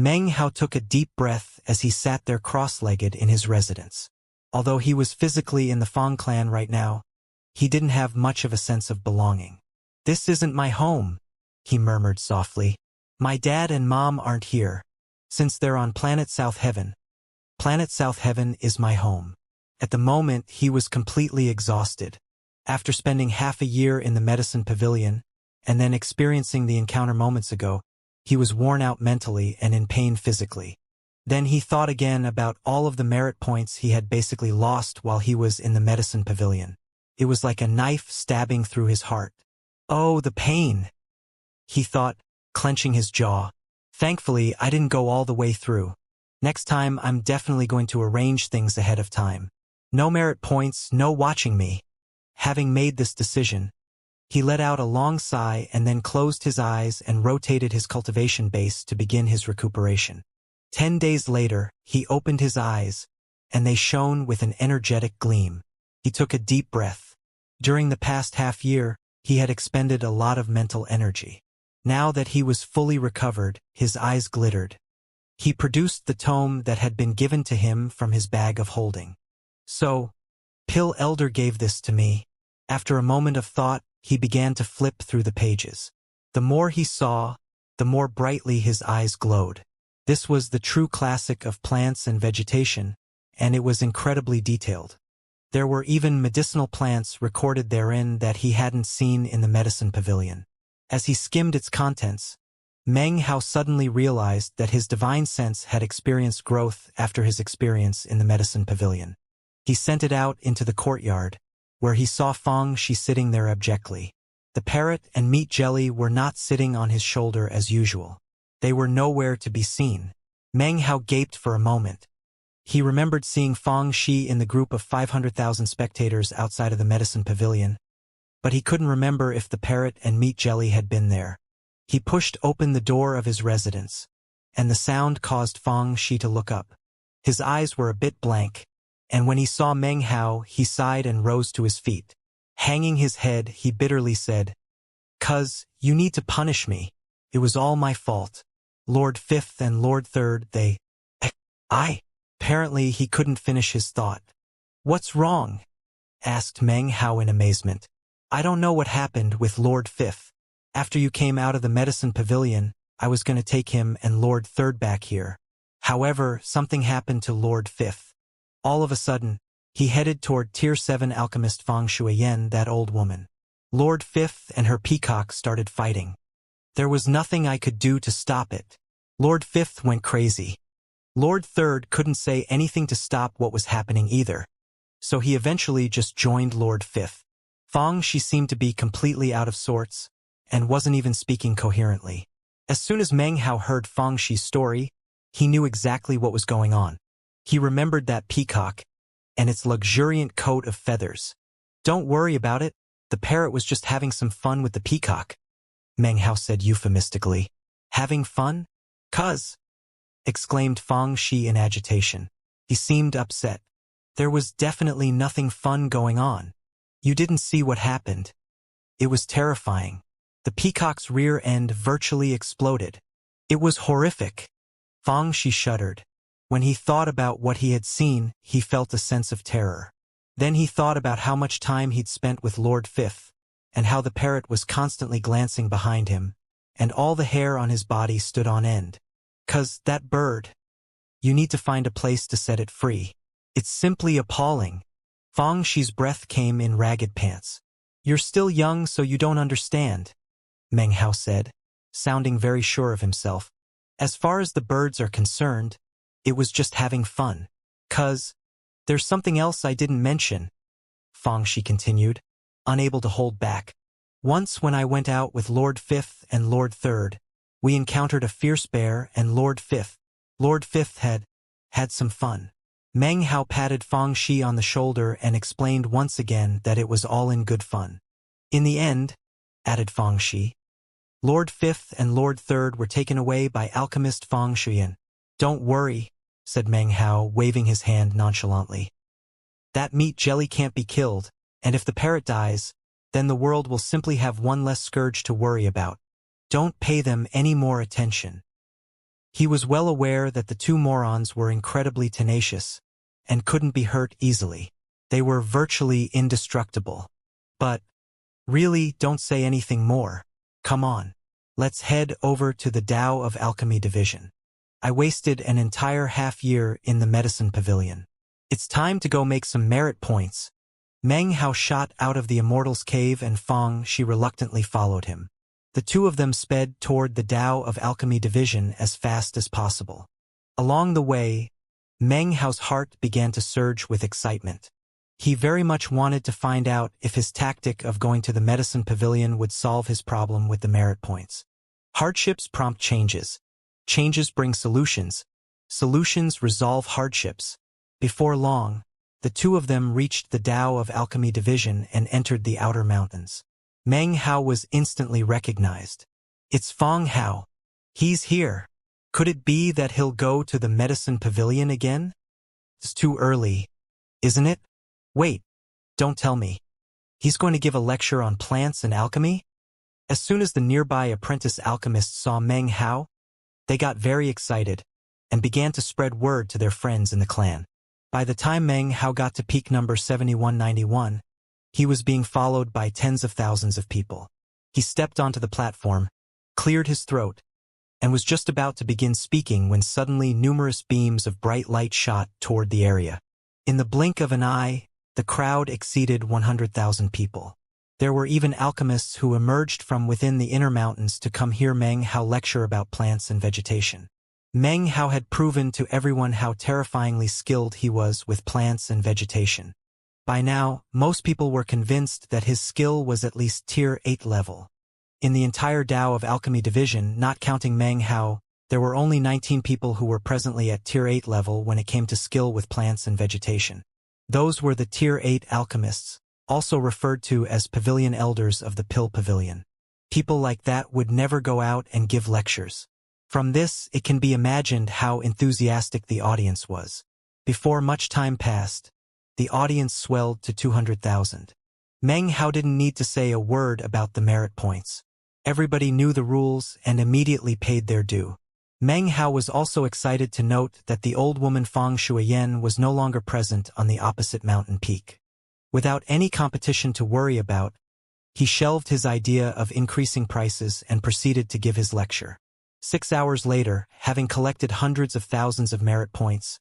Meng Hao took a deep breath as he sat there cross-legged in his residence. Although he was physically in the Fong clan right now, he didn't have much of a sense of belonging. "This isn't my home," he murmured softly. "My dad and mom aren't here, since they're on Planet South Heaven. Planet South Heaven is my home." At the moment, he was completely exhausted. After spending half a year in the medicine pavilion, and then experiencing the encounter moments ago, he was worn out mentally and in pain physically. Then he thought again about all of the merit points he had basically lost while he was in the medicine pavilion. It was like a knife stabbing through his heart. "Oh, the pain," he thought, clenching his jaw. "Thankfully, I didn't go all the way through. Next time, I'm definitely going to arrange things ahead of time. No merit points, no watching me." Having made this decision, he let out a long sigh and then closed his eyes and rotated his cultivation base to begin his recuperation. 10 days later, he opened his eyes, and they shone with an energetic gleam. He took a deep breath. During the past half year, he had expended a lot of mental energy. Now that he was fully recovered, his eyes glittered. He produced the tome that had been given to him from his bag of holding. "So, Pill Elder gave this to me." After a moment of thought, he began to flip through the pages. The more he saw, the more brightly his eyes glowed. This was the true classic of plants and vegetation, and it was incredibly detailed. There were even medicinal plants recorded therein that he hadn't seen in the medicine pavilion. As he skimmed its contents, Meng Hao suddenly realized that his divine sense had experienced growth after his experience in the medicine pavilion. He sent it out into the courtyard, where he saw Fong Shi sitting there abjectly. The parrot and meat jelly were not sitting on his shoulder as usual. They were nowhere to be seen. Meng Hao gaped for a moment. He remembered seeing Fong Shi in the group of 500,000 spectators outside of the medicine pavilion, but he couldn't remember if the parrot and meat jelly had been there. He pushed open the door of his residence, and the sound caused Fong Shi to look up. His eyes were a bit blank, and when he saw Meng Hao, he sighed and rose to his feet. Hanging his head, he bitterly said, "'Cause you need to punish me. It was all my fault. Lord Fifth and Lord Third, they... I..." Apparently, he couldn't finish his thought. "What's wrong?" asked Meng Hao in amazement. "I don't know what happened with Lord Fifth. After you came out of the medicine pavilion, I was going to take him and Lord Third back here. However, something happened to Lord Fifth. All of a sudden, he headed toward Tier 7 alchemist Fang Shuiyen, that old woman. Lord Fifth and her peacock started fighting. There was nothing I could do to stop it. Lord Fifth went crazy. Lord Third couldn't say anything to stop what was happening either, so he eventually just joined Lord Fifth. Fang Shi seemed to be completely out of sorts, and wasn't even speaking coherently. As soon as Meng Hao heard Fang Shi's story, he knew exactly what was going on. He remembered that peacock, and its luxuriant coat of feathers. "Don't worry about it, the parrot was just having some fun with the peacock," Meng Hao said euphemistically. "Having fun? 'Cause," exclaimed Fang Shi in agitation. He seemed upset. "There was definitely nothing fun going on. You didn't see what happened. It was terrifying. The peacock's rear end virtually exploded. It was horrific." Fang Shi shuddered. When he thought about what he had seen, he felt a sense of terror. Then he thought about how much time he'd spent with Lord Fifth, and how the parrot was constantly glancing behind him, and all the hair on his body stood on end. "'Cause that bird, you need to find a place to set it free. It's simply appalling." Fang Shi's breath came in ragged pants. "You're still young, so you don't understand," Meng Hao said, sounding very sure of himself. "As far as the birds are concerned, it was just having fun. 'Cause there's something else I didn't mention," Fang Shi continued, unable to hold back. "Once when I went out with Lord Fifth and Lord Third, we encountered a fierce bear, and Lord Fifth had some fun." Meng Hao patted Fang Shi on the shoulder and explained once again that it was all in good fun. "In the end," added Fang Shi, "Lord Fifth and Lord Third were taken away by alchemist Fang Shuiyen." "Don't worry," said Meng Hao, waving his hand nonchalantly. "That meat jelly can't be killed, and if the parrot dies, then the world will simply have one less scourge to worry about. Don't pay them any more attention." He was well aware that the two morons were incredibly tenacious and couldn't be hurt easily. They were virtually indestructible. But, really, don't say anything more. Come on. Let's head over to the Tao of Alchemy division. I wasted an entire half-year in the medicine pavilion. It's time to go make some merit points. Meng Hao shot out of the Immortal's cave and Fang Shi reluctantly followed him. The two of them sped toward the Tao of Alchemy division as fast as possible. Along the way, Meng Hao's heart began to surge with excitement. He very much wanted to find out if his tactic of going to the medicine pavilion would solve his problem with the merit points. Hardships prompt changes. Changes bring solutions. Solutions resolve hardships. Before long, the two of them reached the Tao of Alchemy division and entered the outer mountains. Meng Hao was instantly recognized. It's Fang Hao. He's here. Could it be that he'll go to the medicine pavilion again? It's too early, isn't it? Wait, don't tell me. He's going to give a lecture on plants and alchemy? As soon as the nearby apprentice alchemists saw Meng Hao, they got very excited and began to spread word to their friends in the clan. By the time Meng Hao got to peak number 7191, he was being followed by tens of thousands of people. He stepped onto the platform, cleared his throat, and was just about to begin speaking when suddenly numerous beams of bright light shot toward the area. In the blink of an eye, the crowd exceeded 100,000 people. There were even alchemists who emerged from within the inner mountains to come hear Meng Hao lecture about plants and vegetation. Meng Hao had proven to everyone how terrifyingly skilled he was with plants and vegetation. By now, most people were convinced that his skill was at least Tier 8 level. In the entire Tao of Alchemy division, not counting Meng Hao, there were only 19 people who were presently at Tier 8 level when it came to skill with plants and vegetation. Those were the Tier 8 alchemists, also referred to as pavilion elders of the Pill Pavilion. People like that would never go out and give lectures. From this, it can be imagined how enthusiastic the audience was. Before much time passed, the audience swelled to 200,000. Meng Hao didn't need to say a word about the merit points. Everybody knew the rules and immediately paid their due. Meng Hao was also excited to note that the old woman Fang Shuiyan was no longer present on the opposite mountain peak. Without any competition to worry about, he shelved his idea of increasing prices and proceeded to give his lecture. 6 hours later, having collected hundreds of thousands of merit points,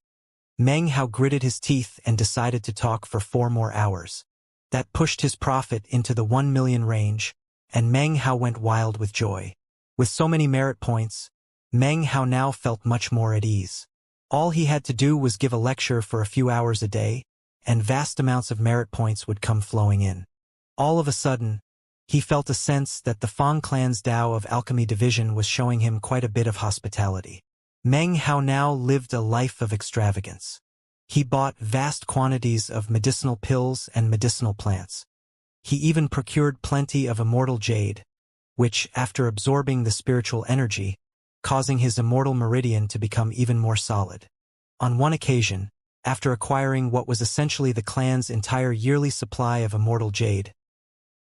Meng Hao gritted his teeth and decided to talk for 4 more hours. That pushed his profit into the 1 million range, and Meng Hao went wild with joy. With so many merit points, Meng Hao now felt much more at ease. All he had to do was give a lecture for a few hours a day, and vast amounts of merit points would come flowing in. All of a sudden, he felt a sense that the Fang clan's Tao of Alchemy division was showing him quite a bit of hospitality. Meng Hao now lived a life of extravagance. He bought vast quantities of medicinal pills and medicinal plants. He even procured plenty of immortal jade, which, after absorbing the spiritual energy, causing his immortal meridian to become even more solid. On one occasion, after acquiring what was essentially the clan's entire yearly supply of immortal jade,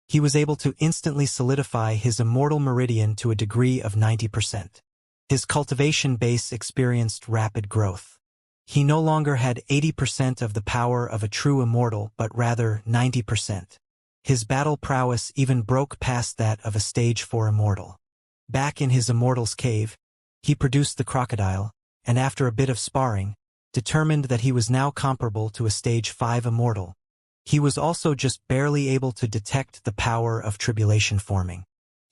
he was able to instantly solidify his immortal meridian to a degree of 90%. His cultivation base experienced rapid growth. He no longer had 80% of the power of a true immortal, but rather 90%. His battle prowess even broke past that of a stage 4 immortal. Back in his immortal's cave, he produced the crocodile, and after a bit of sparring, determined that he was now comparable to a stage 5 immortal. He was also just barely able to detect the power of tribulation forming.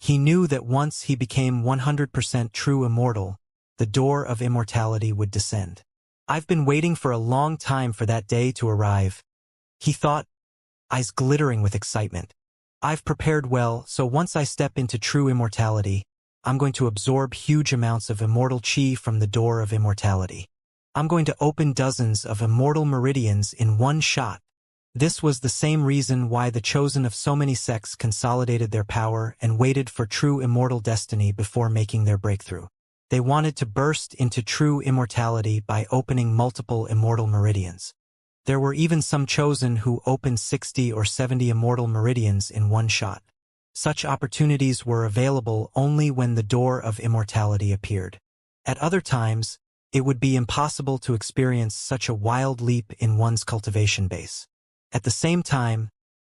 He knew that once he became 100% true immortal, the door of immortality would descend. I've been waiting for a long time for that day to arrive, he thought, eyes glittering with excitement. I've prepared well, so once I step into true immortality, I'm going to absorb huge amounts of immortal chi from the door of immortality. I'm going to open dozens of immortal meridians in one shot. This was the same reason why the chosen of so many sects consolidated their power and waited for true immortal destiny before making their breakthrough. They wanted to burst into true immortality by opening multiple immortal meridians. There were even some chosen who opened 60 or 70 immortal meridians in one shot. Such opportunities were available only when the door of immortality appeared. At other times, it would be impossible to experience such a wild leap in one's cultivation base. At the same time,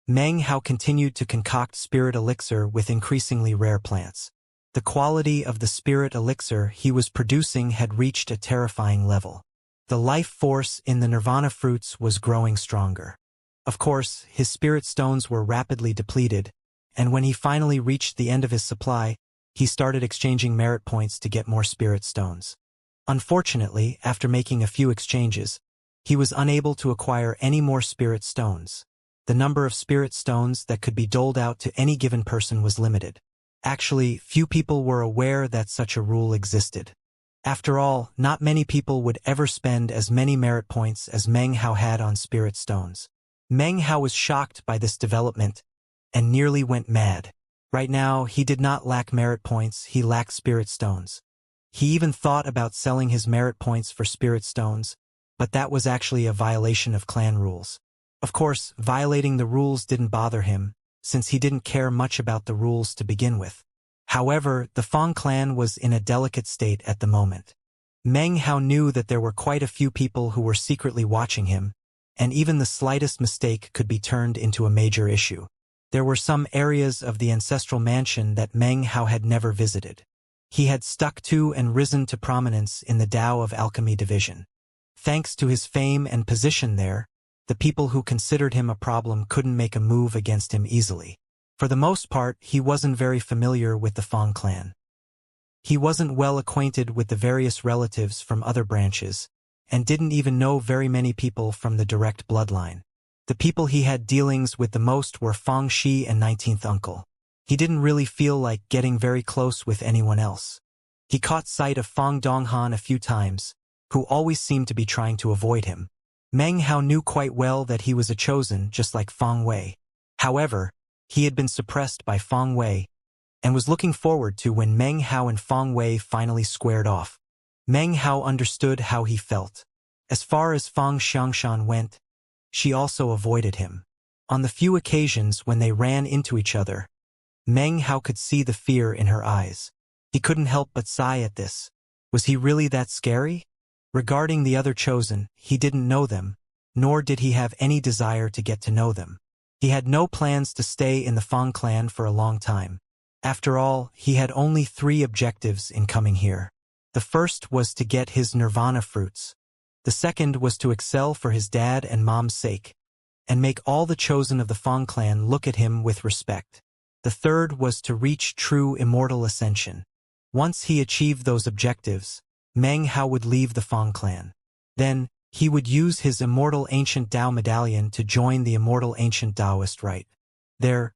Meng Hao continued to concoct spirit elixir with increasingly rare plants. The quality of the spirit elixir he was producing had reached a terrifying level. The life force in the nirvana fruits was growing stronger. Of course, his spirit stones were rapidly depleted, and when he finally reached the end of his supply, he started exchanging merit points to get more spirit stones. Unfortunately, after making a few exchanges, he was unable to acquire any more spirit stones. The number of spirit stones that could be doled out to any given person was limited. Actually, few people were aware that such a rule existed. After all, not many people would ever spend as many merit points as Meng Hao had on spirit stones. Meng Hao was shocked by this development and nearly went mad. Right now, he did not lack merit points, he lacked spirit stones. He even thought about selling his merit points for spirit stones, but that was actually a violation of clan rules. Of course, violating the rules didn't bother him, since he didn't care much about the rules to begin with. However, the Fang clan was in a delicate state at the moment. Meng Hao knew that there were quite a few people who were secretly watching him, and even the slightest mistake could be turned into a major issue. There were some areas of the ancestral mansion that Meng Hao had never visited. He had stuck to and risen to prominence in the Tao of Alchemy division. Thanks to his fame and position there, the people who considered him a problem couldn't make a move against him easily. For the most part, he wasn't very familiar with the Fang clan. He wasn't well acquainted with the various relatives from other branches, and didn't even know very many people from the direct bloodline. The people he had dealings with the most were Fang Shi and 19th Uncle. He didn't really feel like getting very close with anyone else. He caught sight of Fang Donghan a few times, who always seemed to be trying to avoid him. Meng Hao knew quite well that he was a chosen just like Fang Wei. However, he had been suppressed by Fang Wei, and was looking forward to when Meng Hao and Fang Wei finally squared off. Meng Hao understood how he felt. As far as Fang Xianxia went, she also avoided him. On the few occasions when they ran into each other, Meng Hao could see the fear in her eyes. He couldn't help but sigh at this. Was he really that scary? Regarding the other chosen, he didn't know them, nor did he have any desire to get to know them. He had no plans to stay in the Fang clan for a long time. After all, he had only 3 objectives in coming here. The first was to get his nirvana fruits. The second was to excel for his dad and mom's sake, and make all the chosen of the Fang clan look at him with respect. The third was to reach true immortal ascension. Once he achieved those objectives, Meng Hao would leave the Fang clan. Then, he would use his immortal ancient Tao medallion to join the immortal ancient Taoist rite. There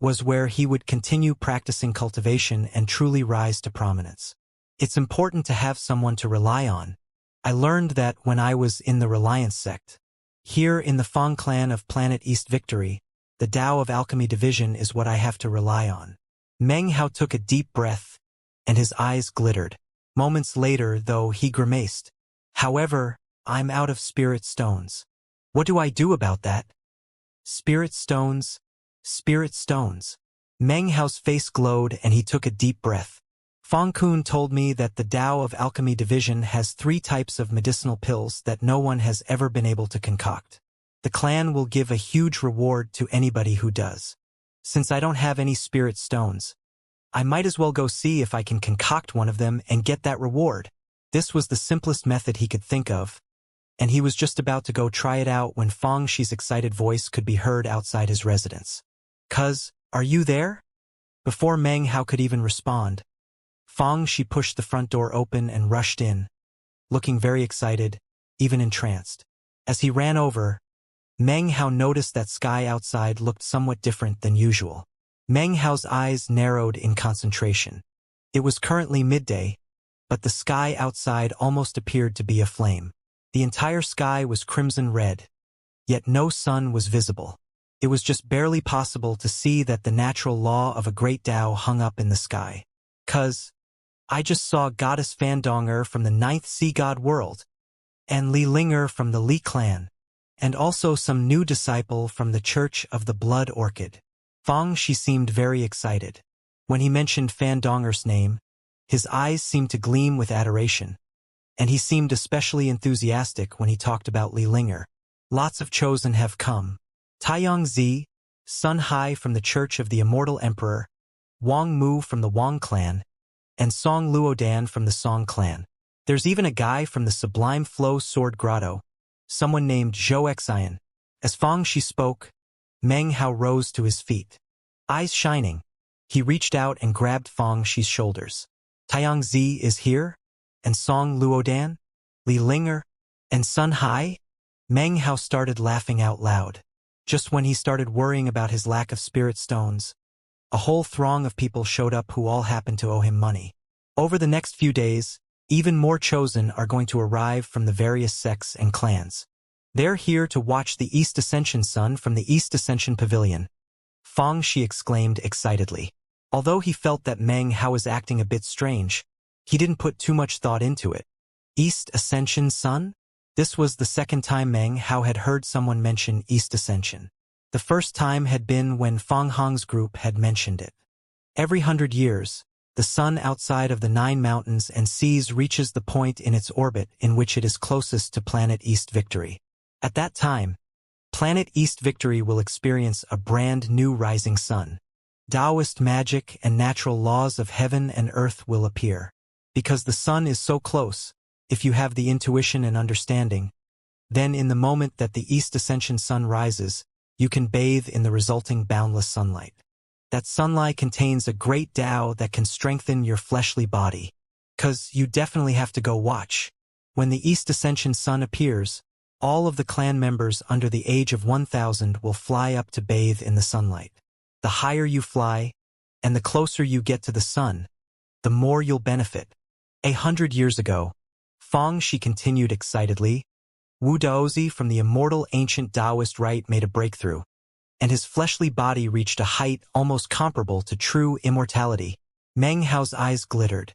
was where he would continue practicing cultivation and truly rise to prominence. It's important to have someone to rely on. I learned that when I was in the Reliance sect. Here in the Fang clan of Planet East Victory, the Tao of Alchemy division is what I have to rely on. Meng Hao took a deep breath, and his eyes glittered. Moments later, though, he grimaced. However, I'm out of spirit stones. What do I do about that? Spirit stones? Spirit stones. Meng Hao's face glowed and he took a deep breath. Fang Kun told me that the Tao of Alchemy division has 3 types of medicinal pills that no one has ever been able to concoct. The clan will give a huge reward to anybody who does. Since I don't have any spirit stones, I might as well go see if I can concoct one of them and get that reward. This was the simplest method he could think of, and he was just about to go try it out when Fang Shi's excited voice could be heard outside his residence. "Cuz, are you there?" Before Meng Hao could even respond, Fang Shi pushed the front door open and rushed in, looking very excited, even entranced. As he ran over, Meng Hao noticed that sky outside looked somewhat different than usual. Meng Hao's eyes narrowed in concentration. It was currently midday, but the sky outside almost appeared to be aflame. The entire sky was crimson red, yet no sun was visible. It was just barely possible to see that the natural law of a great Tao hung up in the sky. "'Cause I just saw Goddess Fandonger from the 9th Sea God world, and Li Linger from the Li clan, and also some new disciple from the Church of the Blood Orchid." Fang Shi seemed very excited. When he mentioned Fandonger's name, His eyes seemed to gleam with adoration, and he seemed especially enthusiastic when he talked about Li Linger. Lots of chosen have come. Taiyang Zi, Sun Hai from the Church of the Immortal Emperor, Wang Mu from the Wang clan, and Song Luodan from the Song clan. There's even a guy from the Sublime Flow Sword Grotto, someone named Zhou Xian. As Fang Shi spoke, Meng Hao rose to his feet. Eyes shining, he reached out and grabbed Fang Shi's shoulders. Taiyang Zi is here? And Song Luodan? Li Linger? And Sun Hai? Meng Hao started laughing out loud. Just when he started worrying about his lack of spirit stones, a whole throng of people showed up who all happened to owe him money. Over the next few days, even more chosen are going to arrive from the various sects and clans. They're here to watch the East Ascension sun from the East Ascension Pavilion. Fang Shi exclaimed excitedly. Although he felt that Meng Hao was acting a bit strange, he didn't put too much thought into it. East Ascension sun? This was the second time Meng Hao had heard someone mention East Ascension. The first time had been when Fang Hong's group had mentioned it. Every 100 years, the sun outside of the 9 mountains and seas reaches the point in its orbit in which it is closest to planet East Victory. At that time, planet East Victory will experience a brand new rising sun. Taoist magic and natural laws of heaven and earth will appear. Because the sun is so close, if you have the intuition and understanding, then in the moment that the East Ascension sun rises, you can bathe in the resulting boundless sunlight. That sunlight contains a great Tao that can strengthen your fleshly body. 'Cause you definitely have to go watch. When the East Ascension sun appears, all of the clan members under the age of 1000 will fly up to bathe in the sunlight. The higher you fly, and the closer you get to the sun, the more you'll benefit. 100 years ago, Fang Shi continued excitedly, Wu Daozi from the immortal ancient Taoist rite made a breakthrough, and his fleshly body reached a height almost comparable to true immortality. Meng Hao's eyes glittered.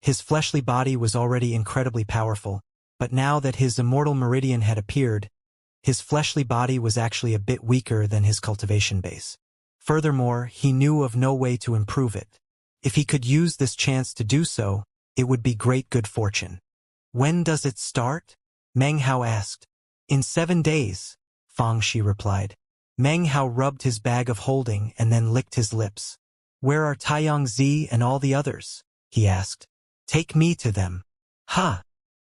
His fleshly body was already incredibly powerful, but now that his immortal meridian had appeared, his fleshly body was actually a bit weaker than his cultivation base. Furthermore, he knew of no way to improve it. If he could use this chance to do so, it would be great good fortune. When does it start? Meng Hao asked. In 7 days, Fang Shi replied. Meng Hao rubbed his bag of holding and then licked his lips. Where are Taiyang Zi and all the others? He asked. Take me to them. Ha!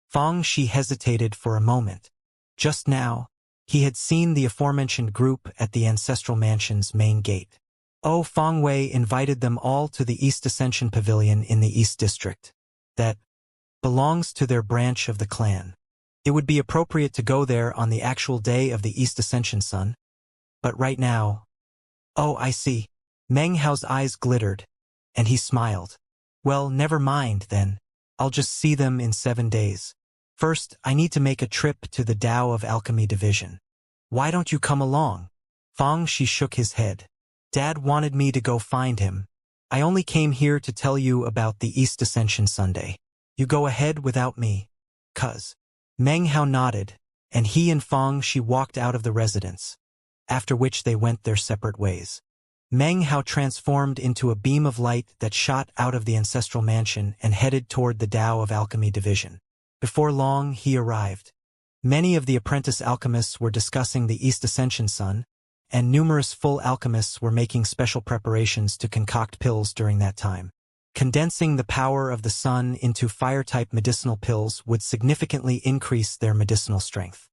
Fang Shi hesitated for a moment. Just now, he had seen the aforementioned group at the ancestral mansion's main gate. Oh, Fang Wei invited them all to the East Ascension Pavilion in the East District. That belongs to their branch of the clan. It would be appropriate to go there on the actual day of the East Ascension sun. But right now... Oh, I see. Meng Hao's eyes glittered, and he smiled. Well, never mind, then. I'll just see them in 7 days. First, I need to make a trip to the Tao of Alchemy Division. Why don't you come along? Fang Shi shook his head. Dad wanted me to go find him. I only came here to tell you about the East Ascension Sunday. You go ahead without me. 'Cause. Meng Hao nodded, and he and Fang Shi walked out of the residence, after which they went their separate ways. Meng Hao transformed into a beam of light that shot out of the ancestral mansion and headed toward the Tao of Alchemy Division. Before long, he arrived. Many of the apprentice alchemists were discussing the East Ascension sun, and numerous full alchemists were making special preparations to concoct pills during that time. Condensing the power of the sun into fire-type medicinal pills would significantly increase their medicinal strength.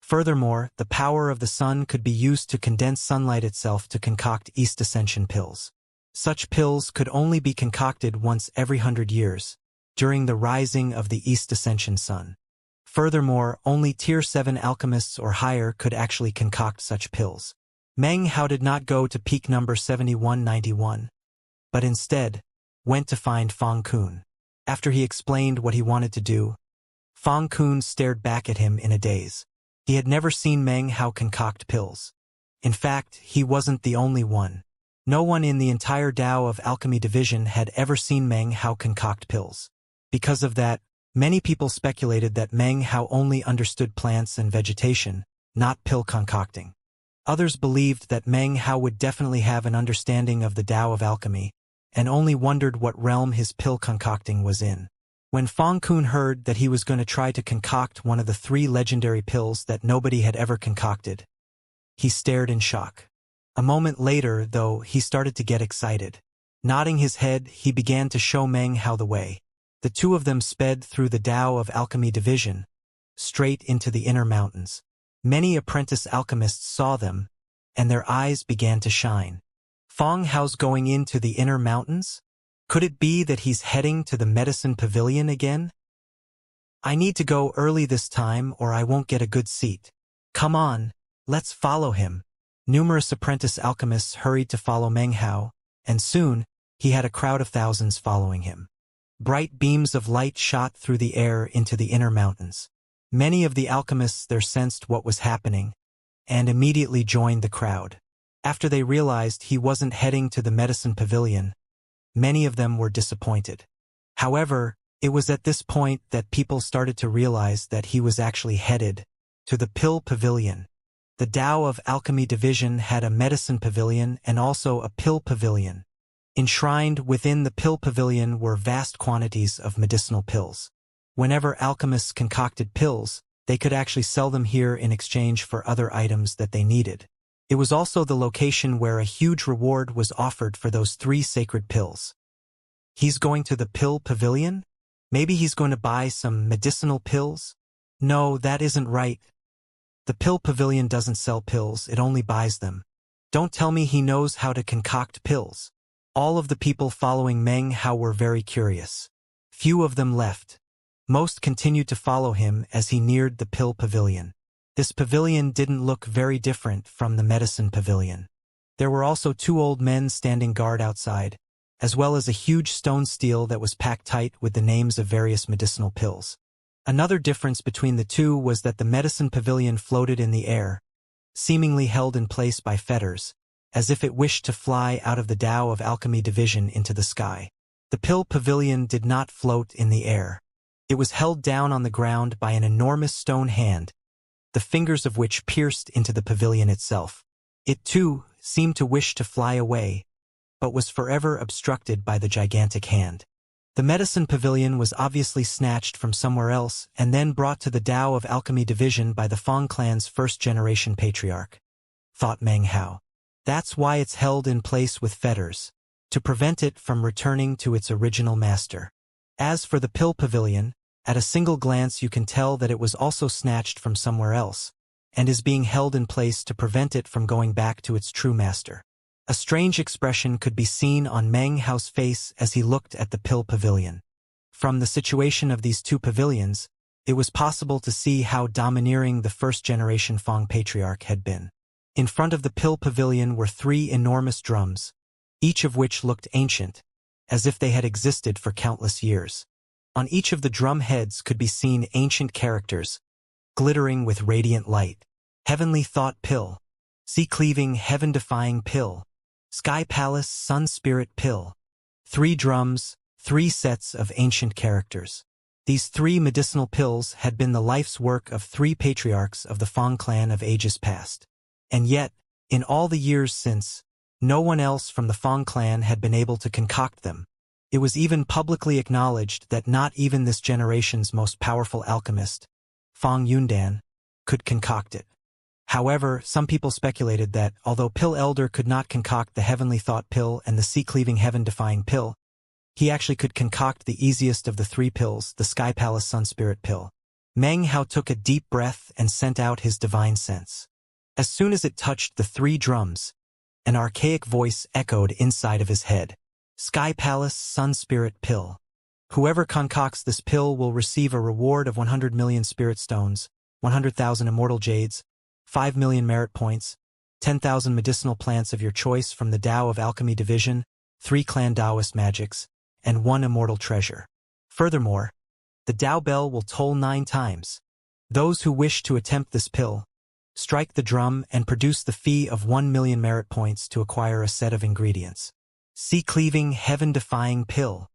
Furthermore, the power of the sun could be used to condense sunlight itself to concoct East Ascension pills. Such pills could only be concocted once every 100 years, during the rising of the East Ascension sun. Furthermore, only Tier 7 alchemists or higher could actually concoct such pills. Meng Hao did not go to peak number 7191, but instead went to find Fang Kun. After he explained what he wanted to do, Fang Kun stared back at him in a daze. He had never seen Meng Hao concoct pills. In fact, he wasn't the only one. No one in the entire Tao of Alchemy Division had ever seen Meng Hao concoct pills. Because of that, many people speculated that Meng Hao only understood plants and vegetation, not pill concocting. Others believed that Meng Hao would definitely have an understanding of the Tao of Alchemy, and only wondered what realm his pill concocting was in. When Fong Kun heard that he was going to try to concoct one of the 3 legendary pills that nobody had ever concocted, he stared in shock. A moment later, though, he started to get excited. Nodding his head, he began to show Meng Hao the way. The two of them sped through the Tao of Alchemy Division, straight into the inner mountains. Many apprentice alchemists saw them, and their eyes began to shine. Fong Hao's going into the inner mountains? Could it be that he's heading to the medicine pavilion again? I need to go early this time or I won't get a good seat. Come on, let's follow him. Numerous apprentice alchemists hurried to follow Meng Hao, and soon, he had a crowd of thousands following him. Bright beams of light shot through the air into the inner mountains. Many of the alchemists there sensed what was happening, and immediately joined the crowd. After they realized he wasn't heading to the medicine pavilion, many of them were disappointed. However, it was at this point that people started to realize that he was actually headed to the pill pavilion. The Tao of Alchemy Division had a medicine pavilion and also a pill pavilion. Enshrined within the pill pavilion were vast quantities of medicinal pills. Whenever alchemists concocted pills, they could actually sell them here in exchange for other items that they needed. It was also the location where a huge reward was offered for those 3 sacred pills. He's going to the pill pavilion? Maybe he's going to buy some medicinal pills? No, that isn't right. The pill pavilion doesn't sell pills, it only buys them. Don't tell me he knows how to concoct pills. All of the people following Meng Hao were very curious. Few of them left. Most continued to follow him as he neared the pill pavilion. This pavilion didn't look very different from the medicine pavilion. There were also 2 old men standing guard outside, as well as a huge stone stele that was packed tight with the names of various medicinal pills. Another difference between the two was that the medicine pavilion floated in the air, seemingly held in place by fetters, as if it wished to fly out of the Tao of Alchemy Division into the sky. The pill pavilion did not float in the air. It was held down on the ground by an enormous stone hand, the fingers of which pierced into the pavilion itself. It, too, seemed to wish to fly away, but was forever obstructed by the gigantic hand. The medicine pavilion was obviously snatched from somewhere else and then brought to the Tao of Alchemy Division by the Fong clan's first-generation patriarch, thought Meng Hao. That's why it's held in place with fetters, to prevent it from returning to its original master. As for the pill pavilion, at a single glance you can tell that it was also snatched from somewhere else, and is being held in place to prevent it from going back to its true master. A strange expression could be seen on Meng Hao's face as he looked at the pill pavilion. From the situation of these 2 pavilions, it was possible to see how domineering the first-generation Fong patriarch had been. In front of the pill pavilion were 3 enormous drums, each of which looked ancient, as if they had existed for countless years. On each of the drum heads could be seen ancient characters, glittering with radiant light. Heavenly Thought Pill, Sea-Cleaving Heaven-Defying Pill, Sky Palace Sun Spirit Pill. 3 drums, 3 sets of ancient characters. These 3 medicinal pills had been the life's work of 3 patriarchs of the Fong clan of ages past. And yet, in all the years since, no one else from the Fong clan had been able to concoct them. It was even publicly acknowledged that not even this generation's most powerful alchemist, Fong Yundan, could concoct it. However, some people speculated that, although Pill Elder could not concoct the Heavenly Thought Pill and the Sea-Cleaving Heaven-Defying Pill, he actually could concoct the easiest of the 3 pills, the Sky Palace Sun Spirit Pill. Meng Hao took a deep breath and sent out his divine sense. As soon as it touched the 3 drums, an archaic voice echoed inside of his head. Sky Palace Sun Spirit Pill. Whoever concocts this pill will receive a reward of 100 million spirit stones, 100,000 immortal jades, 5 million merit points, 10,000 medicinal plants of your choice from the Tao of Alchemy Division, 3 clan Taoist magics, and 1 immortal treasure. Furthermore, the Tao bell will toll 9 times. Those who wish to attempt this pill, strike the drum and produce the fee of 1 million merit points to acquire a set of ingredients. Sea-Cleaving Heaven-Defying Pill.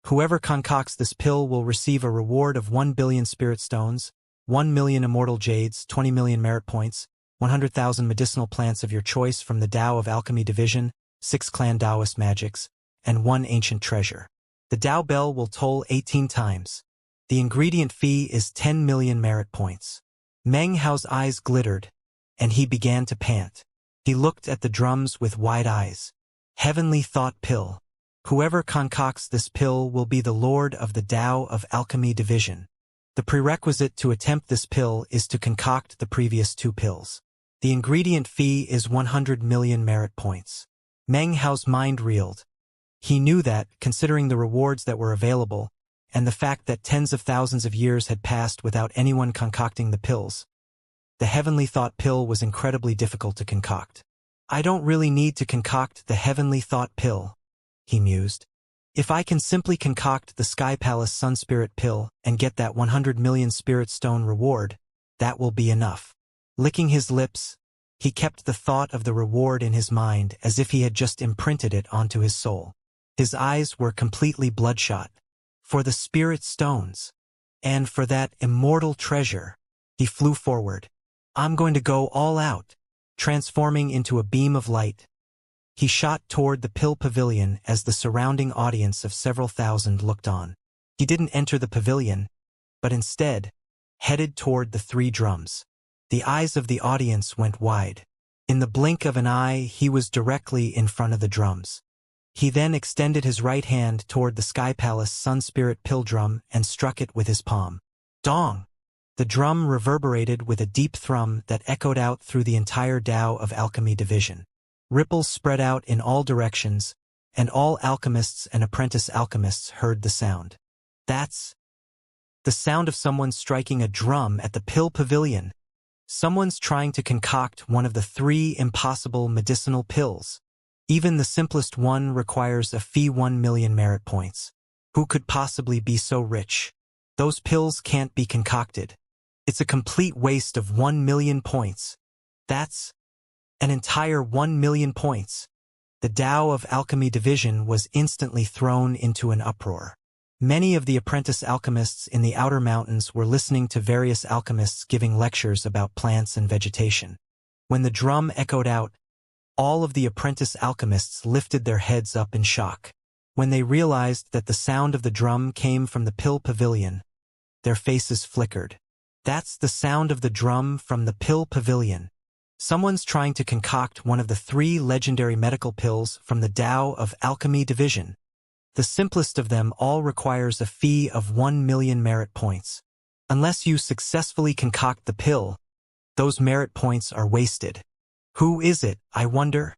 Whoever concocts this pill will receive a reward of 1 billion spirit stones, 1 million immortal jades, 20 million merit points, 100,000 medicinal plants of your choice from the Tao of Alchemy Division, 6 clan Taoist magics, and 1 ancient treasure. The Dao bell will toll 18 times. The ingredient fee is 10 million merit points. Meng Hao's eyes glittered, and he began to pant. He looked at the drums with wide eyes. Heavenly thought pill. Whoever concocts this pill will be the lord of the Tao of Alchemy Division. The prerequisite to attempt this pill is to concoct the previous 2 pills. The ingredient fee is 100 million merit points. Meng Hao's mind reeled. He knew that, considering the rewards that were available, and the fact that tens of thousands of years had passed without anyone concocting the pills, the heavenly thought pill was incredibly difficult to concoct. I don't really need to concoct the heavenly thought pill, he mused. If I can simply concoct the Sky Palace Sun Spirit pill and get that 100 million Spirit Stone reward, that will be enough. Licking his lips, he kept the thought of the reward in his mind as if he had just imprinted it onto his soul. His eyes were completely bloodshot. For the Spirit Stones, and for that immortal treasure, he flew forward. I'm going to go all out, transforming into a beam of light. He shot toward the pill pavilion as the surrounding audience of several thousand looked on. He didn't enter the pavilion, but instead headed toward the 3 drums. The eyes of the audience went wide. In the blink of an eye, he was directly in front of the drums. He then extended his right hand toward the Sky Palace Sun Spirit pill drum and struck it with his palm. Dong! The drum reverberated with a deep thrum that echoed out through the entire Tao of Alchemy Division. Ripples spread out in all directions, and all alchemists and apprentice alchemists heard the sound. That's the sound of someone striking a drum at the pill pavilion. Someone's trying to concoct one of the 3 impossible medicinal pills. Even the simplest one requires a fee 1 million merit points. Who could possibly be so rich? Those pills can't be concocted. It's a complete waste of 1 million points. That's an entire 1 million points. The Tao of Alchemy Division was instantly thrown into an uproar. Many of the apprentice alchemists in the outer mountains were listening to various alchemists giving lectures about plants and vegetation. When the drum echoed out, all of the apprentice alchemists lifted their heads up in shock. When they realized that the sound of the drum came from the pill pavilion, their faces flickered. That's the sound of the drum from the pill pavilion. Someone's trying to concoct one of the 3 legendary medical pills from the Tao of Alchemy Division. The simplest of them all requires a fee of 1 million merit points. Unless you successfully concoct the pill, those merit points are wasted. Who is it, I wonder?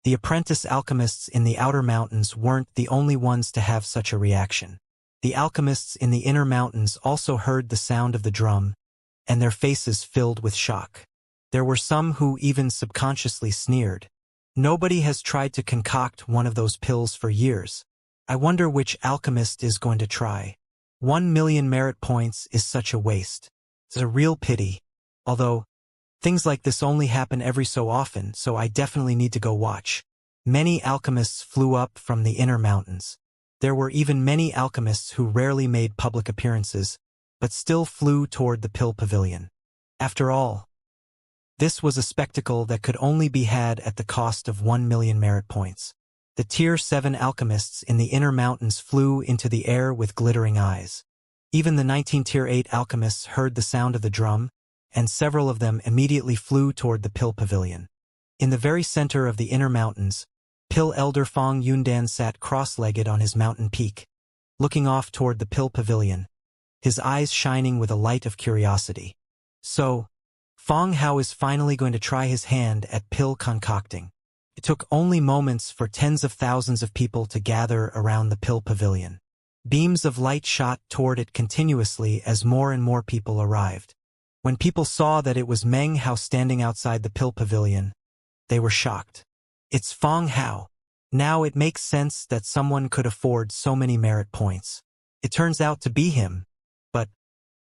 The apprentice alchemists in the outer mountains weren't the only ones to have such a reaction. The alchemists in the inner mountains also heard the sound of the drum, and their faces filled with shock. There were some who even subconsciously sneered. Nobody has tried to concoct one of those pills for years. I wonder which alchemist is going to try. 1 million merit points is such a waste. It's a real pity. Although, things like this only happen every so often, so I definitely need to go watch. Many alchemists flew up from the inner mountains. There were even many alchemists who rarely made public appearances, but still flew toward the pill pavilion. After all, this was a spectacle that could only be had at the cost of 1 million merit points. The Tier 7 alchemists in the inner mountains flew into the air with glittering eyes. Even the 19 Tier 8 alchemists heard the sound of the drum, and several of them immediately flew toward the pill pavilion. In the very center of the inner mountains, Pill Elder Fong Yundan sat cross-legged on his mountain peak, looking off toward the pill pavilion, his eyes shining with a light of curiosity. So, Fong Hao is finally going to try his hand at pill concocting. It took only moments for tens of thousands of people to gather around the pill pavilion. Beams of light shot toward it continuously as more and more people arrived. When people saw that it was Meng Hao standing outside the pill pavilion, they were shocked. It's Fong Hao. Now it makes sense that someone could afford so many merit points. It turns out to be him. But,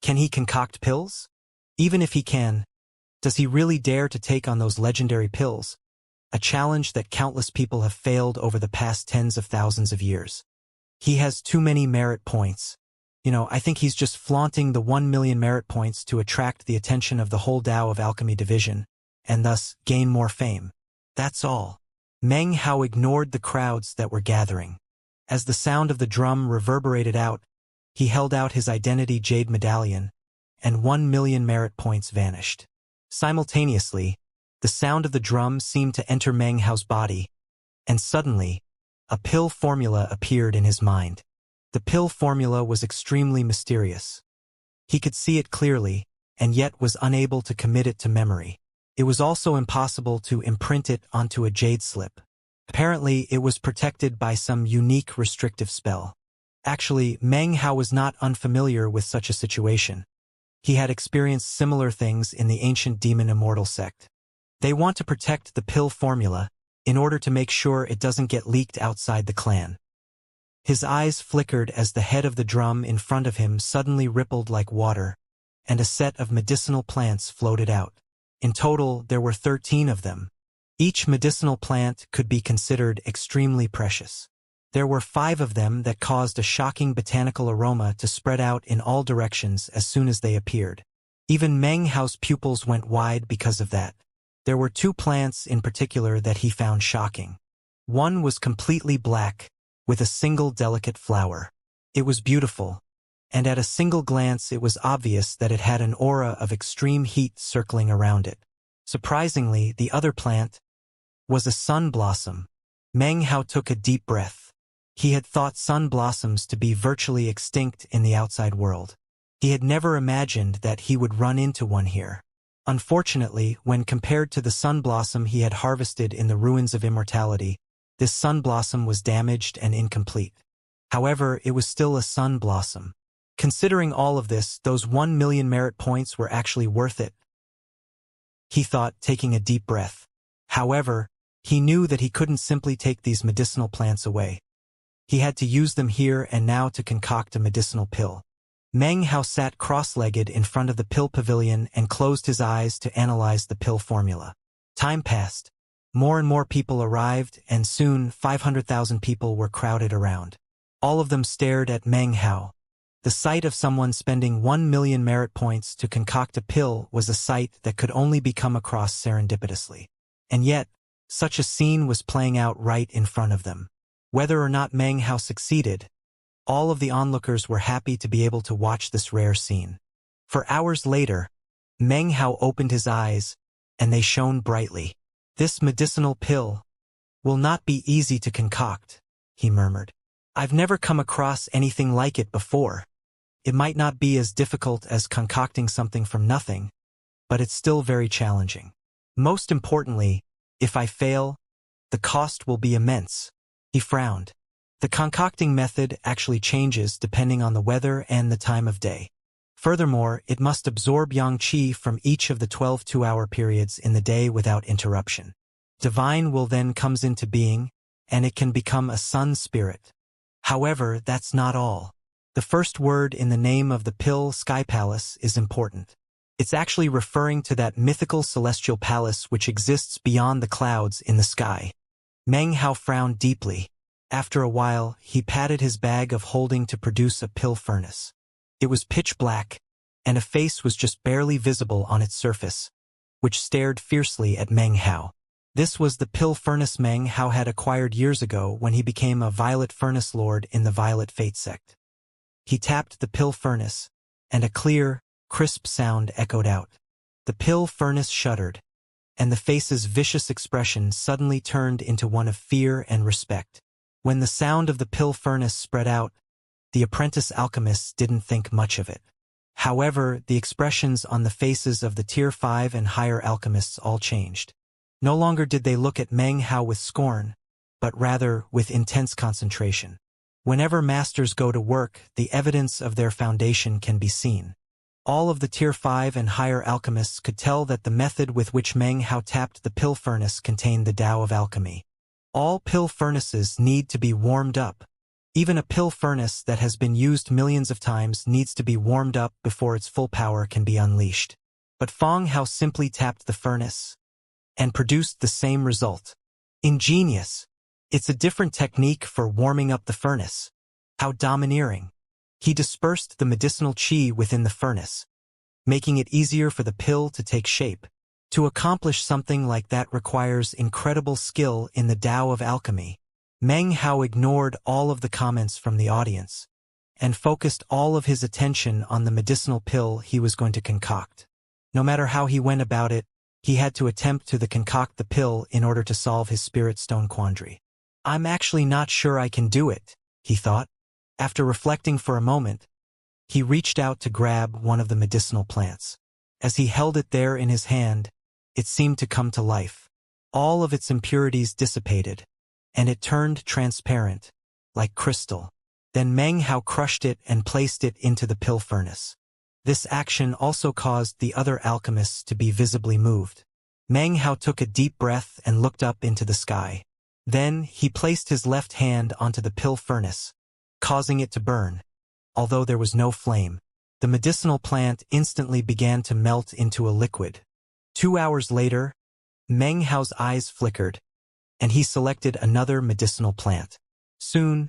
can he concoct pills? Even if he can, does he really dare to take on those legendary pills? A challenge that countless people have failed over the past tens of thousands of years. He has too many merit points. I think he's just flaunting the 1 million merit points to attract the attention of the whole Tao of Alchemy Division, and thus gain more fame. That's all. Meng Hao ignored the crowds that were gathering. As the sound of the drum reverberated out, he held out his identity jade medallion, and 1,000,000 merit points vanished. Simultaneously, the sound of the drum seemed to enter Meng Hao's body, and suddenly, a pill formula appeared in his mind. The pill formula was extremely mysterious. He could see it clearly, and yet was unable to commit it to memory. It was also impossible to imprint it onto a jade slip. Apparently, it was protected by some unique restrictive spell. Actually, Meng Hao was not unfamiliar with such a situation. He had experienced similar things in the ancient demon Immortal sect. They want to protect the pill formula in order to make sure it doesn't get leaked outside the clan. His eyes flickered as the head of the drum in front of him suddenly rippled like water, and a set of medicinal plants floated out. In total, there were 13 of them. Each medicinal plant could be considered extremely precious. There were 5 of them that caused a shocking botanical aroma to spread out in all directions as soon as they appeared. Even Meng Hao's pupils went wide because of that. There were 2 plants in particular that he found shocking. One was completely black, with a single delicate flower. It was beautiful, and at a single glance it was obvious that it had an aura of extreme heat circling around it. Surprisingly, the other plant was a sun blossom. Meng Hao took a deep breath. He had thought sun blossoms to be virtually extinct in the outside world. He had never imagined that he would run into one here. Unfortunately, when compared to the sun blossom he had harvested in the ruins of immortality, this sun blossom was damaged and incomplete. However, it was still a sun blossom. Considering all of this, those 1,000,000 merit points were actually worth it, he thought, taking a deep breath. However, he knew that he couldn't simply take these medicinal plants away. He had to use them here and now to concoct a medicinal pill. Meng Hao sat cross-legged in front of the pill pavilion and closed his eyes to analyze the pill formula. Time passed. More and more people arrived, and soon 500,000 people were crowded around. All of them stared at Meng Hao. The sight of someone spending 1,000,000 merit points to concoct a pill was a sight that could only be come across serendipitously. And yet, such a scene was playing out right in front of them. Whether or not Meng Hao succeeded, all of the onlookers were happy to be able to watch this rare scene. For hours later, Meng Hao opened his eyes, and they shone brightly. "This medicinal pill will not be easy to concoct," he murmured. "I've never come across anything like it before. It might not be as difficult as concocting something from nothing, but it's still very challenging. Most importantly, if I fail, the cost will be immense." He frowned. The concocting method actually changes depending on the weather and the time of day. Furthermore, it must absorb yang qi from each of the 12 two-hour periods in the day without interruption. Divine will then comes into being, and it can become a sun spirit. However, that's not all. The first word in the name of the pill Sky Palace is important. It's actually referring to that mythical celestial palace which exists beyond the clouds in the sky. Meng Hao frowned deeply. After a while, he patted his bag of holding to produce a pill furnace. It was pitch black, and a face was just barely visible on its surface, which stared fiercely at Meng Hao. This was the pill furnace Meng Hao had acquired years ago when he became a Violet Furnace Lord in the Violet Fate sect. He tapped the pill furnace, and a clear, crisp sound echoed out. The pill furnace shuddered, and the face's vicious expression suddenly turned into one of fear and respect. When the sound of the pill furnace spread out, the apprentice alchemists didn't think much of it. However, the expressions on the faces of the Tier 5 and higher alchemists all changed. No longer did they look at Meng Hao with scorn, but rather with intense concentration. Whenever masters go to work, the evidence of their foundation can be seen. All of the Tier 5 and higher alchemists could tell that the method with which Meng Hao tapped the pill furnace contained the Tao of alchemy. All pill furnaces need to be warmed up. Even a pill furnace that has been used millions of times needs to be warmed up before its full power can be unleashed. But Feng Hao simply tapped the furnace and produced the same result. Ingenious. It's a different technique for warming up the furnace. How domineering. He dispersed the medicinal qi within the furnace, making it easier for the pill to take shape. To accomplish something like that requires incredible skill in the Tao of alchemy. Meng Hao ignored all of the comments from the audience and focused all of his attention on the medicinal pill he was going to concoct. No matter how he went about it, he had to attempt to concoct the pill in order to solve his spirit stone quandary. I'm actually not sure I can do it, he thought. After reflecting for a moment, he reached out to grab one of the medicinal plants. As he held it there in his hand, it seemed to come to life. All of its impurities dissipated, and it turned transparent, like crystal. Then Meng Hao crushed it and placed it into the pill furnace. This action also caused the other alchemists to be visibly moved. Meng Hao took a deep breath and looked up into the sky. Then he placed his left hand onto the pill furnace, causing it to burn. Although there was no flame, the medicinal plant instantly began to melt into a liquid. 2 hours later, Meng Hao's eyes flickered, and he selected another medicinal plant. Soon,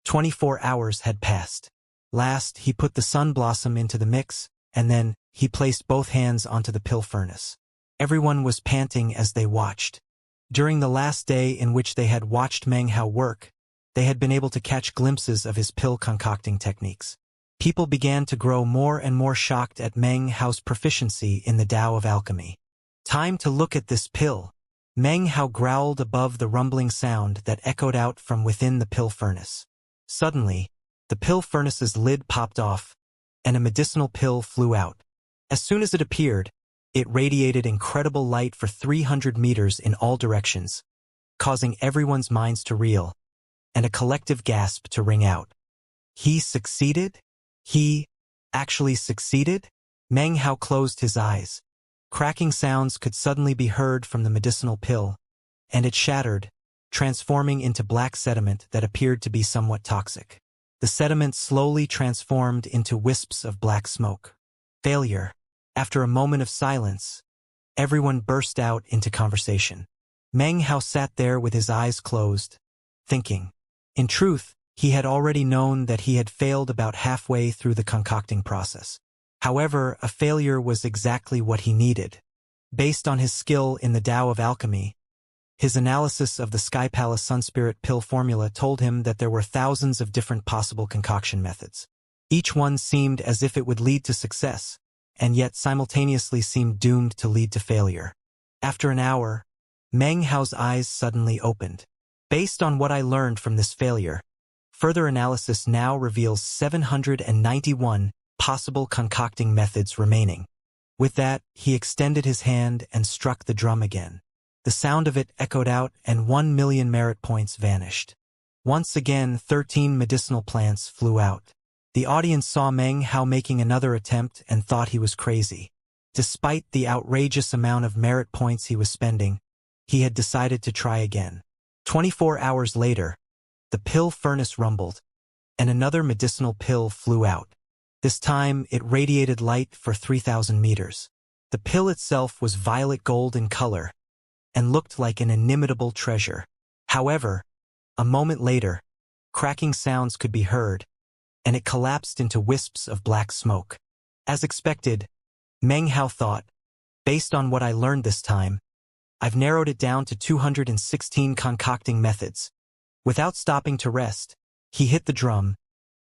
24 hours had passed. Last, he put the sun blossom into the mix, and then he placed both hands onto the pill furnace. Everyone was panting as they watched. During the last day in which they had watched Meng Hao work, they had been able to catch glimpses of his pill concocting techniques. People began to grow more and more shocked at Meng Hao's proficiency in the Tao of alchemy. Time to look at this pill. Meng Hao growled above the rumbling sound that echoed out from within the pill furnace. Suddenly, the pill furnace's lid popped off, and a medicinal pill flew out. As soon as it appeared, it radiated incredible light for 300 meters in all directions, causing everyone's minds to reel, and a collective gasp to ring out. He succeeded? He actually succeeded? Meng Hao closed his eyes. Cracking sounds could suddenly be heard from the medicinal pill, and it shattered, transforming into black sediment that appeared to be somewhat toxic. The sediment slowly transformed into wisps of black smoke. Failure. After a moment of silence, everyone burst out into conversation. Meng Hao sat there with his eyes closed, thinking. In truth, he had already known that he had failed about halfway through the concocting process. However, a failure was exactly what he needed. Based on his skill in the Tao of alchemy, his analysis of the Sky Palace Sunspirit pill formula told him that there were thousands of different possible concoction methods. Each one seemed as if it would lead to success, and yet simultaneously seemed doomed to lead to failure. After an hour, Meng Hao's eyes suddenly opened. Based on what I learned from this failure, further analysis now reveals 791 possible concocting methods remaining. With that, he extended his hand and struck the drum again. The sound of it echoed out and 1 million merit points vanished. Once again, 13 medicinal plants flew out. The audience saw Meng Hao making another attempt and thought he was crazy. Despite the outrageous amount of merit points he was spending, he had decided to try again. 24 hours later, the pill furnace rumbled, and another medicinal pill flew out. This time, it radiated light for 3,000 meters. The pill itself was violet gold in color and looked like an inimitable treasure. However, a moment later, cracking sounds could be heard, and it collapsed into wisps of black smoke. As expected, Meng Hao thought, based on what I learned this time, I've narrowed it down to 216 concocting methods. Without stopping to rest, he hit the drum,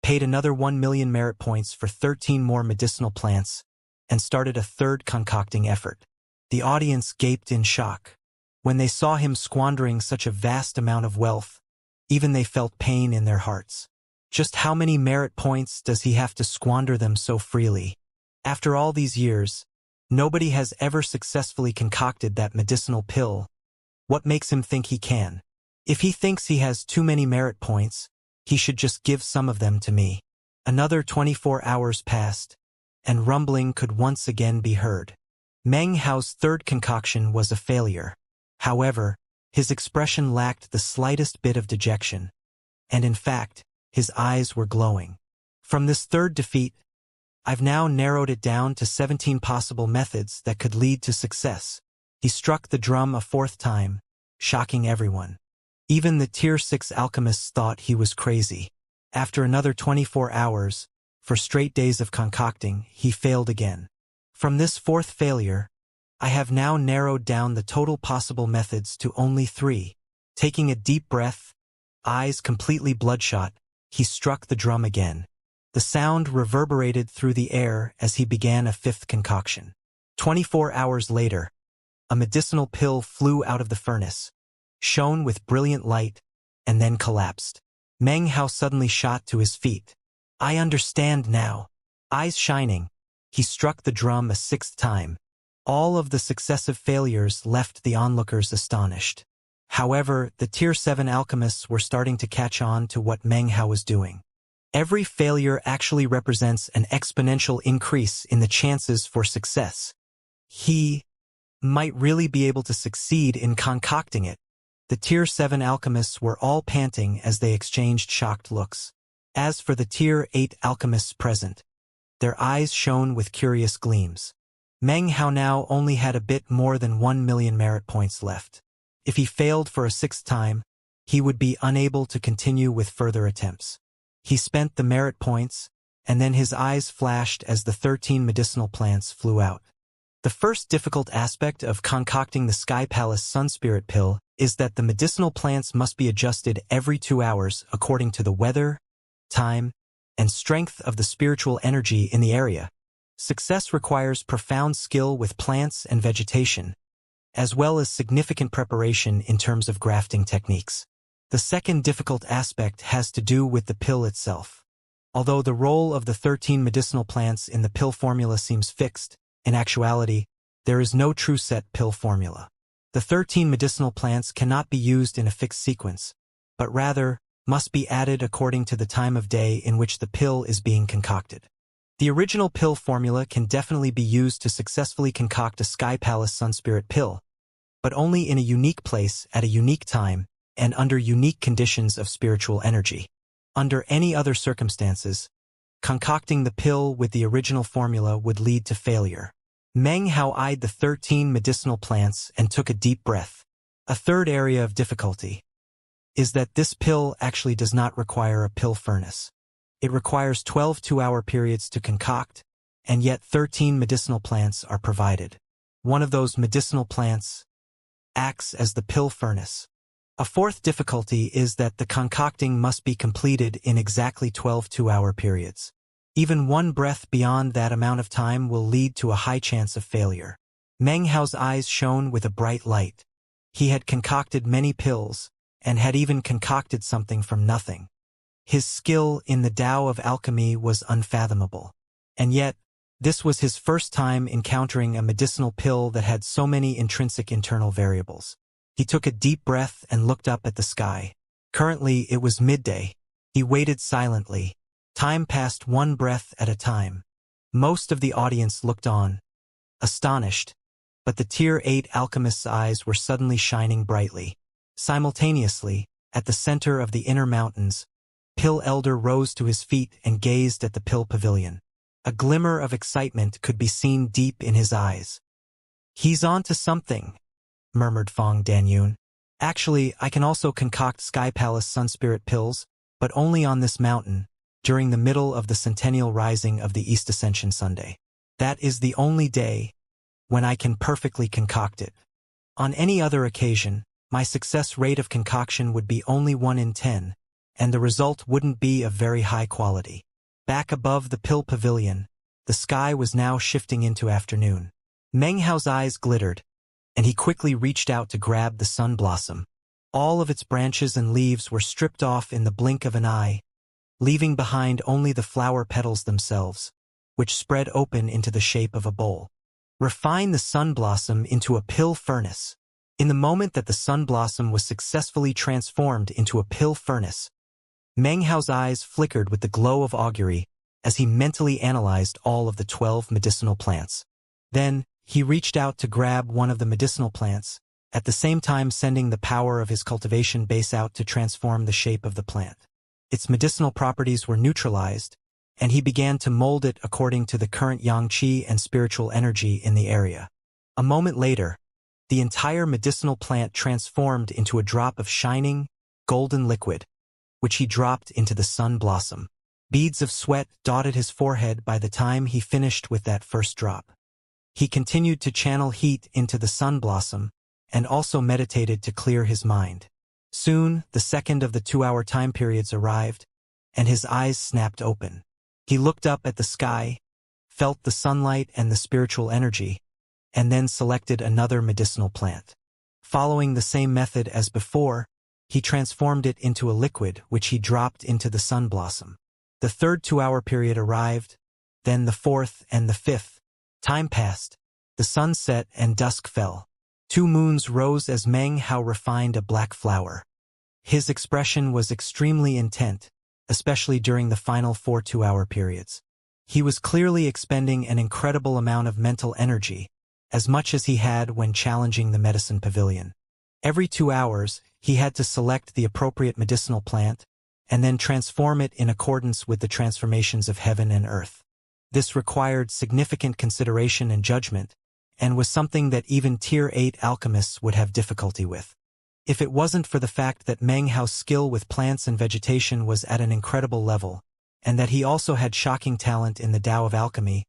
paid another 1 million merit points for 13 more medicinal plants, and started a third concocting effort. The audience gaped in shock. When they saw him squandering such a vast amount of wealth, even they felt pain in their hearts. Just how many merit points does he have to squander them so freely? After all these years, nobody has ever successfully concocted that medicinal pill. What makes him think he can? If he thinks he has too many merit points, he should just give some of them to me. Another 24 hours passed, and rumbling could once again be heard. Meng Hao's third concoction was a failure. However, his expression lacked the slightest bit of dejection, and in fact, his eyes were glowing. From this third defeat, I've now narrowed it down to 17 possible methods that could lead to success. He struck the drum a fourth time, shocking everyone. Even the Tier 6 alchemists thought he was crazy. After another 24 hours, for straight days of concocting, he failed again. From this fourth failure, I have now narrowed down the total possible methods to only 3. Taking a deep breath, eyes completely bloodshot, he struck the drum again. The sound reverberated through the air as he began a fifth concoction. 24 hours later, a medicinal pill flew out of the furnace, shone with brilliant light, and then collapsed. Meng Hao suddenly shot to his feet. I understand now. Eyes shining, he struck the drum a sixth time. All of the successive failures left the onlookers astonished. However, the Tier 7 alchemists were starting to catch on to what Meng Hao was doing. Every failure actually represents an exponential increase in the chances for success. He might really be able to succeed in concocting it. The Tier 7 alchemists were all panting as they exchanged shocked looks. As for the Tier 8 alchemists present, their eyes shone with curious gleams. Meng Hao now only had a bit more than 1 million merit points left. If he failed for a sixth time, he would be unable to continue with further attempts. He spent the merit points, and then his eyes flashed as the 13 medicinal plants flew out. The first difficult aspect of concocting the Sky Palace Sun Spirit Pill is that the medicinal plants must be adjusted every 2 hours according to the weather, time, and strength of the spiritual energy in the area. Success requires profound skill with plants and vegetation, as well as significant preparation in terms of grafting techniques. The second difficult aspect has to do with the pill itself. Although the role of the 13 medicinal plants in the pill formula seems fixed, in actuality, there is no true set pill formula. The 13 medicinal plants cannot be used in a fixed sequence, but rather must be added according to the time of day in which the pill is being concocted. The original pill formula can definitely be used to successfully concoct a Sky Palace Sun Spirit pill, but only in a unique place at a unique time and under unique conditions of spiritual energy. Under any other circumstances, concocting the pill with the original formula would lead to failure. Meng Hao eyed the 13 medicinal plants and took a deep breath. A third area of difficulty is that this pill actually does not require a pill furnace. It requires 12 two-hour periods to concoct, and yet 13 medicinal plants are provided. One of those medicinal plants acts as the pill furnace. A fourth difficulty is that the concocting must be completed in exactly 12 two-hour periods. Even one breath beyond that amount of time will lead to a high chance of failure. Meng Hao's eyes shone with a bright light. He had concocted many pills, and had even concocted something from nothing. His skill in the Tao of alchemy was unfathomable. And yet, this was his first time encountering a medicinal pill that had so many intrinsic internal variables. He took a deep breath and looked up at the sky. Currently, it was midday. He waited silently. Time passed one breath at a time. Most of the audience looked on, astonished, but the Tier 8 alchemist's eyes were suddenly shining brightly. Simultaneously, at the center of the inner mountains, Pill Elder rose to his feet and gazed at the pill pavilion. A glimmer of excitement could be seen deep in his eyes. "He's on to something," murmured Fong Danyun. "Actually, I can also concoct Sky Palace Sun Spirit pills, but only on this mountain, during the middle of the centennial rising of the East Ascension Sunday. That is the only day when I can perfectly concoct it. On any other occasion, my success rate of concoction would be only 1 in 10, and the result wouldn't be of very high quality." Back above the pill pavilion, the sky was now shifting into afternoon. Meng Hao's eyes glittered, and he quickly reached out to grab the sun blossom. All of its branches and leaves were stripped off in the blink of an eye, leaving behind only the flower petals themselves, which spread open into the shape of a bowl. Refine the sun blossom into a pill furnace. In the moment that the sun blossom was successfully transformed into a pill furnace, Meng Hao's eyes flickered with the glow of augury as he mentally analyzed all of the 12 medicinal plants. Then, he reached out to grab one of the medicinal plants, at the same time sending the power of his cultivation base out to transform the shape of the plant. Its medicinal properties were neutralized, and he began to mold it according to the current yang qi and spiritual energy in the area. A moment later, the entire medicinal plant transformed into a drop of shining, golden liquid, which he dropped into the sun blossom. Beads of sweat dotted his forehead by the time he finished with that first drop. He continued to channel heat into the sun blossom, and also meditated to clear his mind. Soon, the second of the 2-hour time periods arrived, and his eyes snapped open. He looked up at the sky, felt the sunlight and the spiritual energy, and then selected another medicinal plant. Following the same method as before, he transformed it into a liquid which he dropped into the sun blossom. The third 2-hour period arrived, then the fourth and the fifth. Time passed. The sun set and dusk fell. 2 moons rose as Meng Hao refined a black flower. His expression was extremely intent, especially during the final 4 2-hour periods. He was clearly expending an incredible amount of mental energy, as much as he had when challenging the medicine pavilion. Every 2 hours, he had to select the appropriate medicinal plant, and then transform it in accordance with the transformations of heaven and earth. This required significant consideration and judgment, and was something that even Tier 8 alchemists would have difficulty with. If it wasn't for the fact that Meng Hao's skill with plants and vegetation was at an incredible level, and that he also had shocking talent in the Tao of alchemy,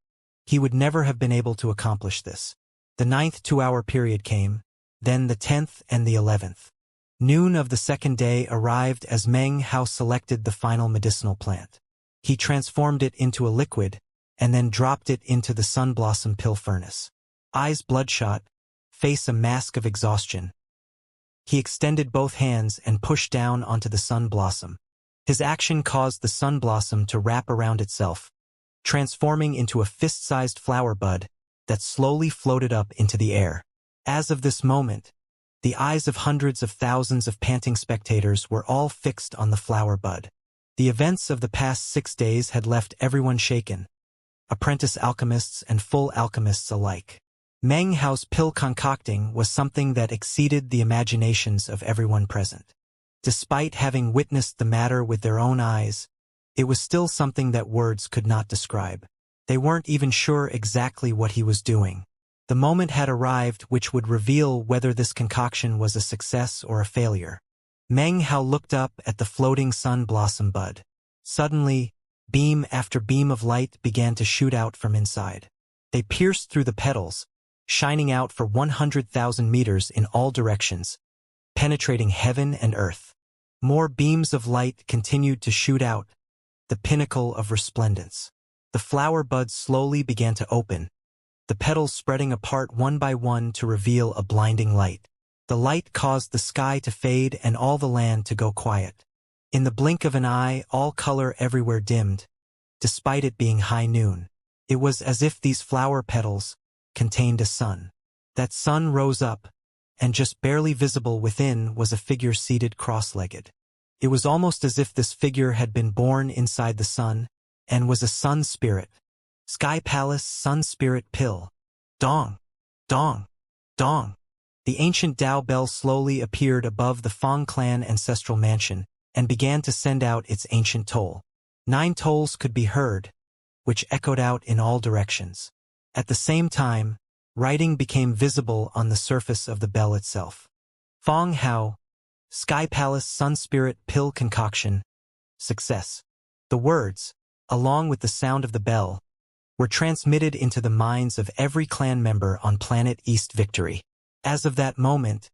he would never have been able to accomplish this. The 9th 2-hour period came, then the 10th and the 11th. Noon of the second day arrived as Meng Hao selected the final medicinal plant. He transformed it into a liquid, and then dropped it into the sun blossom pill furnace. Eyes bloodshot, face a mask of exhaustion. He extended both hands and pushed down onto the sun blossom. His action caused the sun blossom to wrap around itself, transforming into a fist-sized flower bud that slowly floated up into the air. As of this moment, the eyes of hundreds of thousands of panting spectators were all fixed on the flower bud. The events of the past 6 days had left everyone shaken, apprentice alchemists and full alchemists alike. Meng Hao's pill concocting was something that exceeded the imaginations of everyone present. Despite having witnessed the matter with their own eyes, it was still something that words could not describe. They weren't even sure exactly what he was doing. The moment had arrived which would reveal whether this concoction was a success or a failure. Meng Hao looked up at the floating sun blossom bud. Suddenly, beam after beam of light began to shoot out from inside. They pierced through the petals, shining out for 100,000 meters in all directions, penetrating heaven and earth. More beams of light continued to shoot out, the pinnacle of resplendence. The flower buds slowly began to open, the petals spreading apart one by one to reveal a blinding light. The light caused the sky to fade and all the land to go quiet. In the blink of an eye, all color everywhere dimmed, despite it being high noon. It was as if these flower petals contained a sun. That sun rose up, and just barely visible within was a figure seated cross-legged. It was almost as if this figure had been born inside the sun, and was a sun spirit. Sky Palace Sun Spirit Pill. Dong! Dong! Dong! The ancient Tao bell slowly appeared above the Fong clan ancestral mansion, and began to send out its ancient toll. 9 tolls could be heard, which echoed out in all directions. At the same time, writing became visible on the surface of the bell itself. Fong Hao, Sky Palace Sun Spirit Pill Concoction, Success. The words, along with the sound of the bell, were transmitted into the minds of every clan member on planet East Victory. As of that moment,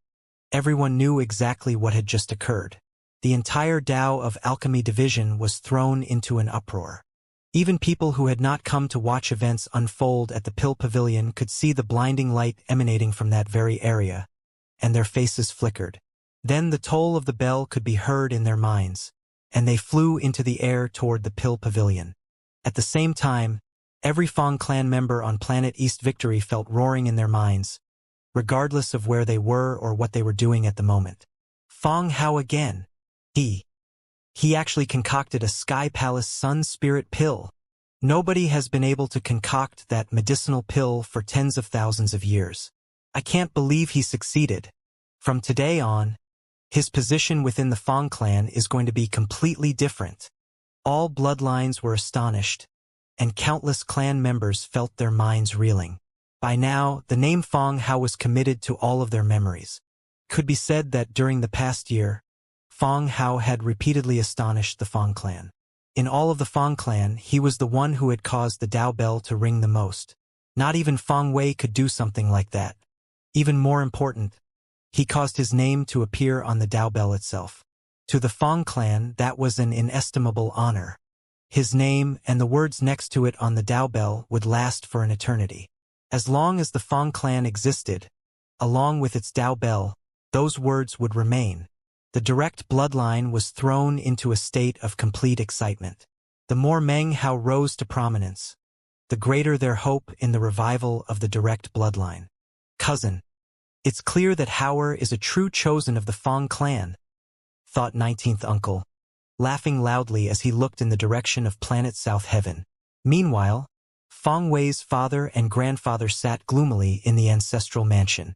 everyone knew exactly what had just occurred. The entire Tao of Alchemy division was thrown into an uproar. Even people who had not come to watch events unfold at the Pill Pavilion could see the blinding light emanating from that very area, and their faces flickered. Then the toll of the bell could be heard in their minds, and they flew into the air toward the Pill Pavilion. At the same time, every Fong clan member on planet East Victory felt roaring in their minds, regardless of where they were or what they were doing at the moment. Fong Hao again. He actually concocted a Sky Palace Sun Spirit Pill. Nobody has been able to concoct that medicinal pill for tens of thousands of years. I can't believe he succeeded. From today on, his position within the Fong clan is going to be completely different. All bloodlines were astonished, and countless clan members felt their minds reeling. By now, the name Fong Hao was committed to all of their memories. It could be said that during the past year, Fong Hao had repeatedly astonished the Fong clan. In all of the Fong clan, he was the one who had caused the Tao bell to ring the most. Not even Fong Wei could do something like that. Even more important, He caused his name to appear on the Dao Bell itself. To the Fang clan, that was an inestimable honor. His name and the words next to it on the Dao Bell would last for an eternity. As long as the Fang clan existed, along with its Dao Bell, those words would remain. The direct bloodline was thrown into a state of complete excitement. The more Meng Hao rose to prominence, the greater their hope in the revival of the direct bloodline. Cousin, it's clear that Hauer is a true chosen of the Fang clan, thought 19th uncle, laughing loudly as he looked in the direction of planet South Heaven. Meanwhile, Fang Wei's father and grandfather sat gloomily in the ancestral mansion.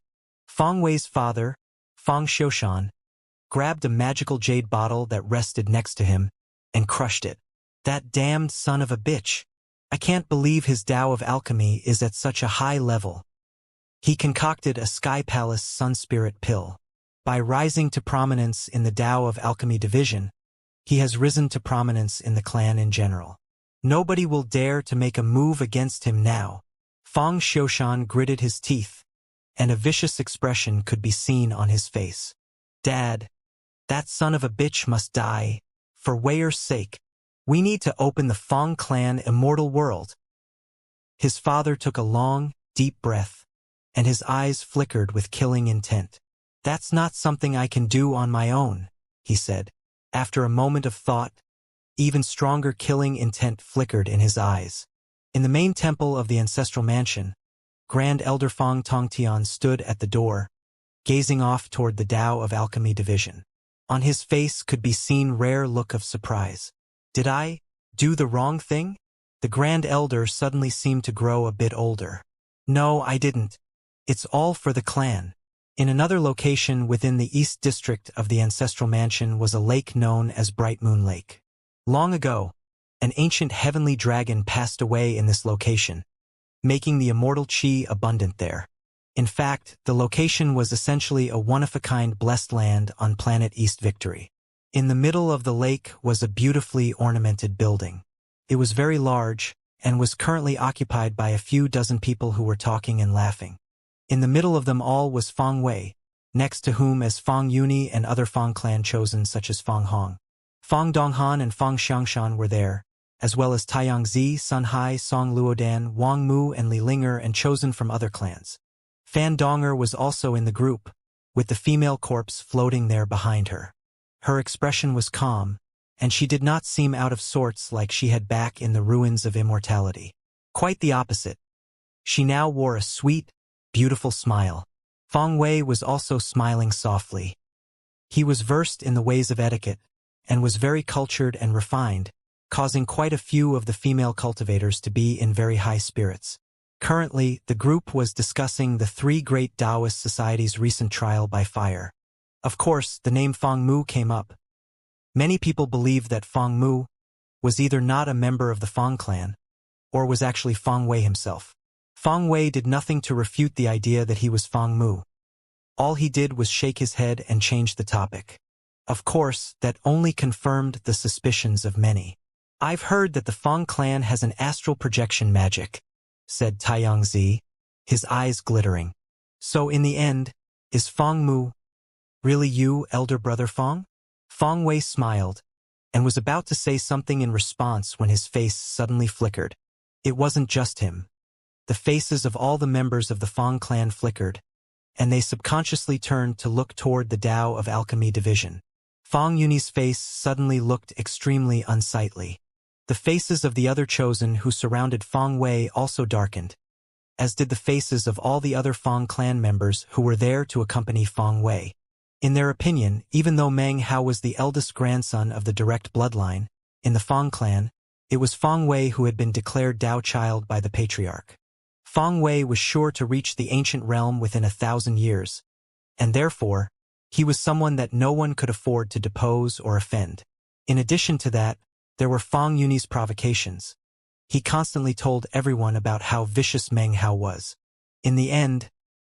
Fang Wei's father, Fang Xiushan, grabbed a magical jade bottle that rested next to him and crushed it. That damned son of a bitch. I can't believe his Tao of alchemy is at such a high level. He concocted a Sky Palace Sun Spirit pill. By rising to prominence in the Tao of Alchemy division, he has risen to prominence in the clan in general. Nobody will dare to make a move against him now. Fang Xiushan gritted his teeth, and a vicious expression could be seen on his face. Dad, that son of a bitch must die. For Weir's sake, we need to open the Fang clan immortal world. His father took a long, deep breath, and his eyes flickered with killing intent. That's not something I can do on my own, he said. After a moment of thought, even stronger killing intent flickered in his eyes. In the main temple of the ancestral mansion, Grand Elder Fang Tongtian stood at the door, gazing off toward the Tao of Alchemy division. On his face could be seen rare look of surprise. Did I do the wrong thing? The Grand Elder suddenly seemed to grow a bit older. No, I didn't. It's all for the clan. In another location within the East District of the ancestral mansion was a lake known as Bright Moon Lake. Long ago, an ancient heavenly dragon passed away in this location, making the immortal chi abundant there. In fact, the location was essentially a one-of-a-kind blessed land on planet East Victory. In the middle of the lake was a beautifully ornamented building. It was very large and was currently occupied by a few dozen people who were talking and laughing. In the middle of them all was Fang Wei, next to whom as Fang Yuni and other Fang clan chosen such as Fang Hong. Fang Donghan and Fang Xiangshan were there, as well as Taiyang Zi, Sun Hai, Song Luodan, Wang Mu and Li Linger and chosen from other clans. Fan Donger was also in the group, with the female corpse floating there behind her. Her expression was calm, and she did not seem out of sorts like she had back in the ruins of immortality. Quite the opposite. She now wore a sweet, beautiful smile. Fang Wei was also smiling softly. He was versed in the ways of etiquette, and was very cultured and refined, causing quite a few of the female cultivators to be in very high spirits. Currently, the group was discussing the three great Taoist societies' recent trial by fire. Of course, the name Fang Mu came up. Many people believed that Fang Mu was either not a member of the Fang clan, or was actually Fang Wei himself. Fang Wei did nothing to refute the idea that he was Fang Mu. All he did was shake his head and change the topic. Of course, that only confirmed the suspicions of many. I've heard that the Fang clan has an astral projection magic, said Taiyang Zi, his eyes glittering. So in the end, is Fang Mu really you, elder brother Fang? Fang Wei smiled, and was about to say something in response when his face suddenly flickered. It wasn't just him. The faces of all the members of the Fang clan flickered, and they subconsciously turned to look toward the Tao of Alchemy division. Fang Yuni's face suddenly looked extremely unsightly. The faces of the other chosen who surrounded Fang Wei also darkened, as did the faces of all the other Fang clan members who were there to accompany Fang Wei. In their opinion, even though Meng Hao was the eldest grandson of the direct bloodline, in the Fang clan, it was Fang Wei who had been declared Tao child by the patriarch. Fang Wei was sure to reach the ancient realm within 1,000 years, and therefore, he was someone that no one could afford to depose or offend. In addition to that, there were Fang Yuni's provocations. He constantly told everyone about how vicious Meng Hao was. In the end,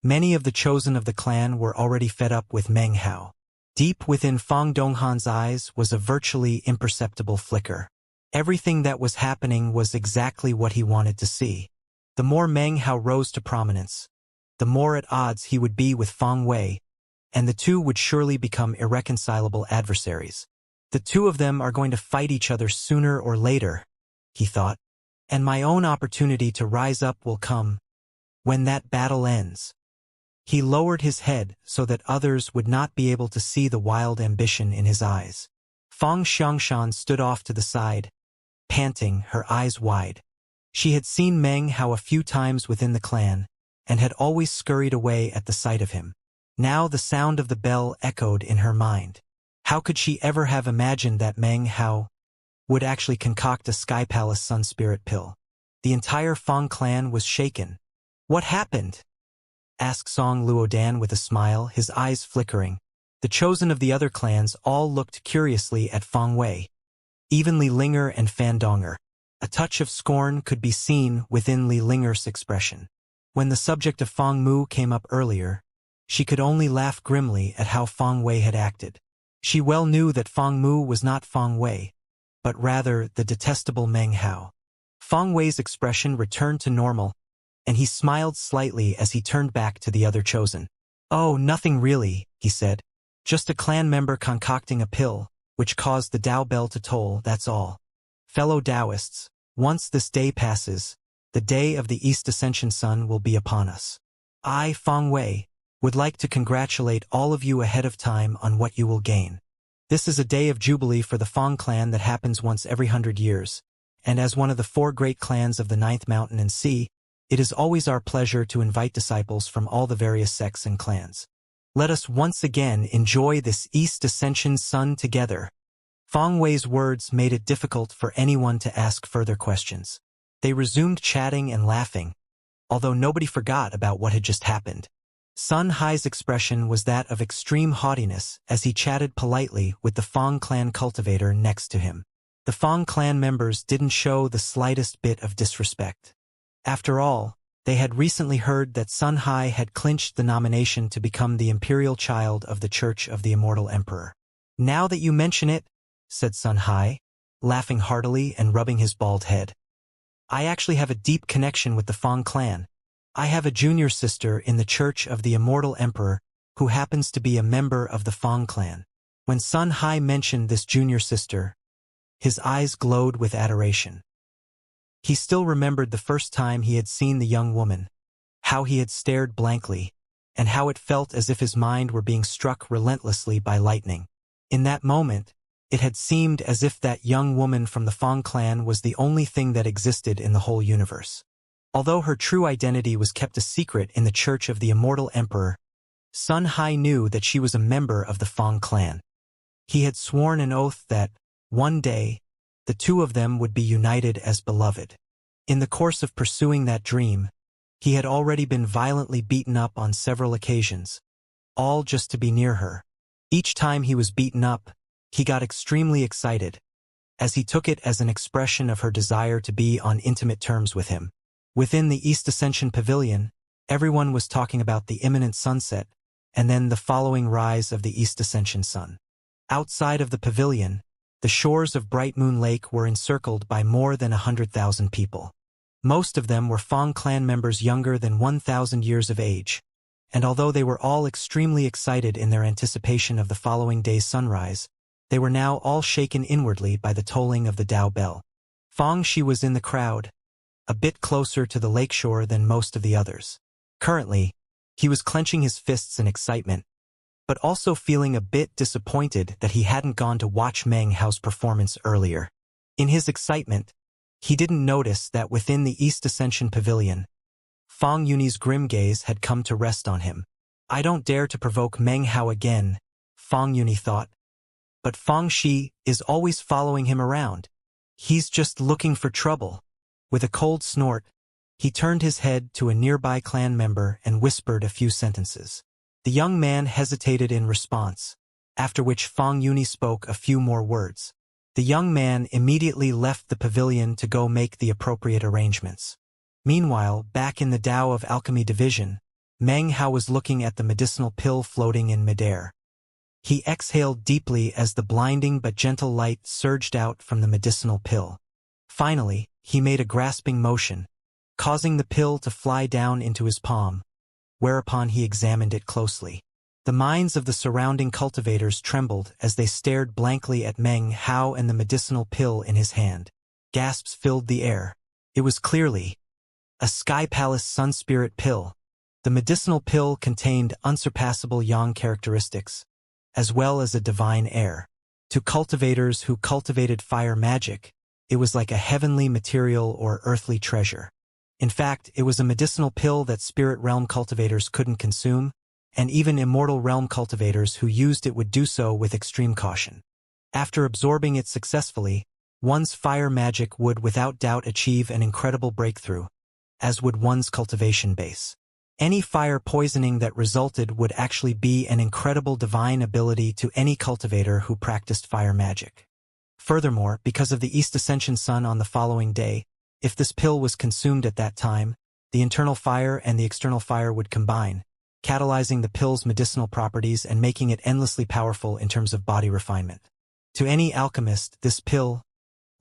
many of the chosen of the clan were already fed up with Meng Hao. Deep within Fang Donghan's eyes was a virtually imperceptible flicker. Everything that was happening was exactly what he wanted to see. The more Meng Hao rose to prominence, the more at odds he would be with Fang Wei, and the two would surely become irreconcilable adversaries. The two of them are going to fight each other sooner or later, he thought, and my own opportunity to rise up will come when that battle ends. He lowered his head so that others would not be able to see the wild ambition in his eyes. Fang Xiangshan stood off to the side, panting, her eyes wide. She had seen Meng Hao a few times within the clan, and had always scurried away at the sight of him. Now the sound of the bell echoed in her mind. How could she ever have imagined that Meng Hao would actually concoct a Sky Palace Sun Spirit pill? The entire Fang clan was shaken. What happened? Asked Song Luodan with a smile, his eyes flickering. The chosen of the other clans all looked curiously at Fang Wei. Even Li Linger and Fan Donger. A touch of scorn could be seen within Li Linger's expression. When the subject of Fang Mu came up earlier, she could only laugh grimly at how Fang Wei had acted. She well knew that Fang Mu was not Fang Wei, but rather the detestable Meng Hao. Fang Wei's expression returned to normal, and he smiled slightly as he turned back to the other chosen. "Oh, nothing really," he said. "Just a clan member concocting a pill, which caused the Tao bell to toll, that's all. Fellow Taoists, once this day passes, the day of the East Ascension Sun will be upon us. I, Fang Wei, would like to congratulate all of you ahead of time on what you will gain. This is a day of jubilee for the Fang clan that happens once every 100 years, and as one of the 4 great clans of the 9th Mountain and Sea, it is always our pleasure to invite disciples from all the various sects and clans. Let us once again enjoy this East Ascension Sun together." Fang Wei's words made it difficult for anyone to ask further questions. They resumed chatting and laughing, although nobody forgot about what had just happened. Sun Hai's expression was that of extreme haughtiness as he chatted politely with the Fang clan cultivator next to him. The Fang clan members didn't show the slightest bit of disrespect. After all, they had recently heard that Sun Hai had clinched the nomination to become the imperial child of the Church of the Immortal Emperor. "Now that you mention it," said Sun Hai, laughing heartily and rubbing his bald head, "I actually have a deep connection with the Fang clan. I have a junior sister in the Church of the Immortal Emperor who happens to be a member of the Fang clan." When Sun Hai mentioned this junior sister, his eyes glowed with adoration. He still remembered the first time he had seen the young woman, how he had stared blankly, and how it felt as if his mind were being struck relentlessly by lightning. In that moment, it had seemed as if that young woman from the Fang clan was the only thing that existed in the whole universe. Although her true identity was kept a secret in the Church of the Immortal Emperor, Sun Hai knew that she was a member of the Fang clan. He had sworn an oath that, one day, the two of them would be united as beloved. In the course of pursuing that dream, he had already been violently beaten up on several occasions, all just to be near her. Each time he was beaten up, he got extremely excited, as he took it as an expression of her desire to be on intimate terms with him. Within the East Ascension Pavilion, everyone was talking about the imminent sunset, and then the following rise of the East Ascension Sun. Outside of the pavilion, the shores of Bright Moon Lake were encircled by more than 100,000 people. Most of them were Fang clan members younger than 1,000 years of age, and although they were all extremely excited in their anticipation of the following day's sunrise, they were now all shaken inwardly by the tolling of the Tao bell. Fang Shi was in the crowd, a bit closer to the lakeshore than most of the others. Currently, he was clenching his fists in excitement, but also feeling a bit disappointed that he hadn't gone to watch Meng Hao's performance earlier. In his excitement, he didn't notice that within the East Ascension Pavilion, Fang Yuni's grim gaze had come to rest on him. "I don't dare to provoke Meng Hao again," Fang Yuni thought. But Fang Shi is always following him around. He's just looking for trouble. With a cold snort, he turned his head to a nearby clan member and whispered a few sentences. The young man hesitated in response, after which Fang Yuni spoke a few more words. The young man immediately left the pavilion to go make the appropriate arrangements. Meanwhile, back in the Tao of Alchemy Division, Meng Hao was looking at the medicinal pill floating in midair. He exhaled deeply as the blinding but gentle light surged out from the medicinal pill. Finally, he made a grasping motion, causing the pill to fly down into his palm, whereupon he examined it closely. The minds of the surrounding cultivators trembled as they stared blankly at Meng Hao and the medicinal pill in his hand. Gasps filled the air. It was clearly a Sky Palace Sun Spirit pill. The medicinal pill contained unsurpassable yang characteristics, as well as a divine air. To cultivators who cultivated fire magic, it was like a heavenly material or earthly treasure. In fact, it was a medicinal pill that spirit realm cultivators couldn't consume, and even immortal realm cultivators who used it would do so with extreme caution. After absorbing it successfully, one's fire magic would without doubt achieve an incredible breakthrough, as would one's cultivation base. Any fire poisoning that resulted would actually be an incredible divine ability to any cultivator who practiced fire magic. Furthermore, because of the East Ascension sun on the following day, if this pill was consumed at that time, the internal fire and the external fire would combine, catalyzing the pill's medicinal properties and making it endlessly powerful in terms of body refinement. To any alchemist, this pill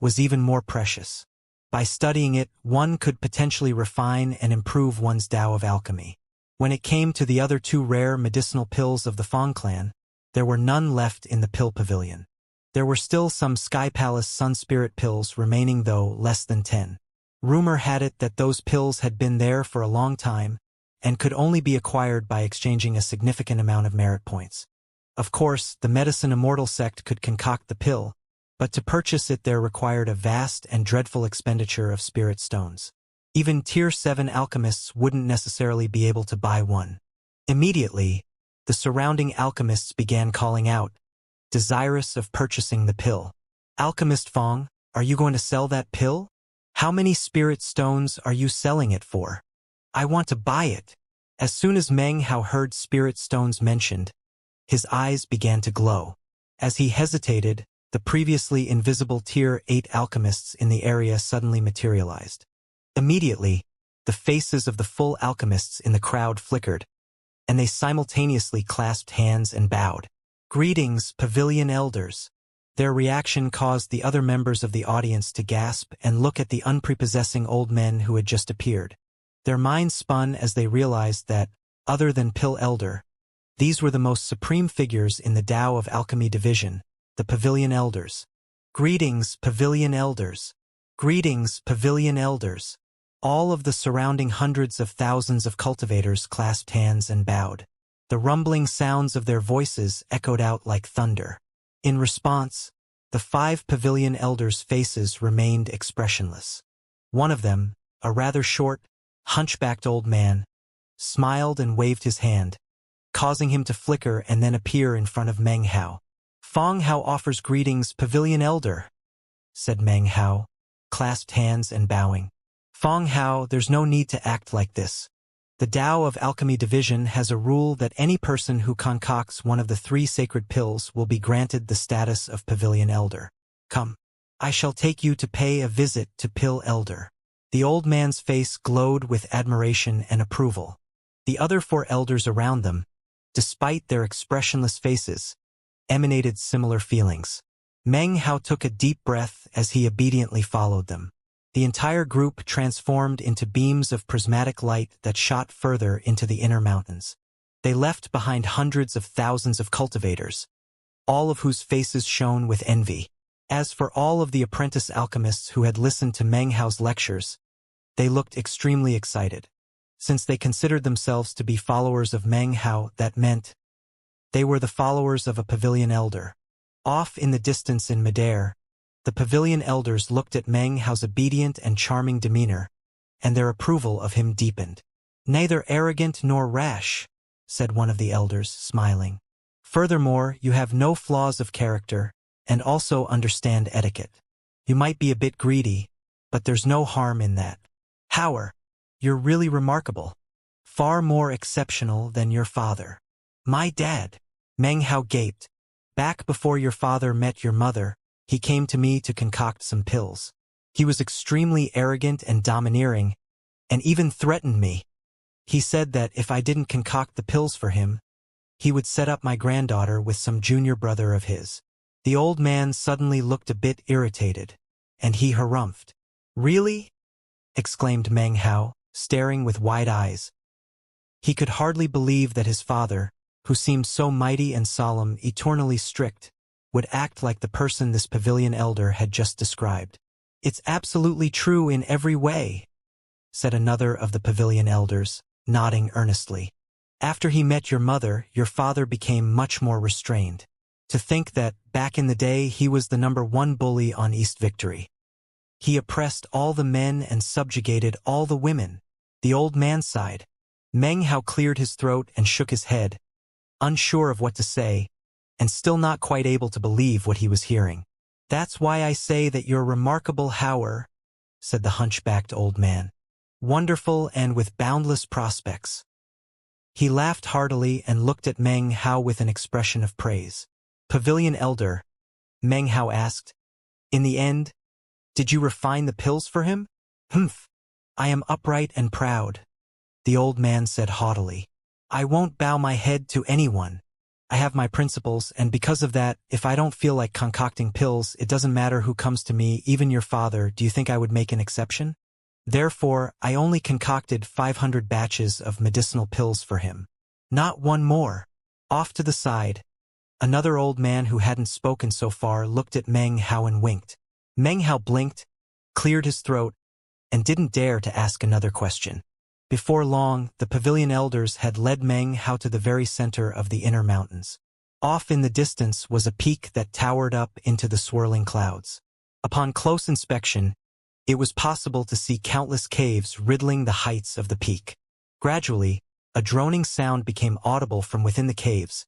was even more precious. By studying it, one could potentially refine and improve one's Tao of alchemy. When it came to the other two rare medicinal pills of the Fong clan, there were none left in the pill pavilion. There were still some Sky Palace Sun Spirit pills remaining, though less than 10. Rumor had it that those pills had been there for a long time and could only be acquired by exchanging a significant amount of merit points. Of course, the Medicine Immortal sect could concoct the pill, but to purchase it there required a vast and dreadful expenditure of spirit stones. Even Tier 7 alchemists wouldn't necessarily be able to buy one. Immediately, the surrounding alchemists began calling out, desirous of purchasing the pill. Alchemist Fong, are you going to sell that pill? How many spirit stones are you selling it for? I want to buy it. As soon as Meng Hao heard spirit stones mentioned, his eyes began to glow. As he hesitated, the previously invisible Tier 8 alchemists in the area suddenly materialized. Immediately, the faces of the full alchemists in the crowd flickered, and they simultaneously clasped hands and bowed. Greetings, Pavilion Elders. Their reaction caused the other members of the audience to gasp and look at the unprepossessing old men who had just appeared. Their minds spun as they realized that, other than Pill Elder, these were the most supreme figures in the Tao of Alchemy division, the Pavilion Elders. Greetings, Pavilion Elders. Greetings, Pavilion Elders. All of the surrounding hundreds of thousands of cultivators clasped hands and bowed. The rumbling sounds of their voices echoed out like thunder. In response, the 5 Pavilion Elders' faces remained expressionless. One of them, a rather short, hunchbacked old man, smiled and waved his hand, causing him to flicker and then appear in front of Meng Hao. Fong Hao offers greetings, Pavilion Elder, said Meng Hao, clasped hands and bowing. Fong Hao, there's no need to act like this. The Tao of Alchemy Division has a rule that any person who concocts one of the 3 sacred pills will be granted the status of Pavilion Elder. Come, I shall take you to pay a visit to Pill Elder. The old man's face glowed with admiration and approval. The other 4 elders around them, despite their expressionless faces, emanated similar feelings. Meng Hao took a deep breath as he obediently followed them. The entire group transformed into beams of prismatic light that shot further into the inner mountains. They left behind hundreds of thousands of cultivators, all of whose faces shone with envy. As for all of the apprentice alchemists who had listened to Meng Hao's lectures, they looked extremely excited. Since they considered themselves to be followers of Meng Hao, that meant they were the followers of a Pavilion Elder. Off in the distance in midair, the Pavilion Elders looked at Meng Hao's obedient and charming demeanor, and their approval of him deepened. Neither arrogant nor rash, said one of the elders, smiling. Furthermore, you have no flaws of character, and also understand etiquette. You might be a bit greedy, but there's no harm in that. Hauer, you're really remarkable. Far more exceptional than your father. My dad. Meng Hao gaped. Back before your father met your mother, he came to me to concoct some pills. He was extremely arrogant and domineering, and even threatened me. He said that if I didn't concoct the pills for him, he would set up my granddaughter with some junior brother of his. The old man suddenly looked a bit irritated, and he harumphed. Really? Exclaimed Meng Hao, staring with wide eyes. He could hardly believe that his father, who seemed so mighty and solemn, eternally strict, would act like the person this pavilion elder had just described. "It's absolutely true in every way," said another of the pavilion elders, nodding earnestly. "After he met your mother, your father became much more restrained. To think that, back in the day, he was the #1 bully on East Victory. He oppressed all the men and subjugated all the women." The old man sighed. Meng Hao cleared his throat and shook his head, unsure of what to say, and still not quite able to believe what he was hearing. "That's why I say that you're remarkable, Hauer," said the hunchbacked old man. "Wonderful and with boundless prospects." He laughed heartily and looked at Meng Hao with an expression of praise. "Pavilion elder," Meng Hao asked, "in the end, did you refine the pills for him?" "Humph. I am upright and proud," the old man said haughtily. "I won't bow my head to anyone. I have my principles, and because of that, if I don't feel like concocting pills, it doesn't matter who comes to me, even your father. Do you think I would make an exception? Therefore, I only concocted 500 batches of medicinal pills for him. Not one more." Off to the side, another old man who hadn't spoken so far looked at Meng Hao and winked. Meng Hao blinked, cleared his throat, and didn't dare to ask another question. Before long, the pavilion elders had led Meng Hao to the very center of the inner mountains. Off in the distance was a peak that towered up into the swirling clouds. Upon close inspection, it was possible to see countless caves riddling the heights of the peak. Gradually, a droning sound became audible from within the caves,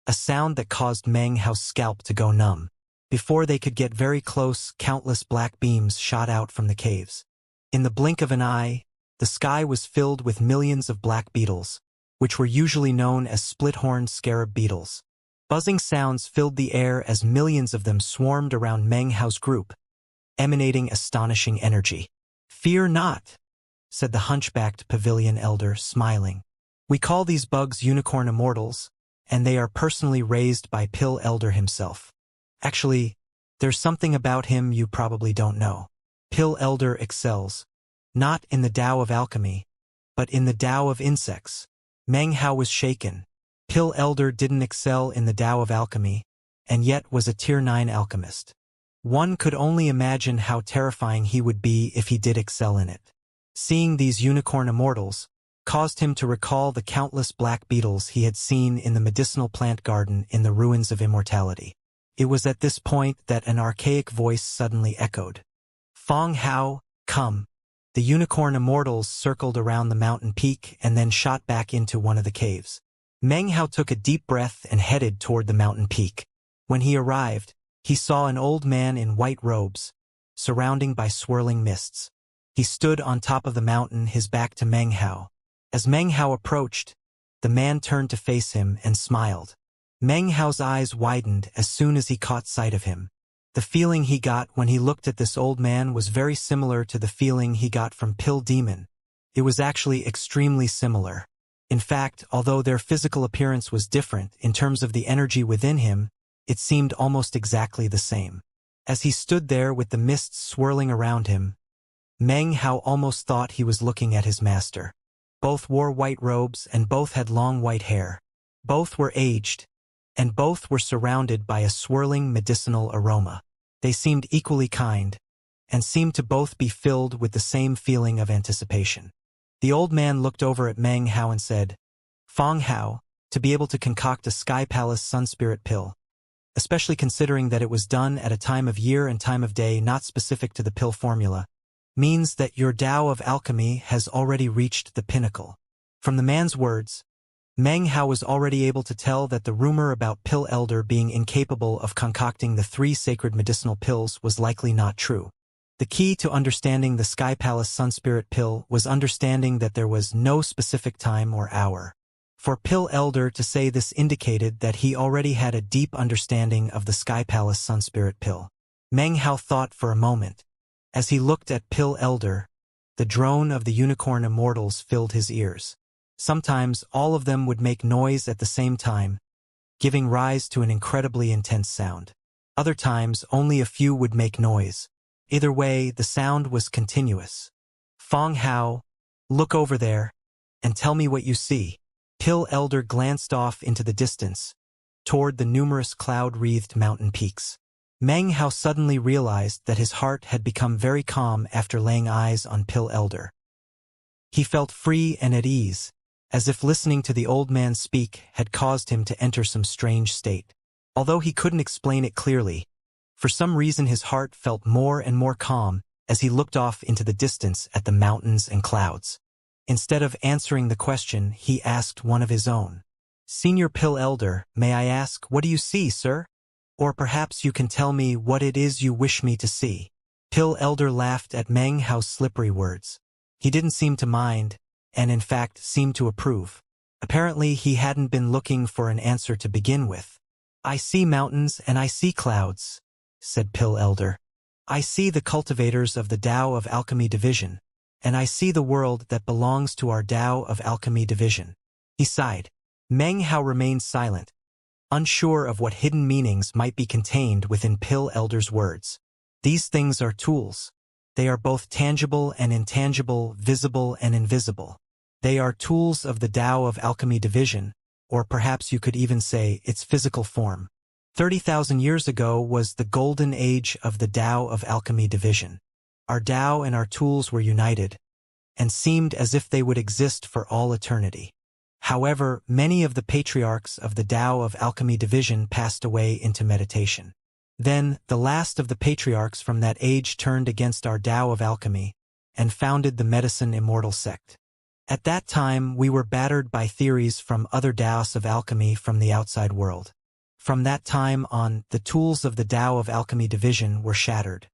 a sound that caused Meng Hao's scalp to go numb. Before they could get very close, countless black beams shot out from the caves. In the blink of an eye, the sky was filled with millions of black beetles, which were usually known as split-horned scarab beetles. Buzzing sounds filled the air as millions of them swarmed around Meng Hao's group, emanating astonishing energy. "Fear not," said the hunchbacked pavilion elder, smiling. "We call these bugs unicorn immortals, and they are personally raised by Pill Elder himself. Actually, there's something about him you probably don't know. Pill Elder excels, not in the Tao of alchemy, but in the Tao of insects." Meng Hao was shaken. Pill Elder didn't excel in the Tao of alchemy, and yet was a Tier 9 alchemist. One could only imagine how terrifying he would be if he did excel in it. Seeing these unicorn immortals caused him to recall the countless black beetles he had seen in the medicinal plant garden in the ruins of immortality. It was at this point that an archaic voice suddenly echoed. "Fong Hao, come." The unicorn immortals circled around the mountain peak and then shot back into one of the caves. Meng Hao took a deep breath and headed toward the mountain peak. When he arrived, he saw an old man in white robes, surrounded by swirling mists. He stood on top of the mountain, his back to Meng Hao. As Meng Hao approached, the man turned to face him and smiled. Meng Hao's eyes widened as soon as he caught sight of him. The feeling he got when he looked at this old man was very similar to the feeling he got from Pill Demon. It was actually extremely similar. In fact, although their physical appearance was different in terms of the energy within him, it seemed almost exactly the same. As he stood there with the mists swirling around him, Meng Hao almost thought he was looking at his master. Both wore white robes and both had long white hair. Both were aged, and both were surrounded by a swirling medicinal aroma. They seemed equally kind, and seemed to both be filled with the same feeling of anticipation. The old man looked over at Meng Hao and said, "Fong Hao, to be able to concoct a Sky Palace Sun Spirit pill, especially considering that it was done at a time of year and time of day not specific to the pill formula, means that your Tao of alchemy has already reached the pinnacle." From the man's words, Meng Hao was already able to tell that the rumor about Pill Elder being incapable of concocting the 3 sacred medicinal pills was likely not true. The key to understanding the Sky Palace Sun Spirit pill was understanding that there was no specific time or hour. For Pill Elder to say this indicated that he already had a deep understanding of the Sky Palace Sun Spirit pill. Meng Hao thought for a moment. As he looked at Pill Elder, the drone of the unicorn immortals filled his ears. Sometimes all of them would make noise at the same time, giving rise to an incredibly intense sound. Other times only a few would make noise. Either way, the sound was continuous. "Fong Hao, look over there, and tell me what you see." Pill Elder glanced off into the distance, toward the numerous cloud-wreathed mountain peaks. Meng Hao suddenly realized that his heart had become very calm after laying eyes on Pill Elder. He felt free and at ease, as if listening to the old man speak had caused him to enter some strange state. Although he couldn't explain it clearly, for some reason his heart felt more and more calm as he looked off into the distance at the mountains and clouds. Instead of answering the question, he asked one of his own. Senior Pill Elder, may I ask, what do you see, sir? Or perhaps you can tell me what it is you wish me to see. Pill Elder laughed at Meng Hao's slippery words. He didn't seem to mind, and in fact seemed to approve. Apparently he hadn't been looking for an answer to begin with. I see mountains and I see clouds, said Pill Elder. I see the cultivators of the Tao of Alchemy Division, and I see the world that belongs to our Tao of Alchemy Division. He sighed. Meng Hao remained silent, unsure of what hidden meanings might be contained within Pill Elder's words. These things are tools. They are both tangible and intangible, visible and invisible. They are tools of the Tao of Alchemy Division, or perhaps you could even say its physical form. 30,000 years ago was the golden age of the Tao of Alchemy Division. Our Tao and our tools were united, and seemed as if they would exist for all eternity. However, many of the patriarchs of the Tao of Alchemy Division passed away into meditation. Then, the last of the patriarchs from that age turned against our Tao of Alchemy, and founded the medicine Immortal sect. At that time, we were battered by theories from other Taos of alchemy from the outside world. From that time on, the tools of the Tao of Alchemy Division were shattered.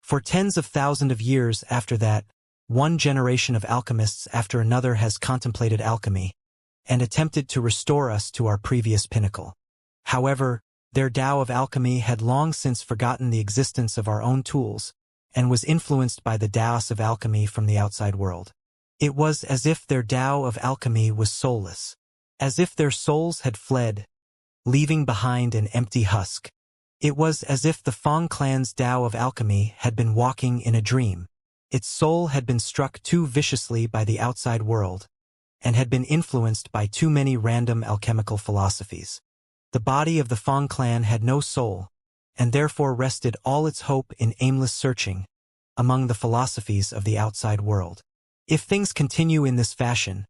For tens of thousands of years after that, one generation of alchemists after another has contemplated alchemy, and attempted to restore us to our previous pinnacle. However, their Tao of alchemy had long since forgotten the existence of our own tools, and was influenced by the Taos of alchemy from the outside world. It was as if their Tao of alchemy was soulless, as if their souls had fled, leaving behind an empty husk. It was as if the Fang clan's Tao of alchemy had been walking in a dream. Its soul had been struck too viciously by the outside world, and had been influenced by too many random alchemical philosophies. The body of the Fang clan had no soul, and therefore rested all its hope in aimless searching among the philosophies of the outside world. If things continue in this fashion,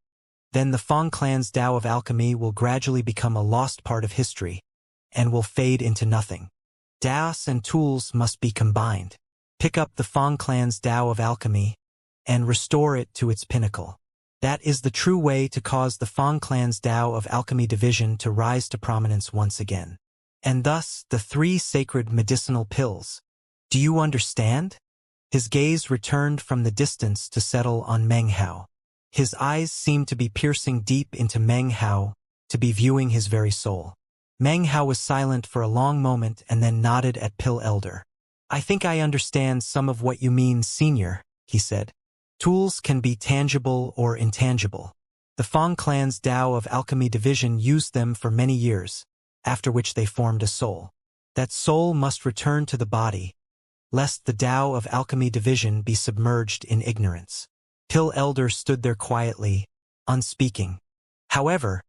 then the Fang clan's Tao of alchemy will gradually become a lost part of history, and will fade into nothing. Taos and tools must be combined. Pick up the Fang clan's Tao of alchemy, and restore it to its pinnacle. That is the true way to cause the Fang clan's Tao of Alchemy Division to rise to prominence once again. And thus, the 3 sacred medicinal pills. Do you understand? His gaze returned from the distance to settle on Meng Hao. His eyes seemed to be piercing deep into Meng Hao, to be viewing his very soul. Meng Hao was silent for a long moment and then nodded at Pill Elder. I think I understand some of what you mean, Senior, he said. Tools can be tangible or intangible. The Fang clan's Tao of Alchemy Division used them for many years, after which they formed a soul. That soul must return to the body, lest the Tao of Alchemy Division be submerged in ignorance. Pill Elder stood there quietly, unspeaking. However,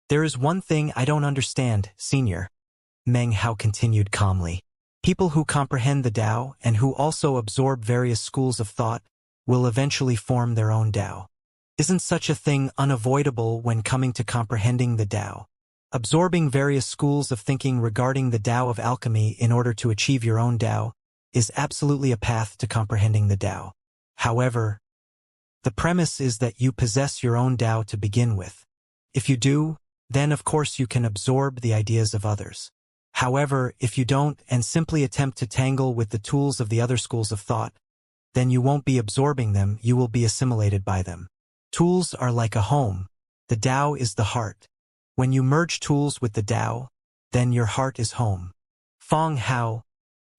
there is one thing I don't understand, Senior, Meng Hao continued calmly. People who comprehend the Tao and who also absorb various schools of thought will eventually form their own Tao. Isn't such a thing unavoidable when coming to comprehending the Tao? Absorbing various schools of thinking regarding the Tao of alchemy in order to achieve your own Tao is absolutely a path to comprehending the Tao. However, the premise is that you possess your own Tao to begin with. If you do, then of course you can absorb the ideas of others. However, if you don't and simply attempt to tangle with the tools of the other schools of thought, then you won't be absorbing them, you will be assimilated by them. Tools are like a home. The Tao is the heart. When you merge tools with the Tao, then your heart is home. Fang Hao,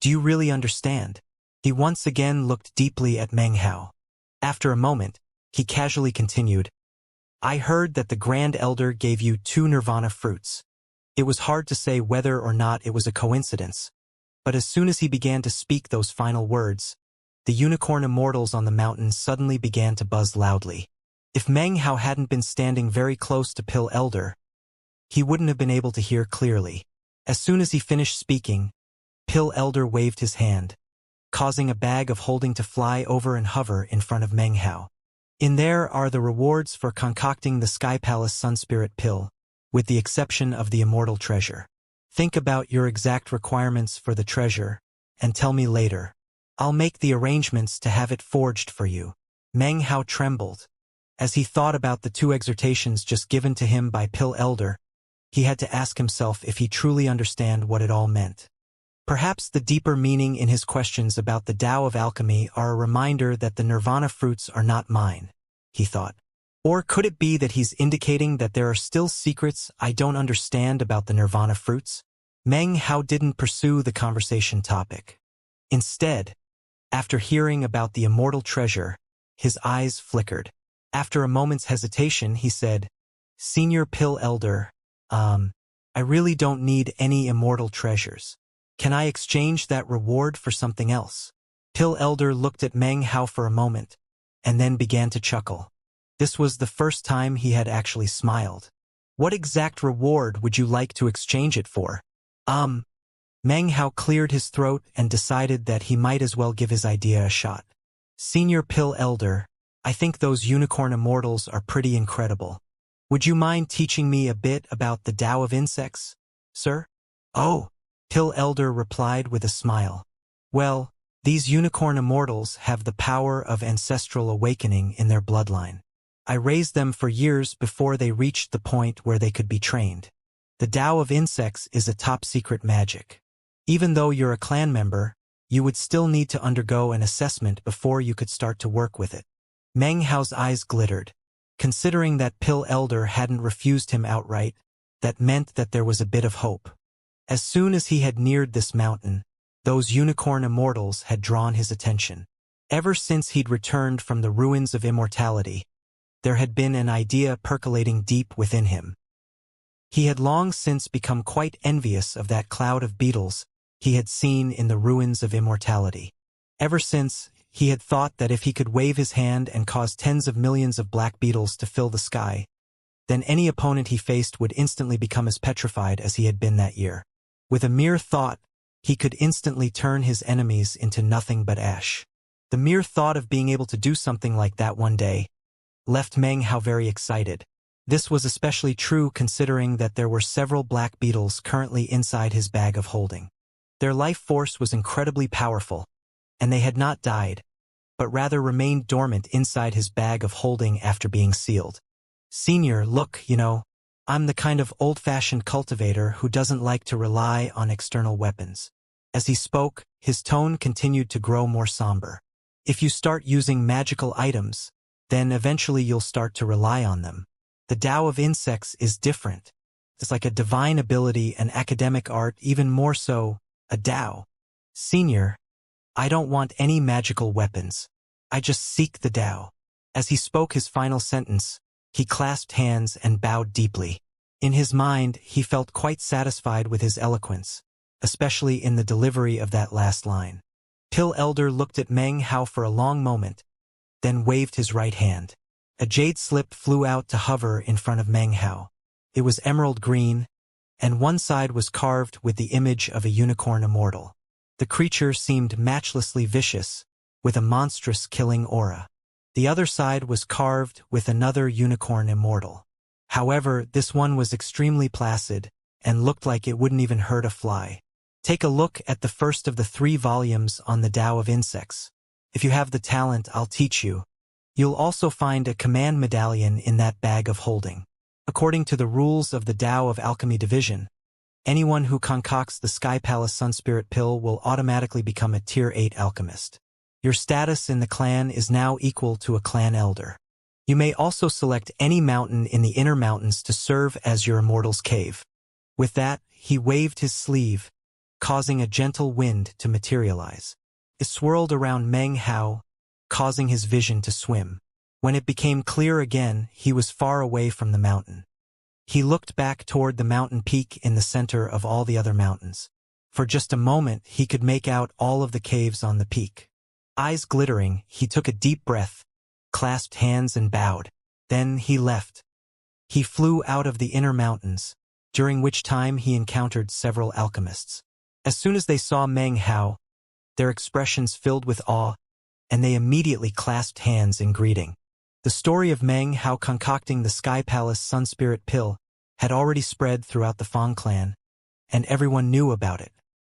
do you really understand? He once again looked deeply at Meng Hao. After a moment, he casually continued, I heard that the Grand Elder gave you 2 nirvana fruits. It was hard to say whether or not it was a coincidence, but as soon as he began to speak those final words, the unicorn immortals on the mountain suddenly began to buzz loudly. If Meng Hao hadn't been standing very close to Pill Elder, he wouldn't have been able to hear clearly. As soon as he finished speaking, Pill Elder waved his hand, causing a bag of holding to fly over and hover in front of Meng Hao. In there are the rewards for concocting the Sky Palace Sun Spirit Pill, with the exception of the Immortal treasure. Think about your exact requirements for the treasure, and tell me later. I'll make the arrangements to have it forged for you. Meng Hao trembled. As he thought about the 2 exhortations just given to him by Pill Elder, he had to ask himself if he truly understood what it all meant. Perhaps the deeper meaning in his questions about the Tao of alchemy are a reminder that the nirvana fruits are not mine, he thought. Or could it be that he's indicating that there are still secrets I don't understand about the nirvana fruits? Meng Hao didn't pursue the conversation topic. Instead, after hearing about the immortal treasure, his eyes flickered. After a moment's hesitation, he said, "Senior Pill Elder, I really don't need any immortal treasures. Can I exchange that reward for something else?" Pill Elder looked at Meng Hao for a moment, and then began to chuckle. This was the first time he had actually smiled. "What exact reward would you like to exchange it for?" Meng Hao cleared his throat and decided that he might as well give his idea a shot. "Senior Pill Elder, I think those unicorn immortals are pretty incredible. Would you mind teaching me a bit about the Tao of insects, sir?" "Oh," Pill Elder replied with a smile. "Well, these unicorn immortals have the power of ancestral awakening in their bloodline. I raised them for years before they reached the point where they could be trained. The Tao of insects is a top-secret magic. Even though you're a clan member, you would still need to undergo an assessment before you could start to work with it." Meng Hao's eyes glittered. Considering that Pill Elder hadn't refused him outright, that meant that there was a bit of hope. As soon as he had neared this mountain, those unicorn immortals had drawn his attention. Ever since he'd returned from the ruins of immortality, there had been an idea percolating deep within him. He had long since become quite envious of that cloud of beetles he had seen in the ruins of immortality. Ever since, he had thought that if he could wave his hand and cause tens of millions of black beetles to fill the sky, then any opponent he faced would instantly become as petrified as he had been that year. With a mere thought, he could instantly turn his enemies into nothing but ash. The mere thought of being able to do something like that one day left Meng Hao very excited. This was especially true considering that there were several black beetles currently inside his bag of holding. Their life force was incredibly powerful, and they had not died, but rather remained dormant inside his bag of holding after being sealed. "Senior, look, I'm the kind of old-fashioned cultivator who doesn't like to rely on external weapons." As he spoke, his tone continued to grow more somber. "If you start using magical items, then eventually you'll start to rely on them. The Tao of insects is different. It's like a divine ability, an academic art, even more so, a Tao. Senior, I don't want any magical weapons. I just seek the Tao." As he spoke his final sentence, he clasped hands and bowed deeply. In his mind, he felt quite satisfied with his eloquence, especially in the delivery of that last line. Pill Elder looked at Meng Hao for a long moment, then waved his right hand. A jade slip flew out to hover in front of Meng Hao. It was emerald green, and one side was carved with the image of a unicorn immortal. The creature seemed matchlessly vicious, with a monstrous killing aura. The other side was carved with another unicorn immortal. However, this one was extremely placid, and looked like it wouldn't even hurt a fly. Take a look at the first of the 3 volumes on the Tao of insects. If you have the talent, I'll teach you. You'll also find a command medallion in that bag of holding. According to the rules of the Tao of Alchemy Division, anyone who concocts the Sky Palace Sun Spirit Pill will automatically become a Tier 8 alchemist. Your status in the clan is now equal to a clan elder. You may also select any mountain in the inner mountains to serve as your immortal's cave. With that, he waved his sleeve, causing a gentle wind to materialize. It swirled around Meng Hao, causing his vision to swim. When it became clear again, he was far away from the mountain. He looked back toward the mountain peak in the center of all the other mountains. For just a moment, he could make out all of the caves on the peak. Eyes glittering, he took a deep breath, clasped hands and bowed. Then he left. He flew out of the inner mountains, during which time he encountered several alchemists. As soon as they saw Meng Hao, their expressions filled with awe, and they immediately clasped hands in greeting. The story of Meng Hao concocting the Sky Palace Sun Spirit pill had already spread throughout the Fang clan, and everyone knew about it.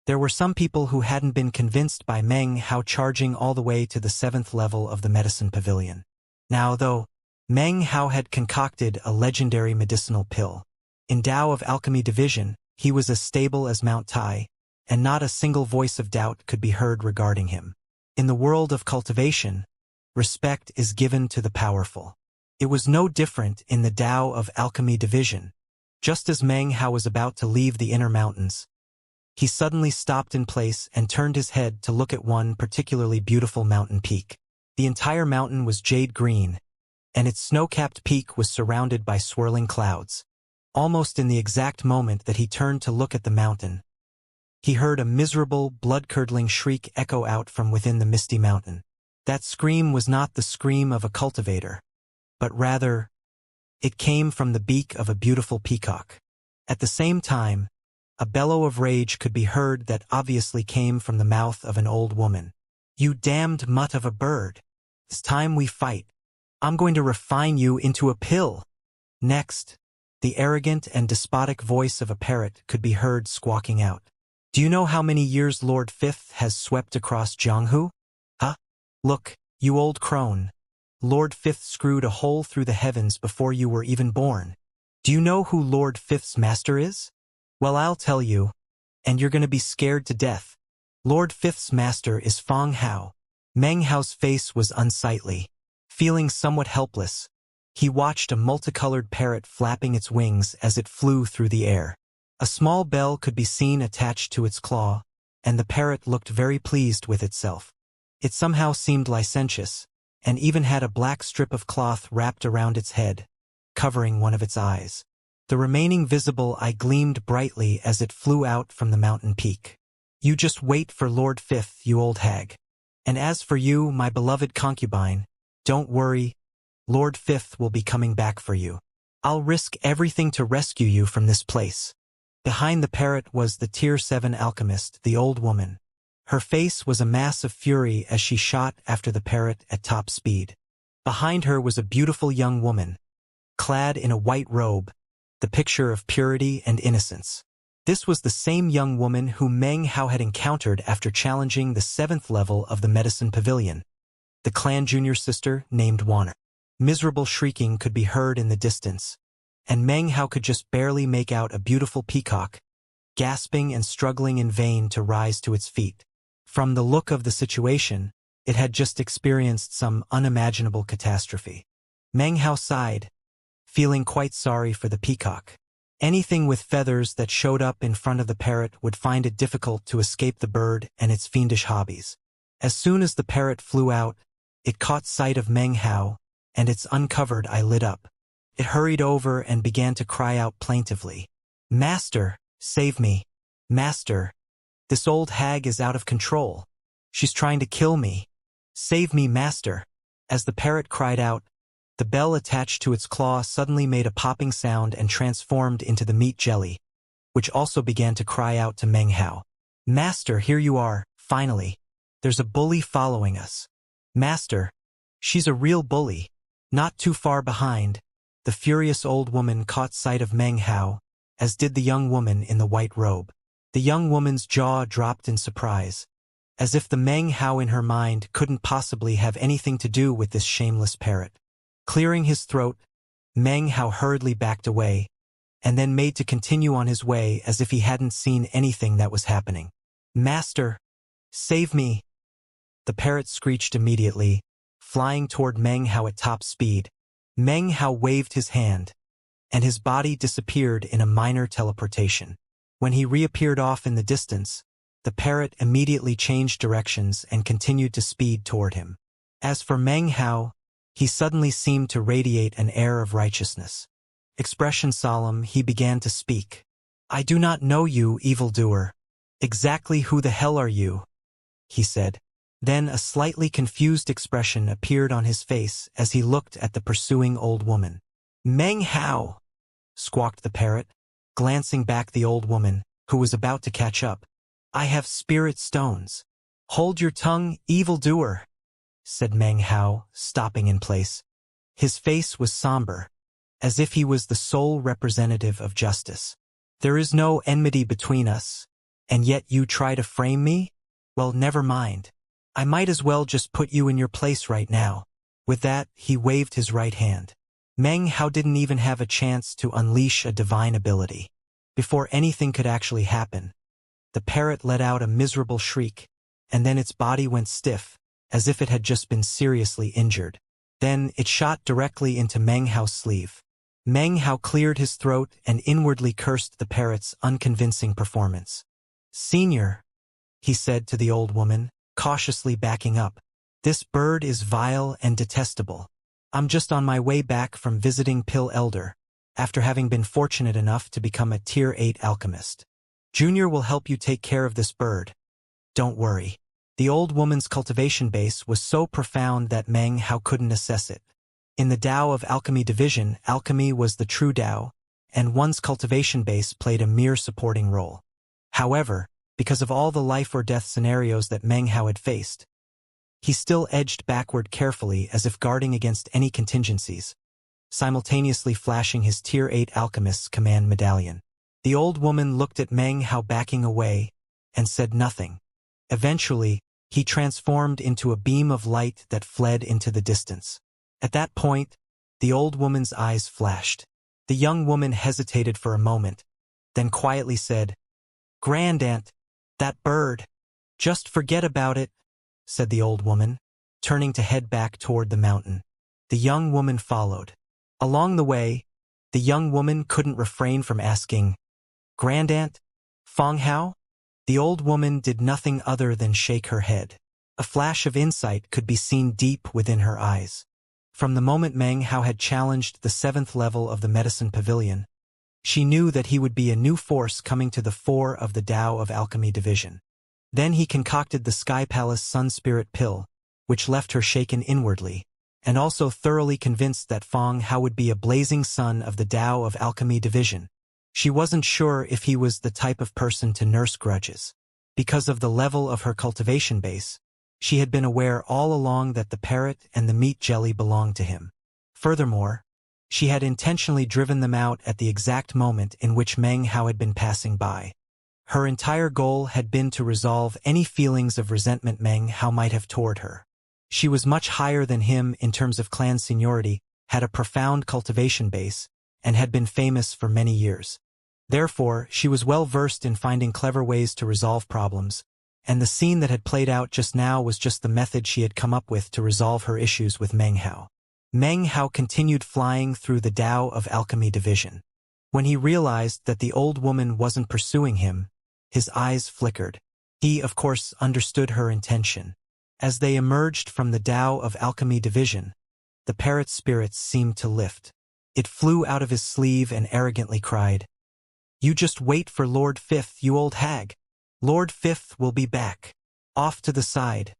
There were some people who hadn't been convinced by Meng Hao charging all the way to the 7th level of the medicine pavilion. Now, though, Meng Hao had concocted a legendary medicinal pill. In Tao of Alchemy Division, he was as stable as Mount Tai, and not a single voice of doubt could be heard regarding him. In the world of cultivation, respect is given to the powerful. It was no different in the Tao of Alchemy Division. Just as Meng Hao was about to leave the inner mountains, he suddenly stopped in place and turned his head to look at one particularly beautiful mountain peak. The entire mountain was jade green, and its snow-capped peak was surrounded by swirling clouds. Almost in the exact moment that he turned to look at the mountain, he heard a miserable, blood-curdling shriek echo out from within the misty mountain. That scream was not the scream of a cultivator, but rather, it came from the beak of a beautiful peacock. At the same time, a bellow of rage could be heard that obviously came from the mouth of an old woman. "You damned mutt of a bird! It's time we fight. I'm going to refine you into a pill." Next, the arrogant and despotic voice of a parrot could be heard squawking out. "Do you know how many years Lord Fifth has swept across Jianghu? Huh? Look, you old crone. Lord Fifth screwed a hole through the heavens before you were even born. Do you know who Lord Fifth's master is? Well, I'll tell you, and you're going to be scared to death. Lord Fifth's master is Fang Hao." Meng Hao's face was unsightly. Feeling somewhat helpless, he watched a multicolored parrot flapping its wings as it flew through the air. A small bell could be seen attached to its claw, and the parrot looked very pleased with itself. It somehow seemed licentious, and even had a black strip of cloth wrapped around its head, covering one of its eyes. The remaining visible eye gleamed brightly as it flew out from the mountain peak. "You just wait for Lord Fifth, you old hag. And as for you, my beloved concubine, don't worry, Lord Fifth will be coming back for you. I'll risk everything to rescue you from this place." Behind the parrot was the Tier 7 alchemist, the old woman. Her face was a mass of fury as she shot after the parrot at top speed. Behind her was a beautiful young woman, clad in a white robe, the picture of purity and innocence. This was the same young woman whom Meng Hao had encountered after challenging the 7th level of the medicine pavilion, the clan junior sister named Wanner. Miserable shrieking could be heard in the distance, and Meng Hao could just barely make out a beautiful peacock, gasping and struggling in vain to rise to its feet. From the look of the situation, it had just experienced some unimaginable catastrophe. Meng Hao sighed, feeling quite sorry for the peacock. Anything with feathers that showed up in front of the parrot would find it difficult to escape the bird and its fiendish hobbies. As soon as the parrot flew out, it caught sight of Meng Hao, and its uncovered eye lit up. It hurried over and began to cry out plaintively. "Master, save me. Master, this old hag is out of control. She's trying to kill me. Save me, master." As the parrot cried out, the bell attached to its claw suddenly made a popping sound and transformed into the meat jelly, which also began to cry out to Meng Hao. "Master, here you are, finally. There's a bully following us. Master, she's a real bully." Not too far behind, the furious old woman caught sight of Meng Hao, as did the young woman in the white robe. The young woman's jaw dropped in surprise, as if the Meng Hao in her mind couldn't possibly have anything to do with this shameless parrot. Clearing his throat, Meng Hao hurriedly backed away, and then made to continue on his way as if he hadn't seen anything that was happening. "Master, save me!" The parrot screeched immediately, flying toward Meng Hao at top speed. Meng Hao waved his hand, and his body disappeared in a minor teleportation. When he reappeared off in the distance, the parrot immediately changed directions and continued to speed toward him. As for Meng Hao, he suddenly seemed to radiate an air of righteousness. Expression solemn, he began to speak. "I do not know you, evildoer. Exactly who the hell are you?" he said. Then a slightly confused expression appeared on his face as he looked at the pursuing old woman. "Meng Hao!" squawked the parrot, glancing back the old woman, who was about to catch up. "I have spirit stones." "Hold your tongue, evildoer," said Meng Hao, stopping in place. His face was somber, as if he was the sole representative of justice. "There is no enmity between us, and yet you try to frame me? Well, never mind. I might as well just put you in your place right now." With that, he waved his right hand. Meng Hao didn't even have a chance to unleash a divine ability. Before anything could actually happen, the parrot let out a miserable shriek, and then its body went stiff, as if it had just been seriously injured. Then it shot directly into Meng Hao's sleeve. Meng Hao cleared his throat and inwardly cursed the parrot's unconvincing performance. "Senior," he said to the old woman, cautiously backing up, "this bird is vile and detestable. I'm just on my way back from visiting Pill Elder, after having been fortunate enough to become a Tier 8 alchemist. Junior will help you take care of this bird. Don't worry." The old woman's cultivation base was so profound that Meng Hao couldn't assess it. In the Tao of Alchemy division, alchemy was the true Tao, and one's cultivation base played a mere supporting role. However, because of all the life or death scenarios that Meng Hao had faced, he still edged backward carefully as if guarding against any contingencies, simultaneously flashing his Tier 8 alchemist's command medallion. The old woman looked at Meng Hao backing away and said nothing. Eventually, he transformed into a beam of light that fled into the distance. At that point, the old woman's eyes flashed. The young woman hesitated for a moment, then quietly said, "Grandaunt, that bird." "Just forget about it," said the old woman, turning to head back toward the mountain. The young woman followed. Along the way, the young woman couldn't refrain from asking, "Grandaunt? Feng Hao?" The old woman did nothing other than shake her head. A flash of insight could be seen deep within her eyes. From the moment Meng Hao had challenged the 7th level of the Medicine Pavilion, she knew that he would be a new force coming to the fore of the Tao of Alchemy division. Then he concocted the Sky Palace Sun Spirit pill, which left her shaken inwardly, and also thoroughly convinced that Feng Hao would be a blazing sun of the Tao of Alchemy division. She wasn't sure if he was the type of person to nurse grudges. Because of the level of her cultivation base, she had been aware all along that the parrot and the meat jelly belonged to him. Furthermore, she had intentionally driven them out at the exact moment in which Meng Hao had been passing by. Her entire goal had been to resolve any feelings of resentment Meng Hao might have toward her. She was much higher than him in terms of clan seniority, had a profound cultivation base, and had been famous for many years. Therefore, she was well versed in finding clever ways to resolve problems, and the scene that had played out just now was just the method she had come up with to resolve her issues with Meng Hao. Meng Hao continued flying through the Tao of Alchemy division. When he realized that the old woman wasn't pursuing him, his eyes flickered. He, of course, understood her intention. As they emerged from the Tao of Alchemy division, the parrot's spirits seemed to lift. It flew out of his sleeve and arrogantly cried, "You just wait for Lord Fifth, you old hag. Lord Fifth will be back." Off to the side,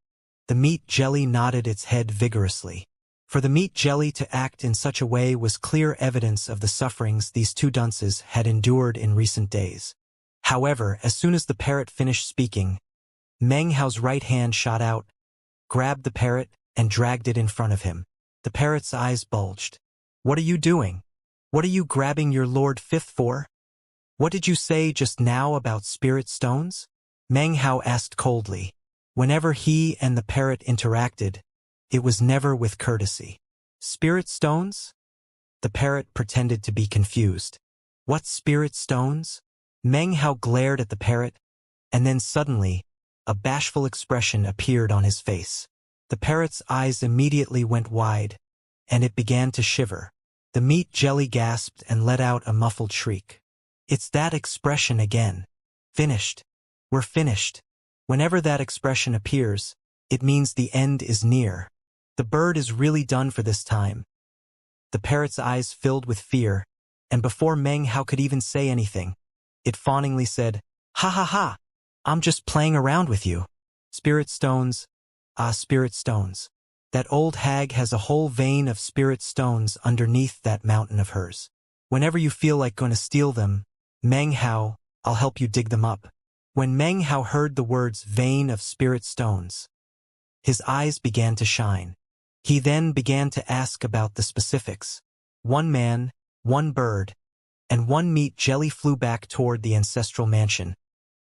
the meat jelly nodded its head vigorously. For the meat jelly to act in such a way was clear evidence of the sufferings these two dunces had endured in recent days. However, as soon as the parrot finished speaking, Meng Hao's right hand shot out, grabbed the parrot, and dragged it in front of him. The parrot's eyes bulged. "What are you doing? What are you grabbing your Lord Fifth for? What did you say just now about spirit stones?" Meng Hao asked coldly. Whenever he and the parrot interacted, it was never with courtesy. "Spirit stones?" The parrot pretended to be confused. "What spirit stones?" Meng Hao glared at the parrot, and then suddenly, a bashful expression appeared on his face. The parrot's eyes immediately went wide, and it began to shiver. The meat jelly gasped and let out a muffled shriek. "It's that expression again. Finished. We're finished." Whenever that expression appears, it means the end is near. The bird is really done for this time. The parrot's eyes filled with fear, and before Meng Hao could even say anything, it fawningly said, "Ha ha ha! I'm just playing around with you. Spirit stones, Ah, spirit stones. That old hag has a whole vein of spirit stones underneath that mountain of hers. Whenever you feel like going to steal them, Meng Hao, I'll help you dig them up. When Meng Hao heard the words vein of spirit stones, his eyes began to shine. He then began to ask about the specifics. One man, one bird, and one meat jelly flew back toward the ancestral mansion,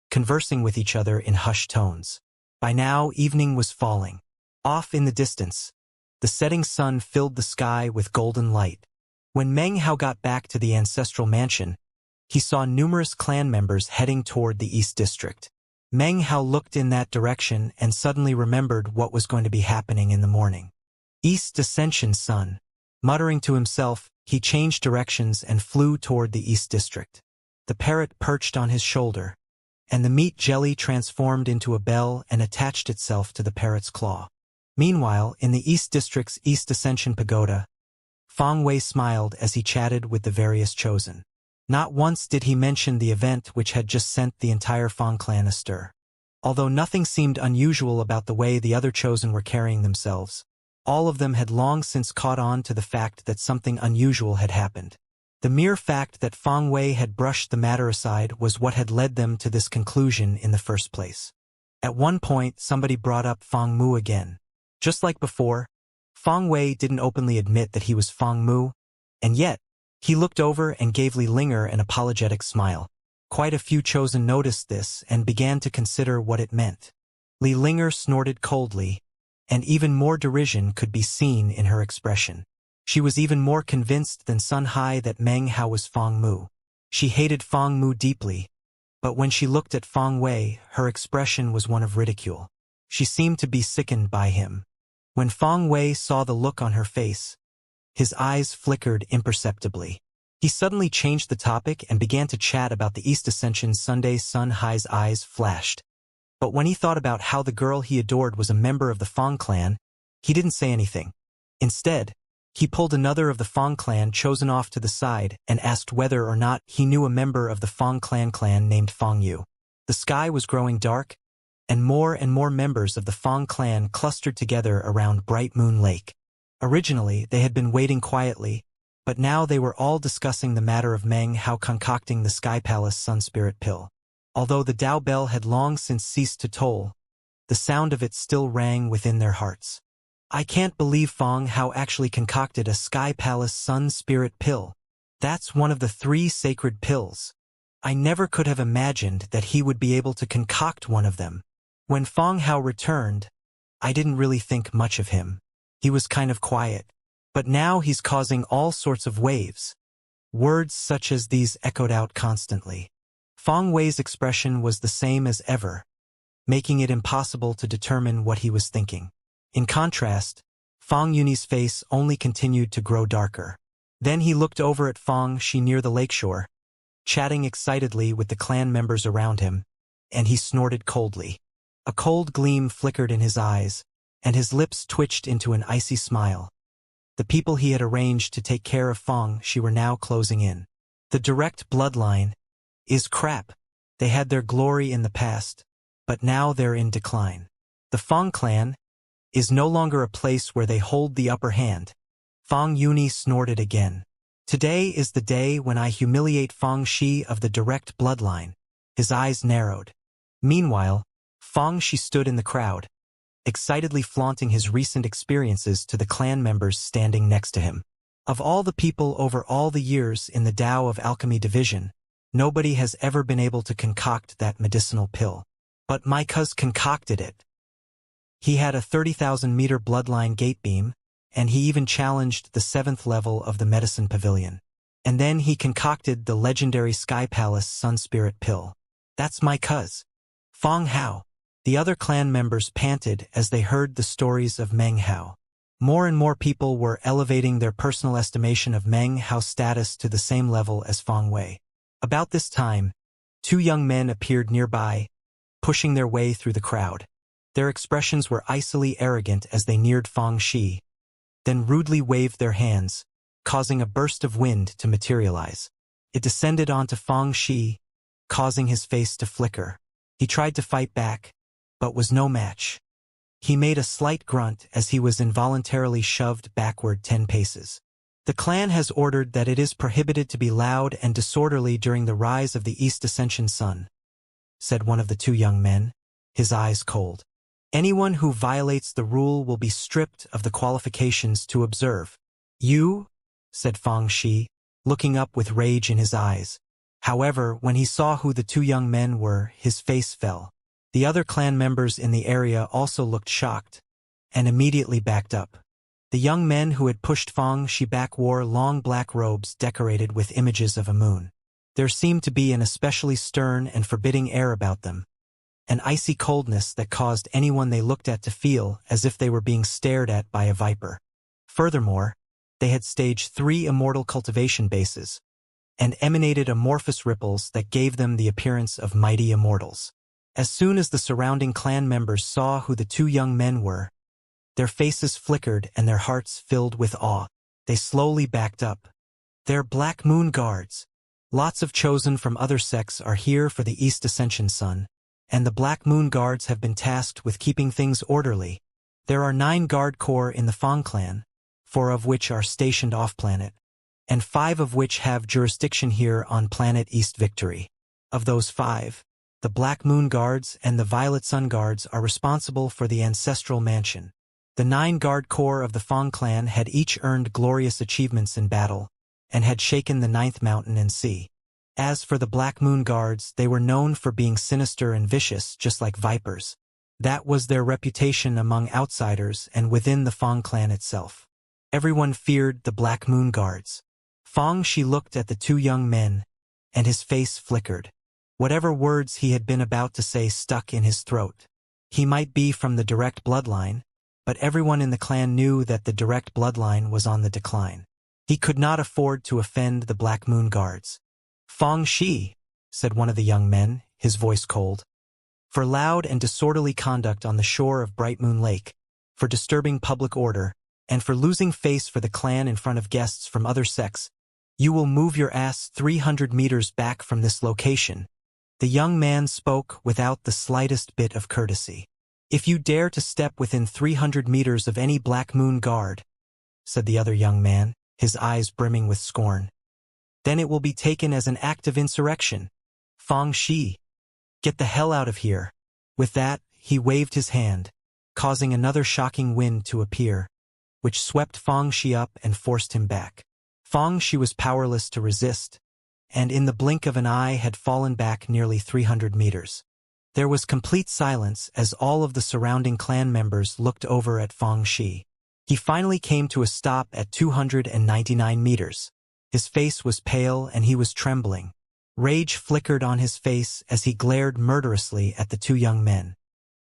conversing with each other in hushed tones. By now, evening was falling. Off in the distance, the setting sun filled the sky with golden light. When Meng Hao got back to the ancestral mansion, he saw numerous clan members heading toward the East District. Meng Hao looked in that direction and suddenly remembered what was going to be happening in the morning. East Ascension sun. Muttering to himself, he changed directions and flew toward the East District. The parrot perched on his shoulder, and the meat jelly transformed into a bell and attached itself to the parrot's claw. Meanwhile, in the East District's East Ascension pagoda, Feng Wei smiled as he chatted with the various chosen. Not once did he mention the event which had just sent the entire Feng clan astir. Although nothing seemed unusual about the way the other chosen were carrying themselves, all of them had long since caught on to the fact that something unusual had happened. The mere fact that Feng Wei had brushed the matter aside was what had led them to this conclusion in the first place. At one point, somebody brought up Feng Mu again. Just like before, Feng Wei didn't openly admit that he was Feng Mu, and yet, he looked over and gave Li Linger an apologetic smile. Quite a few chosen noticed this and began to consider what it meant. Li Linger snorted coldly, and even more derision could be seen in her expression. She was even more convinced than Sun Hai that Meng Hao was Feng Mu. She hated Feng Mu deeply, but when she looked at Feng Wei, her expression was one of ridicule. She seemed to be sickened by him. When Feng Wei saw the look on her face, his eyes flickered imperceptibly. He suddenly changed the topic and began to chat about the East Ascension Sunday. Sun Hai's eyes flashed. But when he thought about how the girl he adored was a member of the Feng clan, he didn't say anything. Instead, he pulled another of the Feng clan chosen off to the side and asked whether or not he knew a member of the Feng clan named Feng Yu. The sky was growing dark, and more members of the Feng clan clustered together around Bright Moon Lake. Originally, they had been waiting quietly, but now they were all discussing the matter of Meng Hao concocting the Sky Palace Sun Spirit Pill. Although the Dao Bell had long since ceased to toll, the sound of it still rang within their hearts. I can't believe Feng Hao actually concocted a Sky Palace Sun Spirit Pill. That's one of the 3 sacred pills. I never could have imagined that he would be able to concoct one of them. When Feng Hao returned, I didn't really think much of him. He was kind of quiet. But now he's causing all sorts of waves. Words such as these echoed out constantly. Feng Wei's expression was the same as ever, making it impossible to determine what he was thinking. In contrast, Feng Yunyi's face only continued to grow darker. Then he looked over at Feng Shi near the lakeshore, chatting excitedly with the clan members around him, and he snorted coldly. A cold gleam flickered in his eyes, and his lips twitched into an icy smile. The people he had arranged to take care of Feng Shi were now closing in. The direct bloodline is crap. They had their glory in the past, but now they're in decline. The Feng clan is no longer a place where they hold the upper hand. Feng Yunyi snorted again. Today is the day when I humiliate Feng Shi of the direct bloodline. His eyes narrowed. Meanwhile, Feng Shi stood in the crowd, excitedly flaunting his recent experiences to the clan members standing next to him. Of all the people over all the years in the Tao of Alchemy division, nobody has ever been able to concoct that medicinal pill. But my cuz concocted it. He had a 30,000-meter bloodline gate beam, and he even challenged the 7th level of the medicine pavilion. And then he concocted the legendary Sky Palace Sun Spirit Pill. That's my cuz. Feng Hao. The other clan members panted as they heard the stories of Meng Hao. More and more people were elevating their personal estimation of Meng Hao's status to the same level as Feng Wei. About this time, 2 young men appeared nearby, pushing their way through the crowd. Their expressions were icily arrogant as they neared Feng Shi, then rudely waved their hands, causing a burst of wind to materialize. It descended onto Feng Shi, causing his face to flicker. He tried to fight back, but was no match. He made a slight grunt as he was involuntarily shoved backward 10 paces. The clan has ordered that it is prohibited to be loud and disorderly during the rise of the East Ascension sun, said one of the two young men, his eyes cold. Anyone who violates the rule will be stripped of the qualifications to observe. You? Said Fang Shi, looking up with rage in his eyes. However, when he saw who the two young men were, his face fell. The other clan members in the area also looked shocked, and immediately backed up. The young men who had pushed Fang Shi back wore long black robes decorated with images of a moon. There seemed to be an especially stern and forbidding air about them, an icy coldness that caused anyone they looked at to feel as if they were being stared at by a viper. Furthermore, they had staged 3 immortal cultivation bases, and emanated amorphous ripples that gave them the appearance of mighty immortals. As soon as the surrounding clan members saw who the two young men were, their faces flickered and their hearts filled with awe. They slowly backed up. They're Black Moon Guards. Lots of chosen from other sects are here for the East Ascension sun, and the Black Moon Guards have been tasked with keeping things orderly. There are 9 guard corps in the Fang clan, 4 of which are stationed off-planet, and 5 of which have jurisdiction here on planet East Victory. Of those 5, the Black Moon Guards and the Violet Sun Guards are responsible for the ancestral mansion. The 9 guard corps of the Fang clan had each earned glorious achievements in battle, and had shaken the 9th mountain and sea. As for the Black Moon Guards, they were known for being sinister and vicious, just like vipers. That was their reputation among outsiders and within the Fang clan itself. Everyone feared the Black Moon Guards. Fang Shi looked at the two young men, and his face flickered. Whatever words he had been about to say stuck in his throat. He might be from the direct bloodline, but everyone in the clan knew that the direct bloodline was on the decline. He could not afford to offend the Black Moon Guards. Fang Shi, said one of the young men, his voice cold. For loud and disorderly conduct on the shore of Bright Moon Lake, for disturbing public order, and for losing face for the clan in front of guests from other sects, you will move your ass 300 meters back from this location. The young man spoke without the slightest bit of courtesy. If you dare to step within 300 meters of any Black Moon Guard, said the other young man, his eyes brimming with scorn, then it will be taken as an act of insurrection. Fang Shi, get the hell out of here. With that, he waved his hand, causing another shocking wind to appear, which swept Fang Shi up and forced him back. Fang Shi was powerless to resist, and in the blink of an eye had fallen back nearly 300 meters. There was complete silence as all of the surrounding clan members looked over at Fang Shi. He finally came to a stop at 299 meters. His face was pale and he was trembling. Rage flickered on his face as he glared murderously at the two young men.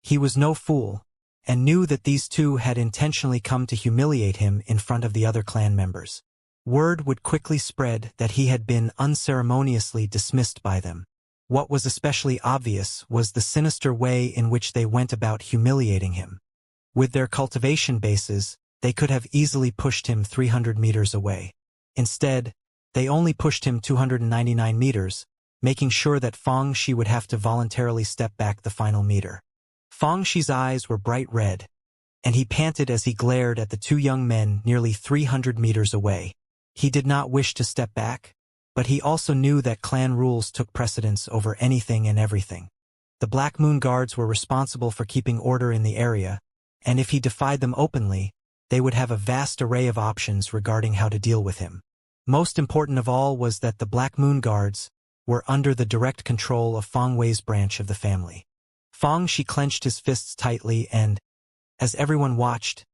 He was no fool, and knew that these two had intentionally come to humiliate him in front of the other clan members. Word would quickly spread that he had been unceremoniously dismissed by them. What was especially obvious was the sinister way in which they went about humiliating him. With their cultivation bases, they could have easily pushed him 300 meters away. Instead, they only pushed him 299 meters, making sure that Fang Shi would have to voluntarily step back the final meter. Fang Shi's eyes were bright red, and he panted as he glared at the two young men nearly 300 meters away. He did not wish to step back, but he also knew that clan rules took precedence over anything and everything. The Black Moon Guards were responsible for keeping order in the area, and if he defied them openly, they would have a vast array of options regarding how to deal with him. Most important of all was that the Black Moon Guards were under the direct control of Fang Wei's branch of the family. Fang Shi clenched his fists tightly and, as everyone watched,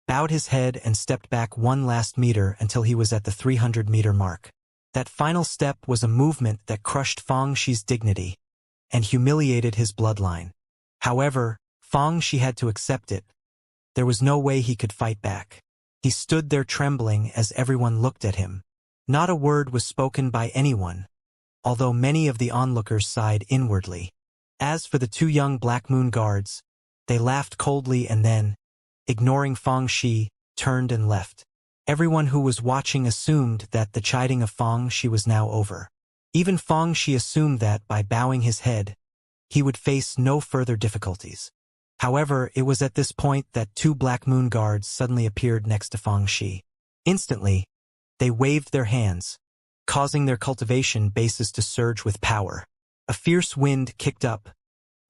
bowed his head and stepped back one last meter until he was at the 300-meter mark. That final step was a movement that crushed Fang Shi's dignity and humiliated his bloodline. However, Fang Shi had to accept it. There was no way he could fight back. He stood there trembling as everyone looked at him. Not a word was spoken by anyone, although many of the onlookers sighed inwardly. As for the two young Black Moon Guards, they laughed coldly and then, ignoring Fang Shi, turned and left. Everyone who was watching assumed that the chiding of Fang Shi was now over. Even Fang Shi assumed that, by bowing his head, he would face no further difficulties. However, it was at this point that two Black Moon guards suddenly appeared next to Fang Shi. Instantly, they waved their hands, causing their cultivation bases to surge with power. A fierce wind kicked up,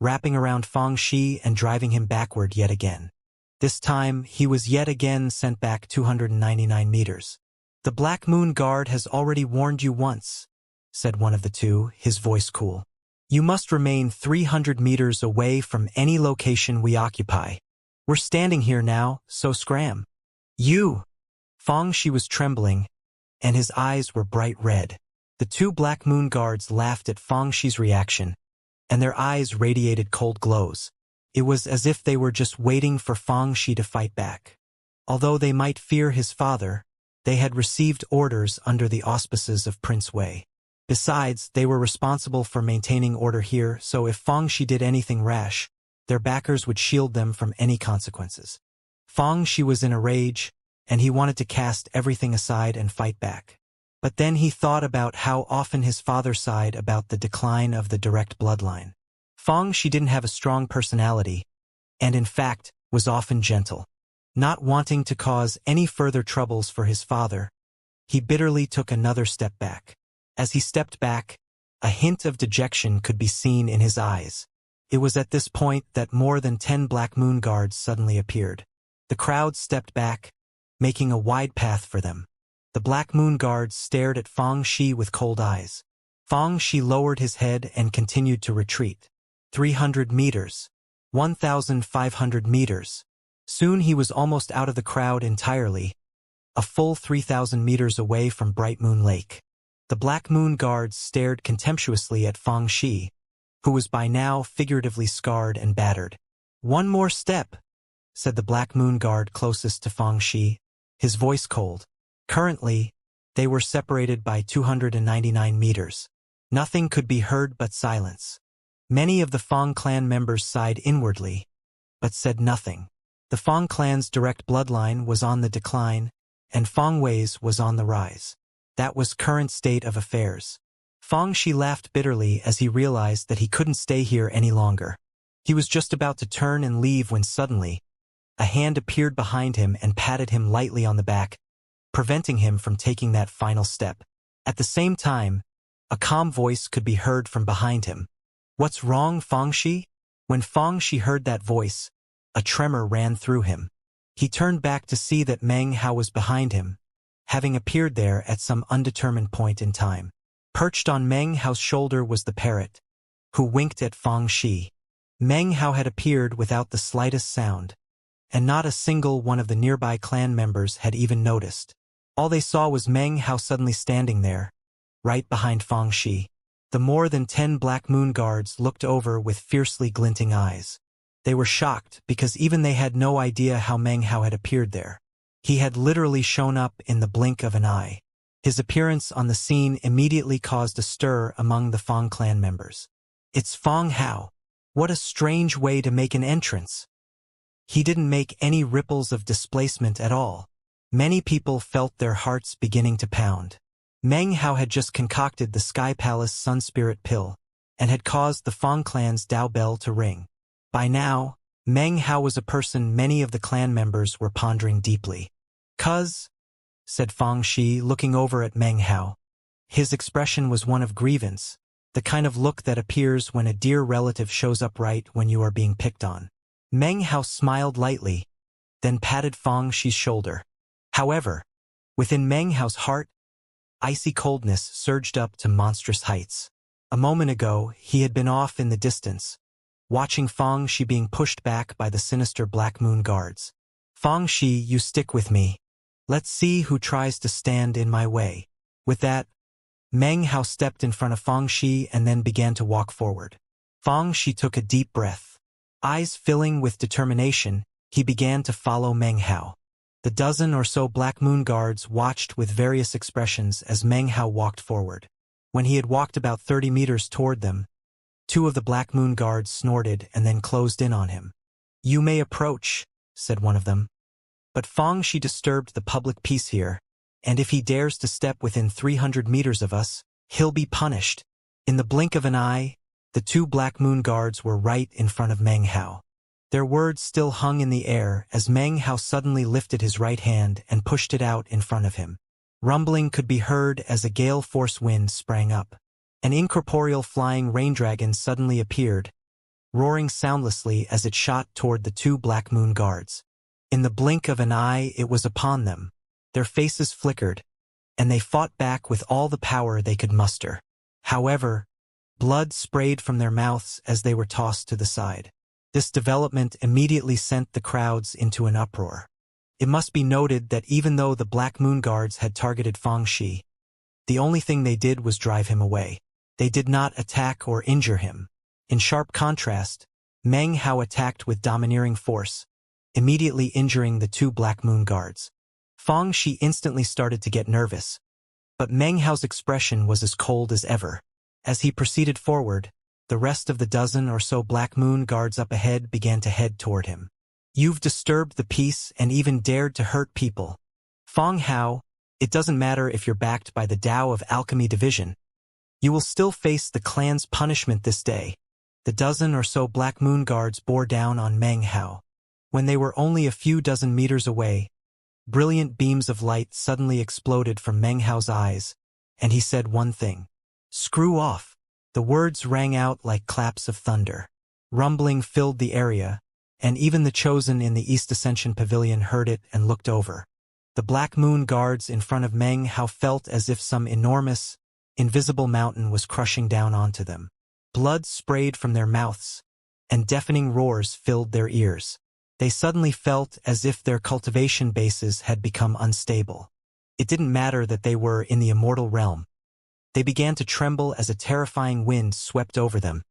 wrapping around Fang Shi and driving him backward yet again. This time, he was yet again sent back 299 meters. "The Black Moon Guard has already warned you once," said one of the two, his voice cool. "You must remain 300 meters away from any location we occupy. We're standing here now, so scram." "You!" Fang Shi was trembling, and his eyes were bright red. The two Black Moon Guards laughed at Fang Shi's reaction, and their eyes radiated cold glows. It was as if they were just waiting for Fang Shi to fight back. Although they might fear his father, they had received orders under the auspices of Prince Wei. Besides, they were responsible for maintaining order here, so if Fang Shi did anything rash, their backers would shield them from any consequences. Fang Shi was in a rage, and he wanted to cast everything aside and fight back. But then he thought about how often his father sighed about the decline of the direct bloodline. Fang Shi didn't have a strong personality, and in fact, was often gentle. Not wanting to cause any further troubles for his father, he bitterly took another step back. As he stepped back, a hint of dejection could be seen in his eyes. It was at this point that more than 10 Black Moon Guards suddenly appeared. The crowd stepped back, making a wide path for them. The Black Moon Guards stared at Fang Shi with cold eyes. Fang Shi lowered his head and continued to retreat. 300 meters. 1,500 meters. Soon he was almost out of the crowd entirely, a full 3,000 meters away from Bright Moon Lake. The Black Moon Guards stared contemptuously at Fang Shi, who was by now figuratively scarred and battered. "One more step," said the Black Moon Guard closest to Fang Shi, his voice cold. Currently, they were separated by 299 meters. Nothing could be heard but silence. Many of the Fang clan members sighed inwardly, but said nothing. The Fang clan's direct bloodline was on the decline, and Fang Wei's was on the rise. That was current state of affairs. Fang Shi laughed bitterly as he realized that he couldn't stay here any longer. He was just about to turn and leave when suddenly, a hand appeared behind him and patted him lightly on the back, preventing him from taking that final step. At the same time, a calm voice could be heard from behind him. "What's wrong, Fang Shi?" When Fang Shi heard that voice, a tremor ran through him. He turned back to see that Meng Hao was behind him, having appeared there at some undetermined point in time. Perched on Meng Hao's shoulder was the Parrot, who winked at Fang Shi. Meng Hao had appeared without the slightest sound, and not a single one of the nearby clan members had even noticed. All they saw was Meng Hao suddenly standing there, right behind Fang Shi. The more than 10 Black Moon Guards looked over with fiercely glinting eyes. They were shocked because even they had no idea how Meng Hao had appeared there. He had literally shown up in the blink of an eye. His appearance on the scene immediately caused a stir among the Fang clan members. "It's Fang Hao. What a strange way to make an entrance." He didn't make any ripples of displacement at all. Many people felt their hearts beginning to pound. Meng Hao had just concocted the Sky Palace Sun Spirit pill, and had caused the Fang clan's Dao bell to ring. By now, Meng Hao was a person many of the clan members were pondering deeply. "Cuz," said Fang Shi, looking over at Meng Hao. His expression was one of grievance, the kind of look that appears when a dear relative shows up right when you are being picked on. Meng Hao smiled lightly, then patted Fang Shi's shoulder. However, within Meng Hao's heart, icy coldness surged up to monstrous heights. A moment ago, he had been off in the distance, watching Fang Shi being pushed back by the sinister Black Moon Guards. "Fang Shi, you stick with me. Let's see who tries to stand in my way." With that, Meng Hao stepped in front of Fang Shi and then began to walk forward. Fang Shi took a deep breath. Eyes filling with determination, he began to follow Meng Hao. The dozen or so Black Moon Guards watched with various expressions as Meng Hao walked forward. When he had walked about 30 meters toward them, two of the Black Moon Guards snorted and then closed in on him. "You may approach," said one of them. "But Fang Shi disturbed the public peace here, and if he dares to step within 300 meters of us, he'll be punished." In the blink of an eye, the two Black Moon Guards were right in front of Meng Hao. Their words still hung in the air as Meng Hao suddenly lifted his right hand and pushed it out in front of him. Rumbling could be heard as a gale force wind sprang up. An incorporeal flying rain dragon suddenly appeared, roaring soundlessly as it shot toward the two Black Moon guards. In the blink of an eye it was upon them. Their faces flickered, and they fought back with all the power they could muster. However, blood sprayed from their mouths as they were tossed to the side. This development immediately sent the crowds into an uproar. It must be noted that even though the Black Moon guards had targeted Fang Shi, the only thing they did was drive him away. They did not attack or injure him. In sharp contrast, Meng Hao attacked with domineering force, immediately injuring the two Black Moon guards. Fang Shi instantly started to get nervous, but Meng Hao's expression was as cold as ever. As he proceeded forward, the rest of the dozen or so Black Moon guards up ahead began to head toward him. You've disturbed the peace and even dared to hurt people. Fang Hao, it doesn't matter if you're backed by the Tao of Alchemy Division. You will still face the clan's punishment this day. The dozen or so Black Moon guards bore down on Meng Hao. When they were only a few dozen meters away, brilliant beams of light suddenly exploded from Meng Hao's eyes, and he said one thing. Screw off. The words rang out like claps of thunder. Rumbling filled the area, and even the chosen in the East Ascension Pavilion heard it and looked over. The Black Moon guards in front of Meng Hao felt as if some enormous, invisible mountain was crushing down onto them. Blood sprayed from their mouths, and deafening roars filled their ears. They suddenly felt as if their cultivation bases had become unstable. It didn't matter that they were in the immortal realm. They began to tremble as a terrifying wind swept over them,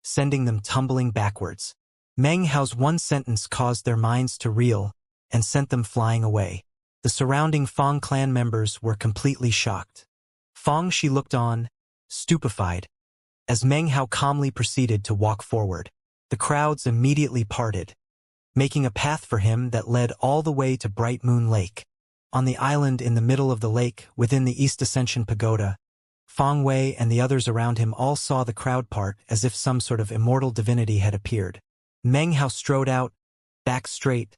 sending them tumbling backwards. Meng Hao's one sentence caused their minds to reel and sent them flying away. The surrounding Fang clan members were completely shocked. Fang Shi looked on, stupefied, as Meng Hao calmly proceeded to walk forward. The crowds immediately parted, making a path for him that led all the way to Bright Moon Lake. On the island in the middle of the lake, within the East Ascension Pagoda, Fang Wei and the others around him all saw the crowd part as if some sort of immortal divinity had appeared. Meng Hao strode out, back straight,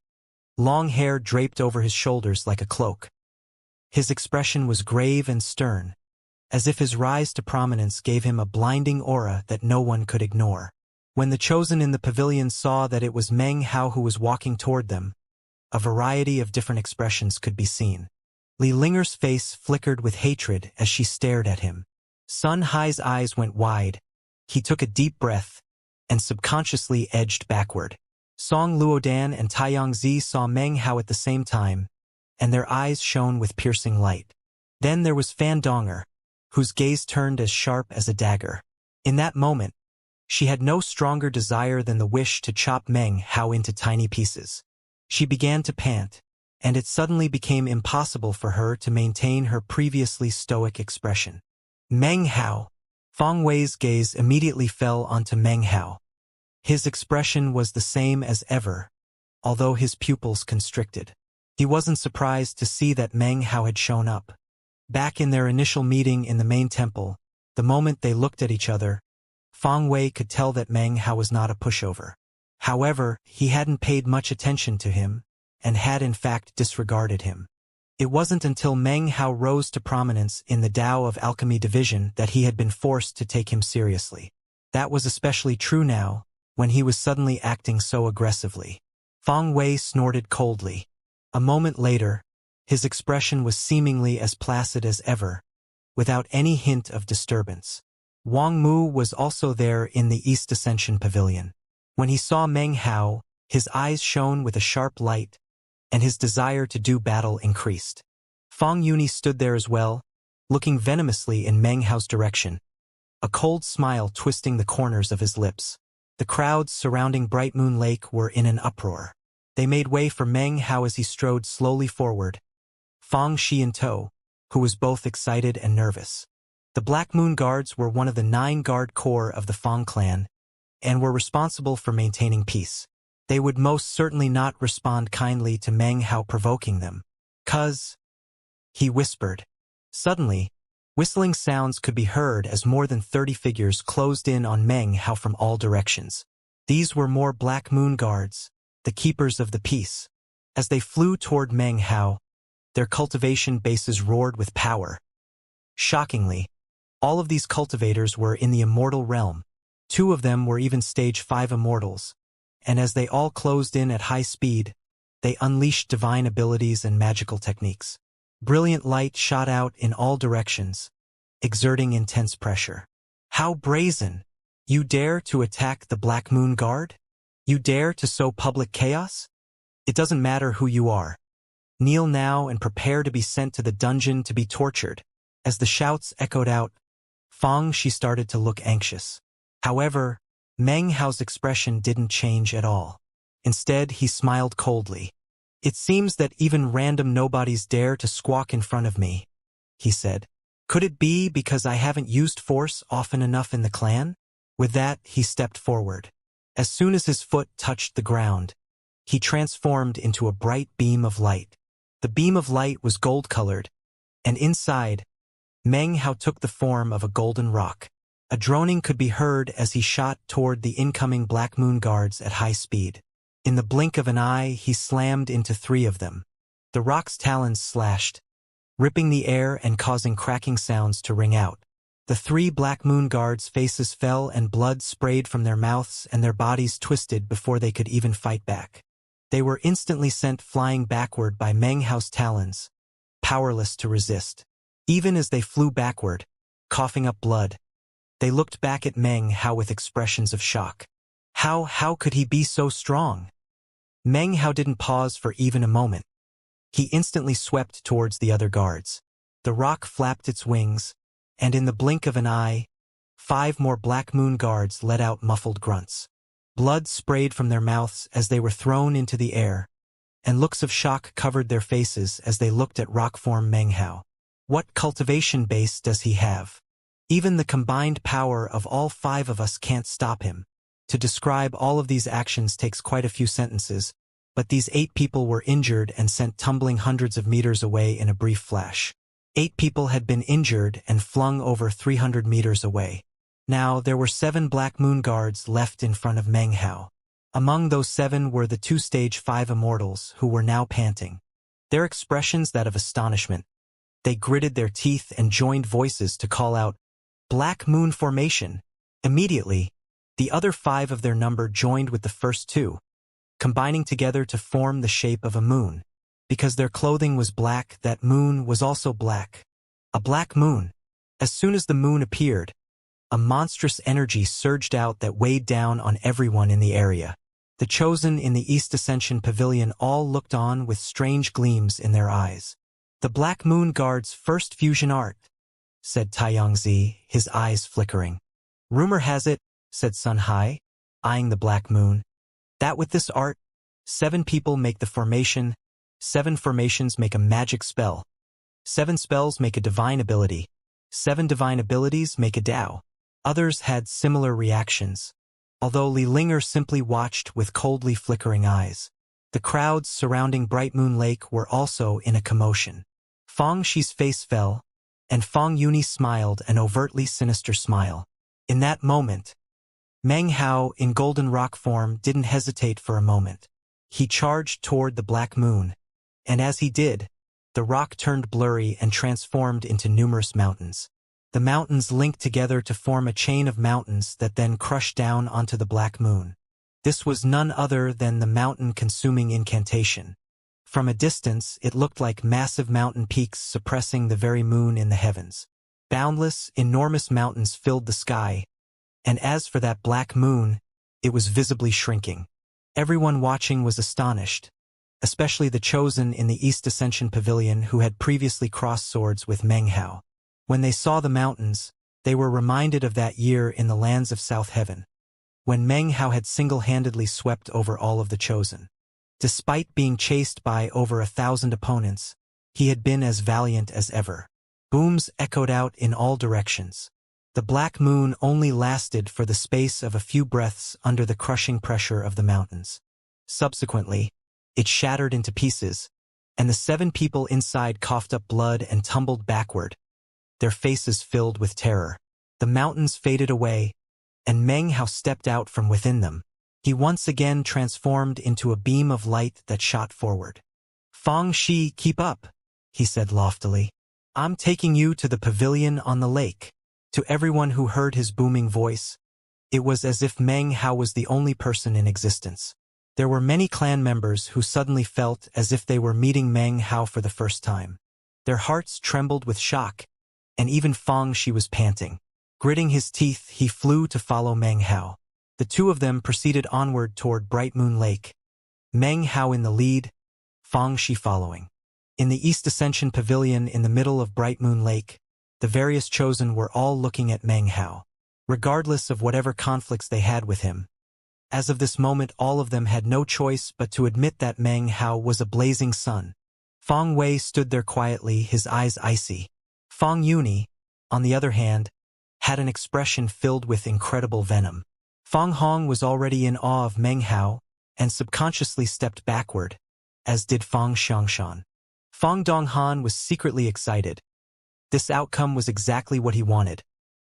long hair draped over his shoulders like a cloak. His expression was grave and stern, as if his rise to prominence gave him a blinding aura that no one could ignore. When the chosen in the pavilion saw that it was Meng Hao who was walking toward them, a variety of different expressions could be seen. Li Linger's face flickered with hatred as she stared at him. Sun Hai's eyes went wide. He took a deep breath and subconsciously edged backward. Song Luodan and Taiyang Zi saw Meng Hao at the same time, and their eyes shone with piercing light. Then there was Fan Donger, whose gaze turned as sharp as a dagger. In that moment, she had no stronger desire than the wish to chop Meng Hao into tiny pieces. She began to pant, and it suddenly became impossible for her to maintain her previously stoic expression. Meng Hao. Fang Wei's gaze immediately fell onto Meng Hao. His expression was the same as ever, although his pupils constricted. He wasn't surprised to see that Meng Hao had shown up. Back in their initial meeting in the main temple, the moment they looked at each other, Fang Wei could tell that Meng Hao was not a pushover. However, he hadn't paid much attention to him, and had in fact disregarded him. It wasn't until Meng Hao rose to prominence in the Tao of Alchemy Division that he had been forced to take him seriously. That was especially true now, when he was suddenly acting so aggressively. Fang Wei snorted coldly. A moment later, his expression was seemingly as placid as ever, without any hint of disturbance. Wang Mu was also there in the East Ascension Pavilion. When he saw Meng Hao, his eyes shone with a sharp light, and his desire to do battle increased. Fang Yuni stood there as well, looking venomously in Meng Hao's direction, a cold smile twisting the corners of his lips. The crowds surrounding Bright Moon Lake were in an uproar. They made way for Meng Hao as he strode slowly forward, Fang Shi in tow, who was both excited and nervous. The Black Moon Guards were one of the 9 guard corps of the Fang clan, and were responsible for maintaining peace. They would most certainly not respond kindly to Meng Hao provoking them. "'Cause," he whispered. Suddenly, whistling sounds could be heard as more than 30 figures closed in on Meng Hao from all directions. These were more Black Moon Guards, the keepers of the peace. As they flew toward Meng Hao, their cultivation bases roared with power. Shockingly, all of these cultivators were in the immortal realm. 2 of them were even stage 5 immortals, and as they all closed in at high speed, they unleashed divine abilities and magical techniques. Brilliant light shot out in all directions, exerting intense pressure. How brazen! You dare to attack the Black Moon Guard? You dare to sow public chaos? It doesn't matter who you are. Kneel now and prepare to be sent to the dungeon to be tortured. As the shouts echoed out, she started to look anxious. However, Meng Hao's expression didn't change at all. Instead, he smiled coldly. It seems that even random nobodies dare to squawk in front of me, he said. Could it be because I haven't used force often enough in the clan? With that, he stepped forward. As soon as his foot touched the ground, he transformed into a bright beam of light. The beam of light was gold-colored, and inside, Meng Hao took the form of a golden rock. A droning could be heard as he shot toward the incoming Black Moon Guards at high speed. In the blink of an eye, he slammed into 3 of them. The rock's talons slashed, ripping the air and causing cracking sounds to ring out. The 3 Black Moon Guards' faces fell and blood sprayed from their mouths and their bodies twisted before they could even fight back. They were instantly sent flying backward by Meng Hao's talons, powerless to resist. Even as they flew backward, coughing up blood, they looked back at Meng Hao with expressions of shock. How could he be so strong? Meng Hao didn't pause for even a moment. He instantly swept towards the other guards. The rock flapped its wings, and in the blink of an eye, 5 more Black Moon Guards let out muffled grunts. Blood sprayed from their mouths as they were thrown into the air, and looks of shock covered their faces as they looked at rock-form Meng Hao. What cultivation base does he have? Even the combined power of all 5 of us can't stop him. To describe all of these actions takes quite a few sentences, but these 8 people were injured and sent tumbling hundreds of meters away in a brief flash. 8 people had been injured and flung over 300 meters away. Now there were 7 Black Moon Guards left in front of Meng Hao. Among those 7 were the 2 stage 5 immortals who were now panting. Their expressions that of astonishment. They gritted their teeth and joined voices to call out, "Black Moon Formation!" Immediately, the other 5 of their number joined with the first 2, combining together to form the shape of a moon. Because their clothing was black, that moon was also black. A black moon. As soon as the moon appeared, a monstrous energy surged out that weighed down on everyone in the area. The chosen in the East Ascension Pavilion all looked on with strange gleams in their eyes. "The Black Moon Guard's first fusion art," said Taiyangzi, his eyes flickering. "Rumor has it," said Sun Hai, eyeing the black moon, "that with this art, 7 people make the formation, 7 formations make a magic spell, 7 spells make a divine ability, 7 divine abilities make a Dao." Others had similar reactions, although Li Linger simply watched with coldly flickering eyes. The crowds surrounding Bright Moon Lake were also in a commotion. Fang Shi's face fell, and Fang Yuni smiled an overtly sinister smile. In that moment, Meng Hao in golden rock form didn't hesitate for a moment. He charged toward the black moon, and as he did, the rock turned blurry and transformed into numerous mountains. The mountains linked together to form a chain of mountains that then crushed down onto the black moon. This was none other than the mountain-consuming incantation. From a distance, it looked like massive mountain peaks suppressing the very moon in the heavens. Boundless, enormous mountains filled the sky, and as for that black moon, it was visibly shrinking. Everyone watching was astonished, especially the chosen in the East Ascension Pavilion who had previously crossed swords with Meng Hao. When they saw the mountains, they were reminded of that year in the lands of South Heaven, when Meng Hao had single-handedly swept over all of the chosen. Despite being chased by over 1,000 opponents, he had been as valiant as ever. Booms echoed out in all directions. The black moon only lasted for the space of a few breaths under the crushing pressure of the mountains. Subsequently, it shattered into pieces, and the 7 people inside coughed up blood and tumbled backward, their faces filled with terror. The mountains faded away, and Meng Hao stepped out from within them. He once again transformed into a beam of light that shot forward. "Fang Shi, keep up," he said loftily. "I'm taking you to the pavilion on the lake." To everyone who heard his booming voice, it was as if Meng Hao was the only person in existence. There were many clan members who suddenly felt as if they were meeting Meng Hao for the first time. Their hearts trembled with shock, and even Fang Shi was panting. Gritting his teeth, he flew to follow Meng Hao. The two of them proceeded onward toward Bright Moon Lake, Meng Hao in the lead, Fang Shi following. In the East Ascension Pavilion in the middle of Bright Moon Lake, the various chosen were all looking at Meng Hao, regardless of whatever conflicts they had with him. As of this moment, all of them had no choice but to admit that Meng Hao was a blazing sun. Fang Wei stood there quietly, his eyes icy. Fang Yuni, on the other hand, had an expression filled with incredible venom. Fang Hong was already in awe of Meng Hao and subconsciously stepped backward, as did Fang Xianxia. Fang Donghan was secretly excited. This outcome was exactly what he wanted,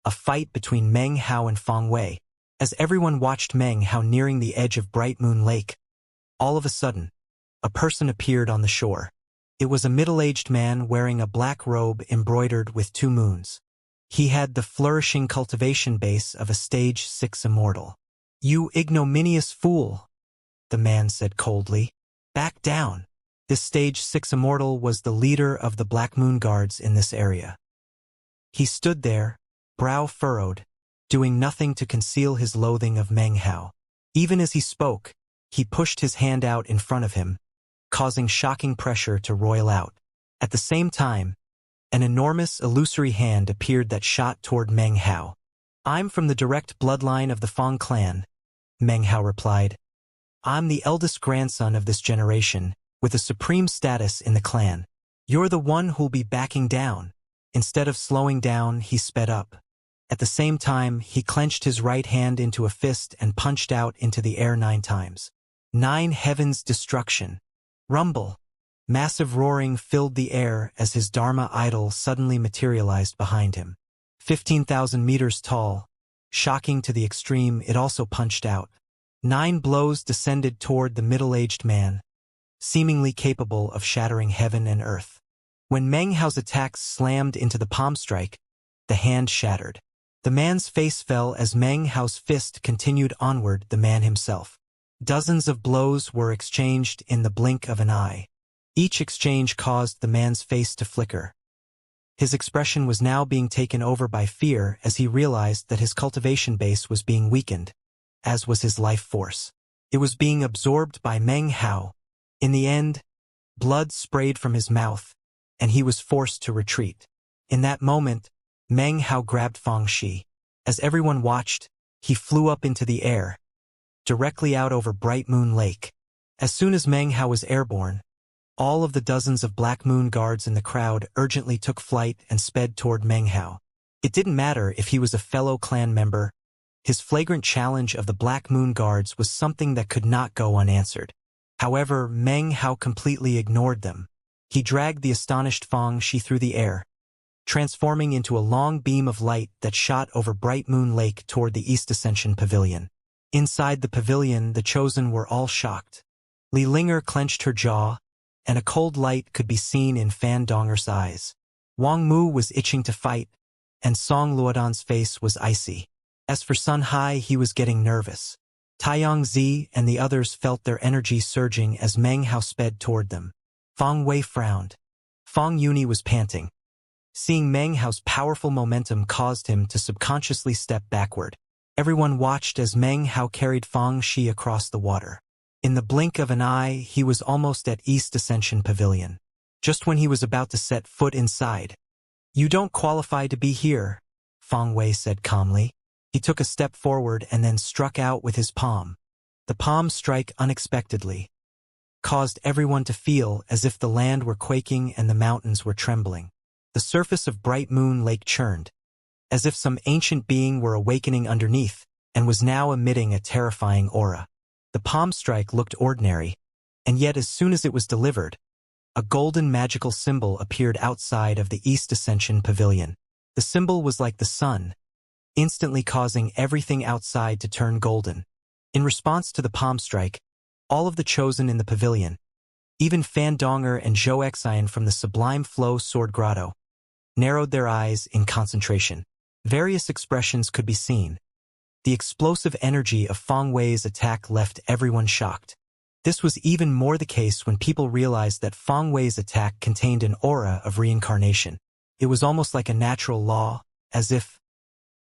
a fight between Meng Hao and Fang Wei. As everyone watched Meng Hao nearing the edge of Bright Moon Lake, all of a sudden, a person appeared on the shore. It was a middle-aged man wearing a black robe embroidered with 2 moons. He had the flourishing cultivation base of a stage 6 immortal. "You ignominious fool," the man said coldly. "Back down." This stage 6 immortal was the leader of the Black Moon Guards in this area. He stood there, brow furrowed, doing nothing to conceal his loathing of Meng Hao. Even as he spoke, he pushed his hand out in front of him, causing shocking pressure to roil out. At the same time, an enormous, illusory hand appeared that shot toward Meng Hao. "I'm from the direct bloodline of the Fang clan," Meng Hao replied. "I'm the eldest grandson of this generation, with a supreme status in the clan. You're the one who'll be backing down." Instead of slowing down, he sped up. At the same time, he clenched his right hand into a fist and punched out into the air 9 times. 9 heavens destruction. Rumble. Massive roaring filled the air as his Dharma idol suddenly materialized behind him. 15,000 meters tall. Shocking to the extreme, it also punched out. 9 blows descended toward the middle-aged man, seemingly capable of shattering heaven and earth. When Meng Hao's attacks slammed into the palm strike, the hand shattered. The man's face fell as Meng Hao's fist continued onward, the man himself. Dozens of blows were exchanged in the blink of an eye. Each exchange caused the man's face to flicker. His expression was now being taken over by fear as he realized that his cultivation base was being weakened, as was his life force. It was being absorbed by Meng Hao. In the end, blood sprayed from his mouth, and he was forced to retreat. In that moment, Meng Hao grabbed Fang Shi. As everyone watched, he flew up into the air, directly out over Bright Moon Lake. As soon as Meng Hao was airborne, all of the dozens of Black Moon Guards in the crowd urgently took flight and sped toward Meng Hao. It didn't matter if he was a fellow clan member. His flagrant challenge of the Black Moon Guards was something that could not go unanswered. However, Meng Hao completely ignored them. He dragged the astonished Fang Shi through the air, transforming into a long beam of light that shot over Bright Moon Lake toward the East Ascension Pavilion. Inside the pavilion, the chosen were all shocked. Li Linger clenched her jaw, and a cold light could be seen in Fan Donger's eyes. Wang Mu was itching to fight, and Song Luodan's face was icy. As for Sun Hai, he was getting nervous. Taiyang Zi and the others felt their energy surging as Meng Hao sped toward them. Fang Wei frowned. Fang Yuni was panting. Seeing Meng Hao's powerful momentum caused him to subconsciously step backward. Everyone watched as Meng Hao carried Fang Shi across the water. In the blink of an eye, he was almost at East Ascension Pavilion. Just when he was about to set foot inside. "You don't qualify to be here," Fang Wei said calmly. He took a step forward and then struck out with his palm. The palm strike unexpectedly caused everyone to feel as if the land were quaking and the mountains were trembling. The surface of Bright Moon Lake churned, as if some ancient being were awakening underneath and was now emitting a terrifying aura. The palm strike looked ordinary, and yet as soon as it was delivered, a golden magical symbol appeared outside of the East Ascension Pavilion. The symbol was like the sun, instantly causing everything outside to turn golden. In response to the palm strike, all of the chosen in the pavilion, even Fandonger and Xianxia from the Sublime Flow Sword Grotto, narrowed their eyes in concentration. Various expressions could be seen. The explosive energy of Feng Wei's attack left everyone shocked. This was even more the case when people realized that Feng Wei's attack contained an aura of reincarnation. It was almost like a natural law, as if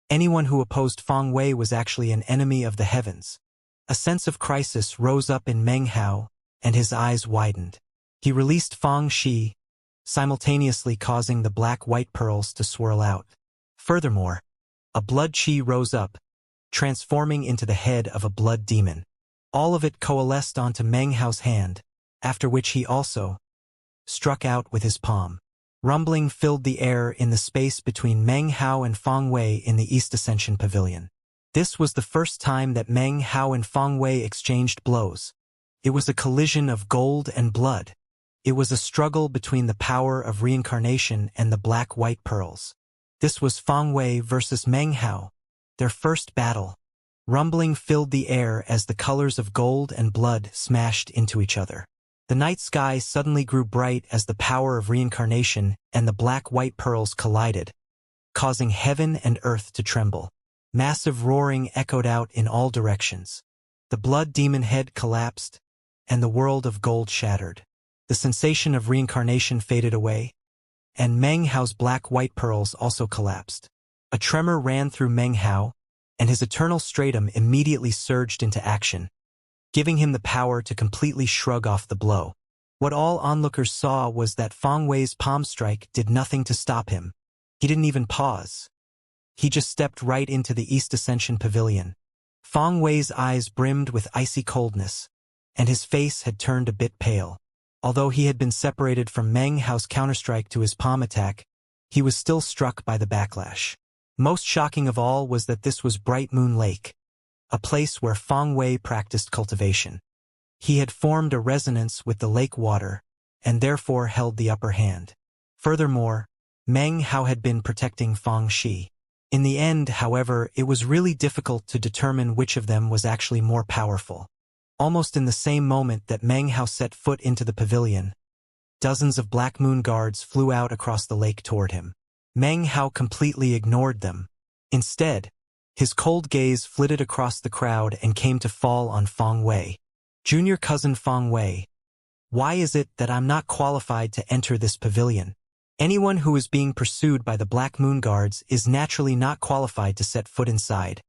anyone who opposed Feng Wei was actually an enemy of the heavens. A sense of crisis rose up in Meng Hao, and his eyes widened. He released Feng Shi, simultaneously causing the black-white pearls to swirl out. Furthermore, a blood chi rose up, transforming into the head of a blood demon. All of it coalesced onto Meng Hao's hand, after which he also struck out with his palm. Rumbling filled the air in the space between Meng Hao and Feng Wei in the East Ascension Pavilion. This was the first time that Meng Hao and Feng Wei exchanged blows. It was a collision of gold and blood. It was a struggle between the power of reincarnation and the black-white pearls. This was Feng Wei versus Meng Hao, their first battle. Rumbling filled the air as the colors of gold and blood smashed into each other. The night sky suddenly grew bright as the power of reincarnation and the black-white pearls collided, causing heaven and earth to tremble. Massive roaring echoed out in all directions. The blood demon head collapsed, and the world of gold shattered. The sensation of reincarnation faded away, and Meng Hao's black-white pearls also collapsed. A tremor ran through Meng Hao, and his eternal stratum immediately surged into action, giving him the power to completely shrug off the blow. What all onlookers saw was that Feng Wei's palm strike did nothing to stop him. He didn't even pause. He just stepped right into the East Ascension Pavilion. Feng Wei's eyes brimmed with icy coldness, and his face had turned a bit pale. Although he had been separated from Meng Hao's counterstrike to his palm attack, he was still struck by the backlash. Most shocking of all was that this was Bright Moon Lake, a place where Feng Wei practiced cultivation. He had formed a resonance with the lake water, and therefore held the upper hand. Furthermore, Meng Hao had been protecting Feng Shi. In the end, however, it was really difficult to determine which of them was actually more powerful. Almost in the same moment that Meng Hao set foot into the pavilion, dozens of Black Moon guards flew out across the lake toward him. Meng Hao completely ignored them. Instead, his cold gaze flitted across the crowd and came to fall on Feng Wei. Junior cousin Feng Wei, why is it that I'm not qualified to enter this pavilion? Anyone who is being pursued by the Black Moon guards is naturally not qualified to set foot inside.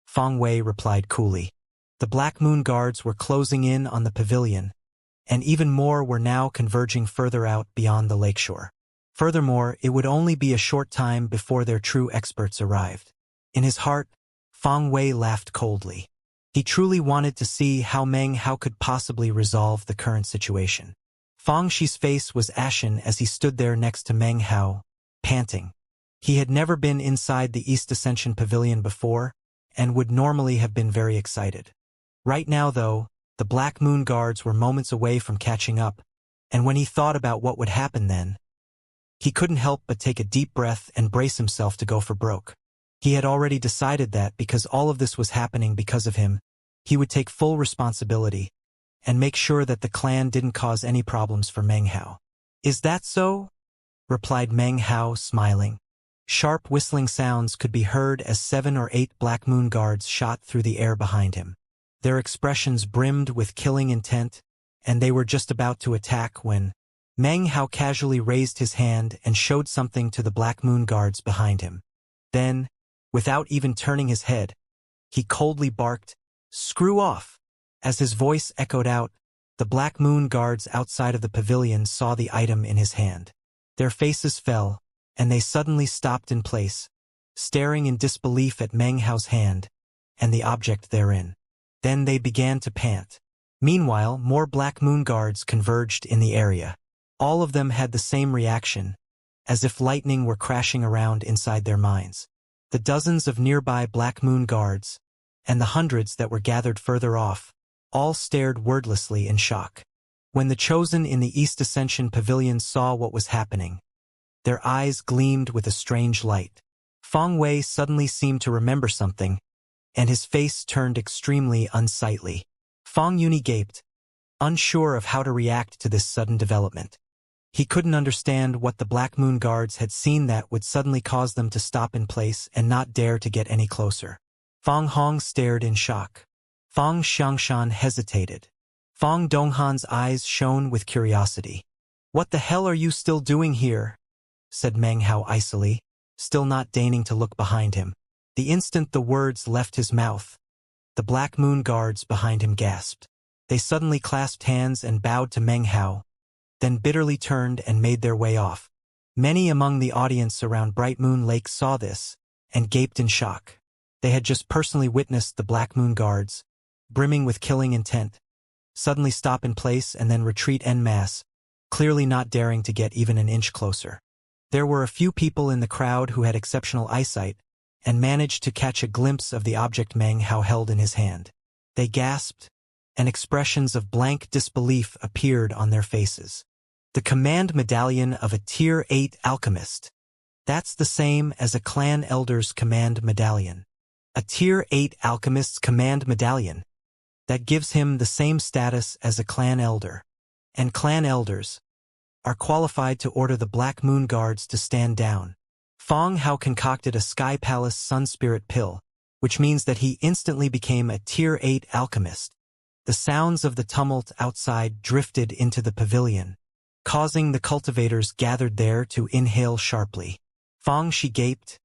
Feng Wei replied coolly. The Black Moon guards were closing in on the pavilion, and even more were now converging further out beyond the lakeshore. Furthermore, it would only be a short time before their true experts arrived. In his heart, Feng Wei laughed coldly. He truly wanted to see how Meng Hao could possibly resolve the current situation. Feng Shi's face was ashen as he stood there next to Meng Hao, panting. He had never been inside the East Ascension Pavilion before, and would normally have been very excited. Right now, though, the Black Moon guards were moments away from catching up, and when he thought about what would happen then, he couldn't help but take a deep breath and brace himself to go for broke. He had already decided that because all of this was happening because of him, he would take full responsibility and make sure that the clan didn't cause any problems for Meng Hao. Is that so? Replied Meng Hao, smiling. Sharp whistling sounds could be heard as 7 or 8 Black Moon guards shot through the air behind him. Their expressions brimmed with killing intent, and they were just about to attack when Meng Hao casually raised his hand and showed something to the Black Moon guards behind him. Then, without even turning his head, he coldly barked, "Screw off!" As his voice echoed out, the Black Moon guards outside of the pavilion saw the item in his hand. Their faces fell, and they suddenly stopped in place, staring in disbelief at Meng Hao's hand and the object therein. Then they began to pant. Meanwhile, more Black Moon guards converged in the area. All of them had the same reaction, as if lightning were crashing around inside their minds. The dozens of nearby Black Moon guards, and the hundreds that were gathered further off, all stared wordlessly in shock. When the chosen in the East Ascension Pavilion saw what was happening, their eyes gleamed with a strange light. Feng Wei suddenly seemed to remember something, and his face turned extremely unsightly. Fang Yuni gaped, unsure of how to react to this sudden development. He couldn't understand what the Black Moon guards had seen that would suddenly cause them to stop in place and not dare to get any closer. Fang Hong stared in shock. Fang Xianxia hesitated. Fang Donghan's eyes shone with curiosity. "What the hell are you still doing here?" said Meng Hao icily, still not deigning to look behind him. The instant the words left his mouth, the Black Moon guards behind him gasped. They suddenly clasped hands and bowed to Meng Hao, then bitterly turned and made their way off. Many among the audience around Bright Moon Lake saw this and gaped in shock. They had just personally witnessed the Black Moon guards, brimming with killing intent, suddenly stop in place and then retreat en masse, clearly not daring to get even an inch closer. There were a few people in the crowd who had exceptional eyesight and managed to catch a glimpse of the object Meng Hao held in his hand. They gasped, and expressions of blank disbelief appeared on their faces. The command medallion of a Tier 8 alchemist. That's the same as a clan elder's command medallion. A Tier 8 alchemist's command medallion. That gives him the same status as a clan elder. And clan elders are qualified to order the Black Moon guards to stand down. Fang Hao concocted a Sky Palace Sun Spirit pill, which means that he instantly became a Tier 8 alchemist. The sounds of the tumult outside drifted into the pavilion, causing the cultivators gathered there to inhale sharply. Fang Shi gaped,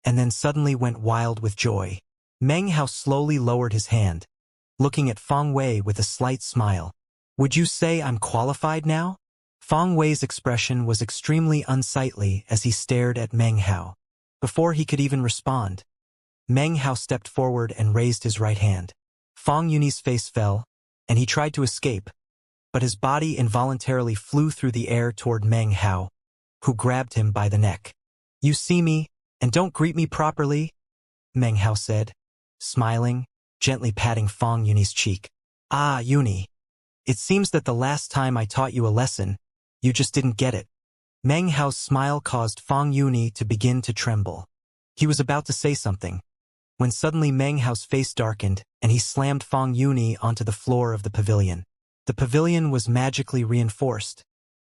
and then suddenly went wild with joy. Meng Hao slowly lowered his hand, looking at Fang Wei with a slight smile. "Would you say I'm qualified now?" Fang Wei's expression was extremely unsightly as he stared at Meng Hao. Before he could even respond, Meng Hao stepped forward and raised his right hand. Fang Yuni's face fell, and he tried to escape, but his body involuntarily flew through the air toward Meng Hao, who grabbed him by the neck. "You see me, and don't greet me properly?" Meng Hao said, smiling, gently patting Fang Yuni's cheek. "Ah, Yuni. It seems that the last time I taught you a lesson, you just didn't get it." Meng Hao's smile caused Fang Yuni to begin to tremble. He was about to say something, when suddenly Meng Hao's face darkened and he slammed Fang Yuni onto the floor of the pavilion. The pavilion was magically reinforced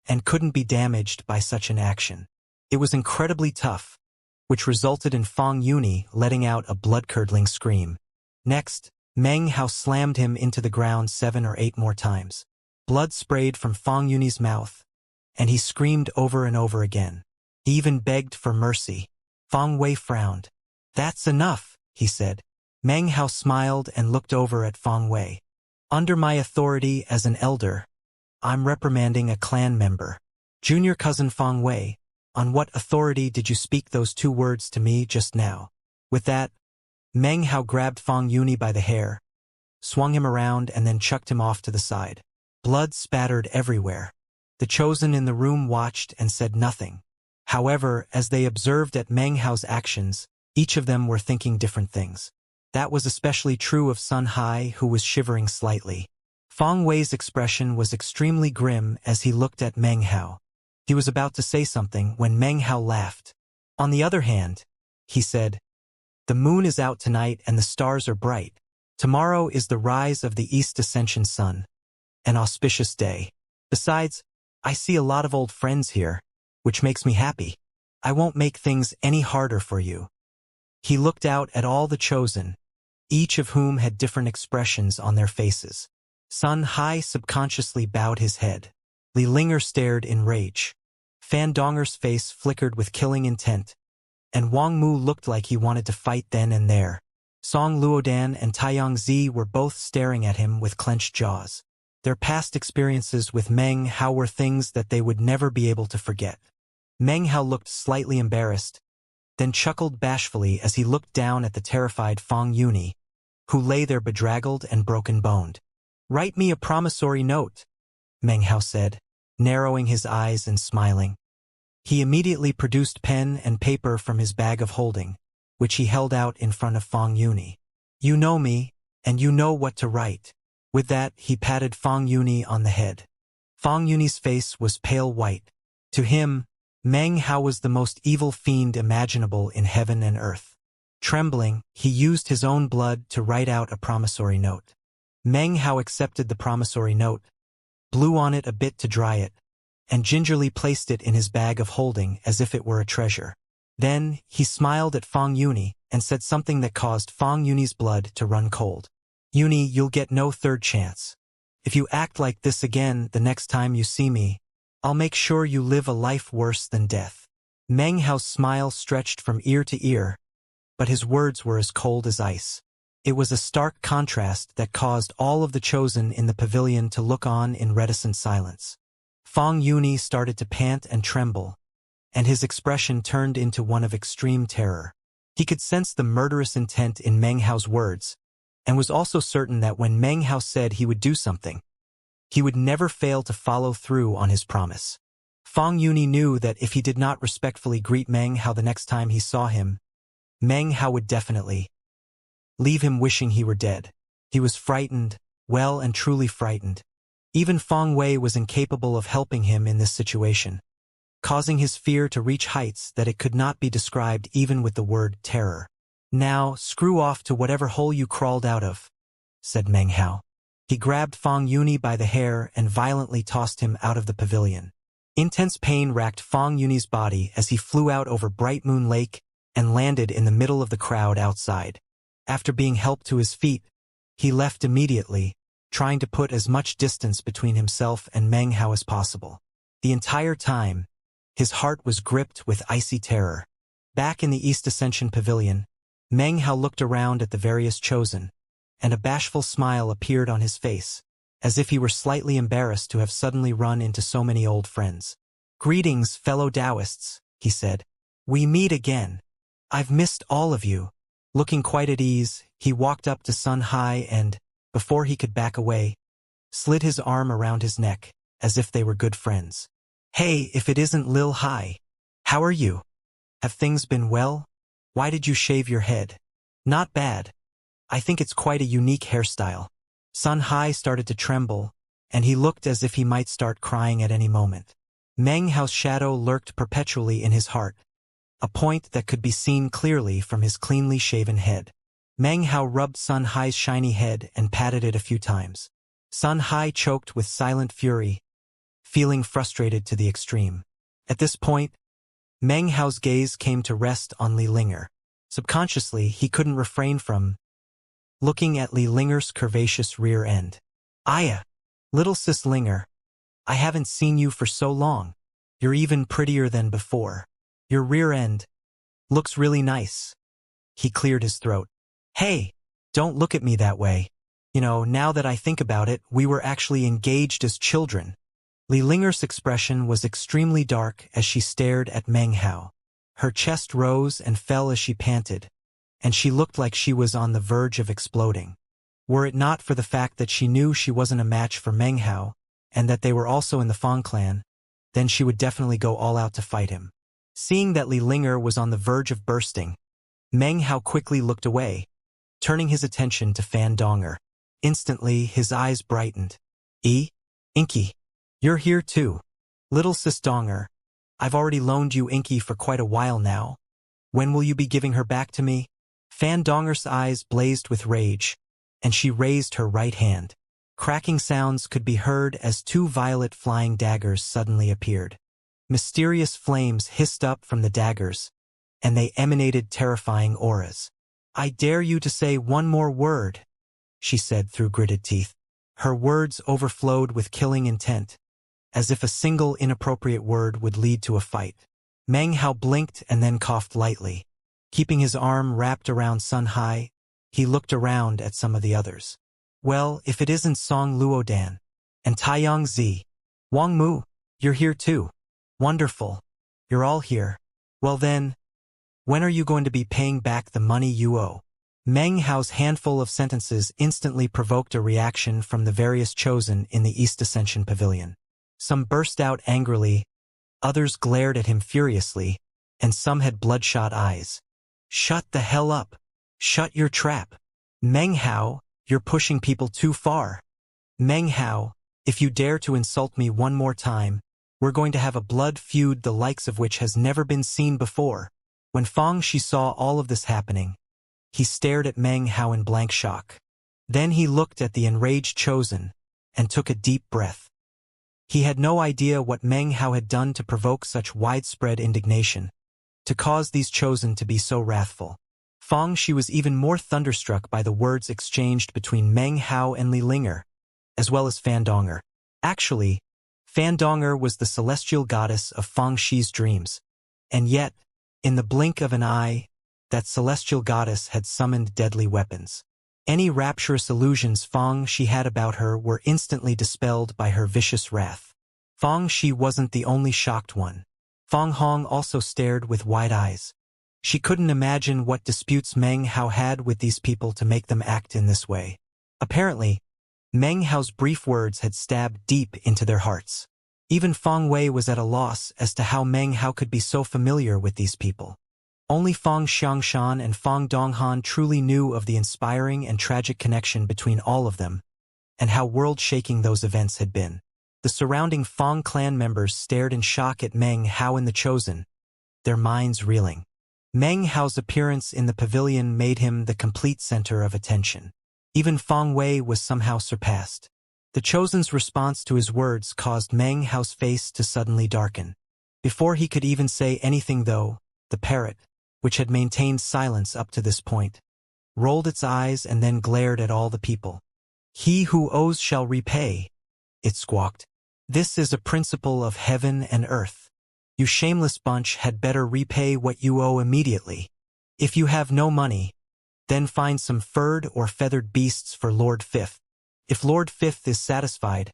and couldn't be damaged by such an action. It was incredibly tough, which resulted in Fang Yuni letting out a blood-curdling scream. Next, Meng Hao slammed him into the ground 7 or 8 more times. Blood sprayed from Fang Yuni's mouth, and he screamed over and over again. He even begged for mercy. Fang Wei frowned. "That's enough," he said. Meng Hao smiled and looked over at Fang Wei. "Under my authority as an elder, I'm reprimanding a clan member. Junior cousin Fang Wei, on what authority did you speak those 2 words to me just now?" With that, Meng Hao grabbed Fang Yuni by the hair, swung him around and then chucked him off to the side. Blood spattered everywhere. The chosen in the room watched and said nothing. However, as they observed at Meng Hao's actions, each of them were thinking different things. That was especially true of Sun Hai, who was shivering slightly. Fang Wei's expression was extremely grim as he looked at Meng Hao. He was about to say something when Meng Hao laughed. "On the other hand," he said, "the moon is out tonight and the stars are bright. Tomorrow is the rise of the East Ascension sun. An auspicious day. Besides, I see a lot of old friends here, which makes me happy. I won't make things any harder for you." He looked out at all the chosen, each of whom had different expressions on their faces. Sun Hai subconsciously bowed his head. Li Linger stared in rage. Fan Donger's face flickered with killing intent, and Wang Mu looked like he wanted to fight then and there. Song Luodan and Taiyang Zi were both staring at him with clenched jaws. Their past experiences with Meng Hao were things that they would never be able to forget. Meng Hao looked slightly embarrassed, then chuckled bashfully as he looked down at the terrified Fang Yuni, who lay there bedraggled and broken-boned. "Write me a promissory note," Meng Hao said, narrowing his eyes and smiling. He immediately produced pen and paper from his bag of holding, which he held out in front of Fang Yuni. "You know me, and you know what to write." With that, he patted Fang Yuni on the head. Fang Yuni's face was pale white. To him, Meng Hao was the most evil fiend imaginable in heaven and earth. Trembling, he used his own blood to write out a promissory note. Meng Hao accepted the promissory note, blew on it a bit to dry it, and gingerly placed it in his bag of holding as if it were a treasure. Then, he smiled at Fang Yuni and said something that caused Fang Yuni's blood to run cold. "Yuni, you'll get no third chance. If you act like this again the next time you see me, I'll make sure you live a life worse than death." Meng Hao's smile stretched from ear to ear, but his words were as cold as ice. It was a stark contrast that caused all of the chosen in the pavilion to look on in reticent silence. Fang Yuni started to pant and tremble, and his expression turned into one of extreme terror. He could sense the murderous intent in Meng Hao's words, and was also certain that when Meng Hao said he would do something, he would never fail to follow through on his promise. Fang Yuni knew that if he did not respectfully greet Meng Hao the next time he saw him, Meng Hao would definitely leave him wishing he were dead. He was frightened, well and truly frightened. Even Fang Wei was incapable of helping him in this situation, causing his fear to reach heights that it could not be described even with the word terror. "Now, screw off to whatever hole you crawled out of," said Meng Hao. He grabbed Fang Yuni by the hair and violently tossed him out of the pavilion. Intense pain racked Fang Yuni's body as he flew out over Bright Moon Lake and landed in the middle of the crowd outside. After being helped to his feet, he left immediately, trying to put as much distance between himself and Meng Hao as possible. The entire time, his heart was gripped with icy terror. Back in the East Ascension Pavilion, Meng Hao looked around at the various chosen, and a bashful smile appeared on his face, as if he were slightly embarrassed to have suddenly run into so many old friends. "Greetings, fellow Taoists," he said. "We meet again. I've missed all of you." Looking quite at ease, he walked up to Sun Hai and, before he could back away, slid his arm around his neck, as if they were good friends. "Hey, if it isn't Lil Hai. How are you? Have things been well? Why did you shave your head?" "Not bad. I think it's quite a unique hairstyle." Sun Hai started to tremble, and he looked as if he might start crying at any moment. Meng Hao's shadow lurked perpetually in his heart, a point that could be seen clearly from his cleanly shaven head. Meng Hao rubbed Sun Hai's shiny head and patted it a few times. Sun Hai choked with silent fury, feeling frustrated to the extreme. At this point, Meng Hao's gaze came to rest on Li Linger. Subconsciously, he couldn't refrain from looking at Li Linger's curvaceous rear end. "Aya, little sis Linger, I haven't seen you for so long. You're even prettier than before. Your rear end looks really nice." He cleared his throat. "Hey, don't look at me that way. You know, now that I think about it, we were actually engaged as children." Li Linger's expression was extremely dark as she stared at Meng Hao. Her chest rose and fell as she panted, and she looked like she was on the verge of exploding. Were it not for the fact that she knew she wasn't a match for Meng Hao, and that they were also in the Fang clan, then she would definitely go all out to fight him. Seeing that Li Linger was on the verge of bursting, Meng Hao quickly looked away, turning his attention to Fan Donger. Instantly, his eyes brightened. Inky, you're here too. Little sis Donger, I've already loaned you Inky for quite a while now. When will you be giving her back to me?" Fan Donger's eyes blazed with rage, and she raised her right hand. Cracking sounds could be heard as two violet flying daggers suddenly appeared. Mysterious flames hissed up from the daggers, and they emanated terrifying auras. "I dare you to say one more word," she said through gritted teeth. Her words overflowed with killing intent, as if a single inappropriate word would lead to a fight. Meng Hao blinked and then coughed lightly. Keeping his arm wrapped around Sun Hai, he looked around at some of the others. "Well, if it isn't Song Luodan and Taiyang Zi. Wang Mu, you're here too. Wonderful. You're all here. Well then, when are you going to be paying back the money you owe?" Meng Hao's handful of sentences instantly provoked a reaction from the various chosen in the East Ascension Pavilion. Some burst out angrily, others glared at him furiously, and some had bloodshot eyes. "Shut the hell up. Shut your trap. Meng Hao, you're pushing people too far. Meng Hao, if you dare to insult me one more time, we're going to have a blood feud the likes of which has never been seen before." When Fang Shi saw all of this happening, He stared at Meng Hao in blank shock. Then he looked at the enraged Chosen and took a deep breath. He had no idea what Meng Hao had done to provoke such widespread indignation, to cause these Chosen to be so wrathful. Fang Shi was even more thunderstruck by the words exchanged between Meng Hao and Li Linger, as well as Fandonger. Actually, Fandonger was the celestial goddess of Fang Shi's dreams, and yet, in the blink of an eye, that celestial goddess had summoned deadly weapons. Any rapturous illusions Fang Shi had about her were instantly dispelled by her vicious wrath. Fang Shi wasn't the only shocked one. Fang Hong also stared with wide eyes. She couldn't imagine what disputes Meng Hao had with these people to make them act in this way. Apparently, Meng Hao's brief words had stabbed deep into their hearts. Even Fang Wei was at a loss as to how Meng Hao could be so familiar with these people. Only Fang Xiangshan and Fang Donghan truly knew of the inspiring and tragic connection between all of them, and how world-shaking those events had been. The surrounding Fang clan members stared in shock at Meng Hao and the Chosen, their minds reeling. Meng Hao's appearance in the pavilion made him the complete center of attention. Even Fang Wei was somehow surpassed. The Chosen's response to his words caused Meng Hao's face to suddenly darken. Before he could even say anything though, the Parrot, which had maintained silence up to this point, rolled its eyes and then glared at all the people. "He who owes shall repay," it squawked. "This is a principle of heaven and earth. You shameless bunch had better repay what you owe immediately. If you have no money, then find some furred or feathered beasts for Lord Fifth. If Lord Fifth is satisfied,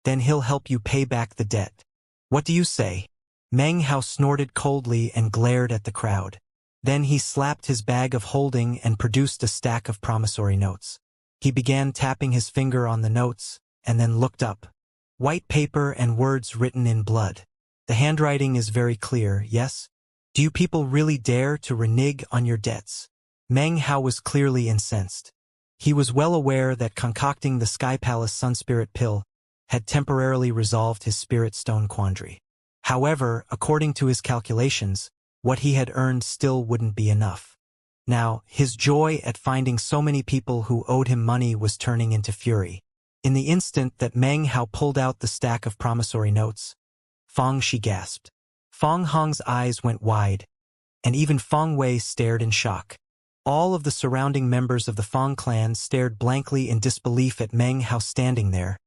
then he'll help you pay back the debt. What do you say?" Meng Hao snorted coldly and glared at the crowd. Then he slapped his bag of holding and produced a stack of promissory notes. He began tapping his finger on the notes, and then looked up. White paper and words written in blood. "The handwriting is very clear, yes? Do you people really dare to renege on your debts?" Meng Hao was clearly incensed. He was well aware that concocting the Sky Palace Sunspirit pill had temporarily resolved his spirit stone quandary. However, according to his calculations, what he had earned still wouldn't be enough. Now, his joy at finding so many people who owed him money was turning into fury. In the instant that Meng Hao pulled out the stack of promissory notes, Fang Shi gasped. Fang Hong's eyes went wide, and even Fang Wei stared in shock. All of the surrounding members of the Fang clan stared blankly in disbelief at Meng Hao standing there,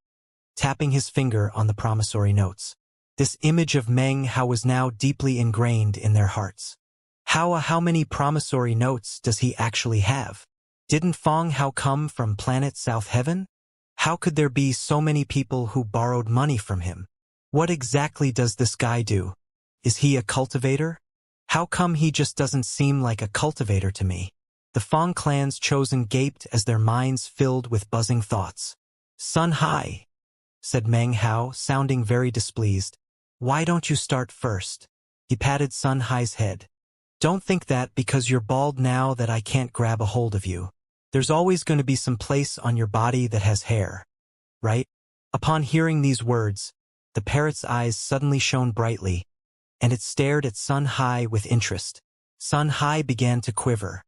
tapping his finger on the promissory notes. This image of Meng Hao was now deeply ingrained in their hearts. How many promissory notes does he actually have? Didn't Fang Hao come from planet South Heaven? How could there be so many people who borrowed money from him? What exactly does this guy do? Is he a cultivator? How come he just doesn't seem like a cultivator to me? The Fang clan's Chosen gaped as their minds filled with buzzing thoughts. "Sun Hai," said Meng Hao, sounding very displeased. "Why don't you start first?" He patted Sun Hai's head. "Don't think that because you're bald now that I can't grab a hold of you. There's always going to be some place on your body that has hair, right?" Upon hearing these words, the Parrot's eyes suddenly shone brightly, and it stared at Sun Hai with interest. Sun Hai began to quiver.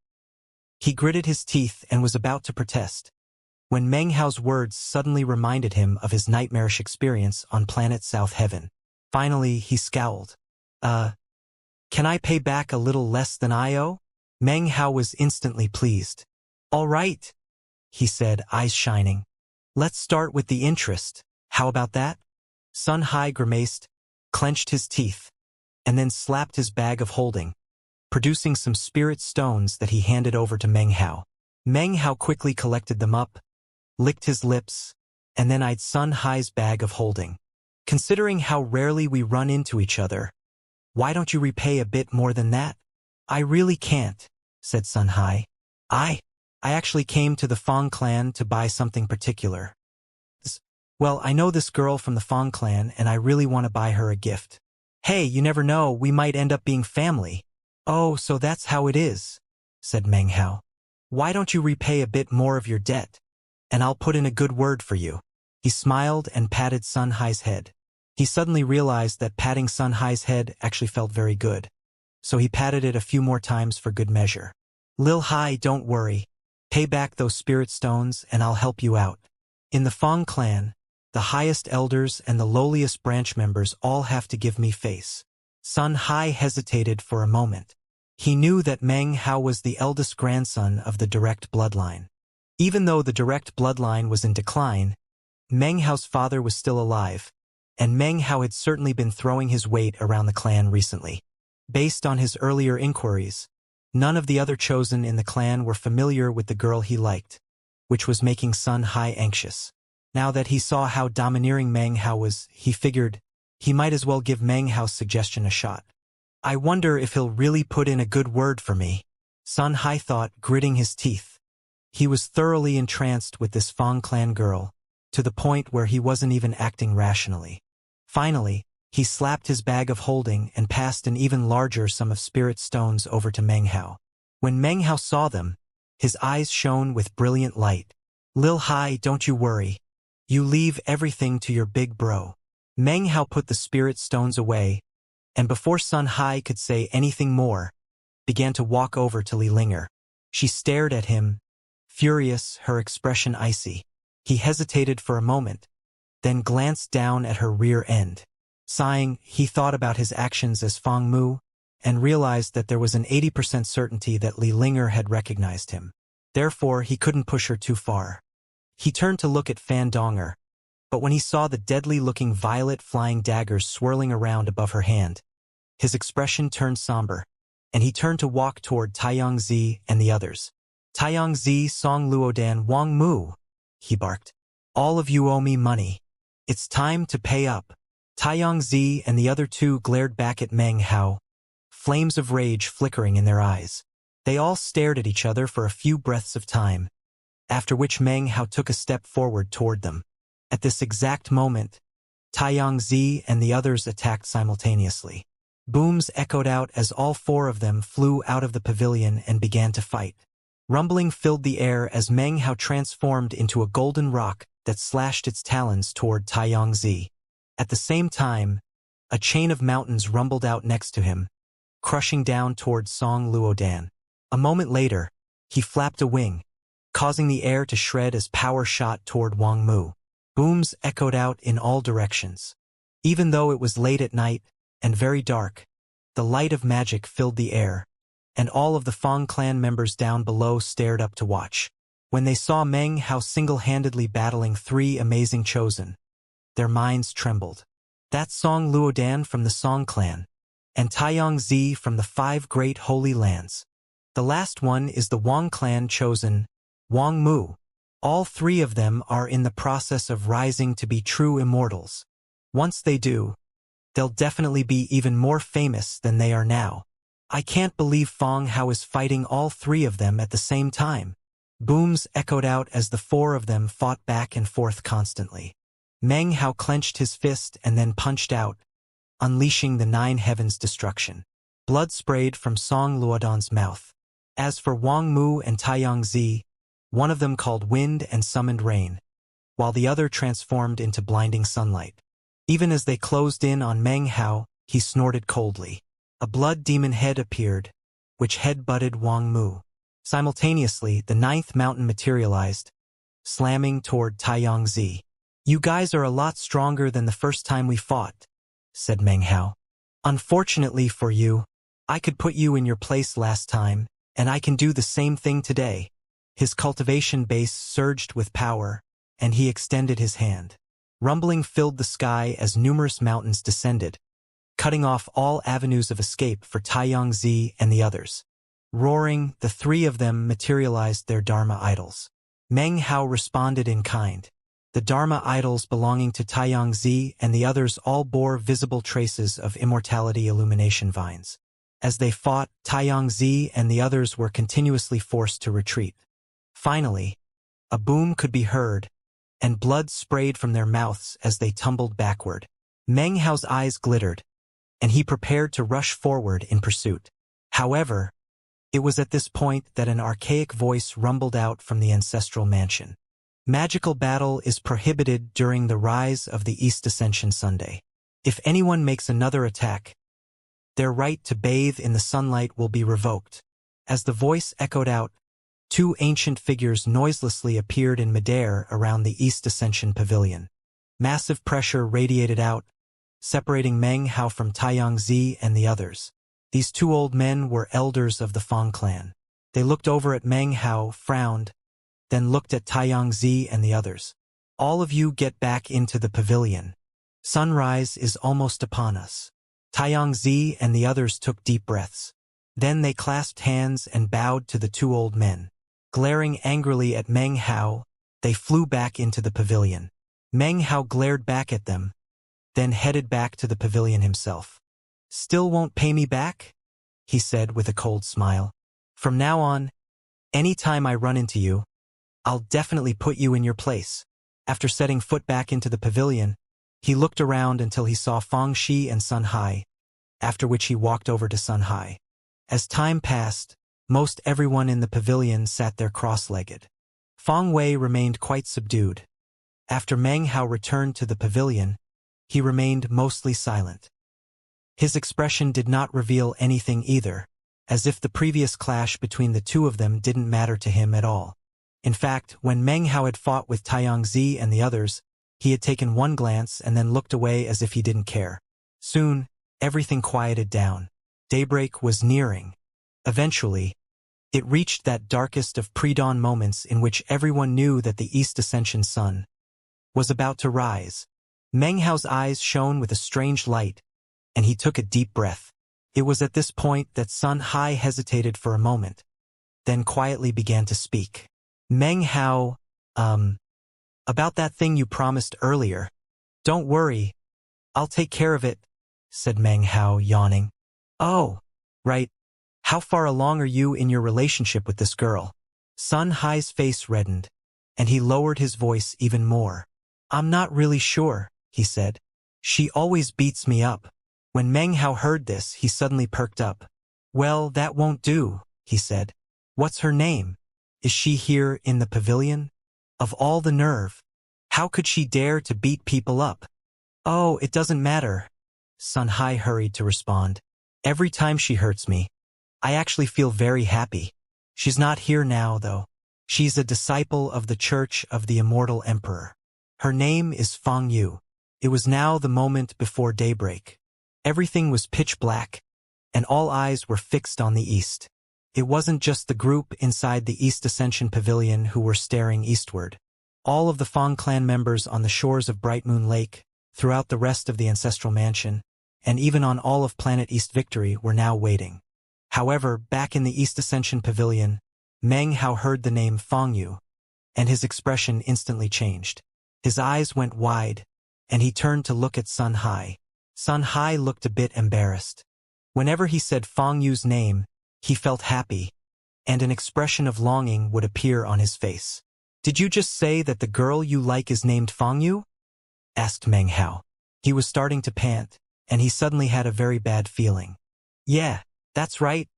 He gritted his teeth and was about to protest, when Meng Hao's words suddenly reminded him of his nightmarish experience on planet South Heaven. Finally, he scowled. Can I pay back a little less than I owe?" Meng Hao was instantly pleased. "All right," he said, eyes shining. "Let's start with the interest. How about that?" Sun Hai grimaced, clenched his teeth, and then slapped his bag of holding, producing some spirit stones that he handed over to Meng Hao. Meng Hao quickly collected them up, licked his lips, and then eyed Sun Hai's bag of holding. "Considering how rarely we run into each other, why don't you repay a bit more than that?" "I really can't," said Sun Hai. I actually came to the Fang clan to buy something particular. Well, I know this girl from the Fang clan and I really want to buy her a gift. Hey, you never know, we might end up being family." "Oh, so that's how it is," said Meng Hao. "Why don't you repay a bit more of your debt, and I'll put in a good word for you." He smiled and patted Sun Hai's head. He suddenly realized that patting Sun Hai's head actually felt very good, so he patted it a few more times for good measure. Lil Hai, don't worry. Pay back those spirit stones and I'll help you out. In the Fong clan, the highest elders and the lowliest branch members all have to give me face. Sun Hai hesitated for a moment. He knew that Meng Hao was the eldest grandson of the direct bloodline. Even though the direct bloodline was in decline, Meng Hao's father was still alive, and Meng Hao had certainly been throwing his weight around the clan recently. Based on his earlier inquiries, none of the other chosen in the clan were familiar with the girl he liked, which was making Sun Hai anxious. Now that he saw how domineering Meng Hao was, he figured he might as well give Meng Hao's suggestion a shot. I wonder if he'll really put in a good word for me, Sun Hai thought, gritting his teeth. He was thoroughly entranced with this Fong clan girl, to the point where he wasn't even acting rationally. Finally, he slapped his bag of holding and passed an even larger sum of spirit stones over to Meng Hao. When Meng Hao saw them, his eyes shone with brilliant light. Lil Hai, don't you worry. You leave everything to your big bro. Meng Hao put the spirit stones away, and before Sun Hai could say anything more, began to walk over to Li Linger. She stared at him, furious, her expression icy. He hesitated for a moment, then glanced down at her rear end. Sighing, he thought about his actions as Fong Mu, and realized that there was an 80% certainty that Li Linger had recognized him. Therefore, he couldn't push her too far. He turned to look at Fan Donger, but when he saw the deadly-looking violet flying daggers swirling around above her hand, his expression turned somber, and he turned to walk toward Taiyang Zi and the others. Taiyang Zi, Song Luodan, Wang Mu, he barked. All of you owe me money. It's time to pay up. Taiyang Zi and the other two glared back at Meng Hao, flames of rage flickering in their eyes. They all stared at each other for a few breaths of time, after which Meng Hao took a step forward toward them. At this exact moment, Taiyang Zi and the others attacked simultaneously. Booms echoed out as all four of them flew out of the pavilion and began to fight. Rumbling filled the air as Meng Hao transformed into a golden rock that slashed its talons toward Taiyang Zi. At the same time, a chain of mountains rumbled out next to him, crushing down toward Song Luodan. A moment later, he flapped a wing, causing the air to shred as power shot toward Wang Mu. Booms echoed out in all directions. Even though it was late at night and very dark, the light of magic filled the air, and all of the Fong clan members down below stared up to watch. When they saw Meng Hao single-handedly battling three amazing chosen, their minds trembled. That's Song Luodan from the Song clan, and Taiyang Zi from the 5 Great Holy Lands. The last one is the Wang clan chosen, Wang Mu. All 3 of them are in the process of rising to be true immortals. Once they do, they'll definitely be even more famous than they are now. I can't believe Fong Hao is fighting all 3 of them at the same time. Booms echoed out as the 4 of them fought back and forth constantly. Meng Hao clenched his fist and then punched out, unleashing the 9 heavens' destruction. Blood sprayed from Song Luodan's mouth. As for Wang Mu and Taiyang Zi, one of them called wind and summoned rain, while the other transformed into blinding sunlight. Even as they closed in on Meng Hao, he snorted coldly. A blood demon head appeared, which head-butted Wang Mu. Simultaneously, the 9th mountain materialized, slamming toward Taiyang Zi. You guys are a lot stronger than the first time we fought, said Meng Hao. Unfortunately for you, I could put you in your place last time, and I can do the same thing today. His cultivation base surged with power, and he extended his hand. Rumbling filled the sky as numerous mountains descended, cutting off all avenues of escape for Taiyang Zi and the others. Roaring, the 3 of them materialized their Dharma idols. Meng Hao responded in kind. The Dharma idols belonging to Taiyang Zi and the others all bore visible traces of immortality illumination vines. As they fought, Taiyang Zi and the others were continuously forced to retreat. Finally, a boom could be heard, and blood sprayed from their mouths as they tumbled backward. Meng Hao's eyes glittered, and he prepared to rush forward in pursuit. However, it was at this point that an archaic voice rumbled out from the ancestral mansion. Magical battle is prohibited during the rise of the East Ascension Sunday. If anyone makes another attack, their right to bathe in the sunlight will be revoked. As the voice echoed out, two ancient figures noiselessly appeared in midair around the East Ascension Pavilion. Massive pressure radiated out, separating Meng Hao from Taiyangzi and the others. These two old men were elders of the Fang clan. They looked over at Meng Hao, frowned, then looked at Taiyangzi and the others. All of you get back into the pavilion. Sunrise is almost upon us. Taiyangzi and the others took deep breaths. Then they clasped hands and bowed to the two old men. Glaring angrily at Meng Hao, they flew back into the pavilion. Meng Hao glared back at them, then headed back to the pavilion himself. "Still won't pay me back?" he said with a cold smile. "From now on, any time I run into you, I'll definitely put you in your place." After setting foot back into the pavilion, he looked around until he saw Fang Shi and Sun Hai, after which he walked over to Sun Hai. As time passed, most everyone in the pavilion sat there cross-legged. Fang Wei remained quite subdued. After Meng Hao returned to the pavilion, he remained mostly silent. His expression did not reveal anything either, as if the previous clash between the two of them didn't matter to him at all. In fact, when Meng Hao had fought with Taiyangzi and the others, he had taken one glance and then looked away as if he didn't care. Soon, everything quieted down. Daybreak was nearing. Eventually, it reached that darkest of pre-dawn moments in which everyone knew that the East Ascension sun was about to rise. Meng Hao's eyes shone with a strange light, and he took a deep breath. It was at this point that Sun Hai hesitated for a moment, then quietly began to speak. "Meng Hao, about that thing you promised earlier. Don't worry, I'll take care of it," said Meng Hao, yawning. "Oh, right. How far along are you in your relationship with this girl?" Sun Hai's face reddened, and he lowered his voice even more. "I'm not really sure," he said. "She always beats me up." When Meng Hao heard this, he suddenly perked up. "Well, that won't do," he said. "What's her name? Is she here in the pavilion? Of all the nerve! How could she dare to beat people up?" "Oh, it doesn't matter," Sun Hai hurried to respond. "Every time she hurts me, I actually feel very happy. She's not here now, though. She's a disciple of the Church of the Immortal Emperor. Her name is Fang Yu." It was now the moment before daybreak. Everything was pitch black, and all eyes were fixed on the east. It wasn't just the group inside the East Ascension Pavilion who were staring eastward. All of the Fang clan members on the shores of Bright Moon Lake, throughout the rest of the Ancestral Mansion, and even on all of Planet East Victory were now waiting. However, back in the East Ascension Pavilion, Meng Hao heard the name Fang Yu, and his expression instantly changed. His eyes went wide, and he turned to look at Sun Hai. Sun Hai looked a bit embarrassed. Whenever he said Fang Yu's name, he felt happy, and an expression of longing would appear on his face. "Did you just say that the girl you like is named Fang Yu?" asked Meng Hao. He was starting to pant, and he suddenly had a very bad feeling. "Yeah, that's right,"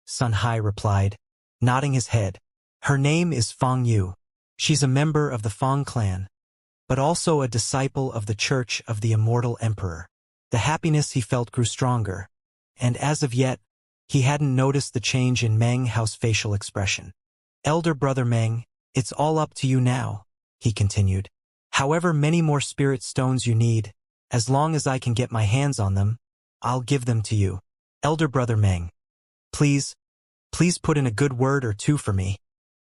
Sun Hai replied, nodding his head. "Her name is Fang Yu. She's a member of the Fang clan, but also a disciple of the Church of the Immortal Emperor." The happiness he felt grew stronger, and as of yet, he hadn't noticed the change in Meng Hao's facial expression. "Elder brother Meng, it's all up to you now," he continued. "However many more spirit stones you need, as long as I can get my hands on them, I'll give them to you. Elder brother Meng, please put in a good word or two for me."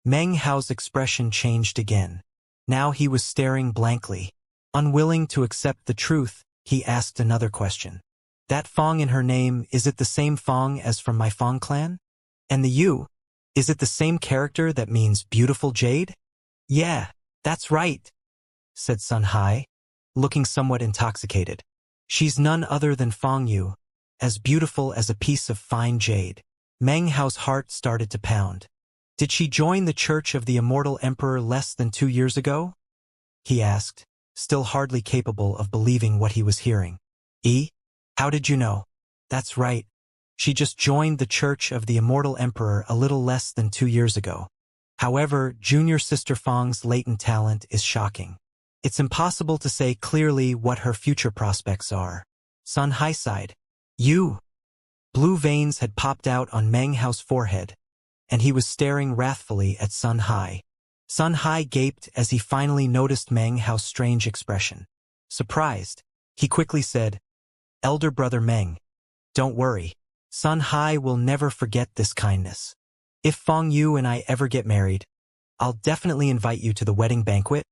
Meng Hao's expression changed again. Now he was staring blankly. Unwilling to accept the truth, he asked another question. "That Fang in her name, is it the same Fang as from my Fang clan? And the Yu, is it the same character that means beautiful jade?" "Yeah, that's right," said Sun Hai, looking somewhat intoxicated. "She's none other than Fang Yu, as beautiful as a piece of fine jade." Meng Hao's heart started to pound. "Did she join the Church of the Immortal Emperor less than 2 years ago?" he asked, still hardly capable of believing what he was hearing. How did you know?" "That's right. She just joined the Church of the Immortal Emperor a little less than 2 years ago. However, Junior Sister Fang's latent talent is shocking. It's impossible to say clearly what her future prospects are." Sun Hai sighed. "You!" Blue veins had popped out on Meng Hao's forehead, and he was staring wrathfully at Sun Hai. Sun Hai gaped as he finally noticed Meng Hao's strange expression. Surprised, he quickly said, "Elder brother Meng, don't worry. Sun Hai will never forget this kindness. If Feng Yu and I ever get married, I'll definitely invite you to the wedding banquet."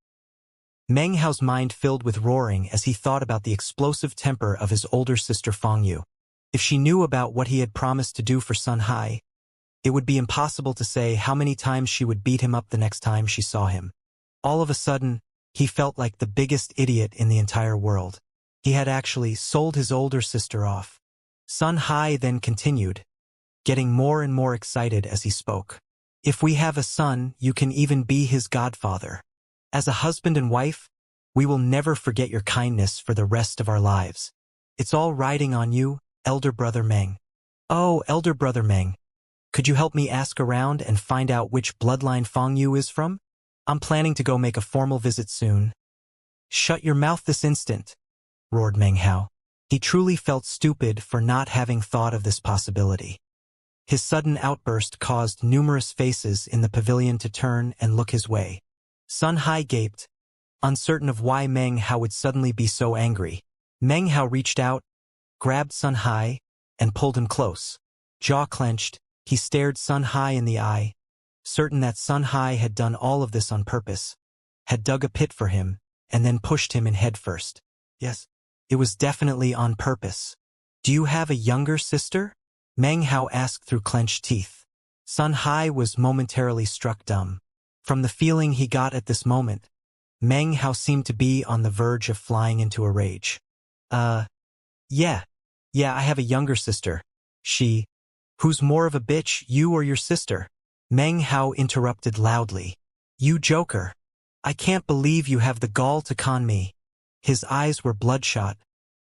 Meng Hao's mind filled with roaring as he thought about the explosive temper of his older sister Feng Yu. If she knew about what he had promised to do for Sun Hai, it would be impossible to say how many times she would beat him up the next time she saw him. All of a sudden, he felt like the biggest idiot in the entire world. He had actually sold his older sister off. Sun Hai then continued, getting more and more excited as he spoke. "If we have a son, you can even be his godfather. As a husband and wife, we will never forget your kindness for the rest of our lives. It's all riding on you, elder brother Meng." "Oh, elder brother Meng, could you help me ask around and find out which bloodline Feng Yu is from? I'm planning to go make a formal visit soon." "Shut your mouth this instant," roared Meng Hao. He truly felt stupid for not having thought of this possibility. His sudden outburst caused numerous faces in the pavilion to turn and look his way. Sun Hai gaped, uncertain of why Meng Hao would suddenly be so angry. Meng Hao reached out, grabbed Sun Hai, and pulled him close. Jaw clenched, he stared Sun Hai in the eye, certain that Sun Hai had done all of this on purpose, had dug a pit for him, and then pushed him in head first. Yes, it was definitely on purpose. "Do you have a younger sister?" Meng Hao asked through clenched teeth. Sun Hai was momentarily struck dumb. From the feeling he got at this moment, Meng Hao seemed to be on the verge of flying into a rage. Yeah, I have a younger sister. Who's more of a bitch, you or your sister?" Meng Hao interrupted loudly. "You joker. I can't believe you have the gall to con me." His eyes were bloodshot,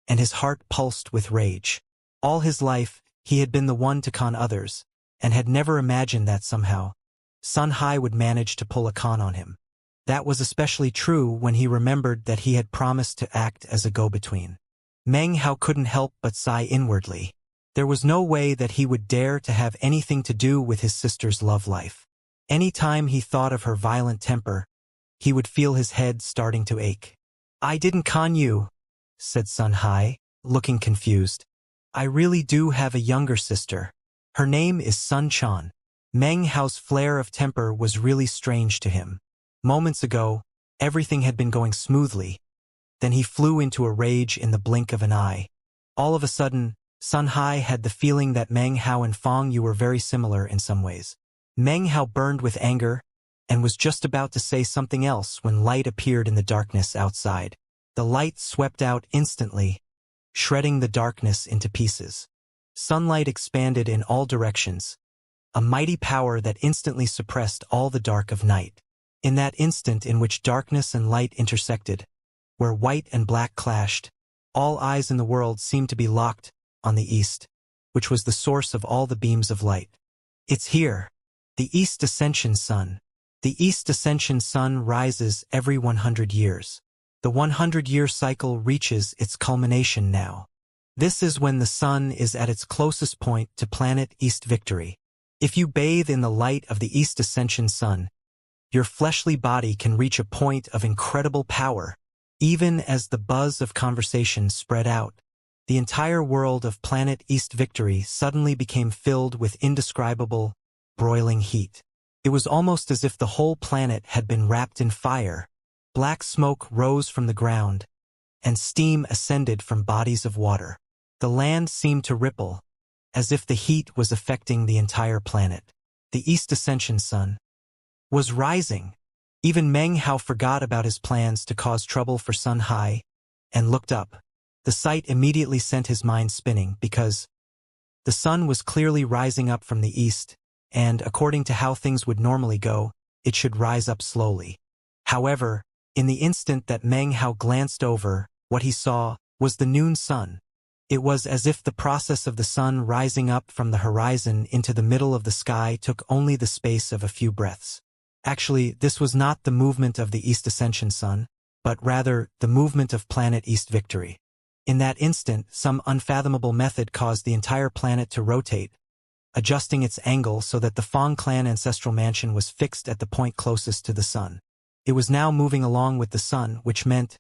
and his heart pulsed with rage. All his life, he had been the one to con others, and had never imagined that somehow Sun Hai would manage to pull a con on him. That was especially true when he remembered that he had promised to act as a go-between. Meng Hao couldn't help but sigh inwardly. There was no way that he would dare to have anything to do with his sister's love life. Any time he thought of her violent temper, he would feel his head starting to ache. "I didn't con you," said Sun Hai, looking confused. "I really do have a younger sister. Her name is Sun Chan." Meng Hao's flare of temper was really strange to him. Moments ago, everything had been going smoothly. Then he flew into a rage in the blink of an eye. All of a sudden, Sun Hai had the feeling that Meng Hao and Feng Yu were very similar in some ways. Meng Hao burned with anger, and was just about to say something else when light appeared in the darkness outside. The light swept out instantly, shredding the darkness into pieces. Sunlight expanded in all directions, a mighty power that instantly suppressed all the dark of night. In that instant in which darkness and light intersected, where white and black clashed, all eyes in the world seemed to be locked on the east, which was the source of all the beams of light. "It's here. The East Ascension Sun. The East Ascension Sun rises every 100 years. The 100-year cycle reaches its culmination now. This is when the sun is at its closest point to planet East Victory. If you bathe in the light of the East Ascension Sun, your fleshly body can reach a point of incredible power." Even as the buzz of conversation spread out, the entire world of planet East Victory suddenly became filled with indescribable, broiling heat. It was almost as if the whole planet had been wrapped in fire. Black smoke rose from the ground, and steam ascended from bodies of water. The land seemed to ripple, as if the heat was affecting the entire planet. The East Ascension Sun was rising. Even Meng Hao forgot about his plans to cause trouble for Sun Hai, and looked up. The sight immediately sent his mind spinning because the sun was clearly rising up from the east, and according to how things would normally go, it should rise up slowly. However, in the instant that Meng Hao glanced over, what he saw was the noon sun. It was as if the process of the sun rising up from the horizon into the middle of the sky took only the space of a few breaths. Actually, this was not the movement of the East Ascension Sun, but rather the movement of planet East Victory. In that instant, some unfathomable method caused the entire planet to rotate, adjusting its angle so that the Fong clan ancestral mansion was fixed at the point closest to the sun. It was now moving along with the sun, which meant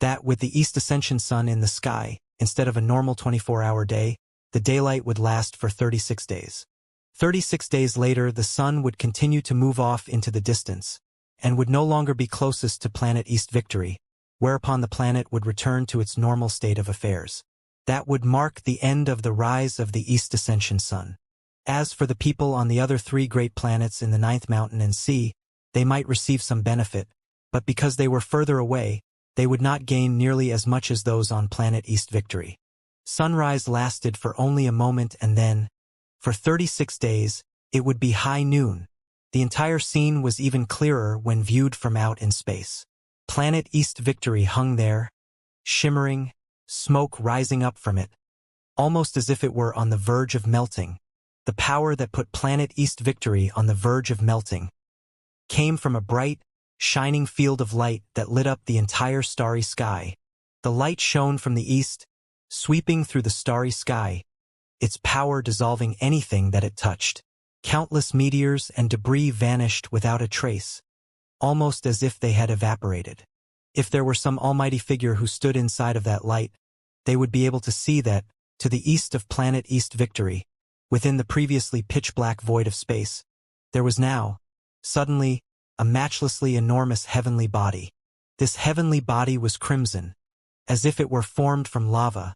that with the East Ascension sun in the sky, instead of a normal 24-hour day, the daylight would last for 36 days. 36 days later, the sun would continue to move off into the distance, and would no longer be closest to planet East Victory, whereupon the planet would return to its normal state of affairs. That would mark the end of the rise of the East Ascension sun. As for the people on the other three great planets in the Ninth Mountain and Sea, they might receive some benefit, but because they were further away, they would not gain nearly as much as those on planet East Victory. Sunrise lasted for only a moment, and then, for 36 days, it would be high noon. The entire scene was even clearer when viewed from out in space. Planet East Victory hung there, shimmering, smoke rising up from it, almost as if it were on the verge of melting. The power that put planet East Victory on the verge of melting came from a bright, shining field of light that lit up the entire starry sky. The light shone from the east, sweeping through the starry sky, its power dissolving anything that it touched. Countless meteors and debris vanished without a trace, almost as if they had evaporated. If there were some almighty figure who stood inside of that light, they would be able to see that, to the east of planet East Victory, within the previously pitch-black void of space, there was now, suddenly, a matchlessly enormous heavenly body. This heavenly body was crimson, as if it were formed from lava,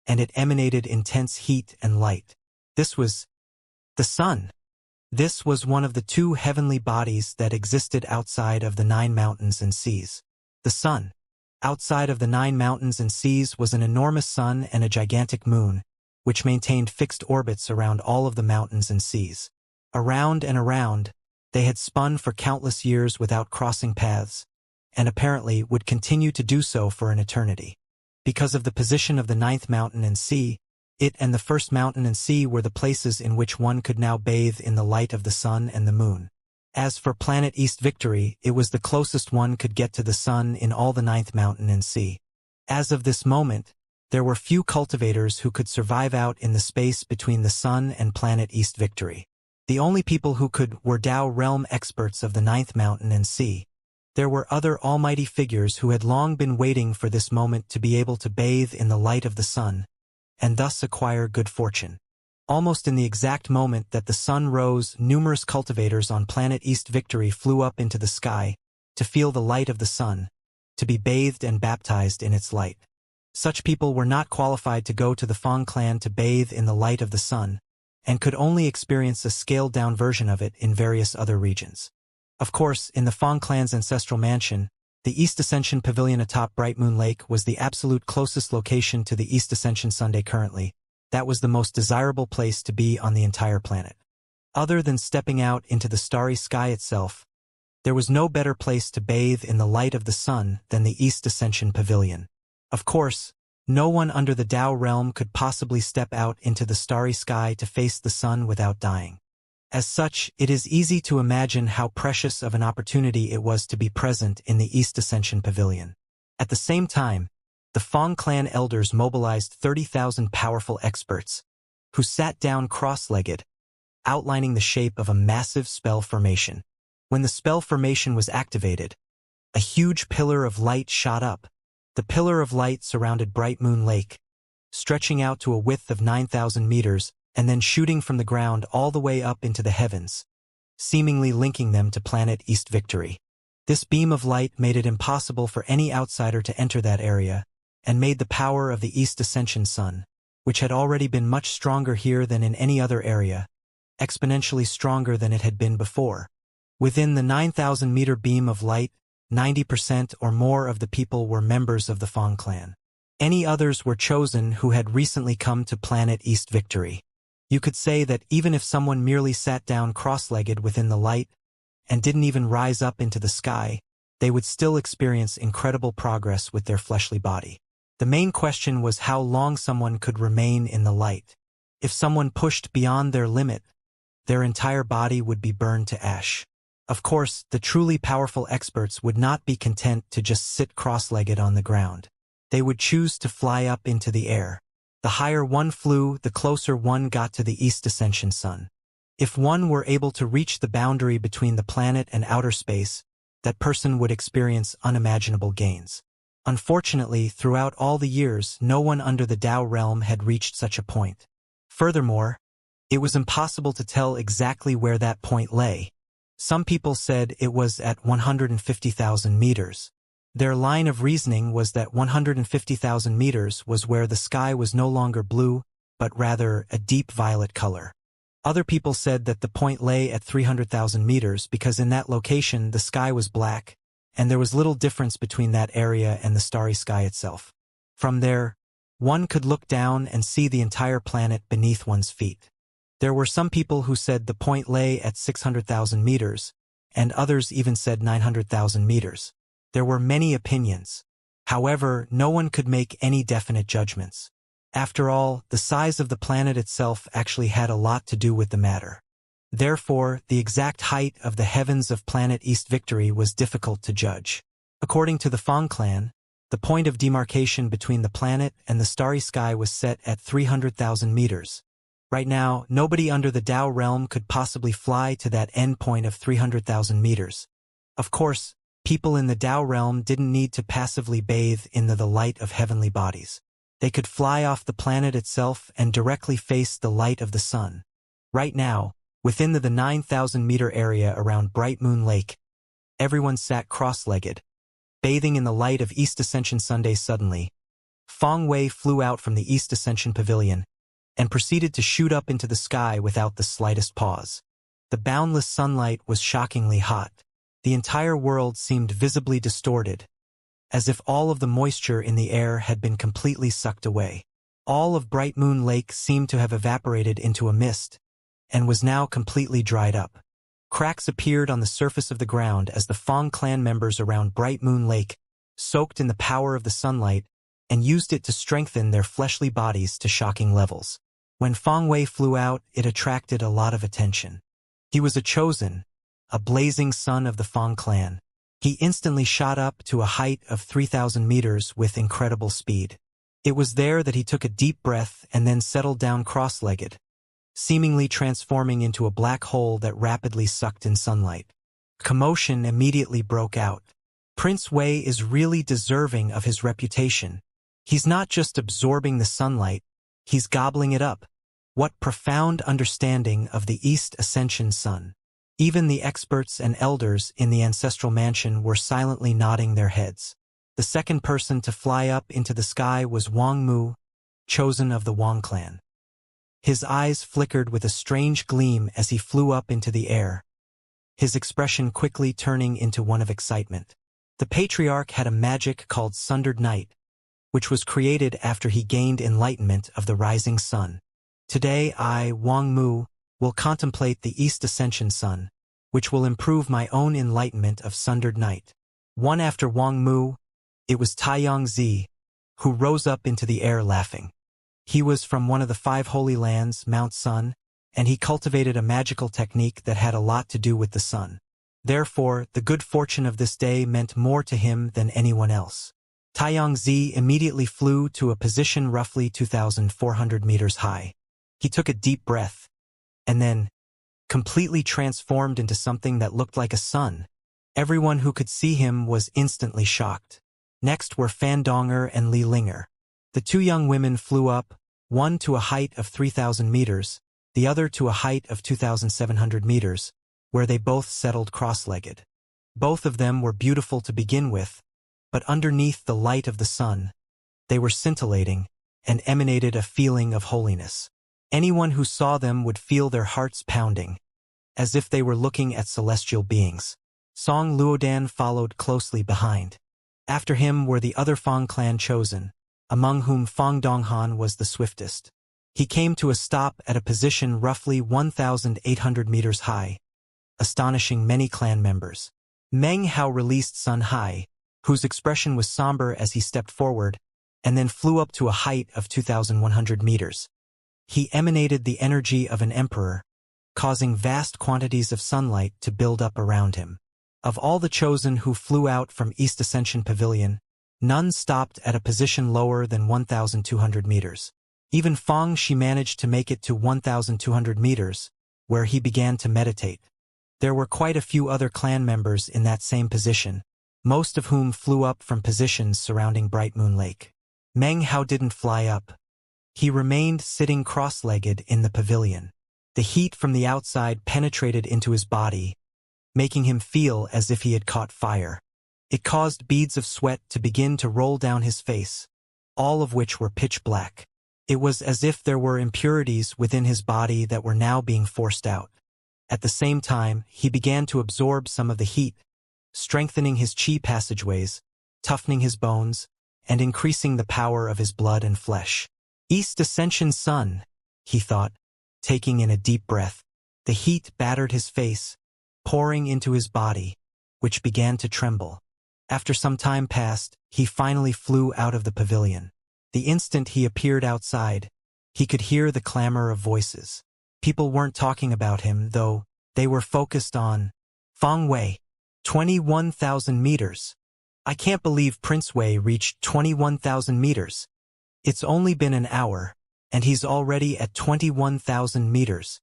and it emanated intense heat and light. This was the sun. This was one of the two heavenly bodies that existed outside of the 9 mountains and seas. The sun. Outside of the 9 mountains and seas was an enormous sun and a gigantic moon, which maintained fixed orbits around all of the mountains and seas. Around and around, they had spun for countless years without crossing paths, and apparently would continue to do so for an eternity. Because of the position of the 9th mountain and sea, it and the 1st mountain and sea were the places in which one could now bathe in the light of the sun and the moon. As for planet East Victory, it was the closest one could get to the sun in all the 9th mountain and sea. As of this moment, there were few cultivators who could survive out in the space between the sun and planet East Victory. The only people who could were Tao realm experts of the 9th mountain and sea. There were other almighty figures who had long been waiting for this moment to be able to bathe in the light of the sun, and thus acquire good fortune. Almost in the exact moment that the sun rose, numerous cultivators on planet East Victory flew up into the sky to feel the light of the sun, to be bathed and baptized in its light. Such people were not qualified to go to the Fong clan to bathe in the light of the sun, and could only experience a scaled-down version of it in various other regions. Of course, in the Fong clan's ancestral mansion, the East Ascension Pavilion atop Bright Moon Lake was the absolute closest location to the East Ascension Sunday currently. That was the most desirable place to be on the entire planet. Other than stepping out into the starry sky itself, there was no better place to bathe in the light of the sun than the East Ascension Pavilion. Of course, no one under the Tao realm could possibly step out into the starry sky to face the sun without dying. As such, it is easy to imagine how precious of an opportunity it was to be present in the East Ascension Pavilion. At the same time, the Fong clan elders mobilized 30,000 powerful experts, who sat down cross-legged, outlining the shape of a massive spell formation. When the spell formation was activated, a huge pillar of light shot up. The pillar of light surrounded Bright Moon Lake, stretching out to a width of 9,000 meters, and then shooting from the ground all the way up into the heavens, seemingly linking them to planet East Victory. This beam of light made it impossible for any outsider to enter that area, and made the power of the East Ascension sun, which had already been much stronger here than in any other area, exponentially stronger than it had been before. Within the 9,000-meter beam of light, 90% or more of the people were members of the Fong clan. Any others were chosen who had recently come to planet East Victory. You could say that even if someone merely sat down cross-legged within the light and didn't even rise up into the sky, they would still experience incredible progress with their fleshly body. The main question was how long someone could remain in the light. If someone pushed beyond their limit, their entire body would be burned to ash. Of course, the truly powerful experts would not be content to just sit cross-legged on the ground. They would choose to fly up into the air. The higher one flew, the closer one got to the East Ascension sun. If one were able to reach the boundary between the planet and outer space, that person would experience unimaginable gains. Unfortunately, throughout all the years, no one under the Tao realm had reached such a point. Furthermore, it was impossible to tell exactly where that point lay. Some people said it was at 150,000 meters. Their line of reasoning was that 150,000 meters was where the sky was no longer blue, but rather a deep violet color. Other people said that the point lay at 300,000 meters because in that location the sky was black, and there was little difference between that area and the starry sky itself. From there, one could look down and see the entire planet beneath one's feet. There were some people who said the point lay at 600,000 meters, and others even said 900,000 meters. There were many opinions. However, no one could make any definite judgments. After all, the size of the planet itself actually had a lot to do with the matter. Therefore, the exact height of the heavens of planet East Victory was difficult to judge. According to the Fong clan, the point of demarcation between the planet and the starry sky was set at 300,000 meters. Right now, nobody under the Tao realm could possibly fly to that end point of 300,000 meters. Of course, people in the Tao realm didn't need to passively bathe in the light of heavenly bodies. They could fly off the planet itself and directly face the light of the sun. Right now, within the 9,000-meter area around Bright Moon Lake, everyone sat cross-legged, bathing in the light of East Ascension Sunday. Suddenly, Fong Wei flew out from the East Ascension Pavilion and proceeded to shoot up into the sky without the slightest pause. The boundless sunlight was shockingly hot. The entire world seemed visibly distorted, as if all of the moisture in the air had been completely sucked away. All of Bright Moon Lake seemed to have evaporated into a mist, and was now completely dried up. Cracks appeared on the surface of the ground as the Fong clan members around Bright Moon Lake soaked in the power of the sunlight and used it to strengthen their fleshly bodies to shocking levels. When Fong Wei flew out, it attracted a lot of attention. He was a chosen, a blazing son of the Fong clan. He instantly shot up to a height of 3,000 meters with incredible speed. It was there that he took a deep breath and then settled down cross-legged, seemingly transforming into a black hole that rapidly sucked in sunlight. Commotion immediately broke out. Prince Wei is really deserving of his reputation. He's not just absorbing the sunlight, he's gobbling it up. What profound understanding of the East Ascension sun. Even the experts and elders in the ancestral mansion were silently nodding their heads. The second person to fly up into the sky was Wang Mu, chosen of the Wang clan. His eyes flickered with a strange gleam as he flew up into the air, his expression quickly turning into one of excitement. The patriarch had a magic called Sundered Night, which was created after he gained enlightenment of the rising sun. Today I, Wang Mu, will contemplate the East Ascension sun, which will improve my own enlightenment of Sundered Night. One after Wang Mu, it was Xianxia, who rose up into the air laughing. He was from one of the 5 holy lands, Mount Sun, and he cultivated a magical technique that had a lot to do with the sun. Therefore, the good fortune of this day meant more to him than anyone else. Xianxia immediately flew to a position roughly 2,400 meters high. He took a deep breath, and then completely transformed into something that looked like a sun. Everyone who could see him was instantly shocked. Next were Fan Donger and Li Linger. The 2 young women flew up, one to a height of 3,000 meters, the other to a height of 2,700 meters, where they both settled cross-legged. Both of them were beautiful to begin with, but underneath the light of the sun, they were scintillating and emanated a feeling of holiness. Anyone who saw them would feel their hearts pounding, as if they were looking at celestial beings. Song Luodan followed closely behind. After him were the other Fong clan chosen, among whom Fong Donghan was the swiftest. He came to a stop at a position roughly 1,800 meters high, astonishing many clan members. Meng Hao released Sun Hai, whose expression was somber as he stepped forward, and then flew up to a height of 2,100 meters. He emanated the energy of an emperor, causing vast quantities of sunlight to build up around him. Of all the chosen who flew out from East Ascension Pavilion, none stopped at a position lower than 1,200 meters. Even Fang Shi managed to make it to 1,200 meters, where he began to meditate. There were quite a few other clan members in that same position, most of whom flew up from positions surrounding Bright Moon Lake. Meng Hao didn't fly up. He remained sitting cross-legged in the pavilion. The heat from the outside penetrated into his body, making him feel as if he had caught fire. It caused beads of sweat to begin to roll down his face, all of which were pitch black. It was as if there were impurities within his body that were now being forced out. At the same time, he began to absorb some of the heat, strengthening his qi passageways, toughening his bones, and increasing the power of his blood and flesh. East Ascension Sun, he thought, taking in a deep breath. The heat battered his face, pouring into his body, which began to tremble. After some time passed, he finally flew out of the pavilion. The instant he appeared outside, he could hear the clamor of voices. People weren't talking about him, though. They were focused on Fang Wei. 21,000 meters. I can't believe Prince Wei reached 21,000 meters. It's only been an hour, and he's already at 21,000 meters.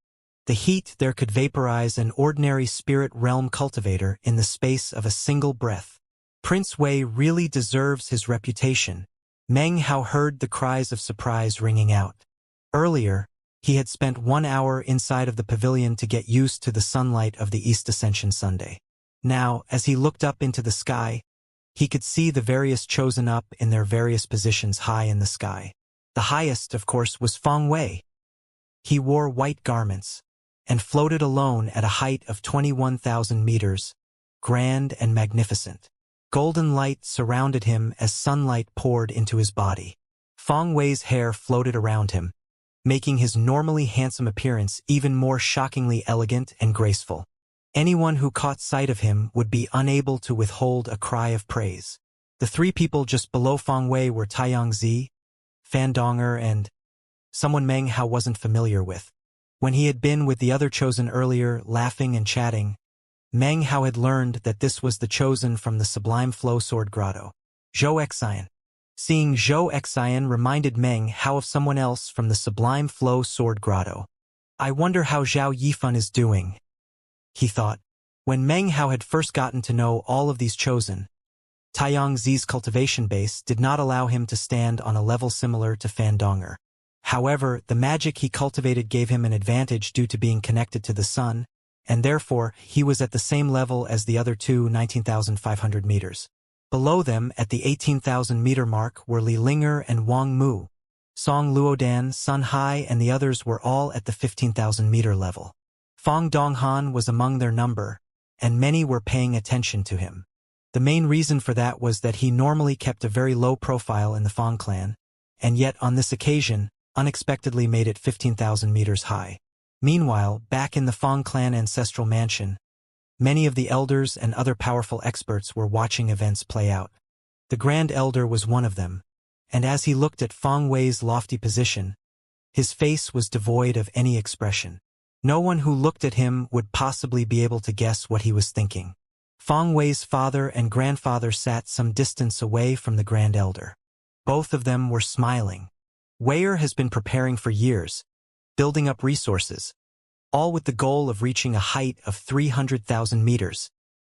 The heat there could vaporize an ordinary spirit realm cultivator in the space of a single breath. Prince Wei really deserves his reputation. Meng Hao heard the cries of surprise ringing out. Earlier, he had spent 1 hour inside of the pavilion to get used to the sunlight of the East Ascension Sunday. Now, as he looked up into the sky, he could see the various chosen up in their various positions high in the sky. The highest, of course, was Fang Wei. He wore white garments and floated alone at a height of 21,000 meters, grand and magnificent. Golden light surrounded him as sunlight poured into his body. Fang Wei's hair floated around him, making his normally handsome appearance even more shockingly elegant and graceful. Anyone who caught sight of him would be unable to withhold a cry of praise. The three people just below Fang Wei were Taiyangzi, Fandonger, and someone Meng Hao wasn't familiar with. When he had been with the other chosen earlier, laughing and chatting, Meng Hao had learned that this was the chosen from the Sublime Flow Sword Grotto, Zhou Xian. Seeing Zhou Xian reminded Meng Hao of someone else from the Sublime Flow Sword Grotto. I wonder how Zhao Yifan is doing, he thought. When Meng Hao had first gotten to know all of these chosen, Taiyangzi's cultivation base did not allow him to stand on a level similar to Fandonger. However, the magic he cultivated gave him an advantage due to being connected to the sun, and therefore he was at the same level as the other two 19,500 meters. Below them, at the 18,000 meter mark, were Li Linger and Wang Mu. Song Luodan, Sun Hai, and the others were all at the 15,000 meter level. Fang Donghan was among their number, and many were paying attention to him. The main reason for that was that he normally kept a very low profile in the Fang clan, and yet on this occasion, unexpectedly made it 15,000 meters high. Meanwhile, back in the Fang clan ancestral mansion, many of the elders and other powerful experts were watching events play out. The Grand Elder was one of them, and as he looked at Fang Wei's lofty position, his face was devoid of any expression. No one who looked at him would possibly be able to guess what he was thinking. Fang Wei's father and grandfather sat some distance away from the Grand Elder. Both of them were smiling. Weier has been preparing for years, building up resources, all with the goal of reaching a height of 300,000 meters.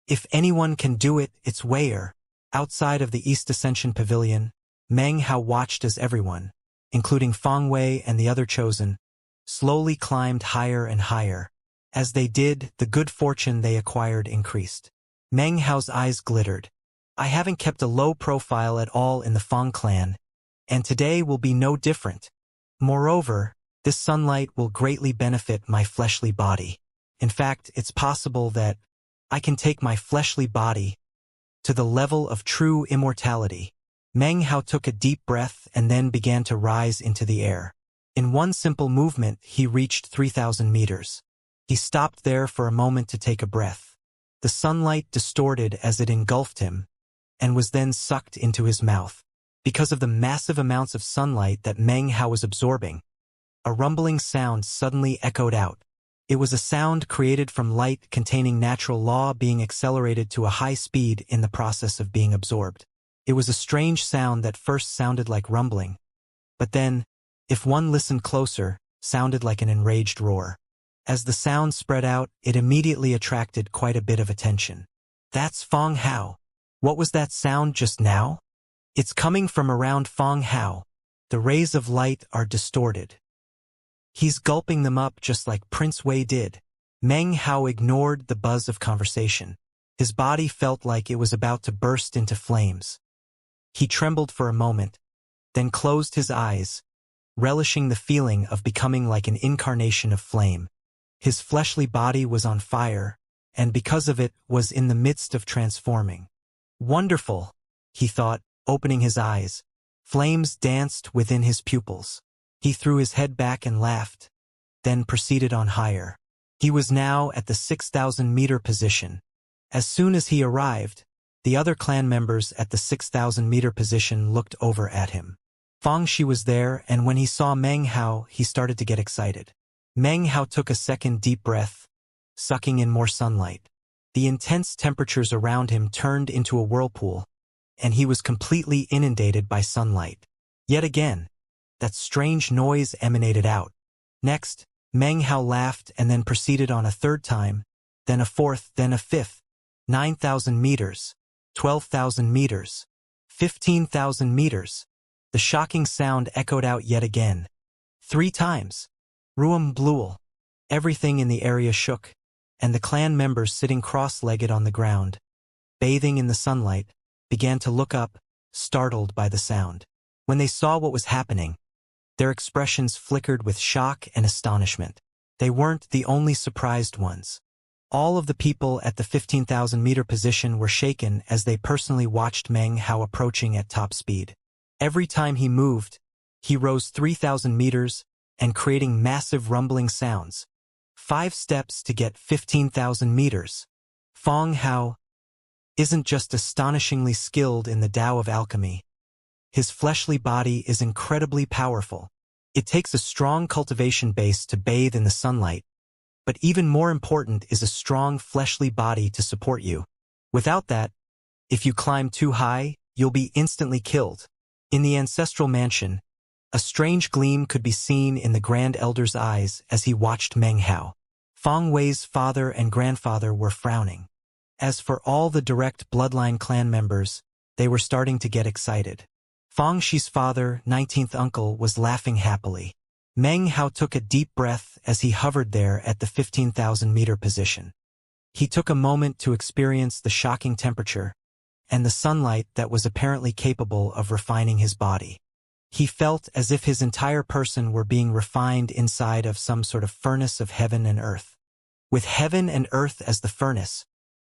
If anyone can do it, it's Weier. Outside of the East Ascension Pavilion, Meng Hao watched as everyone, including Fang Wei and the other chosen, slowly climbed higher and higher. As they did, the good fortune they acquired increased. Meng Hao's eyes glittered. I haven't kept a low profile at all in the Fang clan, and today will be no different. Moreover, this sunlight will greatly benefit my fleshly body. In fact, it's possible that I can take my fleshly body to the level of true immortality. Meng Hao took a deep breath and then began to rise into the air. In one simple movement, he reached 3,000 meters. He stopped there for a moment to take a breath. The sunlight distorted as it engulfed him, and was then sucked into his mouth. Because of the massive amounts of sunlight that Meng Hao was absorbing, a rumbling sound suddenly echoed out. It was a sound created from light containing natural law being accelerated to a high speed in the process of being absorbed. It was a strange sound that first sounded like rumbling, but then, if one listened closer, sounded like an enraged roar. As the sound spread out, it immediately attracted quite a bit of attention. That's Fong Hao. What was that sound just now? It's coming from around Fong Hao. The rays of light are distorted. He's gulping them up just like Prince Wei did. Meng Hao ignored the buzz of conversation. His body felt like it was about to burst into flames. He trembled for a moment, then closed his eyes, relishing the feeling of becoming like an incarnation of flame. His fleshly body was on fire, and because of it was in the midst of transforming. Wonderful, he thought, opening his eyes. Flames danced within his pupils. He threw his head back and laughed, then proceeded on higher. He was now at the 6,000-meter position. As soon as he arrived, the other clan members at the 6,000-meter position looked over at him. Fong Shi was there, and when he saw Meng Hao, he started to get excited. Meng Hao took a second deep breath, sucking in more sunlight. The intense temperatures around him turned into a whirlpool, and he was completely inundated by sunlight. Yet again, that strange noise emanated out. Next, Meng Hao laughed and then proceeded on a third time, then a fourth, then a fifth. 9,000 meters, 12,000 meters, 15,000 meters. The shocking sound echoed out yet again. 3 times. Ruum Bluel. Everything in the area shook, and the clan members sitting cross-legged on the ground, bathing in the sunlight, began to look up, startled by the sound. When they saw what was happening, their expressions flickered with shock and astonishment. They weren't the only surprised ones. All of the people at the 15,000-meter position were shaken as they personally watched Meng Hao approaching at top speed. Every time he moved, he rose 3,000 meters and creating massive rumbling sounds. 5 steps to get 15,000 meters. Fong Hao isn't just astonishingly skilled in the Tao of alchemy. His fleshly body is incredibly powerful. It takes a strong cultivation base to bathe in the sunlight, but even more important is a strong fleshly body to support you. Without that, if you climb too high, you'll be instantly killed. In the ancestral mansion, a strange gleam could be seen in the Grand Elder's eyes as he watched Meng Hao. Fong Wei's father and grandfather were frowning. As for all the direct bloodline clan members, they were starting to get excited. Fong Shi's father, 19th uncle, was laughing happily. Meng Hao took a deep breath as he hovered there at the 15,000-meter position. He took a moment to experience the shocking temperature and the sunlight that was apparently capable of refining his body. He felt as if his entire person were being refined inside of some sort of furnace of heaven and earth. With heaven and earth as the furnace,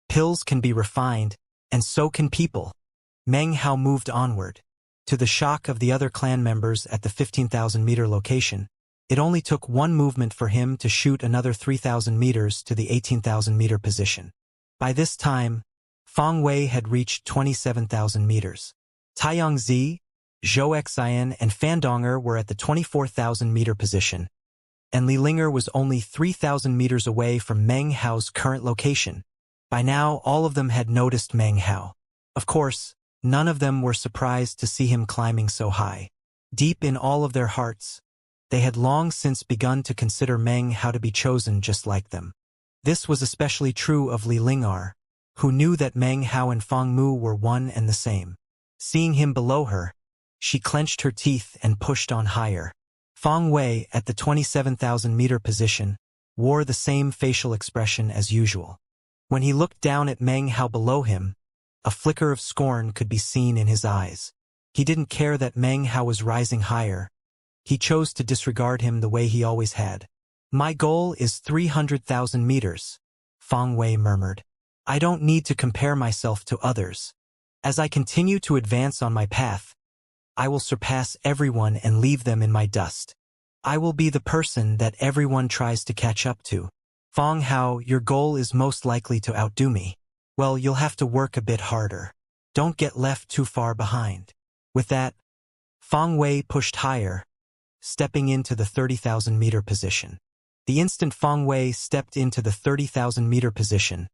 pills can be refined, and so can people. Meng Hao moved onward. To the shock of the other clan members at the 15,000-meter location, it only took one movement for him to shoot another 3,000 meters to the 18,000-meter position. By this time, Fong Wei had reached 27,000 meters. Taiyang Zi, Zhou Xian, and Fandonger were at the 24,000-meter position, and Li Linger was only 3,000 meters away from Meng Hao's current location. By now, all of them had noticed Meng Hao. Of course, none of them were surprised to see him climbing so high. Deep in all of their hearts, they had long since begun to consider Meng Hao to be chosen just like them. This was especially true of Li Lingar, who knew that Meng Hao and Fong Mu were one and the same. Seeing him below her, she clenched her teeth and pushed on higher. Fong Wei, at the 27,000-meter position, wore the same facial expression as usual. When he looked down at Meng Hao below him, a flicker of scorn could be seen in his eyes. He didn't care that Meng Hao was rising higher. He chose to disregard him the way he always had. "My goal is 300,000 meters, Fong Wei murmured. "I don't need to compare myself to others. As I continue to advance on my path, I will surpass everyone and leave them in my dust. I will be the person that everyone tries to catch up to. Fong Hao, your goal is most likely to outdo me. Well, you'll have to work a bit harder. Don't get left too far behind." With that, Fong Wei pushed higher, stepping into the 30,000-meter position. The instant Fong Wei stepped into the 30,000-meter position,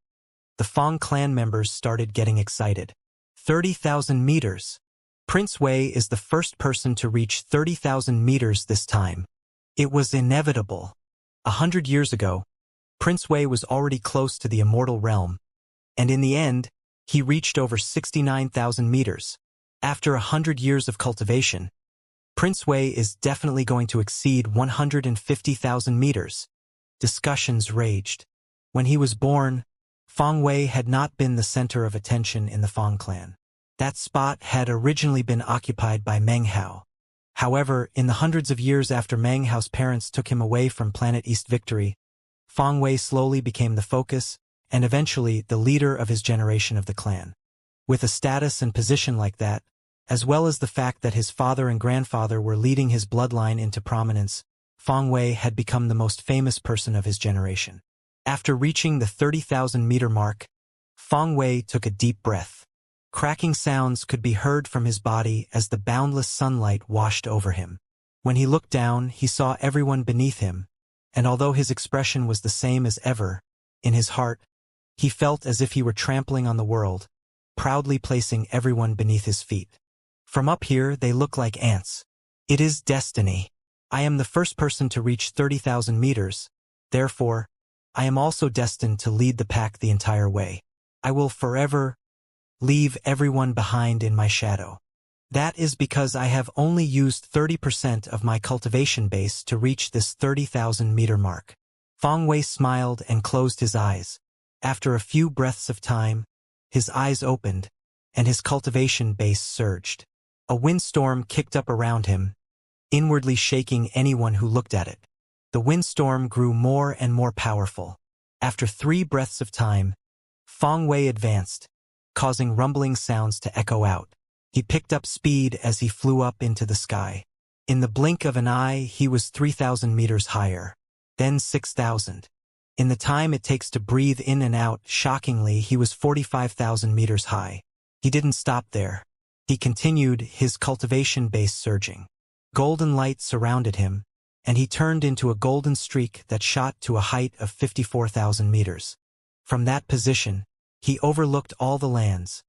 the Fong clan members started getting excited. 30,000 meters. Prince Wei is the first person to reach 30,000 meters this time. It was inevitable. 100 years ago, Prince Wei was already close to the immortal realm, and in the end, he reached over 69,000 meters. After 100 years of cultivation, Prince Wei is definitely going to exceed 150,000 meters. Discussions raged. When he was born, Feng Wei had not been the center of attention in the Feng clan. That spot had originally been occupied by Meng Hao. However, in the hundreds of years after Meng Hao's parents took him away from Planet East Victory, Feng Wei slowly became the focus, and eventually the leader of his generation of the clan. With a status and position like that, as well as the fact that his father and grandfather were leading his bloodline into prominence, Feng Wei had become the most famous person of his generation. After reaching the 30,000-meter mark, Feng Wei took a deep breath. Cracking sounds could be heard from his body as the boundless sunlight washed over him. When he looked down, he saw everyone beneath him, and although his expression was the same as ever, in his heart, he felt as if he were trampling on the world, proudly placing everyone beneath his feet. From up here, they look like ants. It is destiny. I am the first person to reach 30,000 meters. Therefore, I am also destined to lead the pack the entire way. I will forever leave everyone behind in my shadow. That is because I have only used 30% of my cultivation base to reach this 30,000-meter mark. Feng Wei smiled and closed his eyes. After a few breaths of time, his eyes opened, and his cultivation base surged. A windstorm kicked up around him, inwardly shaking anyone who looked at it. The windstorm grew more and more powerful. After 3 breaths of time, Feng Wei advanced, causing rumbling sounds to echo out. He picked up speed as he flew up into the sky. In the blink of an eye, he was 3,000 meters higher, then 6,000. In the time it takes to breathe in and out, shockingly, he was 45,000 meters high. He didn't stop there. He continued, his cultivation base surging. Golden light surrounded him, and he turned into a golden streak that shot to a height of 54,000 meters. From that position, he overlooked all the lands,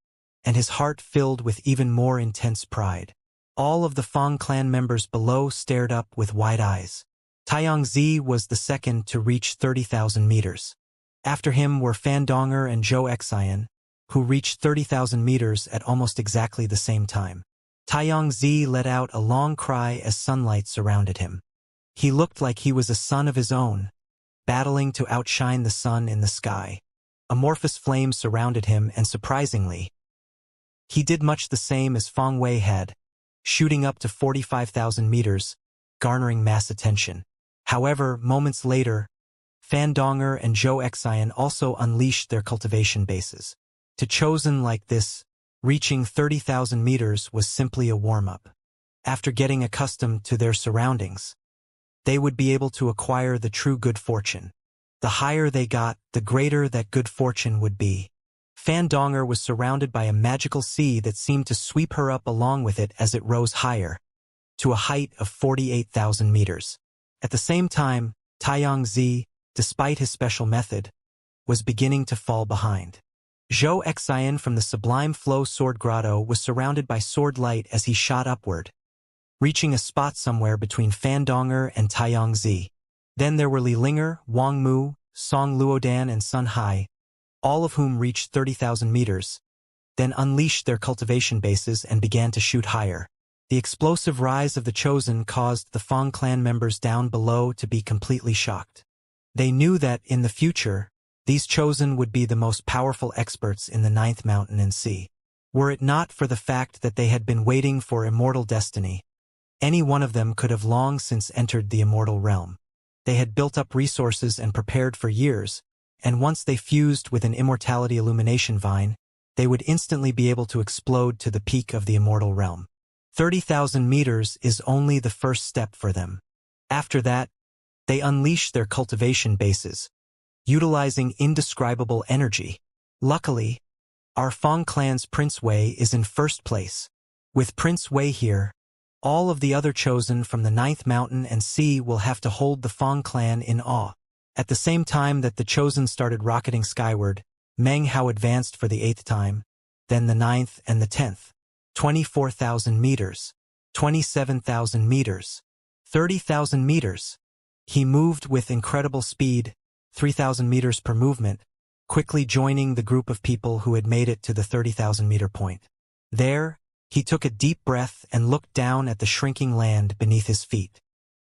and his heart filled with even more intense pride. All of the Feng clan members below stared up with wide eyes. Xianxia was the second to reach 30,000 meters. After him were Fandonger and Xianxia, who reached 30,000 meters at almost exactly the same time. Xianxia let out a long cry as sunlight surrounded him. He looked like he was a son of his own, battling to outshine the sun in the sky. Amorphous flames surrounded him, and surprisingly, he did much the same as Feng Wei had, shooting up to 45,000 meters, garnering mass attention. However, moments later, Fandonger and Xianxia also unleashed their cultivation bases. To chosen like this, reaching 30,000 meters was simply a warm-up. After getting accustomed to their surroundings, they would be able to acquire the true good fortune. The higher they got, the greater that good fortune would be. Fandonger was surrounded by a magical sea that seemed to sweep her up along with it as it rose higher, to a height of 48,000 meters. At the same time, Xianxia, despite his special method, was beginning to fall behind. Xianxia from the Sublime Flow Sword Grotto was surrounded by sword light as he shot upward, reaching a spot somewhere between Fandonger and Xianxia. Then there were Li Linger, Wang Mu, Song Luodan and Sun Hai, all of whom reached 30,000 meters, then unleashed their cultivation bases and began to shoot higher. The explosive rise of the Chosen caused the Feng clan members down below to be completely shocked. They knew that, in the future, these Chosen would be the most powerful experts in the Ninth Mountain and Sea. Were it not for the fact that they had been waiting for immortal destiny, any one of them could have long since entered the immortal realm. They had built up resources and prepared for years, and once they fused with an immortality illumination vine, they would instantly be able to explode to the peak of the immortal realm. 30,000 meters is only the first step for them. After that, they unleash their cultivation bases, utilizing indescribable energy. Luckily, our Feng clan's Prince Wei is in first place. With Prince Wei here, all of the other Chosen from the Ninth Mountain and Sea will have to hold the Feng clan in awe. At the same time that the Chosen started rocketing skyward, Meng Hao advanced for the 8th time, then the 9th and the 10th. 24,000 meters, 27,000 meters, 30,000 meters. He moved with incredible speed, 3,000 meters per movement, quickly joining the group of people who had made it to the 30,000-meter point. There, he took a deep breath and looked down at the shrinking land beneath his feet.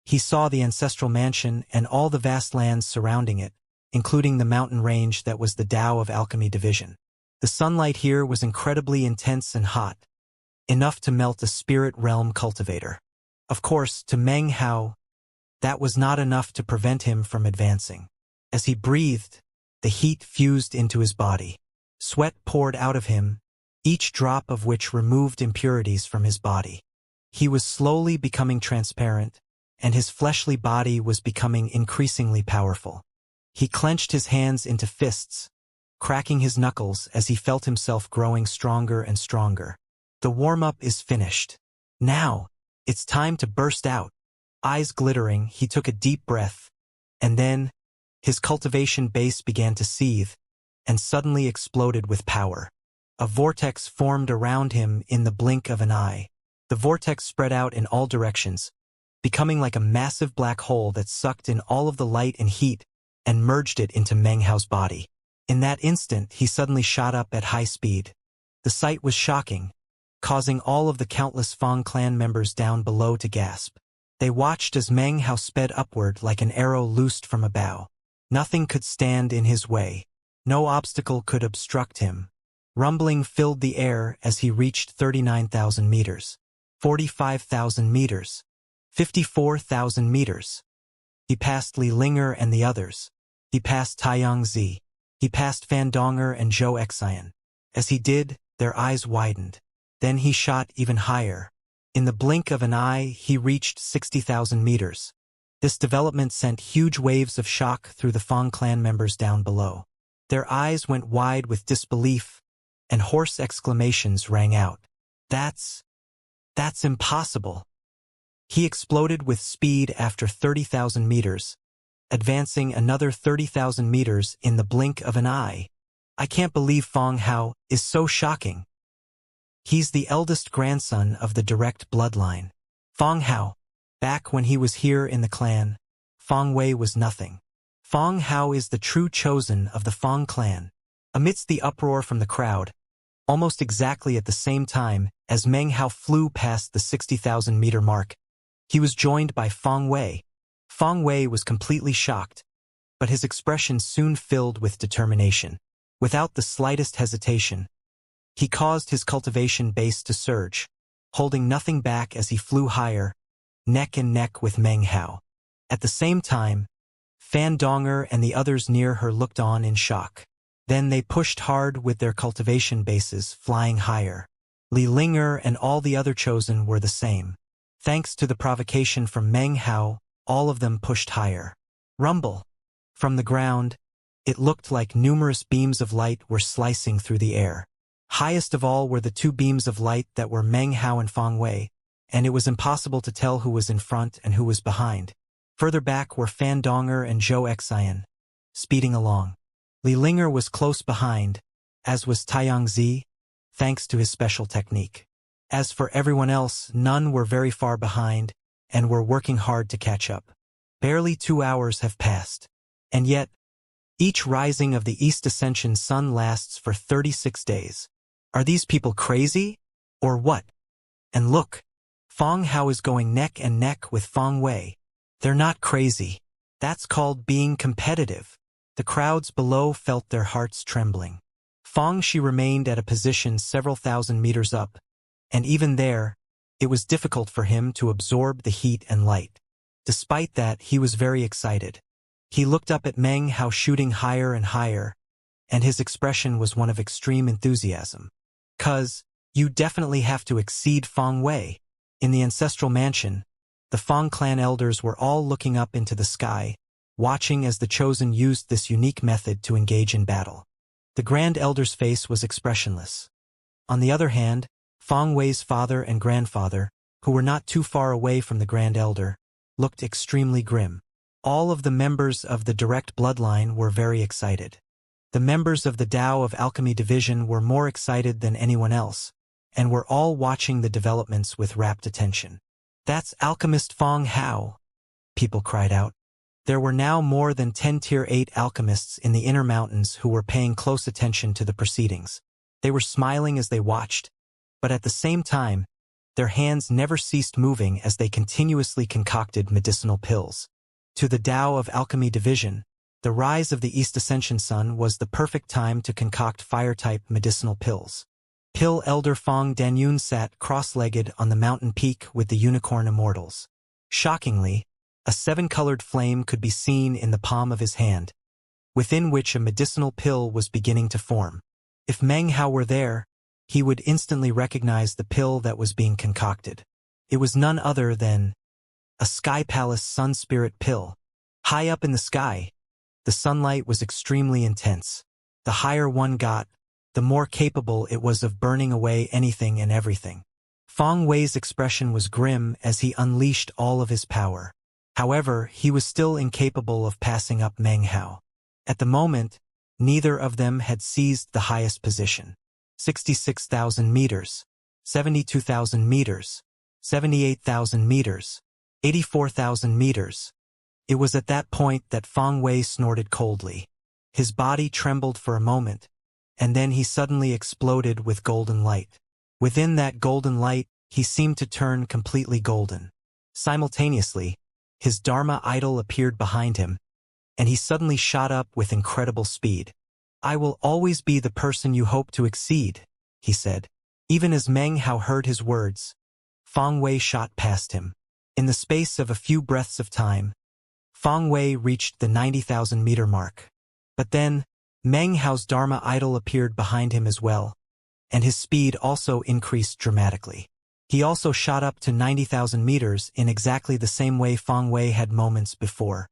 He saw the ancestral mansion and all the vast lands surrounding it, including the mountain range that was the Tao of Alchemy Division. The sunlight here was incredibly intense and hot, enough to melt a spirit realm cultivator. Of course, to Meng Hao, that was not enough to prevent him from advancing. As he breathed, the heat fused into his body. Sweat poured out of him, each drop of which removed impurities from his body. He was slowly becoming transparent, and his fleshly body was becoming increasingly powerful. He clenched his hands into fists, cracking his knuckles as he felt himself growing stronger and stronger. The warm-up is finished. Now, it's time to burst out. Eyes glittering, he took a deep breath, and then, his cultivation base began to seethe, and suddenly exploded with power. A vortex formed around him in the blink of an eye. The vortex spread out in all directions, becoming like a massive black hole that sucked in all of the light and heat and merged it into Meng Hao's body. In that instant, he suddenly shot up at high speed. The sight was shocking, causing all of the countless Fang clan members down below to gasp. They watched as Meng Hao sped upward like an arrow loosed from a bow. Nothing could stand in his way. No obstacle could obstruct him. Rumbling filled the air as he reached 39,000 meters, 45,000 meters, 54,000 meters. He passed Li Linger and the others. He passed Taiyangzi. He passed Fan Donger and Zhou Xian. As he did, their eyes widened. Then he shot even higher. In the blink of an eye, he reached 60,000 meters. This development sent huge waves of shock through the Fang clan members down below. Their eyes went wide with disbelief, and hoarse exclamations rang out. That's impossible. He exploded with speed after 30,000 meters, advancing another 30,000 meters in the blink of an eye. I can't believe Fang Hao is so shocking. He's the eldest grandson of the direct bloodline. Fang Hao. Back when he was here in the clan, Fang Wei was nothing. Fang Hao is the true chosen of the Fang clan. Amidst the uproar from the crowd, almost exactly at the same time as Meng Hao flew past the 60,000-meter mark, he was joined by Fang Wei. Fang Wei was completely shocked, but his expression soon filled with determination. Without the slightest hesitation, he caused his cultivation base to surge, holding nothing back as he flew higher, neck and neck with Meng Hao. At the same time, Fan Donger and the others near her looked on in shock. Then they pushed hard with their cultivation bases, flying higher. Li Linger and all the other chosen were the same. Thanks to the provocation from Meng Hao, all of them pushed higher. Rumble. From the ground, it looked like numerous beams of light were slicing through the air. Highest of all were the two beams of light that were Meng Hao and Fang Wei, and it was impossible to tell who was in front and who was behind. Further back were Fan Donger and Zhou Xian, speeding along. Li Linger was close behind, as was Taiyangzi, thanks to his special technique. As for everyone else, none were very far behind, and were working hard to catch up. Barely 2 hours have passed. And yet, each rising of the East Ascension sun lasts for 36 days. Are these people crazy? Or what? And look, Fang Hao is going neck and neck with Fang Wei. They're not crazy. That's called being competitive. The crowds below felt their hearts trembling. Fang Shi remained at a position several thousand meters up, and even there, it was difficult for him to absorb the heat and light. Despite that, he was very excited. He looked up at Meng Hao shooting higher and higher, and his expression was one of extreme enthusiasm. "'Cause, you definitely have to exceed Fang Wei." In the ancestral mansion, the Fang clan elders were all looking up into the sky, watching as the chosen used this unique method to engage in battle. The Grand Elder's face was expressionless. On the other hand, Fang Wei's father and grandfather, who were not too far away from the Grand Elder, looked extremely grim. All of the members of the direct bloodline were very excited. The members of the Tao of Alchemy Division were more excited than anyone else, and were all watching the developments with rapt attention. "That's Alchemist Fong Hao," people cried out. There were now more than 10 Tier 8 alchemists in the inner mountains who were paying close attention to the proceedings. They were smiling as they watched, but at the same time, their hands never ceased moving as they continuously concocted medicinal pills. To the Tao of Alchemy Division, the rise of the East Ascension Sun was the perfect time to concoct fire-type medicinal pills. Pill Elder Fong Danyun sat cross-legged on the mountain peak with the unicorn immortals. Shockingly, a 7-colored flame could be seen in the palm of his hand, within which a medicinal pill was beginning to form. If Meng Hao were there, he would instantly recognize the pill that was being concocted. It was none other than a Sky Palace Sun Spirit pill. High up in the sky, the sunlight was extremely intense. The higher one got, the more capable it was of burning away anything and everything. Fong Wei's expression was grim as he unleashed all of his power. However, he was still incapable of passing up Meng Hao. At the moment, neither of them had seized the highest position. 66,000 meters, 72,000 meters, 78,000 meters, 84,000 meters. It was at that point that Fong Wei snorted coldly. His body trembled for a moment, and then he suddenly exploded with golden light. Within that golden light, he seemed to turn completely golden. Simultaneously, his Dharma idol appeared behind him, and he suddenly shot up with incredible speed. "I will always be the person you hope to exceed," he said. Even as Meng Hao heard his words, Fong Wei shot past him. In the space of a few breaths of time, Fong Wei reached the 90,000-meter mark. But then, Meng Hao's Dharma idol appeared behind him as well, and his speed also increased dramatically. He also shot up to 90,000 meters in exactly the same way Fong Wei had moments before.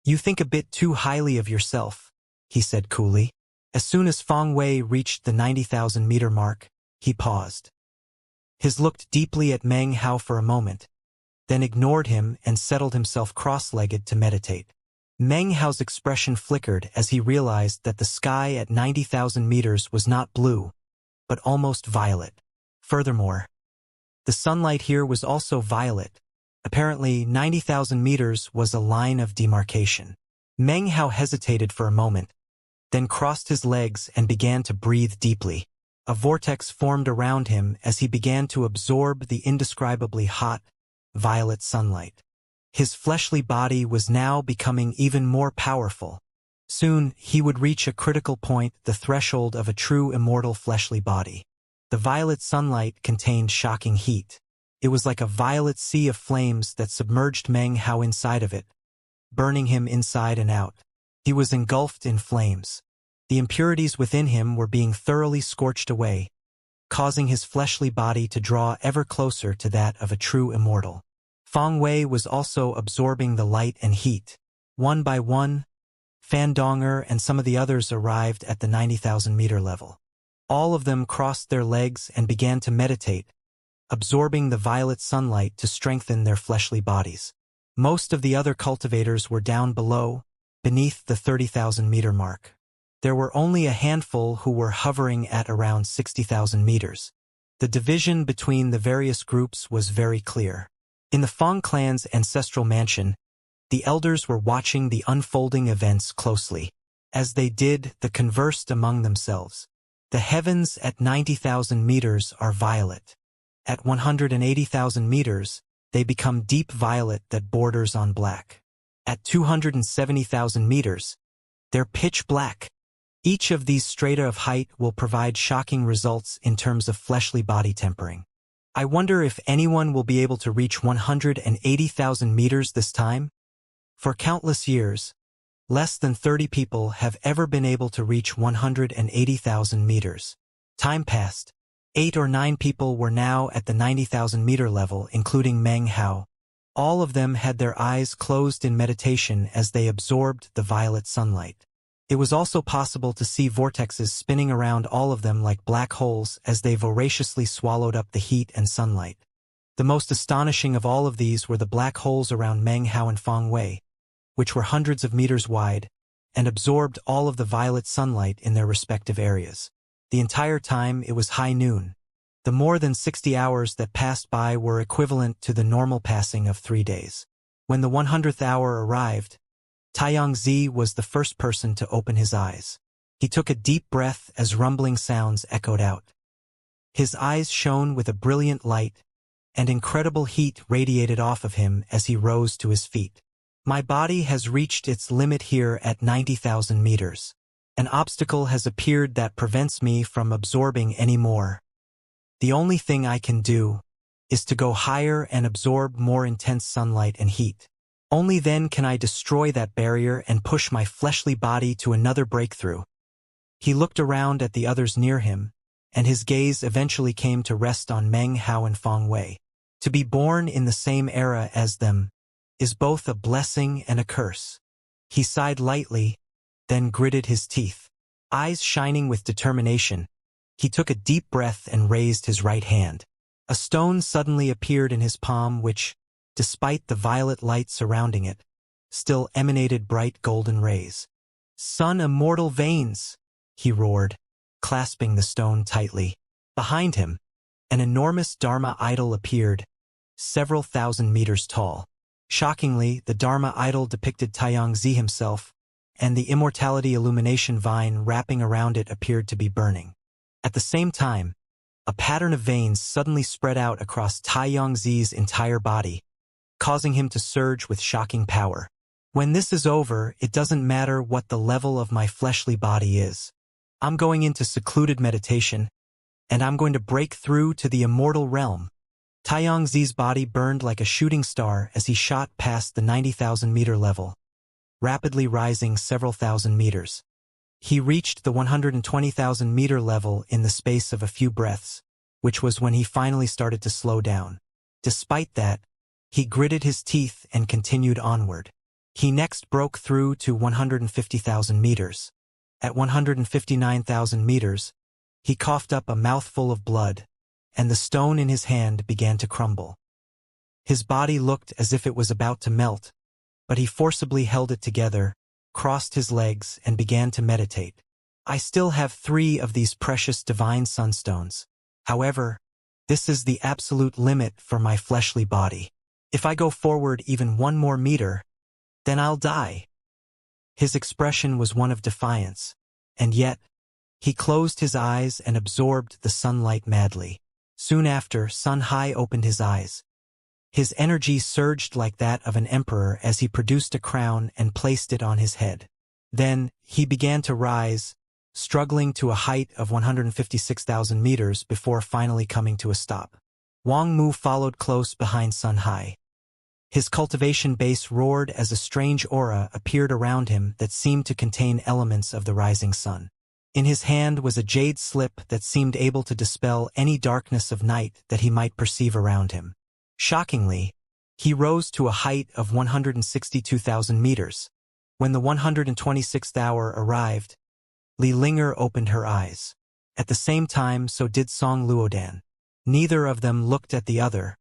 "You think a bit too highly of yourself," he said coolly. As soon as Fong Wei reached the 90,000-meter mark, he paused. He looked deeply at Meng Hao for a moment, then ignored him and settled himself cross-legged to meditate. Meng Hao's expression flickered as he realized that the sky at 90,000 meters was not blue, but almost violet. Furthermore, the sunlight here was also violet. Apparently, 90,000 meters was a line of demarcation. Meng Hao hesitated for a moment, then crossed his legs and began to breathe deeply. A vortex formed around him as he began to absorb the indescribably hot, violet sunlight. His fleshly body was now becoming even more powerful. Soon, he would reach a critical point, the threshold of a true immortal fleshly body. The violet sunlight contained shocking heat. It was like a violet sea of flames that submerged Meng Hao inside of it, burning him inside and out. He was engulfed in flames. The impurities within him were being thoroughly scorched away, causing his fleshly body to draw ever closer to that of a true immortal. Fong Wei was also absorbing the light and heat. One by one, Fan Donger and some of the others arrived at the 90,000-meter level. All of them crossed their legs and began to meditate, absorbing the violet sunlight to strengthen their fleshly bodies. Most of the other cultivators were down below, beneath the 30,000-meter mark. There were only a handful who were hovering at around 60,000 meters. The division between the various groups was very clear. In the Fong clan's ancestral mansion, the elders were watching the unfolding events closely. As they did, they conversed among themselves. The heavens at 90,000 meters are violet. At 180,000 meters, they become deep violet that borders on black. At 270,000 meters, they're pitch black. Each of these strata of height will provide shocking results in terms of fleshly body tempering. I wonder if anyone will be able to reach 180,000 meters this time? For countless years, less than 30 people have ever been able to reach 180,000 meters. Time passed. 8 or 9 people were now at the 90,000-meter level, including Meng Hao. All of them had their eyes closed in meditation as they absorbed the violet sunlight. It was also possible to see vortexes spinning around all of them like black holes as they voraciously swallowed up the heat and sunlight. The most astonishing of all of these were the black holes around Meng Hao and Fong Wei, which were hundreds of meters wide, and absorbed all of the violet sunlight in their respective areas. The entire time it was high noon. The more than 60 hours that passed by were equivalent to the normal passing of 3 days. When the 100th hour arrived, Xianxia was the first person to open his eyes. He took a deep breath as rumbling sounds echoed out. His eyes shone with a brilliant light, and incredible heat radiated off of him as he rose to his feet. My body has reached its limit here at 90,000 meters. An obstacle has appeared that prevents me from absorbing any more. The only thing I can do is to go higher and absorb more intense sunlight and heat. Only then can I destroy that barrier and push my fleshly body to another breakthrough. He looked around at the others near him, and his gaze eventually came to rest on Meng Hao and Feng Wei. To be born in the same era as them is both a blessing and a curse. He sighed lightly, then gritted his teeth. Eyes shining with determination, he took a deep breath and raised his right hand. A stone suddenly appeared in his palm which, despite the violet light surrounding it, still emanated bright golden rays. "Sun immortal veins!" he roared, clasping the stone tightly. Behind him, an enormous Dharma idol appeared, several thousand meters tall. Shockingly, the Dharma idol depicted Xianxia himself, and the immortality illumination vine wrapping around it appeared to be burning. At the same time, a pattern of veins suddenly spread out across Xianxia's entire body, causing him to surge with shocking power. When this is over, it doesn't matter what the level of my fleshly body is. I'm going into secluded meditation, and I'm going to break through to the immortal realm. Xianxia's body burned like a shooting star as he shot past the 90,000-meter level, rapidly rising several thousand meters. He reached the 120,000-meter level in the space of a few breaths, which was when he finally started to slow down. Despite that, he gritted his teeth and continued onward. He next broke through to 150,000 meters. At 159,000 meters, he coughed up a mouthful of blood, and the stone in his hand began to crumble. His body looked as if it was about to melt, but he forcibly held it together, crossed his legs, and began to meditate. I still have 3 of these precious divine sunstones. However, this is the absolute limit for my fleshly body. If I go forward even 1 more meter, then I'll die. His expression was one of defiance, and yet, he closed his eyes and absorbed the sunlight madly. Soon after, Sun Hai opened his eyes. His energy surged like that of an emperor as he produced a crown and placed it on his head. Then, he began to rise, struggling to a height of 156,000 meters before finally coming to a stop. Wang Mu followed close behind Sun Hai. His cultivation base roared as a strange aura appeared around him that seemed to contain elements of the rising sun. In his hand was a jade slip that seemed able to dispel any darkness of night that he might perceive around him. Shockingly, he rose to a height of 162,000 meters. When the 126th hour arrived, Li Linger opened her eyes. At the same time, so did Song Luodan. Neither of them looked at the other,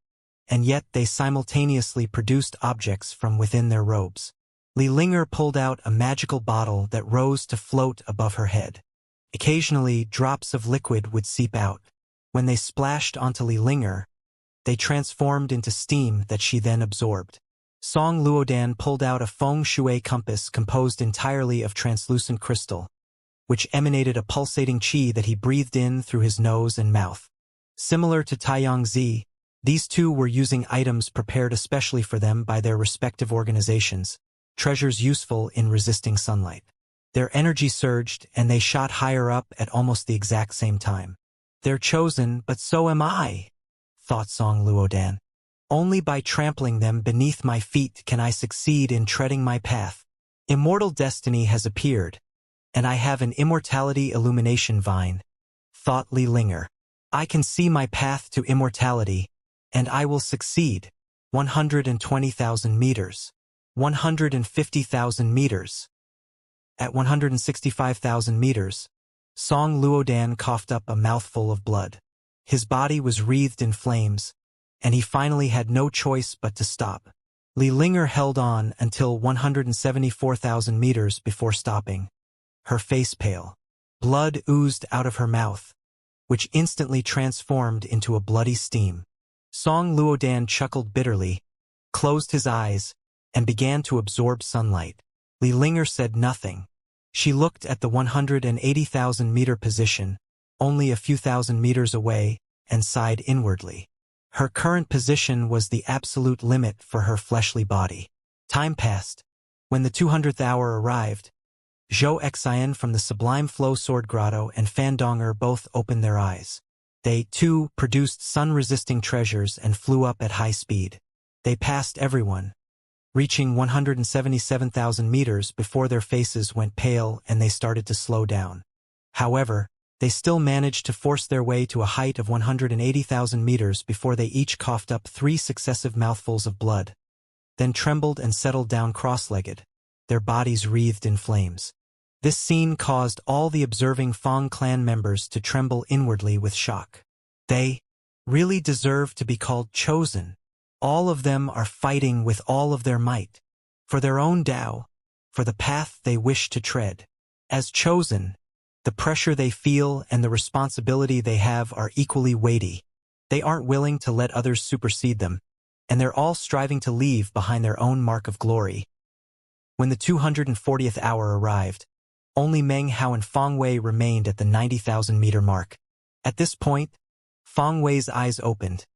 and yet they simultaneously produced objects from within their robes. Li Linger pulled out a magical bottle that rose to float above her head. Occasionally, drops of liquid would seep out. When they splashed onto Li Linger, they transformed into steam that she then absorbed. Song Luodan pulled out a feng shui compass composed entirely of translucent crystal, which emanated a pulsating qi that he breathed in through his nose and mouth. Similar to Xianxia, these two were using items prepared especially for them by their respective organizations, treasures useful in resisting sunlight. Their energy surged, and they shot higher up at almost the exact same time. They're chosen, but so am I, thought Song Luodan. Only by trampling them beneath my feet can I succeed in treading my path. Immortal destiny has appeared, and I have an immortality illumination vine, thought Li Linger. I can see my path to immortality, and I will succeed. 120,000 meters. 150,000 meters. At 165,000 meters, Song Luodan coughed up a mouthful of blood. His body was wreathed in flames, and he finally had no choice but to stop. Li Linger held on until 174,000 meters before stopping, her face pale. Blood oozed out of her mouth, which instantly transformed into a bloody steam. Song Luodan chuckled bitterly, closed his eyes, and began to absorb sunlight. Li Linger said nothing. She looked at the 180,000-meter position, only a few thousand meters away, and sighed inwardly. Her current position was the absolute limit for her fleshly body. Time passed. When the 200th hour arrived, Zhou Xian from the Sublime Flow Sword Grotto and Fandonger both opened their eyes. They, too, produced sun-resisting treasures and flew up at high speed. They passed everyone, reaching 177,000 meters before their faces went pale and they started to slow down. However, they still managed to force their way to a height of 180,000 meters before they each coughed up 3 successive mouthfuls of blood, then trembled and settled down cross-legged, their bodies wreathed in flames. This scene caused all the observing Fang clan members to tremble inwardly with shock. They really deserve to be called chosen. All of them are fighting with all of their might, for their own Tao, for the path they wish to tread. As chosen, the pressure they feel and the responsibility they have are equally weighty. They aren't willing to let others supersede them, and they're all striving to leave behind their own mark of glory. When the 240th hour arrived, only Meng Hao and Fang Wei remained at the 90,000-meter mark. At this point, Fang Wei's eyes opened,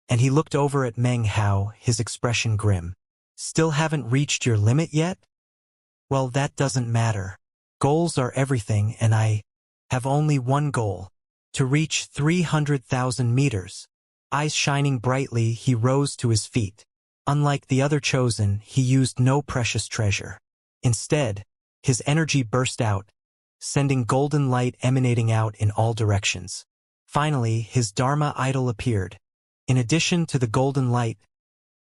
and he looked over at Meng Hao, his expression grim. Still haven't reached your limit yet? Well, that doesn't matter. Goals are everything, and I have only one goal: to reach 300,000 meters. Eyes shining brightly, he rose to his feet. Unlike the other chosen, he used no precious treasure. Instead, his energy burst out, sending golden light emanating out in all directions. Finally, his Dharma idol appeared. In addition to the golden light,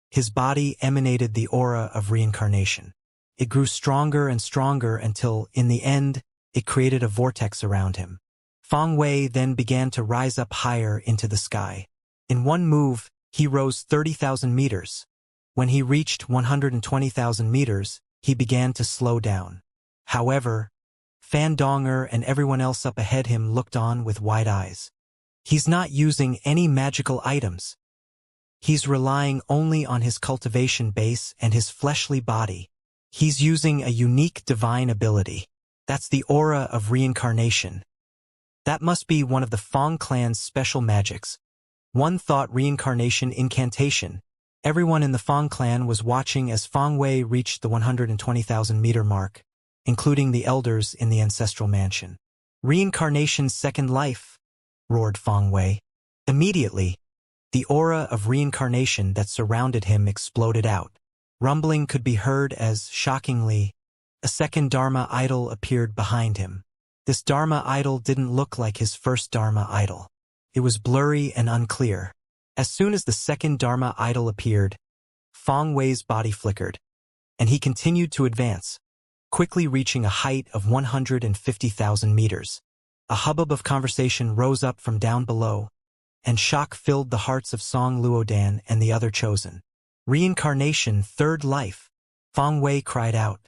his body emanated the aura of reincarnation. It grew stronger and stronger until, in the end, it created a vortex around him. Fang Wei then began to rise up higher into the sky. In one move, he rose 30,000 meters. When he reached 120,000 meters, he began to slow down. However, Fandonger and everyone else up ahead him looked on with wide eyes. He's not using any magical items. He's relying only on his cultivation base and his fleshly body. He's using a unique divine ability. That's the aura of reincarnation. That must be one of the Fang clan's special magics. One thought reincarnation incantation. Everyone in the Fang clan was watching as Fang Wei reached the 120,000-meter mark, including the elders in the ancestral mansion. Reincarnation's second life, roared Fang Wei. Immediately, the aura of reincarnation that surrounded him exploded out. Rumbling could be heard as, shockingly, a second Dharma idol appeared behind him. This Dharma idol didn't look like his first Dharma idol. It was blurry and unclear. As soon as the second Dharma idol appeared, Fang Wei's body flickered, and he continued to advance, quickly reaching a height of 150,000 meters. A hubbub of conversation rose up from down below, and shock filled the hearts of Song Luodan and the other chosen. Reincarnation, third life, Fang Wei cried out.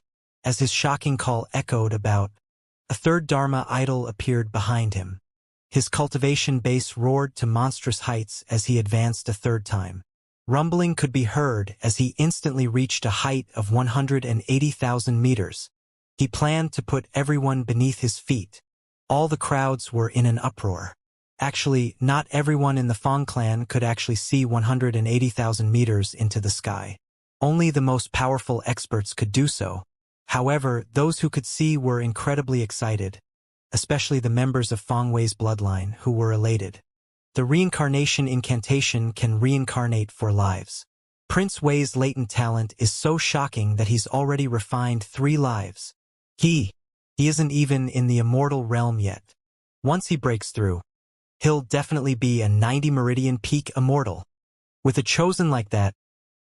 As his shocking call echoed about, a third Dharma idol appeared behind him. His cultivation base roared to monstrous heights as he advanced a third time. Rumbling could be heard as he instantly reached a height of 180,000 meters. He planned to put everyone beneath his feet. All the crowds were in an uproar. Actually, not everyone in the Fang clan could actually see 180,000 meters into the sky. Only the most powerful experts could do so. However, those who could see were incredibly excited, especially the members of Fang Wei's bloodline, who were elated. The reincarnation incantation can reincarnate for lives. Prince Wei's latent talent is so shocking that he's already refined 3 lives. He isn't even in the immortal realm yet. Once he breaks through, he'll definitely be a 90 meridian peak immortal. With a chosen like that,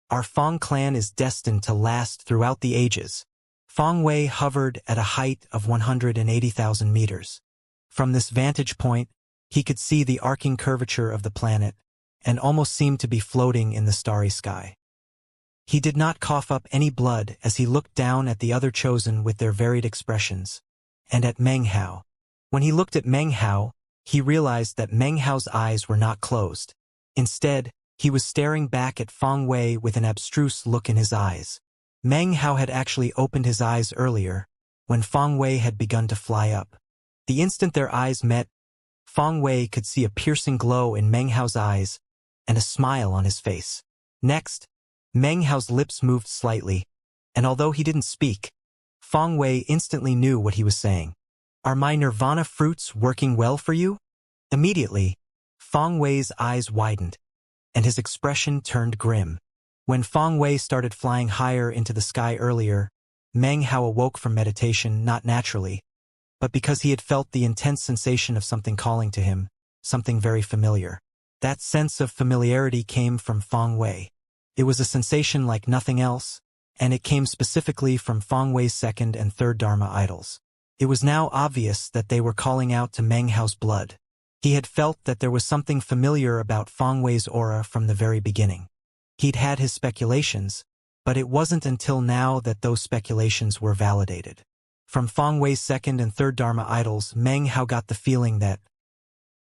our Fang clan is destined to last throughout the ages. Fang Wei hovered at a height of 180,000 meters. From this vantage point, he could see the arcing curvature of the planet and almost seemed to be floating in the starry sky. He did not cough up any blood as he looked down at the other chosen with their varied expressions, and at Meng Hao. When he looked at Meng Hao, he realized that Meng Hao's eyes were not closed. Instead, he was staring back at Feng Wei with an abstruse look in his eyes. Meng Hao had actually opened his eyes earlier, when Feng Wei had begun to fly up. The instant their eyes met, Feng Wei could see a piercing glow in Meng Hao's eyes and a smile on his face. Next, Meng Hao's lips moved slightly, and although he didn't speak, Feng Wei instantly knew what he was saying. "Are my nirvana fruits working well for you?" Immediately, Feng Wei's eyes widened, and his expression turned grim. When Feng Wei started flying higher into the sky earlier, Meng Hao awoke from meditation not naturally, but because he had felt the intense sensation of something calling to him, something very familiar. That sense of familiarity came from Feng Wei. It was a sensation like nothing else, and it came specifically from Feng Wei's second and third Dharma idols. It was now obvious that they were calling out to Meng Hao's blood. He had felt that there was something familiar about Feng Wei's aura from the very beginning. He'd had his speculations, but it wasn't until now that those speculations were validated. From Feng Wei's second and third Dharma idols, Meng Hao got the feeling that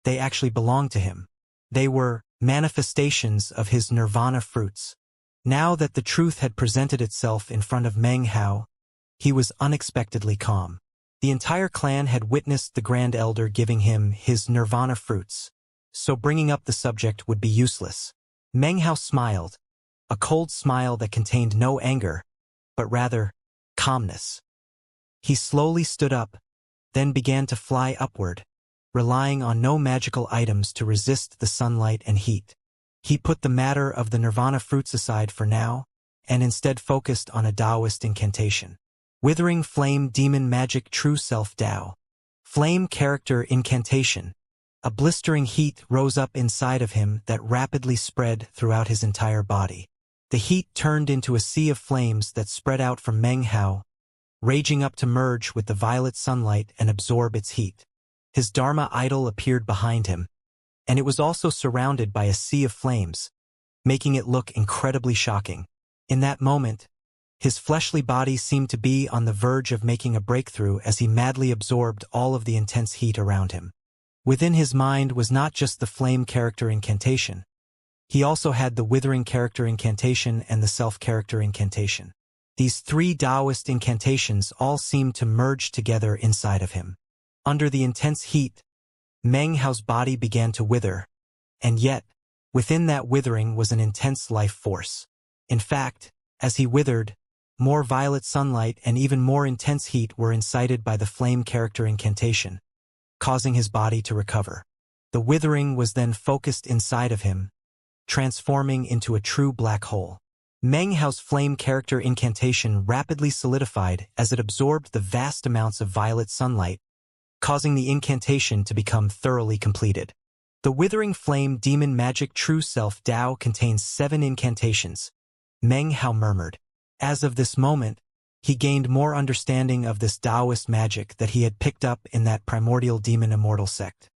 they actually belonged to him. They were manifestations of his nirvana fruits. Now that the truth had presented itself in front of Meng Hao, he was unexpectedly calm. The entire clan had witnessed the Grand Elder giving him his nirvana fruits, so bringing up the subject would be useless. Meng Hao smiled, a cold smile that contained no anger, but rather calmness. He slowly stood up, then began to fly upward, relying on no magical items to resist the sunlight and heat. He put the matter of the nirvana fruits aside for now, and instead focused on a Taoist incantation. Withering Flame Demon Magic True Self Tao. Flame Character Incantation. A blistering heat rose up inside of him that rapidly spread throughout his entire body. The heat turned into a sea of flames that spread out from Meng Hao, raging up to merge with the violet sunlight and absorb its heat. His Dharma idol appeared behind him, and it was also surrounded by a sea of flames, making it look incredibly shocking. In that moment, his fleshly body seemed to be on the verge of making a breakthrough as he madly absorbed all of the intense heat around him. Within his mind was not just the flame character incantation. He also had the withering character incantation and the self-character incantation. These three Taoist incantations all seemed to merge together inside of him. Under the intense heat, Meng Hao's body began to wither, and yet, within that withering was an intense life force. In fact, as he withered, more violet sunlight and even more intense heat were incited by the flame character incantation, causing his body to recover. The withering was then focused inside of him, transforming into a true black hole. Meng Hao's flame character incantation rapidly solidified as it absorbed the vast amounts of violet sunlight, causing the incantation to become thoroughly completed. The Withering Flame Demon Magic True Self Tao contains 7 incantations, Meng Hao murmured. As of this moment, he gained more understanding of this Taoist magic that he had picked up in that primordial demon Immortal sect.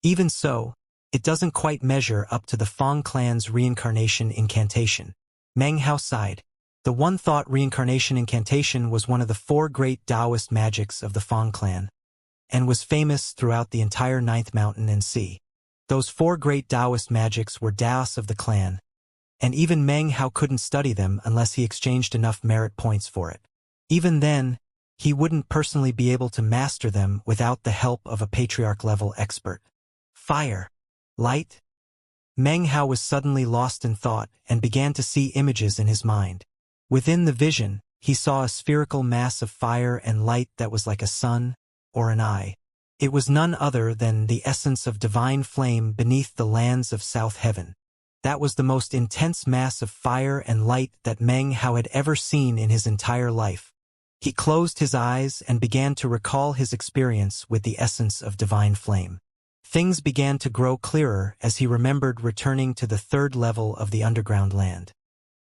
Even so, it doesn't quite measure up to the Fang clan's Reincarnation incantation. Meng Hao sighed. The one-thought Reincarnation incantation was one of the 4 great Taoist magics of the Fang clan, and was famous throughout the entire Ninth Mountain and Sea. Those 4 great Taoist magics were Daos of the clan, and even Meng Hao couldn't study them unless he exchanged enough merit points for it. Even then, he wouldn't personally be able to master them without the help of a patriarch-level expert. Fire. Light. Meng Hao was suddenly lost in thought and began to see images in his mind. Within the vision, he saw a spherical mass of fire and light that was like a sun or an eye. It was none other than the essence of divine flame beneath the lands of South Heaven. That was the most intense mass of fire and light that Meng Hao had ever seen in his entire life. He closed his eyes and began to recall his experience with the essence of divine flame. Things began to grow clearer as he remembered returning to the 3rd level of the underground land.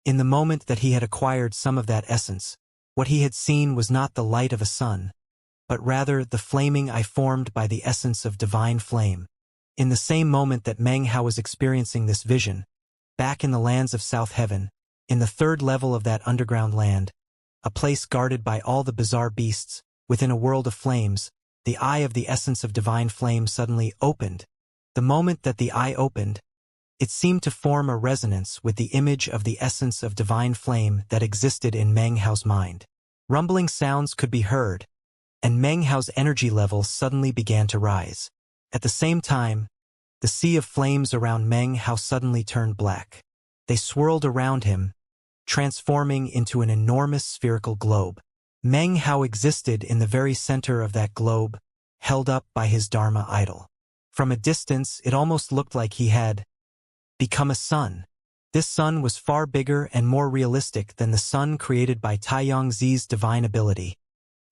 In the moment that he had acquired some of that essence, what he had seen was not the light of a sun, but rather the flaming eye formed by the essence of divine flame. In the same moment that Meng Hao was experiencing this vision, back in the lands of South Heaven, in the 3rd level of that underground land, a place guarded by all the bizarre beasts, within a world of flames, the eye of the essence of divine flame suddenly opened, The moment that the eye opened, it seemed to form a resonance with the image of the essence of divine flame that existed in Meng Hao's mind. Rumbling sounds could be heard, and Meng Hao's energy level suddenly began to rise. At the same time, the sea of flames around Meng Hao suddenly turned black. They swirled around him, transforming into an enormous spherical globe. Meng Hao existed in the very center of that globe, held up by his Dharma idol. From a distance, it almost looked like he had become a sun. This sun was far bigger and more realistic than the sun created by Taiyangzi's divine ability,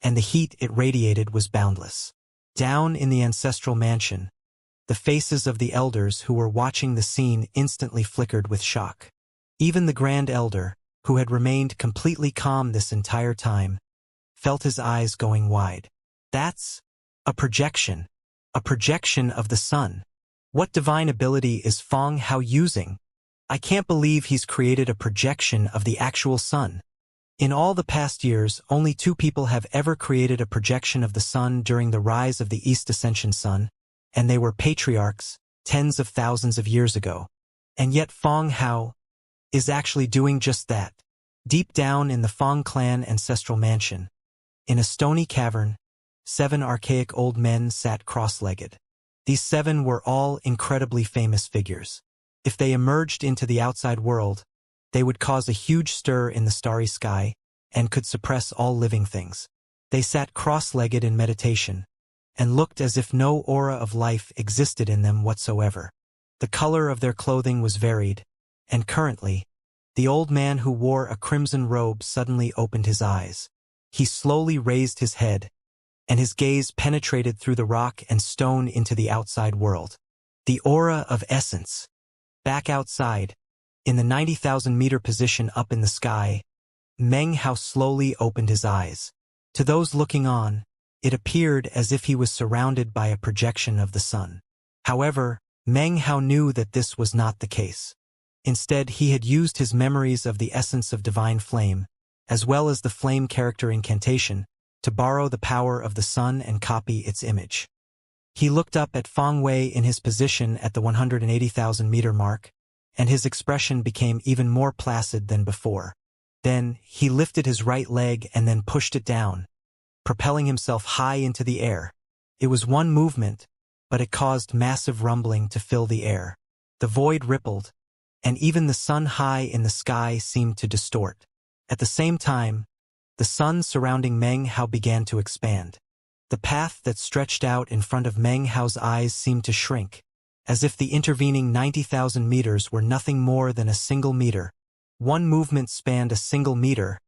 and the heat it radiated was boundless. Down in the ancestral mansion, the faces of the elders who were watching the scene instantly flickered with shock. Even the Grand Elder, who had remained completely calm this entire time, felt his eyes going wide. That's a projection of the sun. What divine ability is Feng Hao using? I can't believe he's created a projection of the actual sun. In all the past years, only 2 people have ever created a projection of the sun during the rise of the East Ascension sun, and they were patriarchs, tens of thousands of years ago. And yet Feng Hao is actually doing just that. Deep down in the Feng clan ancestral mansion, in a stony cavern, 7 archaic old men sat cross-legged. These 7 were all incredibly famous figures. If they emerged into the outside world, they would cause a huge stir in the starry sky and could suppress all living things. They sat cross-legged in meditation and looked as if no aura of life existed in them whatsoever. The color of their clothing was varied, and currently, the old man who wore a crimson robe suddenly opened his eyes. He slowly raised his head, and his gaze penetrated through the rock and stone into the outside world. The aura of essence. Back outside, in the 90,000-meter position up in the sky, Meng Hao slowly opened his eyes. To those looking on, it appeared as if he was surrounded by a projection of the sun. However, Meng Hao knew that this was not the case. Instead, he had used his memories of the essence of divine flame, as well as the flame character incantation, to borrow the power of the sun and copy its image. He looked up at Feng Wei in his position at the 180,000-meter mark, and his expression became even more placid than before. Then, he lifted his right leg and then pushed it down, propelling himself high into the air. It was one movement, but it caused massive rumbling to fill the air. The void rippled, and even the sun high in the sky seemed to distort. At the same time, the sun surrounding Meng Hao began to expand. The path that stretched out in front of Meng Hao's eyes seemed to shrink, as if the intervening 90,000 meters were nothing more than a single meter. One movement spanned a single meter,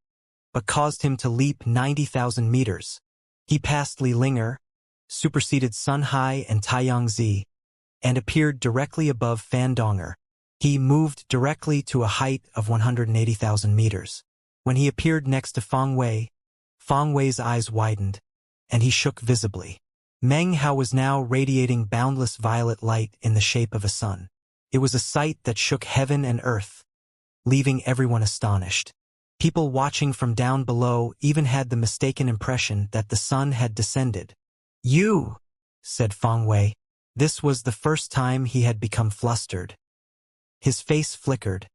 but caused him to leap 90,000 meters. He passed Li Linger, superseded Sun Hai and Taiyangzi, and appeared directly above Fan Donger. He moved directly to a height of 180,000 meters. When he appeared next to Feng Wei's eyes widened, and he shook visibly. Meng Hao was now radiating boundless violet light in the shape of a sun. It was a sight that shook heaven and earth, leaving everyone astonished. People watching from down below even had the mistaken impression that the sun had descended. "You," said Feng Wei. This was the first time he had become flustered. His face flickered,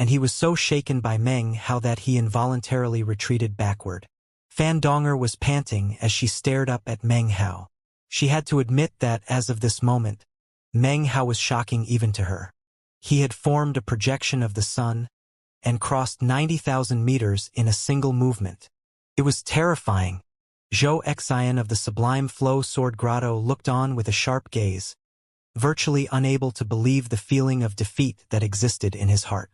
and he was so shaken by Meng Hao that he involuntarily retreated backward. Fan Donger was panting as she stared up at Meng Hao. She had to admit that, as of this moment, Meng Hao was shocking even to her. He had formed a projection of the sun and crossed 90,000 meters in a single movement. It was terrifying. Zhou Xian of the Sublime Flow Sword Grotto looked on with a sharp gaze, virtually unable to believe the feeling of defeat that existed in his heart.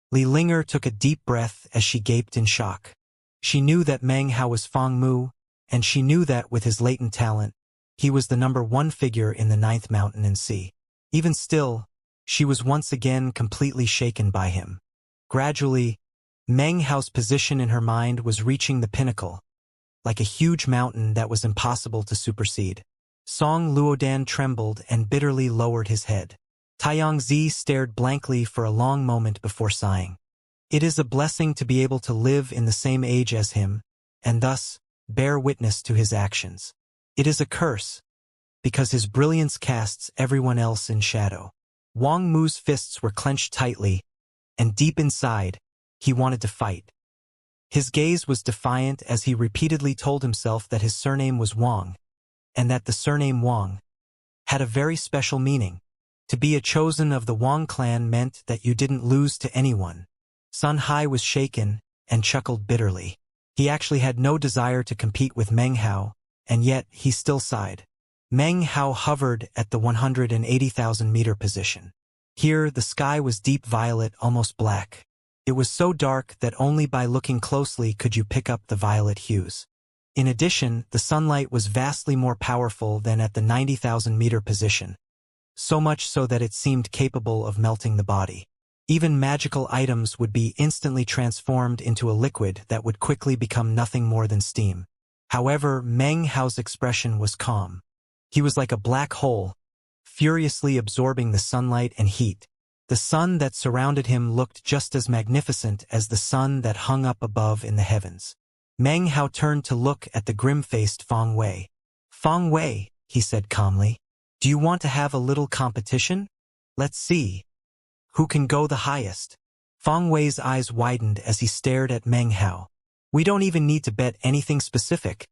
Li Linger took a deep breath as she gaped in shock. She knew that Meng Hao was Feng Mu, and she knew that with his latent talent, he was the #1 figure in the 9th mountain and sea. Even still, she was once again completely shaken by him. Gradually, Meng Hao's position in her mind was reaching the pinnacle, like a huge mountain that was impossible to supersede. Song Luodan trembled and bitterly lowered his head. Taiyangzi stared blankly for a long moment before sighing. It is a blessing to be able to live in the same age as him, and thus bear witness to his actions. It is a curse, because his brilliance casts everyone else in shadow. Wang Mu's fists were clenched tightly, and deep inside, he wanted to fight. His gaze was defiant as he repeatedly told himself that his surname was Wang, and that the surname Wang had a very special meaning. To be a chosen of the Wang clan meant that you didn't lose to anyone. Sun Hai was shaken and chuckled bitterly. He actually had no desire to compete with Meng Hao, and yet he still sighed. Meng Hao hovered at the 180,000-meter position. Here, the sky was deep violet, almost black. It was so dark that only by looking closely could you pick up the violet hues. In addition, the sunlight was vastly more powerful than at the 90,000-meter position, so much so that it seemed capable of melting the body. Even magical items would be instantly transformed into a liquid that would quickly become nothing more than steam. However, Meng Hao's expression was calm. He was like a black hole, furiously absorbing the sunlight and heat. The sun that surrounded him looked just as magnificent as the sun that hung up above in the heavens. Meng Hao turned to look at the grim-faced Feng Wei. "Feng Wei," he said calmly, "do you want to have a little competition? Let's see who can go the highest." Feng Wei's eyes widened as he stared at Meng Hao. "We don't even need to bet anything specific,"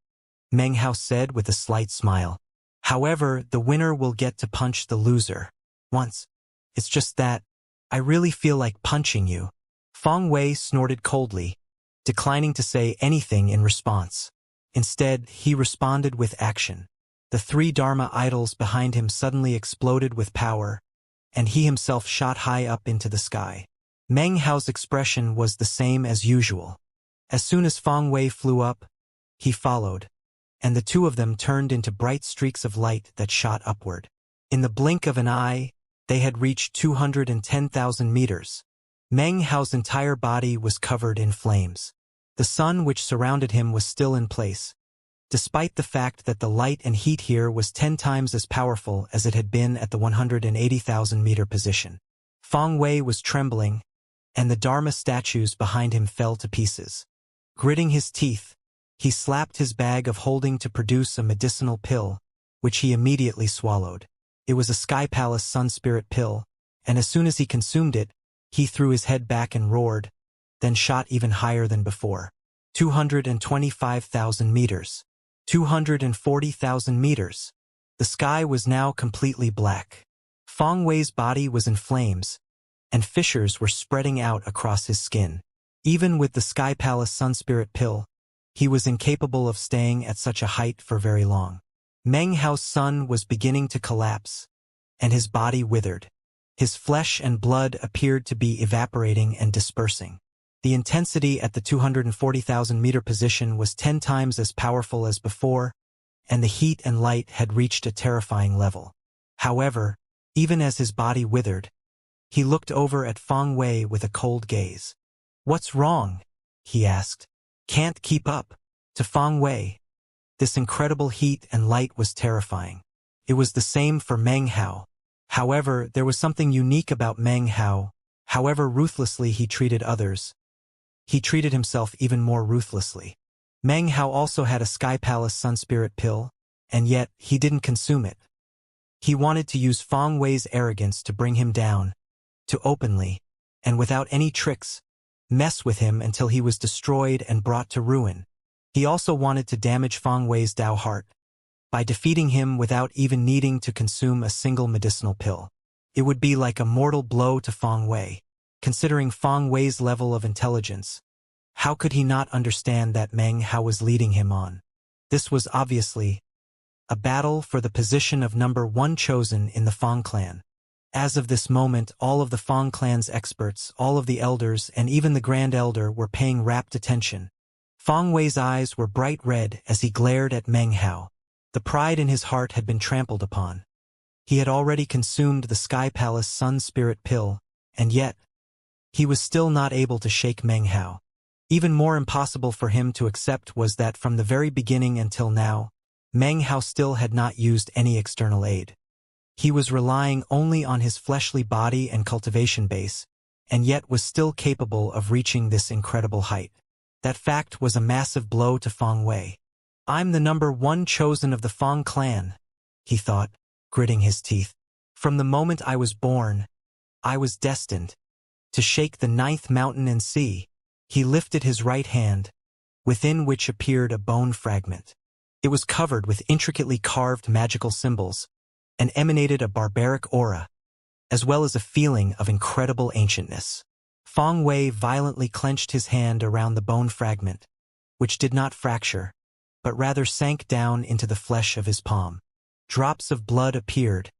Meng Hao said with a slight smile. "However, the winner will get to punch the loser once. It's just that I really feel like punching you." Feng Wei snorted coldly, declining to say anything in response. Instead, he responded with action. The 3 Dharma idols behind him suddenly exploded with power, and he himself shot high up into the sky. Meng Hao's expression was the same as usual. As soon as Feng Wei flew up, he followed, and the two of them turned into bright streaks of light that shot upward. In the blink of an eye, they had reached 210,000 meters. Meng Hao's entire body was covered in flames. The sun which surrounded him was still in place, despite the fact that the light and heat here was 10 times as powerful as it had been at the 180,000-meter position. Feng Wei was trembling, and the Dharma statues behind him fell to pieces. Gritting his teeth, he slapped his bag of holding to produce a medicinal pill, which he immediately swallowed. It was a Sky Palace Sun Spirit pill, and as soon as he consumed it, he threw his head back and roared, then shot even higher than before. 225,000 meters. 240,000 meters. The sky was now completely black. Feng Wei's body was in flames, and fissures were spreading out across his skin. Even with the Sky Palace Sun Spirit pill, he was incapable of staying at such a height for very long. Meng Hao's sun was beginning to collapse, and his body withered. His flesh and blood appeared to be evaporating and dispersing. The intensity at the 240,000-meter position was 10 times as powerful as before, and the heat and light had reached a terrifying level. However, even as his body withered, he looked over at Feng Wei with a cold gaze. "What's wrong?" he asked. "Can't keep up." To Feng Wei, this incredible heat and light was terrifying. It was the same for Meng Hao. However, there was something unique about Meng Hao. However ruthlessly he treated others, he treated himself even more ruthlessly. Meng Hao also had a Sky Palace Sun Spirit pill, and yet he didn't consume it. He wanted to use Feng Wei's arrogance to bring him down, to openly, and without any tricks, mess with him until he was destroyed and brought to ruin. He also wanted to damage Feng Wei's Dao heart by defeating him without even needing to consume a single medicinal pill. It would be like a mortal blow to Feng Wei. Considering Feng Wei's level of intelligence, how could he not understand that Meng Hao was leading him on? This was obviously a battle for the position of number 1 chosen in the Feng clan. As of this moment, all of the Feng clan's experts, all of the elders, and even the Grand Elder were paying rapt attention. Feng Wei's eyes were bright red as he glared at Meng Hao. The pride in his heart had been trampled upon. He had already consumed the Sky Palace Sun Spirit pill, and yet, he was still not able to shake Meng Hao. Even more impossible for him to accept was that from the very beginning until now, Meng Hao still had not used any external aid. He was relying only on his fleshly body and cultivation base, and yet was still capable of reaching this incredible height. That fact was a massive blow to Feng Wei. "I'm the number 1 chosen of the Feng clan," he thought, gritting his teeth. From the moment I was born, I was destined to shake the 9th mountain and sea. He lifted his right hand, within which appeared a bone fragment. It was covered with intricately carved magical symbols and emanated a barbaric aura, as well as a feeling of incredible ancientness. Feng Wei violently clenched his hand around the bone fragment, which did not fracture, but rather sank down into the flesh of his palm. Drops of blood appeared,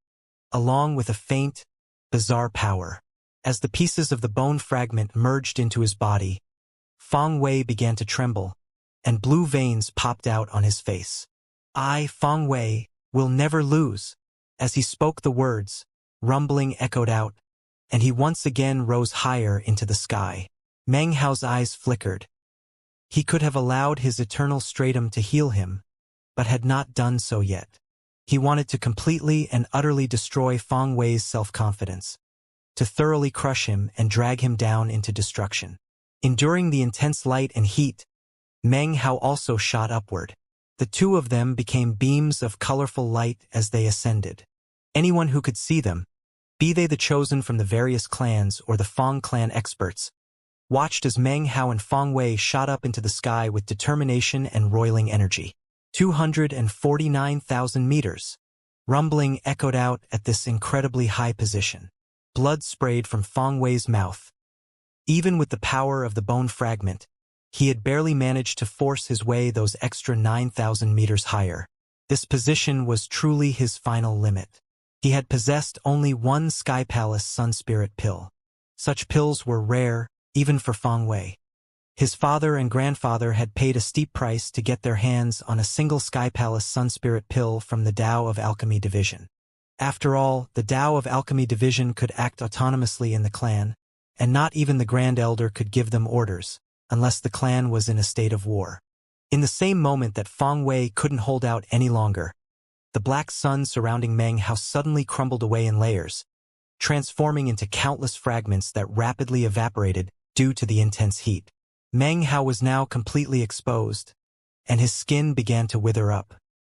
along with a faint, bizarre power. As the pieces of the bone fragment merged into his body, Feng Wei began to tremble, and blue veins popped out on his face. I, Feng Wei, will never lose. As he spoke the words, rumbling echoed out, and he once again rose higher into the sky. Meng Hao's eyes flickered. He could have allowed his eternal stratum to heal him, but had not done so yet. He wanted to completely and utterly destroy Feng Wei's self-confidence, to thoroughly crush him and drag him down into destruction. Enduring the intense light and heat, Meng Hao also shot upward. The two of them became beams of colorful light as they ascended. Anyone who could see them, be they the chosen from the various clans or the Feng clan experts, watched as Meng Hao and Feng Wei shot up into the sky with determination and roiling energy. 249,000 meters. Rumbling echoed out at this incredibly high position. Blood sprayed from Feng Wei's mouth. Even with the power of the bone fragment, he had barely managed to force his way those extra 9,000 meters higher. This position was truly his final limit. He had possessed only one Sky Palace Sun Spirit pill. Such pills were rare, even for Feng Wei. His father and grandfather had paid a steep price to get their hands on a single Sky Palace Sun Spirit pill from the Tao of Alchemy Division. After all, the Tao of Alchemy Division could act autonomously in the clan, and not even the Grand Elder could give them orders, unless the clan was in a state of war. In the same moment that Feng Wei couldn't hold out any longer, the black sun surrounding Meng Hao suddenly crumbled away in layers, transforming into countless fragments that rapidly evaporated due to the intense heat. Meng Hao was now completely exposed, and his skin began to wither up.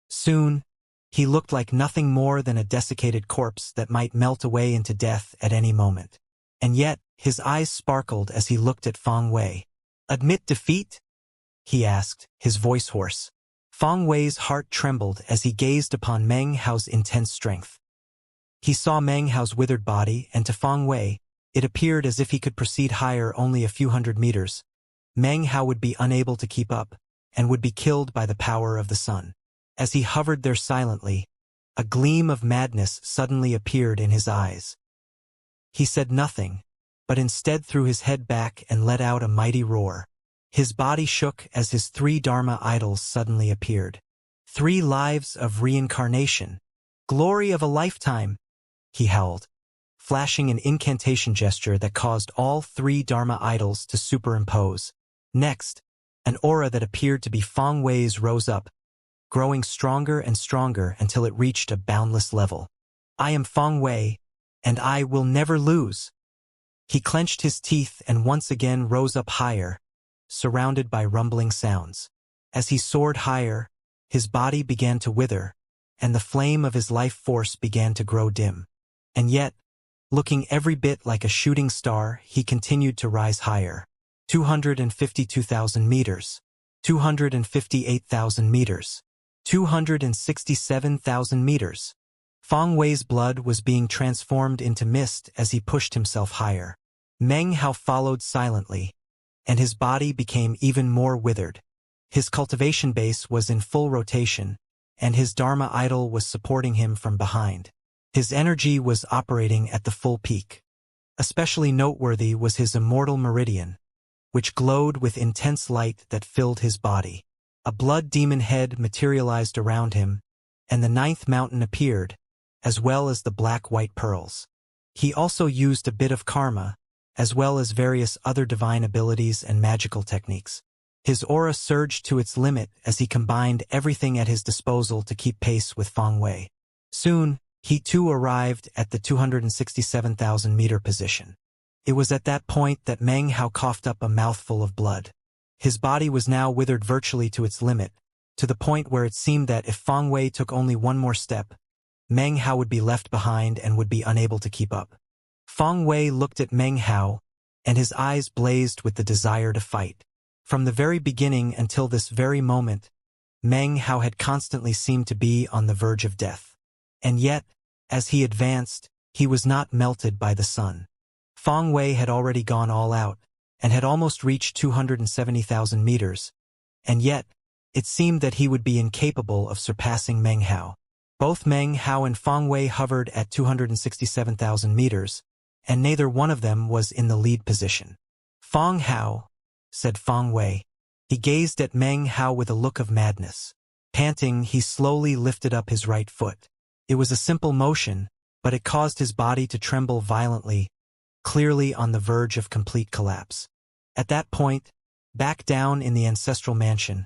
Soon, he looked like nothing more than a desiccated corpse that might melt away into death at any moment. And yet, his eyes sparkled as he looked at Feng Wei. "Admit defeat?" he asked, his voice hoarse. Feng Wei's heart trembled as he gazed upon Meng Hao's intense strength. He saw Meng Hao's withered body, and to Feng Wei, it appeared as if he could proceed higher only a few hundred meters. Meng Hao would be unable to keep up, and would be killed by the power of the sun. As he hovered there silently, a gleam of madness suddenly appeared in his eyes. He said nothing, but instead threw his head back and let out a mighty roar. His body shook as his 3 Dharma idols suddenly appeared. 3 lives of reincarnation. Glory of a lifetime, he howled, flashing an incantation gesture that caused all 3 Dharma idols to superimpose. Next, an aura that appeared to be Feng Wei's rose up, growing stronger and stronger until it reached a boundless level. I am Feng Wei, and I will never lose. He clenched his teeth and once again rose up higher, surrounded by rumbling sounds. As he soared higher, his body began to wither, and the flame of his life force began to grow dim. And yet, looking every bit like a shooting star, he continued to rise higher. 252,000 meters. 258,000 meters. 267,000 meters. Feng Wei's blood was being transformed into mist as he pushed himself higher. Meng Hao followed silently, and his body became even more withered. His cultivation base was in full rotation, and his Dharma idol was supporting him from behind. His energy was operating at the full peak. Especially noteworthy was his immortal meridian, which glowed with intense light that filled his body. A blood demon head materialized around him, and the 9th mountain appeared, as well as the black-white pearls. He also used a bit of karma, as well as various other divine abilities and magical techniques. His aura surged to its limit as he combined everything at his disposal to keep pace with Feng Wei. Soon, he too arrived at the 267,000-meter position. It was at that point that Meng Hao coughed up a mouthful of blood. His body was now withered virtually to its limit, to the point where it seemed that if Feng Wei took only one more step, Meng Hao would be left behind and would be unable to keep up. Feng Wei looked at Meng Hao, and his eyes blazed with the desire to fight. From the very beginning until this very moment, Meng Hao had constantly seemed to be on the verge of death. And yet, as he advanced, he was not melted by the sun. Feng Wei had already gone all out, and had almost reached 270,000 meters, and yet, it seemed that he would be incapable of surpassing Meng Hao. Both Meng Hao and Feng Wei hovered at 267,000 meters, and neither one of them was in the lead position. "Feng Hao," said Feng Wei. He gazed at Meng Hao with a look of madness. Panting, he slowly lifted up his right foot. It was a simple motion, but it caused his body to tremble violently, clearly on the verge of complete collapse. At that point, back down in the ancestral mansion,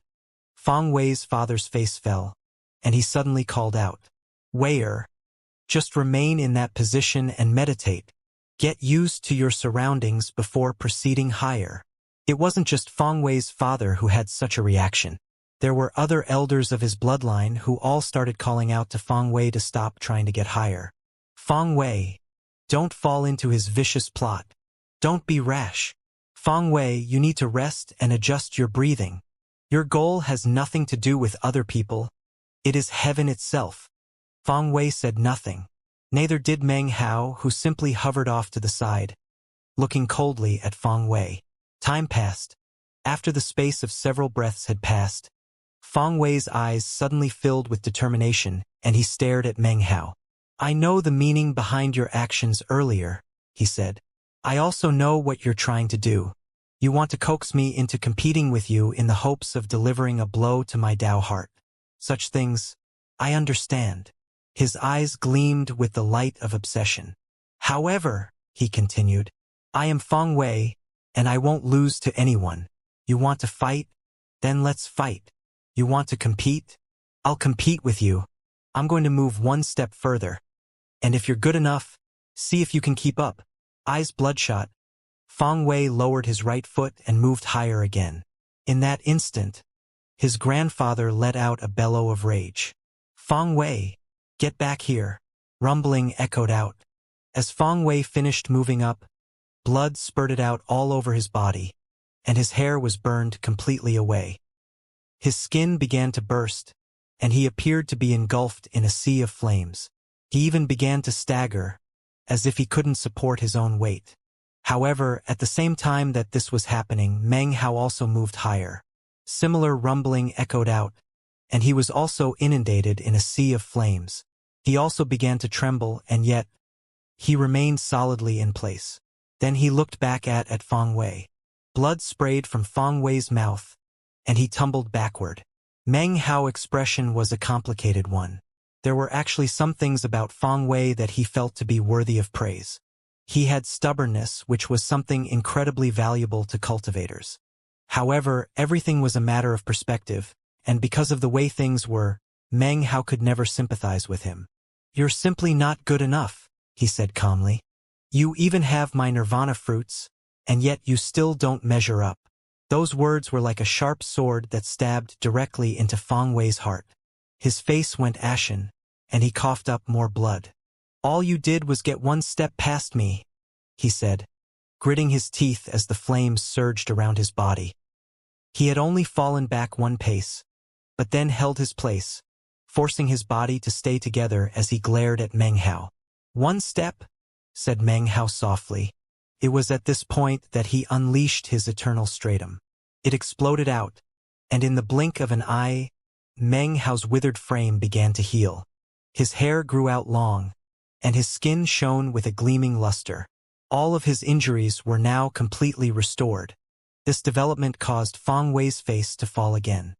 Feng Wei's father's face fell, and he suddenly called out, "Wei'er, just remain in that position and meditate. Get used to your surroundings before proceeding higher." It wasn't just Feng Wei's father who had such a reaction. There were other elders of his bloodline who all started calling out to Feng Wei to stop trying to get higher. "Feng Wei, don't fall into his vicious plot. Don't be rash. Feng Wei, you need to rest and adjust your breathing. Your goal has nothing to do with other people. It is heaven itself." Feng Wei said nothing. Neither did Meng Hao, who simply hovered off to the side, looking coldly at Feng Wei. Time passed. After the space of several breaths had passed, Feng Wei's eyes suddenly filled with determination, and he stared at Meng Hao. "I know the meaning behind your actions earlier," he said. "I also know what you're trying to do. You want to coax me into competing with you in the hopes of delivering a blow to my Tao heart. Such things, I understand." His eyes gleamed with the light of obsession. "However," he continued, "I am Feng Wei, and I won't lose to anyone. You want to fight? Then let's fight. You want to compete? I'll compete with you. I'm going to move one step further. And if you're good enough, see if you can keep up." Eyes bloodshot, Feng Wei lowered his right foot and moved higher again. In that instant, his grandfather let out a bellow of rage. "Feng Wei, get back here!" Rumbling echoed out. As Feng Wei finished moving up, blood spurted out all over his body, and his hair was burned completely away. His skin began to burst, and he appeared to be engulfed in a sea of flames. He even began to stagger, as if he couldn't support his own weight. However, at the same time that this was happening, Meng Hao also moved higher. Similar rumbling echoed out, and he was also inundated in a sea of flames. He also began to tremble, and yet, he remained solidly in place. Then he looked back at Feng Wei. Blood sprayed from Feng Wei's mouth, and he tumbled backward. Meng Hao's expression was a complicated one. There were actually some things about Feng Wei that he felt to be worthy of praise. He had stubbornness, which was something incredibly valuable to cultivators. However, everything was a matter of perspective, and because of the way things were, Meng Hao could never sympathize with him. "You're simply not good enough," he said calmly. "You even have my nirvana fruits, and yet you still don't measure up." Those words were like a sharp sword that stabbed directly into Feng Wei's heart. His face went ashen, and he coughed up more blood. "All you did was get one step past me," he said, gritting his teeth as the flames surged around his body. He had only fallen back one pace, but then held his place, forcing his body to stay together as he glared at Meng Hao. "One step?" said Meng Hao softly. It was at this point that he unleashed his eternal stratum. It exploded out, and in the blink of an eye, Meng Hao's withered frame began to heal. His hair grew out long, and his skin shone with a gleaming luster. All of his injuries were now completely restored. This development caused Feng Wei's face to fall again.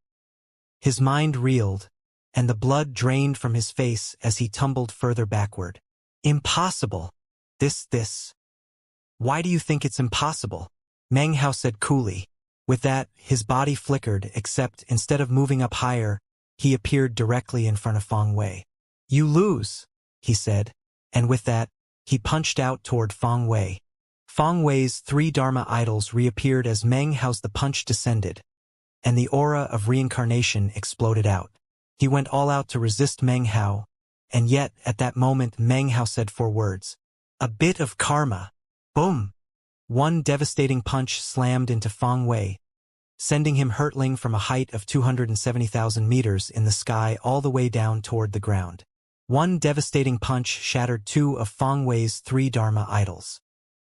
His mind reeled, and the blood drained from his face as he tumbled further backward. "Impossible! This. Why do you think it's impossible?" Meng Hao said coolly. With that, his body flickered, except instead of moving up higher, he appeared directly in front of Feng Wei. "You lose," he said, and with that, he punched out toward Feng Wei. Feng Wei's 3 Dharma idols reappeared as Meng Hao's the punch descended, and the aura of reincarnation exploded out. He went all out to resist Meng Hao, and yet, at that moment, Meng Hao said 4 words. A bit of karma. Boom! One devastating punch slammed into Feng Wei, sending him hurtling from a height of 270,000 meters in the sky all the way down toward the ground. One devastating punch shattered 2 of Feng Wei's 3 Dharma idols.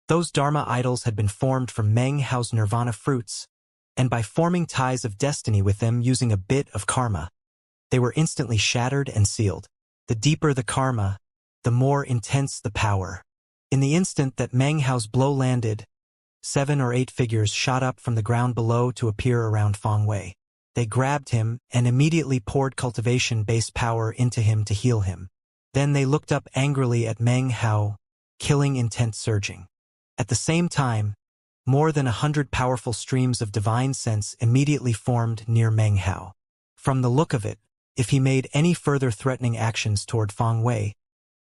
Those Dharma idols had been formed from Meng Hao's nirvana fruits, and by forming ties of destiny with them using a bit of karma, they were instantly shattered and sealed. The deeper the karma, the more intense the power. In the instant that Meng Hao's blow landed, 7 or 8 figures shot up from the ground below to appear around Feng Wei. They grabbed him and immediately poured cultivation-based power into him to heal him. Then they looked up angrily at Meng Hao, killing intent surging. At the same time, more than 100 powerful streams of divine sense immediately formed near Meng Hao. From the look of it, if he made any further threatening actions toward Feng Wei,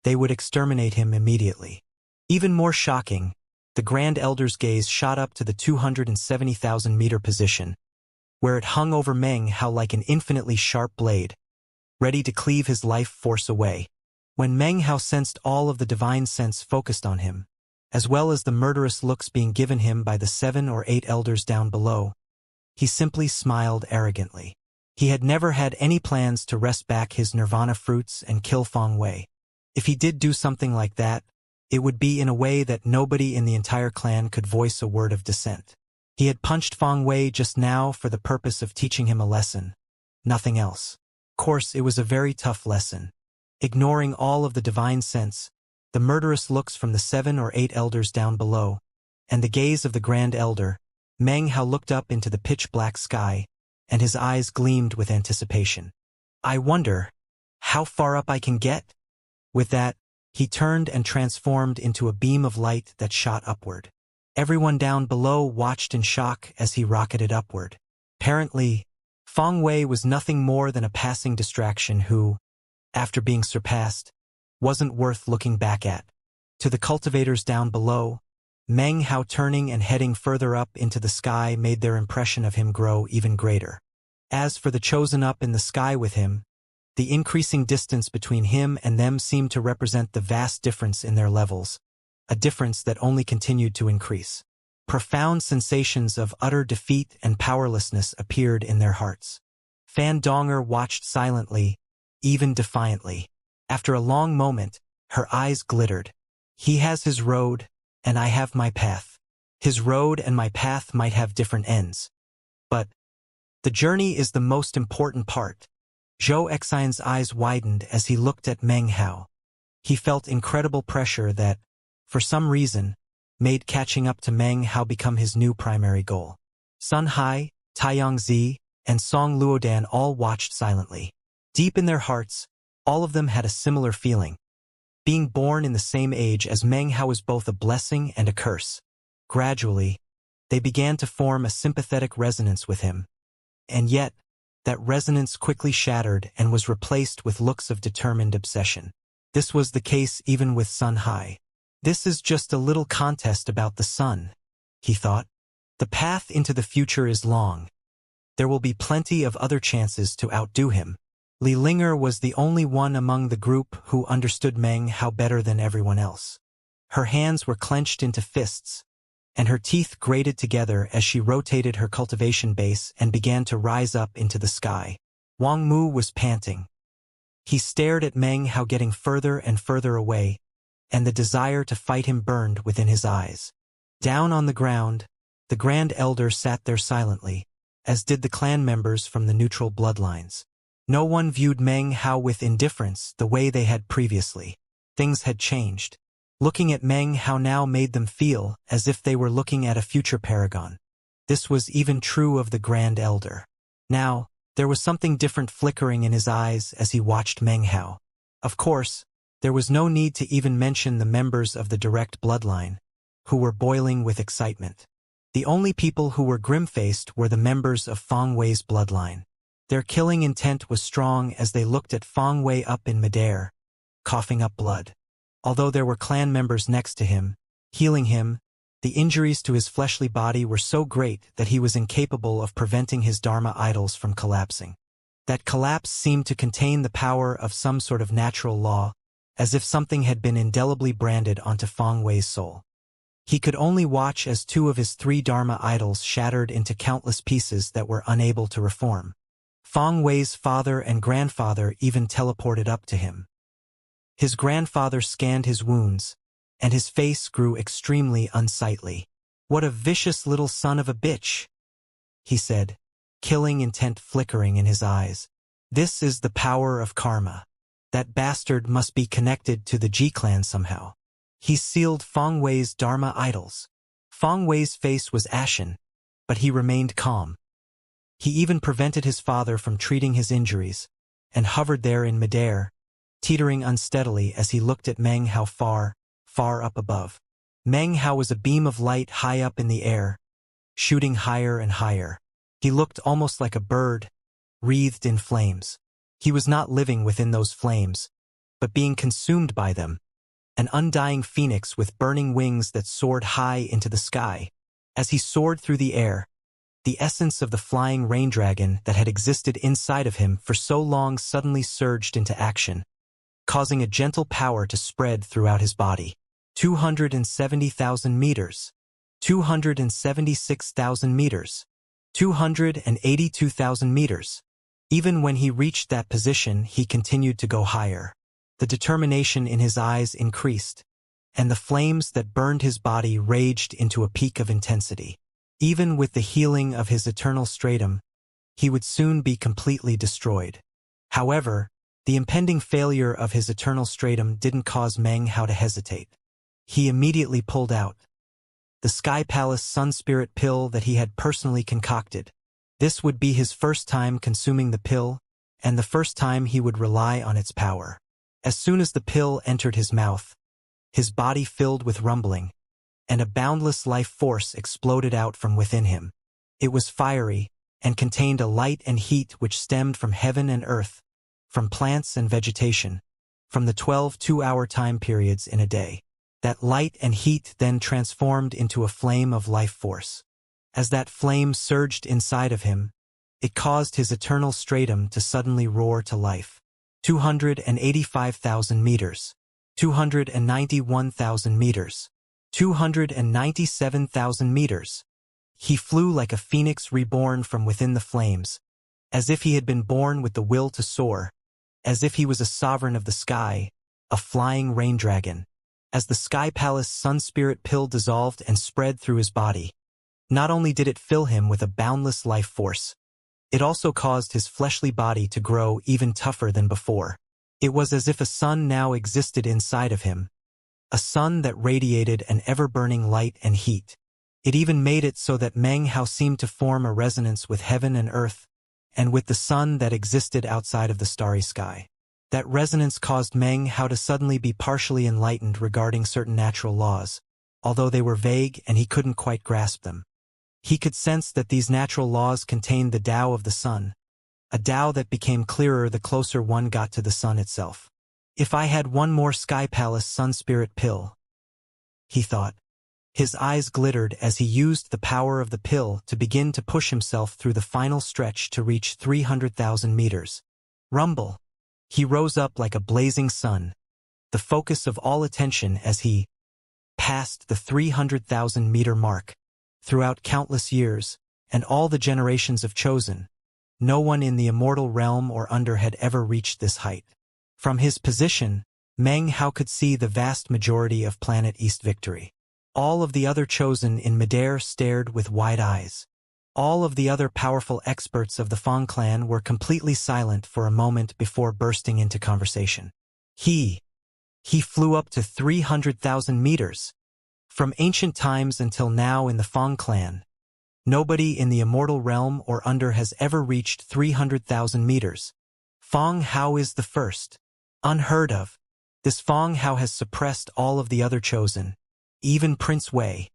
they would exterminate him immediately. Even more shocking, the Grand Elder's gaze shot up to the 270,000-meter position, where it hung over Meng Hao like an infinitely sharp blade, ready to cleave his life force away. When Meng Hao sensed all of the divine sense focused on him, as well as the murderous looks being given him by the 7 or 8 elders down below, he simply smiled arrogantly. He had never had any plans to wrest back his nirvana fruits and kill Feng Wei. If he did do something like that, it would be in a way that nobody in the entire clan could voice a word of dissent. He had punched Feng Wei just now for the purpose of teaching him a lesson, nothing else. Of course, it was a very tough lesson. Ignoring all of the divine sense, the murderous looks from the 7 or 8 elders down below, and the gaze of the Grand Elder, Meng Hao looked up into the pitch-black sky, and his eyes gleamed with anticipation. I wonder how far up I can get? With that, he turned and transformed into a beam of light that shot upward. Everyone down below watched in shock as he rocketed upward. Apparently, Feng Wei was nothing more than a passing distraction who, after being surpassed, wasn't worth looking back at. To the cultivators down below, Meng Hao turning and heading further up into the sky made their impression of him grow even greater. As for the chosen up in the sky with him, the increasing distance between him and them seemed to represent the vast difference in their levels, a difference that only continued to increase. Profound sensations of utter defeat and powerlessness appeared in their hearts. Fan Donger watched silently, even defiantly. After a long moment, her eyes glittered. He has his road, and I have my path. His road and my path might have different ends, but the journey is the most important part. Zhou Xian's eyes widened as he looked at Meng Hao. He felt incredible pressure that, for some reason, made catching up to Meng Hao become his new primary goal. Sun Hai, Taiyang Zi, and Song Luodan all watched silently. Deep in their hearts, all of them had a similar feeling. Being born in the same age as Meng Hao was both a blessing and a curse. Gradually, they began to form a sympathetic resonance with him. And yet, that resonance quickly shattered and was replaced with looks of determined obsession. This was the case even with Sun Hai. This is just a little contest about the sun, he thought. The path into the future is long. There will be plenty of other chances to outdo him. Li Linger was the only one among the group who understood Meng Hao better than everyone else. Her hands were clenched into fists, and her teeth grated together as she rotated her cultivation base and began to rise up into the sky. Wang Mu was panting. He stared at Meng Hao getting further and further away, and the desire to fight him burned within his eyes. Down on the ground, the Grand Elder sat there silently, as did the clan members from the neutral bloodlines. No one viewed Meng Hao with indifference the way they had previously. Things had changed. Looking at Meng Hao now made them feel as if they were looking at a future paragon. This was even true of the Grand Elder. Now, there was something different flickering in his eyes as he watched Meng Hao. Of course, there was no need to even mention the members of the direct bloodline, who were boiling with excitement. The only people who were grim-faced were the members of Feng Wei's bloodline. Their killing intent was strong as they looked at Feng Wei up in midair, coughing up blood. Although there were clan members next to him, healing him, the injuries to his fleshly body were so great that he was incapable of preventing his Dharma idols from collapsing. That collapse seemed to contain the power of some sort of natural law, as if something had been indelibly branded onto Feng Wei's soul. He could only watch as 2 of his 3 Dharma idols shattered into countless pieces that were unable to reform. Feng Wei's father and grandfather even teleported up to him. His grandfather scanned his wounds, and his face grew extremely unsightly. "What a vicious little son of a bitch," he said, killing intent flickering in his eyes. "This is the power of karma. That bastard must be connected to the Ji clan somehow. He sealed Feng Wei's Dharma idols." Feng Wei's face was ashen, but he remained calm. He even prevented his father from treating his injuries, and hovered there in midair, teetering unsteadily as he looked at Meng Hao far, far up above. Meng Hao was a beam of light high up in the air, shooting higher and higher. He looked almost like a bird, wreathed in flames. He was not living within those flames, but being consumed by them, an undying phoenix with burning wings that soared high into the sky. As he soared through the air, the essence of the flying rain dragon that had existed inside of him for so long suddenly surged into action, causing a gentle power to spread throughout his body. 270,000 meters, 276,000 meters, 282,000 meters. Even when he reached that position, he continued to go higher. The determination in his eyes increased, and the flames that burned his body raged into a peak of intensity. Even with the healing of his eternal stratum, he would soon be completely destroyed. However, the impending failure of his eternal stratum didn't cause Meng Hao to hesitate. He immediately pulled out the Sky Palace Sun Spirit pill that he had personally concocted. This would be his first time consuming the pill, and the first time he would rely on its power. As soon as the pill entered his mouth, his body filled with rumbling, and a boundless life force exploded out from within him. It was fiery, and contained a light and heat which stemmed from heaven and earth, from plants and vegetation, from the 12 two-hour time periods in a day. That light and heat then transformed into a flame of life force. As that flame surged inside of him, it caused his eternal stratum to suddenly roar to life. 285,000 meters, 291,000 meters, 297,000 meters. He flew like a phoenix reborn from within the flames, as if he had been born with the will to soar, as if he was a sovereign of the sky, a flying rain dragon. As the Sky Palace Sun Spirit pill dissolved and spread through his body, not only did it fill him with a boundless life force, it also caused his fleshly body to grow even tougher than before. It was as if a sun now existed inside of him, a sun that radiated an ever-burning light and heat. It even made it so that Meng Hao seemed to form a resonance with heaven and earth, and with the sun that existed outside of the starry sky. That resonance caused Meng Hao to suddenly be partially enlightened regarding certain natural laws, although they were vague and he couldn't quite grasp them. He could sense that these natural laws contained the Tao of the sun, a Tao that became clearer the closer one got to the sun itself. If I had one more Sky Palace Sun Spirit pill, he thought. His eyes glittered as he used the power of the pill to begin to push himself through the final stretch to reach 300,000 meters. Rumble! He rose up like a blazing sun, the focus of all attention as he passed the 300,000-meter mark. Throughout countless years, and all the generations of chosen, no one in the immortal realm or under had ever reached this height. From his position, Meng Hao could see the vast majority of Planet East Victory. All of the other chosen in midair stared with wide eyes. All of the other powerful experts of the Feng clan were completely silent for a moment before bursting into conversation. He flew up to 300,000 meters. From ancient times until now in the Feng clan, nobody in the immortal realm or under has ever reached 300,000 meters. Feng Hao is the first. Unheard of. This Feng Hao has suppressed all of the other chosen, even Prince Wei.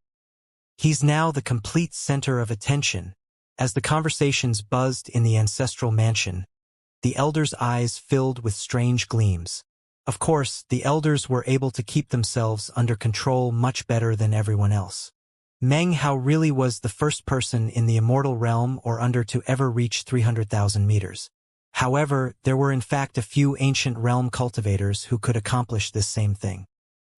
He's now the complete center of attention. As the conversations buzzed in the ancestral mansion, the elders' eyes filled with strange gleams. Of course, the elders were able to keep themselves under control much better than everyone else. Meng Hao really was the first person in the immortal realm or under to ever reach 300,000 meters. However, there were in fact a few ancient realm cultivators who could accomplish this same thing.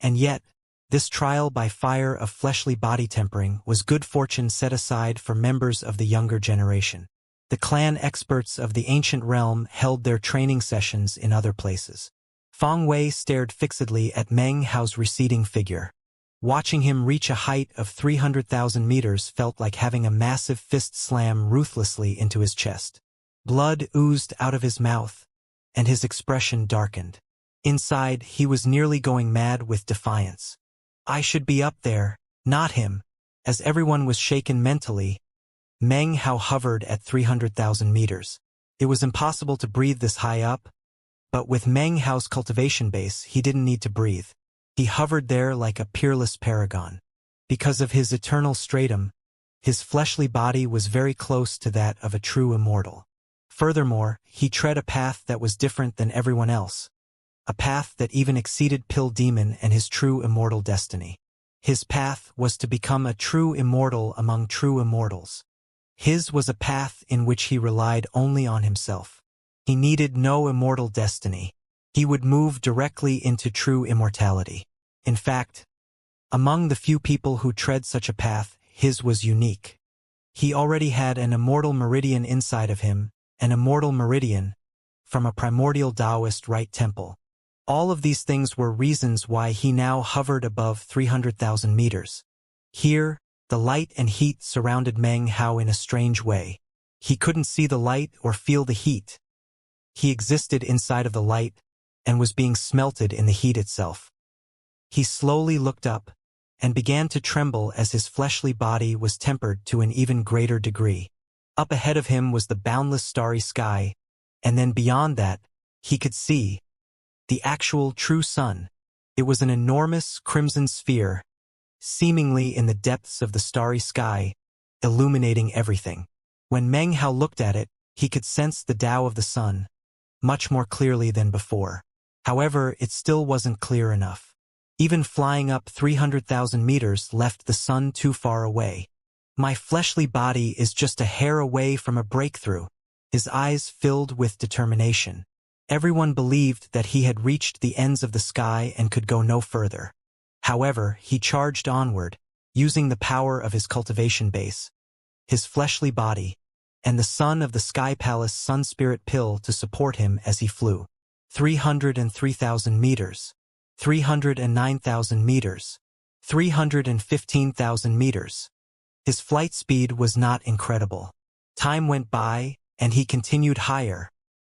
And yet, this trial by fire of fleshly body tempering was good fortune set aside for members of the younger generation. The clan experts of the ancient realm held their training sessions in other places. Feng Wei stared fixedly at Meng Hao's receding figure. Watching him reach a height of 300,000 meters felt like having a massive fist slam ruthlessly into his chest. Blood oozed out of his mouth, and his expression darkened. Inside, he was nearly going mad with defiance. I should be up there, not him. As everyone was shaken mentally, Meng Hao hovered at 300,000 meters. It was impossible to breathe this high up, but with Meng Hao's cultivation base, he didn't need to breathe. He hovered there like a peerless paragon. Because of his eternal stratum, his fleshly body was very close to that of a true immortal. Furthermore, he tread a path that was different than everyone else. A path that even exceeded Pill Demon and his true immortal destiny. His path was to become a true immortal among true immortals. His was a path in which he relied only on himself. He needed no immortal destiny. He would move directly into true immortality. In fact, among the few people who tread such a path, his was unique. He already had an immortal meridian inside of him, an immortal meridian, from a primordial Taoist right temple. All of these things were reasons why he now hovered above 300,000 meters. Here, the light and heat surrounded Meng Hao in a strange way. He couldn't see the light or feel the heat. He existed inside of the light and was being smelted in the heat itself. He slowly looked up and began to tremble as his fleshly body was tempered to an even greater degree. Up ahead of him was the boundless starry sky, and then beyond that, he could see the actual true sun. It was an enormous crimson sphere, seemingly in the depths of the starry sky, illuminating everything. When Meng Hao looked at it, he could sense the Tao of the sun, much more clearly than before. However, it still wasn't clear enough. Even flying up 300,000 meters left the sun too far away. My fleshly body is just a hair away from a breakthrough. His eyes filled with determination. Everyone believed that he had reached the ends of the sky and could go no further. However, he charged onward, using the power of his cultivation base, his fleshly body, and the sun of the Sky Palace Sun Spirit Pill to support him as he flew. 303,000 meters. 309,000 meters. 315,000 meters. His flight speed was not incredible. Time went by, and he continued higher.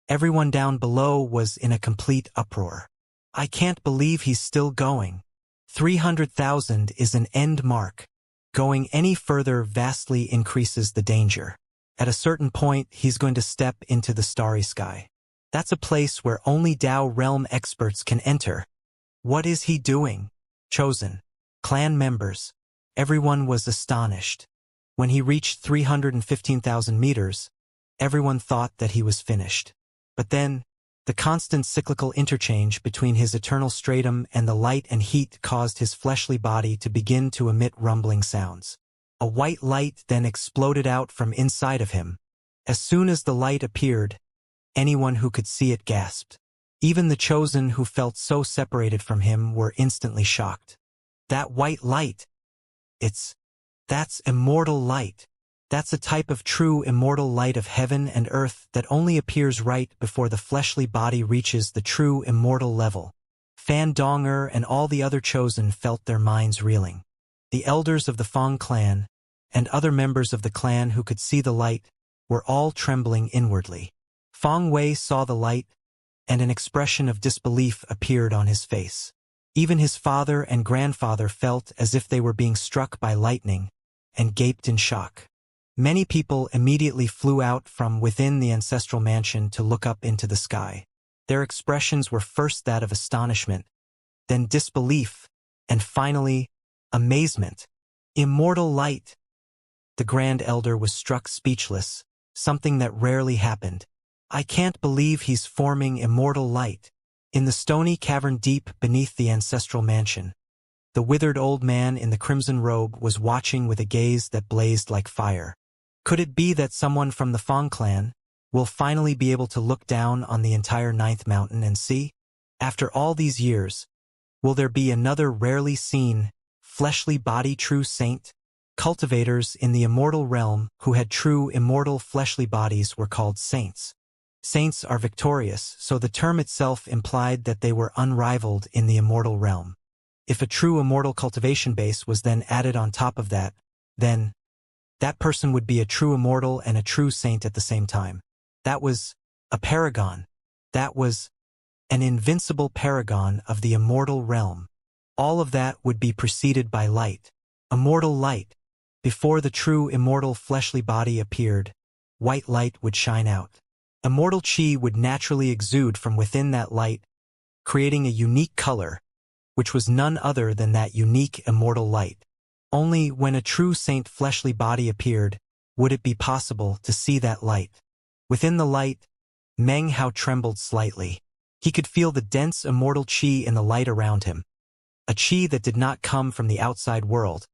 Everyone down below was in a complete uproar. I can't believe he's still going. 300,000 is an end mark. Going any further vastly increases the danger. At a certain point, he's going to step into the starry sky. That's a place where only Tao realm experts can enter. What is he doing? Chosen. Clan members. Everyone was astonished. When he reached 315,000 meters, everyone thought that he was finished. But then, the constant cyclical interchange between his eternal stratum and the light and heat caused his fleshly body to begin to emit rumbling sounds. A white light then exploded out from inside of him. As soon as the light appeared, anyone who could see it gasped. Even the chosen who felt so separated from him were instantly shocked. That white light! That's immortal light. That's a type of true immortal light of heaven and earth that only appears right before the fleshly body reaches the true immortal level. Fan Donger and all the other chosen felt their minds reeling. The elders of the Fang clan, and other members of the clan who could see the light, were all trembling inwardly. Feng Wei saw the light, and an expression of disbelief appeared on his face. Even his father and grandfather felt as if they were being struck by lightning, and gaped in shock. Many people immediately flew out from within the ancestral mansion to look up into the sky. Their expressions were first that of astonishment, then disbelief, and finally, amazement. Immortal light! The Grand Elder was struck speechless, something that rarely happened. I can't believe he's forming immortal light. In the stony cavern deep beneath the ancestral mansion, the withered old man in the crimson robe was watching with a gaze that blazed like fire. Could it be that someone from the Fang clan, we'll finally be able to look down on the entire ninth mountain and see? After all these years, will there be another rarely seen, fleshly body true saint? Cultivators in the immortal realm who had true immortal fleshly bodies were called saints. Saints are victorious, so the term itself implied that they were unrivaled in the immortal realm. If a true immortal cultivation base was then added on top of that, then that person would be a true immortal and a true saint at the same time. That was a paragon. That was an invincible paragon of the immortal realm. All of that would be preceded by light. Immortal light. Before the true immortal fleshly body appeared, white light would shine out. Immortal chi would naturally exude from within that light, creating a unique color, which was none other than that unique immortal light. Only when a true saint fleshly body appeared, would it be possible to see that light. Within the light, Meng Hao trembled slightly. He could feel the dense immortal chi in the light around him. A chi that did not come from the outside world,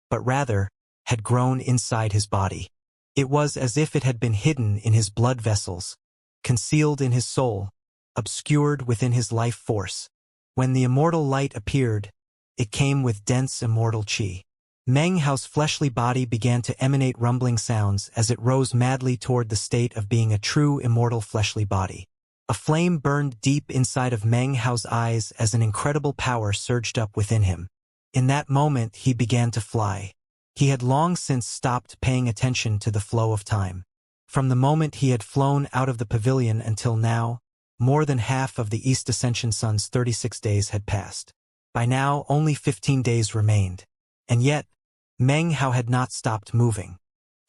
but rather had grown inside his body. It was as if it had been hidden in his blood vessels, concealed in his soul, obscured within his life force. When the immortal light appeared, it came with dense immortal chi. Meng Hao's fleshly body began to emanate rumbling sounds as it rose madly toward the state of being a true immortal fleshly body. A flame burned deep inside of Meng Hao's eyes as an incredible power surged up within him. In that moment he began to fly. He had long since stopped paying attention to the flow of time. From the moment he had flown out of the pavilion until now, more than half of the East Ascension Sun's 36 days had passed. By now, only 15 days remained. And yet, Meng Hao had not stopped moving.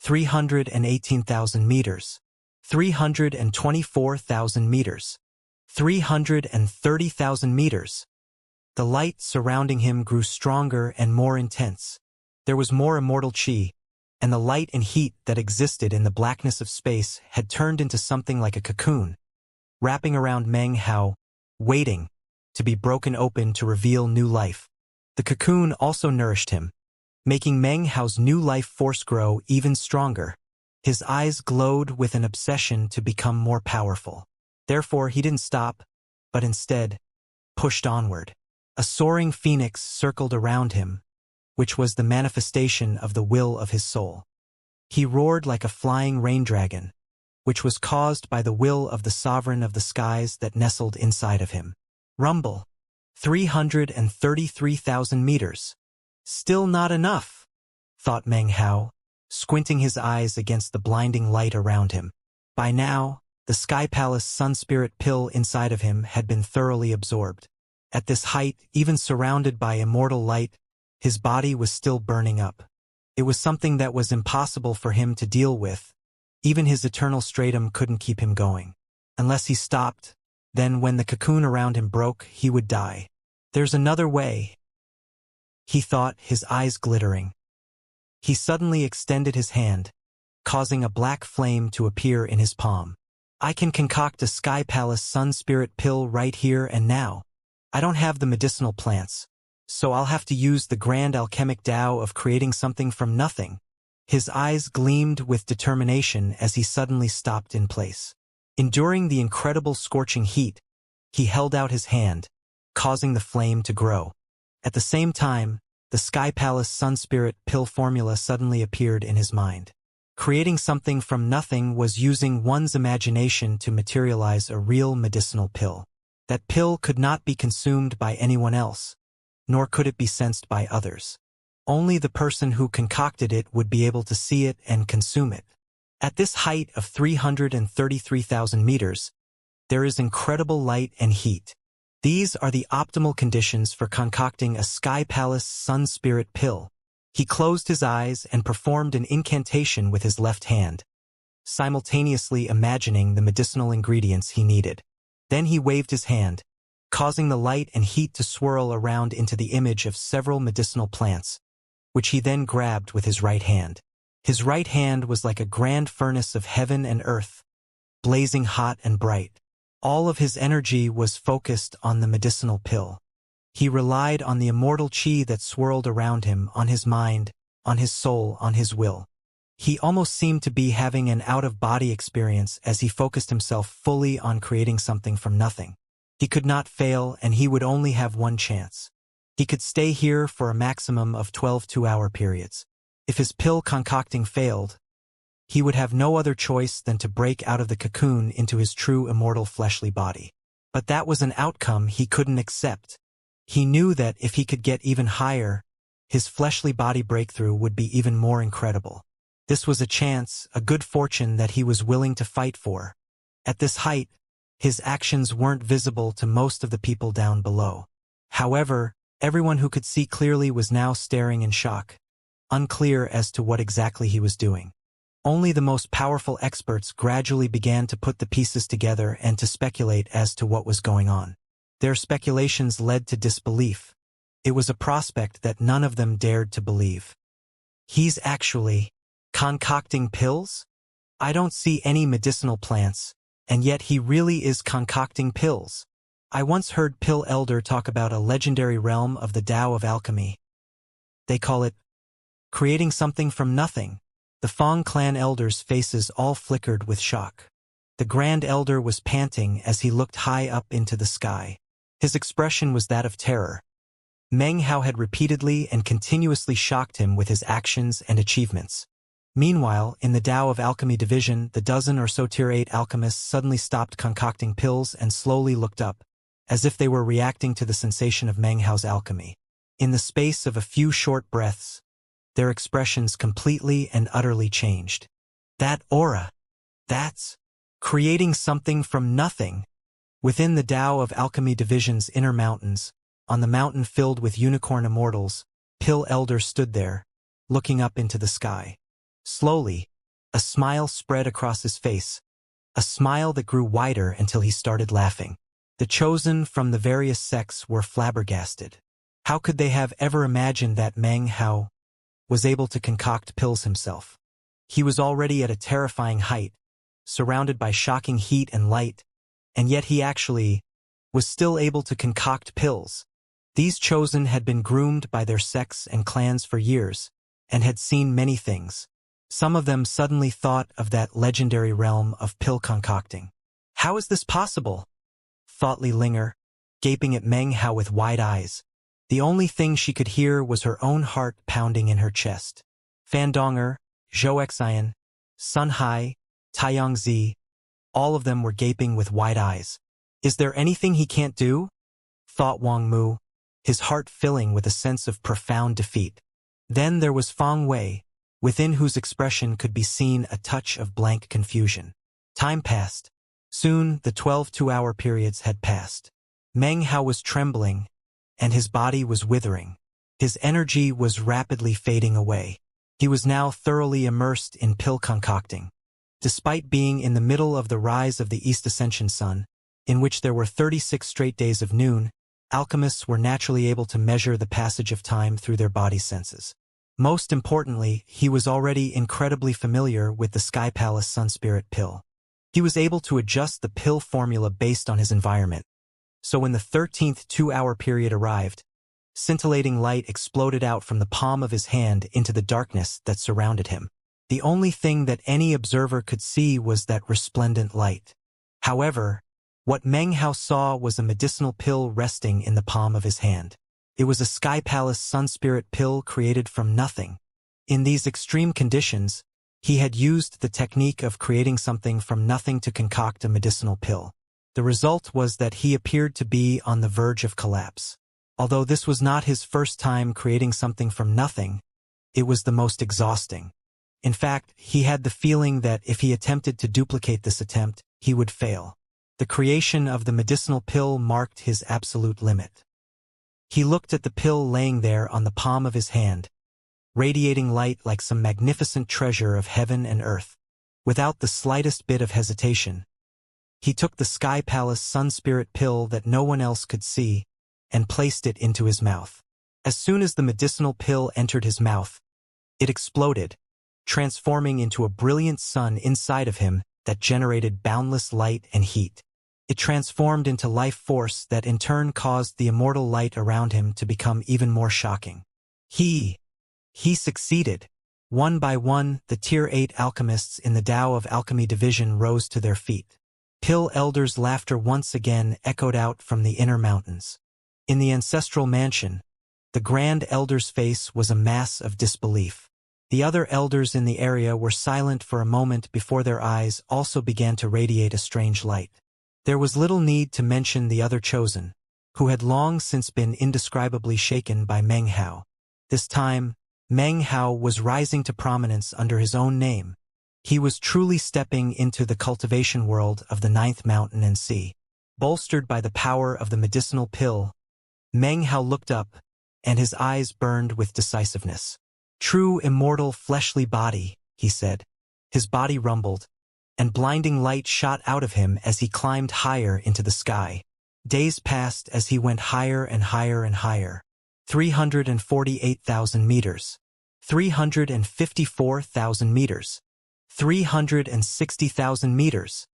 318,000 meters. 324,000 meters. 330,000 meters. The light surrounding him grew stronger and more intense. There was more immortal chi, and the light and heat that existed in the blackness of space had turned into something like a cocoon, wrapping around Meng Hao, waiting to be broken open to reveal new life. The cocoon also nourished him, making Meng Hao's new life force grow even stronger. His eyes glowed with an obsession to become more powerful. Therefore, he didn't stop, but instead pushed onward. A soaring phoenix circled around him, which was the manifestation of the will of his soul. He roared like a flying rain dragon, which was caused by the will of the sovereign of the skies that nestled inside of him. Rumble. 333,000 meters. Still not enough, thought Meng Hao, squinting his eyes against the blinding light around him. By now, the Sky Palace Sun Spirit pill inside of him had been thoroughly absorbed. At this height, even surrounded by immortal light, his body was still burning up. It was something that was impossible for him to deal with. Even his eternal stratum couldn't keep him going. Unless he stopped, then when the cocoon around him broke, he would die. There's another way, he thought, his eyes glittering. He suddenly extended his hand, causing a black flame to appear in his palm. I can concoct a Sky Palace Sun Spirit pill right here and now. I don't have the medicinal plants, so I'll have to use the grand alchemic Tao of creating something from nothing. His eyes gleamed with determination as he suddenly stopped in place. Enduring the incredible scorching heat, he held out his hand, causing the flame to grow. At the same time, the Sky Palace Sun Spirit pill formula suddenly appeared in his mind. Creating something from nothing was using one's imagination to materialize a real medicinal pill. That pill could not be consumed by anyone else, nor could it be sensed by others. Only the person who concocted it would be able to see it and consume it. At this height of 333,000 meters, there is incredible light and heat. These are the optimal conditions for concocting a Sky Palace Sun Spirit pill. He closed his eyes and performed an incantation with his left hand, simultaneously imagining the medicinal ingredients he needed. Then he waved his hand, causing the light and heat to swirl around into the image of several medicinal plants, which he then grabbed with his right hand. His right hand was like a grand furnace of heaven and earth, blazing hot and bright. All of his energy was focused on the medicinal pill. He relied on the immortal chi that swirled around him, on his mind, on his soul, on his will. He almost seemed to be having an out-of-body experience as he focused himself fully on creating something from nothing. He could not fail, and he would only have one chance. He could stay here for a maximum of 12 two-hour periods. If his pill concocting failed, he would have no other choice than to break out of the cocoon into his true immortal fleshly body. But that was an outcome he couldn't accept. He knew that if he could get even higher, his fleshly body breakthrough would be even more incredible. This was a chance, a good fortune that he was willing to fight for. At this height, his actions weren't visible to most of the people down below. However, everyone who could see clearly was now staring in shock, unclear as to what exactly he was doing. Only the most powerful experts gradually began to put the pieces together and to speculate as to what was going on. Their speculations led to disbelief. It was a prospect that none of them dared to believe. He's actually concocting pills? I don't see any medicinal plants, and yet he really is concocting pills. I once heard Pill Elder talk about a legendary realm of the Tao of alchemy. They call it creating something from nothing. The Fong clan elders' faces all flickered with shock. The Grand Elder was panting as he looked high up into the sky. His expression was that of terror. Meng Hao had repeatedly and continuously shocked him with his actions and achievements. Meanwhile, in the Tao of Alchemy division, the dozen or so Tier 8 alchemists suddenly stopped concocting pills and slowly looked up, as if they were reacting to the sensation of Meng Hao's alchemy. In the space of a few short breaths, their expressions completely and utterly changed. That aura! That's creating something from nothing. Within the Tao of Alchemy division's inner mountains, on the mountain filled with unicorn immortals, Pill Elder stood there, looking up into the sky. Slowly, a smile spread across his face, a smile that grew wider until he started laughing. The chosen from the various sects were flabbergasted. How could they have ever imagined that Meng Hao was able to concoct pills himself? He was already at a terrifying height, surrounded by shocking heat and light, and yet he actually was still able to concoct pills. These chosen had been groomed by their sects and clans for years, and had seen many things. Some of them suddenly thought of that legendary realm of pill concocting. How is this possible? Thought Li Linger, gaping at Meng Hao with wide eyes. The only thing she could hear was her own heart pounding in her chest. Fan Donger, Zhou Xian, Sun Hai, Taiyang Zi, all of them were gaping with wide eyes. Is there anything he can't do? Thought Wang Mu, his heart filling with a sense of profound defeat. Then there was Fang Wei, within whose expression could be seen a touch of blank confusion. Time passed. Soon, the 12 two-hour periods had passed. Meng Hao was trembling, and his body was withering. His energy was rapidly fading away. He was now thoroughly immersed in pill concocting. Despite being in the middle of the rise of the East Ascension sun, in which there were 36 straight days of noon, alchemists were naturally able to measure the passage of time through their body senses. Most importantly, he was already incredibly familiar with the Sky Palace Sun Spirit pill. He was able to adjust the pill formula based on his environment. So when the 13th two-hour period arrived, scintillating light exploded out from the palm of his hand into the darkness that surrounded him. The only thing that any observer could see was that resplendent light. However, what Meng Hao saw was a medicinal pill resting in the palm of his hand. It was a Sky Palace Sun Spirit pill created from nothing. In these extreme conditions, he had used the technique of creating something from nothing to concoct a medicinal pill. The result was that he appeared to be on the verge of collapse. Although this was not his first time creating something from nothing, it was the most exhausting. In fact, he had the feeling that if he attempted to duplicate this attempt, he would fail. The creation of the medicinal pill marked his absolute limit. He looked at the pill laying there on the palm of his hand, radiating light like some magnificent treasure of heaven and earth. Without the slightest bit of hesitation, he took the Sky Palace Sun Spirit pill that no one else could see and placed it into his mouth. As soon as the medicinal pill entered his mouth, it exploded, transforming into a brilliant sun inside of him that generated boundless light and heat. It transformed into life force that in turn caused the immortal light around him to become even more shocking. He succeeded. One by one, the Tier 8 alchemists in the Tao of Alchemy division rose to their feet. Pill Elder's laughter once again echoed out from the inner mountains. In the ancestral mansion, the Grand Elder's face was a mass of disbelief. The other elders in the area were silent for a moment before their eyes also began to radiate a strange light. There was little need to mention the other chosen, who had long since been indescribably shaken by Meng Hao. This time, Meng Hao was rising to prominence under his own name. He was truly stepping into the cultivation world of the Ninth Mountain and Sea. Bolstered by the power of the medicinal pill, Meng Hao looked up, and his eyes burned with decisiveness. "True immortal fleshly body," he said. His body rumbled, and blinding light shot out of him as he climbed higher into the sky. Days passed as he went higher and higher and higher. 348,000 meters. 354,000 meters. 360,000 meters.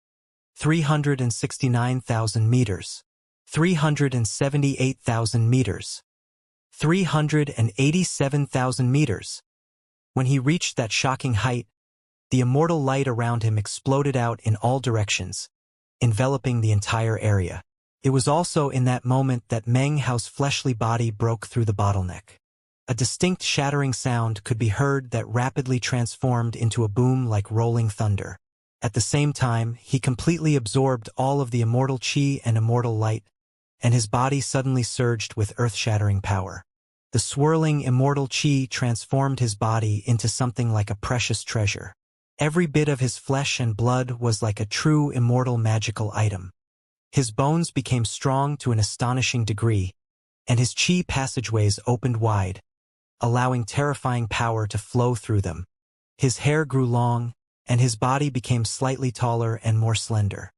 369,000 meters. 378,000 meters. 387,000 meters. When he reached that shocking height, the immortal light around him exploded out in all directions, enveloping the entire area. It was also in that moment that Meng Hao's fleshly body broke through the bottleneck. A distinct shattering sound could be heard that rapidly transformed into a boom like rolling thunder. At the same time, he completely absorbed all of the immortal chi and immortal light, and his body suddenly surged with earth-shattering power. The swirling immortal chi transformed his body into something like a precious treasure. Every bit of his flesh and blood was like a true immortal magical item. His bones became strong to an astonishing degree, and his chi passageways opened wide, allowing terrifying power to flow through them. His hair grew long, and his body became slightly taller and more slender.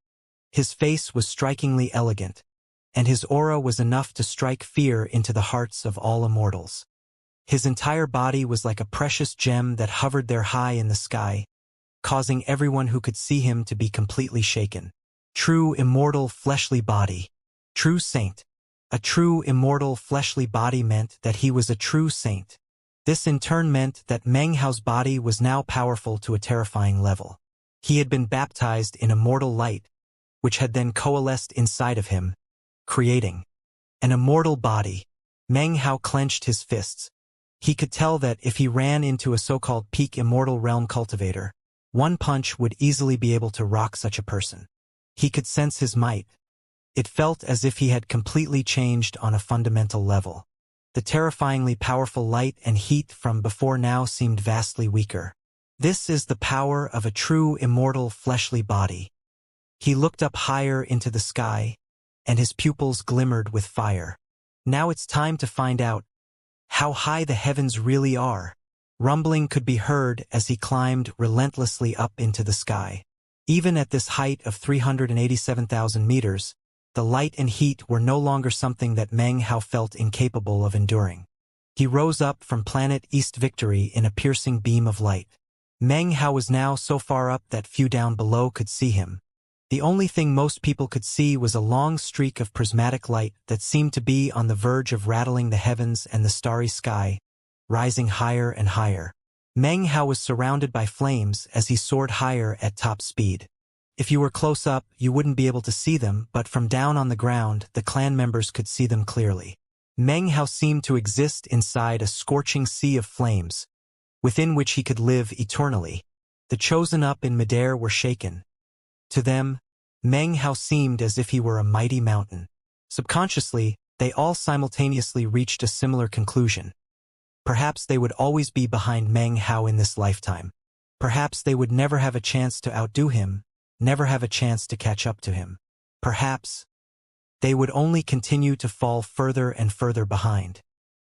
His face was strikingly elegant, and his aura was enough to strike fear into the hearts of all immortals. His entire body was like a precious gem that hovered there high in the sky, causing everyone who could see him to be completely shaken. True immortal fleshly body. True saint. A true immortal fleshly body meant that he was a true saint. This in turn meant that Meng Hao's body was now powerful to a terrifying level. He had been baptized in immortal light, which had then coalesced inside of him, creating an immortal body. Meng Hao clenched his fists. He could tell that if he ran into a so-called peak immortal realm cultivator, one punch would easily be able to rock such a person. He could sense his might. It felt as if he had completely changed on a fundamental level. The terrifyingly powerful light and heat from before now seemed vastly weaker. This is the power of a true immortal fleshly body. He looked up higher into the sky, and his pupils glimmered with fire. Now it's time to find out how high the heavens really are. Rumbling could be heard as he climbed relentlessly up into the sky. Even at this height of 387,000 meters, the light and heat were no longer something that Meng Hao felt incapable of enduring. He rose up from planet East Victory in a piercing beam of light. Meng Hao was now so far up that few down below could see him. The only thing most people could see was a long streak of prismatic light that seemed to be on the verge of rattling the heavens and the starry sky, rising higher and higher. Meng Hao was surrounded by flames as he soared higher at top speed. If you were close up, you wouldn't be able to see them, but from down on the ground, the clan members could see them clearly. Meng Hao seemed to exist inside a scorching sea of flames, within which he could live eternally. The chosen up in midair were shaken. To them, Meng Hao seemed as if he were a mighty mountain. Subconsciously, they all simultaneously reached a similar conclusion. Perhaps they would always be behind Meng Hao in this lifetime. Perhaps they would never have a chance to outdo him, never have a chance to catch up to him. Perhaps they would only continue to fall further and further behind.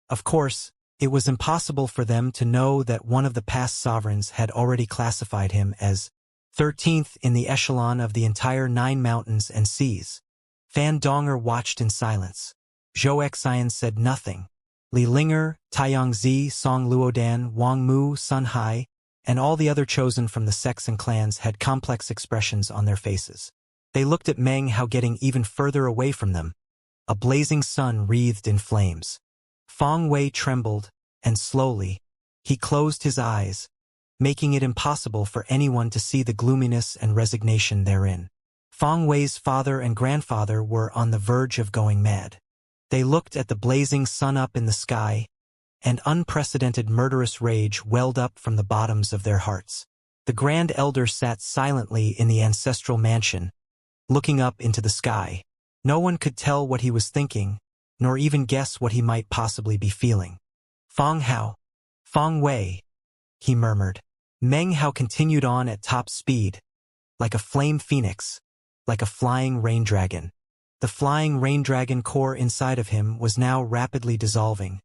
Of course, it was impossible for them to know that one of the past sovereigns had already classified him as 13th in the echelon of the entire 9 mountains and seas. Fan Donger watched in silence. Zhou Xian said nothing. Li Linger, Taiyangzi, Song Luodan, Wang Mu, Sun Hai, and all the other chosen from the sects and clans had complex expressions on their faces. They looked at Meng Hao getting even further away from them, a blazing sun wreathed in flames. Feng Wei trembled, and slowly, he closed his eyes, making it impossible for anyone to see the gloominess and resignation therein. Feng Wei's father and grandfather were on the verge of going mad. They looked at the blazing sun up in the sky, and unprecedented murderous rage welled up from the bottoms of their hearts. The Grand Elder sat silently in the ancestral mansion, looking up into the sky. No one could tell what he was thinking, nor even guess what he might possibly be feeling. Feng Hao. Feng Wei, he murmured. Meng Hao continued on at top speed, like a flame phoenix, like a flying rain dragon. The flying rain dragon core inside of him was now rapidly dissolving,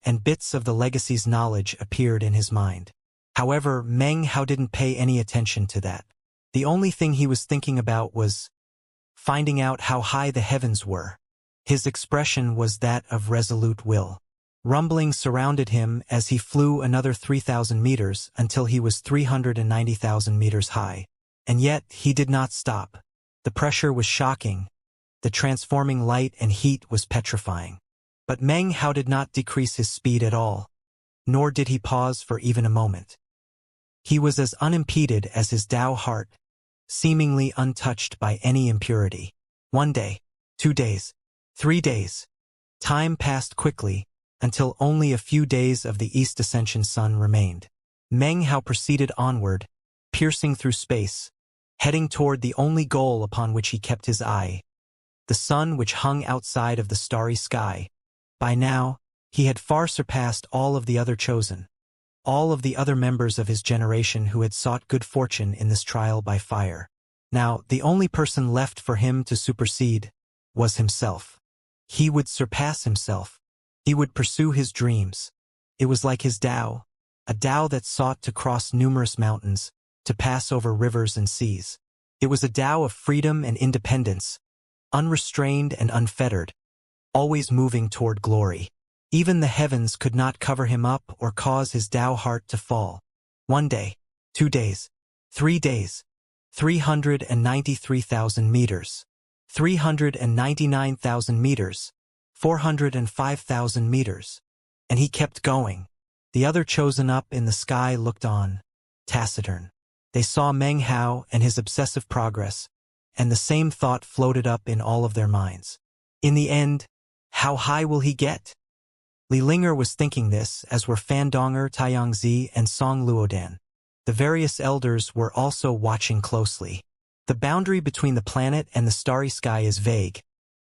and bits of the legacy's knowledge appeared in his mind. However, Meng Hao didn't pay any attention to that. The only thing he was thinking about was finding out how high the heavens were. His expression was that of resolute will. Rumbling surrounded him as he flew another 3,000 meters until he was 390,000 meters high. And yet, he did not stop. The pressure was shocking. The transforming light and heat was petrifying. But Meng Hao did not decrease his speed at all, nor did he pause for even a moment. He was as unimpeded as his Tao heart, seemingly untouched by any impurity. 1 day, 2 days, 3 days. Time passed quickly, until only a few days of the East Ascension sun remained. Meng Hao proceeded onward, piercing through space, heading toward the only goal upon which he kept his eye, the sun which hung outside of the starry sky. By now, he had far surpassed all of the other chosen, all of the other members of his generation who had sought good fortune in this trial by fire. Now, the only person left for him to supersede was himself. He would surpass himself. He would pursue his dreams. It was like his Tao, a Tao that sought to cross numerous mountains, to pass over rivers and seas. It was a Tao of freedom and independence, unrestrained and unfettered, always moving toward glory. Even the heavens could not cover him up or cause his Tao heart to fall. 1 day, 2 days, 3 days, 393,000 meters, 399,000 meters, 405,000 meters. And he kept going. The other chosen up in the sky looked on, taciturn. They saw Meng Hao and his obsessive progress, and the same thought floated up in all of their minds. In the end, how high will he get? Li Linger was thinking this, as were Fandonger, Taiyangzi, and Song Luodan. The various elders were also watching closely. The boundary between the planet and the starry sky is vague,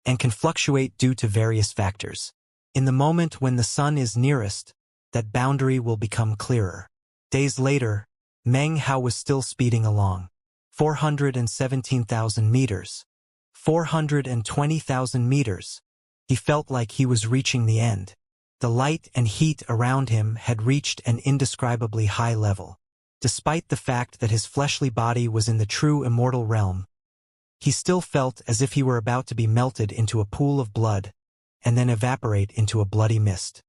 and can fluctuate due to various factors. In the moment when the sun is nearest, that boundary will become clearer. Days later, Meng Hao was still speeding along. 417,000 meters. 420,000 meters. He felt like he was reaching the end. The light and heat around him had reached an indescribably high level. Despite the fact that his fleshly body was in the true immortal realm, he still felt as if he were about to be melted into a pool of blood, and then evaporate into a bloody mist.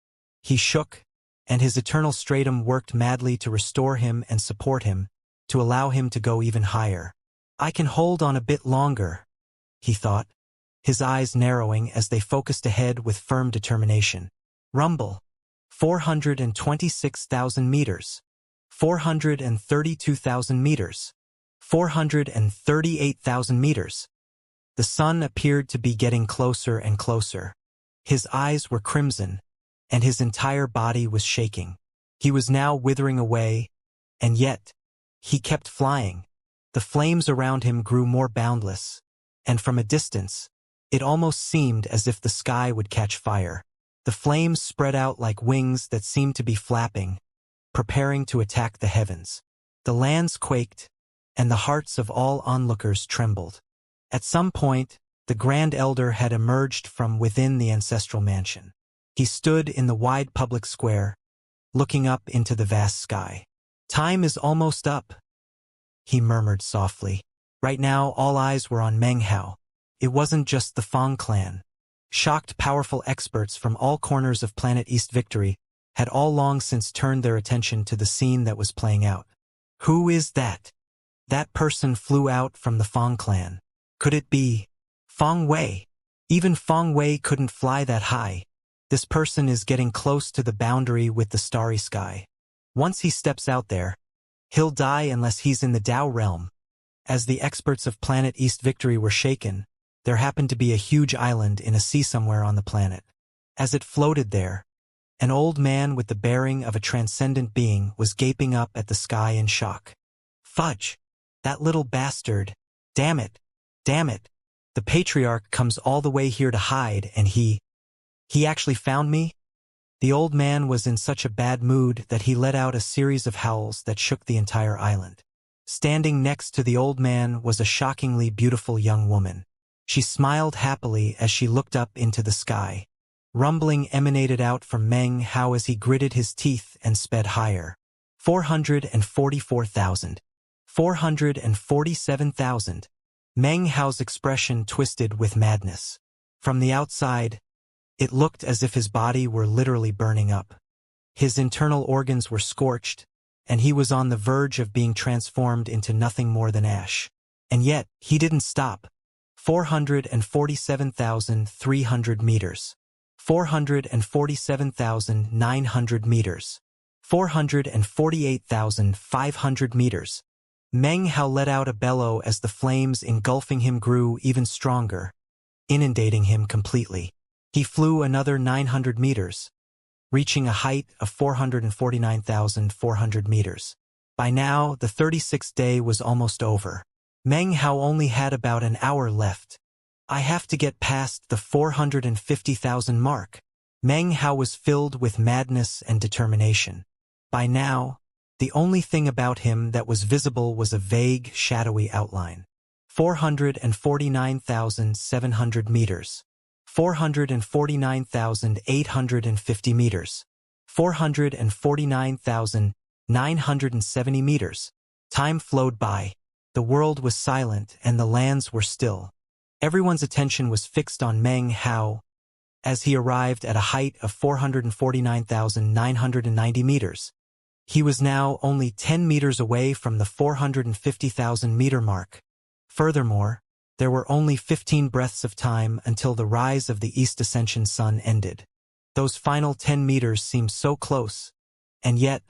He shook, and his eternal stratum worked madly to restore him and support him, to allow him to go even higher. I can hold on a bit longer, he thought, his eyes narrowing as they focused ahead with firm determination. Rumble. 426,000 meters. 432,000 meters. 438,000 meters. The sun appeared to be getting closer and closer. His eyes were crimson, and his entire body was shaking. He was now withering away, and yet, he kept flying. The flames around him grew more boundless, and from a distance, it almost seemed as if the sky would catch fire. The flames spread out like wings that seemed to be flapping, preparing to attack the heavens. The lands quaked, and the hearts of all onlookers trembled. At some point, the Grand Elder had emerged from within the ancestral mansion. He stood in the wide public square, looking up into the vast sky. Time is almost up, he murmured softly. Right now, all eyes were on Meng Hao. It wasn't just the Fang clan. Shocked, powerful experts from all corners of Planet East Victory had all long since turned their attention to the scene that was playing out. Who is that? That person flew out from the Fang clan. Could it be Feng Wei? Even Feng Wei couldn't fly that high. This person is getting close to the boundary with the starry sky. Once he steps out there, He'll die unless he's in the Tao realm. As the experts of Planet East Victory were shaken, there happened to be a huge island in a sea somewhere on the planet. As it floated there, an old man with the bearing of a transcendent being was gaping up at the sky in shock. Fudge! That little bastard! Damn it! Damn it! The patriarch comes all the way here to hide and he actually found me? The old man was in such a bad mood that he let out a series of howls that shook the entire island. Standing next to the old man was a shockingly beautiful young woman. She smiled happily as she looked up into the sky. Rumbling emanated out from Meng Hao as he gritted his teeth and sped higher. 444,000. 447,000. Meng Hao's expression twisted with madness. From the outside, it looked as if his body were literally burning up. His internal organs were scorched, and he was on the verge of being transformed into nothing more than ash. And yet, he didn't stop. 447,300 meters. 447,900 meters. 448,500 meters. Meng Hao let out a bellow as the flames engulfing him grew even stronger, inundating him completely. He flew another 900 meters, reaching a height of 449,400 meters. By now, the 36th day was almost over. Meng Hao only had about an hour left. I have to get past the 450,000 mark. Meng Hao was filled with madness and determination. By now, the only thing about him that was visible was a vague, shadowy outline. 449,700 meters. 449,850 meters. 449,970 meters. Time flowed by. The world was silent and the lands were still. Everyone's attention was fixed on Meng Hao as he arrived at a height of 449,990 meters. He was now only 10 meters away from the 450,000 meter mark. Furthermore, there were only 15 breaths of time until the rise of the East Ascension sun ended. Those final 10 meters seemed so close, and yet,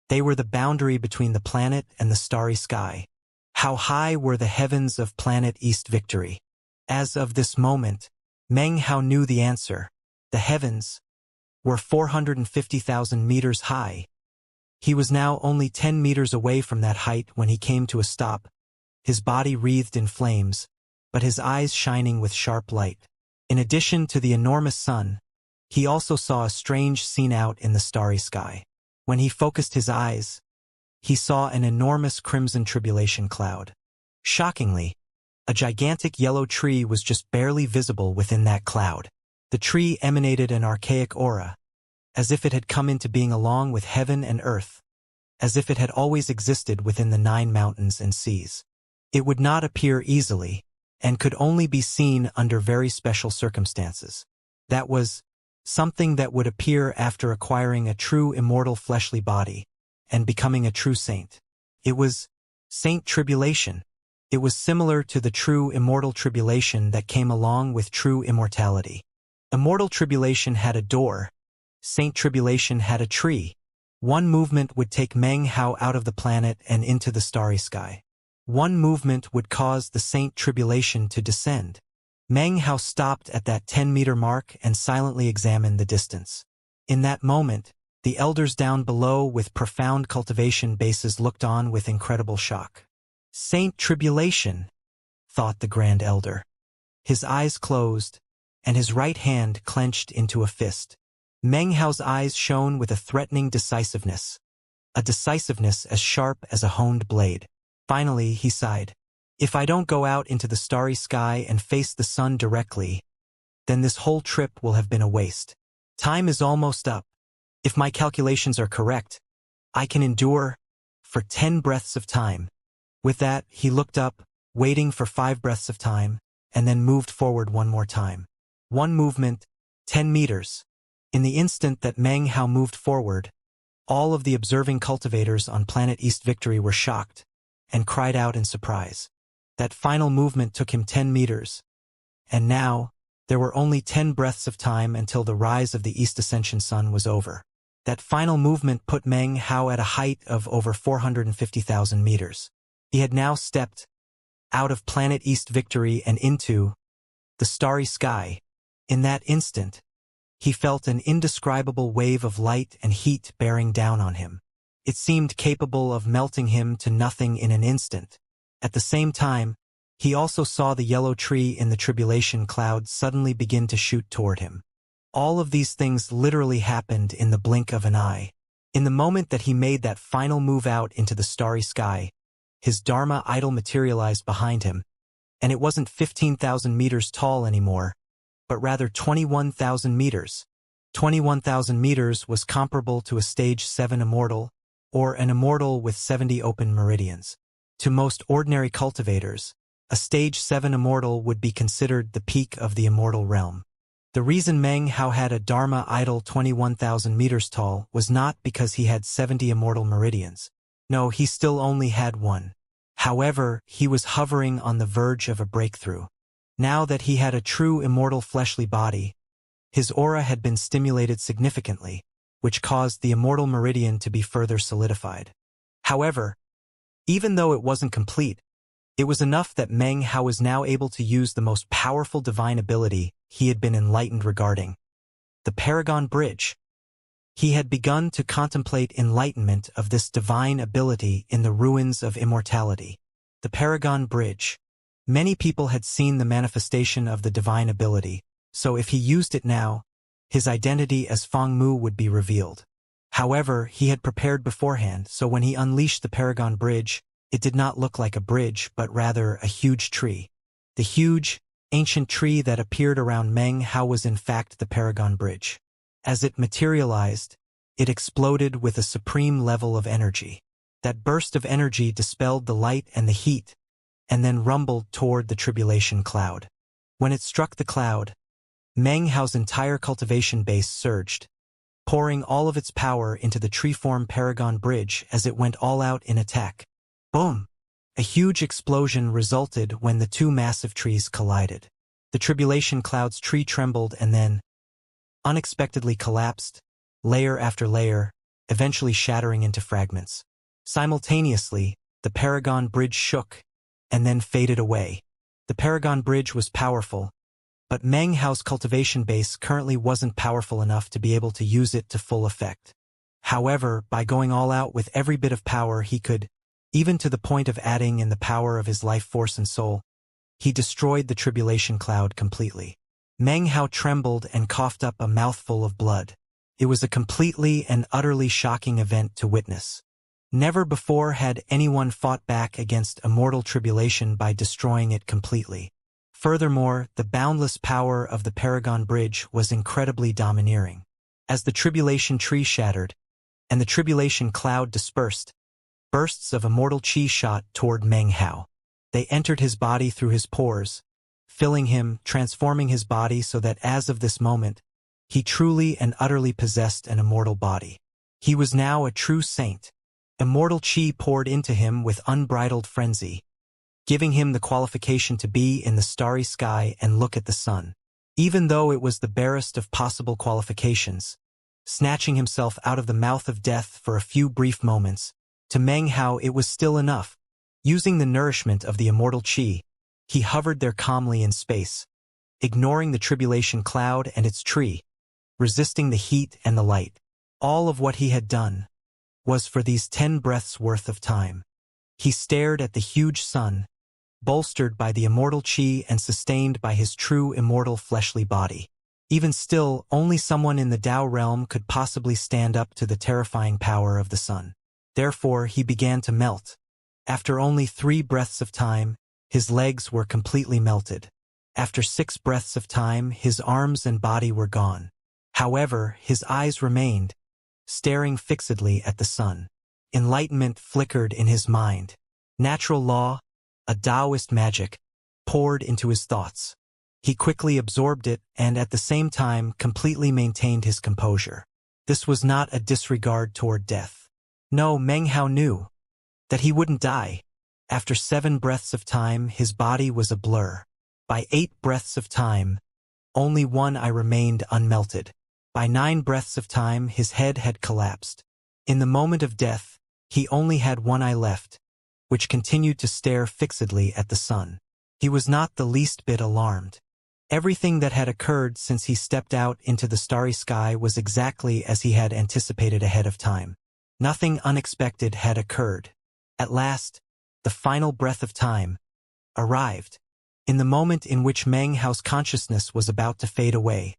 they were the boundary between the planet and the starry sky. How high were the heavens of Planet East Victory? As of this moment, Meng Hao knew the answer. The heavens were 450,000 meters high. He was now only 10 meters away from that height when he came to a stop, his body wreathed in flames, but his eyes shining with sharp light. In addition to the enormous sun, he also saw a strange scene out in the starry sky. When he focused his eyes, he saw an enormous crimson tribulation cloud. Shockingly, a gigantic yellow tree was just barely visible within that cloud. The tree emanated an archaic aura, as if it had come into being along with heaven and earth, as if it had always existed within the 9 mountains and seas. It would not appear easily, and could only be seen under very special circumstances. That was something that would appear after acquiring a true immortal fleshly body, and becoming a true saint. It was Saint Tribulation. It was similar to the true immortal tribulation that came along with true immortality. Immortal tribulation had a door. Saint Tribulation had a tree. One movement would take Meng Hao out of the planet and into the starry sky. One movement would cause the Saint Tribulation to descend. Meng Hao stopped at that 10-meter mark and silently examined the distance. In that moment, the elders down below with profound cultivation bases looked on with incredible shock. Saint Tribulation, thought the Grand Elder. His eyes closed, and his right hand clenched into a fist. Meng Hao's eyes shone with a threatening decisiveness, a decisiveness as sharp as a honed blade. Finally, he sighed. If I don't go out into the starry sky and face the sun directly, then this whole trip will have been a waste. Time is almost up. If my calculations are correct, I can endure for 10 breaths of time. With that, he looked up, waiting for 5 breaths of time, and then moved forward one more time. One movement, 10 meters. In the instant that Meng Hao moved forward, all of the observing cultivators on Planet East Victory were shocked and cried out in surprise. That final movement took him 10 meters, and now there were only 10 breaths of time until the rise of the East Ascension sun was over. That final movement put Meng Hao at a height of over 450,000 meters. He had now stepped out of Planet East Victory and into the starry sky. In that instant, he felt an indescribable wave of light and heat bearing down on him. It seemed capable of melting him to nothing in an instant. At the same time, he also saw the yellow tree in the tribulation cloud suddenly begin to shoot toward him. All of these things literally happened in the blink of an eye. In the moment that he made that final move out into the starry sky, his Dharma idol materialized behind him, and it wasn't 15,000 meters tall anymore, but rather 21,000 meters. 21,000 meters was comparable to a stage 7 immortal, or an immortal with 70 open meridians. To most ordinary cultivators, a stage 7 immortal would be considered the peak of the immortal realm. The reason Meng Hao had a Dharma idol 21,000 meters tall was not because he had 70 immortal meridians. No, he still only had one. However, he was hovering on the verge of a breakthrough. Now that he had a true immortal fleshly body, his aura had been stimulated significantly, which caused the immortal meridian to be further solidified. However, even though it wasn't complete, it was enough that Meng Hao was now able to use the most powerful divine ability he had been enlightened regarding, the Paragon Bridge. He had begun to contemplate enlightenment of this divine ability in the ruins of immortality. The Paragon Bridge. Many people had seen the manifestation of the divine ability, so if he used it now, his identity as Feng Mu would be revealed. However, he had prepared beforehand, so when he unleashed the Paragon Bridge, it did not look like a bridge but rather a huge tree. The huge, ancient tree that appeared around Meng Hao was in fact the Paragon Bridge. As it materialized, it exploded with a supreme level of energy. That burst of energy dispelled the light and the heat, and then rumbled toward the tribulation cloud. When it struck the cloud, Meng Hao's entire cultivation base surged, pouring all of its power into the tree-form Paragon Bridge as it went all out in attack. Boom! A huge explosion resulted when the two massive trees collided. The tribulation cloud's tree trembled and then unexpectedly collapsed, layer after layer, eventually shattering into fragments. Simultaneously, the Paragon Bridge shook and then faded away. The Paragon Bridge was powerful, but Meng Hao's cultivation base currently wasn't powerful enough to be able to use it to full effect. However, by going all out with every bit of power he could, even to the point of adding in the power of his life force and soul, he destroyed the tribulation cloud completely. Meng Hao trembled and coughed up a mouthful of blood. It was a completely and utterly shocking event to witness. Never before had anyone fought back against immortal tribulation by destroying it completely. Furthermore, the boundless power of the Paragon Bridge was incredibly domineering. As the tribulation tree shattered, and the tribulation cloud dispersed, bursts of immortal chi shot toward Meng Hao. They entered his body through his pores, filling him, transforming his body so that as of this moment, he truly and utterly possessed an immortal body. He was now a true saint. Immortal chi poured into him with unbridled frenzy, giving him the qualification to be in the starry sky and look at the sun. Even though it was the barest of possible qualifications, snatching himself out of the mouth of death for a few brief moments, to Meng Hao it was still enough. Using the nourishment of the immortal chi, he hovered there calmly in space, ignoring the tribulation cloud and its tree, resisting the heat and the light. All of what he had done was for these 10 breaths worth of time. He stared at the huge sun, bolstered by the immortal chi and sustained by his true immortal fleshly body. Even still, only someone in the Tao realm could possibly stand up to the terrifying power of the sun. Therefore, he began to melt. After only 3 breaths of time, his legs were completely melted. After 6 breaths of time, his arms and body were gone. However, his eyes remained, staring fixedly at the sun. Enlightenment flickered in his mind. Natural law, a Taoist magic, poured into his thoughts. He quickly absorbed it and at the same time completely maintained his composure. This was not a disregard toward death. No, Meng Hao knew that he wouldn't die. After 7 breaths of time, his body was a blur. By 8 breaths of time, only one eye remained unmelted. By 9 breaths of time, his head had collapsed. In the moment of death, he only had one eye left, which continued to stare fixedly at the sun. He was not the least bit alarmed. Everything that had occurred since he stepped out into the starry sky was exactly as he had anticipated ahead of time. Nothing unexpected had occurred. At last, the final breath of time arrived. In the moment in which Meng Hao's consciousness was about to fade away,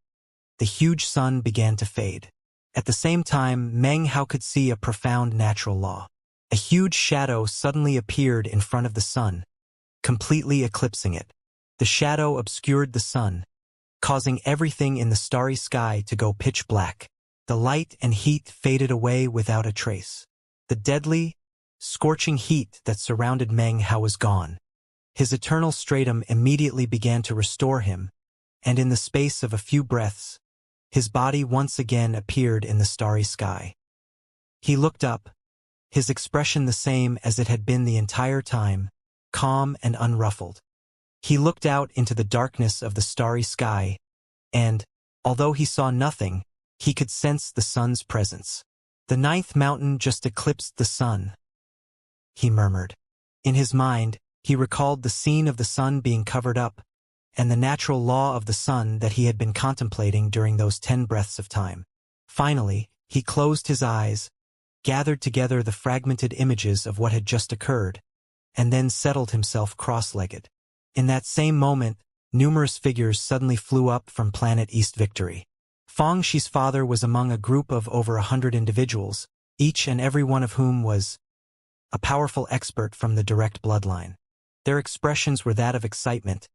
the huge sun began to fade. At the same time, Meng Hao could see a profound natural law. A huge shadow suddenly appeared in front of the sun, completely eclipsing it. The shadow obscured the sun, causing everything in the starry sky to go pitch black. The light and heat faded away without a trace. The deadly, scorching heat that surrounded Meng Hao was gone. His eternal stratum immediately began to restore him, and in the space of a few breaths, his body once again appeared in the starry sky. He looked up, his expression the same as it had been the entire time, calm and unruffled. He looked out into the darkness of the starry sky, and, although he saw nothing, he could sense the sun's presence. "The 9th mountain just eclipsed the sun," he murmured. In his mind, he recalled the scene of the sun being covered up, and the natural law of the sun that he had been contemplating during those 10 breaths of time. Finally, he closed his eyes, gathered together the fragmented images of what had just occurred, and then settled himself cross-legged. In that same moment, numerous figures suddenly flew up from planet East Victory. Fang Shi's father was among a group of over 100 individuals, each and every one of whom was a powerful expert from the direct bloodline. Their expressions were that of excitement,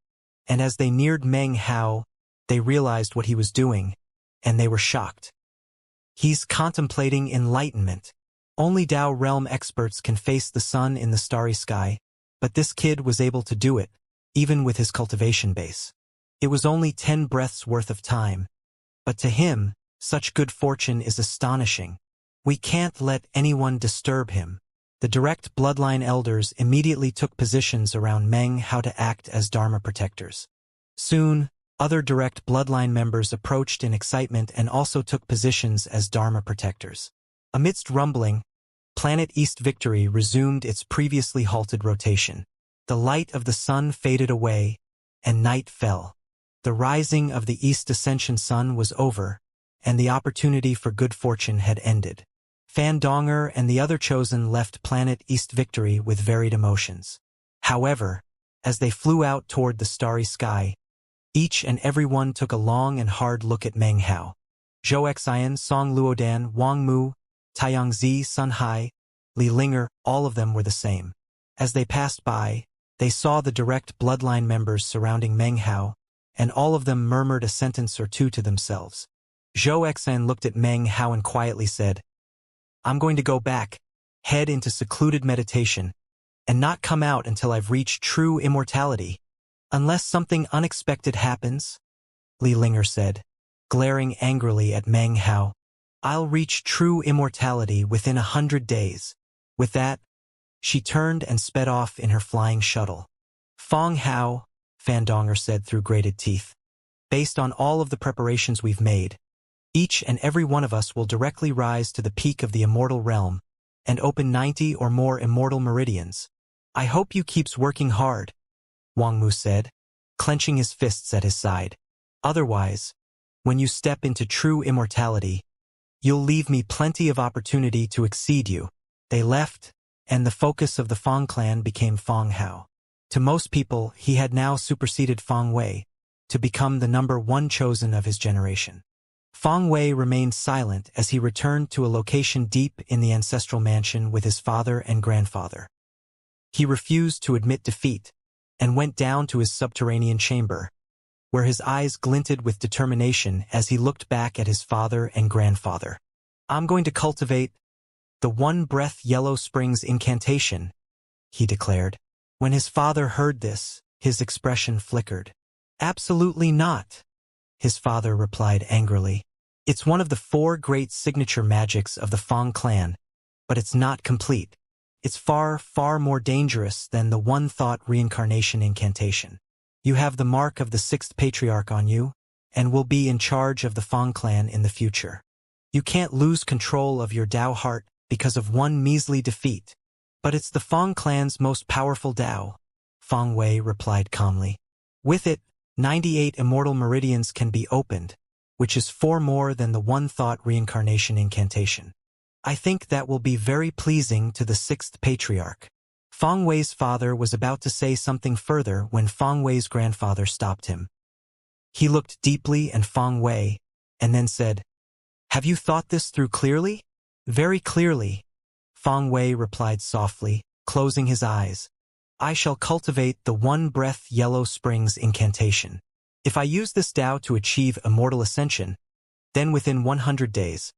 and as they neared Meng Hao, they realized what he was doing, and they were shocked. "He's contemplating enlightenment. Only Dao realm experts can face the sun in the starry sky, but this kid was able to do it, even with his cultivation base. It was only 10 breaths worth of time, but to him, such good fortune is astonishing. We can't let anyone disturb him." The direct bloodline elders immediately took positions around Meng Hao to act as Dharma protectors. Soon, other direct bloodline members approached in excitement and also took positions as Dharma protectors. Amidst rumbling, planet East Victory resumed its previously halted rotation. The light of the sun faded away, and night fell. The rising of the East Ascension sun was over, and the opportunity for good fortune had ended. Fan Donger and the other chosen left planet East Victory with varied emotions. However, as they flew out toward the starry sky, each and every one took a long and hard look at Meng Hao. Zhou Xian, Song Luodan, Wang Mu, Taiyangzi, Sun Hai, Li Linger, all of them were the same. As they passed by, they saw the direct bloodline members surrounding Meng Hao, and all of them murmured a sentence or two to themselves. Zhou Xian looked at Meng Hao and quietly said, "I'm going to go back, head into secluded meditation, and not come out until I've reached true immortality. Unless something unexpected happens," Li Linger said, glaring angrily at Meng Hao. "I'll reach true immortality within 100 days. With that, she turned and sped off in her flying shuttle. "Fang Hao," Fan Donger said through grated teeth, "based on all of the preparations we've made, each and every one of us will directly rise to the peak of the immortal realm and open 90 or more immortal meridians. I hope you keeps working hard," Wang Mu said, clenching his fists at his side. "Otherwise, when you step into true immortality, you'll leave me plenty of opportunity to exceed you." They left, and the focus of the Fang clan became Fang Hao. To most people, he had now superseded Fang Wei to become the number 1 chosen of his generation. Fang Wei remained silent as he returned to a location deep in the ancestral mansion with his father and grandfather. He refused to admit defeat and went down to his subterranean chamber, where his eyes glinted with determination as he looked back at his father and grandfather. "I'm going to cultivate the 1-breath Yellow Springs incantation," he declared. When his father heard this, his expression flickered. "Absolutely not," his father replied angrily. "It's one of the 4 great signature magics of the Fang clan, but it's not complete. It's far, far more dangerous than the one-thought reincarnation incantation. You have the mark of the 6th patriarch on you, and will be in charge of the Fang clan in the future. You can't lose control of your Dao heart because of one measly defeat. But it's the Fang clan's most powerful Dao, Fang Wei replied calmly. With it, 98 immortal meridians can be opened, which is 4 more than the one-thought reincarnation incantation. I think that will be very pleasing to the 6th patriarch. Fang Wei's father was about to say something further when Fang Wei's grandfather stopped him. He looked deeply at Fang Wei, and then said, "Have you thought this through clearly?" "Very clearly," Fang Wei replied softly, closing his eyes. "I shall cultivate the one-breath Yellow Springs incantation. If I use this Dao to achieve immortal ascension, then within 100 days,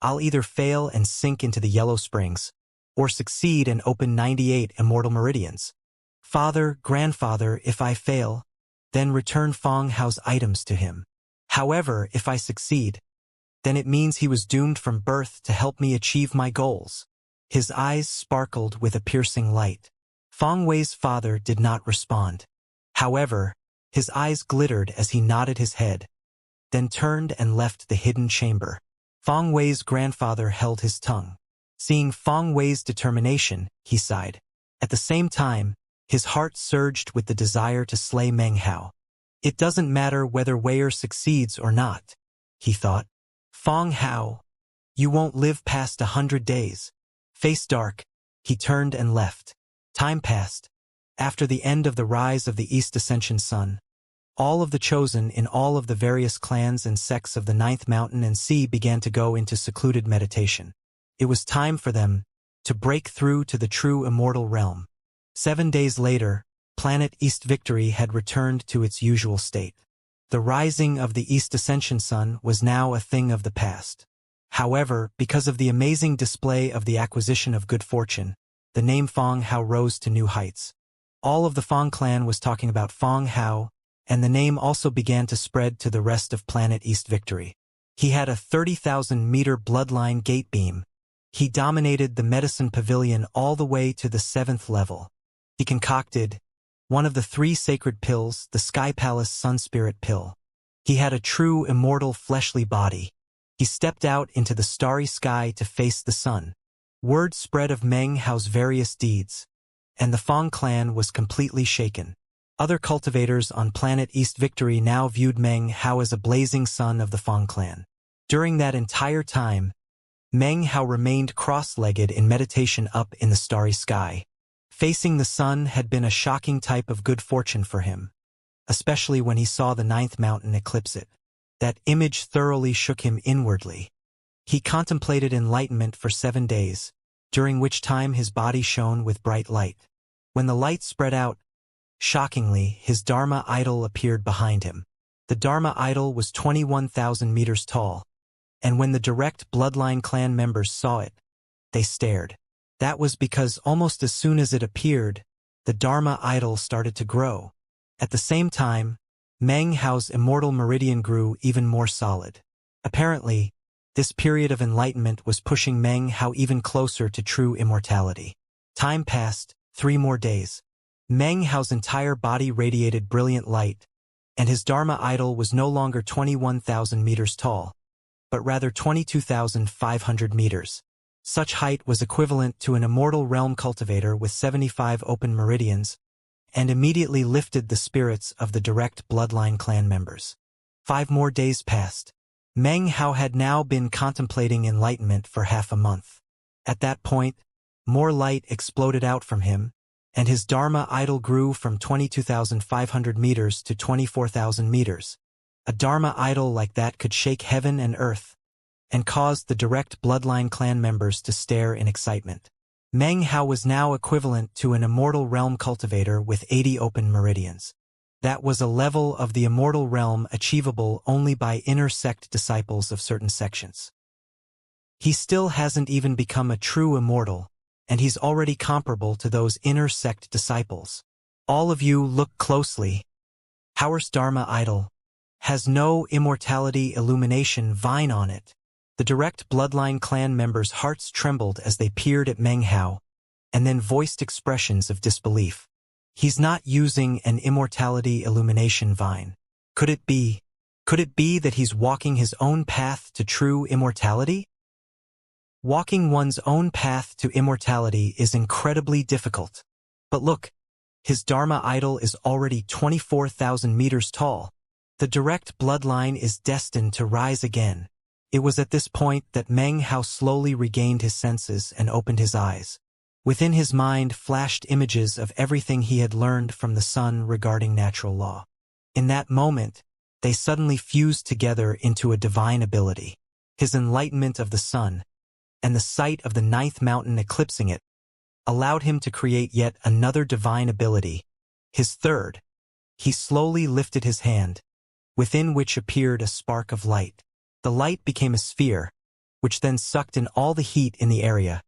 I'll either fail and sink into the Yellow Springs, or succeed and open 98 immortal meridians. Father, grandfather, if I fail, then return Fang Hao's items to him. However, if I succeed, then it means he was doomed from birth to help me achieve my goals." His eyes sparkled with a piercing light. Fang Wei's father did not respond. However, his eyes glittered as he nodded his head, then turned and left the hidden chamber. Fang Wei's grandfather held his tongue. Seeing Fang Wei's determination, he sighed. At the same time, his heart surged with the desire to slay Meng Hao. It doesn't matter whether Wei'er succeeds or not, he thought. Fang Hao, you won't live past 100 days. Face dark, he turned and left. Time passed. After the end of the rise of the East Ascension sun, all of the chosen in all of the various clans and sects of the 9th mountain and sea began to go into secluded meditation. It was time for them to break through to the true immortal realm. 7 days later, planet East Victory had returned to its usual state. The rising of the East Ascension sun was now a thing of the past. However, because of the amazing display of the acquisition of good fortune, the name Fang Hao rose to new heights. All of the Fang clan was talking about Fang Hao, and the name also began to spread to the rest of planet East Victory. He had a 30,000-meter bloodline gate beam. He dominated the medicine pavilion all the way to the 7th level. He concocted one of the 3 sacred pills, the Sky Palace Sun Spirit pill. He had a true immortal fleshly body. He stepped out into the starry sky to face the sun. Word spread of Meng Hao's various deeds, and the Fang clan was completely shaken. Other cultivators on planet East Victory now viewed Meng Hao as a blazing son of the Fang clan. During that entire time, Meng Hao remained cross-legged in meditation up in the starry sky. Facing the sun had been a shocking type of good fortune for him, especially when he saw the 9th mountain eclipse it. That image thoroughly shook him inwardly. He contemplated enlightenment for 7 days, during which time his body shone with bright light. When the light spread out, shockingly, his Dharma idol appeared behind him. The Dharma idol was 21,000 meters tall, and when the direct bloodline clan members saw it, they stared. That was because almost as soon as it appeared, the Dharma idol started to grow. At the same time, Meng Hao's immortal meridian grew even more solid. Apparently, this period of enlightenment was pushing Meng Hao even closer to true immortality. Time passed, 3 more days. Meng Hao's entire body radiated brilliant light, and his Dharma idol was no longer 21,000 meters tall, but rather 22,500 meters. Such height was equivalent to an immortal realm cultivator with 75 open meridians, and immediately lifted the spirits of the direct bloodline clan members. 5 more days passed. Meng Hao had now been contemplating enlightenment for half a month. At that point, more light exploded out from him, and his Dharma idol grew from 22,500 meters to 24,000 meters. A Dharma idol like that could shake heaven and earth, and caused the direct bloodline clan members to stare in excitement. Meng Hao was now equivalent to an immortal realm cultivator with 80 open meridians. That was a level of the immortal realm achievable only by inner sect disciples of certain sections. He still hasn't even become a true immortal, and he's already comparable to those inner sect disciples. All of you look closely. Hao's Dharma idol has no immortality illumination vine on it. The direct bloodline clan members' hearts trembled as they peered at Meng Hao, and then voiced expressions of disbelief. He's not using an immortality illumination vine. Could it be Could it be that he's walking his own path to true immortality? Walking one's own path to immortality is incredibly difficult. But look, his Dharma idol is already 24,000 meters tall. The direct bloodline is destined to rise again. It was at this point that Meng Hao slowly regained his senses and opened his eyes. Within his mind flashed images of everything he had learned from the sun regarding natural law. In that moment, they suddenly fused together into a divine ability. His enlightenment of the sun, and the sight of the ninth mountain eclipsing it, allowed him to create yet another divine ability, his third. He slowly lifted his hand, within which appeared a spark of light. The light became a sphere, which then sucked in all the heat in the area,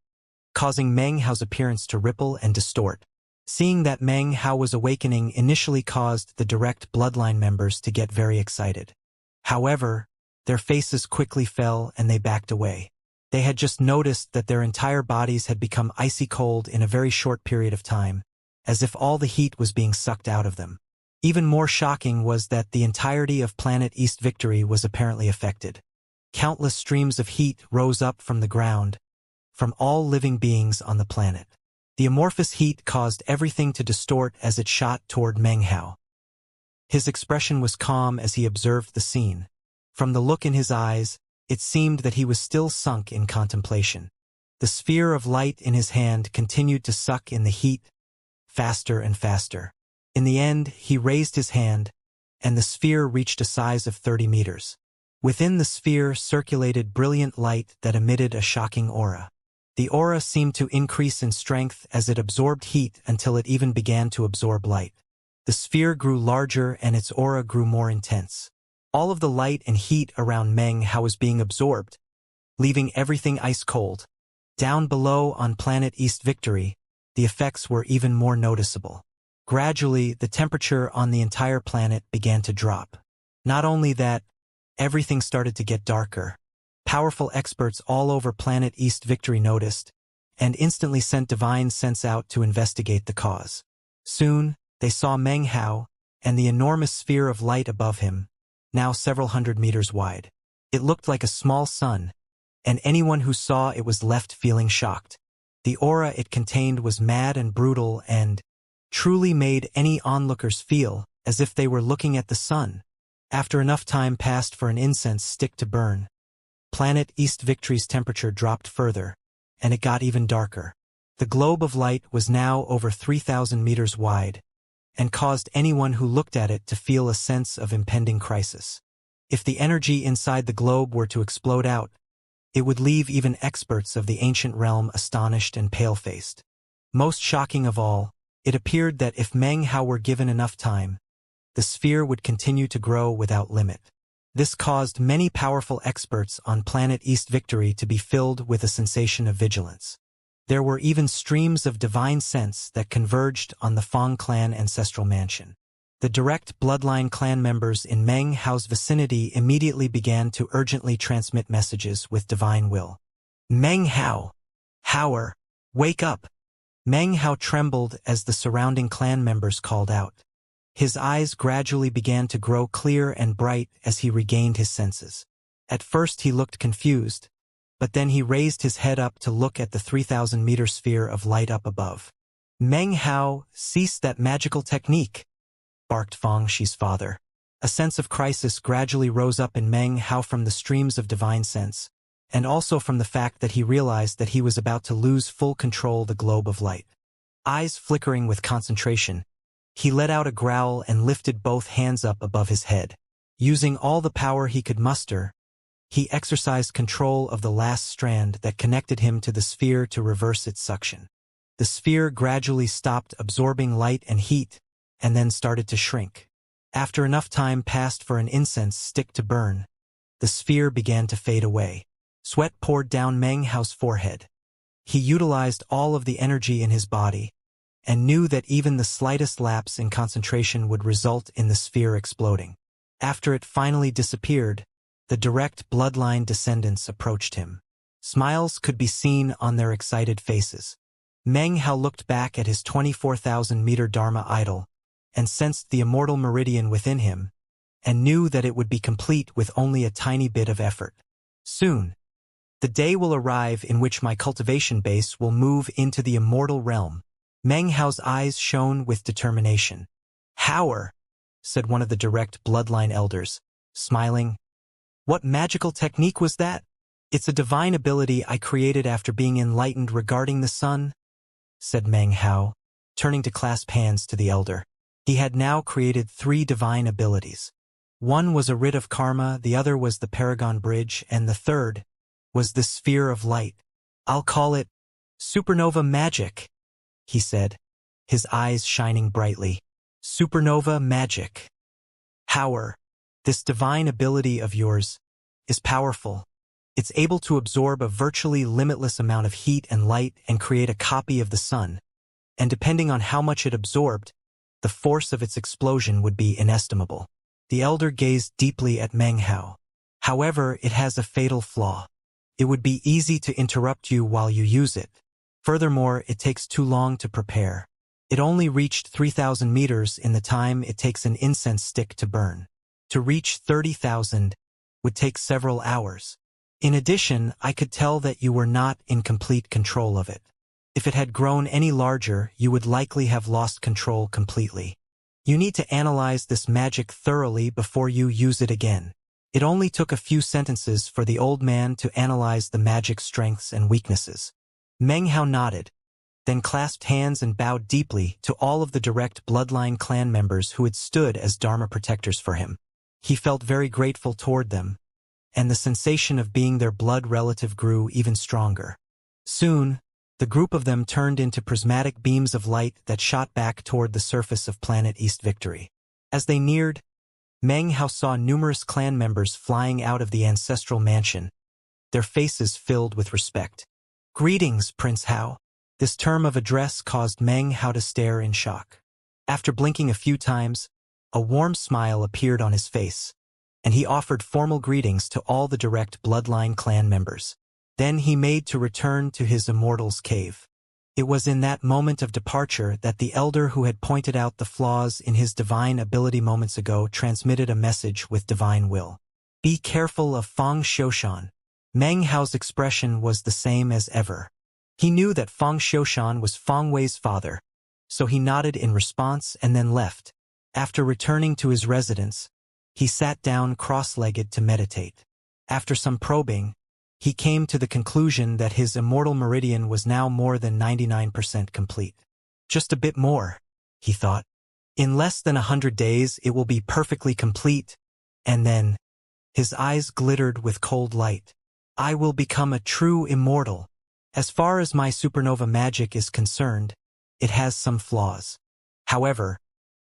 causing Meng Hao's appearance to ripple and distort. Seeing that Meng Hao was awakening initially caused the direct bloodline members to get very excited. However, their faces quickly fell and they backed away. They had just noticed that their entire bodies had become icy cold in a very short period of time, as if all the heat was being sucked out of them. Even more shocking was that the entirety of planet East Victory was apparently affected. Countless streams of heat rose up from the ground, from all living beings on the planet. The amorphous heat caused everything to distort as it shot toward Meng Hao. His expression was calm as he observed the scene. From the look in his eyes, it seemed that he was still sunk in contemplation. The sphere of light in his hand continued to suck in the heat, faster and faster. In the end, he raised his hand, and the sphere reached a size of 30 meters. Within the sphere circulated brilliant light that emitted a shocking aura. The aura seemed to increase in strength as it absorbed heat until it even began to absorb light. The sphere grew larger and its aura grew more intense. All of the light and heat around Meng Hao was being absorbed, leaving everything ice cold. Down below on planet East Victory, the effects were even more noticeable. Gradually, the temperature on the entire planet began to drop. Not only that, everything started to get darker. Powerful experts all over planet East Victory noticed, and instantly sent divine sense out to investigate the cause. Soon, they saw Meng Hao, and the enormous sphere of light above him, now several hundred meters wide. It looked like a small sun, and anyone who saw it was left feeling shocked. The aura it contained was mad and brutal and truly made any onlookers feel as if they were looking at the sun. After enough time passed for an incense stick to burn, planet East Victory's temperature dropped further, and it got even darker. The globe of light was now over 3,000 meters wide, and caused anyone who looked at it to feel a sense of impending crisis. If the energy inside the globe were to explode out, it would leave even experts of the ancient realm astonished and pale-faced. Most shocking of all, it appeared that if Meng Hao were given enough time, the sphere would continue to grow without limit. This caused many powerful experts on planet East Victory to be filled with a sensation of vigilance. There were even streams of divine sense that converged on the Fong clan ancestral mansion. The direct bloodline clan members in Meng Hao's vicinity immediately began to urgently transmit messages with divine will. Meng Hao! Haoer! Wake up! Meng Hao trembled as the surrounding clan members called out. His eyes gradually began to grow clear and bright as he regained his senses. At first he looked confused, but then he raised his head up to look at the 3,000-meter sphere of light up above. Meng Hao, cease that magical technique, barked Fong Shi's father. A sense of crisis gradually rose up in Meng Hao from the streams of divine sense, and also from the fact that he realized that he was about to lose full control of the globe of light. Eyes flickering with concentration, he let out a growl and lifted both hands up above his head. Using all the power he could muster, he exercised control of the last strand that connected him to the sphere to reverse its suction. The sphere gradually stopped absorbing light and heat, and then started to shrink. After enough time passed for an incense stick to burn, the sphere began to fade away. Sweat poured down Meng Hao's forehead. He utilized all of the energy in his body, and knew that even the slightest lapse in concentration would result in the sphere exploding. After it finally disappeared, the direct bloodline descendants approached him. Smiles could be seen on their excited faces. Meng Hao looked back at his 24,000-meter Dharma idol, and sensed the immortal meridian within him, and knew that it would be complete with only a tiny bit of effort. Soon, the day will arrive in which my cultivation base will move into the immortal realm. Meng Hao's eyes shone with determination. "How?" said one of the direct bloodline elders, smiling. "What magical technique was that?" "It's a divine ability I created after being enlightened regarding the sun," said Meng Hao, turning to clasp hands to the elder. He had now created 3 divine abilities. One was a writ of karma, the other was the Paragon Bridge, and the third was the Sphere of Light. "I'll call it supernova magic," he said, his eyes shining brightly. "Supernova magic. Power. This divine ability of yours is powerful. It's able to absorb a virtually limitless amount of heat and light and create a copy of the sun, and depending on how much it absorbed, the force of its explosion would be inestimable." The elder gazed deeply at Meng Hao. "However, it has a fatal flaw. It would be easy to interrupt you while you use it. Furthermore, it takes too long to prepare. It only reached 3,000 meters in the time it takes an incense stick to burn. To reach 30,000 would take several hours. In addition, I could tell that you were not in complete control of it. If it had grown any larger, you would likely have lost control completely. You need to analyze this magic thoroughly before you use it again." It only took a few sentences for the old man to analyze the magic's strengths and weaknesses. Meng Hao nodded, then clasped hands and bowed deeply to all of the direct bloodline clan members who had stood as Dharma protectors for him. He felt very grateful toward them, and the sensation of being their blood relative grew even stronger. Soon, the group of them turned into prismatic beams of light that shot back toward the surface of planet East Victory. As they neared, Meng Hao saw numerous clan members flying out of the ancestral mansion, their faces filled with respect. "Greetings, Prince Hao." This term of address caused Meng Hao to stare in shock. After blinking a few times, a warm smile appeared on his face, and he offered formal greetings to all the direct bloodline clan members. Then he made to return to his Immortal's cave. It was in that moment of departure that the elder who had pointed out the flaws in his divine ability moments ago transmitted a message with divine will. "Be careful of Fang Xiushan." Meng Hao's expression was the same as ever. He knew that Fang Xiushan was Fang Wei's father, so he nodded in response and then left. After returning to his residence, he sat down cross-legged to meditate. After some probing, he came to the conclusion that his immortal meridian was now more than 99% complete. "Just a bit more," he thought. "In less than 100 days it will be perfectly complete," and then, his eyes glittered with cold light. "I will become a true immortal. As far as my supernova magic is concerned, it has some flaws. However,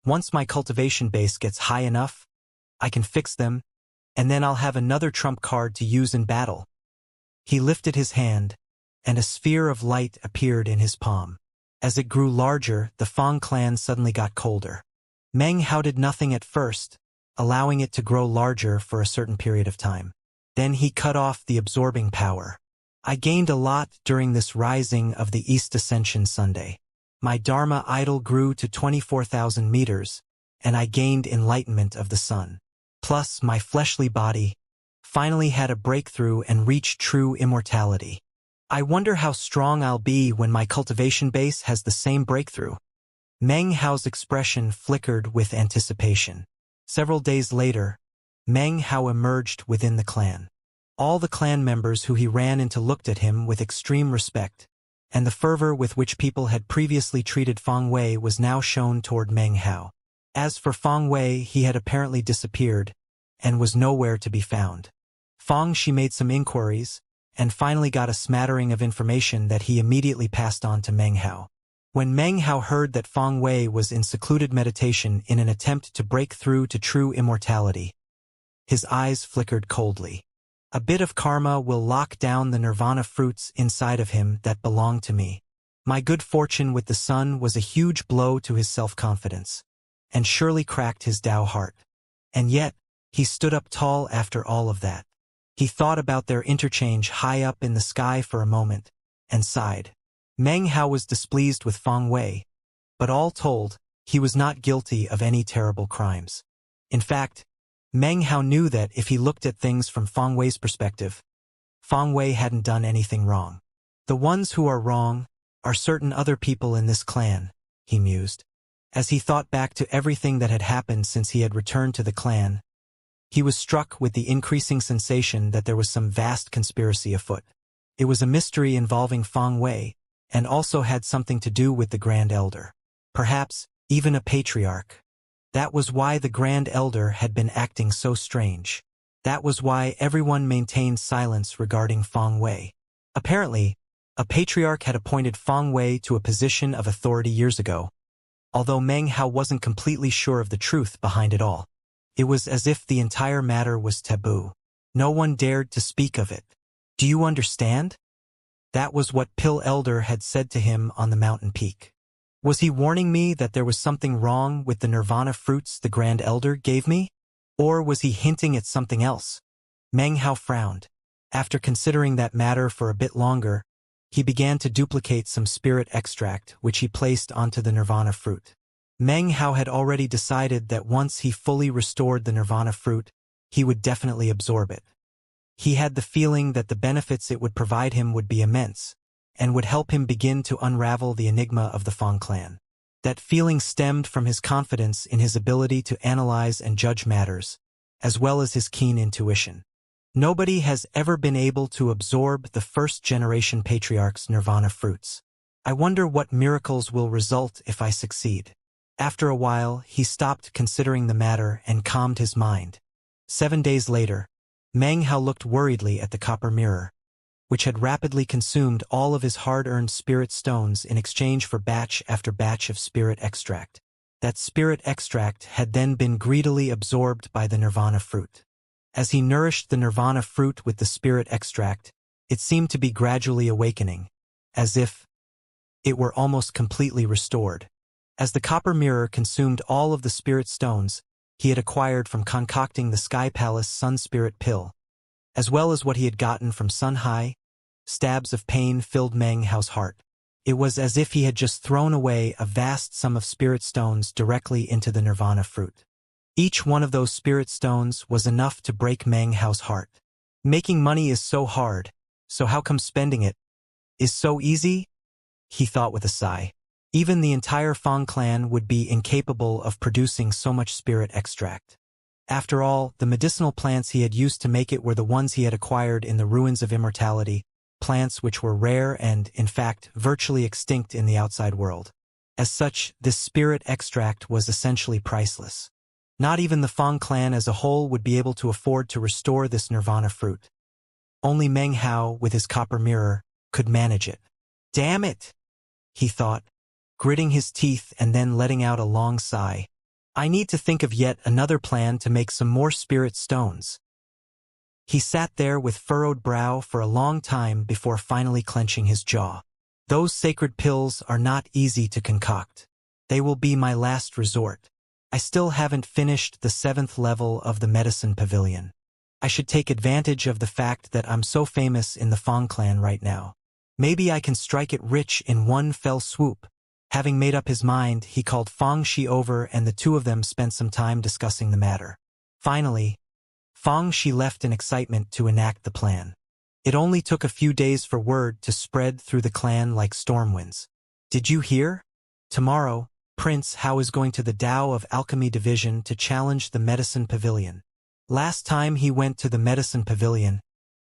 once my cultivation base gets high enough, I can fix them, and then I'll have another trump card to use in battle." He lifted his hand, and a sphere of light appeared in his palm. As it grew larger, the Fang clan suddenly got colder. Meng Hao did nothing at first, allowing it to grow larger for a certain period of time. Then he cut off the absorbing power. "I gained a lot during this rising of the East Ascension Sunday. My Dharma idol grew to 24,000 meters, and I gained enlightenment of the sun. Plus, my fleshly body finally had a breakthrough and reached true immortality. I wonder how strong I'll be when my cultivation base has the same breakthrough." Meng Hao's expression flickered with anticipation. Several days later, Meng Hao emerged within the clan. All the clan members who he ran into looked at him with extreme respect, and the fervor with which people had previously treated Fang Wei was now shown toward Meng Hao. As for Fang Wei, he had apparently disappeared, and was nowhere to be found. She made some inquiries, and finally got a smattering of information that he immediately passed on to Meng Hao. When Meng Hao heard that Fang Wei was in secluded meditation in an attempt to break through to true immortality, his eyes flickered coldly. "A bit of karma will lock down the nirvana fruits inside of him that belong to me." My good fortune with the sun was a huge blow to his self-confidence, and surely cracked his Tao heart. And yet, he stood up tall after all of that. He thought about their interchange high up in the sky for a moment, and sighed. Meng Hao was displeased with Fang Wei, but all told, he was not guilty of any terrible crimes. In fact, Meng Hao knew that if he looked at things from Feng Wei's perspective, Feng Wei hadn't done anything wrong. The ones who are wrong are certain other people in this clan, he mused. As he thought back to everything that had happened since he had returned to the clan, he was struck with the increasing sensation that there was some vast conspiracy afoot. It was a mystery involving Feng Wei, and also had something to do with the Grand Elder. Perhaps even a patriarch. That was why the Grand Elder had been acting so strange. That was why everyone maintained silence regarding Feng Wei. Apparently, a patriarch had appointed Feng Wei to a position of authority years ago, although Meng Hao wasn't completely sure of the truth behind it all. It was as if the entire matter was taboo. No one dared to speak of it. Do you understand? That was what Pill Elder had said to him on the mountain peak. Was he warning me that there was something wrong with the nirvana fruits the Grand Elder gave me? Or was he hinting at something else? Meng Hao frowned. After considering that matter for a bit longer, he began to duplicate some spirit extract which he placed onto the nirvana fruit. Meng Hao had already decided that once he fully restored the nirvana fruit, he would definitely absorb it. He had the feeling that the benefits it would provide him would be immense, and would help him begin to unravel the enigma of the Feng clan. That feeling stemmed from his confidence in his ability to analyze and judge matters, as well as his keen intuition. Nobody has ever been able to absorb the first-generation patriarch's nirvana fruits. I wonder what miracles will result if I succeed. After a while, he stopped considering the matter and calmed his mind. 7 days later, Meng Hao looked worriedly at the copper mirror, which had rapidly consumed all of his hard-earned spirit stones in exchange for batch after batch of spirit extract. That spirit extract had then been greedily absorbed by the nirvana fruit. As he nourished the nirvana fruit with the spirit extract, it seemed to be gradually awakening, as if it were almost completely restored. As the copper mirror consumed all of the spirit stones he had acquired from concocting the Sky Palace Sun Spirit Pill, as well as what he had gotten from Sun Hai, stabs of pain filled Meng Hao's heart. It was as if he had just thrown away a vast sum of spirit stones directly into the nirvana fruit. Each one of those spirit stones was enough to break Meng Hao's heart. Making money is so hard, so how come spending it is so easy? He thought with a sigh. Even the entire Feng clan would be incapable of producing so much spirit extract. After all, the medicinal plants he had used to make it were the ones he had acquired in the ruins of immortality, plants which were rare and, in fact, virtually extinct in the outside world. As such, this spirit extract was essentially priceless. Not even the Feng clan as a whole would be able to afford to restore this nirvana fruit. Only Meng Hao, with his copper mirror, could manage it. Damn it! He thought, gritting his teeth and then letting out a long sigh. I need to think of yet another plan to make some more spirit stones. He sat there with furrowed brow for a long time before finally clenching his jaw. Those sacred pills are not easy to concoct. They will be my last resort. I still haven't finished the 7th level of the medicine pavilion. I should take advantage of the fact that I'm so famous in the Feng clan right now. Maybe I can strike it rich in one fell swoop. Having made up his mind, he called Feng Shi over and the two of them spent some time discussing the matter. Finally, Feng Shi left in excitement to enact the plan. It only took a few days for word to spread through the clan like storm winds. Did you hear? Tomorrow, Prince Hao is going to the Tao of Alchemy Division to challenge the Medicine Pavilion. Last time he went to the Medicine Pavilion,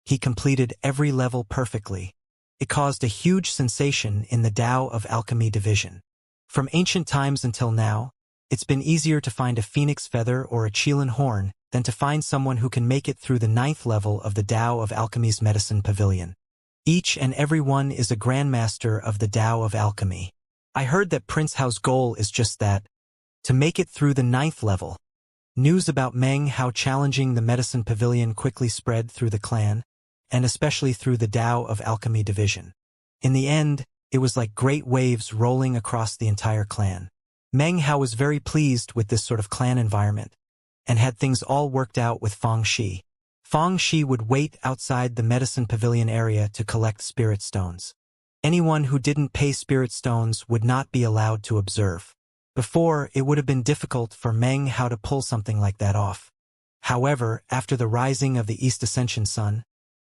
he completed every level perfectly. It caused a huge sensation in the Tao of Alchemy Division. From ancient times until now, it's been easier to find a phoenix feather or a Qilin horn than to find someone who can make it through the 9th level of the Tao of Alchemy's Medicine Pavilion. Each and every one is a grandmaster of the Tao of Alchemy. I heard that Prince Hao's goal is just that, to make it through the 9th level. News about Meng Hao challenging the Medicine Pavilion quickly spread through the clan, and especially through the Tao of Alchemy Division. In the end, it was like great waves rolling across the entire clan. Meng Hao was very pleased with this sort of clan environment, and had things all worked out with Feng Shi. Feng Shi would wait outside the Medicine Pavilion area to collect spirit stones. Anyone who didn't pay spirit stones would not be allowed to observe. Before, it would have been difficult for Meng Hao to pull something like that off. However, after the rising of the East Ascension sun,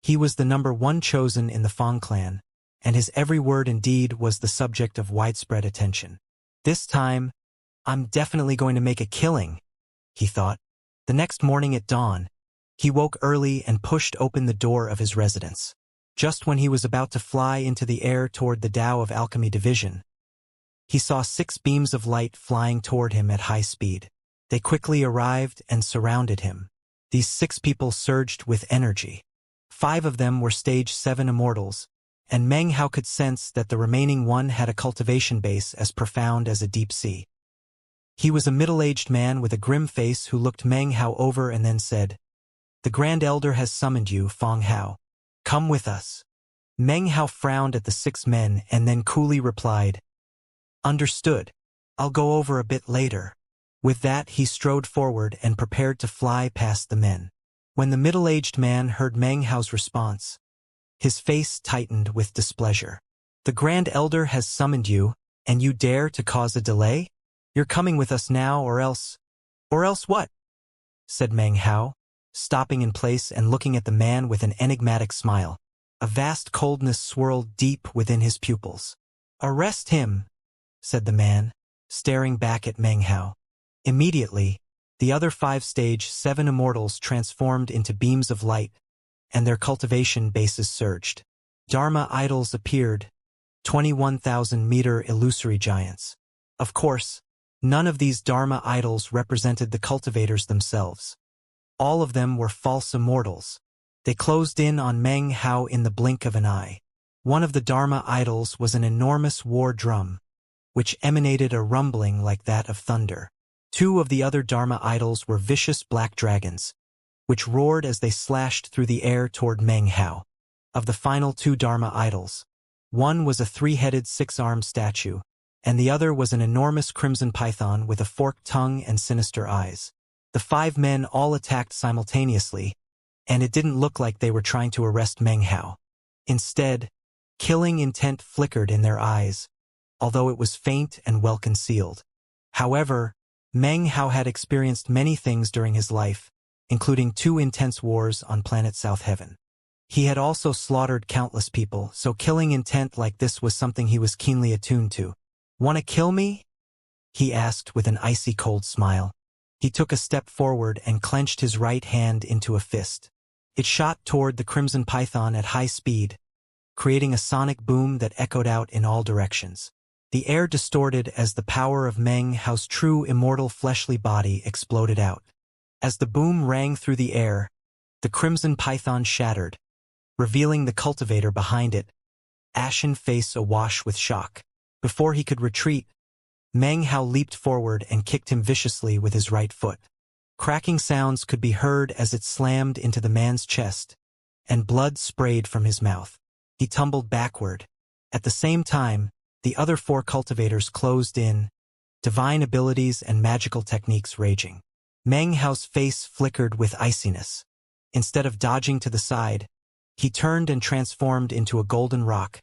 he was the #1 chosen in the Fang clan, and his every word and deed was the subject of widespread attention. This time, I'm definitely going to make a killing, he thought. The next morning at dawn, he woke early and pushed open the door of his residence. Just when he was about to fly into the air toward the Tao of Alchemy Division, he saw 6 beams of light flying toward him at high speed. They quickly arrived and surrounded him. These 6 people surged with energy. 5 of them were Stage 7 Immortals, and Meng Hao could sense that the remaining one had a cultivation base as profound as a deep sea. He was a middle-aged man with a grim face who looked Meng Hao over and then said, "The Grand Elder has summoned you, Fang Hao. Come with us." Meng Hao frowned at the 6 men and then coolly replied, "Understood. I'll go over a bit later." With that, he strode forward and prepared to fly past the men. When the middle-aged man heard Meng Hao's response, his face tightened with displeasure. "The Grand Elder has summoned you, and you dare to cause a delay? You're coming with us now or else—" "Or else what?" said Meng Hao, stopping in place and looking at the man with an enigmatic smile. A vast coldness swirled deep within his pupils. "Arrest him," said the man, staring back at Meng Hao. Immediately, the other 5 Stage 7 Immortals transformed into beams of light, and their cultivation bases surged. Dharma idols appeared, 21,000-meter illusory giants. Of course, none of these Dharma idols represented the cultivators themselves. All of them were false immortals. They closed in on Meng Hao in the blink of an eye. One of the Dharma idols was an enormous war drum, which emanated a rumbling like that of thunder. 2 of the other Dharma idols were vicious black dragons, which roared as they slashed through the air toward Meng Hao. Of the final 2 Dharma idols, one was a 3-headed 6-armed statue, and the other was an enormous crimson python with a forked tongue and sinister eyes. The 5 men all attacked simultaneously, and it didn't look like they were trying to arrest Meng Hao. Instead, killing intent flickered in their eyes, although it was faint and well concealed. However, Meng Hao had experienced many things during his life, including 2 intense wars on planet South Heaven. He had also slaughtered countless people, so killing intent like this was something he was keenly attuned to. "Want to kill me?" he asked with an icy cold smile. He took a step forward and clenched his right hand into a fist. It shot toward the crimson python at high speed, creating a sonic boom that echoed out in all directions. The air distorted as the power of Meng Hao's true immortal fleshly body exploded out. As the boom rang through the air, the crimson python shattered, revealing the cultivator behind it, ashen face awash with shock. Before he could retreat, Meng Hao leaped forward and kicked him viciously with his right foot. Cracking sounds could be heard as it slammed into the man's chest, and blood sprayed from his mouth. He tumbled backward. At the same time, the other 4 cultivators closed in, divine abilities and magical techniques raging. Meng Hao's face flickered with iciness. Instead of dodging to the side, he turned and transformed into a golden rock,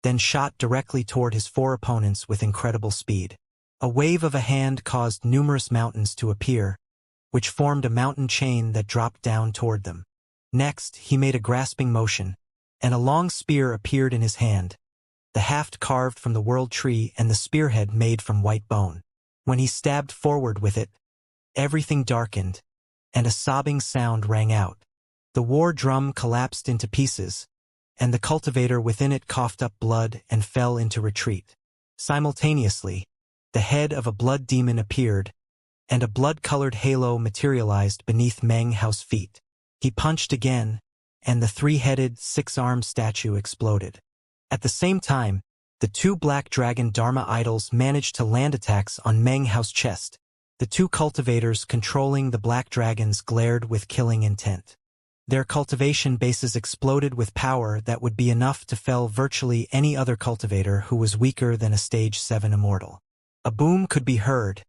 then shot directly toward his 4 opponents with incredible speed. A wave of a hand caused numerous mountains to appear, which formed a mountain chain that dropped down toward them. Next, he made a grasping motion, and a long spear appeared in his hand, the haft carved from the world tree and the spearhead made from white bone. When he stabbed forward with it, everything darkened, and a sobbing sound rang out. The war drum collapsed into pieces, and the cultivator within it coughed up blood and fell into retreat. Simultaneously, the head of a blood demon appeared, and a blood-colored halo materialized beneath Meng Hao's feet. He punched again, and the 3-headed, 6-armed statue exploded. At the same time, the 2 black dragon Dharma idols managed to land attacks on Meng Hao's chest. The 2 cultivators controlling the black dragons glared with killing intent. Their cultivation bases exploded with power that would be enough to fell virtually any other cultivator who was weaker than a Stage 7 Immortal. A boom could be heard,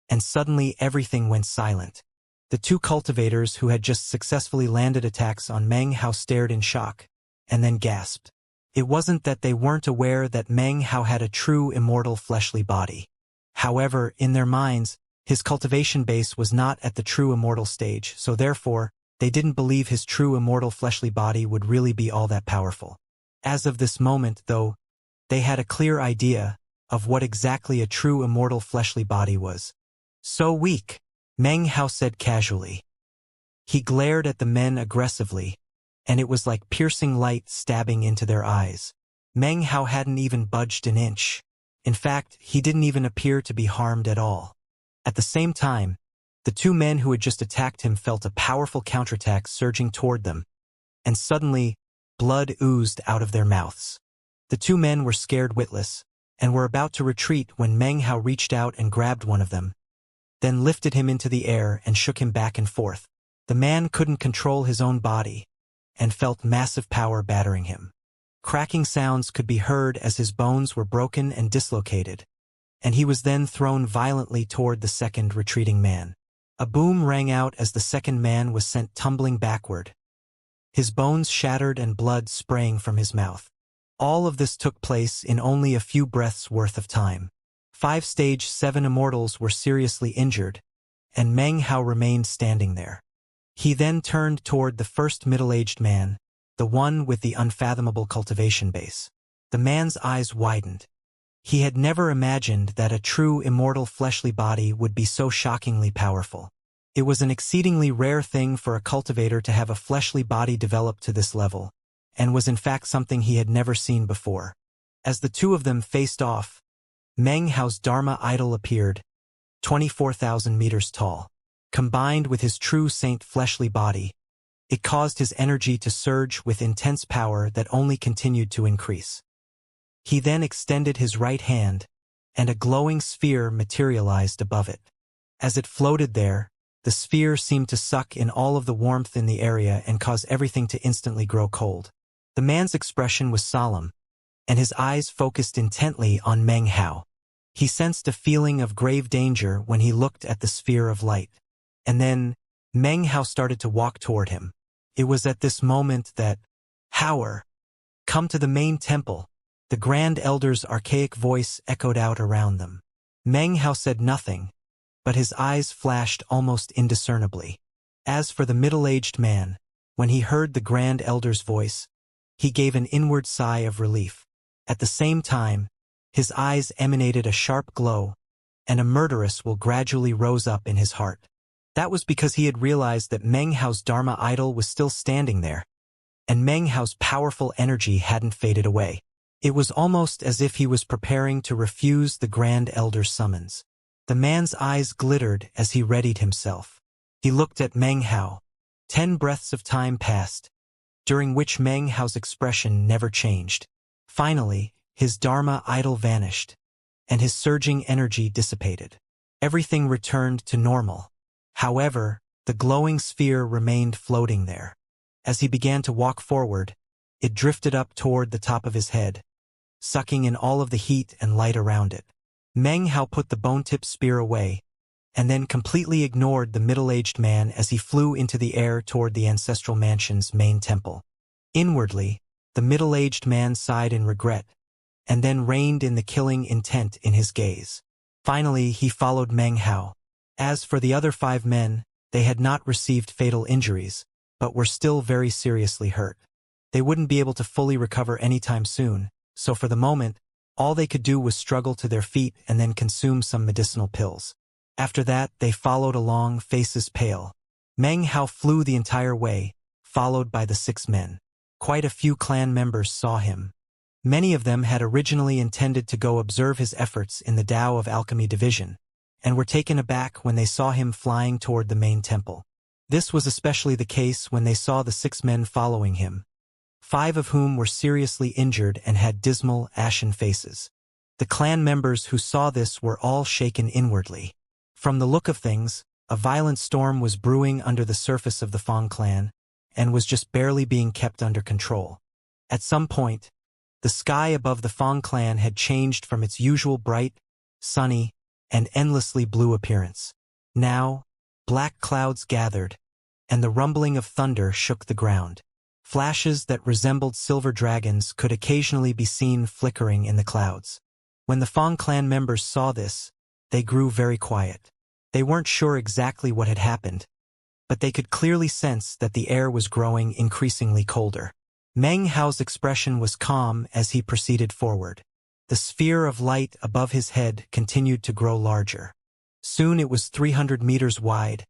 and suddenly everything went silent. The 2 cultivators who had just successfully landed attacks on Meng Hao stared in shock, and then gasped. It wasn't that they weren't aware that Meng Hao had a true immortal fleshly body. However, in their minds, His cultivation base was not at the true immortal stage, so therefore, they didn't believe his true immortal fleshly body would really be all that powerful. As of this moment, though, they had a clear idea of what exactly a true immortal fleshly body was. So weak, Meng Hao said casually. He glared at the men aggressively, and it was like piercing light stabbing into their eyes. Meng Hao hadn't even budged an inch. In fact, he didn't even appear to be harmed at all. At the same time, the two men who had just attacked him felt a powerful counterattack surging toward them, and suddenly, blood oozed out of their mouths. The two men were scared witless, and were about to retreat when Meng Hao reached out and grabbed one of them, then lifted him into the air and shook him back and forth. The man couldn't control his own body, and felt massive power battering him. Cracking sounds could be heard as his bones were broken and dislocated, and he was then thrown violently toward the second retreating man. A boom rang out as the second man was sent tumbling backward, his bones shattered and blood spraying from his mouth. All of this took place in only a few breaths worth of time. 5 Stage 7 immortals were seriously injured, and Meng Hao remained standing there. He then turned toward the first middle-aged man, the one with the unfathomable cultivation base. The man's eyes widened. He had never imagined that a true immortal fleshly body would be so shockingly powerful. It was an exceedingly rare thing for a cultivator to have a fleshly body develop to this level, and was in fact something he had never seen before. As the two of them faced off, Meng Hao's Dharma idol appeared, 24,000 meters tall. Combined with his true saint fleshly body, it caused his energy to surge with intense power that only continued to increase. He then extended his right hand, and a glowing sphere materialized above it. As it floated there, the sphere seemed to suck in all of the warmth in the area and cause everything to instantly grow cold. The man's expression was solemn, and his eyes focused intently on Meng Hao. He sensed a feeling of grave danger when he looked at the sphere of light. And then, Meng Hao started to walk toward him. It was at this moment that, "Haoer, come to the main temple," the Grand Elder's archaic voice echoed out around them. Meng Hao said nothing, but his eyes flashed almost indiscernibly. As for the middle-aged man, when he heard the Grand Elder's voice, he gave an inward sigh of relief. At the same time, his eyes emanated a sharp glow, and a murderous will gradually rose up in his heart. That was because he had realized that Meng Hao's Dharma idol was still standing there, and Meng Hao's powerful energy hadn't faded away. It was almost as if he was preparing to refuse the Grand Elder's summons. The man's eyes glittered as he readied himself. He looked at Meng Hao. 10 breaths of time passed, during which Meng Hao's expression never changed. Finally, his Dharma idol vanished, and his surging energy dissipated. Everything returned to normal. However, the glowing sphere remained floating there. As he began to walk forward, it drifted up toward the top of his head, sucking in all of the heat and light around it. Meng Hao put the bone-tipped spear away, and then completely ignored the middle-aged man as he flew into the air toward the ancestral mansion's main temple. Inwardly, the middle-aged man sighed in regret, and then reined in the killing intent in his gaze. Finally, he followed Meng Hao. As for the other 5 men, they had not received fatal injuries, but were still very seriously hurt. They wouldn't be able to fully recover anytime soon, so for the moment, all they could do was struggle to their feet and then consume some medicinal pills. After that, they followed along, faces pale. Meng Hao flew the entire way, followed by the 6 men. Quite a few clan members saw him. Many of them had originally intended to go observe his efforts in the Tao of Alchemy division, and were taken aback when they saw him flying toward the main temple. This was especially the case when they saw the 6 men following him, 5 of whom were seriously injured and had dismal, ashen faces. The clan members who saw this were all shaken inwardly. From the look of things, a violent storm was brewing under the surface of the Fong clan, and was just barely being kept under control. At some point, the sky above the Fong clan had changed from its usual bright, sunny, and endlessly blue appearance. Now, black clouds gathered, and the rumbling of thunder shook the ground. Flashes that resembled silver dragons could occasionally be seen flickering in the clouds. When the Fong clan members saw this, they grew very quiet. They weren't sure exactly what had happened, but they could clearly sense that the air was growing increasingly colder. Meng Hao's expression was calm as he proceeded forward. The sphere of light above his head continued to grow larger. Soon it was 300 meters wide,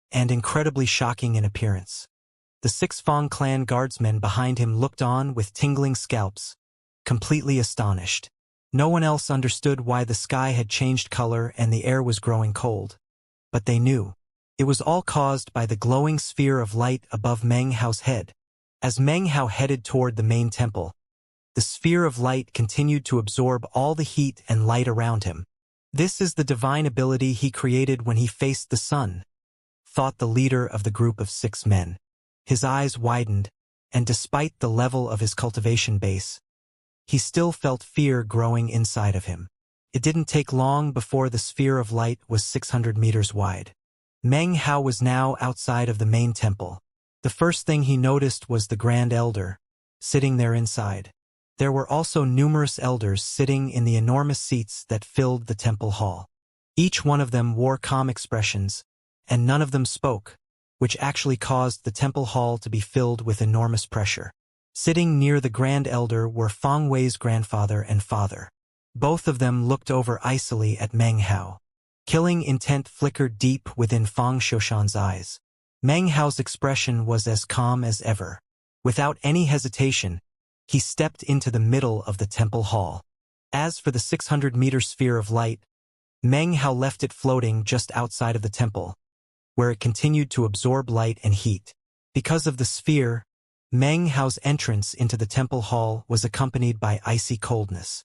and incredibly shocking in appearance. The 6 Fang clan guardsmen behind him looked on with tingling scalps, completely astonished. No one else understood why the sky had changed color and the air was growing cold. But they knew. It was all caused by the glowing sphere of light above Meng Hao's head. As Meng Hao headed toward the main temple, the sphere of light continued to absorb all the heat and light around him. This is the divine ability he created when he faced the sun, thought the leader of the group of 6 men. His eyes widened, and despite the level of his cultivation base, he still felt fear growing inside of him. It didn't take long before the sphere of light was 600 meters wide. Meng Hao was now outside of the main temple. The first thing he noticed was the Grand Elder, sitting there inside. There were also numerous elders sitting in the enormous seats that filled the temple hall. Each one of them wore calm expressions, and none of them spoke, which actually caused the temple hall to be filled with enormous pressure. Sitting near the Grand Elder were Fang Wei's grandfather and father. Both of them looked over icily at Meng Hao. Killing intent flickered deep within Fang Shoshan's eyes. Meng Hao's expression was as calm as ever. Without any hesitation, he stepped into the middle of the temple hall. As for the 600-meter sphere of light, Meng Hao left it floating just outside of the temple, where it continued to absorb light and heat. Because of the sphere, Meng Hao's entrance into the temple hall was accompanied by icy coldness.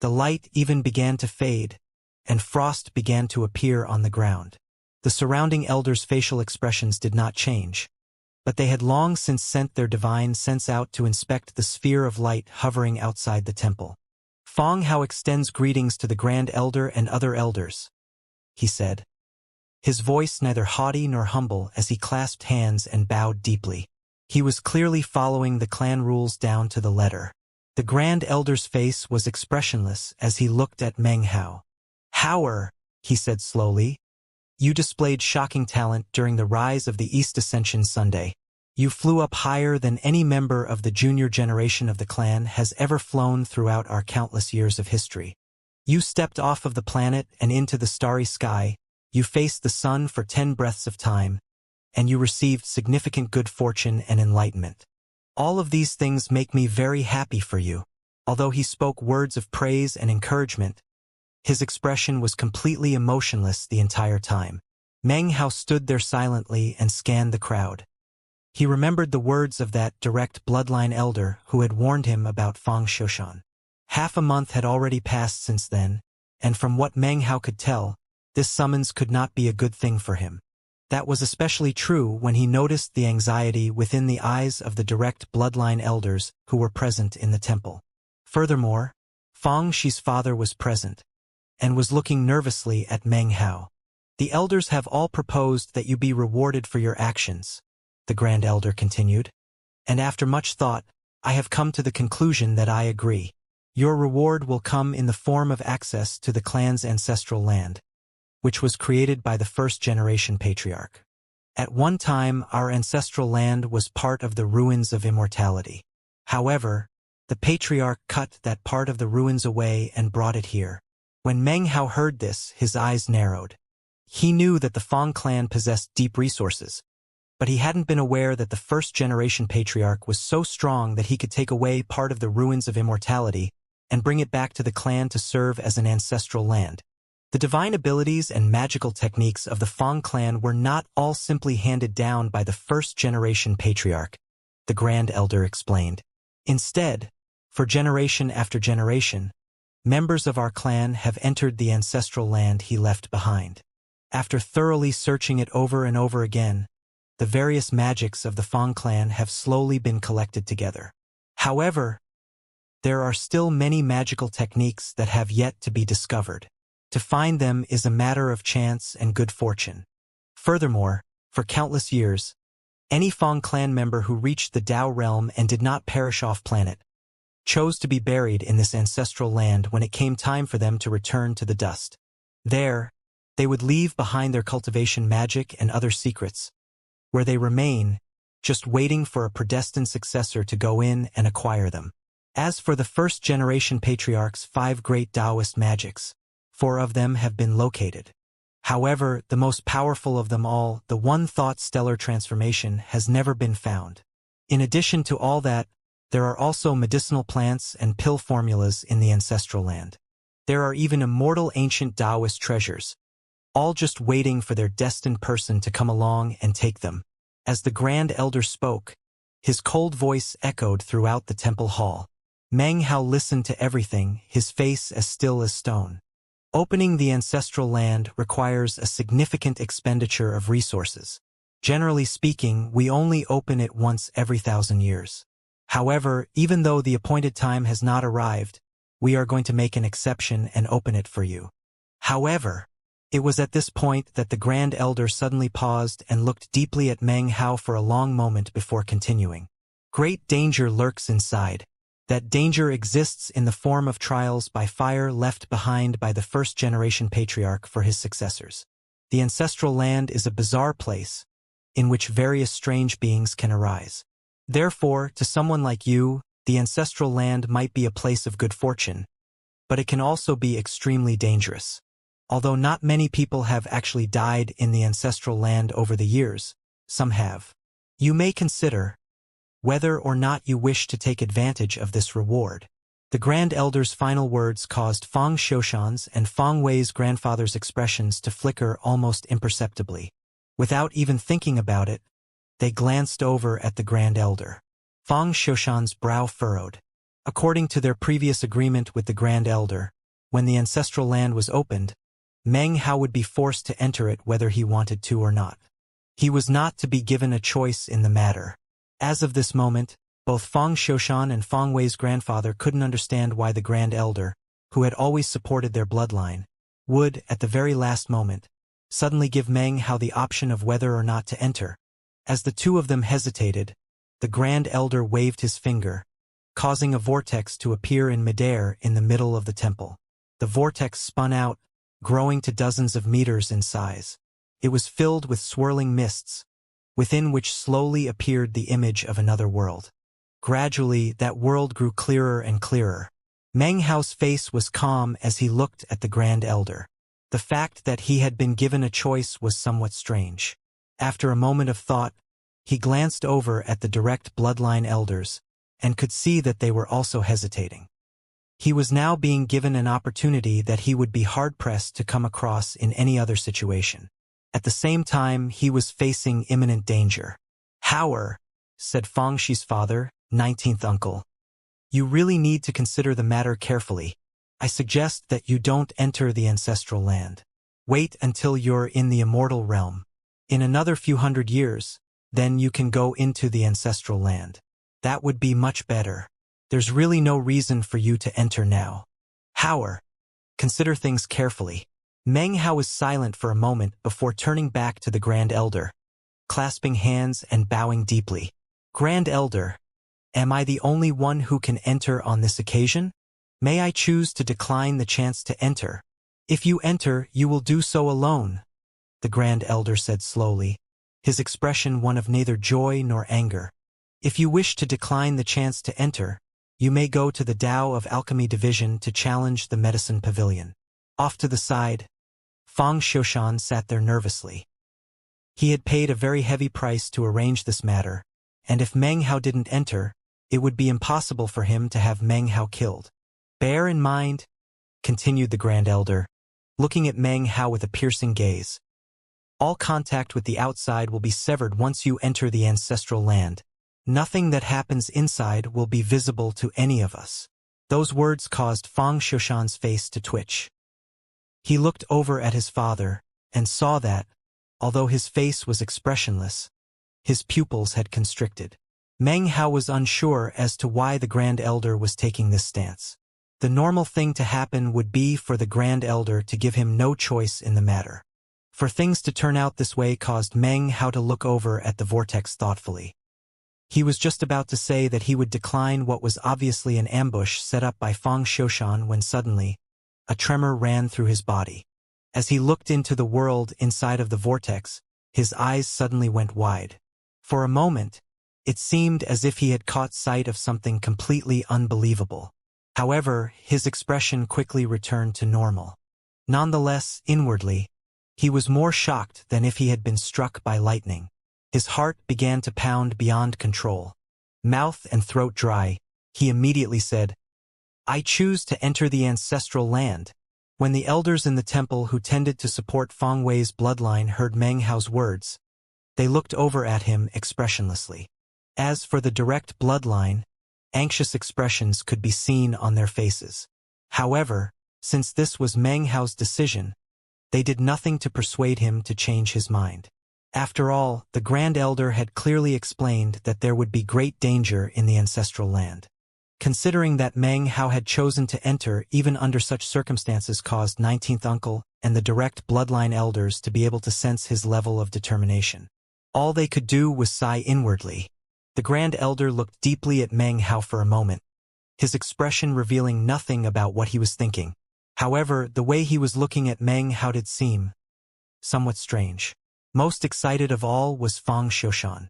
The light even began to fade, and frost began to appear on the ground. The surrounding elders' facial expressions did not change, but they had long since sent their divine sense out to inspect the sphere of light hovering outside the temple. Fang Hao extends greetings to the Grand Elder and other elders, he said. His voice neither haughty nor humble as he clasped hands and bowed deeply. He was clearly following the clan rules down to the letter. The Grand Elder's face was expressionless as he looked at Meng Hao. "How'er," he said slowly. "You displayed shocking talent during the rise of the East Ascension Sunday. You flew up higher than any member of the junior generation of the clan has ever flown throughout our countless years of history. You stepped off of the planet and into the starry sky, you faced the sun for 10 breaths of time, and you received significant good fortune and enlightenment. All of these things make me very happy for you." Although he spoke words of praise and encouragement, his expression was completely emotionless the entire time. Meng Hao stood there silently and scanned the crowd. He remembered the words of that direct bloodline elder who had warned him about Fang Shoshan. Half a month had already passed since then, and from what Meng Hao could tell, this summons could not be a good thing for him. That was especially true when he noticed the anxiety within the eyes of the direct bloodline elders who were present in the temple. Furthermore, Fang Shi's father was present, and was looking nervously at Meng Hao. "The elders have all proposed that you be rewarded for your actions," the Grand Elder continued. "And after much thought, I have come to the conclusion that I agree. Your reward will come in the form of access to the clan's ancestral land, which was created by the first-generation patriarch. At one time, our ancestral land was part of the ruins of immortality. However, the patriarch cut that part of the ruins away and brought it here." When Meng Hao heard this, his eyes narrowed. He knew that the Fang clan possessed deep resources, but he hadn't been aware that the first-generation patriarch was so strong that he could take away part of the ruins of immortality and bring it back to the clan to serve as an ancestral land. The divine abilities and magical techniques of the Fang clan were not all simply handed down by the first-generation patriarch, the Grand Elder explained. Instead, for generation after generation, members of our clan have entered the ancestral land he left behind. After thoroughly searching it over and over again, the various magics of the Fang clan have slowly been collected together. However, there are still many magical techniques that have yet to be discovered. To find them is a matter of chance and good fortune. Furthermore, for countless years, any Fang clan member who reached the Tao realm and did not perish off-planet chose to be buried in this ancestral land when it came time for them to return to the dust. There, They would leave behind their cultivation magic and other secrets, where they remain, just waiting for a predestined successor to go in and acquire them. As for the first-generation patriarch's 5 great Taoist magics, 4 of them have been located. However, the most powerful of them all, the one-thought stellar transformation, has never been found. In addition to all that, there are also medicinal plants and pill formulas in the ancestral land. There are even immortal ancient Taoist treasures, all just waiting for their destined person to come along and take them. As the Grand Elder spoke, his cold voice echoed throughout the temple hall. Meng Hao listened to everything, his face as still as stone. Opening the ancestral land requires a significant expenditure of resources. Generally speaking, we only open it once every 1,000 years. However, even though the appointed time has not arrived, we are going to make an exception and open it for you. However, it was at this point that the Grand Elder suddenly paused and looked deeply at Meng Hao for a long moment before continuing. Great danger lurks inside. That danger exists in the form of trials by fire left behind by the first-generation patriarch for his successors. The ancestral land is a bizarre place, in which various strange beings can arise. Therefore, to someone like you, the ancestral land might be a place of good fortune, but it can also be extremely dangerous. Although not many people have actually died in the ancestral land over the years, some have. You may consider whether or not you wish to take advantage of this reward. The Grand Elder's final words caused Fang Xiushan's and Fang Wei's grandfather's expressions to flicker almost imperceptibly. Without even thinking about it, they glanced over at the Grand Elder. Fang Xiushan's brow furrowed. According to their previous agreement with the Grand Elder, when the ancestral land was opened, Meng Hao would be forced to enter it whether he wanted to or not. He was not to be given a choice in the matter. As of this moment, both Fang Xiushan and Fang Wei's grandfather couldn't understand why the Grand Elder, who had always supported their bloodline, would, at the very last moment, suddenly give Meng Hao the option of whether or not to enter. As the two of them hesitated, the Grand Elder waved his finger, causing a vortex to appear in midair in the middle of the temple. The vortex spun out, growing to dozens of meters in size. It was filled with swirling mists, within which slowly appeared the image of another world. Gradually, that world grew clearer and clearer. Meng Hao's face was calm as he looked at the Grand Elder. The fact that he had been given a choice was somewhat strange. After a moment of thought, he glanced over at the direct bloodline elders, and could see that they were also hesitating. He was now being given an opportunity that he would be hard-pressed to come across in any other situation. At the same time, he was facing imminent danger. "Howard," said Fang Shi's father, 19th uncle, "you really need to consider the matter carefully. I suggest that you don't enter the ancestral land. Wait until you're in the immortal realm. In another few hundred years, then you can go into the ancestral land. That would be much better. There's really no reason for you to enter now. Howard, consider things carefully." Meng Hao was silent for a moment before turning back to the Grand Elder, clasping hands and bowing deeply. "Grand Elder, am I the only one who can enter on this occasion? May I choose to decline the chance to enter? If you enter, you will do so alone," the Grand Elder said slowly, his expression one of neither joy nor anger. "If you wish to decline the chance to enter, you may go to the Tao of Alchemy Division to challenge the Medicine Pavilion." Off to the side, Fang Xiushan sat there nervously. He had paid a very heavy price to arrange this matter, and if Meng Hao didn't enter, it would be impossible for him to have Meng Hao killed. "Bear in mind," continued the Grand Elder, looking at Meng Hao with a piercing gaze, "all contact with the outside will be severed once you enter the ancestral land. Nothing that happens inside will be visible to any of us." Those words caused Fang Xiushan's face to twitch. He looked over at his father, and saw that, although his face was expressionless, his pupils had constricted. Meng Hao was unsure as to why the Grand Elder was taking this stance. The normal thing to happen would be for the Grand Elder to give him no choice in the matter. For things to turn out this way caused Meng Hao to look over at the vortex thoughtfully. He was just about to say that he would decline what was obviously an ambush set up by Fang Xiushan when suddenly, a tremor ran through his body. As he looked into the world inside of the vortex, his eyes suddenly went wide. For a moment, it seemed as if he had caught sight of something completely unbelievable. However, his expression quickly returned to normal. Nonetheless, inwardly, he was more shocked than if he had been struck by lightning. His heart began to pound beyond control. Mouth and throat dry, he immediately said, "I choose to enter the ancestral land." When the elders in the temple who tended to support Feng Wei's bloodline heard Meng Hao's words, they looked over at him expressionlessly. As for the direct bloodline, anxious expressions could be seen on their faces. However, since this was Meng Hao's decision, they did nothing to persuade him to change his mind. After all, the Grand Elder had clearly explained that there would be great danger in the ancestral land. Considering that Meng Hao had chosen to enter even under such circumstances caused 19th uncle and the direct bloodline elders to be able to sense his level of determination. All they could do was sigh inwardly. The Grand Elder looked deeply at Meng Hao for a moment, his expression revealing nothing about what he was thinking. However, the way he was looking at Meng Hao did seem somewhat strange. Most excited of all was Fang Xiushan.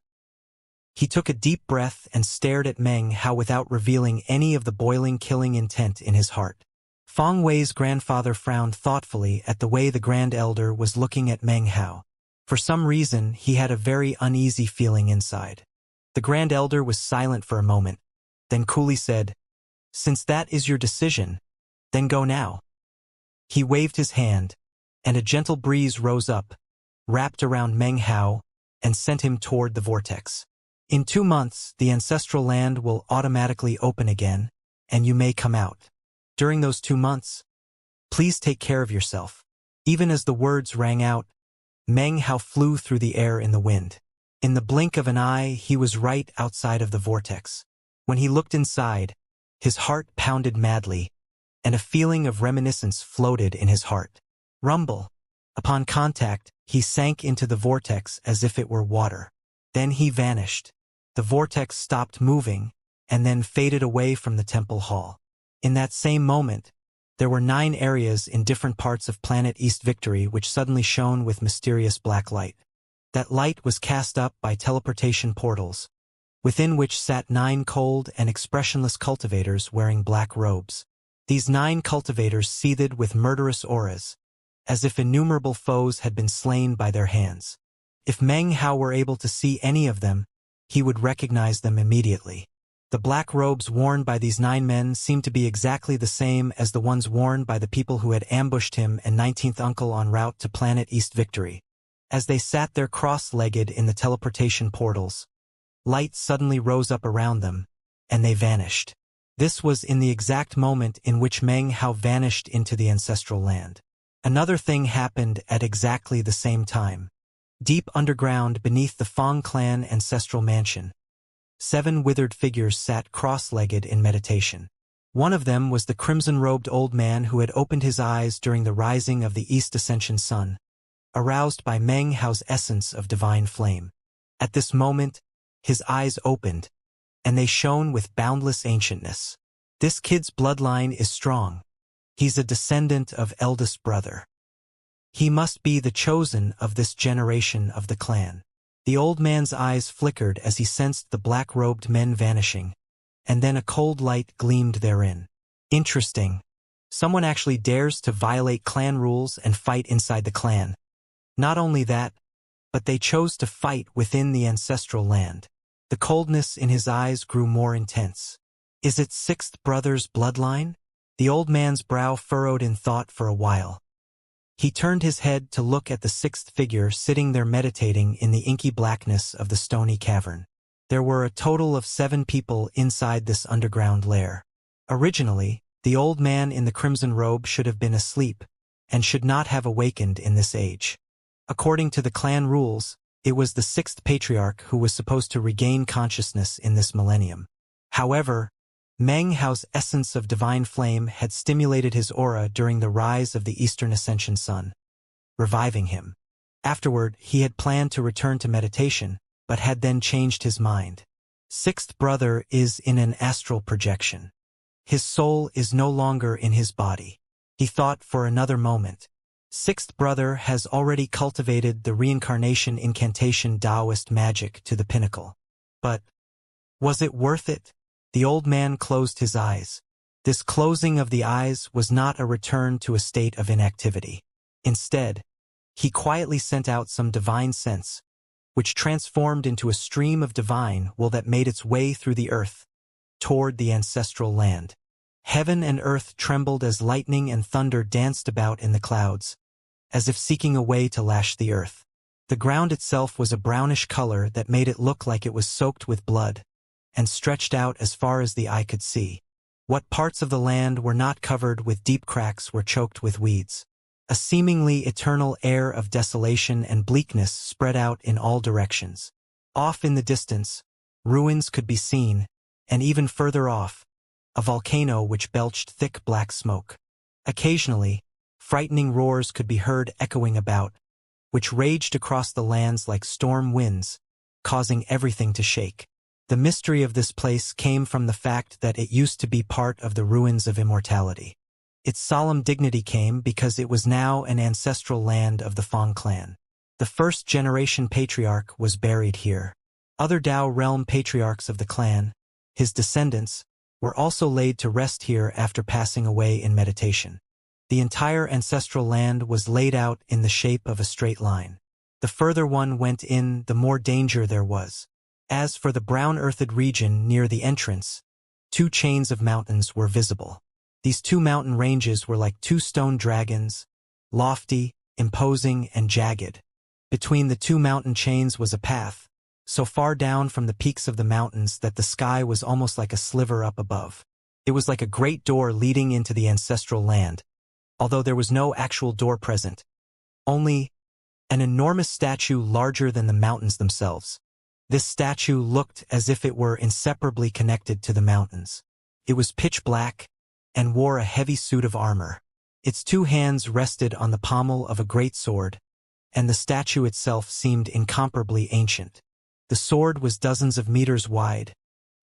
He took a deep breath and stared at Meng Hao without revealing any of the boiling killing intent in his heart. Feng Wei's grandfather frowned thoughtfully at the way the Grand Elder was looking at Meng Hao. For some reason, he had a very uneasy feeling inside. The Grand Elder was silent for a moment, then coolly said, "Since that is your decision, then go now." He waved his hand, and a gentle breeze rose up, wrapped around Meng Hao, and sent him toward the vortex. In 2 months, the ancestral land will automatically open again, and you may come out. During those 2 months, please take care of yourself. Even as the words rang out, Meng Hao flew through the air in the wind. In the blink of an eye, he was right outside of the vortex. When he looked inside, his heart pounded madly, and a feeling of reminiscence floated in his heart. Rumble. Upon contact, he sank into the vortex as if it were water. Then he vanished. The vortex stopped moving, and then faded away from the temple hall. In that same moment, there were 9 areas in different parts of planet East Victory which suddenly shone with mysterious black light. That light was cast up by teleportation portals, within which sat 9 cold and expressionless cultivators wearing black robes. These 9 cultivators seethed with murderous auras, as if innumerable foes had been slain by their hands. If Meng Hao were able to see any of them, he would recognize them immediately. The black robes worn by these 9 men seemed to be exactly the same as the ones worn by the people who had ambushed him and 19th uncle en route to planet East Victory. As they sat there cross-legged in the teleportation portals, light suddenly rose up around them, and they vanished. This was in the exact moment in which Meng Hao vanished into the ancestral land. Another thing happened at exactly the same time. Deep underground beneath the Fang clan ancestral mansion, 7 withered figures sat cross-legged in meditation. One of them was the crimson-robed old man who had opened his eyes during the rising of the East Ascension sun, aroused by Meng Hao's essence of divine flame. At this moment, his eyes opened, and they shone with boundless ancientness. This kid's bloodline is strong. He's a descendant of eldest brother. He must be the chosen of this generation of the clan. The old man's eyes flickered as he sensed the black-robed men vanishing, and then a cold light gleamed therein. Interesting. Someone actually dares to violate clan rules and fight inside the clan. Not only that, but they chose to fight within the ancestral land. The coldness in his eyes grew more intense. Is it 6th brother's bloodline? The old man's brow furrowed in thought for a while. He turned his head to look at the 6th figure sitting there meditating in the inky blackness of the stony cavern. There were a total of 7 people inside this underground lair. Originally, the old man in the crimson robe should have been asleep, and should not have awakened in this age. According to the clan rules, it was the 6th patriarch who was supposed to regain consciousness in this millennium. However, Meng Hao's essence of divine flame had stimulated his aura during the rise of the Eastern Ascension sun, reviving him. Afterward, he had planned to return to meditation, but had then changed his mind. 6th brother is in an astral projection. His soul is no longer in his body. He thought for another moment. Sixth brother has already cultivated the reincarnation incantation Taoist magic to the pinnacle. But was it worth it? The old man closed his eyes. This closing of the eyes was not a return to a state of inactivity. Instead, he quietly sent out some divine sense, which transformed into a stream of divine will that made its way through the earth, toward the ancestral land. Heaven and earth trembled as lightning and thunder danced about in the clouds, as if seeking a way to lash the earth. The ground itself was a brownish color that made it look like it was soaked with blood, and stretched out as far as the eye could see. What parts of the land were not covered with deep cracks were choked with weeds. A seemingly eternal air of desolation and bleakness spread out in all directions. Off in the distance, ruins could be seen, and even further off, a volcano which belched thick black smoke. Occasionally, frightening roars could be heard echoing about, which raged across the lands like storm winds, causing everything to shake. The mystery of this place came from the fact that it used to be part of the ruins of immortality. Its solemn dignity came because it was now an ancestral land of the Fang clan. The first-generation patriarch was buried here. Other Dao realm patriarchs of the clan, his descendants, were also laid to rest here after passing away in meditation. The entire ancestral land was laid out in the shape of a straight line. The further one went in, the more danger there was. As for the brown-earthed region near the entrance, 2 chains of mountains were visible. These 2 mountain ranges were like 2 stone dragons, lofty, imposing, and jagged. Between the 2 mountain chains was a path, so far down from the peaks of the mountains that the sky was almost like a sliver up above. It was like a great door leading into the ancestral land, although there was no actual door present, only an enormous statue larger than the mountains themselves. This statue looked as if it were inseparably connected to the mountains. It was pitch black, and wore a heavy suit of armor. Its 2 hands rested on the pommel of a great sword, and the statue itself seemed incomparably ancient. The sword was dozens of meters wide,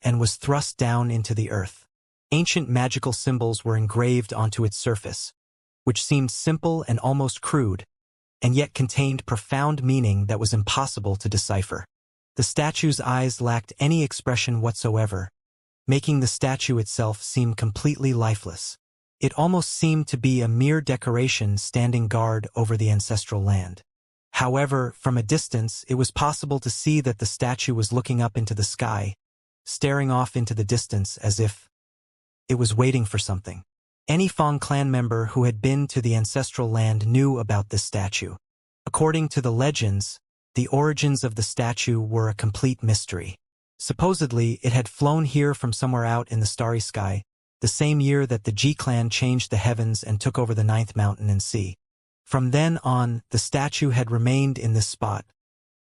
and was thrust down into the earth. Ancient magical symbols were engraved onto its surface, which seemed simple and almost crude, and yet contained profound meaning that was impossible to decipher. The statue's eyes lacked any expression whatsoever, making the statue itself seem completely lifeless. It almost seemed to be a mere decoration standing guard over the ancestral land. However, from a distance, it was possible to see that the statue was looking up into the sky, staring off into the distance as if it was waiting for something. Any Fang clan member who had been to the ancestral land knew about this statue. According to the legends, the origins of the statue were a complete mystery. Supposedly, it had flown here from somewhere out in the starry sky, the same year that the Ji clan changed the heavens and took over the 9th mountain and sea. From then on, the statue had remained in this spot,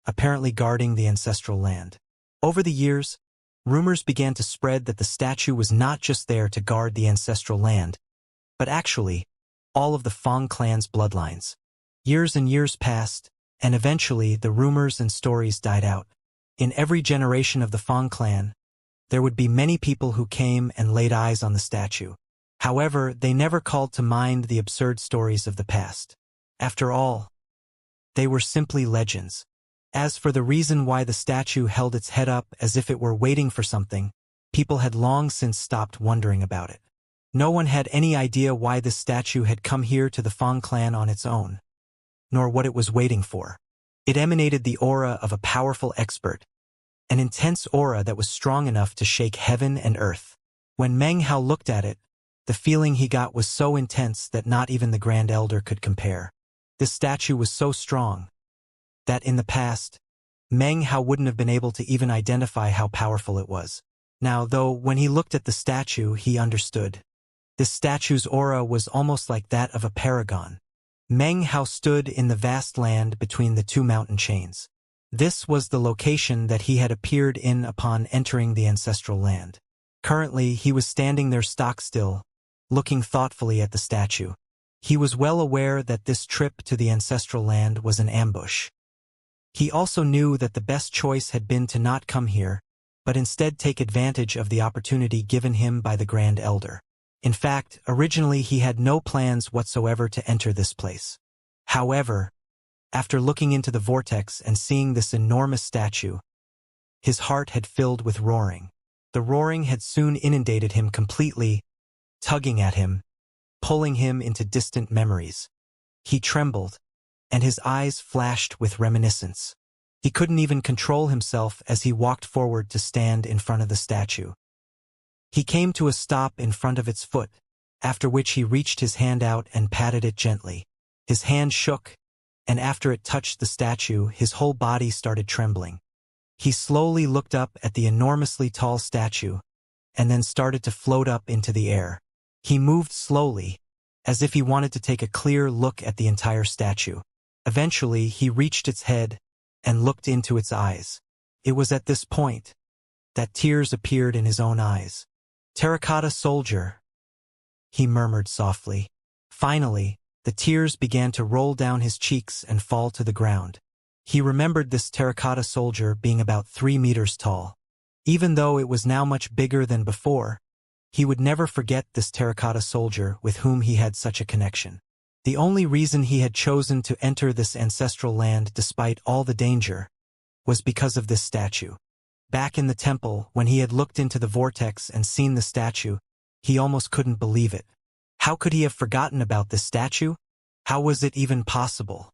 apparently guarding the ancestral land. Over the years, rumors began to spread that the statue was not just there to guard the ancestral land, but actually, all of the Fang clan's bloodlines. Years and years passed, and eventually the rumors and stories died out. In every generation of the Fang clan, there would be many people who came and laid eyes on the statue. However, they never called to mind the absurd stories of the past. After all, they were simply legends. As for the reason why the statue held its head up as if it were waiting for something, people had long since stopped wondering about it. No one had any idea why this statue had come here to the Fang clan on its own, nor what it was waiting for. It emanated the aura of a powerful expert, an intense aura that was strong enough to shake heaven and earth. When Meng Hao looked at it, the feeling he got was so intense that not even the Grand Elder could compare. This statue was so strong that in the past, Meng Hao wouldn't have been able to even identify how powerful it was. Now, though, when he looked at the statue, he understood. This statue's aura was almost like that of a paragon. Meng Hao stood in the vast land between the 2 mountain chains. This was the location that he had appeared in upon entering the ancestral land. Currently, he was standing there stock-still, looking thoughtfully at the statue. He was well aware that this trip to the ancestral land was an ambush. He also knew that the best choice had been to not come here, but instead take advantage of the opportunity given him by the Grand Elder. In fact, originally he had no plans whatsoever to enter this place. However, after looking into the vortex and seeing this enormous statue, his heart had filled with roaring. The roaring had soon inundated him completely, tugging at him, pulling him into distant memories. He trembled, and his eyes flashed with reminiscence. He couldn't even control himself as he walked forward to stand in front of the statue. He came to a stop in front of its foot, after which he reached his hand out and patted it gently. His hand shook, and after it touched the statue, his whole body started trembling. He slowly looked up at the enormously tall statue, and then started to float up into the air. He moved slowly, as if he wanted to take a clear look at the entire statue. Eventually, he reached its head and looked into its eyes. It was at this point that tears appeared in his own eyes. "Terracotta soldier," he murmured softly. Finally, the tears began to roll down his cheeks and fall to the ground. He remembered this terracotta soldier being about 3 meters tall. Even though it was now much bigger than before, he would never forget this terracotta soldier with whom he had such a connection. The only reason he had chosen to enter this ancestral land despite all the danger was because of this statue. Back in the temple, when he had looked into the vortex and seen the statue, he almost couldn't believe it. How could he have forgotten about this statue? How was it even possible?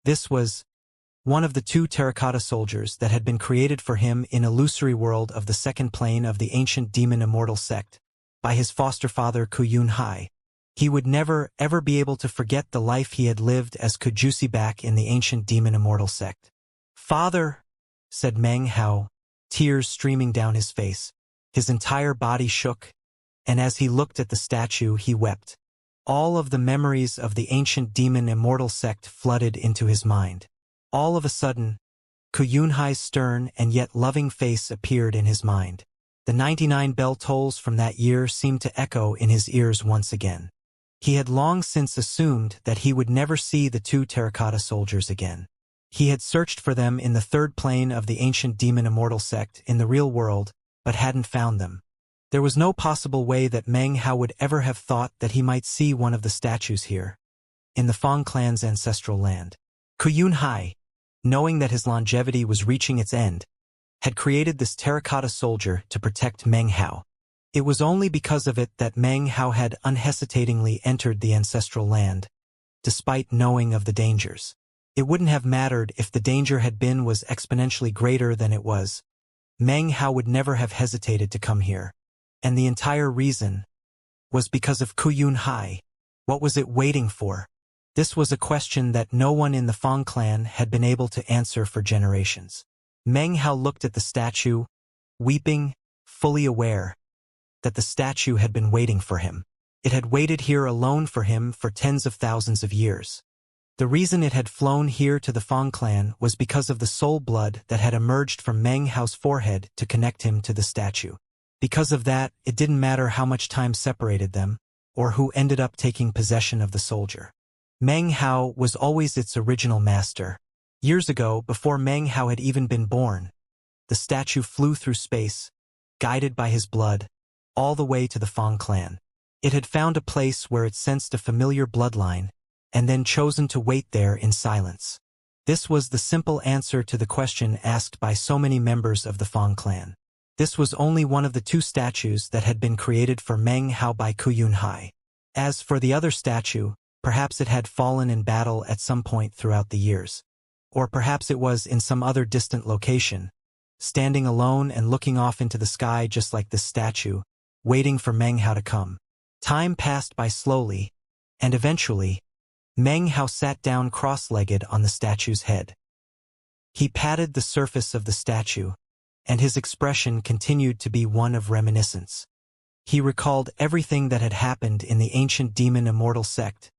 This was one of the 2 terracotta soldiers that had been created for him in illusory world of the second plane of the ancient demon Immortal sect, by his foster father Kuyun. He would never, ever be able to forget the life he had lived as Kujusi back in the ancient demon Immortal sect. "Father," said Meng Hao, tears streaming down his face. His entire body shook, and as he looked at the statue he wept. All of the memories of the ancient demon Immortal sect flooded into his mind. All of a sudden, Kuyunhai's stern and yet loving face appeared in his mind. The 99 bell tolls from that year seemed to echo in his ears once again. He had long since assumed that he would never see the 2 terracotta soldiers again. He had searched for them in the 3rd plane of the ancient demon Immortal sect in the real world, but hadn't found them. There was no possible way that Meng Hao would ever have thought that he might see one of the statues here, in the Fang clan's ancestral land. Kuyunhai, knowing that his longevity was reaching its end, had created this terracotta soldier to protect Meng Hao. It was only because of it that Meng Hao had unhesitatingly entered the ancestral land, despite knowing of the dangers. It wouldn't have mattered if the danger was exponentially greater than it was. Meng Hao would never have hesitated to come here. And the entire reason was because of Kuyunhai. What was it waiting for? This was a question that no one in the Fang clan had been able to answer for generations. Meng Hao looked at the statue, weeping, fully aware that the statue had been waiting for him. It had waited here alone for him for tens of thousands of years. The reason it had flown here to the Fang clan was because of the soul blood that had emerged from Meng Hao's forehead to connect him to the statue. Because of that, it didn't matter how much time separated them, or who ended up taking possession of the soldier. Meng Hao was always its original master. Years ago, before Meng Hao had even been born, the statue flew through space, guided by his blood, all the way to the Fang clan. It had found a place where it sensed a familiar bloodline, and then chosen to wait there in silence. This was the simple answer to the question asked by so many members of the Fang clan. This was only one of the 2 statues that had been created for Meng Hao by Kuyunhai. As for the other statue, perhaps it had fallen in battle at some point throughout the years. Or perhaps it was in some other distant location, standing alone and looking off into the sky just like this statue, waiting for Meng Hao to come. Time passed by slowly, and eventually, Meng Hao sat down cross-legged on the statue's head. He patted the surface of the statue, and his expression continued to be one of reminiscence. He recalled everything that had happened in the ancient demon Immortal sect,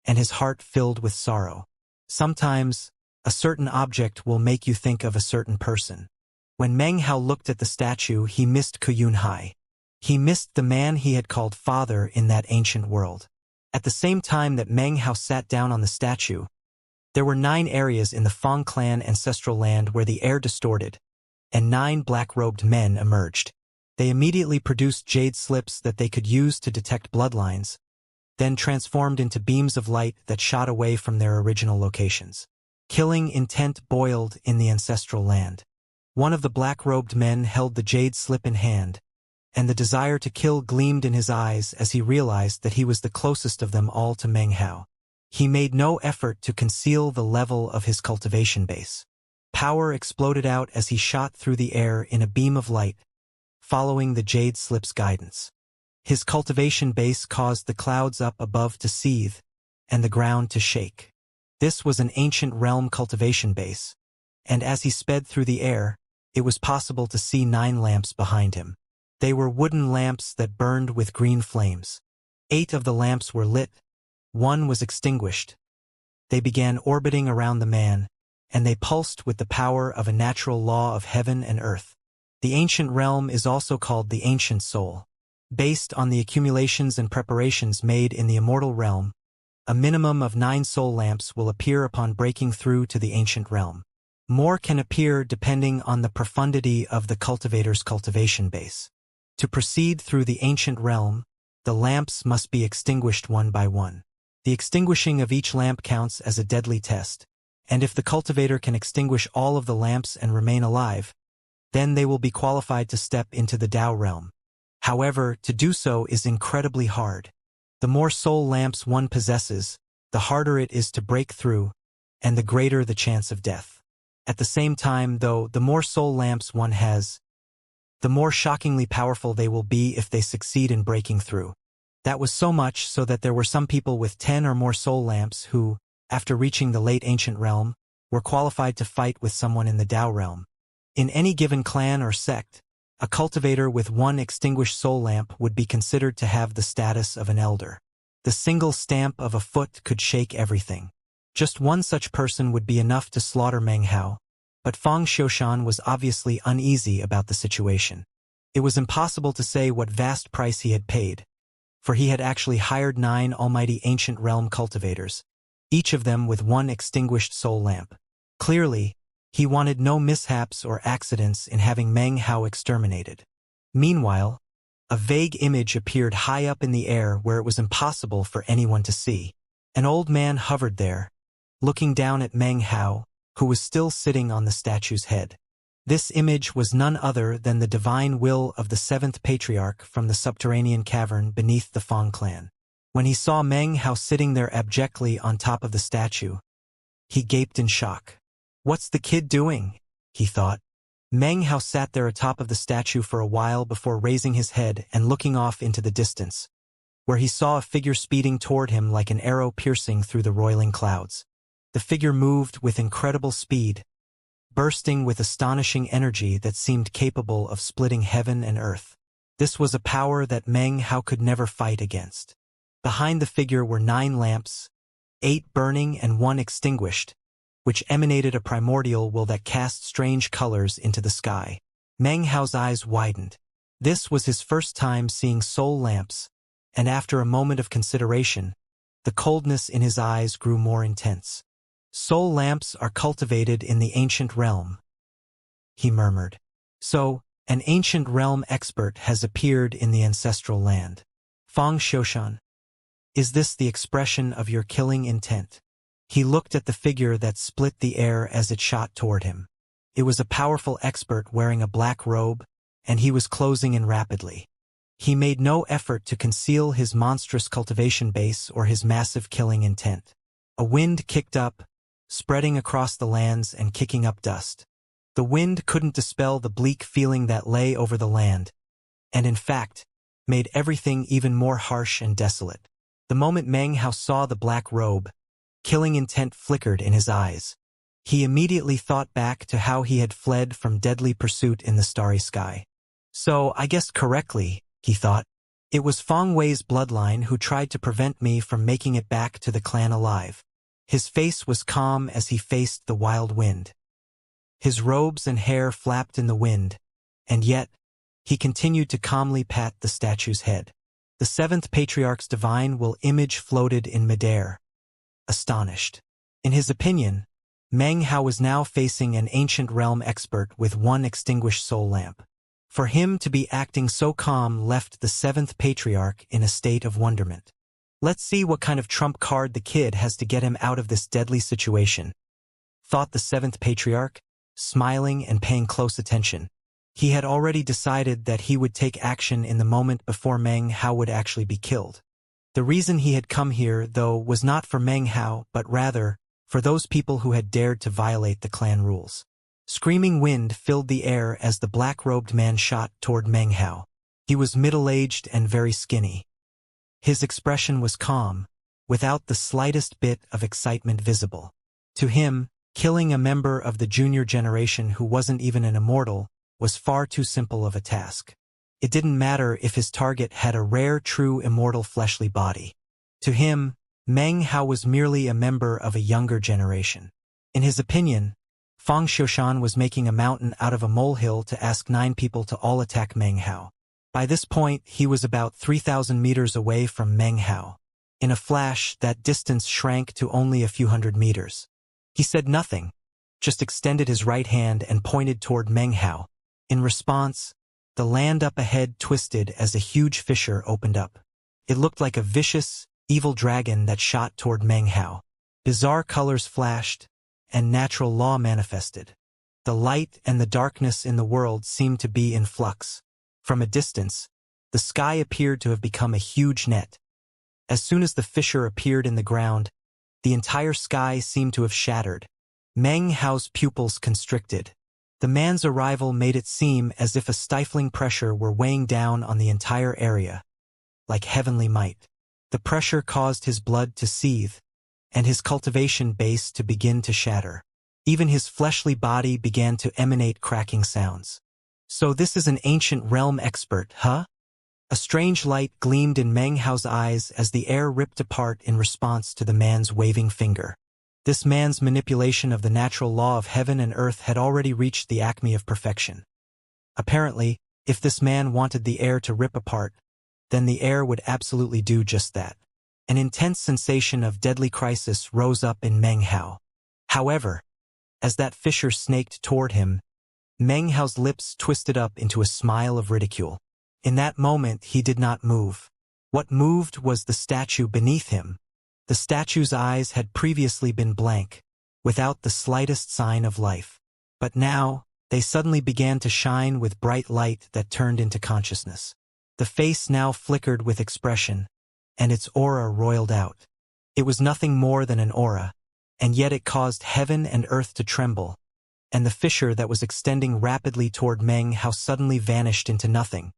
and his heart filled with sorrow. Sometimes, a certain object will make you think of a certain person. When Meng Hao looked at the statue, he missed Kuyunhai. He missed the man he had called father in that ancient world. At the same time that Meng Hao sat down on the statue, there were 9 areas in the Fang clan ancestral land where the air distorted, and 9 black-robed men emerged. They immediately produced jade slips that they could use to detect bloodlines, then transformed into beams of light that shot away from their original locations. Killing intent boiled in the ancestral land. One of the black-robed men held the jade slip in hand, and the desire to kill gleamed in his eyes as he realized that he was the closest of them all to Meng Hao. He made no effort to conceal the level of his cultivation base. Power exploded out as he shot through the air in a beam of light, following the jade slip's guidance. His cultivation base caused the clouds up above to seethe, and the ground to shake. This was an ancient realm cultivation base, and as he sped through the air, it was possible to see 9 lamps behind him. They were wooden lamps that burned with green flames. 8 of the lamps were lit, 1 was extinguished. They began orbiting around the man, and they pulsed with the power of a natural law of heaven and earth. The ancient realm is also called the ancient soul. Based on the accumulations and preparations made in the immortal realm, a minimum of 9 soul lamps will appear upon breaking through to the ancient realm. More can appear depending on the profundity of the cultivator's cultivation base. To proceed through the ancient realm, the lamps must be extinguished one by one. The extinguishing of each lamp counts as a deadly test, and if the cultivator can extinguish all of the lamps and remain alive, then they will be qualified to step into the Tao realm. However, to do so is incredibly hard. The more soul lamps one possesses, the harder it is to break through, and the greater the chance of death. At the same time, though, the more soul lamps one has, the more shockingly powerful they will be if they succeed in breaking through. That was so much so that there were some people with 10 or more soul lamps who, after reaching the late ancient realm, were qualified to fight with someone in the Tao realm. In any given clan or sect, a cultivator with 1 extinguished soul lamp would be considered to have the status of an elder. The single stamp of a foot could shake everything. Just one such person would be enough to slaughter Meng Hao, but Fang Xiushan was obviously uneasy about the situation. It was impossible to say what vast price he had paid, for he had actually hired 9 almighty ancient realm cultivators, each of them with 1 extinguished soul lamp. Clearly, he wanted no mishaps or accidents in having Meng Hao exterminated. Meanwhile, a vague image appeared high up in the air where it was impossible for anyone to see. An old man hovered there, looking down at Meng Hao, who was still sitting on the statue's head. This image was none other than the divine will of the 7th patriarch from the subterranean cavern beneath the Fang clan. When he saw Meng Hao sitting there abjectly on top of the statue, he gaped in shock. "What's the kid doing?" he thought. Meng Hao sat there atop of the statue for a while before raising his head and looking off into the distance, where he saw a figure speeding toward him like an arrow piercing through the roiling clouds. The figure moved with incredible speed, bursting with astonishing energy that seemed capable of splitting heaven and earth. This was a power that Meng Hao could never fight against. Behind the figure were 9 lamps, 8 burning and 1 extinguished, which emanated a primordial will that cast strange colors into the sky. Meng Hao's eyes widened. This was his first time seeing soul lamps, and after a moment of consideration, the coldness in his eyes grew more intense. "Soul lamps are cultivated in the ancient realm," he murmured. "So, an ancient realm expert has appeared in the ancestral land. Fang Xiushan, is this the expression of your killing intent?" He looked at the figure that split the air as it shot toward him. It was a powerful expert wearing a black robe, and he was closing in rapidly. He made no effort to conceal his monstrous cultivation base or his massive killing intent. A wind kicked up, spreading across the lands and kicking up dust. The wind couldn't dispel the bleak feeling that lay over the land, and in fact, made everything even more harsh and desolate. The moment Meng Hao saw the black robe, killing intent flickered in his eyes. He immediately thought back to how he had fled from deadly pursuit in the starry sky. "So, I guessed correctly," he thought. "It was Feng Wei's bloodline who tried to prevent me from making it back to the clan alive." His face was calm as he faced the wild wind. His robes and hair flapped in the wind, and yet, he continued to calmly pat the statue's head. The 7th patriarch's divine will image floated in midair, astonished. In his opinion, Meng Hao was now facing an ancient realm expert with 1 extinguished soul lamp. For him to be acting so calm left the 7th patriarch in a state of wonderment. Let's see what kind of trump card the kid has to get him out of this deadly situation, thought the seventh patriarch, smiling and paying close attention. He had already decided that he would take action in the moment before Meng Hao would actually be killed. The reason he had come here, though, was not for Meng Hao, but rather for those people who had dared to violate the clan rules. Screaming wind filled the air as the black-robed man shot toward Meng Hao. He was middle-aged and very skinny. His expression was calm, without the slightest bit of excitement visible. To him, killing a member of the junior generation who wasn't even an immortal was far too simple of a task. It didn't matter if his target had a rare true immortal fleshly body. To him, Meng Hao was merely a member of a younger generation. In his opinion, Fang Xiushan was making a mountain out of a molehill to ask 9 people to all attack Meng Hao. By this point, he was about 3,000 meters away from Meng Hao. In a flash, that distance shrank to only a few hundred meters. He said nothing, just extended his right hand and pointed toward Meng Hao. In response, the land up ahead twisted as a huge fissure opened up. It looked like a vicious, evil dragon that shot toward Meng Hao. Bizarre colors flashed, and natural law manifested. The light and the darkness in the world seemed to be in flux. From a distance, the sky appeared to have become a huge net. As soon as the fissure appeared in the ground, the entire sky seemed to have shattered. Meng Hao's pupils constricted. The man's arrival made it seem as if a stifling pressure were weighing down on the entire area, like heavenly might. The pressure caused his blood to seethe, and his cultivation base to begin to shatter. Even his fleshly body began to emanate cracking sounds. So this is an ancient realm expert, huh? A strange light gleamed in Meng Hao's eyes as the air ripped apart in response to the man's waving finger. This man's manipulation of the natural law of heaven and earth had already reached the acme of perfection. Apparently, if this man wanted the air to rip apart, then the air would absolutely do just that. An intense sensation of deadly crisis rose up in Meng Hao. However, as that fissure snaked toward him, Meng Hao's lips twisted up into a smile of ridicule. In that moment, he did not move. What moved was the statue beneath him. The statue's eyes had previously been blank, without the slightest sign of life. But now, they suddenly began to shine with bright light that turned into consciousness. The face now flickered with expression, and its aura roiled out. It was nothing more than an aura, and yet it caused heaven and earth to tremble, and the fissure that was extending rapidly toward Meng Hao suddenly vanished into nothing.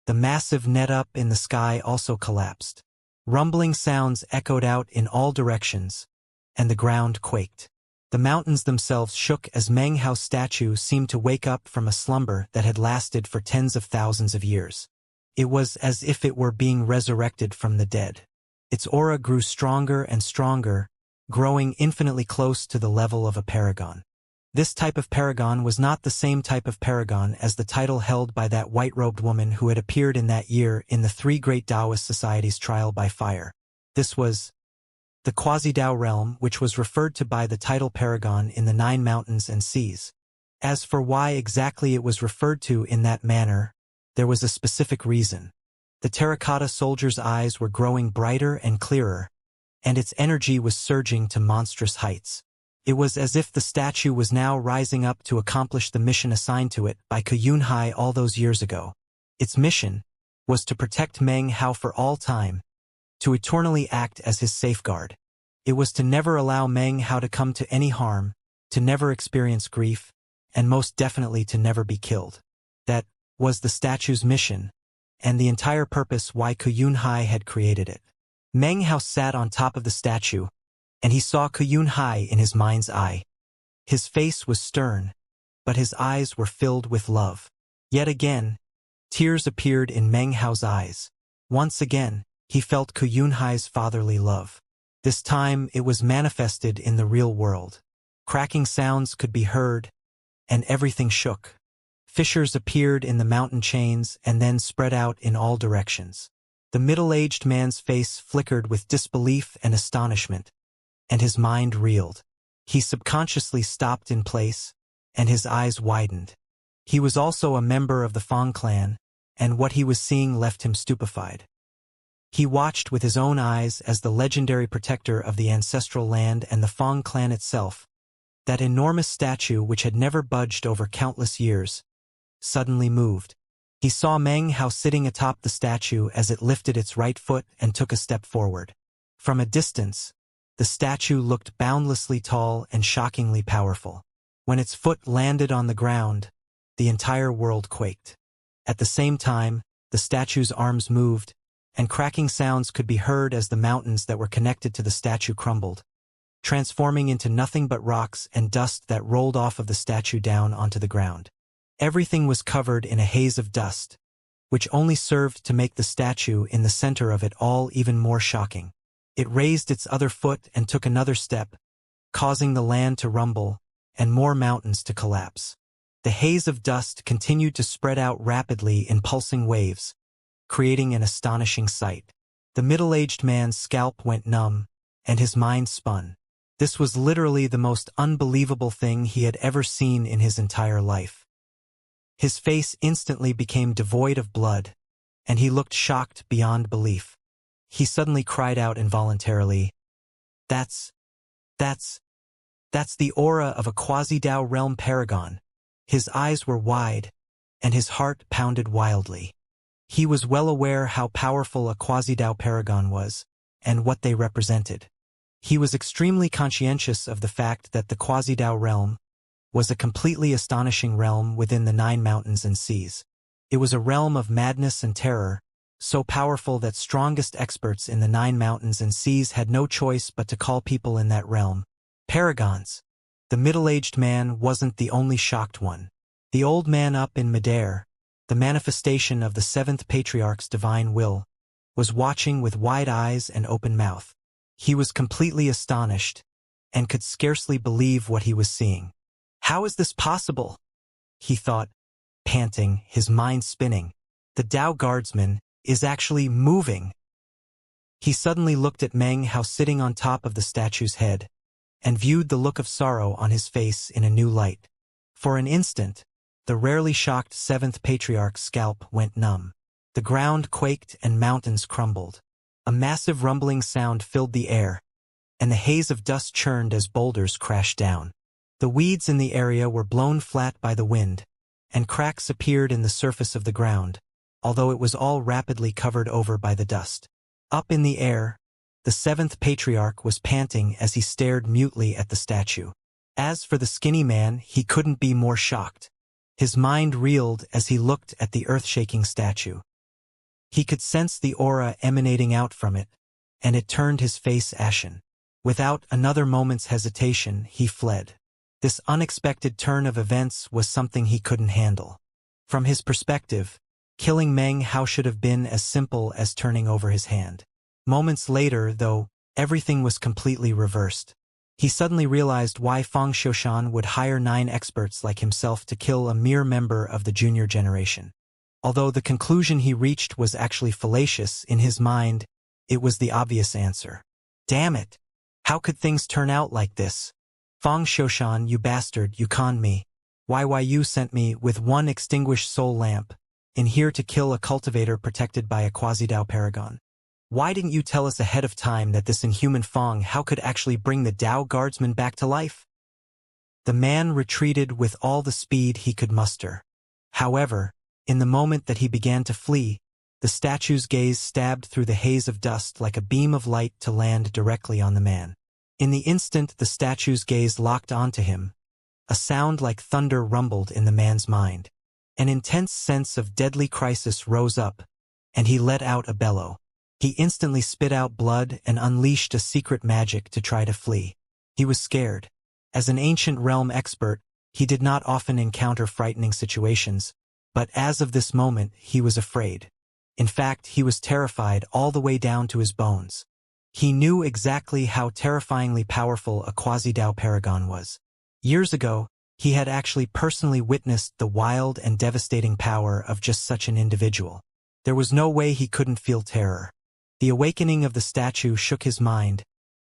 The massive net up in the sky also collapsed. Rumbling sounds echoed out in all directions, and the ground quaked. The mountains themselves shook as Meng Hao's statue seemed to wake up from a slumber that had lasted for tens of thousands of years. It was as if it were being resurrected from the dead. Its aura grew stronger and stronger, growing infinitely close to the level of a paragon. This type of paragon was not the same type of paragon as the title held by that white-robed woman who had appeared in that year in the 3 great Taoist societies' trial by fire. This was the quasi-Tao realm, which was referred to by the title paragon in the 9 mountains and seas. As for why exactly it was referred to in that manner, there was a specific reason. The terracotta soldier's eyes were growing brighter and clearer, and its energy was surging to monstrous heights. It was as if the statue was now rising up to accomplish the mission assigned to it by Yunhai all those years ago. Its mission was to protect Meng Hao for all time, to eternally act as his safeguard. It was to never allow Meng Hao to come to any harm, to never experience grief, and most definitely to never be killed. That was the statue's mission, and the entire purpose why Yunhai had created it. Meng Hao sat on top of the statue, and he saw Yunhai in his mind's eye. His face was stern, but his eyes were filled with love. Yet again, tears appeared in Meng Hao's eyes. Once again, he felt Yunhai's fatherly love. This time it was manifested in the real world. Cracking sounds could be heard, and everything shook. Fissures appeared in the mountain chains and then spread out in all directions. The middle-aged man's face flickered with disbelief and astonishment, and his mind reeled. He subconsciously stopped in place, and his eyes widened. He was also a member of the Fang clan, and what he was seeing left him stupefied. He watched with his own eyes as the legendary protector of the ancestral land and the Fang clan itself, that enormous statue which had never budged over countless years, suddenly moved. He saw Meng Hao sitting atop the statue as it lifted its right foot and took a step forward. From a distance, the statue looked boundlessly tall and shockingly powerful. When its foot landed on the ground, the entire world quaked. At the same time, the statue's arms moved, and cracking sounds could be heard as the mountains that were connected to the statue crumbled, transforming into nothing but rocks and dust that rolled off of the statue down onto the ground. Everything was covered in a haze of dust, which only served to make the statue in the center of it all even more shocking. It raised its other foot and took another step, causing the land to rumble and more mountains to collapse. The haze of dust continued to spread out rapidly in pulsing waves, creating an astonishing sight. The middle-aged man's scalp went numb, and his mind spun. This was literally the most unbelievable thing he had ever seen in his entire life. His face instantly became devoid of blood, and he looked shocked beyond belief. He suddenly cried out involuntarily, That's the aura of a quasi-Dao realm paragon." His eyes were wide, and his heart pounded wildly. He was well aware how powerful a quasi-Dao paragon was, and what they represented. He was extremely conscientious of the fact that the quasi-Dao realm was a completely astonishing realm within the 9 mountains and seas. It was a realm of madness and terror, so powerful that strongest experts in the 9 mountains and seas had no choice but to call people in that realm paragons. The middle-aged man wasn't the only shocked one. The old man up in midair, the manifestation of the 7th Patriarch's divine will, was watching with wide eyes and open mouth. He was completely astonished, and could scarcely believe what he was seeing. "How is this possible?" he thought, panting, his mind spinning. "The Dao guardsman is actually moving." He suddenly looked at Meng Hao sitting on top of the statue's head, and viewed the look of sorrow on his face in a new light. For an instant, the rarely shocked 7th Patriarch's scalp went numb. The ground quaked and mountains crumbled. A massive rumbling sound filled the air, and the haze of dust churned as boulders crashed down. The weeds in the area were blown flat by the wind, and cracks appeared in the surface of the ground, although it was all rapidly covered over by the dust. Up in the air, the 7th Patriarch was panting as he stared mutely at the statue. As for the skinny man, he couldn't be more shocked. His mind reeled as he looked at the earth-shaking statue. He could sense the aura emanating out from it, and it turned his face ashen. Without another moment's hesitation, he fled. This unexpected turn of events was something he couldn't handle. From his perspective, killing Meng Hao should have been as simple as turning over his hand. Moments later, though, everything was completely reversed. He suddenly realized why Fang Xiushan would hire 9 experts like himself to kill a mere member of the junior generation. Although the conclusion he reached was actually fallacious, in his mind, it was the obvious answer. Damn it! How could things turn out like this? Fang Xiushan, you bastard, you conned me. Why you sent me with 1 extinguished soul lamp in here to kill a cultivator protected by a quasi-Dao paragon? Why didn't you tell us ahead of time that this inhuman Fang Hao could actually bring the Dao guardsman back to life? The man retreated with all the speed he could muster. However, in the moment that he began to flee, the statue's gaze stabbed through the haze of dust like a beam of light to land directly on the man. In the instant the statue's gaze locked onto him, a sound like thunder rumbled in the man's mind. An intense sense of deadly crisis rose up, and he let out a bellow. He instantly spit out blood and unleashed a secret magic to try to flee. He was scared. As an ancient realm expert, he did not often encounter frightening situations, but as of this moment, he was afraid. In fact, he was terrified all the way down to his bones. He knew exactly how terrifyingly powerful a quasi-Dao paragon was. Years ago, he had actually personally witnessed the wild and devastating power of just such an individual. There was no way he couldn't feel terror. The awakening of the statue shook his mind,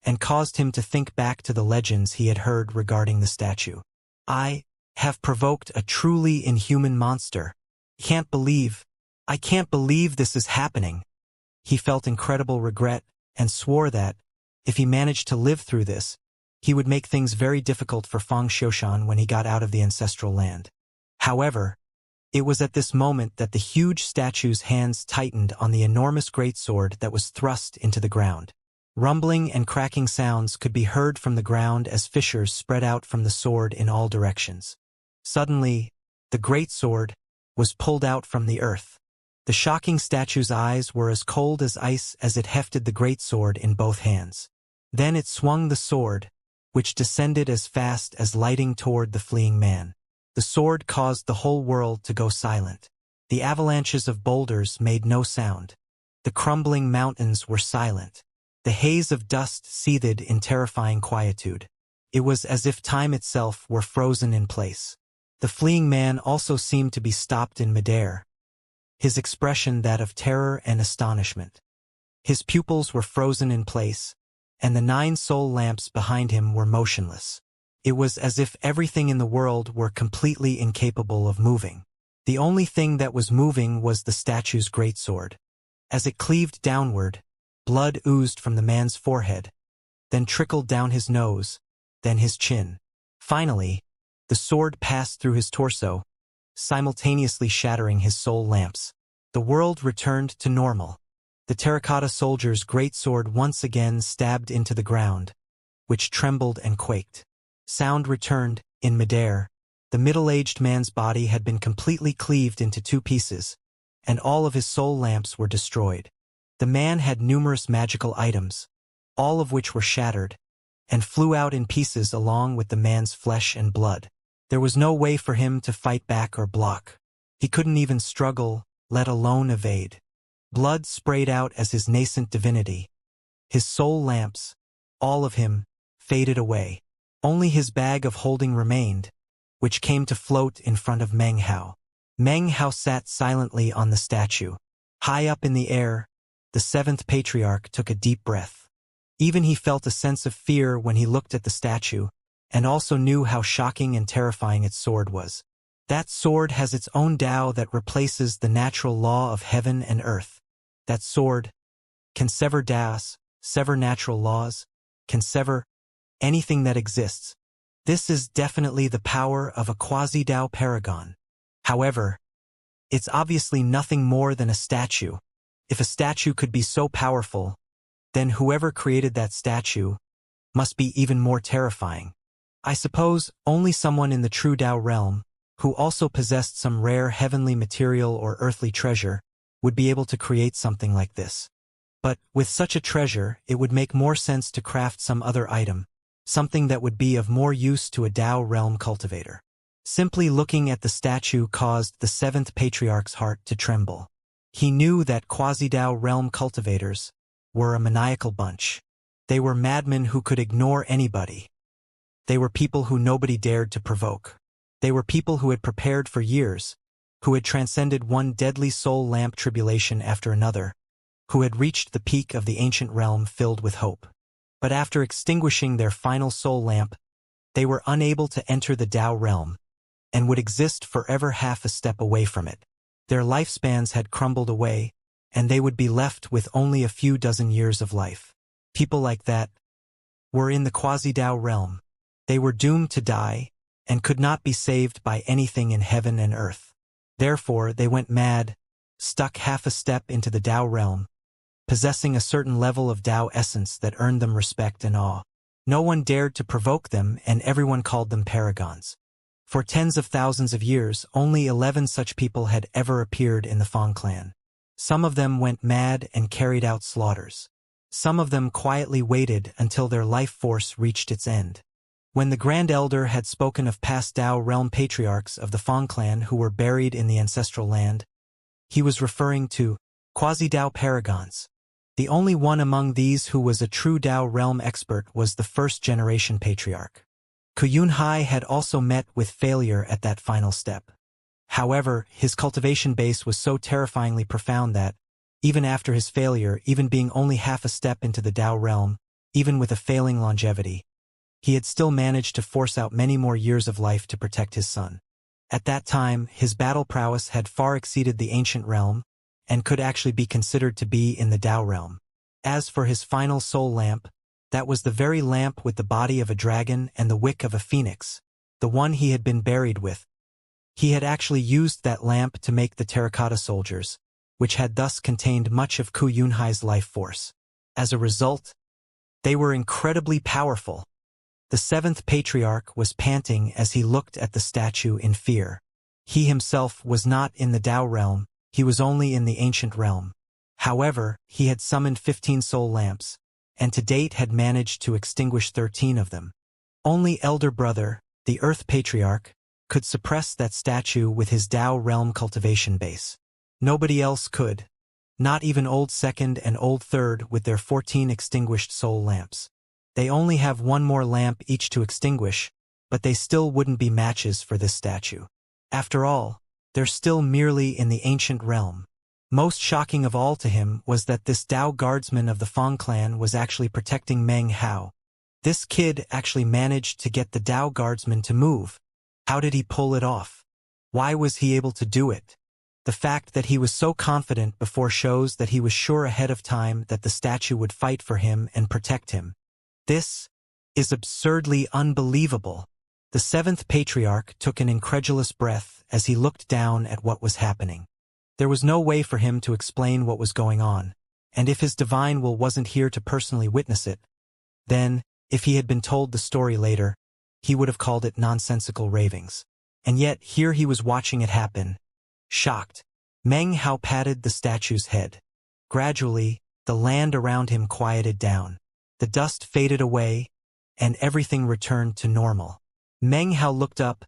and caused him to think back to the legends he had heard regarding the statue. I have provoked a truly inhuman monster. I can't believe this is happening, He felt incredible regret and swore that, if he managed to live through this, he would make things very difficult for Fang Xiushan when he got out of the ancestral land. However, it was at this moment that the huge statue's hands tightened on the enormous greatsword that was thrust into the ground. Rumbling and cracking sounds could be heard from the ground as fissures spread out from the sword in all directions. Suddenly, the greatsword was pulled out from the earth. The shocking statue's eyes were as cold as ice as it hefted the greatsword in both hands. Then it swung the sword, which descended as fast as lightning toward the fleeing man. The sword caused the whole world to go silent. The avalanches of boulders made no sound. The crumbling mountains were silent. The haze of dust seethed in terrifying quietude. It was as if time itself were frozen in place. The fleeing man also seemed to be stopped in midair, his expression that of terror and astonishment. His pupils were frozen in place, and the 9 soul lamps behind him were motionless. It was as if everything in the world were completely incapable of moving. The only thing that was moving was the statue's greatsword. As it cleaved downward, blood oozed from the man's forehead, then trickled down his nose, then his chin. Finally, the sword passed through his torso, simultaneously shattering his soul lamps. The world returned to normal. The terracotta soldier's greatsword once again stabbed into the ground, which trembled and quaked. Sound returned, in midair. The middle-aged man's body had been completely cleaved into 2 pieces, and all of his soul lamps were destroyed. The man had numerous magical items, all of which were shattered, and flew out in pieces along with the man's flesh and blood. There was no way for him to fight back or block. He couldn't even struggle, let alone evade. Blood sprayed out as his nascent divinity. His soul lamps, all of him, faded away. Only his bag of holding remained, which came to float in front of Meng Hao. Meng Hao sat silently on the statue. High up in the air, the 7th patriarch took a deep breath. Even he felt a sense of fear when he looked at the statue, and also knew how shocking and terrifying its sword was. That sword has its own Tao that replaces the natural law of heaven and earth. That sword can sever Taos, sever natural laws, can sever anything that exists. This is definitely the power of a quasi-Tao paragon. However, it's obviously nothing more than a statue. If a statue could be so powerful, then whoever created that statue must be even more terrifying. I suppose only someone in the true Tao realm, who also possessed some rare heavenly material or earthly treasure, would be able to create something like this. But with such a treasure, it would make more sense to craft some other item, something that would be of more use to a Tao realm cultivator. Simply looking at the statue caused the 7th patriarch's heart to tremble. He knew that quasi-Tao realm cultivators were a maniacal bunch. They were madmen who could ignore anybody. They were people who nobody dared to provoke. They were people who had prepared for years, who had transcended one deadly soul lamp tribulation after another, who had reached the peak of the ancient realm filled with hope. But after extinguishing their final soul lamp, they were unable to enter the Tao realm, and would exist forever half a step away from it. Their lifespans had crumbled away, and they would be left with only a few dozen years of life. People like that were in the quasi-Tao realm. They were doomed to die, and could not be saved by anything in heaven and earth. Therefore, they went mad, stuck half a step into the Tao realm, possessing a certain level of Tao essence that earned them respect and awe. No one dared to provoke them, and everyone called them paragons. For tens of thousands of years, only 11 such people had ever appeared in the Fang clan. Some of them went mad and carried out slaughters. Some of them quietly waited until their life force reached its end. When the Grand Elder had spoken of past Tao realm patriarchs of the Fang clan who were buried in the ancestral land, he was referring to quasi-Tao paragons. The only one among these who was a true Tao realm expert was the 1st generation patriarch. Kuyunhai had also met with failure at that final step. However, his cultivation base was so terrifyingly profound that, even after his failure, even being only half a step into the Tao realm, even with a failing longevity, he had still managed to force out many more years of life to protect his son. At that time, his battle prowess had far exceeded the ancient realm, and could actually be considered to be in the Tao realm. As for his final soul lamp, that was the very lamp with the body of a dragon and the wick of a phoenix, the one he had been buried with. He had actually used that lamp to make the terracotta soldiers, which had thus contained much of Ku Yunhai's life force. As a result, they were incredibly powerful. The seventh patriarch was panting as he looked at the statue in fear. He himself was not in the Tao realm, he was only in the ancient realm. However, he had summoned 15 soul lamps, and to date had managed to extinguish 13 of them. Only elder brother, the Earth Patriarch, could suppress that statue with his Tao realm cultivation base. Nobody else could. Not even Old Second and Old Third with their 14 extinguished soul lamps. They only have one more lamp each to extinguish, but they still wouldn't be matches for this statue. After all, they're still merely in the ancient realm. Most shocking of all to him was that this Tao guardsman of the Fong clan was actually protecting Meng Hao. This kid actually managed to get the Tao guardsman to move. How did he pull it off? Why was he able to do it? The fact that he was so confident before shows that he was sure ahead of time that the statue would fight for him and protect him. This is absurdly unbelievable. The seventh patriarch took an incredulous breath as he looked down at what was happening. There was no way for him to explain what was going on, and if his divine will wasn't here to personally witness it, then, if he had been told the story later, he would have called it nonsensical ravings. And yet here he was watching it happen. Shocked, Meng Hao patted the statue's head. Gradually, the land around him quieted down. The dust faded away, and everything returned to normal. Meng Hao looked up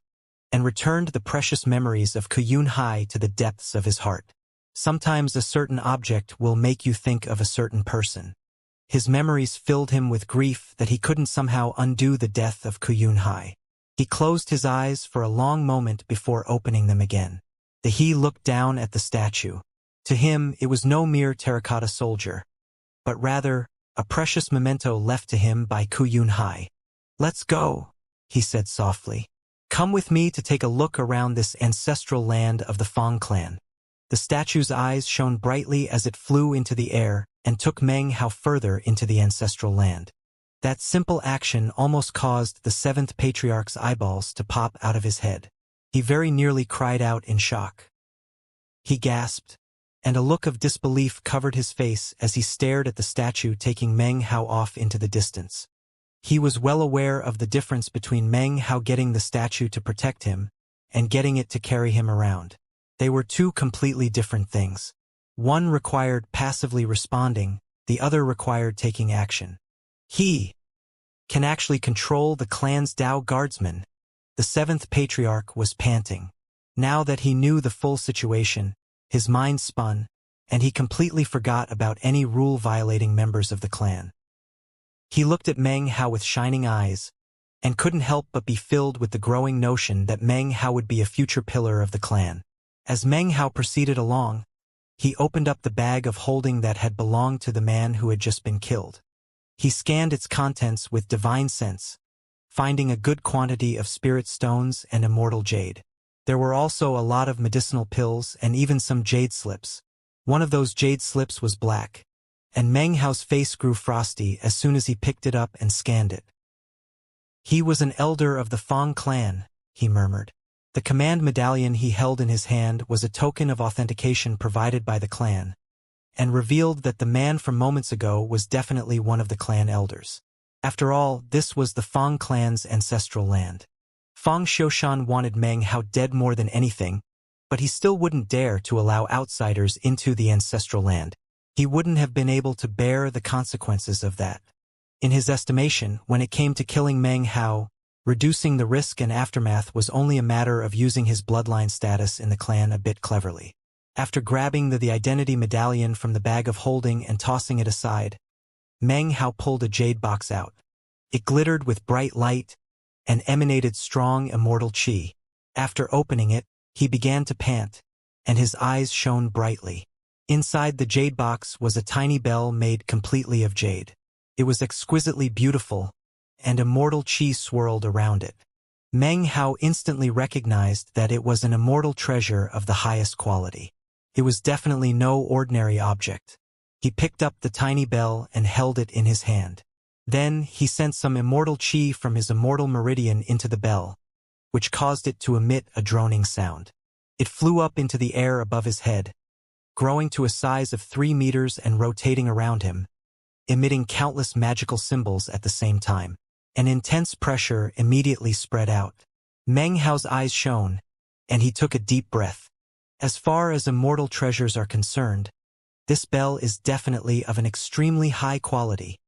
and returned the precious memories of Ku Yunhai to the depths of his heart. Sometimes a certain object will make you think of a certain person. His memories filled him with grief that he couldn't somehow undo the death of Ku Yunhai. He closed his eyes for a long moment before opening them again. He looked down at the statue. To him, it was no mere terracotta soldier, but rather a precious memento left to him by Ku Yunhai. "Let's go," he said softly. "Come with me to take a look around this ancestral land of the Fong clan." The statue's eyes shone brightly as it flew into the air and took Meng Hao further into the ancestral land. That simple action almost caused the seventh patriarch's eyeballs to pop out of his head. He very nearly cried out in shock. He gasped, and a look of disbelief covered his face as he stared at the statue taking Meng Hao off into the distance. He was well aware of the difference between Meng Hao getting the statue to protect him and getting it to carry him around. They were two completely different things. One required passively responding, the other required taking action. He can actually control the clan's Tao guardsmen. The seventh patriarch was panting. Now that he knew the full situation, his mind spun, and he completely forgot about any rule-violating members of the clan. He looked at Meng Hao with shining eyes, and couldn't help but be filled with the growing notion that Meng Hao would be a future pillar of the clan. As Meng Hao proceeded along, he opened up the bag of holding that had belonged to the man who had just been killed. He scanned its contents with divine sense, finding a good quantity of spirit stones and immortal jade. There were also a lot of medicinal pills and even some jade slips. One of those jade slips was black, and Meng Hao's face grew frosty as soon as he picked it up and scanned it. He was an elder of the Fong clan, he murmured. The command medallion he held in his hand was a token of authentication provided by the clan, and revealed that the man from moments ago was definitely one of the clan elders. After all, this was the Fong clan's ancestral land. Fong Xiushan wanted Meng Hao dead more than anything, but he still wouldn't dare to allow outsiders into the ancestral land. He wouldn't have been able to bear the consequences of that. In his estimation, when it came to killing Meng Hao, reducing the risk and aftermath was only a matter of using his bloodline status in the clan a bit cleverly. After grabbing the identity medallion from the bag of holding and tossing it aside, Meng Hao pulled a jade box out. It glittered with bright light and emanated strong immortal qi. After opening it, he began to pant, and his eyes shone brightly. Inside the jade box was a tiny bell made completely of jade. It was exquisitely beautiful, and immortal qi swirled around it. Meng Hao instantly recognized that it was an immortal treasure of the highest quality. It was definitely no ordinary object. He picked up the tiny bell and held it in his hand. Then he sent some immortal chi from his immortal meridian into the bell, which caused it to emit a droning sound. It flew up into the air above his head, growing to a size of 3 meters and rotating around him, emitting countless magical symbols at the same time. An intense pressure immediately spread out. Meng Hao's eyes shone, and he took a deep breath. As far as immortal treasures are concerned, this bell is definitely of an extremely high quality.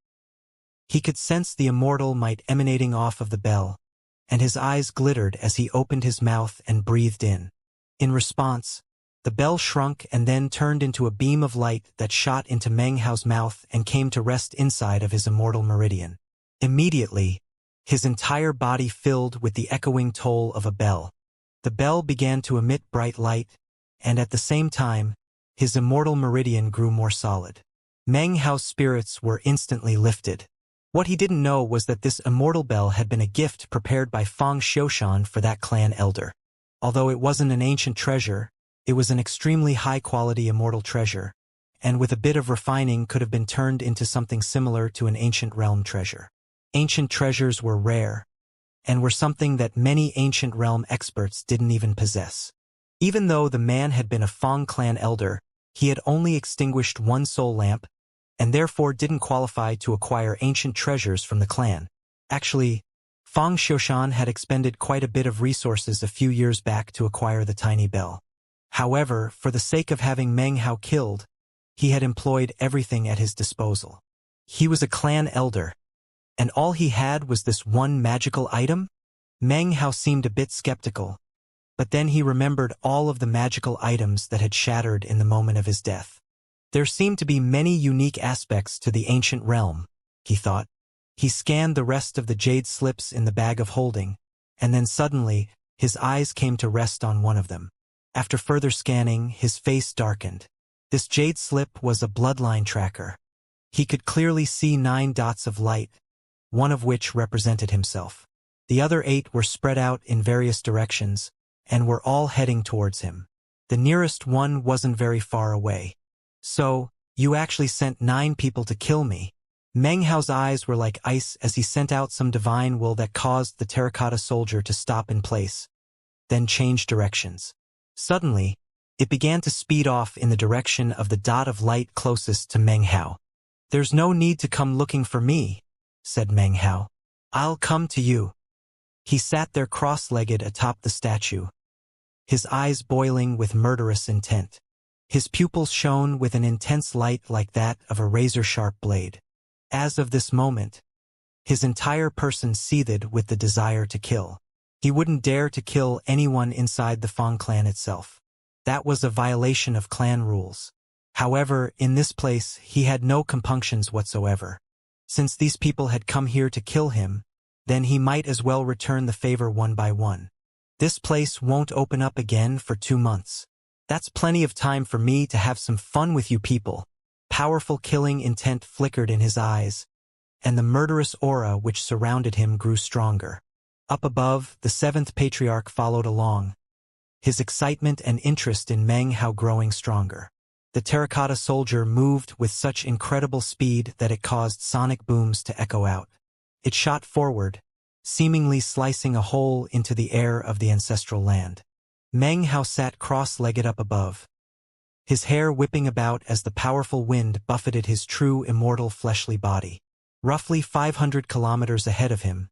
He could sense the immortal might emanating off of the bell, and his eyes glittered as he opened his mouth and breathed in. In response, the bell shrunk and then turned into a beam of light that shot into Meng Hao's mouth and came to rest inside of his immortal meridian. Immediately, his entire body filled with the echoing toll of a bell. The bell began to emit bright light, and at the same time, his immortal meridian grew more solid. Meng Hao's spirits were instantly lifted. What he didn't know was that this immortal bell had been a gift prepared by Fang Xiushan for that clan elder. Although it wasn't an ancient treasure, it was an extremely high-quality immortal treasure, and with a bit of refining could have been turned into something similar to an ancient realm treasure. Ancient treasures were rare, and were something that many ancient realm experts didn't even possess. Even though the man had been a Fang clan elder, he had only extinguished one soul lamp, and therefore didn't qualify to acquire ancient treasures from the clan. Actually, Fang Xiushan had expended quite a bit of resources a few years back to acquire the tiny bell. However, for the sake of having Meng Hao killed, he had employed everything at his disposal. He was a clan elder, and all he had was this one magical item? Meng Hao seemed a bit skeptical, but then he remembered all of the magical items that had shattered in the moment of his death. There seemed to be many unique aspects to the ancient realm, he thought. He scanned the rest of the jade slips in the bag of holding, and then suddenly, his eyes came to rest on one of them. After further scanning, his face darkened. This jade slip was a bloodline tracker. He could clearly see 9 dots of light, one of which represented himself. The other 8 were spread out in various directions, and were all heading towards him. The nearest one wasn't very far away. So, you actually sent 9 people to kill me. Meng Hao's eyes were like ice as he sent out some divine will that caused the terracotta soldier to stop in place, then change directions. Suddenly, it began to speed off in the direction of the dot of light closest to Meng Hao. "There's no need to come looking for me," said Meng Hao. "I'll come to you." He sat there cross-legged atop the statue, his eyes boiling with murderous intent. His pupils shone with an intense light like that of a razor-sharp blade. As of this moment, his entire person seethed with the desire to kill. He wouldn't dare to kill anyone inside the Fang clan itself. That was a violation of clan rules. However, in this place, he had no compunctions whatsoever. Since these people had come here to kill him, then he might as well return the favor one by one. This place won't open up again for 2 months. That's plenty of time for me to have some fun with you people. Powerful killing intent flickered in his eyes, and the murderous aura which surrounded him grew stronger. Up above, the 7th patriarch followed along, his excitement and interest in Meng Hao growing stronger. The terracotta soldier moved with such incredible speed that it caused sonic booms to echo out. It shot forward, seemingly slicing a hole into the air of the ancestral land. Meng Hao sat cross-legged up above, his hair whipping about as the powerful wind buffeted his true immortal fleshly body. Roughly 500 kilometers ahead of him,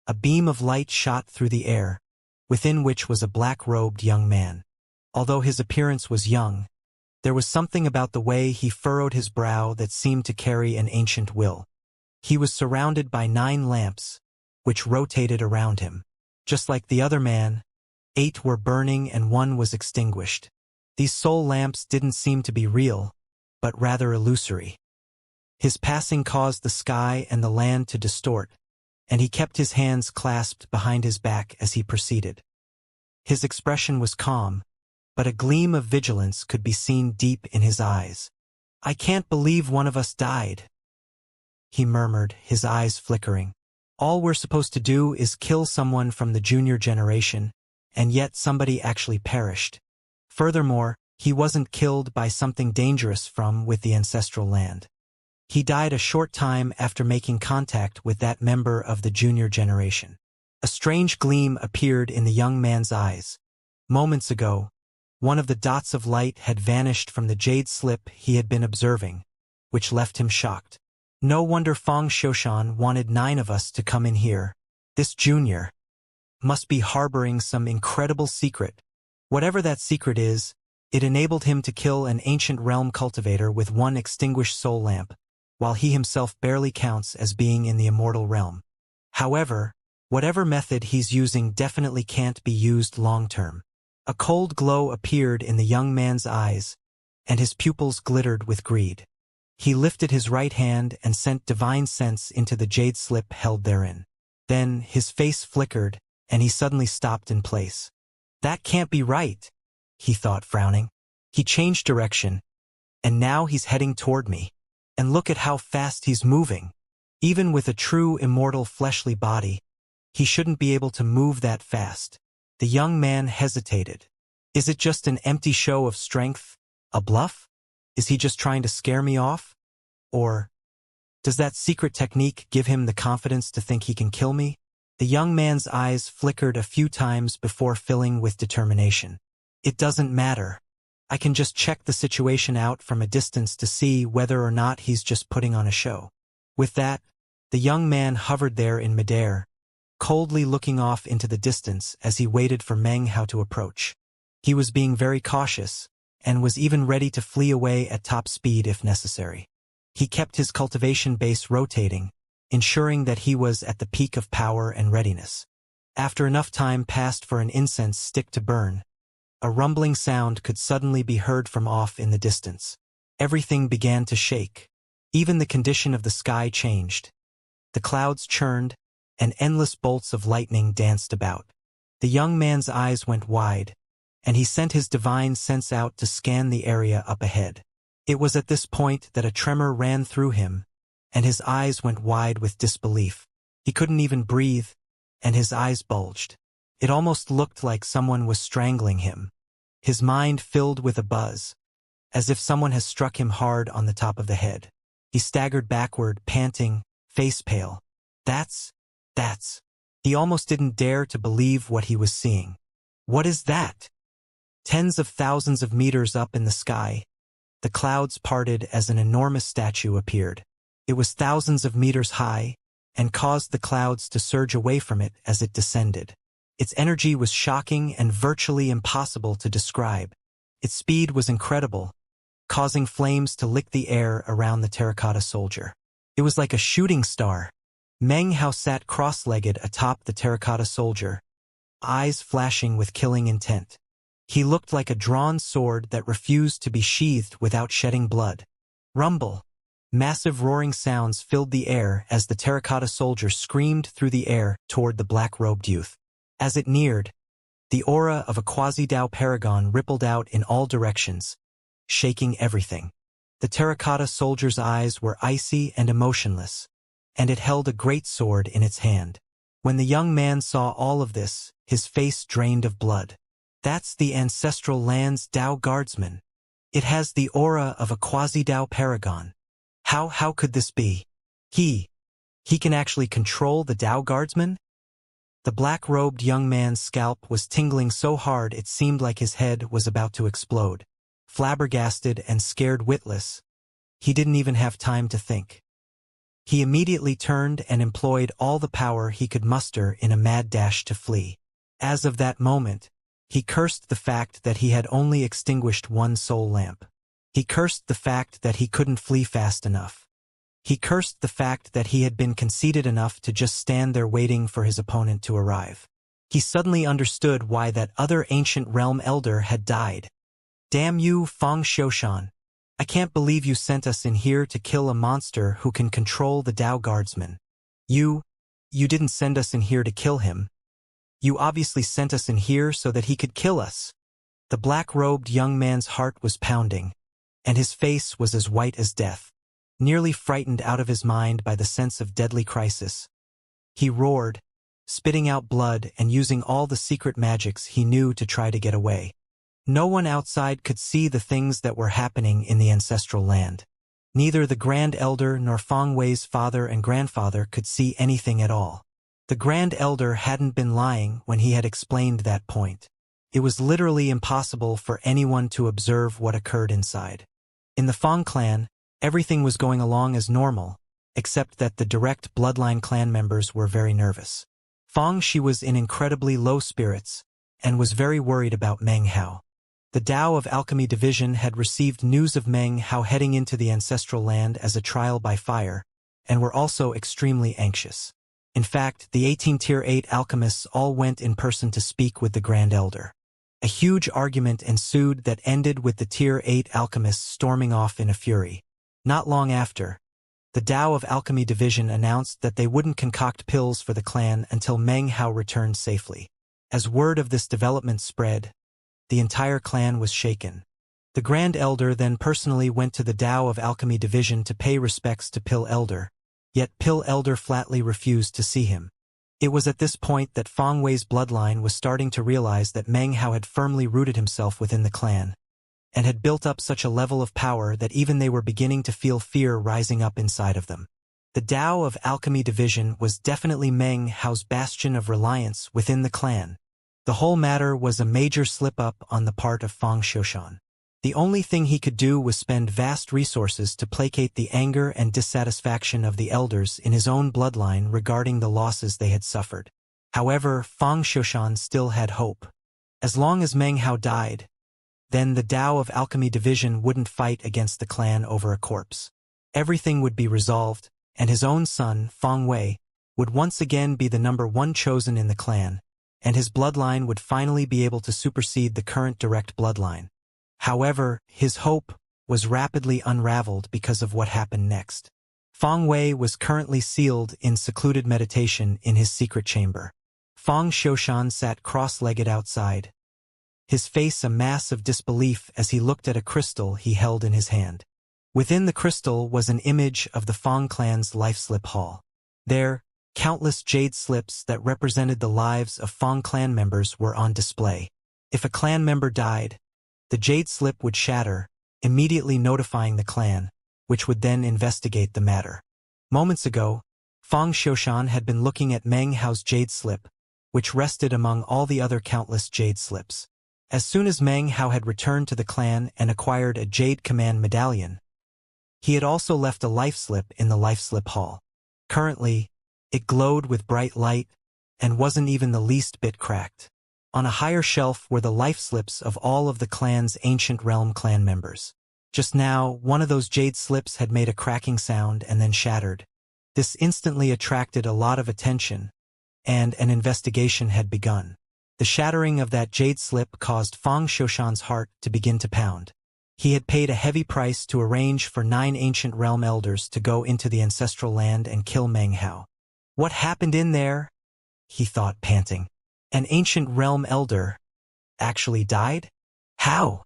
a beam of light shot through the air, within which was a black-robed young man. Although his appearance was young, there was something about the way he furrowed his brow that seemed to carry an ancient will. He was surrounded by 9 lamps, which rotated around him. Just like the other man, 8 were burning and 1 was extinguished. These soul lamps didn't seem to be real, but rather illusory. His passing caused the sky and the land to distort, and he kept his hands clasped behind his back as he proceeded. His expression was calm, but a gleam of vigilance could be seen deep in his eyes. "I can't believe one of us died," he murmured, his eyes flickering. "All we're supposed to do is kill someone from the junior generation, and yet somebody actually perished. Furthermore, He wasn't killed by something dangerous from with the ancestral land. He died a short time after making contact with that member of the junior generation. A strange gleam appeared in the young man's eyes. Moments ago, one of the dots of light had vanished from the jade slip he had been observing, which left him shocked. No wonder Feng Xiushan wanted 9 of us to come in here. This junior must be harboring some incredible secret. Whatever that secret is, it enabled him to kill an ancient realm cultivator with 1 extinguished soul lamp, while he himself barely counts as being in the immortal realm. However, whatever method he's using definitely can't be used long-term. A cold glow appeared in the young man's eyes, and his pupils glittered with greed. He lifted his right hand and sent divine sense into the jade slip held therein. Then his face flickered, and he suddenly stopped in place. That can't be right, he thought, frowning. He changed direction, and now he's heading toward me. And look at how fast he's moving. Even with a true immortal fleshly body, he shouldn't be able to move that fast. The young man hesitated. Is it just an empty show of strength? A bluff? Is he just trying to scare me off? Or does that secret technique give him the confidence to think he can kill me? The young man's eyes flickered a few times before filling with determination. It doesn't matter. I can just check the situation out from a distance to see whether or not he's just putting on a show. With that, the young man hovered there in midair, coldly looking off into the distance as he waited for Meng Hao to approach. He was being very cautious, and was even ready to flee away at top speed if necessary. He kept his cultivation base rotating, ensuring that he was at the peak of power and readiness. After enough time passed for an incense stick to burn, a rumbling sound could suddenly be heard from off in the distance. Everything began to shake. Even the condition of the sky changed. The clouds churned, and endless bolts of lightning danced about. The young man's eyes went wide, and he sent his divine sense out to scan the area up ahead. It was at this point that a tremor ran through him, and his eyes went wide with disbelief. He couldn't even breathe, and his eyes bulged. It almost looked like someone was strangling him. His mind filled with a buzz, as if someone has struck him hard on the top of the head. He staggered backward, panting, face pale. That's. He almost didn't dare to believe what he was seeing. What is that? Tens of thousands of meters up in the sky, the clouds parted as an enormous statue appeared. It was thousands of meters high, and caused the clouds to surge away from it as it descended. Its energy was shocking and virtually impossible to describe. Its speed was incredible, causing flames to lick the air around the terracotta soldier. It was like a shooting star. Meng Hao sat cross-legged atop the terracotta soldier, eyes flashing with killing intent. He looked like a drawn sword that refused to be sheathed without shedding blood. Rumble. Massive roaring sounds filled the air as the terracotta soldier screamed through the air toward the black-robed youth. As it neared, the aura of a quasi-Dao paragon rippled out in all directions, shaking everything. The terracotta soldier's eyes were icy and emotionless, and it held a great sword in its hand. When the young man saw all of this, his face drained of blood. That's the ancestral land's Dao guardsman. It has the aura of a quasi-Dao paragon. How could this be? He can actually control the Dao guardsman? The black-robed young man's scalp was tingling so hard it seemed like his head was about to explode. Flabbergasted and scared witless, he didn't even have time to think. He immediately turned and employed all the power he could muster in a mad dash to flee. As of that moment, he cursed the fact that he had only extinguished 1 soul lamp. He cursed the fact that he couldn't flee fast enough. He cursed the fact that he had been conceited enough to just stand there waiting for his opponent to arrive. He suddenly understood why that other ancient realm elder had died. Damn you, Feng Xiushan. I can't believe you sent us in here to kill a monster who can control the Dao guardsman. You didn't send us in here to kill him. You obviously sent us in here so that he could kill us. The black-robed young man's heart was pounding, and his face was as white as death. Nearly frightened out of his mind by the sense of deadly crisis, he roared, spitting out blood and using all the secret magics he knew to try to get away. No one outside could see the things that were happening in the ancestral land. Neither the Grand Elder nor Feng Wei's father and grandfather could see anything at all. The Grand Elder hadn't been lying when he had explained that point. It was literally impossible for anyone to observe what occurred inside. In the Feng clan, everything was going along as normal, except that the direct bloodline clan members were very nervous. Feng Shi was in incredibly low spirits, and was very worried about Meng Hao. The Tao of Alchemy Division had received news of Meng Hao heading into the ancestral land as a trial by fire, and were also extremely anxious. In fact, the 18 Tier 8 alchemists all went in person to speak with the Grand Elder. A huge argument ensued that ended with the Tier 8 alchemists storming off in a fury. Not long after, the Tao of Alchemy Division announced that they wouldn't concoct pills for the clan until Meng Hao returned safely. As word of this development spread, the entire clan was shaken. The Grand Elder then personally went to the Tao of Alchemy Division to pay respects to Pill Elder, yet Pill Elder flatly refused to see him. It was at this point that Feng Wei's bloodline was starting to realize that Meng Hao had firmly rooted himself within the clan, and had built up such a level of power that even they were beginning to feel fear rising up inside of them. The Tao of Alchemy Division was definitely Meng Hao's bastion of reliance within the clan. The whole matter was a major slip-up on the part of Feng Xiushan. The only thing he could do was spend vast resources to placate the anger and dissatisfaction of the elders in his own bloodline regarding the losses they had suffered. However, Feng Xiushan still had hope. As long as Meng Hao died, then the Tao of Alchemy Division wouldn't fight against the clan over a corpse. Everything would be resolved, and his own son, Feng Wei, would once again be the #1 chosen in the clan, and his bloodline would finally be able to supersede the current direct bloodline. However, his hope was rapidly unraveled because of what happened next. Feng Wei was currently sealed in secluded meditation in his secret chamber. Feng Xiushan sat cross-legged outside, his face a mass of disbelief as he looked at a crystal he held in his hand. Within the crystal was an image of the Feng clan's life slip hall. There, countless jade slips that represented the lives of Feng clan members were on display. If a clan member died, the jade slip would shatter, immediately notifying the clan, which would then investigate the matter. Moments ago, Feng Xiushan had been looking at Meng Hao's jade slip, which rested among all the other countless jade slips. As soon as Meng Hao had returned to the clan and acquired a jade command medallion, he had also left a life slip in the life slip hall. Currently, it glowed with bright light and wasn't even the least bit cracked. On a higher shelf were the life slips of all of the clan's ancient realm clan members. Just now, one of those jade slips had made a cracking sound and then shattered. This instantly attracted a lot of attention, and an investigation had begun. The shattering of that jade slip caused Feng Xiushan's heart to begin to pound. He had paid a heavy price to arrange for 9 ancient realm elders to go into the ancestral land and kill Meng Hao. What happened in there? He thought, panting. An ancient realm elder actually died? How?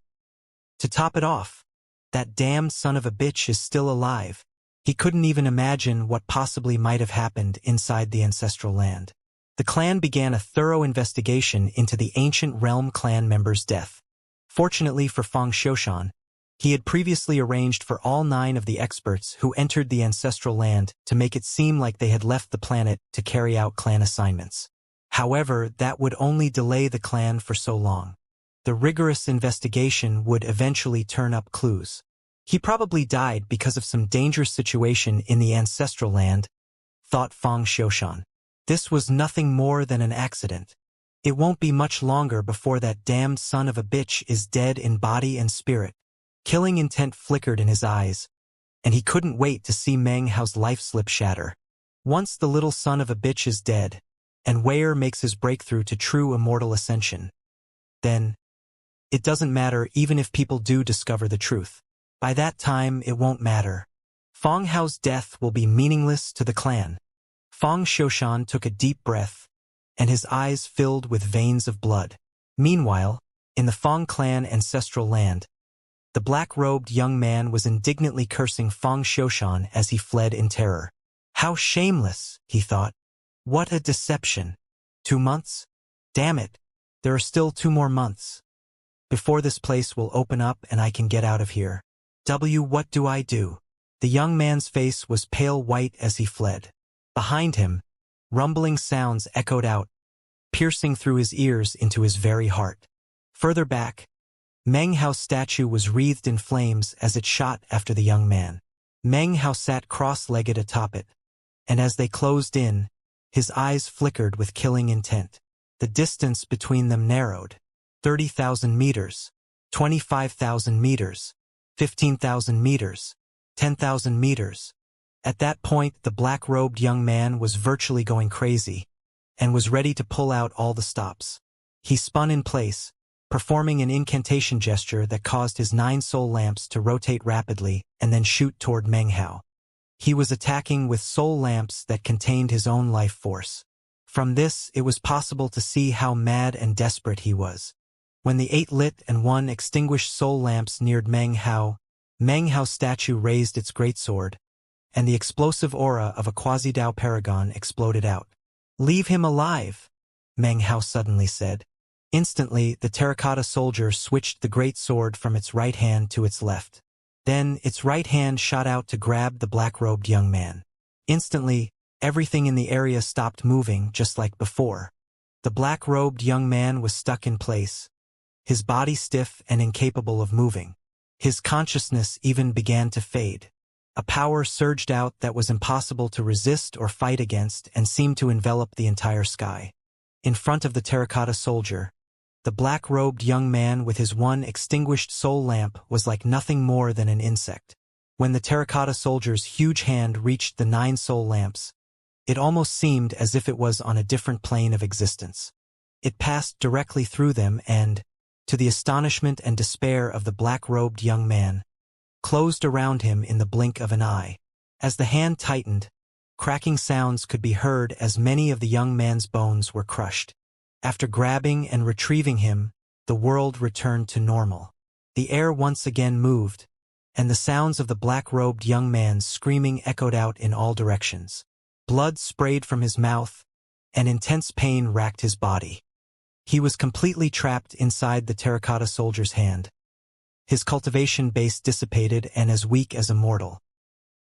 To top it off, that damned son of a bitch is still alive. He couldn't even imagine what possibly might have happened inside the ancestral land. The clan began a thorough investigation into the ancient realm clan member's death. Fortunately for Feng Xiushan, he had previously arranged for all 9 of the experts who entered the ancestral land to make it seem like they had left the planet to carry out clan assignments. However, that would only delay the clan for so long. The rigorous investigation would eventually turn up clues. He probably died because of some dangerous situation in the ancestral land, thought Feng Xiushan. This was nothing more than an accident. It won't be much longer before that damned son of a bitch is dead in body and spirit. Killing intent flickered in his eyes, and he couldn't wait to see Meng Hao's life slip shatter. Once the little son of a bitch is dead, and Weier makes his breakthrough to true immortal ascension, then it doesn't matter even if people do discover the truth. By that time, it won't matter. Feng Hao's death will be meaningless to the clan. Feng Xiushan took a deep breath, and his eyes filled with veins of blood. Meanwhile, in the Feng clan ancestral land, the black-robed young man was indignantly cursing Feng Xiushan as he fled in terror. How shameless, he thought. What a deception. 2 months? Damn it, there are still 2 more months. before this place will open up and I can get out of here. What do I do? The young man's face was pale white as he fled. Behind him, rumbling sounds echoed out, piercing through his ears into his very heart. Further back, Meng Hao's statue was wreathed in flames as it shot after the young man. Meng Hao sat cross-legged atop it, and as they closed in, his eyes flickered with killing intent. The distance between them narrowed. 30,000 meters, 25,000 meters, 15,000 meters, 10,000 meters. At that point, the black-robed young man was virtually going crazy and was ready to pull out all the stops. He spun in place, performing an incantation gesture that caused his 9 soul lamps to rotate rapidly and then shoot toward Meng Hao. He was attacking with soul lamps that contained his own life force. From this, it was possible to see how mad and desperate he was. When the 8 lit and 1 extinguished soul lamps neared Meng Hao's statue raised its greatsword, and the explosive aura of a quasi-Dao paragon exploded out. "Leave him alive," Meng Hao suddenly said. Instantly, the terracotta soldier switched the great sword from its right hand to its left. Then, its right hand shot out to grab the black-robed young man. Instantly, everything in the area stopped moving just like before. The black-robed young man was stuck in place, his body stiff and incapable of moving. His consciousness even began to fade. A power surged out that was impossible to resist or fight against and seemed to envelop the entire sky. In front of the terracotta soldier, the black-robed young man with his 1 extinguished soul lamp was like nothing more than an insect. When the terracotta soldier's huge hand reached the 9 soul lamps, it almost seemed as if it was on a different plane of existence. It passed directly through them and, to the astonishment and despair of the black-robed young man, closed around him in the blink of an eye. As the hand tightened, cracking sounds could be heard as many of the young man's bones were crushed. After grabbing and retrieving him, the world returned to normal. The air once again moved, and the sounds of the black-robed young man's screaming echoed out in all directions. Blood sprayed from his mouth, and intense pain racked his body. He was completely trapped inside the terracotta soldier's hand. His cultivation base dissipated and as weak as Immortal.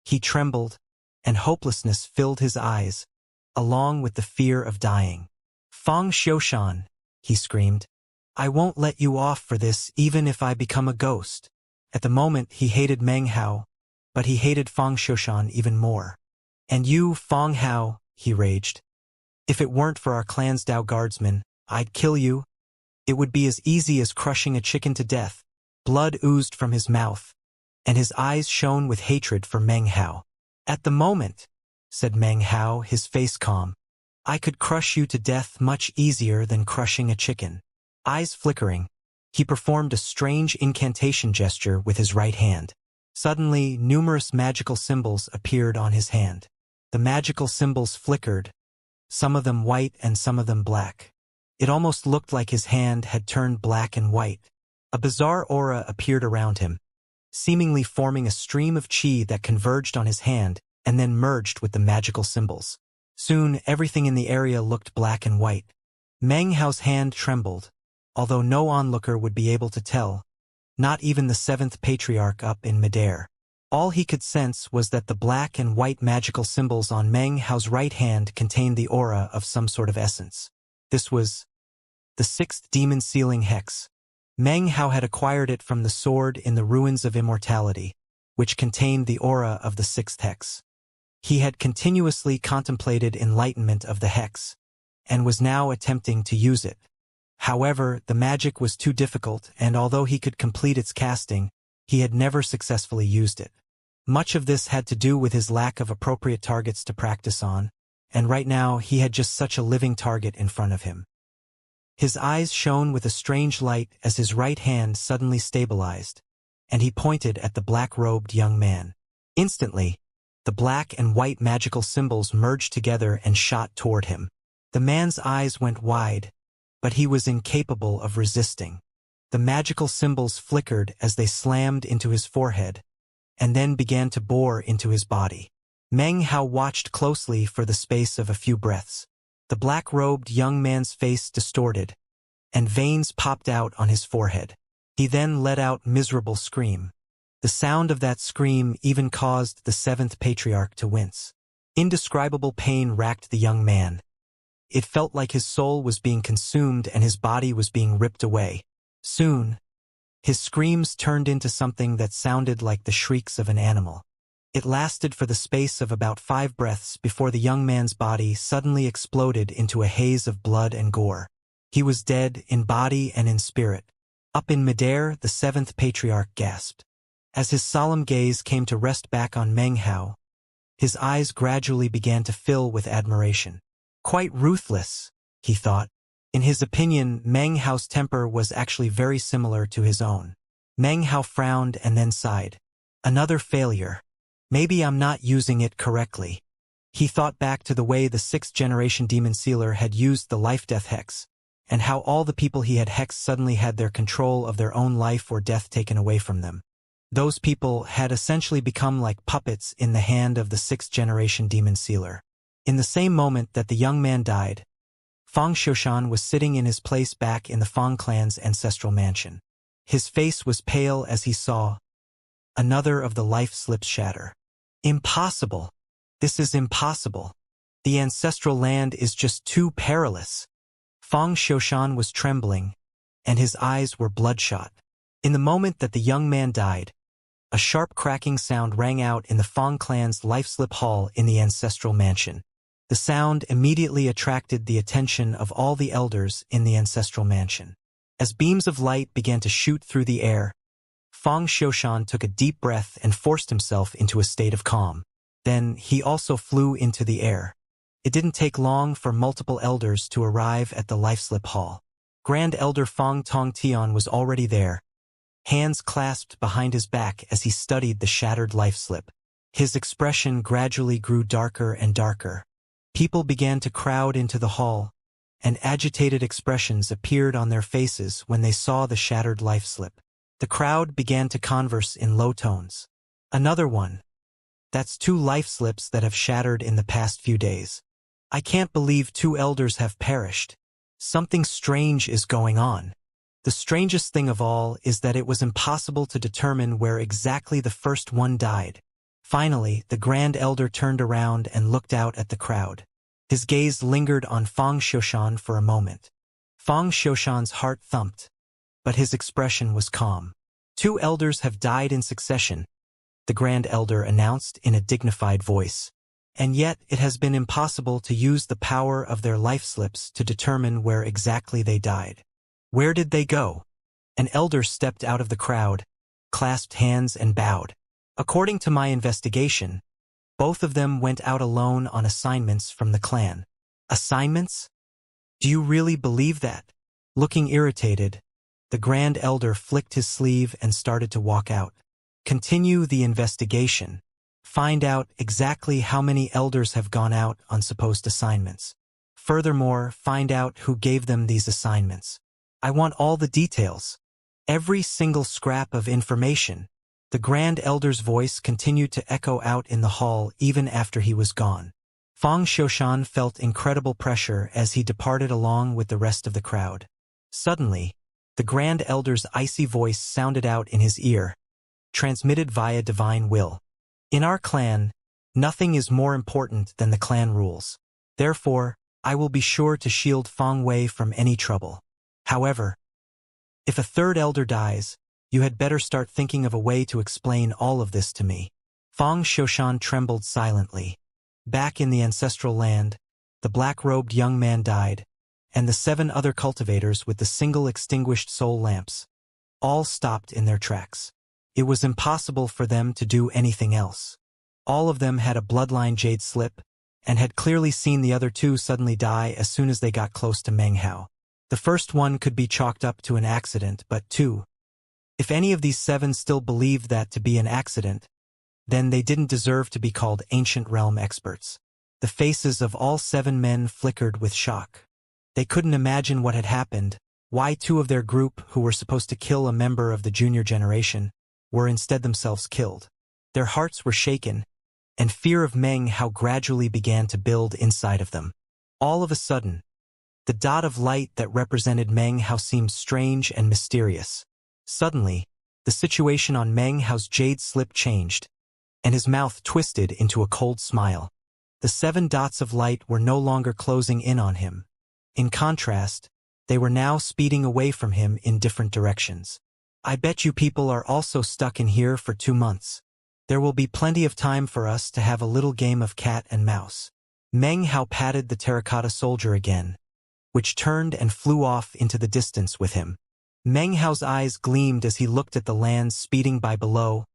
He trembled, and hopelessness filled his eyes, along with the fear of dying. "Fang Xiushan," he screamed. "I won't let you off for this even if I become a ghost." At the moment he hated Meng Hao, but he hated Fang Xiushan even more. "And you, Fang Hao," he raged. "If it weren't for our clan's Dao guardsmen, I'd kill you. It would be as easy as crushing a chicken to death." Blood oozed from his mouth, and his eyes shone with hatred for Meng Hao. "At the moment," said Meng Hao, his face calm, "I could crush you to death much easier than crushing a chicken." Eyes flickering, he performed a strange incantation gesture with his right hand. Suddenly, numerous magical symbols appeared on his hand. The magical symbols flickered, some of them white and some of them black. It almost looked like his hand had turned black and white. A bizarre aura appeared around him, seemingly forming a stream of chi that converged on his hand and then merged with the magical symbols. Soon, everything in the area looked black and white. Meng Hao's hand trembled, although no onlooker would be able to tell, not even the 7th patriarch up in midair. All he could sense was that the black and white magical symbols on Meng Hao's right hand contained the aura of some sort of essence. This was the 6th demon sealing hex. Meng Hao had acquired it from the sword in the ruins of immortality, which contained the aura of the 6th hex. He had continuously contemplated enlightenment of the hex, and was now attempting to use it. However, the magic was too difficult, and although he could complete its casting, he had never successfully used it. Much of this had to do with his lack of appropriate targets to practice on, and right now he had just such a living target in front of him. His eyes shone with a strange light as his right hand suddenly stabilized, and he pointed at the black-robed young man. Instantly, the black and white magical symbols merged together and shot toward him. The man's eyes went wide, but he was incapable of resisting. The magical symbols flickered as they slammed into his forehead, and then began to bore into his body. Meng Hao watched closely for the space of a few breaths. The black-robed young man's face distorted, and veins popped out on his forehead. He then let out a miserable scream. The sound of that scream even caused the seventh patriarch to wince. Indescribable pain racked the young man. It felt like his soul was being consumed and his body was being ripped away. Soon, his screams turned into something that sounded like the shrieks of an animal. It lasted for the space of about 5 breaths before the young man's body suddenly exploded into a haze of blood and gore. He was dead in body and in spirit. Up in midair, the seventh patriarch gasped. As his solemn gaze came to rest back on Meng Hao, his eyes gradually began to fill with admiration. Quite ruthless, he thought. In his opinion, Meng Hao's temper was actually very similar to his own. Meng Hao frowned and then sighed. Another failure. Maybe I'm not using it correctly. He thought back to the way the 6th-generation demon sealer had used the life-death hex, and how all the people he had hexed suddenly had their control of their own life or death taken away from them. Those people had essentially become like puppets in the hand of the 6th-generation demon sealer. In the same moment that the young man died, Fang Xiushan was sitting in his place back in the Fang clan's ancestral mansion. His face was pale as he saw another of the life slips shatter. Impossible! This is impossible. The ancestral land is just too perilous. Fang Xiushan was trembling, and his eyes were bloodshot. In the moment that the young man died, a sharp cracking sound rang out in the Fang clan's life-slip hall in the ancestral mansion. The sound immediately attracted the attention of all the elders in the ancestral mansion. As beams of light began to shoot through the air, Fang Xiushan took a deep breath and forced himself into a state of calm. Then he also flew into the air. It didn't take long for multiple elders to arrive at the life-slip hall. Grand Elder Fang Tongtian was already there, hands clasped behind his back as he studied the shattered life slip. His expression gradually grew darker and darker. People began to crowd into the hall, and agitated expressions appeared on their faces when they saw the shattered life slip. The crowd began to converse in low tones. Another one. That's 2 life slips that have shattered in the past few days. I can't believe 2 elders have perished. Something strange is going on. The strangest thing of all is that it was impossible to determine where exactly the first one died. Finally, the Grand Elder turned around and looked out at the crowd. His gaze lingered on Fang Xiushan for a moment. Fang Xiushan's heart thumped, but his expression was calm. 2 elders have died in succession, the Grand Elder announced in a dignified voice. And yet it has been impossible to use the power of their life slips to determine where exactly they died. Where did they go? An elder stepped out of the crowd, clasped hands and bowed. According to my investigation, both of them went out alone on assignments from the clan. Assignments? Do you really believe that? Looking irritated, the Grand Elder flicked his sleeve and started to walk out. Continue the investigation. Find out exactly how many elders have gone out on supposed assignments. Furthermore, find out who gave them these assignments. I want all the details. Every single scrap of information. The Grand Elder's voice continued to echo out in the hall even after he was gone. Fang Xiushan felt incredible pressure as he departed along with the rest of the crowd. Suddenly, the Grand Elder's icy voice sounded out in his ear, transmitted via divine will. In our clan, nothing is more important than the clan rules. Therefore, I will be sure to shield Fang Wei from any trouble. However, if a 3rd elder dies, you had better start thinking of a way to explain all of this to me. Fang Xiushan trembled silently. Back in the ancestral land, the black-robed young man died, and the 7 other cultivators with the single extinguished soul lamps all stopped in their tracks. It was impossible for them to do anything else. All of them had a bloodline jade slip, and had clearly seen the other 2 suddenly die as soon as they got close to Meng Hao. The first one could be chalked up to an accident, but 2. If any of these 7 still believed that to be an accident, then they didn't deserve to be called ancient realm experts. The faces of all 7 men flickered with shock. They couldn't imagine what had happened, why 2 of their group who were supposed to kill a member of the junior generation were instead themselves killed. Their hearts were shaken, and fear of Meng Hao gradually began to build inside of them. All of a sudden, the dot of light that represented Meng Hao seemed strange and mysterious. Suddenly, the situation on Meng Hao's jade slip changed, and his mouth twisted into a cold smile. The 7 dots of light were no longer closing in on him. In contrast, they were now speeding away from him in different directions. I bet you people are also stuck in here for 2 months. There will be plenty of time for us to have a little game of cat and mouse. Meng Hao patted the terracotta soldier again, which turned and flew off into the distance with him. Meng Hao's eyes gleamed as he looked at the lands speeding by below,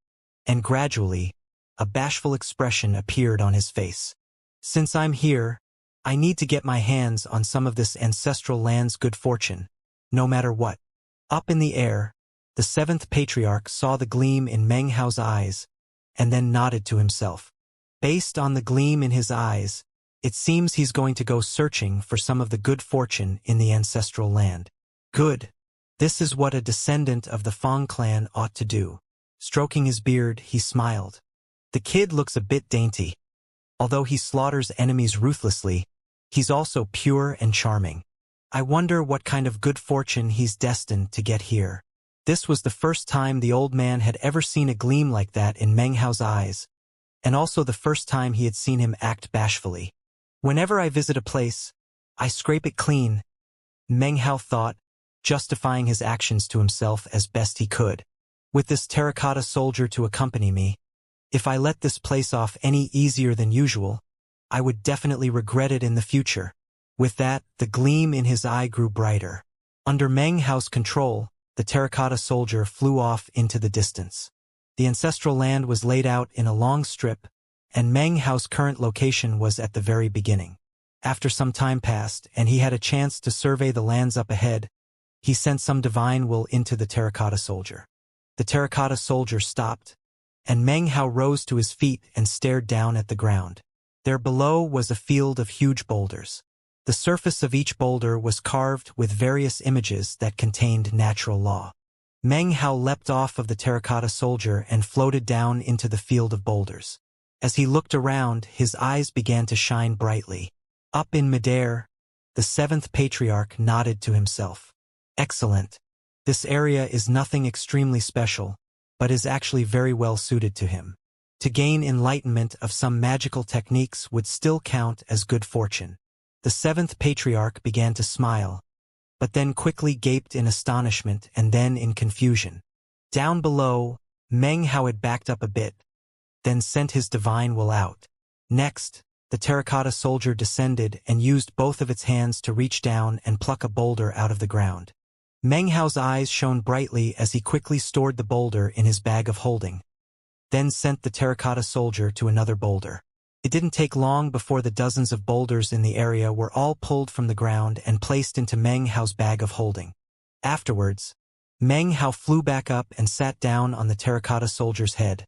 and gradually, a bashful expression appeared on his face. Since I'm here, I need to get my hands on some of this ancestral land's good fortune, no matter what. Up in the air, the 7th patriarch saw the gleam in Meng Hao's eyes, and then nodded to himself. Based on the gleam in his eyes, it seems he's going to go searching for some of the good fortune in the ancestral land. Good. This is what a descendant of the Fang clan ought to do. Stroking his beard, he smiled. The kid looks a bit dainty. Although he slaughters enemies ruthlessly, he's also pure and charming. I wonder what kind of good fortune he's destined to get here. This was the first time the old man had ever seen a gleam like that in Meng Hao's eyes, and also the first time he had seen him act bashfully. Whenever I visit a place, I scrape it clean, Meng Hao thought, justifying his actions to himself as best he could. With this terracotta soldier to accompany me, if I let this place off any easier than usual, I would definitely regret it in the future. With that, the gleam in his eye grew brighter. Under Meng Hao's control, the terracotta soldier flew off into the distance. The ancestral land was laid out in a long strip, and Meng Hao's current location was at the very beginning. After some time passed, and he had a chance to survey the lands up ahead, he sent some divine will into the terracotta soldier. The terracotta soldier stopped, and Meng Hao rose to his feet and stared down at the ground. There below was a field of huge boulders. The surface of each boulder was carved with various images that contained natural law. Meng Hao leapt off of the terracotta soldier and floated down into the field of boulders. As he looked around, his eyes began to shine brightly. Up in midair, the 7th patriarch nodded to himself. Excellent. This area is nothing extremely special, but is actually very well suited to him. To gain enlightenment of some magical techniques would still count as good fortune. The 7th patriarch began to smile, but then quickly gaped in astonishment and then in confusion. Down below, Meng Hao had backed up a bit, then sent his divine will out. Next, the terracotta soldier descended and used both of its hands to reach down and pluck a boulder out of the ground. Meng Hao's eyes shone brightly as he quickly stored the boulder in his bag of holding, then sent the terracotta soldier to another boulder. It didn't take long before the dozens of boulders in the area were all pulled from the ground and placed into Meng Hao's bag of holding. Afterwards, Meng Hao flew back up and sat down on the terracotta soldier's head,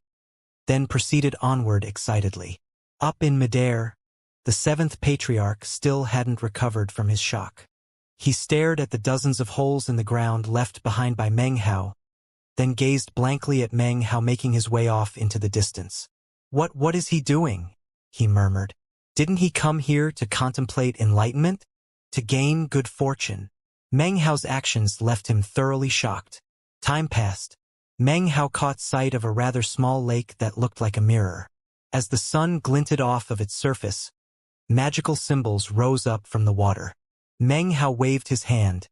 then proceeded onward excitedly. Up in midair, the 7th patriarch still hadn't recovered from his shock. He stared at the dozens of holes in the ground left behind by Meng Hao, then gazed blankly at Meng Hao making his way off into the distance. What is he doing? He murmured. Didn't he come here to contemplate enlightenment? To gain good fortune? Meng Hao's actions left him thoroughly shocked. Time passed. Meng Hao caught sight of a rather small lake that looked like a mirror. As the sun glinted off of its surface, magical symbols rose up from the water. Meng Hao waved his hand,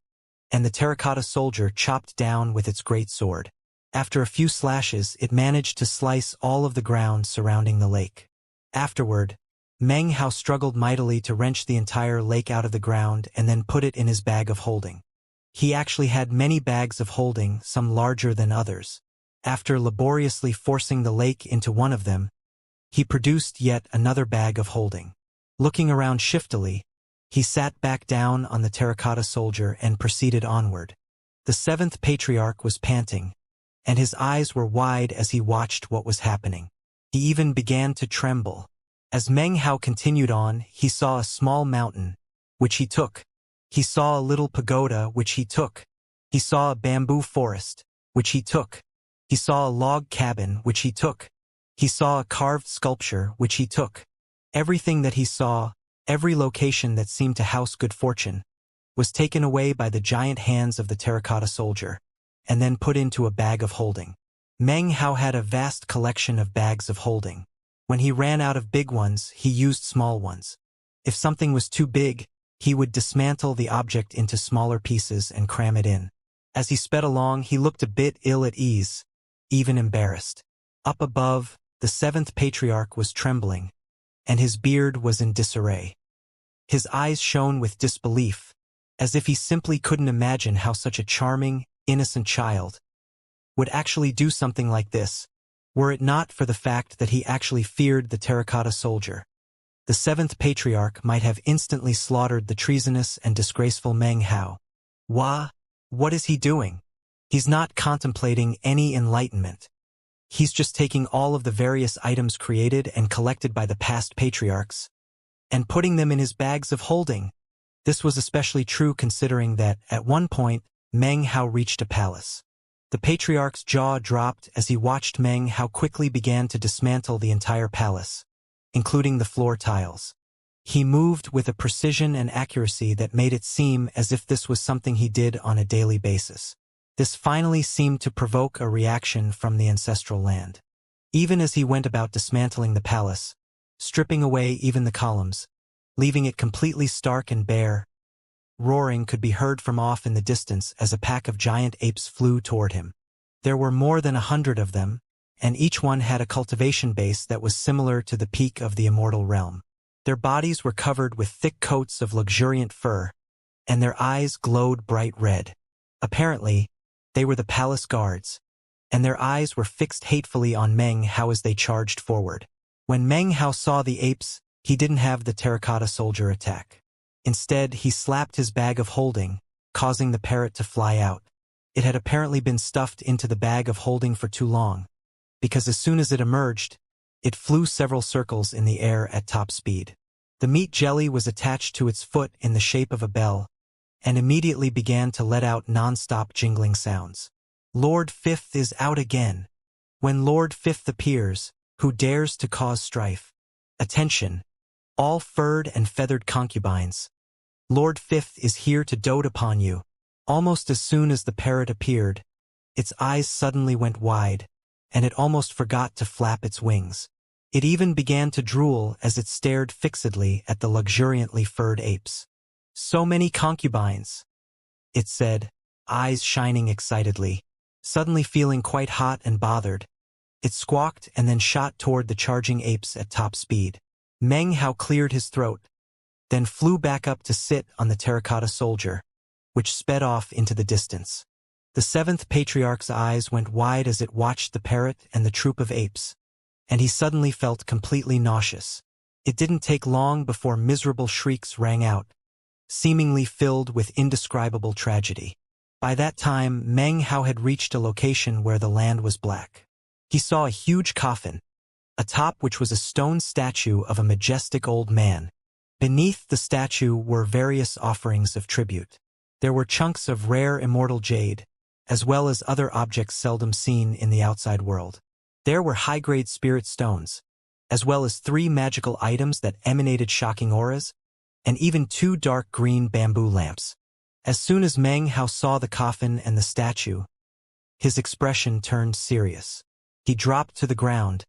and the terracotta soldier chopped down with its great sword. After a few slashes, it managed to slice all of the ground surrounding the lake. Afterward, Meng Hao struggled mightily to wrench the entire lake out of the ground and then put it in his bag of holding. He actually had many bags of holding, some larger than others. After laboriously forcing the lake into one of them, he produced yet another bag of holding. Looking around shiftily, he sat back down on the terracotta soldier and proceeded onward. The 7th patriarch was panting, and his eyes were wide as he watched what was happening. He even began to tremble. As Meng Hao continued on, he saw a small mountain, which he took. He saw a little pagoda, which he took. He saw a bamboo forest, which he took. He saw a log cabin, which he took. He saw a carved sculpture, which he took. Everything that he saw, every location that seemed to house good fortune, was taken away by the giant hands of the terracotta soldier. and then put into a bag of holding. Meng Hao had a vast collection of bags of holding. When he ran out of big ones, he used small ones. If something was too big, he would dismantle the object into smaller pieces and cram it in. As he sped along, he looked a bit ill at ease, even embarrassed. Up above, the seventh patriarch was trembling, and his beard was in disarray. His eyes shone with disbelief, as if he simply couldn't imagine how such a charming, innocent child would actually do something like this, were it not for the fact that he actually feared the terracotta soldier. The seventh patriarch might have instantly slaughtered the treasonous and disgraceful Meng Hao. What is he doing? He's not contemplating any enlightenment. He's just taking all of the various items created and collected by the past patriarchs and putting them in his bags of holding. This was especially true considering that, at one point, Meng Hao reached a palace. The patriarch's jaw dropped as he watched Meng Hao quickly began to dismantle the entire palace, including the floor tiles. He moved with a precision and accuracy that made it seem as if this was something he did on a daily basis. This finally seemed to provoke a reaction from the ancestral land. Even as he went about dismantling the palace, stripping away even the columns, leaving it completely stark and bare, roaring could be heard from off in the distance as a pack of giant apes flew toward him. There were more than 100 of them, and each one had a cultivation base that was similar to the peak of the Immortal realm. Their bodies were covered with thick coats of luxuriant fur, and their eyes glowed bright red. Apparently, they were the palace guards, and their eyes were fixed hatefully on Meng Hao as they charged forward. When Meng Hao saw the apes, he didn't have the terracotta soldier attack. Instead, he slapped his bag of holding, causing the parrot to fly out. It had apparently been stuffed into the bag of holding for too long, because as soon as it emerged, it flew several circles in the air at top speed. The meat jelly was attached to its foot in the shape of a bell, and immediately began to let out non-stop jingling sounds. Lord Fifth is out again. When Lord Fifth appears, who dares to cause strife? Attention, all furred and feathered concubines. Lord Fifth is here to dote upon you. Almost as soon as the parrot appeared, its eyes suddenly went wide, and it almost forgot to flap its wings. It even began to drool as it stared fixedly at the luxuriantly furred apes. So many concubines, it said, eyes shining excitedly. Suddenly feeling quite hot and bothered, it squawked and then shot toward the charging apes at top speed. Meng Hao cleared his throat, then flew back up to sit on the terracotta soldier, which sped off into the distance. The seventh patriarch's eyes went wide as it watched the parrot and the troop of apes, and he suddenly felt completely nauseous. It didn't take long before miserable shrieks rang out, seemingly filled with indescribable tragedy. By that time, Meng Hao had reached a location where the land was black. He saw a huge coffin, atop which was a stone statue of a majestic old man. Beneath the statue were various offerings of tribute. There were chunks of rare immortal jade, as well as other objects seldom seen in the outside world. There were high-grade spirit stones, as well as 3 magical items that emanated shocking auras, and even 2 dark green bamboo lamps. As soon as Meng Hao saw the coffin and the statue, his expression turned serious. He dropped to the ground,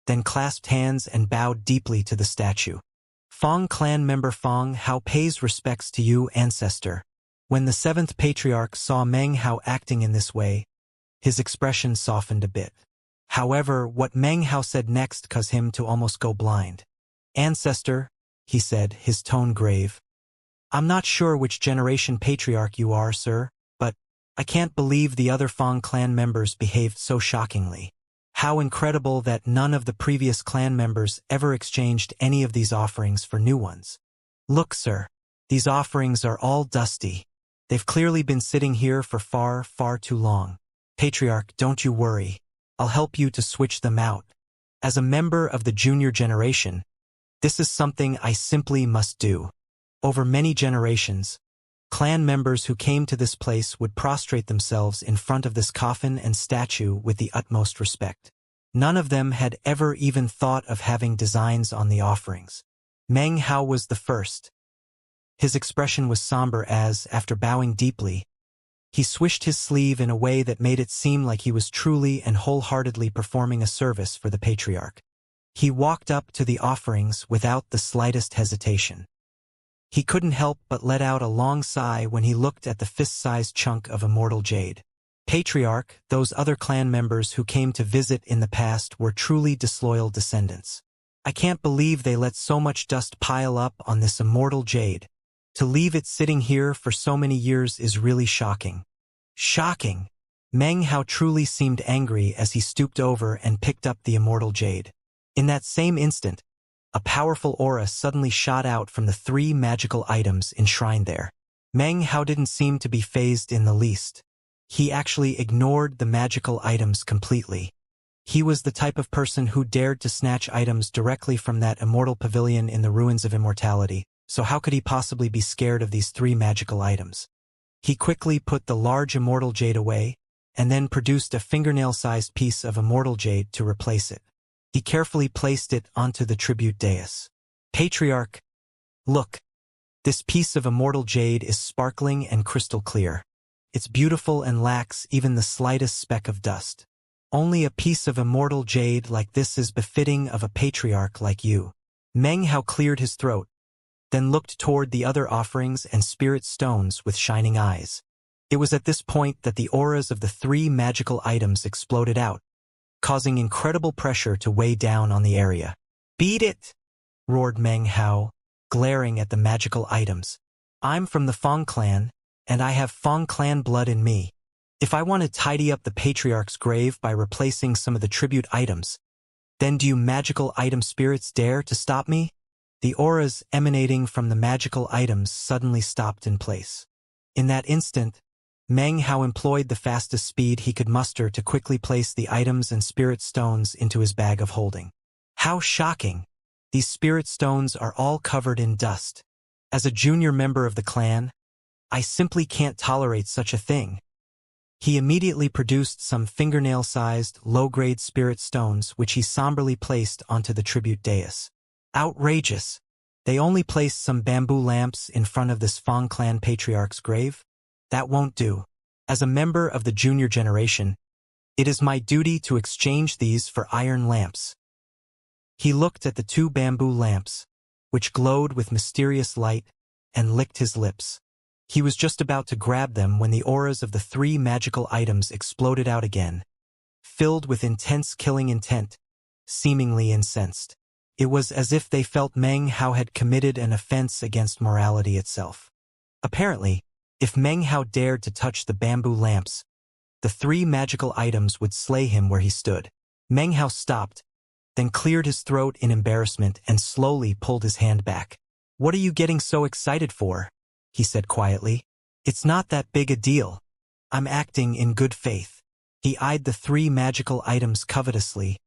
then clasped hands and bowed deeply to the statue. Fong clan member Fong Hao pays respects to you, ancestor. When the seventh patriarch saw Meng Hao acting in this way, his expression softened a bit. However, what Meng Hao said next caused him to almost go blind. Ancestor, he said, his tone grave. I'm not sure which generation patriarch you are, sir, but I can't believe the other Fong clan members behaved so shockingly. How incredible that none of the previous clan members ever exchanged any of these offerings for new ones. Look, sir, these offerings are all dusty. They've clearly been sitting here for far, far too long. Patriarch, don't you worry. I'll help you to switch them out. As a member of the junior generation, this is something I simply must do. Over many generations, clan members who came to this place would prostrate themselves in front of this coffin and statue with the utmost respect. None of them had ever even thought of having designs on the offerings. Meng Hao was the first. His expression was somber as, after bowing deeply, He swished his sleeve in a way that made it seem like he was truly and wholeheartedly performing a service for the patriarch. He walked up to the offerings without the slightest hesitation. He couldn't help but let out a long sigh when he looked at the fist-sized chunk of immortal jade. Patriarch, those other clan members who came to visit in the past were truly disloyal descendants. I can't believe they let so much dust pile up on this immortal jade. To leave it sitting here for so many years is really shocking. Shocking! Meng Hao truly seemed angry as he stooped over and picked up the immortal jade. In that same instant, a powerful aura suddenly shot out from the 3 magical items enshrined there. Meng Hao didn't seem to be fazed in the least. He actually ignored the magical items completely. He was the type of person who dared to snatch items directly from that immortal pavilion in the ruins of immortality, so how could he possibly be scared of these 3 magical items? He quickly put the large immortal jade away, and then produced a fingernail-sized piece of immortal jade to replace it. He carefully placed it onto the tribute dais. Patriarch, look. This piece of immortal jade is sparkling and crystal clear. It's beautiful and lacks even the slightest speck of dust. Only a piece of immortal jade like this is befitting of a patriarch like you. Meng Hao cleared his throat, then looked toward the other offerings and spirit stones with shining eyes. It was at this point that the auras of the 3 magical items exploded out, causing incredible pressure to weigh down on the area. "Beat it!" roared Meng Hao, glaring at the magical items. "I'm from the Fong clan, and I have Fong clan blood in me. If I want to tidy up the patriarch's grave by replacing some of the tribute items, then do you magical item spirits dare to stop me?" The auras emanating from the magical items suddenly stopped in place. In that instant, Meng Hao employed the fastest speed he could muster to quickly place the items and spirit stones into his bag of holding. How shocking! These spirit stones are all covered in dust. As a junior member of the clan, I simply can't tolerate such a thing. He immediately produced some fingernail-sized, low-grade spirit stones which he somberly placed onto the tribute dais. Outrageous! They only placed some bamboo lamps in front of this Fong clan patriarch's grave? That won't do. As a member of the junior generation, it is my duty to exchange these for iron lamps. He looked at the 2 bamboo lamps, which glowed with mysterious light, and licked his lips. He was just about to grab them when the auras of the 3 magical items exploded out again, filled with intense killing intent, seemingly incensed. It was as if they felt Meng Hao had committed an offense against morality itself. Apparently, if Meng Hao dared to touch the bamboo lamps, the 3 magical items would slay him where he stood. Meng Hao stopped, then cleared his throat in embarrassment and slowly pulled his hand back. "What are you getting so excited for?" he said quietly. "It's not that big a deal. I'm acting in good faith." He eyed the 3 magical items covetously,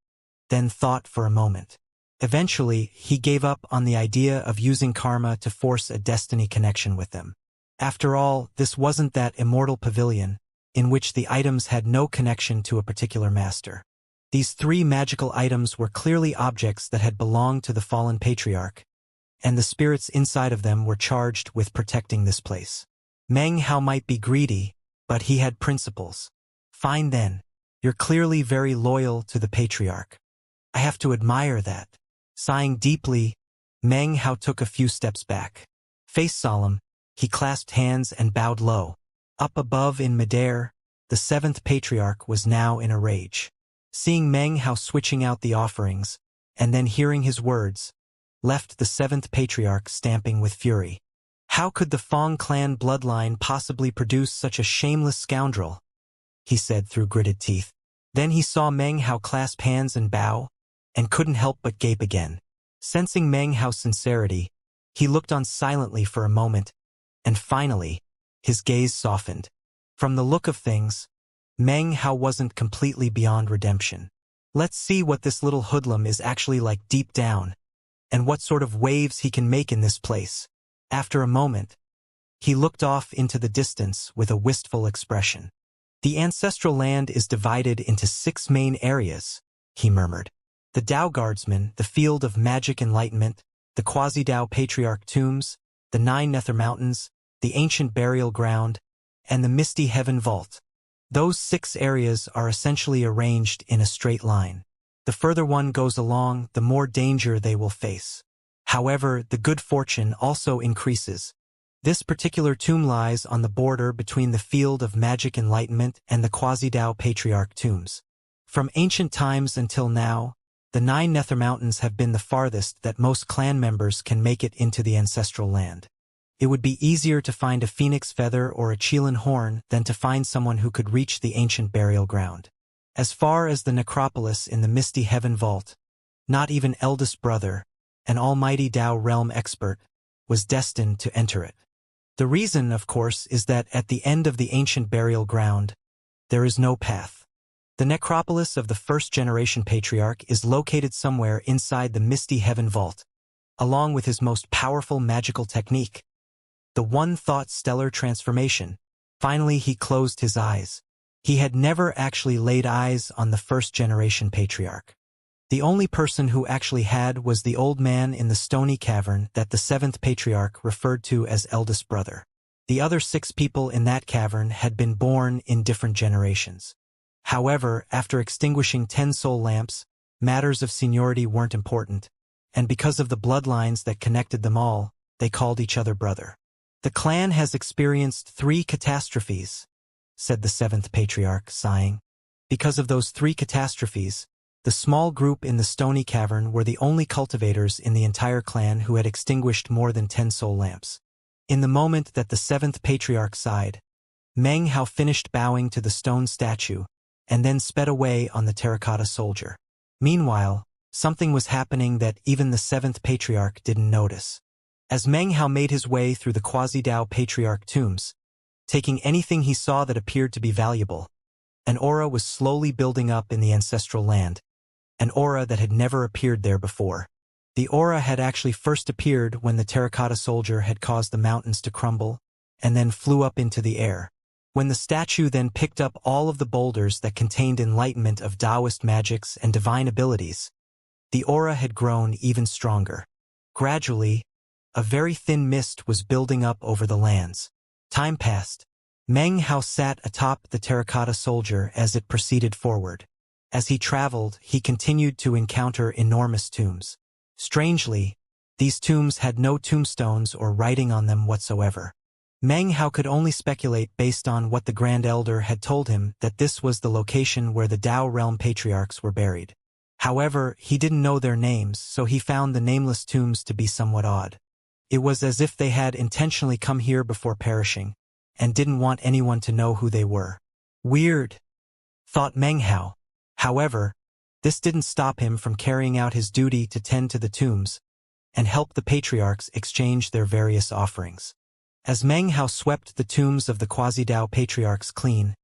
then thought for a moment. Eventually, he gave up on the idea of using karma to force a destiny connection with them. After all, this wasn't that immortal pavilion, in which the items had no connection to a particular master. These 3 magical items were clearly objects that had belonged to the fallen patriarch, and the spirits inside of them were charged with protecting this place. Meng Hao might be greedy, but he had principles. "Fine then. You're clearly very loyal to the patriarch. I have to admire that." Sighing deeply, Meng Hao took a few steps back. Face solemn, he clasped hands and bowed low. Up above in midair, the 7th patriarch was now in a rage. Seeing Meng Hao switching out the offerings, and then hearing his words, left the 7th patriarch stamping with fury. How could the Fong clan bloodline possibly produce such a shameless scoundrel? He said through gritted teeth. Then he saw Meng Hao clasp hands and bow, and couldn't help but gape again. Sensing Meng Hao's sincerity, he looked on silently for a moment, and finally, his gaze softened. From the look of things, Meng Hao wasn't completely beyond redemption. Let's see what this little hoodlum is actually like deep down, and what sort of waves he can make in this place. After a moment, he looked off into the distance with a wistful expression. "The ancestral land is divided into 6 main areas," he murmured. "The Tao Guardsmen, the Field of Magic Enlightenment, the Quasi-Tao Patriarch Tombs, the 9 Nether Mountains, the Ancient Burial Ground, and the misty heaven vault. Those 6 areas are essentially arranged in a straight line. The further one goes along, the more danger they will face. However, the good fortune also increases. This particular tomb lies on the border between the field of magic enlightenment and the quasi-Dao patriarch tombs. From ancient times until now, the 9 Nether Mountains have been the farthest that most clan members can make it into the ancestral land. It would be easier to find a phoenix feather or a Qilin horn than to find someone who could reach the ancient burial ground. As far as the necropolis in the misty heaven vault, not even eldest brother, an almighty Dao realm expert, was destined to enter it. The reason, of course, is that at the end of the ancient burial ground, there is no path. The necropolis of the first-generation patriarch is located somewhere inside the misty heaven vault, along with his most powerful magical technique, the one-thought stellar transformation. Finally, he closed his eyes. He had never actually laid eyes on the first-generation patriarch. The only person who actually had was the old man in the stony cavern that the 7th patriarch referred to as eldest brother. The other 6 people in that cavern had been born in different generations. However, after extinguishing 10 soul lamps, matters of seniority weren't important, and because of the bloodlines that connected them all, they called each other brother. The clan has experienced 3 catastrophes, said the 7th patriarch, sighing. Because of those 3 catastrophes, the small group in the stony cavern were the only cultivators in the entire clan who had extinguished more than 10 soul lamps. In the moment that the 7th patriarch sighed, Meng Hao finished bowing to the stone statue and then sped away on the terracotta soldier. Meanwhile, something was happening that even the 7th patriarch didn't notice. As Meng Hao made his way through the quasi-Dao patriarch tombs, taking anything he saw that appeared to be valuable, an aura was slowly building up in the ancestral land, an aura that had never appeared there before. The aura had actually first appeared when the terracotta soldier had caused the mountains to crumble, and then flew up into the air. When the statue then picked up all of the boulders that contained enlightenment of Taoist magics and divine abilities, the aura had grown even stronger. Gradually, a very thin mist was building up over the lands. Time passed. Meng Hao sat atop the terracotta soldier as it proceeded forward. As he traveled, he continued to encounter enormous tombs. Strangely, these tombs had no tombstones or writing on them whatsoever. Meng Hao could only speculate based on what the Grand Elder had told him that this was the location where the Dao realm patriarchs were buried. However, he didn't know their names, so he found the nameless tombs to be somewhat odd. It was as if they had intentionally come here before perishing, and didn't want anyone to know who they were. Weird, thought Meng Hao. However, this didn't stop him from carrying out his duty to tend to the tombs and help the patriarchs exchange their various offerings. As Meng Hao swept the tombs of the quasi-Dao patriarchs clean,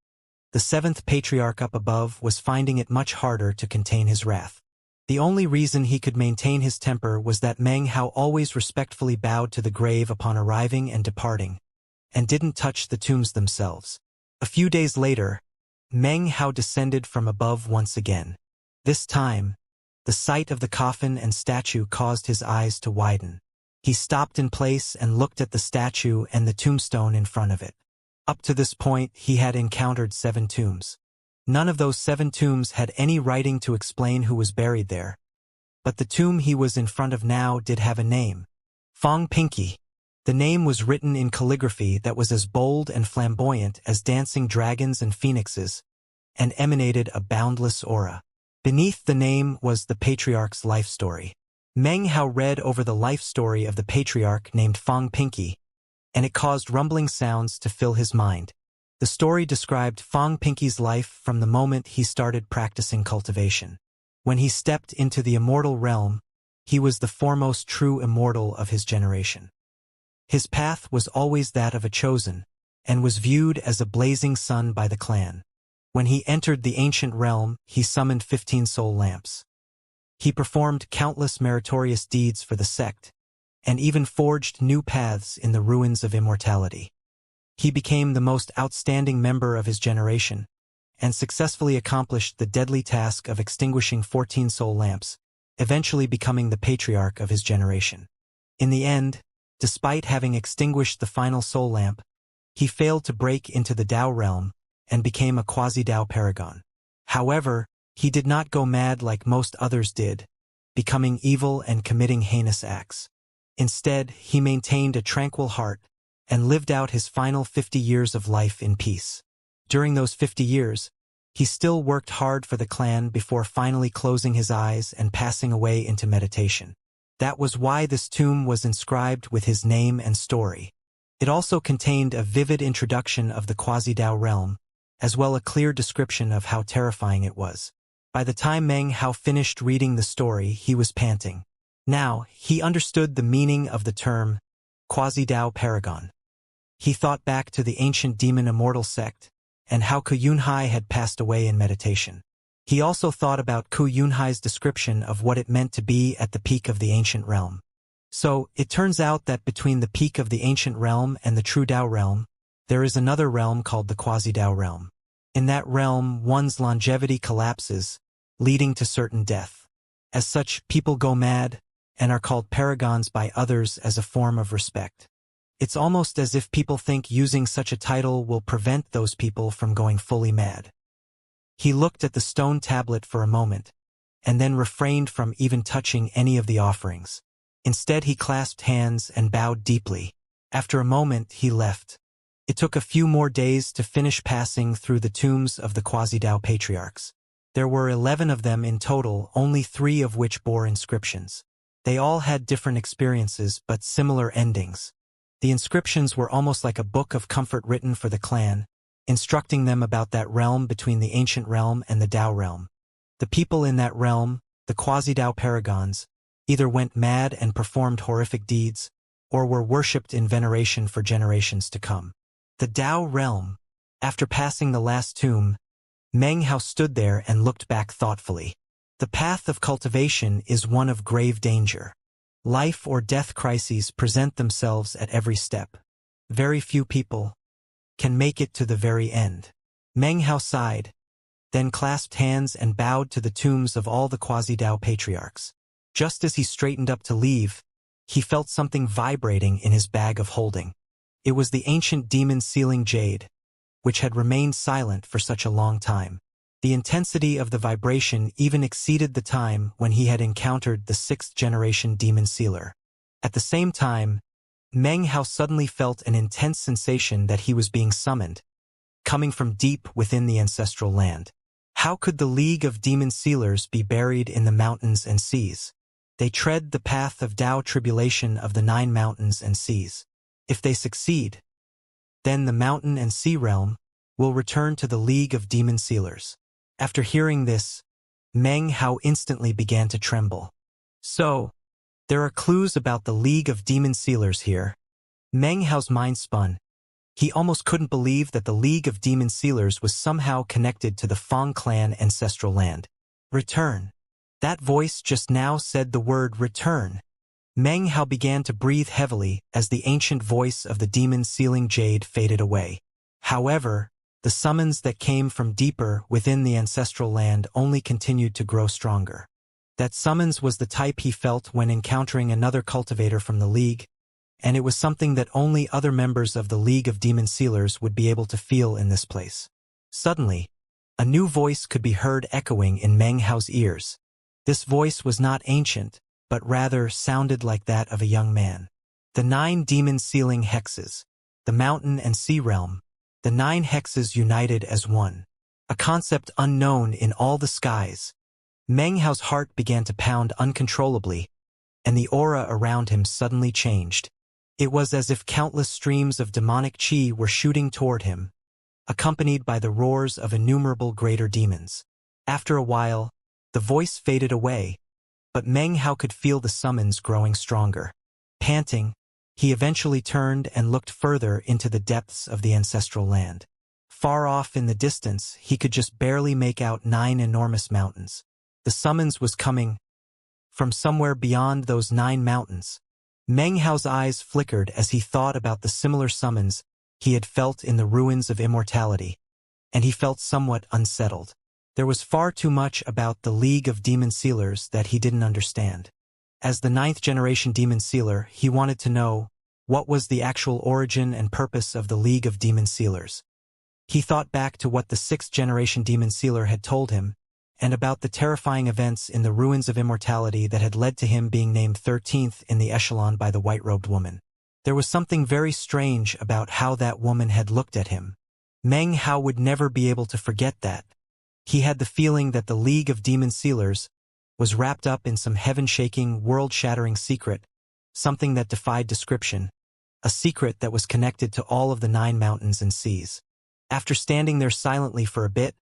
the 7th patriarch up above was finding it much harder to contain his wrath. The only reason he could maintain his temper was that Meng Hao always respectfully bowed to the grave upon arriving and departing, and didn't touch the tombs themselves. A few days later, Meng Hao descended from above once again. This time, the sight of the coffin and statue caused his eyes to widen. He stopped in place and looked at the statue and the tombstone in front of it. Up to this point, he had encountered 7 tombs. None of those 7 tombs had any writing to explain who was buried there. But the tomb he was in front of now did have a name. Fong Pinky. The name was written in calligraphy that was as bold and flamboyant as dancing dragons and phoenixes, and emanated a boundless aura. Beneath the name was the patriarch's life story. Meng Hao read over the life story of the patriarch named Fong Pinky, and it caused rumbling sounds to fill his mind. The story described Fong Pinky's life from the moment he started practicing cultivation. When he stepped into the immortal realm, he was the foremost true immortal of his generation. His path was always that of a chosen, and was viewed as a blazing sun by the clan. When he entered the ancient realm, he summoned 15 soul lamps. He performed countless meritorious deeds for the sect, and even forged new paths in the ruins of immortality. He became the most outstanding member of his generation, and successfully accomplished the deadly task of extinguishing 14 soul lamps, eventually becoming the patriarch of his generation. In the end, despite having extinguished the final soul lamp, He failed to break into the Dao realm and became a quasi-Dao paragon. However, he did not go mad like most others did, becoming evil and committing heinous acts. Instead, he maintained a tranquil heart and lived out his final 50 years of life in peace. During those 50 years, he still worked hard for the clan before finally closing his eyes and passing away into meditation. That was why this tomb was inscribed with his name and story. It also contained a vivid introduction of the quasi-Dao realm, as well as a clear description of how terrifying it was. By the time Meng Hao finished reading the story, he was panting. Now, he understood the meaning of the term quasi-Dao paragon. He thought back to the ancient demon Immortal sect and how Ku Yunhai had passed away in meditation. He also thought about Ku Yunhai's description of what it meant to be at the peak of the ancient realm. So, it turns out that between the peak of the ancient realm and the true Dao realm, there is another realm called the quasi-Dao realm. In that realm, one's longevity collapses, leading to certain death. As such, people go mad and are called paragons by others as a form of respect. It's almost as if people think using such a title will prevent those people from going fully mad. He looked at the stone tablet for a moment, and then refrained from even touching any of the offerings. Instead, he clasped hands and bowed deeply. After a moment, he left. It took a few more days to finish passing through the tombs of the quasi-Dao patriarchs. There were 11 of them in total, only 3 of which bore inscriptions. They all had different experiences but similar endings. The inscriptions were almost like a book of comfort written for the clan, instructing them about that realm between the ancient realm and the Dao realm. The people in that realm, the quasi-Dao paragons, either went mad and performed horrific deeds, or were worshipped in veneration for generations to come. The Dao realm. After passing the last tomb, Meng Hao stood there and looked back thoughtfully. The path of cultivation is one of grave danger. Life or death crises present themselves at every step. Very few people can make it to the very end. Meng Hao sighed, then clasped hands and bowed to the tombs of all the quasi-Dao patriarchs. Just as he straightened up to leave, he felt something vibrating in his bag of holding. It was the ancient demon sealing jade, which had remained silent for such a long time. The intensity of the vibration even exceeded the time when he had encountered the 6th-generation demon sealer. At the same time, Meng Hao suddenly felt an intense sensation that he was being summoned, coming from deep within the ancestral land. How could the League of Demon Sealers be buried in the mountains and seas? They tread the path of Dao tribulation of the 9 mountains and seas. If they succeed, then the mountain and sea realm will return to the League of Demon Sealers. After hearing this, Meng Hao instantly began to tremble. So, there are clues about the League of Demon Sealers here. Meng Hao's mind spun. He almost couldn't believe that the League of Demon Sealers was somehow connected to the Fang clan ancestral land. Return. That voice just now said the word return. Meng Hao began to breathe heavily as the ancient voice of the demon sealing jade faded away. However, the summons that came from deeper within the ancestral land only continued to grow stronger. That summons was the type he felt when encountering another cultivator from the League, and it was something that only other members of the League of Demon Sealers would be able to feel in this place. Suddenly, a new voice could be heard echoing in Meng Hao's ears. This voice was not ancient, but rather sounded like that of a young man. The 9 demon sealing hexes, the mountain and sea realm, the 9 hexes united as one. A concept unknown in all the skies. Meng Hao's heart began to pound uncontrollably, and the aura around him suddenly changed. It was as if countless streams of demonic chi were shooting toward him, accompanied by the roars of innumerable greater demons. After a while, the voice faded away, but Meng Hao could feel the summons growing stronger. Panting, he eventually turned and looked further into the depths of the ancestral land. Far off in the distance, he could just barely make out 9 enormous mountains. The summons was coming from somewhere beyond those 9 mountains. Meng Hao's eyes flickered as he thought about the similar summons he had felt in the ruins of immortality, and he felt somewhat unsettled. There was far too much about the League of Demon Sealers that he didn't understand. As the 9th-generation demon sealer, he wanted to know What was the actual origin and purpose of the League of Demon Sealers? He thought back to what the sixth-generation Demon Sealer had told him, and about the terrifying events in the ruins of immortality that had led to him being named 13th in the echelon by the white-robed woman. There was something very strange about how that woman had looked at him. Meng Hao would never be able to forget that. He had the feeling that the League of Demon Sealers was wrapped up in some heaven-shaking, world-shattering secret, something that defied description, a secret that was connected to all of the 9 mountains and seas. After standing there silently for a bit,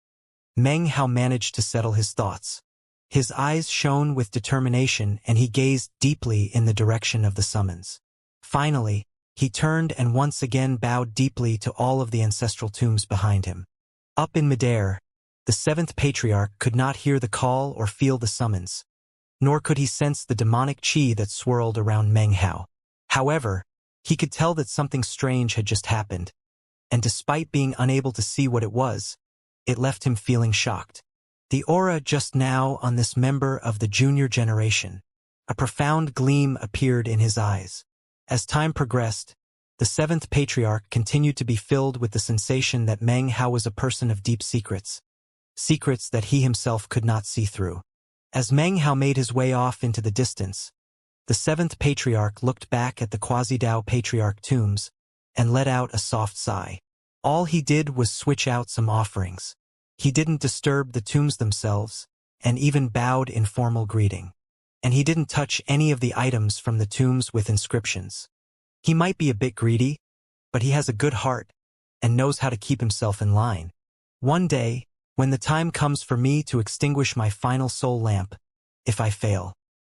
Meng Hao managed to settle his thoughts. His eyes shone with determination and he gazed deeply in the direction of the summons. Finally, he turned and once again bowed deeply to all of the ancestral tombs behind him. Up in midair, the 7th Patriarch could not hear the call or feel the summons, nor could he sense the demonic chi that swirled around Meng Hao. However, he could tell that something strange had just happened, and despite being unable to see what it was, it left him feeling shocked. The aura just now on this member of the junior generation. A profound gleam appeared in his eyes. As time progressed, the 7th Patriarch continued to be filled with the sensation that Meng Hao was a person of deep secrets. Secrets that he himself could not see through. As Meng Hao made his way off into the distance, the 7th Patriarch looked back at the Quasi-Dao Patriarch tombs and let out a soft sigh. All he did was switch out some offerings. He didn't disturb the tombs themselves, and even bowed in formal greeting. And he didn't touch any of the items from the tombs with inscriptions. He might be a bit greedy, but he has a good heart and knows how to keep himself in line. One day, when the time comes for me to extinguish my final soul lamp, if I fail,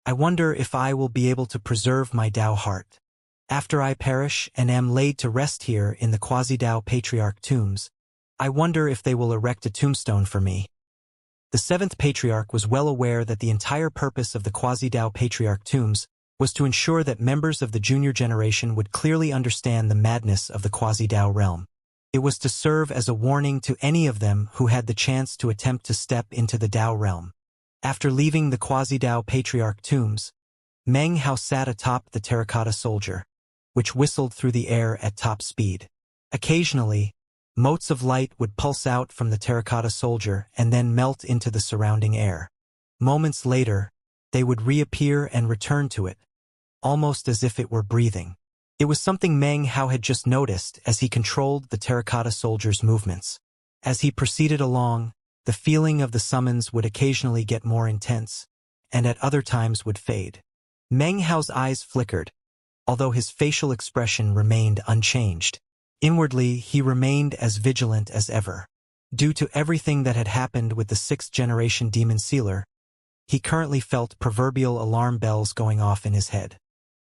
I wonder if I will be able to preserve my Dao heart. After I perish and am laid to rest here in the Quasi-Dao Patriarch tombs, I wonder if they will erect a tombstone for me. The 7th Patriarch was well aware that the entire purpose of the Quasi-Dao Patriarch tombs was to ensure that members of the junior generation would clearly understand the madness of the Quasi-Dao realm. It was to serve as a warning to any of them who had the chance to attempt to step into the Dao realm. After leaving the Quasi-Dao Patriarch tombs, Meng Hao sat atop the terracotta soldier, which whistled through the air at top speed. Occasionally, motes of light would pulse out from the terracotta soldier and then melt into the surrounding air. Moments later, they would reappear and return to it, almost as if it were breathing. It was something Meng Hao had just noticed as he controlled the terracotta soldier's movements. As he proceeded along, the feeling of the summons would occasionally get more intense, and at other times would fade. Meng Hao's eyes flickered, although his facial expression remained unchanged. Inwardly, he remained as vigilant as ever. Due to everything that had happened with the 6th-generation Demon Sealer, he currently felt proverbial alarm bells going off in his head.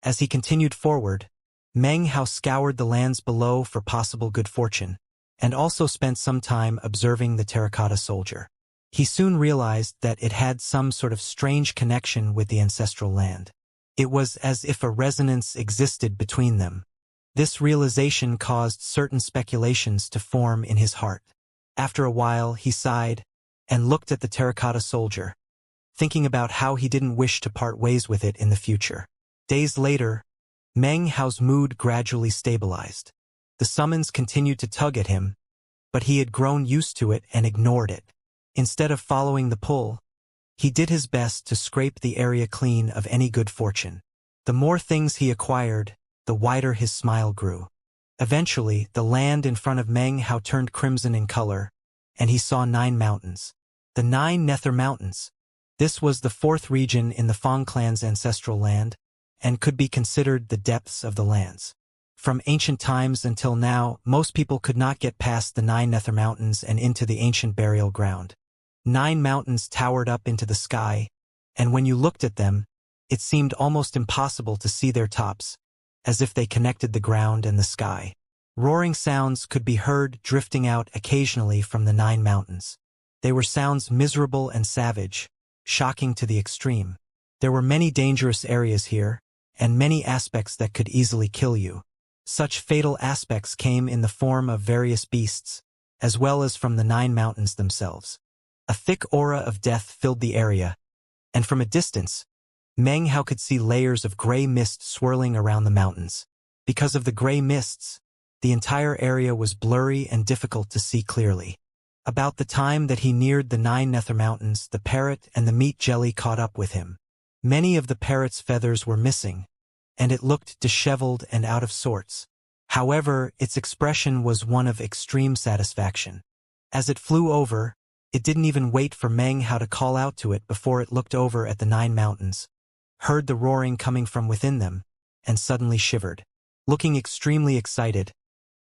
As he continued forward, Meng Hao scoured the lands below for possible good fortune, and also spent some time observing the terracotta soldier. He soon realized that it had some sort of strange connection with the ancestral land. It was as if a resonance existed between them. This realization caused certain speculations to form in his heart. After a while, he sighed and looked at the terracotta soldier, thinking about how he didn't wish to part ways with it in the future. Days later, Meng Hao's mood gradually stabilized. The summons continued to tug at him, but he had grown used to it and ignored it. Instead of following the pull, he did his best to scrape the area clean of any good fortune. The more things he acquired, the wider his smile grew. Eventually, the land in front of Meng Hao turned crimson in color, and he saw 9 mountains. The 9 Nether Mountains. This was the 4th region in the Fang clan's ancestral land, and could be considered the depths of the lands. From ancient times until now, most people could not get past the 9 Nether Mountains and into the ancient burial ground. 9 mountains towered up into the sky, and when you looked at them, it seemed almost impossible to see their tops, as if they connected the ground and the sky. Roaring sounds could be heard drifting out occasionally from the 9 mountains. They were sounds miserable and savage, shocking to the extreme. There were many dangerous areas here, and many aspects that could easily kill you. Such fatal aspects came in the form of various beasts, as well as from the 9 mountains themselves. A thick aura of death filled the area, and from a distance, Meng Hao could see layers of gray mist swirling around the mountains. Because of the gray mists, the entire area was blurry and difficult to see clearly. About the time that he neared the 9 nether mountains, the parrot and the meat jelly caught up with him. Many of the parrot's feathers were missing, and it looked disheveled and out of sorts. However, its expression was one of extreme satisfaction. As it flew over, it didn't even wait for Meng Hao to call out to it before it looked over at the 9 mountains, heard the roaring coming from within them, and suddenly shivered. Looking extremely excited,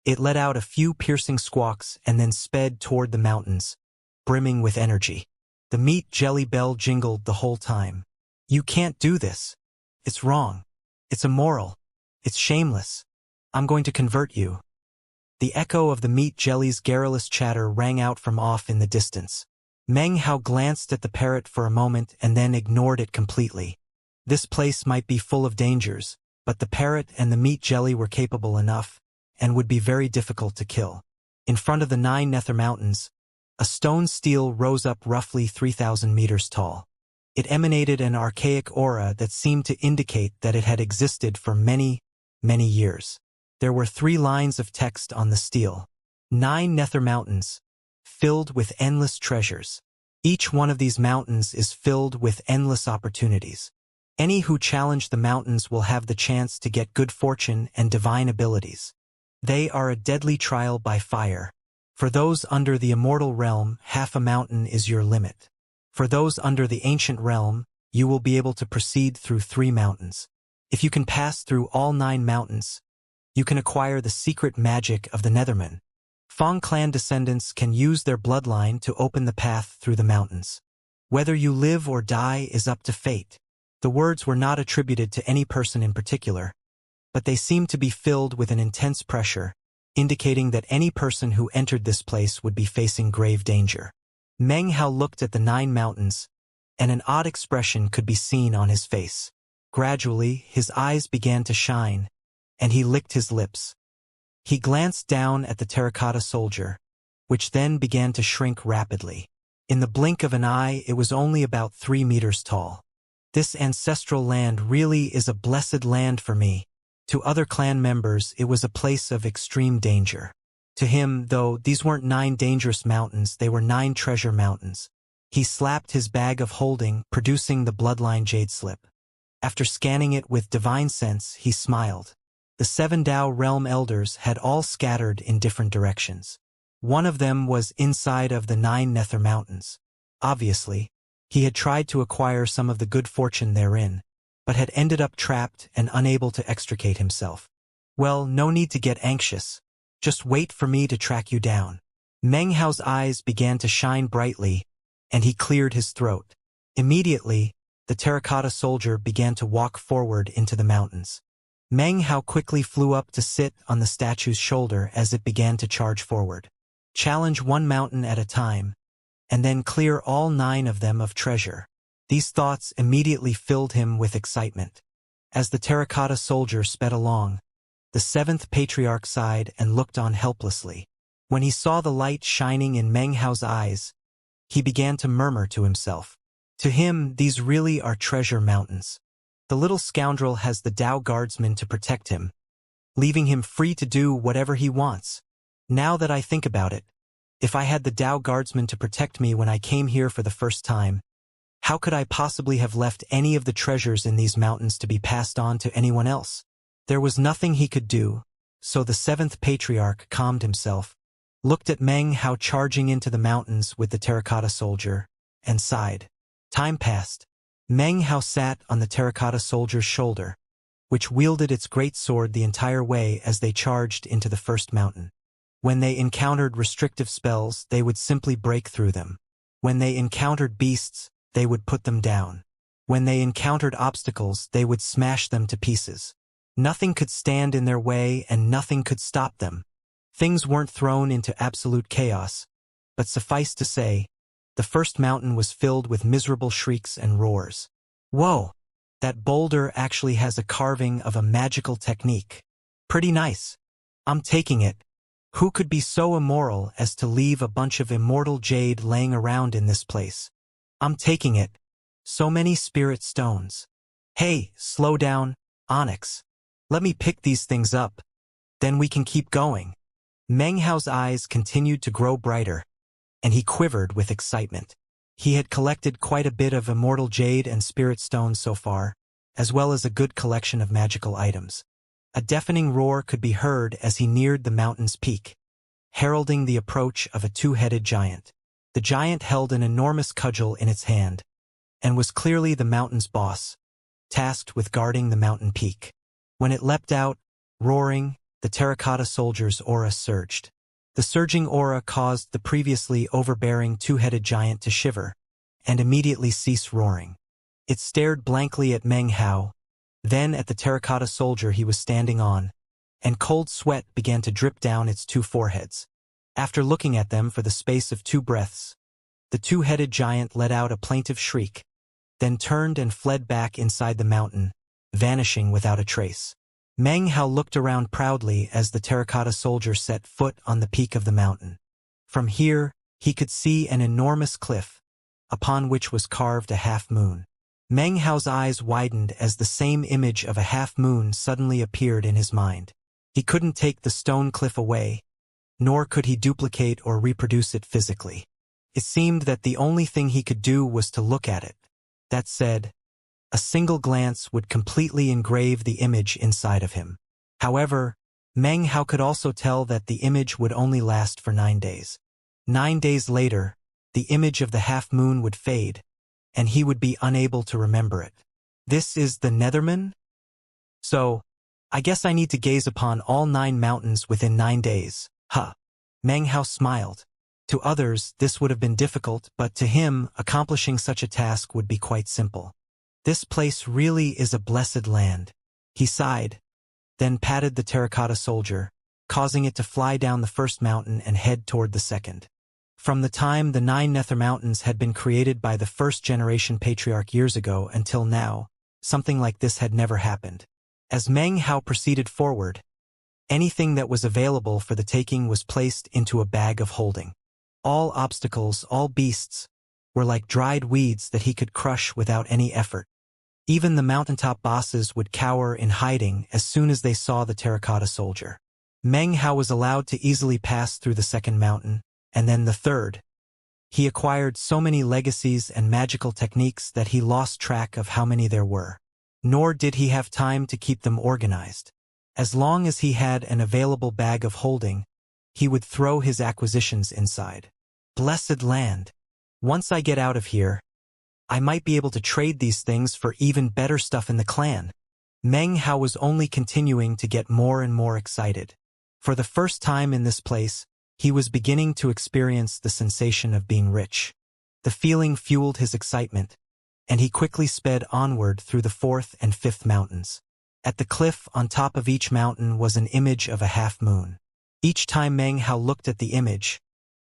it let out a few piercing squawks and then sped toward the mountains, brimming with energy. The meat jelly bell jingled the whole time. "You can't do this. It's wrong. It's immoral. It's shameless. I'm going to convert you." The echo of the meat jelly's garrulous chatter rang out from off in the distance. Meng Hao glanced at the parrot for a moment and then ignored it completely. This place might be full of dangers, but the parrot and the meat jelly were capable enough, and would be very difficult to kill. In front of the 9 nether mountains, a stone stele rose up roughly 3,000 meters tall. It emanated an archaic aura that seemed to indicate that it had existed for many, many years. There were 3 lines of text on the stele. 9 nether mountains, filled with endless treasures. Each one of these mountains is filled with endless opportunities. Any who challenge the mountains will have the chance to get good fortune and divine abilities. They are a deadly trial by fire. For those under the immortal realm, half a mountain is your limit. For those under the ancient realm, you will be able to proceed through 3 mountains. If you can pass through all 9 mountains, you can acquire the secret magic of the Nethermen. Fang clan descendants can use their bloodline to open the path through the mountains. Whether you live or die is up to fate. The words were not attributed to any person in particular, but they seemed to be filled with an intense pressure, indicating that any person who entered this place would be facing grave danger. Meng Hao looked at the 9 mountains, and an odd expression could be seen on his face. Gradually, his eyes began to shine, and he licked his lips. He glanced down at the terracotta soldier, which then began to shrink rapidly. In the blink of an eye, it was only about 3 meters tall. This ancestral land really is a blessed land for me. To other clan members, it was a place of extreme danger. To him, though, these weren't 9 dangerous mountains, they were 9 treasure mountains. He slapped his bag of holding, producing the bloodline jade slip. After scanning it with divine sense, he smiled. The 7 Dao realm elders had all scattered in different directions. One of them was inside of the 9 nether mountains. Obviously, he had tried to acquire some of the good fortune therein, but had ended up trapped and unable to extricate himself. Well, no need to get anxious. Just wait for me to track you down. Meng Hao's eyes began to shine brightly, and he cleared his throat. Immediately, the terracotta soldier began to walk forward into the mountains. Meng Hao quickly flew up to sit on the statue's shoulder as it began to charge forward. Challenge 1 mountain at a time, and then clear all 9 of them of treasure. These thoughts immediately filled him with excitement. As the terracotta soldier sped along, the 7th patriarch sighed and looked on helplessly. When he saw the light shining in Meng Hao's eyes, he began to murmur to himself. To him, these really are treasure mountains. The little scoundrel has the Dao guardsmen to protect him, leaving him free to do whatever he wants. Now that I think about it, if I had the Dao guardsmen to protect me when I came here for the first time, how could I possibly have left any of the treasures in these mountains to be passed on to anyone else? There was nothing he could do, so the 7th patriarch calmed himself, looked at Meng Hao charging into the mountains with the terracotta soldier, and sighed. Time passed. Meng Hao sat on the terracotta soldier's shoulder, which wielded its great sword the entire way as they charged into the first mountain. When they encountered restrictive spells, they would simply break through them. When they encountered beasts, they would put them down. When they encountered obstacles, they would smash them to pieces. Nothing could stand in their way and nothing could stop them. Things weren't thrown into absolute chaos, but suffice to say, the first mountain was filled with miserable shrieks and roars. Whoa! That boulder actually has a carving of a magical technique. Pretty nice. I'm taking it. Who could be so immoral as to leave a bunch of immortal jade laying around in this place? I'm taking it. So many spirit stones. Hey, slow down, Onyx. Let me pick these things up. Then we can keep going. Meng Hao's eyes continued to grow brighter, and he quivered with excitement. He had collected quite a bit of immortal jade and spirit stones so far, as well as a good collection of magical items. A deafening roar could be heard as he neared the mountain's peak, heralding the approach of a two-headed giant. The giant held an enormous cudgel in its hand, and was clearly the mountain's boss, tasked with guarding the mountain peak. When it leapt out, roaring, the terracotta soldier's aura surged. The surging aura caused the previously overbearing two-headed giant to shiver, and immediately cease roaring. It stared blankly at Meng Hao, then at the terracotta soldier he was standing on, and cold sweat began to drip down its two foreheads. After looking at them for the space of 2 breaths, the two-headed giant let out a plaintive shriek, then turned and fled back inside the mountain, vanishing without a trace. Meng Hao looked around proudly as the terracotta soldier set foot on the peak of the mountain. From here, he could see an enormous cliff, upon which was carved a half-moon. Meng Hao's eyes widened as the same image of a half-moon suddenly appeared in his mind. He couldn't take the stone cliff away, nor could he duplicate or reproduce it physically. It seemed that the only thing he could do was to look at it. That said, a single glance would completely engrave the image inside of him. However, Meng Hao could also tell that the image would only last for 9 days. 9 days later, the image of the half-moon would fade, and he would be unable to remember it. This is the Netherman? So, I guess I need to gaze upon all 9 mountains within 9 days, huh? Meng Hao smiled. To others, this would have been difficult, but to him, accomplishing such a task would be quite simple. This place really is a blessed land. He sighed, then patted the terracotta soldier, causing it to fly down the first mountain and head toward the second. From the time the 9 Nether Mountains had been created by the first-generation patriarch years ago until now, something like this had never happened. As Meng Hao proceeded forward, anything that was available for the taking was placed into a bag of holding. All obstacles, all beasts, were like dried weeds that he could crush without any effort. Even the mountaintop bosses would cower in hiding as soon as they saw the terracotta soldier. Meng Hao was allowed to easily pass through the second mountain, and then the third. He acquired so many legacies and magical techniques that he lost track of how many there were. Nor did he have time to keep them organized. As long as he had an available bag of holding, he would throw his acquisitions inside. Blessed land. Once I get out of here, I might be able to trade these things for even better stuff in the clan. Meng Hao was only continuing to get more and more excited. For the first time in this place, he was beginning to experience the sensation of being rich. The feeling fueled his excitement, and he quickly sped onward through the 4th and 5th mountains. At the cliff on top of each mountain was an image of a half-moon. Each time Meng Hao looked at the image,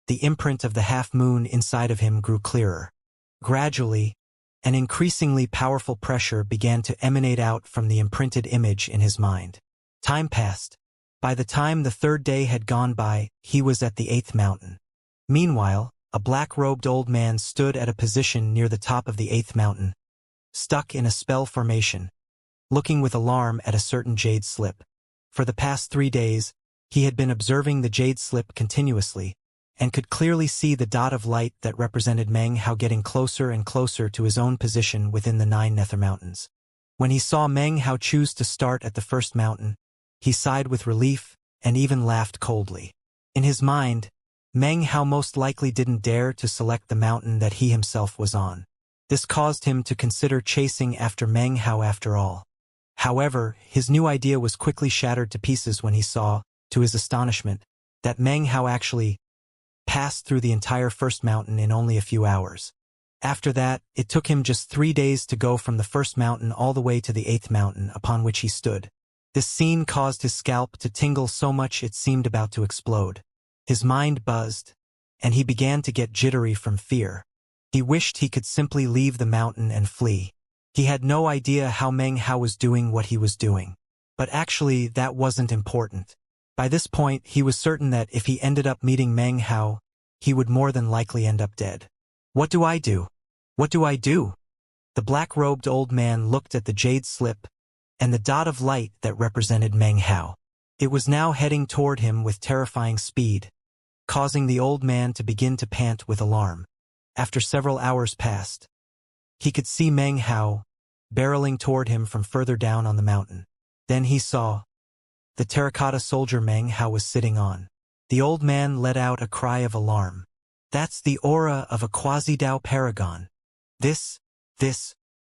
the imprint of the half-moon inside of him grew clearer. Gradually, an increasingly powerful pressure began to emanate out from the imprinted image in his mind. Time passed. By the time the 3rd day had gone by, he was at the 8th mountain. Meanwhile, a black-robed old man stood at a position near the top of the 8th mountain, stuck in a spell formation, looking with alarm at a certain jade slip. For the past 3 days, he had been observing the jade slip continuously, and could clearly see the dot of light that represented Meng Hao getting closer and closer to his own position within the 9 Nether Mountains. When he saw Meng Hao choose to start at the first mountain, he sighed with relief and even laughed coldly. In his mind, Meng Hao most likely didn't dare to select the mountain that he himself was on. This caused him to consider chasing after Meng Hao after all. However, his new idea was quickly shattered to pieces when he saw, to his astonishment, that Meng Hao actually passed through the entire first mountain in only a few hours. After that, it took him just 3 days to go from the first mountain all the way to the 8th mountain upon which he stood. This scene caused his scalp to tingle so much it seemed about to explode. His mind buzzed, and he began to get jittery from fear. He wished he could simply leave the mountain and flee. He had no idea how Meng Hao was doing what he was doing. But actually, that wasn't important. By this point, he was certain that if he ended up meeting Meng Hao, he would more than likely end up dead. What do I do? What do I do? The black-robed old man looked at the jade slip, and the dot of light that represented Meng Hao. It was now heading toward him with terrifying speed, causing the old man to begin to pant with alarm. After several hours passed, he could see Meng Hao barreling toward him from further down on the mountain. Then he saw the terracotta soldier Meng Hao was sitting on. The old man let out a cry of alarm. That's the aura of a quasi-Dao paragon. This.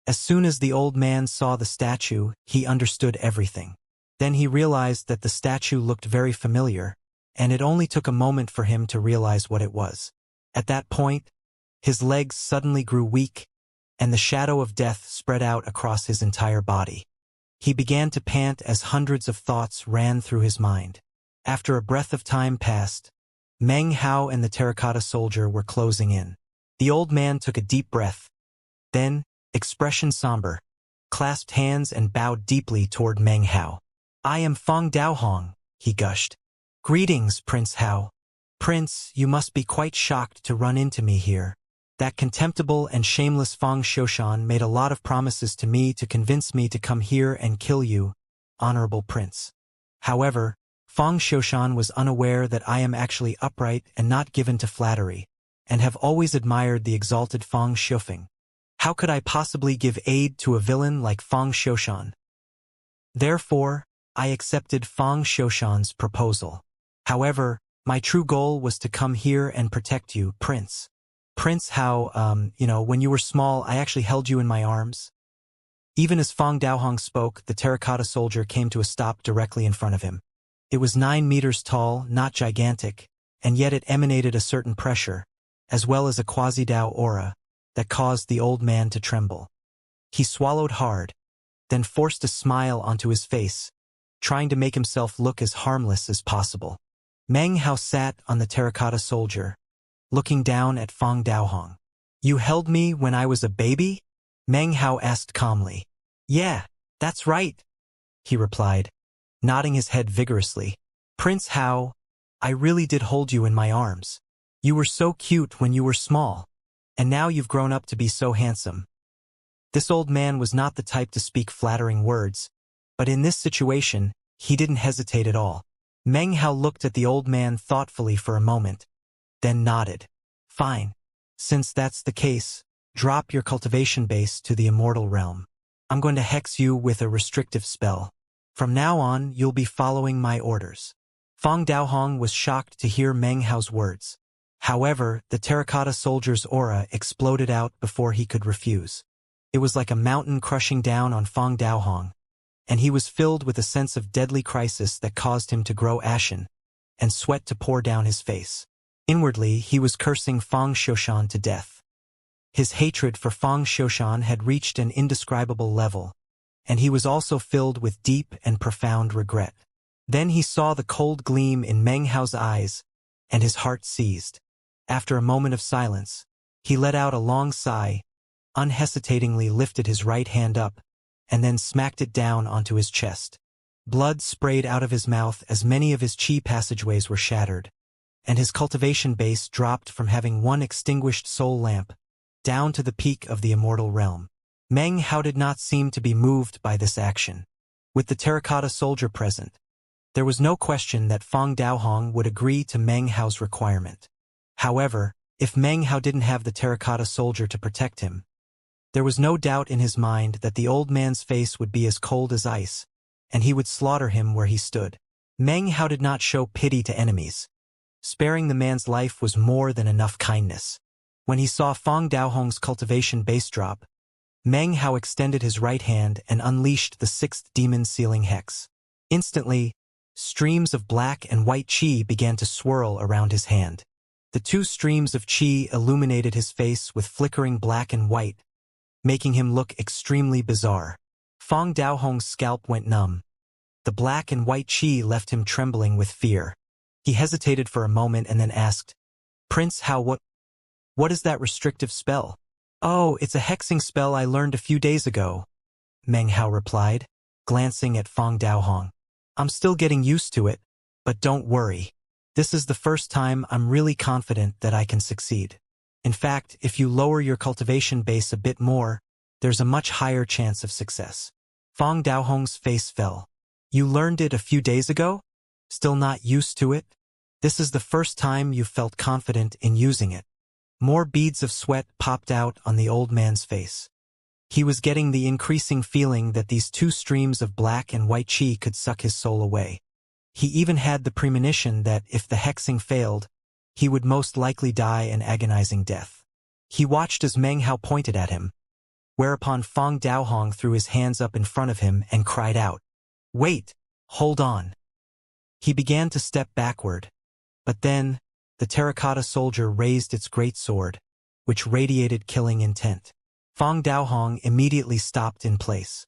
As soon as the old man saw the statue, he understood everything. Then he realized that the statue looked very familiar, and it only took a moment for him to realize what it was. At that point, his legs suddenly grew weak, and the shadow of death spread out across his entire body. He began to pant as hundreds of thoughts ran through his mind. After a breath of time passed, Meng Hao and the terracotta soldier were closing in. The old man took a deep breath. Then, expression somber, clasped hands and bowed deeply toward Meng Hao. I am Feng Daohong, he gushed. Greetings, Prince Hao. Prince, you must be quite shocked to run into me here. That contemptible and shameless Feng Xiaoshan made a lot of promises to me to convince me to come here and kill you, honorable prince. However, Feng Xiaoshan was unaware that I am actually upright and not given to flattery, and have always admired the exalted Feng Xiufeng. How could I possibly give aid to a villain like Feng Xiaoshan? Therefore, I accepted Feng Xiaoshan's proposal. However, my true goal was to come here and protect you, Prince. Prince Hao, when you were small, I actually held you in my arms. Even as Feng Daohong spoke, the terracotta soldier came to a stop directly in front of him. It was 9 meters tall, not gigantic, and yet it emanated a certain pressure, as well as a quasi-Dao aura, that caused the old man to tremble. He swallowed hard, then forced a smile onto his face, trying to make himself look as harmless as possible. Meng Hao sat on the terracotta soldier, looking down at Feng Daohong. You held me when I was a baby? Meng Hao asked calmly. Yeah, that's right, he replied, nodding his head vigorously. Prince Hao, I really did hold you in my arms. You were so cute when you were small, and now you've grown up to be so handsome. This old man was not the type to speak flattering words, but in this situation, he didn't hesitate at all. Meng Hao looked at the old man thoughtfully for a moment, then nodded. Fine. Since that's the case, drop your cultivation base to the Immortal realm. I'm going to hex you with a restrictive spell. From now on, you'll be following my orders. Feng Daohong was shocked to hear Meng Hao's words. However, the terracotta soldier's aura exploded out before he could refuse. It was like a mountain crushing down on Feng Daohong, and he was filled with a sense of deadly crisis that caused him to grow ashen, and sweat to pour down his face. Inwardly, he was cursing Feng Xiaoshan to death. His hatred for Feng Xiaoshan had reached an indescribable level, and he was also filled with deep and profound regret. Then he saw the cold gleam in Meng Hao's eyes, and his heart seized. After a moment of silence, he let out a long sigh, unhesitatingly lifted his right hand up, and then smacked it down onto his chest. Blood sprayed out of his mouth as many of his chi passageways were shattered, and his cultivation base dropped from having one extinguished soul lamp down to the peak of the Immortal realm. Meng Hao did not seem to be moved by this action. With the terracotta soldier present, there was no question that Feng Daohong would agree to Meng Hao's requirement. However, if Meng Hao didn't have the terracotta soldier to protect him, there was no doubt in his mind that the old man's face would be as cold as ice, and he would slaughter him where he stood. Meng Hao did not show pity to enemies. Sparing the man's life was more than enough kindness. When he saw Feng Daohong's cultivation base drop, Meng Hao extended his right hand and unleashed the 6th demon sealing hex. Instantly, streams of black and white qi began to swirl around his hand. The 2 streams of qi illuminated his face with flickering black and white, making him look extremely bizarre. Feng Daohong's scalp went numb. The black and white qi left him trembling with fear. He hesitated for a moment and then asked, Prince Hao, what is that restrictive spell? Oh, it's a hexing spell I learned a few days ago, Meng Hao replied, glancing at Feng Daohong. I'm still getting used to it, but don't worry. This is the first time I'm really confident that I can succeed. In fact, if you lower your cultivation base a bit more, there's a much higher chance of success. Fang Daohong's face fell. You learned it a few days ago? Still not used to it? This is the first time you felt confident in using it. More beads of sweat popped out on the old man's face. He was getting the increasing feeling that these two streams of black and white qi could suck his soul away. He even had the premonition that if the hexing failed, he would most likely die an agonizing death. He watched as Meng Hao pointed at him, whereupon Fang Daohong threw his hands up in front of him and cried out, "Wait! Hold on!" He began to step backward, but then the terracotta soldier raised its great sword, which radiated killing intent. Fang Daohong immediately stopped in place.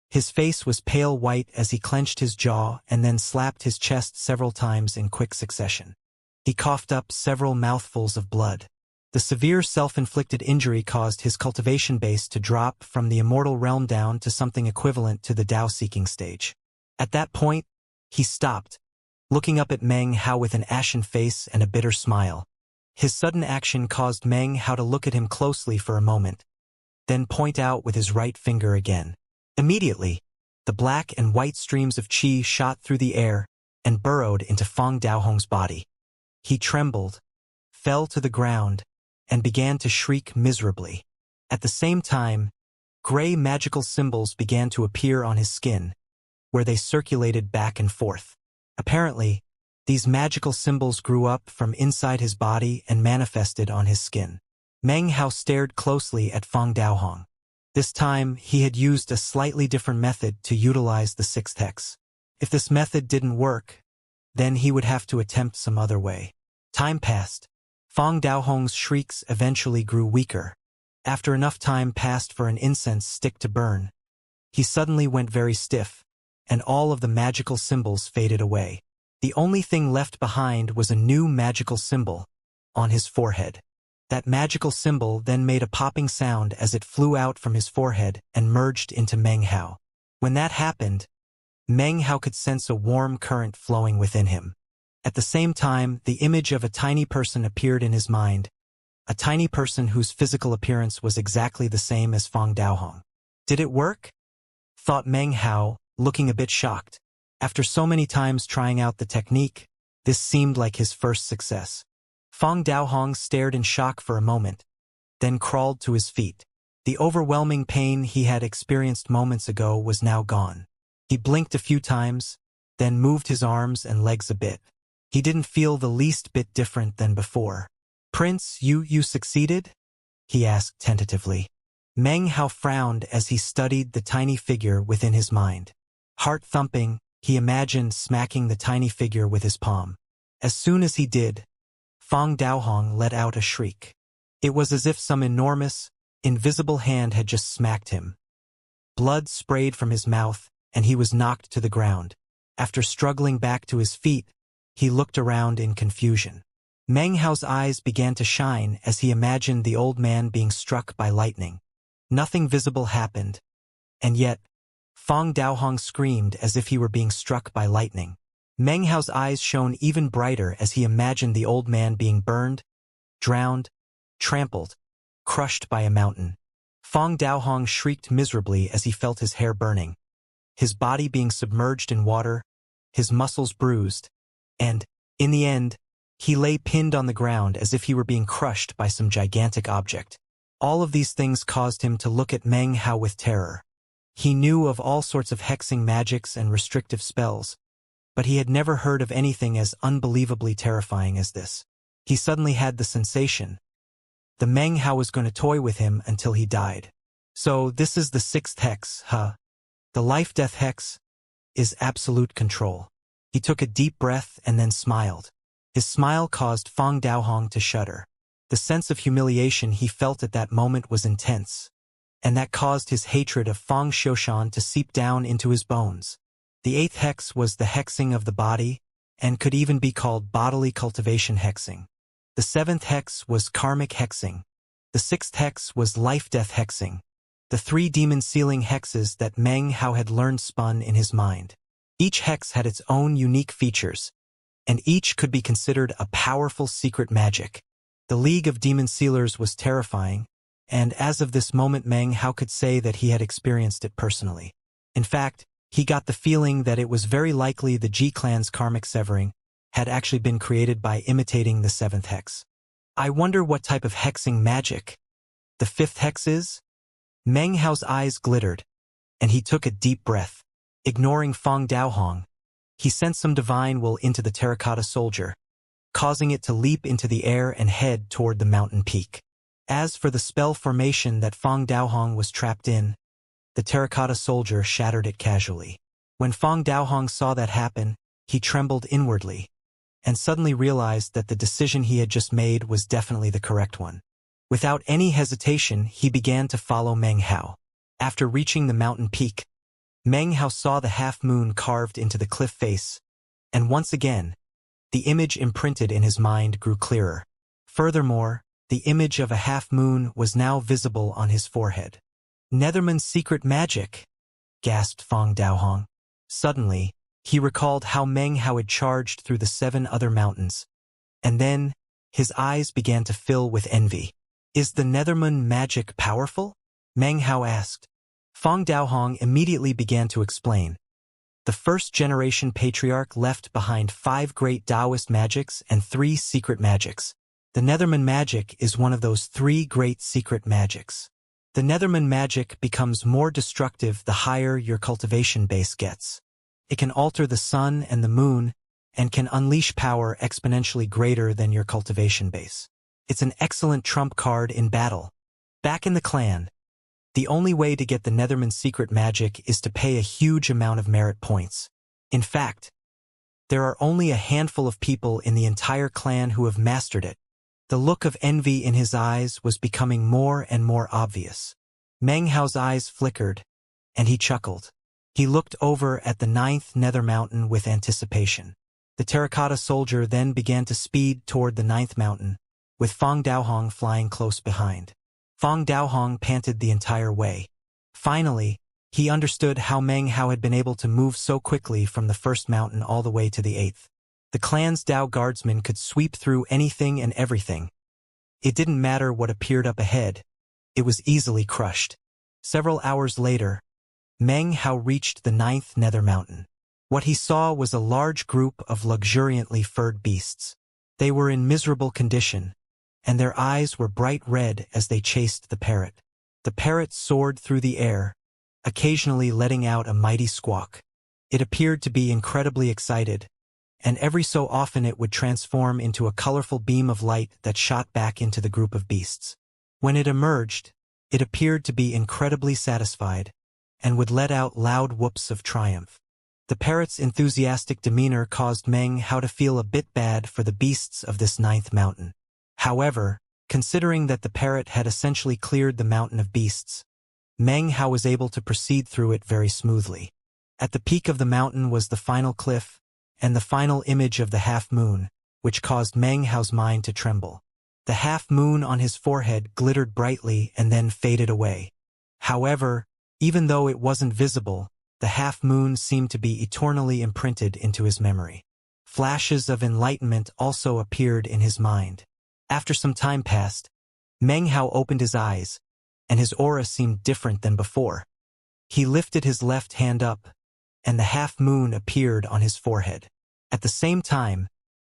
His face was pale white as he clenched his jaw and then slapped his chest several times in quick succession. He coughed up several mouthfuls of blood. The severe self-inflicted injury caused his cultivation base to drop from the immortal realm down to something equivalent to the Tao-seeking stage. At that point, he stopped, looking up at Meng Hao with an ashen face and a bitter smile. His sudden action caused Meng Hao to look at him closely for a moment, then point out with his right finger again. Immediately, the black and white streams of qi shot through the air and burrowed into Fang Daohong's body. He trembled, fell to the ground, and began to shriek miserably. At the same time, gray magical symbols began to appear on his skin, where they circulated back and forth. Apparently, these magical symbols grew up from inside his body and manifested on his skin. Meng Hao stared closely at Fang Daohong. This time, he had used a slightly different method to utilize the sixth hex. If this method didn't work, then he would have to attempt some other way. Time passed. Fang Daohong's shrieks eventually grew weaker. After enough time passed for an incense stick to burn, he suddenly went very stiff, and all of the magical symbols faded away. The only thing left behind was a new magical symbol on his forehead. That magical symbol then made a popping sound as it flew out from his forehead and merged into Meng Hao. When that happened, Meng Hao could sense a warm current flowing within him. At the same time, the image of a tiny person appeared in his mind, a tiny person whose physical appearance was exactly the same as Fang Daohong. Did it work? Thought Meng Hao, looking a bit shocked. After so many times trying out the technique, this seemed like his first success. Fang Daohong stared in shock for a moment, then crawled to his feet. The overwhelming pain he had experienced moments ago was now gone. He blinked a few times, then moved his arms and legs a bit. He didn't feel the least bit different than before. "Prince, you succeeded?" he asked tentatively. Meng Hao frowned as he studied the tiny figure within his mind. Heart thumping, he imagined smacking the tiny figure with his palm. As soon as he did, Fang Daohong let out a shriek. It was as if some enormous, invisible hand had just smacked him. Blood sprayed from his mouth, and he was knocked to the ground. After struggling back to his feet, he looked around in confusion. Meng Hao's eyes began to shine as he imagined the old man being struck by lightning. Nothing visible happened, and yet, Fang Daohong screamed as if he were being struck by lightning. Meng Hao's eyes shone even brighter as he imagined the old man being burned, drowned, trampled, crushed by a mountain. Fang Daohong shrieked miserably as he felt his hair burning, his body being submerged in water, his muscles bruised, and, in the end, he lay pinned on the ground as if he were being crushed by some gigantic object. All of these things caused him to look at Meng Hao with terror. He knew of all sorts of hexing magics and restrictive spells, but he had never heard of anything as unbelievably terrifying as this. He suddenly had the sensation the Meng Hao was going to toy with him until he died. So this is the sixth hex, huh? The life-death hex is absolute control. He took a deep breath and then smiled. His smile caused Fang Daohong to shudder. The sense of humiliation he felt at that moment was intense, and that caused his hatred of Fang Xiushan to seep down into his bones. The eighth hex was the hexing of the body, and could even be called bodily cultivation hexing. The seventh hex was karmic hexing. The sixth hex was life-death hexing. The three demon-sealing hexes that Meng Hao had learned spun in his mind. Each hex had its own unique features, and each could be considered a powerful secret magic. The League of Demon Sealers was terrifying, and as of this moment Meng Hao could say that he had experienced it personally. In fact, he got the feeling that it was very likely the Ji clan's karmic severing had actually been created by imitating the seventh hex. I wonder what type of hexing magic the fifth hex is? Meng Hao's eyes glittered, and he took a deep breath. Ignoring Fang Daohong, he sent some divine will into the terracotta soldier, causing it to leap into the air and head toward the mountain peak. As for the spell formation that Fang Daohong was trapped in, the terracotta soldier shattered it casually. When Fang Daohong saw that happen, he trembled inwardly, and suddenly realized that the decision he had just made was definitely the correct one. Without any hesitation, he began to follow Meng Hao. After reaching the mountain peak, Meng Hao saw the half-moon carved into the cliff face, and once again, the image imprinted in his mind grew clearer. Furthermore, the image of a half-moon was now visible on his forehead. Netherman's secret magic, gasped Fang Daohong. Suddenly, he recalled how Meng Hao had charged through the 7 other mountains, and then his eyes began to fill with envy. Is the Netherman magic powerful? Meng Hao asked. Fang Daohong immediately began to explain. The first-generation patriarch left behind 5 great Taoist magics and 3 secret magics. The Netherman magic is one of those 3 great secret magics. The Netherman magic becomes more destructive the higher your cultivation base gets. It can alter the sun and the moon, and can unleash power exponentially greater than your cultivation base. It's an excellent trump card in battle. Back in the clan, the only way to get the Netherman's secret magic is to pay a huge amount of merit points. In fact, there are only a handful of people in the entire clan who have mastered it. The look of envy in his eyes was becoming more and more obvious. Meng Hao's eyes flickered, and he chuckled. He looked over at the 9th Nether Mountain with anticipation. The terracotta soldier then began to speed toward the 9th mountain, with Fang Daohong flying close behind. Fang Daohong panted the entire way. Finally, he understood how Meng Hao had been able to move so quickly from the 1st mountain all the way to the 8th. The clan's Dao guardsmen could sweep through anything and everything. It didn't matter what appeared up ahead. It was easily crushed. Several hours later, Meng Hao reached the 9th Nether Mountain. What he saw was a large group of luxuriantly furred beasts. They were in miserable condition, and their eyes were bright red as they chased the parrot. The parrot soared through the air, occasionally letting out a mighty squawk. It appeared to be incredibly excited, and every so often it would transform into a colorful beam of light that shot back into the group of beasts. When it emerged, it appeared to be incredibly satisfied, and would let out loud whoops of triumph. The parrot's enthusiastic demeanor caused Meng Hao to feel a bit bad for the beasts of this 9th mountain. However, considering that the parrot had essentially cleared the mountain of beasts, Meng Hao was able to proceed through it very smoothly. At the peak of the mountain was the final cliff, and the final image of the half-moon, which caused Meng Hao's mind to tremble. The half-moon on his forehead glittered brightly and then faded away. However, even though it wasn't visible, the half-moon seemed to be eternally imprinted into his memory. Flashes of enlightenment also appeared in his mind. After some time passed, Meng Hao opened his eyes, and his aura seemed different than before. He lifted his left hand up, and the half-moon appeared on his forehead. At the same time,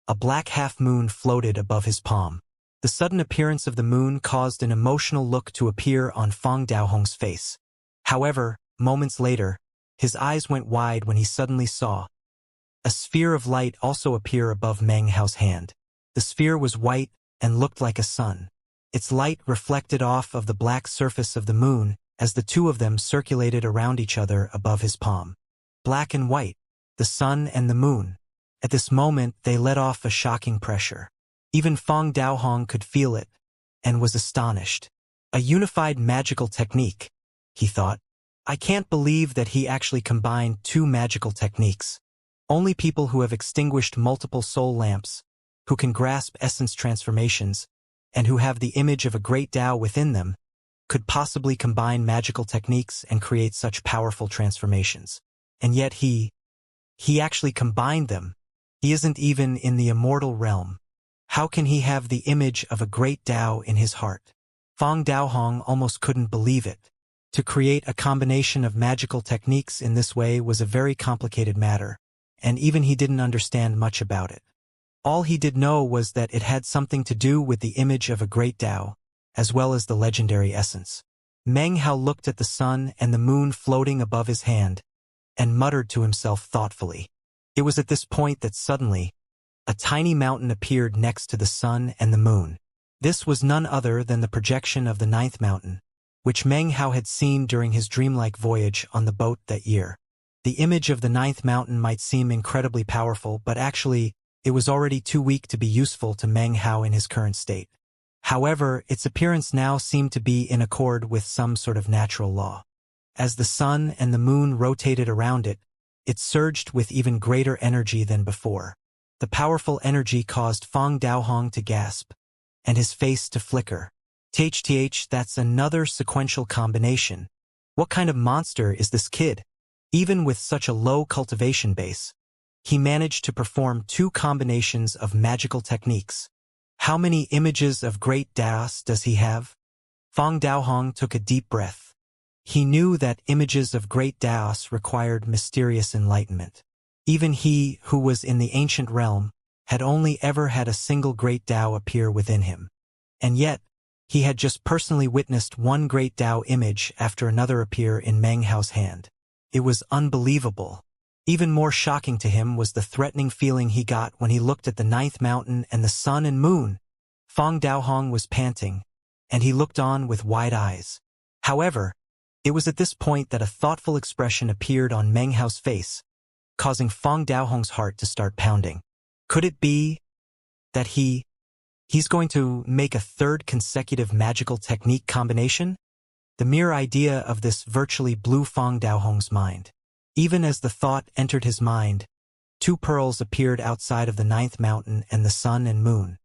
a black half-moon floated above his palm. The sudden appearance of the moon caused an emotional look to appear on Fang Daohong's face. However, moments later, his eyes went wide when he suddenly saw a sphere of light also appear above Meng Hao's hand. The sphere was white and looked like a sun. Its light reflected off of the black surface of the moon as the two of them circulated around each other above his palm. Black and white, the sun and the moon. At this moment, they let off a shocking pressure. Even Fang Daohong could feel it, and was astonished. A unified magical technique, he thought. I can't believe that he actually combined 2 magical techniques. Only people who have extinguished multiple soul lamps, who can grasp essence transformations, and who have the image of a great Tao within them, could possibly combine magical techniques and create such powerful transformations. And yet he actually combined them. He isn't even in the immortal realm. How can he have the image of a great Tao in his heart? Fang Daohong almost couldn't believe it. To create a combination of magical techniques in this way was a very complicated matter, and even he didn't understand much about it. All he did know was that it had something to do with the image of a great Tao, as well as the legendary essence. Meng Hao looked at the sun and the moon floating above his hand, and muttered to himself thoughtfully. It was at this point that suddenly, a tiny mountain appeared next to the sun and the moon. This was none other than the projection of the ninth mountain, which Meng Hao had seen during his dreamlike voyage on the boat that year. The image of the ninth mountain might seem incredibly powerful, but actually, it was already too weak to be useful to Meng Hao in his current state. However, its appearance now seemed to be in accord with some sort of natural law. As the sun and the moon rotated around it, it surged with even greater energy than before. The powerful energy caused Fang Daohong to gasp, and his face to flicker. THTH, that's another sequential combination. What kind of monster is this kid? Even with such a low cultivation base, he managed to perform 2 combinations of magical techniques. How many images of great Daos does he have? Fang Daohong took a deep breath. He knew that images of great Daos required mysterious enlightenment. Even he, who was in the ancient realm, had only ever had a single great Tao appear within him. And yet, he had just personally witnessed one great Tao image after another appear in Meng Hao's hand. It was unbelievable. Even more shocking to him was the threatening feeling he got when he looked at the ninth mountain and the sun and moon. Fang Daohong was panting, and he looked on with wide eyes. However, it was at this point that a thoughtful expression appeared on Meng Hao's face, causing Fang Daohong's heart to start pounding. Could it be that he's going to make a 3rd consecutive magical technique combination? The mere idea of this virtually blew Fang Daohong's mind. Even as the thought entered his mind, 2 pearls appeared outside of the ninth mountain and the sun and moon.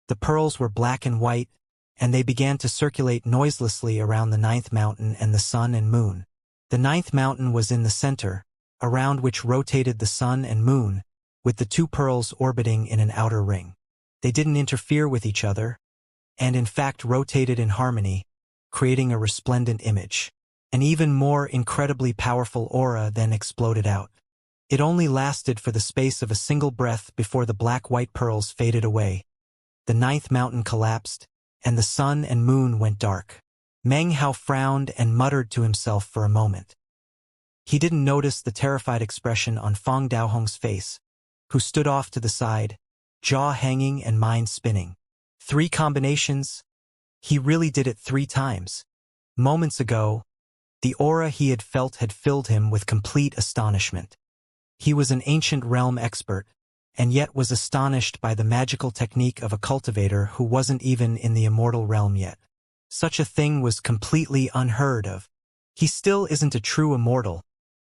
The pearls were black and white, and they began to circulate noiselessly around the ninth mountain and the sun and moon. The ninth mountain was in the center, around which rotated the sun and moon, with the 2 pearls orbiting in an outer ring. They didn't interfere with each other, and in fact rotated in harmony, creating a resplendent image. An even more incredibly powerful aura then exploded out. It only lasted for the space of a single breath before the black-white pearls faded away. The ninth mountain collapsed, and the sun and moon went dark. Meng Hao frowned and muttered to himself for a moment. He didn't notice the terrified expression on Fang Daohong's face, who stood off to the side, jaw hanging and mind spinning. 3 combinations? He really did it 3 times. Moments ago, the aura he had felt had filled him with complete astonishment. He was an ancient realm expert, and yet was astonished by the magical technique of a cultivator who wasn't even in the immortal realm yet. Such a thing was completely unheard of. He still isn't a true immortal,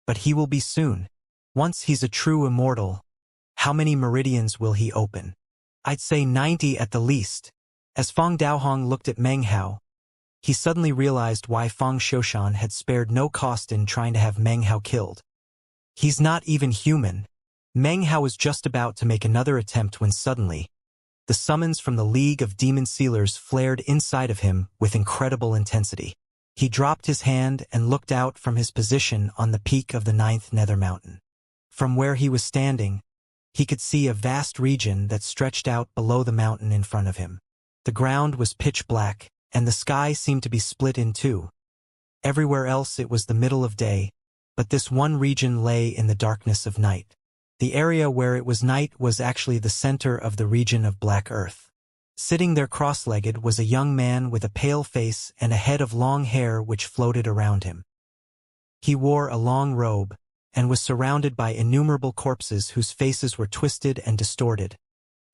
but he will be soon. Once he's a true immortal, how many meridians will he open? I'd say 90 at the least. As Fang Daohong looked at Meng Hao, he suddenly realized why Fang Xiushan had spared no cost in trying to have Meng Hao killed. He's not even human. Meng Hao was just about to make another attempt when suddenly, the summons from the League of Demon Sealers flared inside of him with incredible intensity. He dropped his hand and looked out from his position on the peak of the 9th Nether Mountain. From where he was standing, he could see a vast region that stretched out below the mountain in front of him. The ground was pitch black, and the sky seemed to be split in 2. Everywhere else it was the middle of day, but this one region lay in the darkness of night. The area where it was night was actually the center of the region of Black Earth. Sitting there cross-legged was a young man with a pale face and a head of long hair which floated around him. He wore a long robe, and was surrounded by innumerable corpses whose faces were twisted and distorted,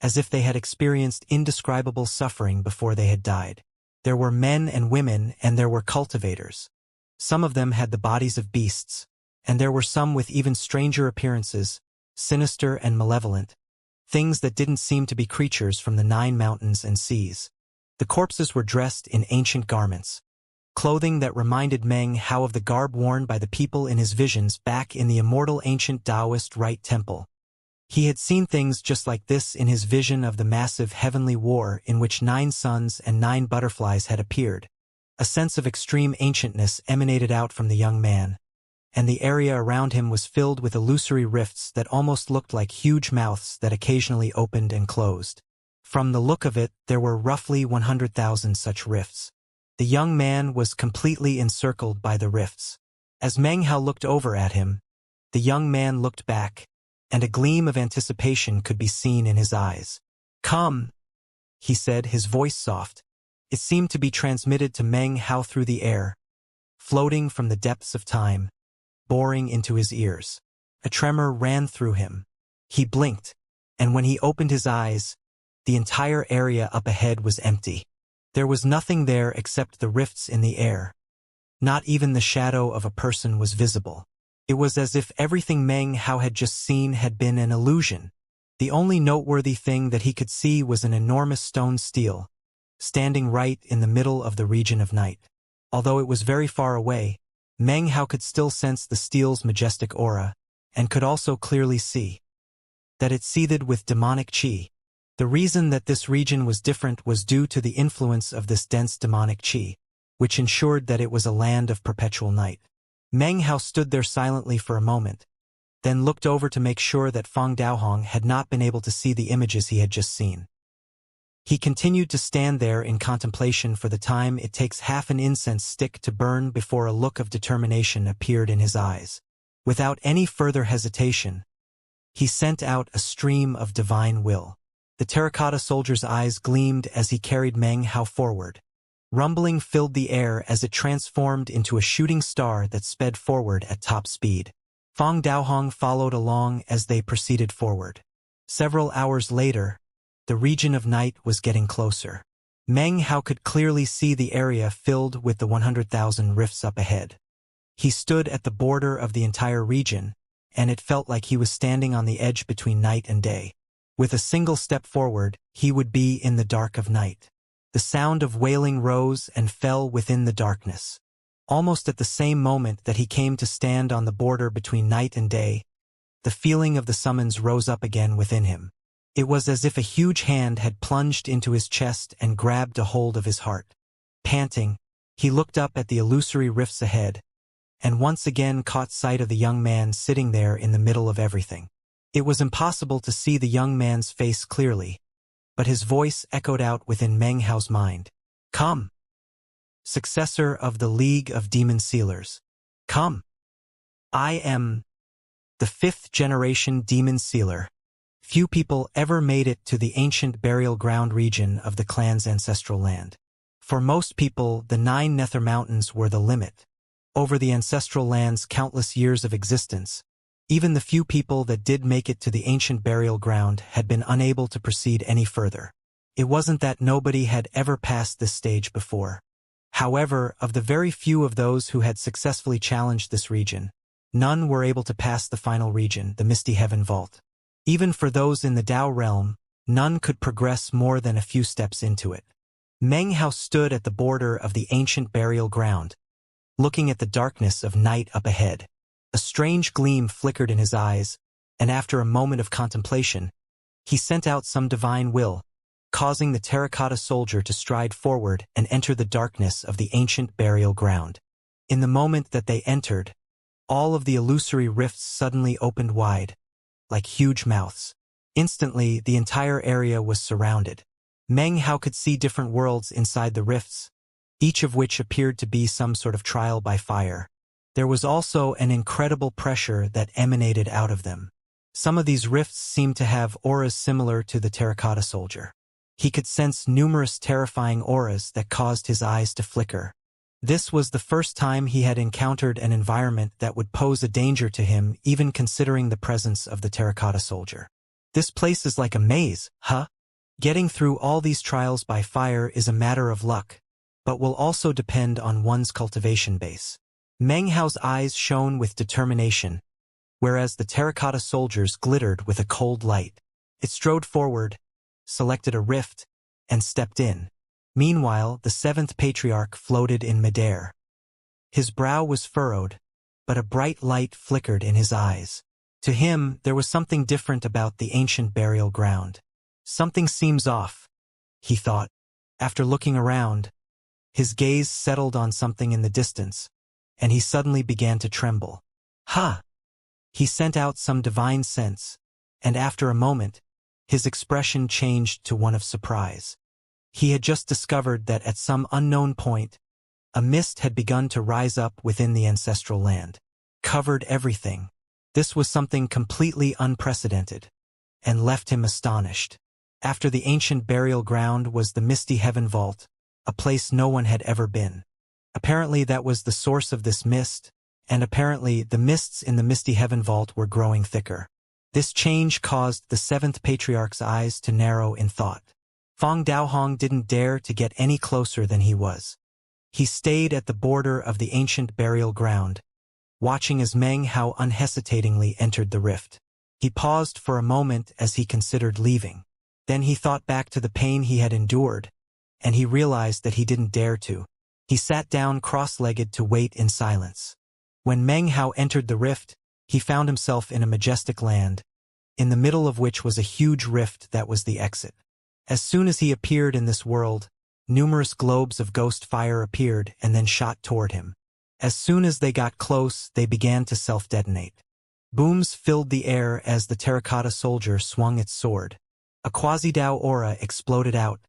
as if they had experienced indescribable suffering before they had died. There were men and women, and there were cultivators. Some of them had the bodies of beasts, and there were some with even stranger appearances, sinister and malevolent, things that didn't seem to be creatures from the 9 mountains and seas. The corpses were dressed in ancient garments, clothing that reminded Meng Hao of the garb worn by the people in his visions back in the immortal ancient Taoist Rite Temple. He had seen things just like this in his vision of the massive heavenly war in which 9 suns and 9 butterflies had appeared, A sense of extreme ancientness emanated out from the young man, and the area around him was filled with illusory rifts that almost looked like huge mouths that occasionally opened and closed. From the look of it, there were roughly 100,000 such rifts. The young man was completely encircled by the rifts. As Meng Hao looked over at him, the young man looked back, and a gleam of anticipation could be seen in his eyes. "Come," he said, his voice soft. It seemed to be transmitted to Meng Hao through the air, floating from the depths of time, boring into his ears. A tremor ran through him. He blinked, and when he opened his eyes, the entire area up ahead was empty. There was nothing there except the rifts in the air. Not even the shadow of a person was visible. It was as if everything Meng Hao had just seen had been an illusion. The only noteworthy thing that he could see was an enormous stone stele, standing right in the middle of the region of night. Although it was very far away, Meng Hao could still sense the stele's majestic aura, and could also clearly see that it seethed with demonic qi. The reason that this region was different was due to the influence of this dense demonic qi, which ensured that it was a land of perpetual night. Meng Hao stood there silently for a moment, then looked over to make sure that Feng Daohong had not been able to see the images he had just seen. He continued to stand there in contemplation for the time it takes half an incense stick to burn before a look of determination appeared in his eyes. Without any further hesitation, he sent out a stream of divine will. The terracotta soldier's eyes gleamed as he carried Meng Hao forward. Rumbling filled the air as it transformed into a shooting star that sped forward at top speed. Feng Daohong followed along as they proceeded forward. Several hours later, the region of night was getting closer. Meng Hao could clearly see the area filled with the 100,000 rifts up ahead. He stood at the border of the entire region, and it felt like he was standing on the edge between night and day. With a single step forward, he would be in the dark of night. The sound of wailing rose and fell within the darkness. Almost at the same moment that he came to stand on the border between night and day, the feeling of the summons rose up again within him. It was as if a huge hand had plunged into his chest and grabbed a hold of his heart. Panting, he looked up at the illusory rifts ahead, and once again caught sight of the young man sitting there in the middle of everything. It was impossible to see the young man's face clearly, but his voice echoed out within Meng Hao's mind. "Come, successor of the League of Demon Sealers. Come. I am the 5th generation Demon Sealer." Few people ever made it to the ancient burial ground region of the clan's ancestral land. For most people, the 9 Nether Mountains were the limit. Over the ancestral land's countless years of existence, even the few people that did make it to the ancient burial ground had been unable to proceed any further. It wasn't that nobody had ever passed this stage before. However, of the very few of those who had successfully challenged this region, none were able to pass the final region, the Misty Heaven Vault. Even for those in the Dao realm, none could progress more than a few steps into it. Meng Hao stood at the border of the ancient burial ground, looking at the darkness of night up ahead. A strange gleam flickered in his eyes, and after a moment of contemplation, he sent out some divine will, causing the terracotta soldier to stride forward and enter the darkness of the ancient burial ground. In the moment that they entered, all of the illusory rifts suddenly opened wide, like huge mouths. Instantly, the entire area was surrounded. Meng Hao could see different worlds inside the rifts, each of which appeared to be some sort of trial by fire. There was also an incredible pressure that emanated out of them. Some of these rifts seemed to have auras similar to the terracotta soldier. He could sense numerous terrifying auras that caused his eyes to flicker. This was the first time he had encountered an environment that would pose a danger to him, even considering the presence of the terracotta soldier. This place is like a maze, huh? Getting through all these trials by fire is a matter of luck, but will also depend on one's cultivation base. Meng Hao's eyes shone with determination, whereas the terracotta soldier's glittered with a cold light. It strode forward, selected a rift, and stepped in. Meanwhile, the 7th patriarch floated in midair. His brow was furrowed, but a bright light flickered in his eyes. To him, there was something different about the ancient burial ground. Something seems off, he thought. After looking around, His gaze settled on something in the distance, and he suddenly began to tremble. Ha! He sent out some divine sense, and after a moment, his expression changed to one of surprise. He had just discovered that at some unknown point, a mist had begun to rise up within the ancestral land. Covered everything. This was something completely unprecedented, and left him astonished. After the ancient burial ground was the misty heaven vault, a place no one had ever been. Apparently that was the source of this mist, and apparently the mists in the misty heaven vault were growing thicker. This change caused the seventh patriarch's eyes to narrow in thought. Fong Daohong didn't dare to get any closer than he was. He stayed at the border of the ancient burial ground, watching as Meng Hao unhesitatingly entered the rift. He paused for a moment as he considered leaving. Then he thought back to the pain he had endured, and he realized that he didn't dare to. He sat down cross-legged to wait in silence. When Meng Hao entered the rift, he found himself in a majestic land, in the middle of which was a huge rift that was the exit. As soon as he appeared in this world, numerous globes of ghost fire appeared and then shot toward him. As soon as they got close, they began to self-detonate. Booms filled the air as the terracotta soldier swung its sword. A quasi-Dao aura exploded out,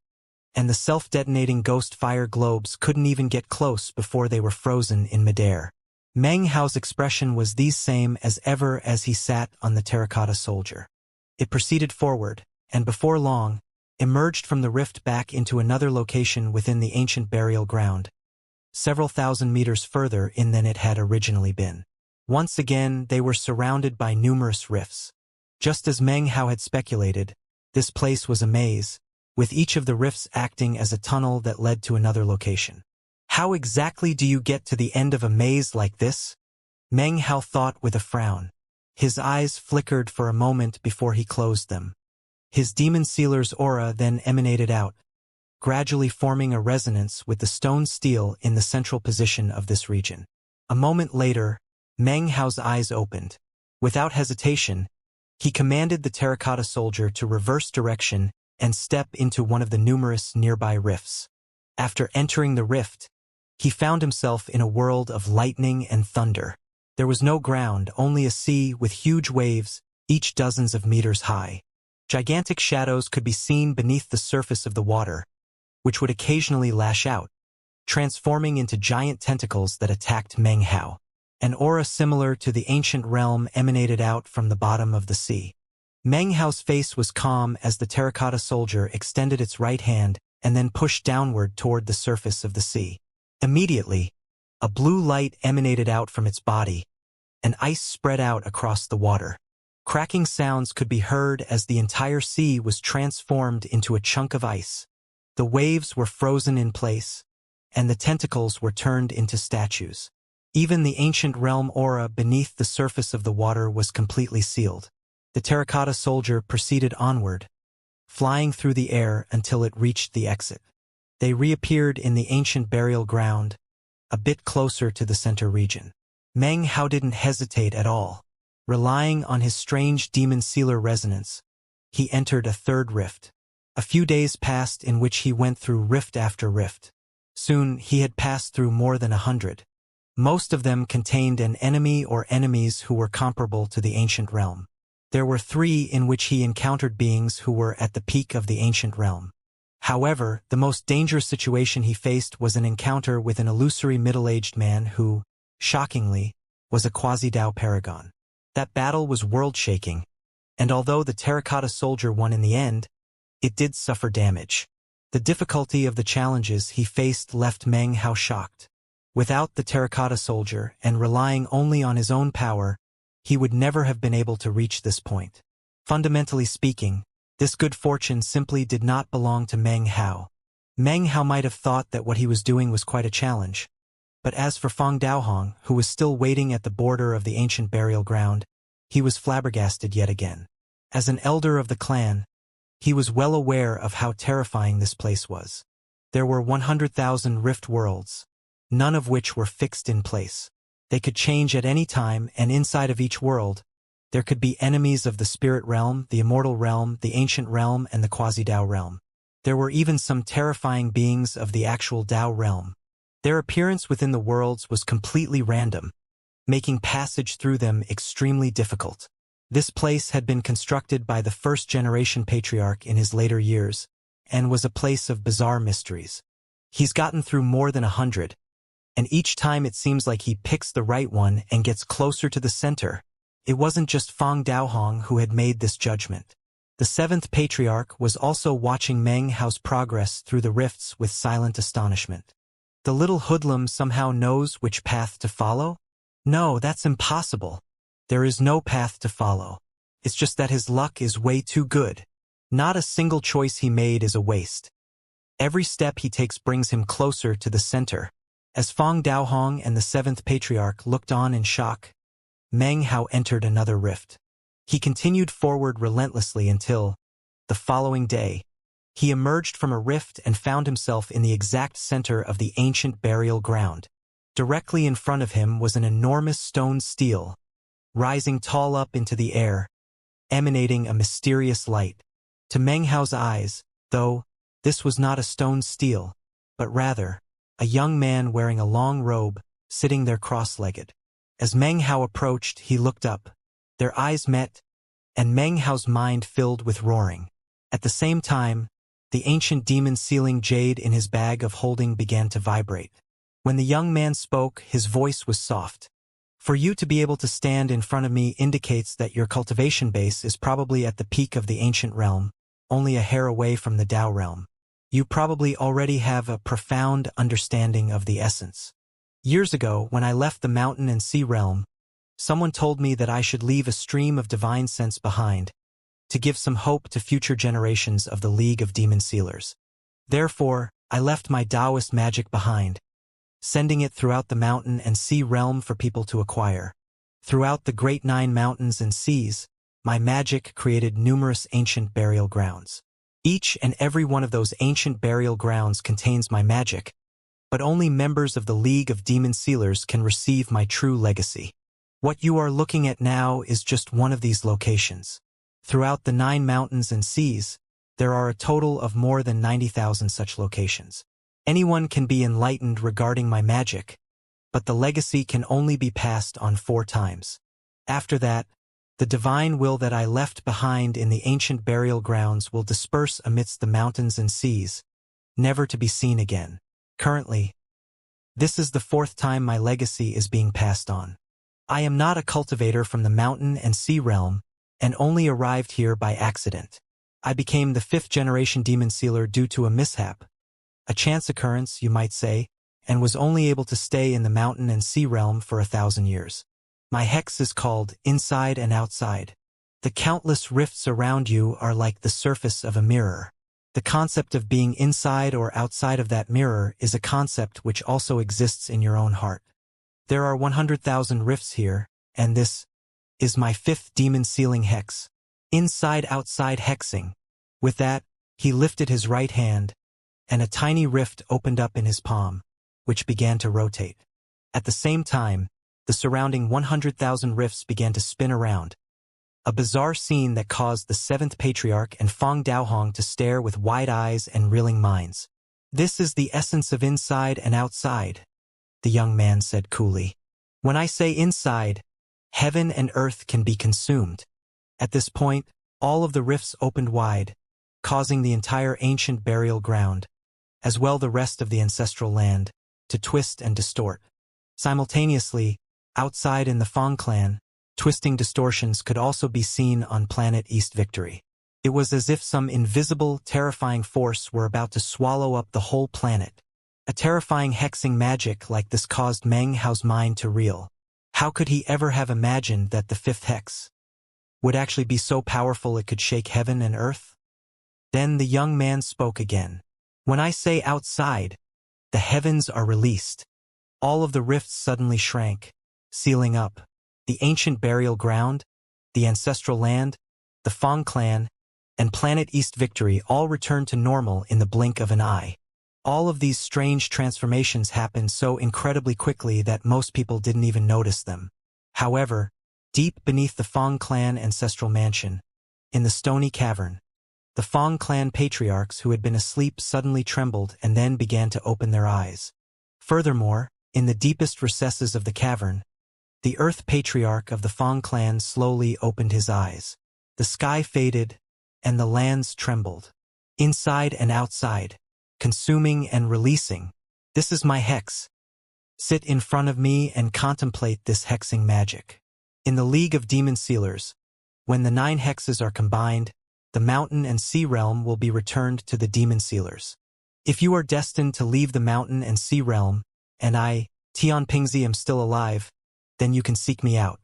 and the self-detonating ghost fire globes couldn't even get close before they were frozen in midair. Meng Hao's expression was the same as ever as he sat on the terracotta soldier. It proceeded forward, and before long, emerged from the rift back into another location within the ancient burial ground, several thousand meters further in than it had originally been. Once again, they were surrounded by numerous rifts. Just as Meng Hao had speculated, this place was a maze, with each of the rifts acting as a tunnel that led to another location. How exactly do you get to the end of a maze like this? Meng Hao thought with a frown. His eyes flickered for a moment before he closed them. His demon sealer's aura then emanated out, gradually forming a resonance with the stone steel in the central position of this region. A moment later, Meng Hao's eyes opened. Without hesitation, he commanded the terracotta soldier to reverse direction and step into one of the numerous nearby rifts. After entering the rift, he found himself in a world of lightning and thunder. There was no ground, only a sea with huge waves, each dozens of meters high. Gigantic shadows could be seen beneath the surface of the water, which would occasionally lash out, transforming into giant tentacles that attacked Meng Hao. An aura similar to the ancient realm emanated out from the bottom of the sea. Meng Hao's face was calm as the terracotta soldier extended its right hand and then pushed downward toward the surface of the sea. Immediately, a blue light emanated out from its body, and ice spread out across the water. Cracking sounds could be heard as the entire sea was transformed into a chunk of ice. The waves were frozen in place, and the tentacles were turned into statues. Even the ancient realm aura beneath the surface of the water was completely sealed. The terracotta soldier proceeded onward, flying through the air until it reached the exit. They reappeared in the ancient burial ground, a bit closer to the center region. Meng Hao didn't hesitate at all. Relying on his strange demon sealer resonance, he entered a third rift. A few days passed in which he went through rift after rift. Soon he had passed through more than 100. Most of them contained an enemy or enemies who were comparable to the ancient realm. There were 3 in which he encountered beings who were at the peak of the ancient realm. However, the most dangerous situation he faced was an encounter with an illusory middle-aged man who, shockingly, was a quasi-Dao paragon. That battle was world-shaking, and although the terracotta soldier won in the end, it did suffer damage. The difficulty of the challenges he faced left Meng Hao shocked. Without the terracotta soldier and relying only on his own power, he would never have been able to reach this point. Fundamentally speaking, this good fortune simply did not belong to Meng Hao. Meng Hao might have thought that what he was doing was quite a challenge. But as for Fong Daohong, who was still waiting at the border of the ancient burial ground, he was flabbergasted yet again. As an elder of the clan, he was well aware of how terrifying this place was. There were 100,000 rift worlds, none of which were fixed in place. They could change at any time, and inside of each world, there could be enemies of the spirit realm, the immortal realm, the ancient realm, and the quasi-Dao realm. There were even some terrifying beings of the actual Dao realm. Their appearance within the worlds was completely random, making passage through them extremely difficult. This place had been constructed by the first-generation patriarch in his later years, and was a place of bizarre mysteries. He's gotten through more than 100, and each time it seems like he picks the right one and gets closer to the center. It wasn't just Feng Daohong who had made this judgment. The seventh patriarch was also watching Meng Hao's progress through the rifts with silent astonishment. The little hoodlum somehow knows which path to follow? No, that's impossible. There is no path to follow. It's just that his luck is way too good. Not a single choice he made is a waste. Every step he takes brings him closer to the center. As Feng Daohong and the seventh patriarch looked on in shock, Meng Hao entered another rift. He continued forward relentlessly until, the following day, he emerged from a rift and found himself in the exact center of the ancient burial ground. Directly in front of him was an enormous stone stele, rising tall up into the air, emanating a mysterious light. To Meng Hao's eyes, though, this was not a stone stele, but rather, a young man wearing a long robe, sitting there cross-legged. As Meng Hao approached, he looked up. Their eyes met, and Meng Hao's mind filled with roaring. At the same time, the ancient demon sealing jade in his bag of holding began to vibrate. When the young man spoke, his voice was soft. For you to be able to stand in front of me indicates that your cultivation base is probably at the peak of the ancient realm, only a hair away from the Tao realm. You probably already have a profound understanding of the essence. Years ago, when I left the mountain and sea realm, someone told me that I should leave a stream of divine sense behind, to give some hope to future generations of the League of Demon Sealers. Therefore, I left my Taoist magic behind, sending it throughout the mountain and sea realm for people to acquire. Throughout the great 9 mountains and seas, my magic created numerous ancient burial grounds. Each and every one of those ancient burial grounds contains my magic, but only members of the League of Demon Sealers can receive my true legacy. What you are looking at now is just one of these locations. Throughout the 9 mountains and seas, there are a total of more than 90,000 such locations. Anyone can be enlightened regarding my magic, but the legacy can only be passed on 4 times. After that, the divine will that I left behind in the ancient burial grounds will disperse amidst the mountains and seas, never to be seen again. Currently, this is the 4th time my legacy is being passed on. I am not a cultivator from the mountain and sea realm, and only arrived here by accident. I became the 5th generation demon sealer due to a mishap, a chance occurrence, you might say, and was only able to stay in the mountain and sea realm for 1,000 years. My hex is called Inside and Outside. The countless rifts around you are like the surface of a mirror. The concept of being inside or outside of that mirror is a concept which also exists in your own heart. There are 100,000 rifts here, and this is my 5th demon sealing hex. Inside-outside hexing. With that, he lifted his right hand, and a tiny rift opened up in his palm, which began to rotate. At the same time, the surrounding 100,000 rifts began to spin around. A bizarre scene that caused the 7th patriarch and Feng Daohong to stare with wide eyes and reeling minds. This is the essence of inside and outside, the young man said coolly. When I say inside, heaven and earth can be consumed. At this point, all of the rifts opened wide, causing the entire ancient burial ground, as well the rest of the ancestral land, to twist and distort. Simultaneously, outside in the Feng clan, twisting distortions could also be seen on planet East Victory. It was as if some invisible, terrifying force were about to swallow up the whole planet. A terrifying hexing magic like this caused Meng Hao's mind to reel. How could he ever have imagined that the 5th hex would actually be so powerful it could shake heaven and earth? Then the young man spoke again. When I say outside, the heavens are released. All of the rifts suddenly shrank, sealing up. The ancient burial ground, the ancestral land, the Feng clan, and planet East Victory all returned to normal in the blink of an eye. All of these strange transformations happened so incredibly quickly that most people didn't even notice them. However, deep beneath the Feng clan ancestral mansion, in the stony cavern, the Feng clan patriarchs who had been asleep suddenly trembled and then began to open their eyes. Furthermore, in the deepest recesses of the cavern, the Earth Patriarch of the Fang clan slowly opened his eyes. The sky faded, and the lands trembled. Inside and outside, consuming and releasing. This is my hex. Sit in front of me and contemplate this hexing magic. In the League of Demon Sealers, when the 9 hexes are combined, the mountain and sea realm will be returned to the Demon Sealers. If you are destined to leave the mountain and sea realm, and I, Tian Pingzi, am still alive, then you can seek me out.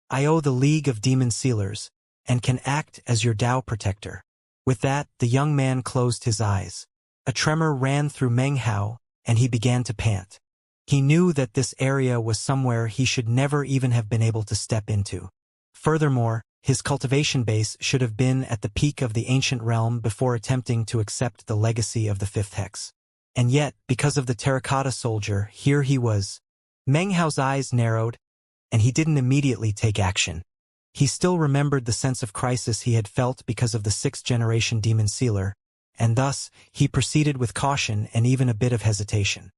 I owe the League of Demon Sealers, and can act as your Tao protector. With that, the young man closed his eyes. A tremor ran through Meng Hao, and he began to pant. He knew that this area was somewhere he should never even have been able to step into. Furthermore, his cultivation base should have been at the peak of the ancient realm before attempting to accept the legacy of the 5th hex. And yet, because of the terracotta soldier, here he was. Meng Hao's eyes narrowed, and he didn't immediately take action. He still remembered the sense of crisis he had felt because of the 6th-generation demon sealer, and thus, he proceeded with caution and even a bit of hesitation.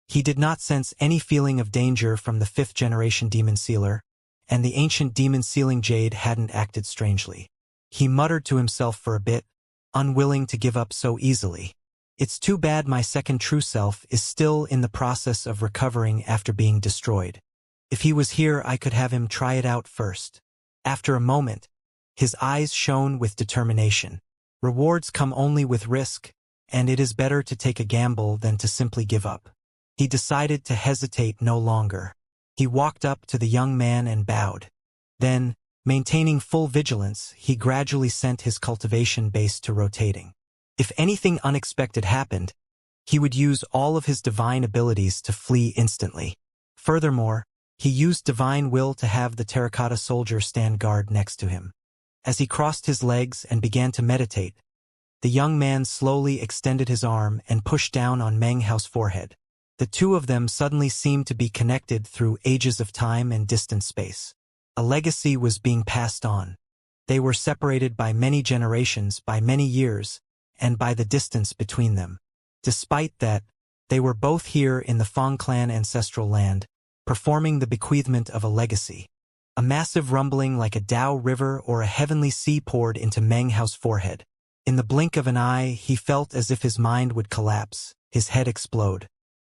He did not sense any feeling of danger from the 5th-generation demon sealer, and the ancient demon sealing jade hadn't acted strangely. He muttered to himself for a bit, unwilling to give up so easily. It's too bad my second true self is still in the process of recovering after being destroyed. If he was here, I could have him try it out first. After a moment, his eyes shone with determination. Rewards come only with risk, and it is better to take a gamble than to simply give up. He decided to hesitate no longer. He walked up to the young man and bowed. Then, maintaining full vigilance, he gradually sent his cultivation base to rotating. If anything unexpected happened, he would use all of his divine abilities to flee instantly. Furthermore, he used divine will to have the terracotta soldier stand guard next to him. As he crossed his legs and began to meditate, the young man slowly extended his arm and pushed down on Meng Hao's forehead. The two of them suddenly seemed to be connected through ages of time and distant space. A legacy was being passed on. They were separated by many generations, by many years, and by the distance between them. Despite that, they were both here in the Fang clan ancestral land, performing the bequeathment of a legacy. A massive rumbling like a Tao river or a heavenly sea poured into Meng Hao's forehead. In the blink of an eye, he felt as if his mind would collapse, his head explode.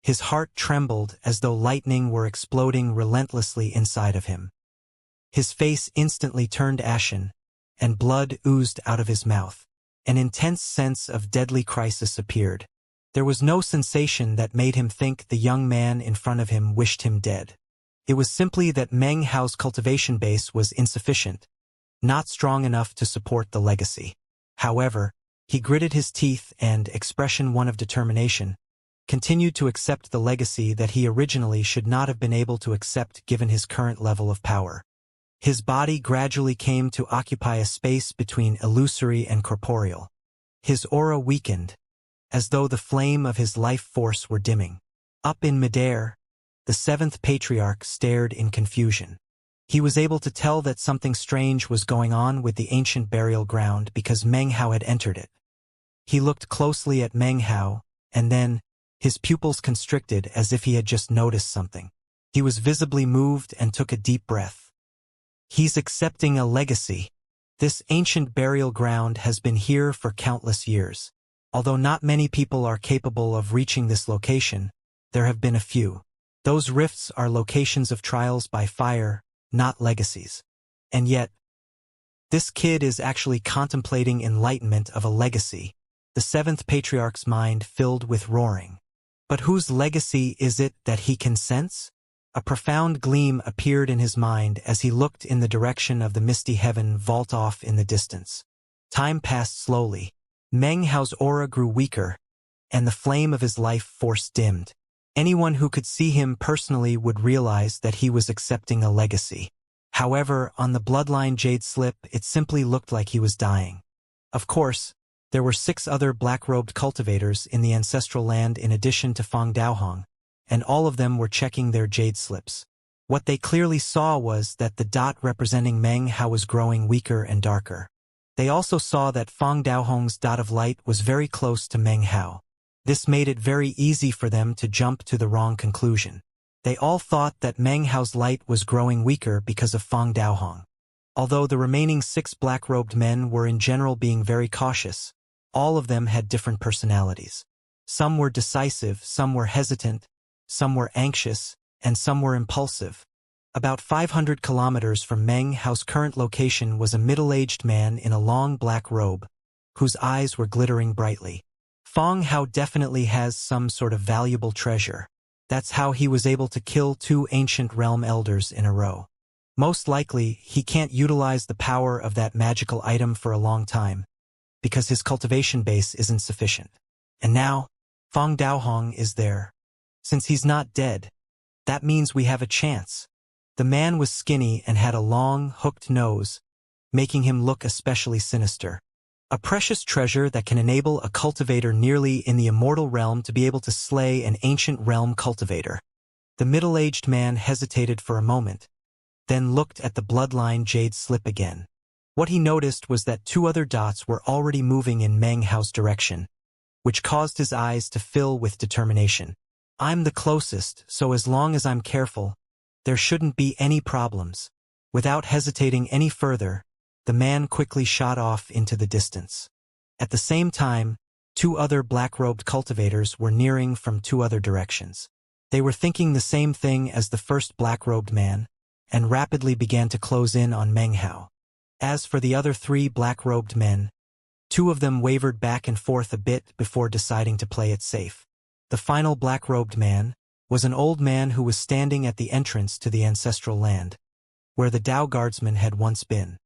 His heart trembled as though lightning were exploding relentlessly inside of him. His face instantly turned ashen, and blood oozed out of his mouth. An intense sense of deadly crisis appeared. There was no sensation that made him think the young man in front of him wished him dead. It was simply that Meng Hao's cultivation base was insufficient, not strong enough to support the legacy. However, he gritted his teeth and, expression one of determination, continued to accept the legacy that he originally should not have been able to accept given his current level of power. His body gradually came to occupy a space between illusory and corporeal. His aura weakened, as though the flame of his life force were dimming. Up in midair, the 7th Patriarch stared in confusion. He was able to tell that something strange was going on with the ancient burial ground because Meng Hao had entered it. He looked closely at Meng Hao, and then, his pupils constricted as if he had just noticed something. He was visibly moved and took a deep breath. He's accepting a legacy. This ancient burial ground has been here for countless years. Although not many people are capable of reaching this location, there have been a few. Those rifts are locations of trials by fire, not legacies. And yet, this kid is actually contemplating enlightenment of a legacy. The 7th Patriarch's mind filled with roaring. But whose legacy is it that he can sense? A profound gleam appeared in his mind as he looked in the direction of the misty heaven vault off in the distance. Time passed slowly. Meng Hao's aura grew weaker, and the flame of his life force dimmed. Anyone who could see him personally would realize that he was accepting a legacy. However, on the bloodline jade slip, it simply looked like he was dying. Of course, there were 6 other black-robed cultivators in the ancestral land in addition to Fang Daohong, and all of them were checking their jade slips. What they clearly saw was that the dot representing Meng Hao was growing weaker and darker. They also saw that Fang Daohong's dot of light was very close to Meng Hao. This made it very easy for them to jump to the wrong conclusion. They all thought that Meng Hao's light was growing weaker because of Fang Daohong. Although the remaining 6 black-robed men were in general being very cautious, all of them had different personalities. Some were decisive, some were hesitant, some were anxious, and some were impulsive. About 500 kilometers from Meng Hao's current location was a middle-aged man in a long black robe, whose eyes were glittering brightly. Fang Hao definitely has some sort of valuable treasure. That's how he was able to kill 2 ancient realm elders in a row. Most likely, he can't utilize the power of that magical item for a long time, because his cultivation base isn't sufficient. And now, Fang Daohong is there. Since he's not dead, that means we have a chance. The man was skinny and had a long, hooked nose, making him look especially sinister. A precious treasure that can enable a cultivator nearly in the immortal realm to be able to slay an ancient realm cultivator. The middle-aged man hesitated for a moment, then looked at the bloodline jade slip again. What he noticed was that 2 other dots were already moving in Meng Hao's direction, which caused his eyes to fill with determination. I'm the closest, so as long as I'm careful, there shouldn't be any problems. Without hesitating any further, the man quickly shot off into the distance. At the same time, 2 other black-robed cultivators were nearing from 2 other directions. They were thinking the same thing as the first black-robed man, and rapidly began to close in on Meng Hao. As for the other 3 black-robed men, 2 of them wavered back and forth a bit before deciding to play it safe. The final black-robed man was an old man who was standing at the entrance to the ancestral land, where the Dao guardsman had once been.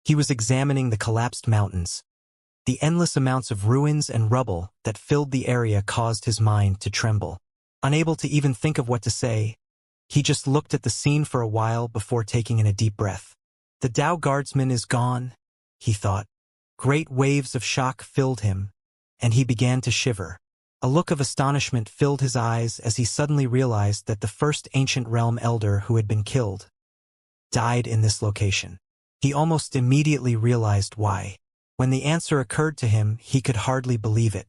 He was examining the collapsed mountains. The endless amounts of ruins and rubble that filled the area caused his mind to tremble. Unable to even think of what to say, he just looked at the scene for a while before taking in a deep breath. The Dao guardsman is gone, he thought. Great waves of shock filled him, and he began to shiver. A look of astonishment filled his eyes as he suddenly realized that the first ancient realm elder who had been killed died in this location. He almost immediately realized why. When the answer occurred to him, he could hardly believe it.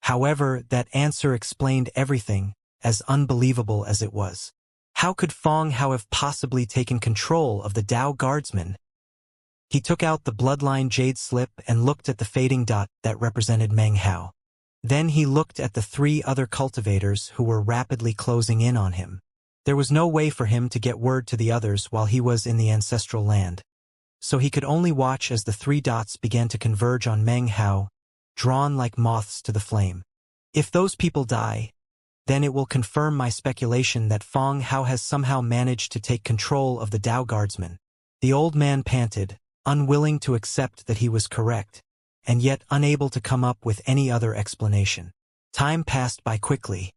However, that answer explained everything, as unbelievable as it was. How could Fang Hao have possibly taken control of the Dao guardsman? He took out the bloodline jade slip and looked at the fading dot that represented Meng Hao. Then he looked at the 3 other cultivators who were rapidly closing in on him. There was no way for him to get word to the others while he was in the ancestral land, so he could only watch as the 3 dots began to converge on Meng Hao, drawn like moths to the flame. If those people die, then it will confirm my speculation that Fang Hao has somehow managed to take control of the Dao guardsman. The old man panted, unwilling to accept that he was correct, and yet unable to come up with any other explanation. Time passed by quickly.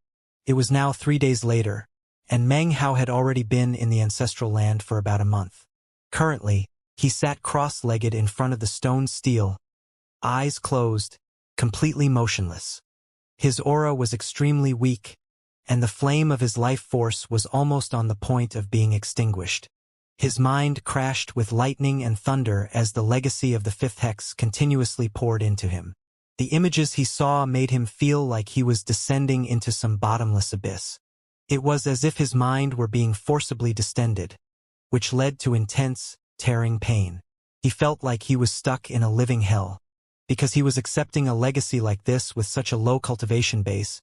It was now 3 days later, and Meng Hao had already been in the ancestral land for about a month. Currently, he sat cross-legged in front of the stone stele, eyes closed, completely motionless. His aura was extremely weak, and the flame of his life force was almost on the point of being extinguished. His mind crashed with lightning and thunder as the legacy of the 5th hex continuously poured into him. The images he saw made him feel like he was descending into some bottomless abyss. It was as if his mind were being forcibly distended, which led to intense, tearing pain. He felt like he was stuck in a living hell. Because he was accepting a legacy like this with such a low cultivation base,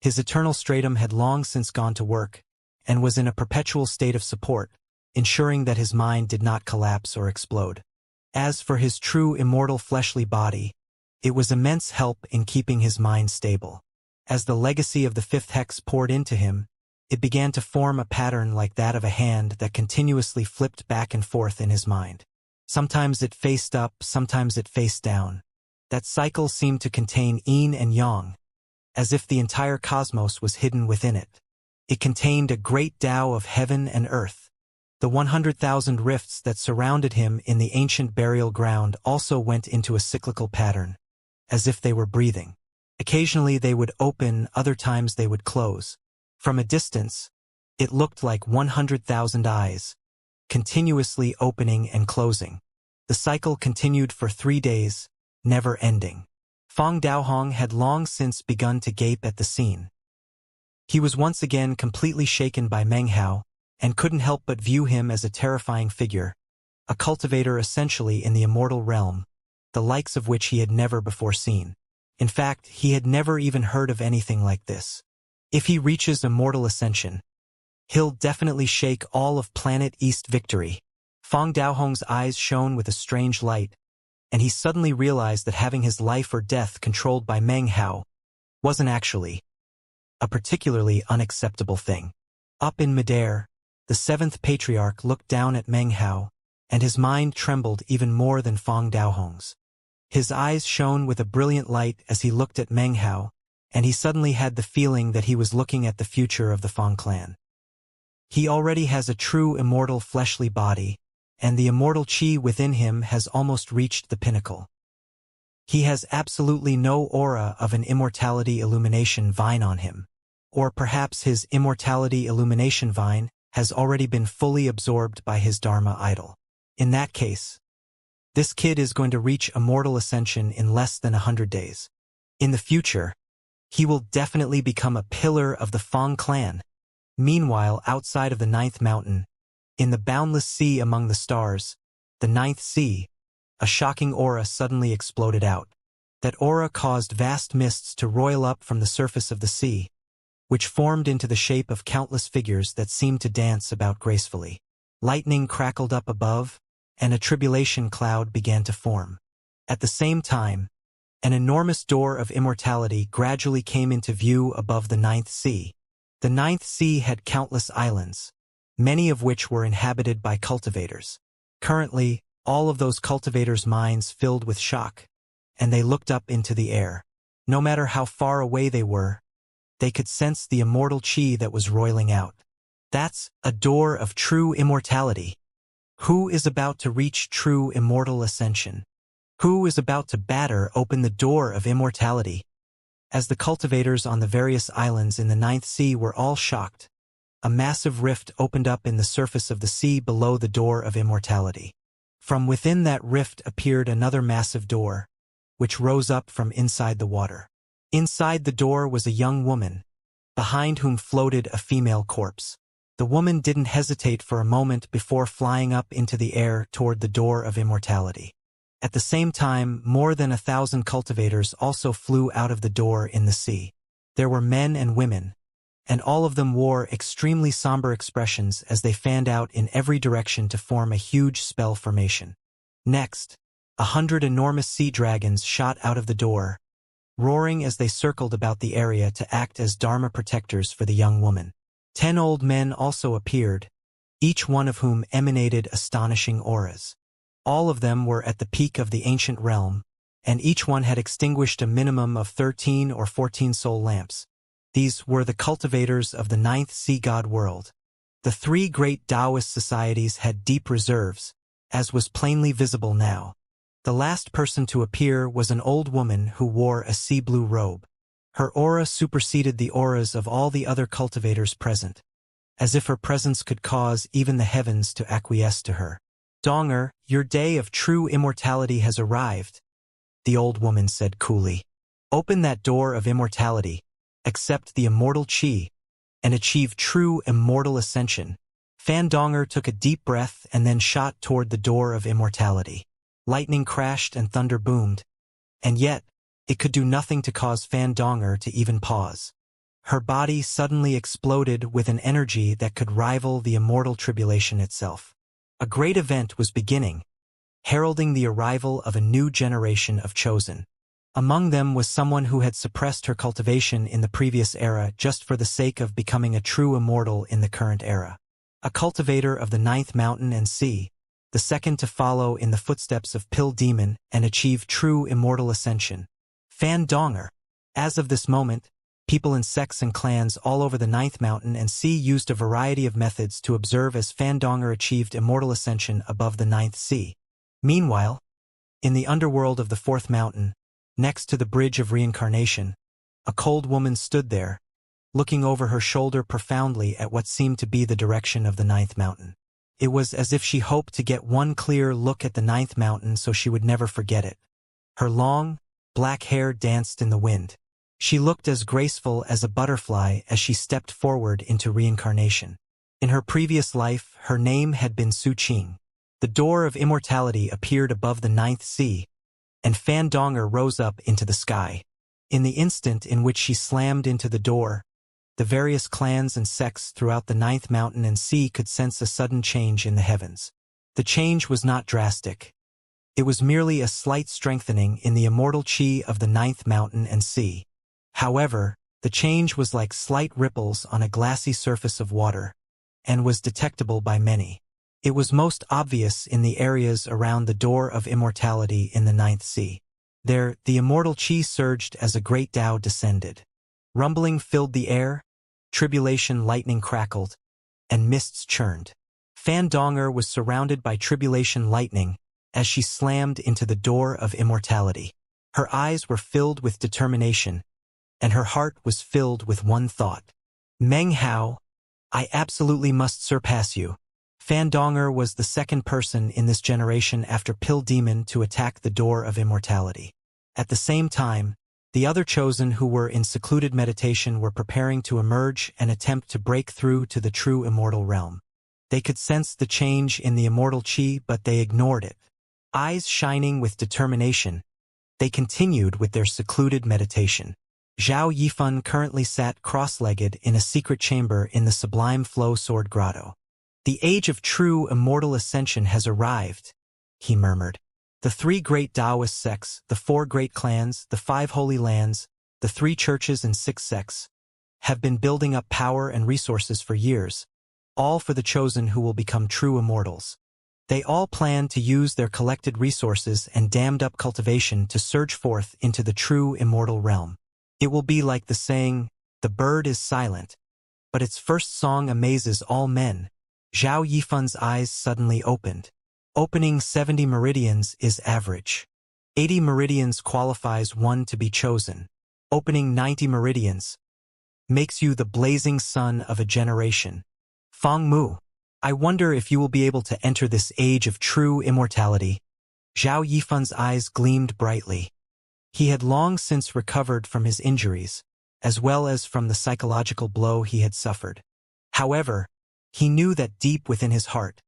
his eternal stratum had long since gone to work, and was in a perpetual state of support, ensuring that his mind did not collapse or explode. As for his true immortal fleshly body, it was immense help in keeping his mind stable. As the legacy of the 5th hex poured into him, it began to form a pattern like that of a hand that continuously flipped back and forth in his mind. Sometimes it faced up, sometimes it faced down. That cycle seemed to contain yin and yang, as if the entire cosmos was hidden within it. It contained a great Tao of heaven and earth. The 100,000 rifts that surrounded him in the ancient burial ground also went into a cyclical pattern, as if they were breathing. Occasionally they would open, other times they would close. From a distance, it looked like 100,000 eyes, continuously opening and closing. The cycle continued for 3 days, never ending. Fang Daohong had long since begun to gape at the scene. He was once again completely shaken by Meng Hao, and couldn't help but view him as a terrifying figure, a cultivator essentially in the immortal realm, the likes of which he had never before seen. In fact, he had never even heard of anything like this. If he reaches immortal ascension, he'll definitely shake all of Planet East victory. Fang Daohong's eyes shone with a strange light, and he suddenly realized that having his life or death controlled by Meng Hao wasn't actually a particularly unacceptable thing. Up in midair, the seventh patriarch looked down at Meng Hao, and his mind trembled even more than Fang Daohong's. His eyes shone with a brilliant light as he looked at Meng Hao, and he suddenly had the feeling that he was looking at the future of the Fang clan. He already has a true immortal fleshly body, and the immortal chi within him has almost reached the pinnacle. He has absolutely no aura of an immortality illumination vine on him. Or perhaps his immortality illumination vine has already been fully absorbed by his Dharma idol. In that case, this kid is going to reach immortal ascension in less than 100 days. In the future, he will definitely become a pillar of the Fang clan. Meanwhile, outside of the ninth mountain, in the boundless sea among the stars, the ninth sea, a shocking aura suddenly exploded out. That aura caused vast mists to roil up from the surface of the sea, which formed into the shape of countless figures that seemed to dance about gracefully. Lightning crackled up above, and a tribulation cloud began to form. At the same time, an enormous door of immortality gradually came into view above the ninth sea. The ninth sea had countless islands, many of which were inhabited by cultivators. Currently, all of those cultivators' minds filled with shock, and they looked up into the air. No matter how far away they were, they could sense the immortal chi that was roiling out. That's a door of true immortality. Who is about to reach true immortal ascension? Who is about to batter open the door of immortality? As the cultivators on the various islands in the ninth sea were all shocked, a massive rift opened up in the surface of the sea below the door of immortality. From within that rift appeared another massive door, which rose up from inside the water. Inside the door was a young woman, behind whom floated a female corpse. The woman didn't hesitate for a moment before flying up into the air toward the door of immortality. At the same time, more than 1,000 cultivators also flew out of the door in the sea. There were men and women, and all of them wore extremely somber expressions as they fanned out in every direction to form a huge spell formation. Next, 100 enormous sea dragons shot out of the door, roaring as they circled about the area to act as Dharma protectors for the young woman. 10 old men also appeared, each one of whom emanated astonishing auras. All of them were at the peak of the ancient realm, and each one had extinguished a minimum of 13 or 14 soul lamps. These were the cultivators of the ninth sea god world. The 3 great Taoist societies had deep reserves, as was plainly visible now. The last person to appear was an old woman who wore a sea blue robe. Her aura superseded the auras of all the other cultivators present, as if her presence could cause even the heavens to acquiesce to her. "Donger, your day of true immortality has arrived," the old woman said coolly. "Open that door of immortality, accept the immortal chi, and achieve true immortal ascension." Fan Donger took a deep breath and then shot toward the door of immortality. Lightning crashed and thunder boomed, and yet, it could do nothing to cause Fan Donger to even pause. Her body suddenly exploded with an energy that could rival the immortal tribulation itself. A great event was beginning, heralding the arrival of a new generation of chosen. Among them was someone who had suppressed her cultivation in the previous era just for the sake of becoming a true immortal in the current era. A cultivator of the ninth mountain and sea, the second to follow in the footsteps of Pill Demon and achieve true immortal ascension. Fan Donger. As of this moment, people in sects and clans all over the ninth mountain and sea used a variety of methods to observe as Fan Donger achieved immortal ascension above the ninth sea. Meanwhile, in the underworld of the fourth mountain, next to the bridge of Reincarnation, a cold woman stood there, looking over her shoulder profoundly at what seemed to be the direction of the ninth mountain. It was as if she hoped to get one clear look at the ninth mountain so she would never forget it. Her long, black hair danced in the wind. She looked as graceful as a butterfly as she stepped forward into reincarnation. In her previous life, her name had been Su Qing. The door of immortality appeared above the ninth sea, and Fandonger rose up into the sky. In the instant in which she slammed into the door, the various clans and sects throughout the ninth mountain and sea could sense a sudden change in the heavens. The change was not drastic. It was merely a slight strengthening in the immortal chi of the ninth mountain and sea. However, the change was like slight ripples on a glassy surface of water, and was detectable by many. It was most obvious in the areas around the door of immortality in the ninth sea. There, the immortal chi surged as a great Tao descended. Rumbling filled the air, tribulation lightning crackled, and mists churned. Fandonger was surrounded by tribulation lightning as she slammed into the door of immortality. Her eyes were filled with determination, and her heart was filled with one thought. Meng Hao, I absolutely must surpass you. Fandonger was the second person in this generation after Pill Demon to attack the door of immortality. At the same time, the other chosen who were in secluded meditation were preparing to emerge and attempt to break through to the true immortal realm. They could sense the change in the immortal chi, but they ignored it. Eyes shining with determination, they continued with their secluded meditation. Zhao Yifan currently sat cross-legged in a secret chamber in the Sublime Flow Sword Grotto. The age of true immortal ascension has arrived, he murmured. The three great Taoist sects, the four great clans, the 5 holy lands, the 3 churches and 6 sects, have been building up power and resources for years, all for the chosen who will become true immortals. They all plan to use their collected resources and dammed-up cultivation to surge forth into the true immortal realm. It will be like the saying, the bird is silent, but its first song amazes all men. Zhao Yifan's eyes suddenly opened. Opening 70 meridians is average. 80 meridians qualifies one to be chosen. Opening 90 meridians makes you the blazing sun of a generation. Feng Mu, I wonder if you will be able to enter this age of true immortality. Zhao Yifan's eyes gleamed brightly. He had long since recovered from his injuries, as well as from the psychological blow he had suffered. However, he knew that deep within his heart,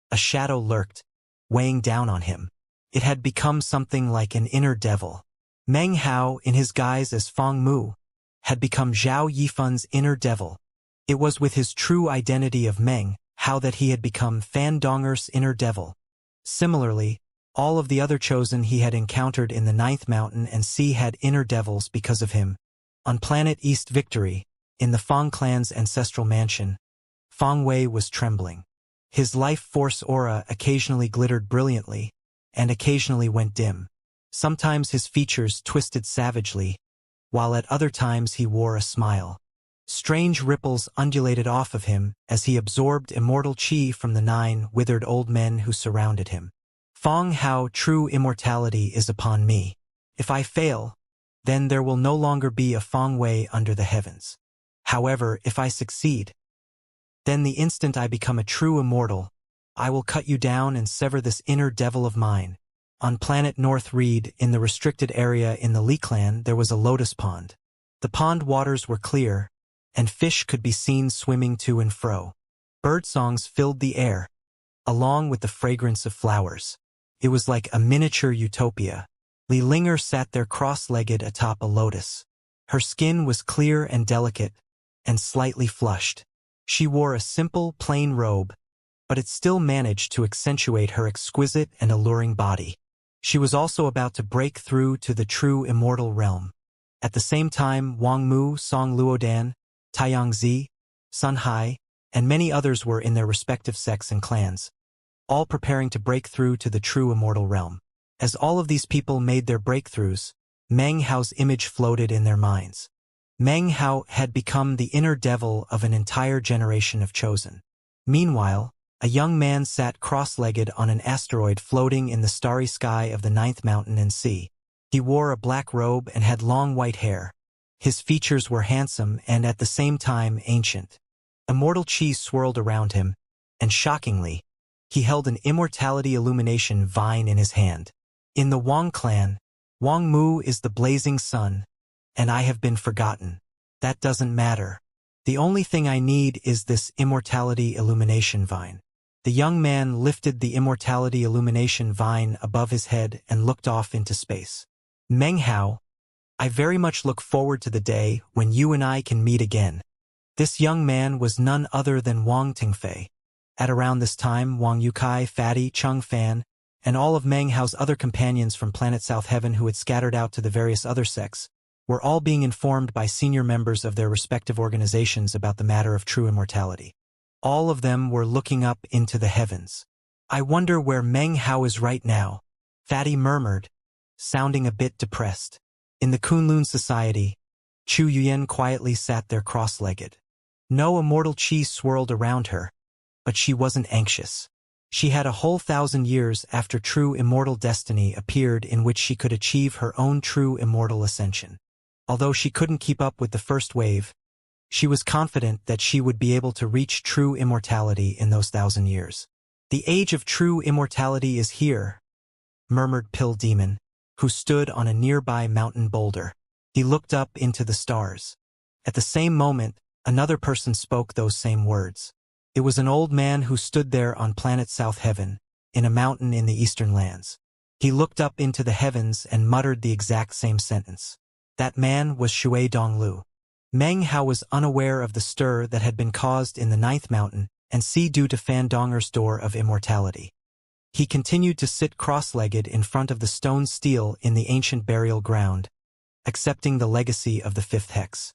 a shadow lurked, weighing down on him. It had become something like an inner devil. Meng Hao, in his guise as Feng Mu, had become Zhao Yifan's inner devil. It was with his true identity of Meng Hao that he had become Fandonger's inner devil. Similarly, all of the other chosen he had encountered in the ninth mountain and sea had inner devils because of him. On planet East Victory, in the Fang clan's ancestral mansion, Feng Wei was trembling. His life force aura occasionally glittered brilliantly, and occasionally went dim. Sometimes his features twisted savagely, while at other times he wore a smile. Strange ripples undulated off of him as he absorbed immortal chi from the 9 withered old men who surrounded him. Feng Hao, true immortality is upon me. If I fail, then there will no longer be a Feng Wei under the heavens. However, if I succeed, then the instant I become a true immortal, I will cut you down and sever this inner devil of mine. On planet North Reed, in the restricted area in the Li clan, there was a lotus pond. The pond waters were clear, and fish could be seen swimming to and fro. Birdsongs filled the air, along with the fragrance of flowers. It was like a miniature utopia. Li Linger sat there cross-legged atop a lotus. Her skin was clear and delicate, and slightly flushed. She wore a simple, plain robe, but it still managed to accentuate her exquisite and alluring body. She was also about to break through to the true immortal realm. At the same time, Wang Mu, Song Luodan, Taiyangzi, Sun Hai, and many others were in their respective sects and clans, all preparing to break through to the true immortal realm. As all of these people made their breakthroughs, Meng Hao's image floated in their minds. Meng Hao had become the inner devil of an entire generation of chosen. Meanwhile, a young man sat cross-legged on an asteroid floating in the starry sky of the 9th mountain and sea. He wore a black robe and had long white hair. His features were handsome and at the same time ancient. Immortal chi swirled around him, and shockingly, he held an immortality illumination vine in his hand. In the Wang clan, Wang Mu is the blazing sun, and I have been forgotten. That doesn't matter. The only thing I need is this immortality illumination vine. The young man lifted the immortality illumination vine above his head and looked off into space. Meng Hao, I very much look forward to the day when you and I can meet again. This young man was none other than Wang Tingfei. At around this time, Wang Yukai, Fatty, Cheng Fan, and all of Meng Hao's other companions from Planet South Heaven who had scattered out to the various other sects, were all being informed by senior members of their respective organizations about the matter of true immortality. All of them were looking up into the heavens. I wonder where Meng Hao is right now, Fatty murmured, sounding a bit depressed. In the Kunlun society, Chu Yuyen quietly sat there cross-legged. No immortal chi swirled around her, but she wasn't anxious. She had a whole 1,000 years after true immortal destiny appeared in which she could achieve her own true immortal ascension. Although she couldn't keep up with the first wave, she was confident that she would be able to reach true immortality in those 1,000 years. The age of true immortality is here, murmured Pill Demon, who stood on a nearby mountain boulder. He looked up into the stars. At the same moment, another person spoke those same words. It was an old man who stood there on planet South Heaven, in a mountain in the eastern lands. He looked up into the heavens and muttered the exact same sentence. That man was Shui Donglu. Meng Hao was unaware of the stir that had been caused in the ninth mountain and see due to Fan Donger's door of immortality. He continued to sit cross-legged in front of the stone stele in the ancient burial ground, accepting the legacy of the fifth hex.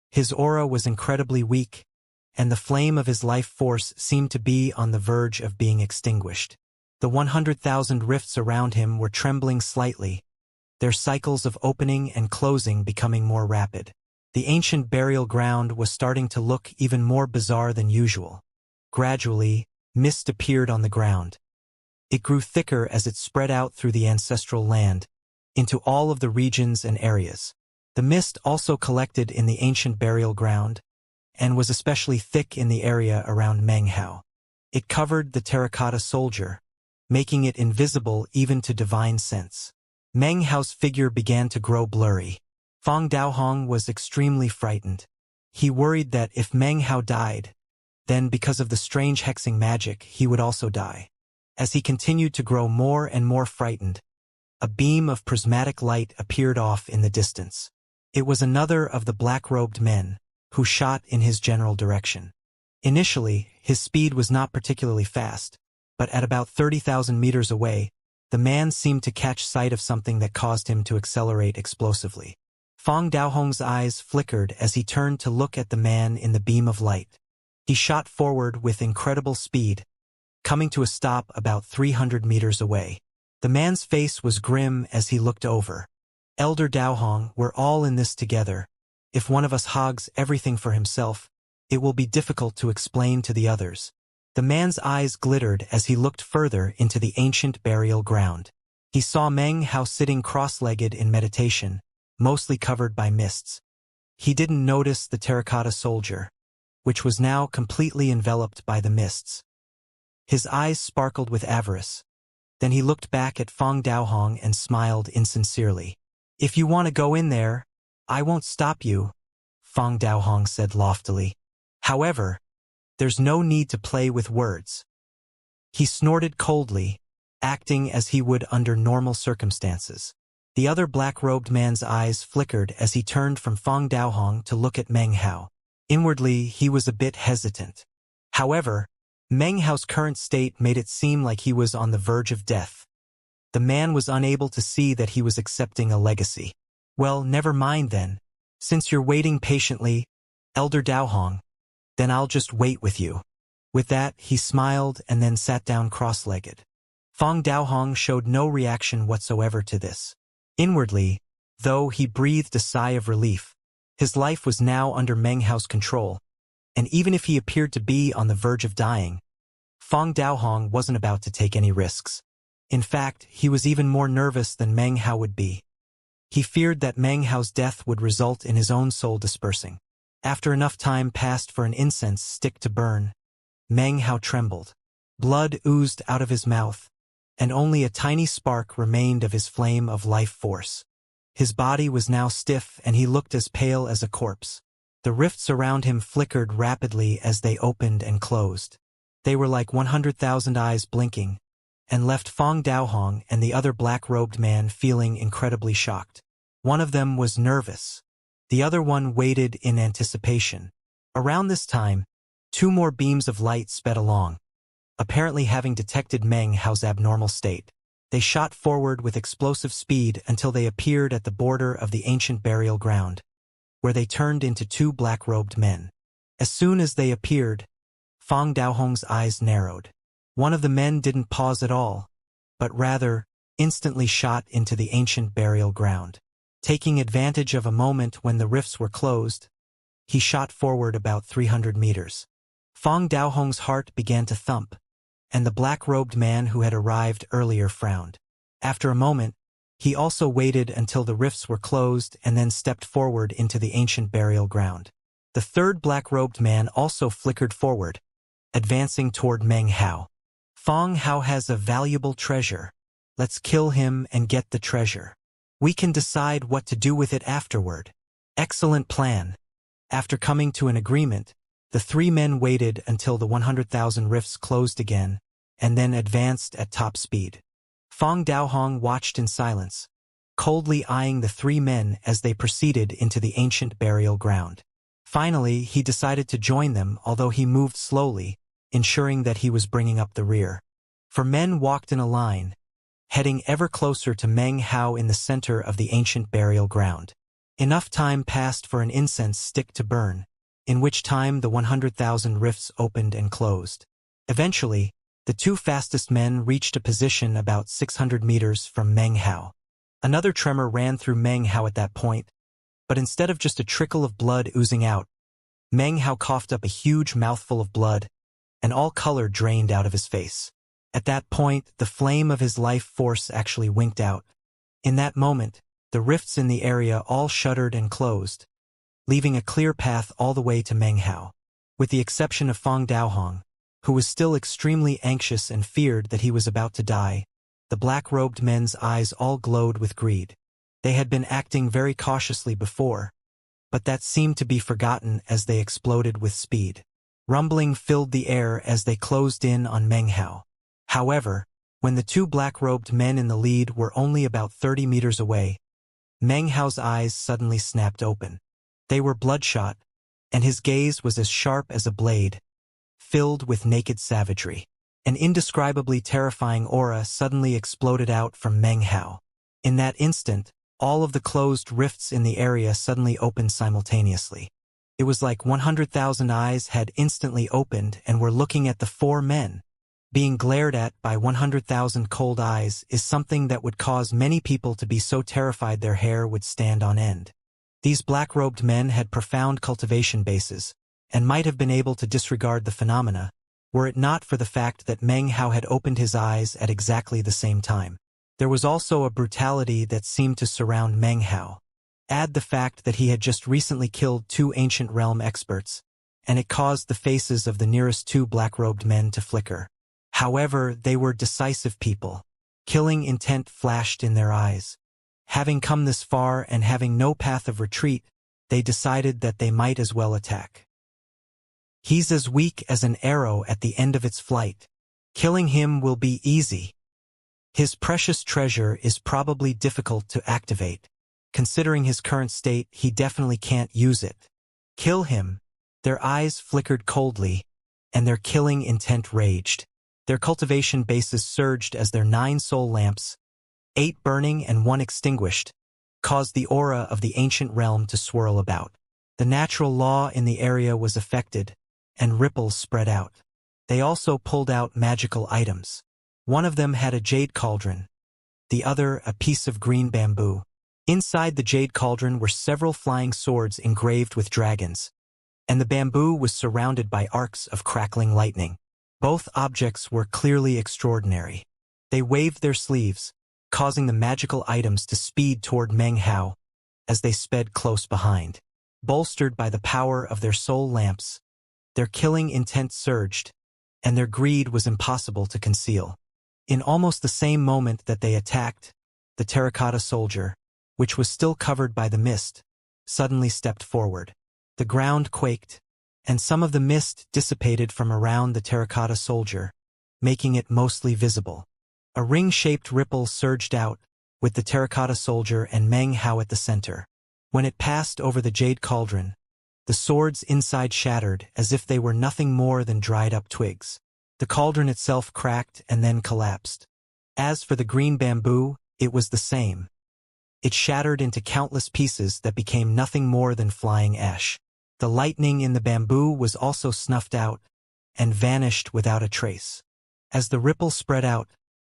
His aura was incredibly weak, and the flame of his life force seemed to be on the verge of being extinguished. The 100,000 rifts around him were trembling slightly, their cycles of opening and closing becoming more rapid. The ancient burial ground was starting to look even more bizarre than usual. Gradually, mist appeared on the ground. It grew thicker as it spread out through the ancestral land, into all of the regions and areas. The mist also collected in the ancient burial ground, and was especially thick in the area around Meng Hao. It covered the terracotta soldier, making it invisible even to divine sense. Meng Hao's figure began to grow blurry. Fang Daohong was extremely frightened. He worried that if Meng Hao died, then because of the strange hexing magic, he would also die. As he continued to grow more and more frightened, a beam of prismatic light appeared off in the distance. It was another of the black-robed men, who shot in his general direction. Initially, his speed was not particularly fast, but at about 30,000 meters away, the man seemed to catch sight of something that caused him to accelerate explosively. Fang Daohong's eyes flickered as he turned to look at the man in the beam of light. He shot forward with incredible speed, coming to a stop about 300 meters away. The man's face was grim as he looked over. Elder Daohong, we're all in this together. If one of us hogs everything for himself, it will be difficult to explain to the others. The man's eyes glittered as he looked further into the ancient burial ground. He saw Meng Hao sitting cross-legged in meditation, mostly covered by mists. He didn't notice the terracotta soldier, which was now completely enveloped by the mists. His eyes sparkled with avarice. Then he looked back at Fang Daohong and smiled insincerely. If you want to go in there, I won't stop you, Fang Daohong said loftily. However, there's no need to play with words. He snorted coldly, acting as he would under normal circumstances. The other black-robed man's eyes flickered as he turned from Fang Daohong to look at Meng Hao. Inwardly, he was a bit hesitant. However, Meng Hao's current state made it seem like he was on the verge of death. The man was unable to see that he was accepting a legacy. Well, never mind then. Since you're waiting patiently, Elder Daohong, then I'll just wait with you. With that, he smiled and then sat down cross-legged. Fang Daohong showed no reaction whatsoever to this. Inwardly, though, he breathed a sigh of relief. His life was now under Meng Hao's control, and even if he appeared to be on the verge of dying, Fang Daohong wasn't about to take any risks. In fact, he was even more nervous than Meng Hao would be. He feared that Meng Hao's death would result in his own soul dispersing. After enough time passed for an incense stick to burn, Meng Hao trembled. Blood oozed out of his mouth, and only a tiny spark remained of his flame of life force. His body was now stiff and he looked as pale as a corpse. The rifts around him flickered rapidly as they opened and closed. They were like 100,000 eyes blinking, and left Fong Daohong and the other black-robed man feeling incredibly shocked. One of them was nervous. The other one waited in anticipation. Around this time, two more beams of light sped along, apparently having detected Meng Hao's abnormal state. They shot forward with explosive speed until they appeared at the border of the ancient burial ground, where they turned into two black-robed men. As soon as they appeared, Fong Daohong's eyes narrowed. One of the men didn't pause at all, but rather instantly shot into the ancient burial ground. Taking advantage of a moment when the rifts were closed, he shot forward about 300 meters. Fong Daohong's heart began to thump, and the black-robed man who had arrived earlier frowned. After a moment, he also waited until the rifts were closed and then stepped forward into the ancient burial ground. The third black-robed man also flickered forward, advancing toward Meng Hao. Fong Hao has a valuable treasure. Let's kill him and get the treasure. We can decide what to do with it afterward. Excellent plan. After coming to an agreement, the three men waited until the 100,000 rifts closed again, and then advanced at top speed. Fong Daohong watched in silence, coldly eyeing the three men as they proceeded into the ancient burial ground. Finally, he decided to join them, although he moved slowly, ensuring that he was bringing up the rear. For men walked in a line, heading ever closer to Meng Hao in the center of the ancient burial ground. Enough time passed for an incense stick to burn, in which time the 100,000 rifts opened and closed. Eventually, the two fastest men reached a position about 600 meters from Meng Hao. Another tremor ran through Meng Hao at that point, but instead of just a trickle of blood oozing out, Meng Hao coughed up a huge mouthful of blood, and all color drained out of his face. At that point, the flame of his life force actually winked out. In that moment, the rifts in the area all shuttered and closed, leaving a clear path all the way to Meng Hao. With the exception of Fong Daohong, who was still extremely anxious and feared that he was about to die, the black-robed men's eyes all glowed with greed. They had been acting very cautiously before, but that seemed to be forgotten as they exploded with speed. Rumbling filled the air as they closed in on Meng Hao. However, when the two black-robed men in the lead were only about 30 meters away, Meng Hao's eyes suddenly snapped open. They were bloodshot, and his gaze was as sharp as a blade, filled with naked savagery. An indescribably terrifying aura suddenly exploded out from Meng Hao. In that instant, all of the closed rifts in the area suddenly opened simultaneously. It was like 100,000 eyes had instantly opened and were looking at the four men. Being glared at by 100,000 cold eyes is something that would cause many people to be so terrified their hair would stand on end. These black-robed men had profound cultivation bases, and might have been able to disregard the phenomena, were it not for the fact that Meng Hao had opened his eyes at exactly the same time. There was also a brutality that seemed to surround Meng Hao. Add the fact that he had just recently killed two ancient realm experts, and it caused the faces of the nearest two black-robed men to flicker. However, they were decisive people. Killing intent flashed in their eyes. Having come this far and having no path of retreat, they decided that they might as well attack. He's as weak as an arrow at the end of its flight. Killing him will be easy. His precious treasure is probably difficult to activate. Considering his current state, he definitely can't use it. Kill him. Their eyes flickered coldly, and their killing intent raged. Their cultivation bases surged as their 9 soul lamps, 8 burning and 1 extinguished, caused the aura of the ancient realm to swirl about. The natural law in the area was affected, and ripples spread out. They also pulled out magical items. One of them had a jade cauldron, the other a piece of green bamboo. Inside the jade cauldron were several flying swords engraved with dragons, and the bamboo was surrounded by arcs of crackling lightning. Both objects were clearly extraordinary. They waved their sleeves, causing the magical items to speed toward Meng Hao as they sped close behind. Bolstered by the power of their soul lamps, their killing intent surged, and their greed was impossible to conceal. In almost the same moment that they attacked, the terracotta soldier, which was still covered by the mist, suddenly stepped forward. The ground quaked, and some of the mist dissipated from around the terracotta soldier, making it mostly visible. A ring-shaped ripple surged out, with the terracotta soldier and Meng Hao at the center. When it passed over the jade cauldron, the swords inside shattered as if they were nothing more than dried-up twigs. The cauldron itself cracked and then collapsed. As for the green bamboo, it was the same. It shattered into countless pieces that became nothing more than flying ash. The lightning in the bamboo was also snuffed out and vanished without a trace. As the ripple spread out,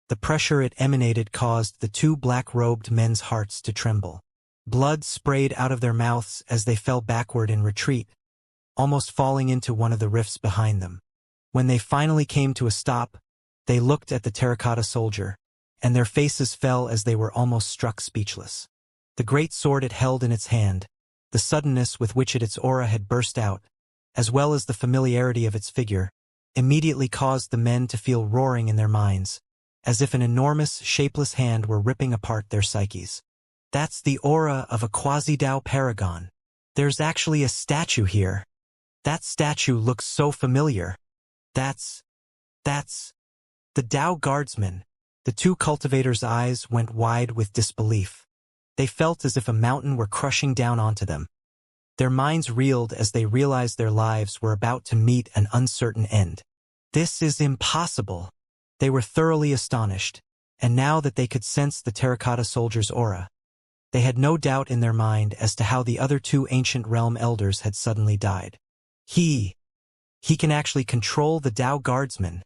the pressure it emanated caused the two black-robed men's hearts to tremble. Blood sprayed out of their mouths as they fell backward in retreat, almost falling into one of the rifts behind them. When they finally came to a stop, they looked at the terracotta soldier, and their faces fell as they were almost struck speechless. The great sword it held in its hand, the suddenness with which its aura had burst out, as well as the familiarity of its figure, immediately caused the men to feel roaring in their minds, as if an enormous, shapeless hand were ripping apart their psyches. That's the aura of a quasi-Dao paragon. There's actually a statue here. That statue looks so familiar. That's the Dao guardsman. The two cultivators' eyes went wide with disbelief. They felt as if a mountain were crushing down onto them. Their minds reeled as they realized their lives were about to meet an uncertain end. This is impossible. They were thoroughly astonished, and now that they could sense the terracotta soldier's aura, they had no doubt in their mind as to how the other two ancient realm elders had suddenly died. He can actually control the Dao guardsman.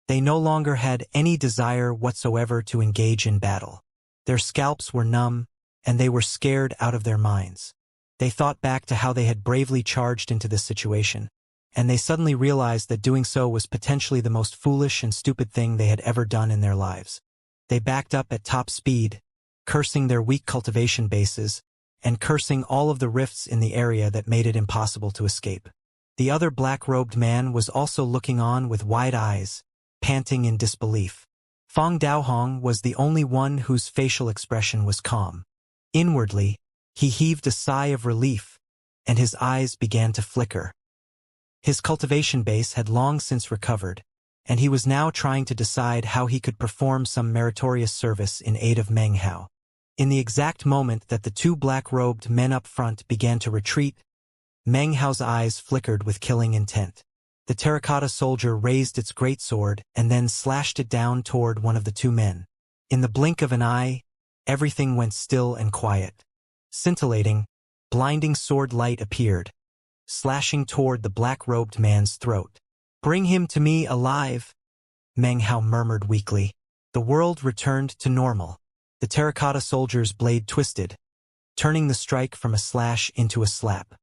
They no longer had any desire whatsoever to engage in battle. Their scalps were numb, and they were scared out of their minds. They thought back to how they had bravely charged into this situation, and they suddenly realized that doing so was potentially the most foolish and stupid thing they had ever done in their lives. They backed up at top speed, cursing their weak cultivation bases, and cursing all of the rifts in the area that made it impossible to escape. The other black-robed man was also looking on with wide eyes, panting in disbelief. Feng Daohong was the only one whose facial expression was calm. Inwardly, he heaved a sigh of relief, and his eyes began to flicker. His cultivation base had long since recovered, and he was now trying to decide how he could perform some meritorious service in aid of Meng Hao. In the exact moment that the two black-robed men up front began to retreat, Meng Hao's eyes flickered with killing intent. The terracotta soldier raised its greatsword and then slashed it down toward one of the two men. In the blink of an eye, everything went still and quiet. Scintillating, blinding sword light appeared, slashing toward the black-robed man's throat. "Bring him to me alive," Meng Hao murmured weakly. The world returned to normal. The terracotta soldier's blade twisted, turning the strike from a slash into a slap.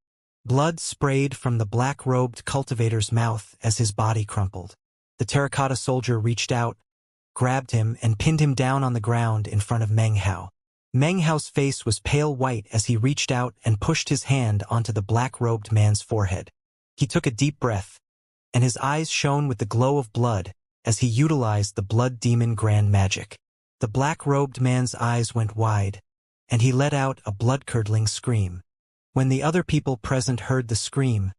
Blood sprayed from the black-robed cultivator's mouth as his body crumpled. The terracotta soldier reached out, grabbed him, and pinned him down on the ground in front of Meng Hao. Meng Hao's face was pale white as he reached out and pushed his hand onto the black-robed man's forehead. He took a deep breath, and his eyes shone with the glow of blood as he utilized the blood demon grand magic. The black-robed man's eyes went wide, and he let out a blood-curdling scream. When the other people present heard the scream,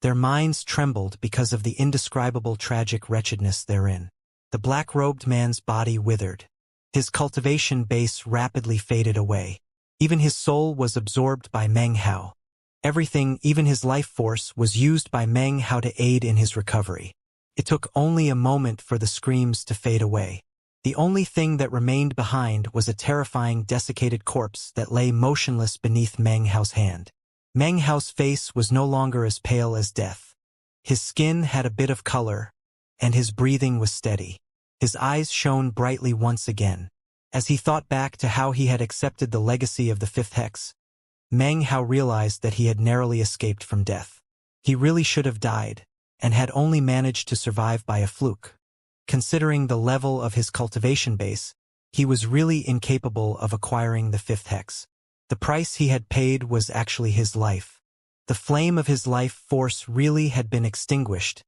their minds trembled because of the indescribable tragic wretchedness therein. The black-robed man's body withered. His cultivation base rapidly faded away. Even his soul was absorbed by Meng Hao. Everything, even his life force, was used by Meng Hao to aid in his recovery. It took only a moment for the screams to fade away. The only thing that remained behind was a terrifying desiccated corpse that lay motionless beneath Meng Hao's hand. Meng Hao's face was no longer as pale as death. His skin had a bit of color, and his breathing was steady. His eyes shone brightly once again. As he thought back to how he had accepted the legacy of the fifth hex, Meng Hao realized that he had narrowly escaped from death. He really should have died, and had only managed to survive by a fluke. Considering the level of his cultivation base, he was really incapable of acquiring the fifth hex. The price he had paid was actually his life. The flame of his life force really had been extinguished,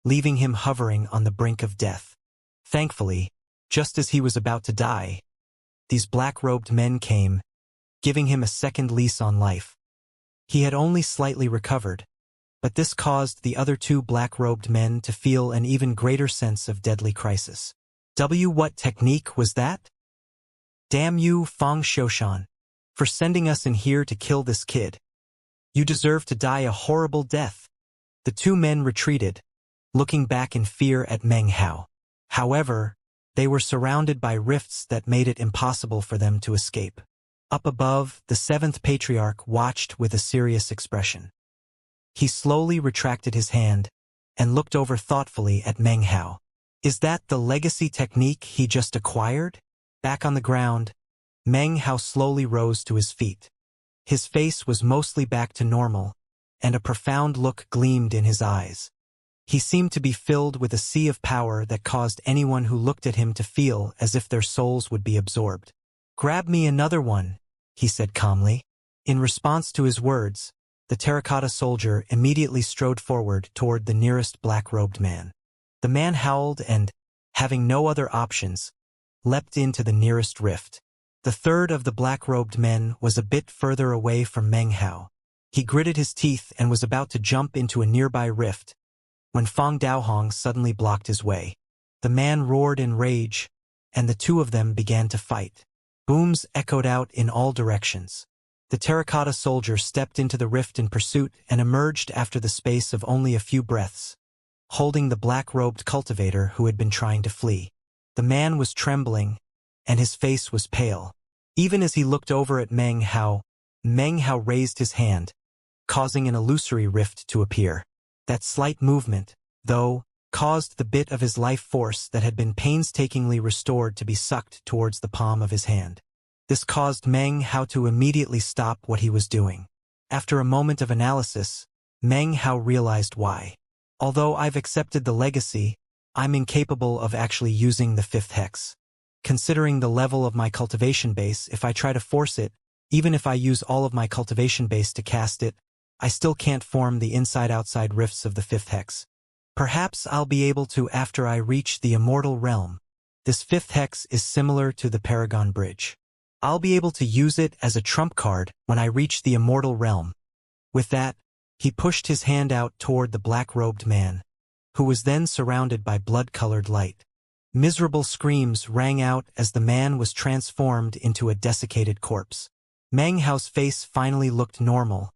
leaving him hovering on the brink of death. Thankfully, just as he was about to die, these black-robed men came giving him a second lease on life. He had only slightly recovered, but this caused the other two black-robed men to feel an even greater sense of deadly crisis. What technique was that? Damn you, Fang Xiushan, for sending us in here to kill this kid. You deserve to die a horrible death. The two men retreated, looking back in fear at Meng Hao. However, they were surrounded by rifts that made it impossible for them to escape. Up above, the seventh patriarch watched with a serious expression. He slowly retracted his hand and looked over thoughtfully at Meng Hao. Is that the legacy technique he just acquired? Back on the ground, Meng Hao slowly rose to his feet. His face was mostly back to normal, and a profound look gleamed in his eyes. He seemed to be filled with a sea of power that caused anyone who looked at him to feel as if their souls would be absorbed. Grab me another one, he said calmly. In response to his words, the terracotta soldier immediately strode forward toward the nearest black-robed man. The man howled and, having no other options, leapt into the nearest rift. The third of the black-robed men was a bit further away from Meng Hao. He gritted his teeth and was about to jump into a nearby rift, when Fang Daohong suddenly blocked his way. The man roared in rage, and the two of them began to fight. Booms echoed out in all directions. The terracotta soldier stepped into the rift in pursuit and emerged after the space of only a few breaths, holding the black-robed cultivator who had been trying to flee. The man was trembling, and his face was pale. Even as he looked over at Meng Hao raised his hand, causing an illusory rift to appear. That slight movement, though, caused the bit of his life force that had been painstakingly restored to be sucked towards the palm of his hand. This caused Meng Hao to immediately stop what he was doing. After a moment of analysis, Meng Hao realized why. Although I've accepted the legacy, I'm incapable of actually using the fifth hex. Considering the level of my cultivation base, if I try to force it, even if I use all of my cultivation base to cast it, I still can't form the inside-outside rifts of the fifth hex. Perhaps I'll be able to after I reach the Immortal realm. This fifth hex is similar to the Paragon Bridge. I'll be able to use it as a trump card when I reach the Immortal realm. With that, he pushed his hand out toward the black-robed man, who was then surrounded by blood-colored light. Miserable screams rang out as the man was transformed into a desiccated corpse. Meng Hao's face finally looked normal,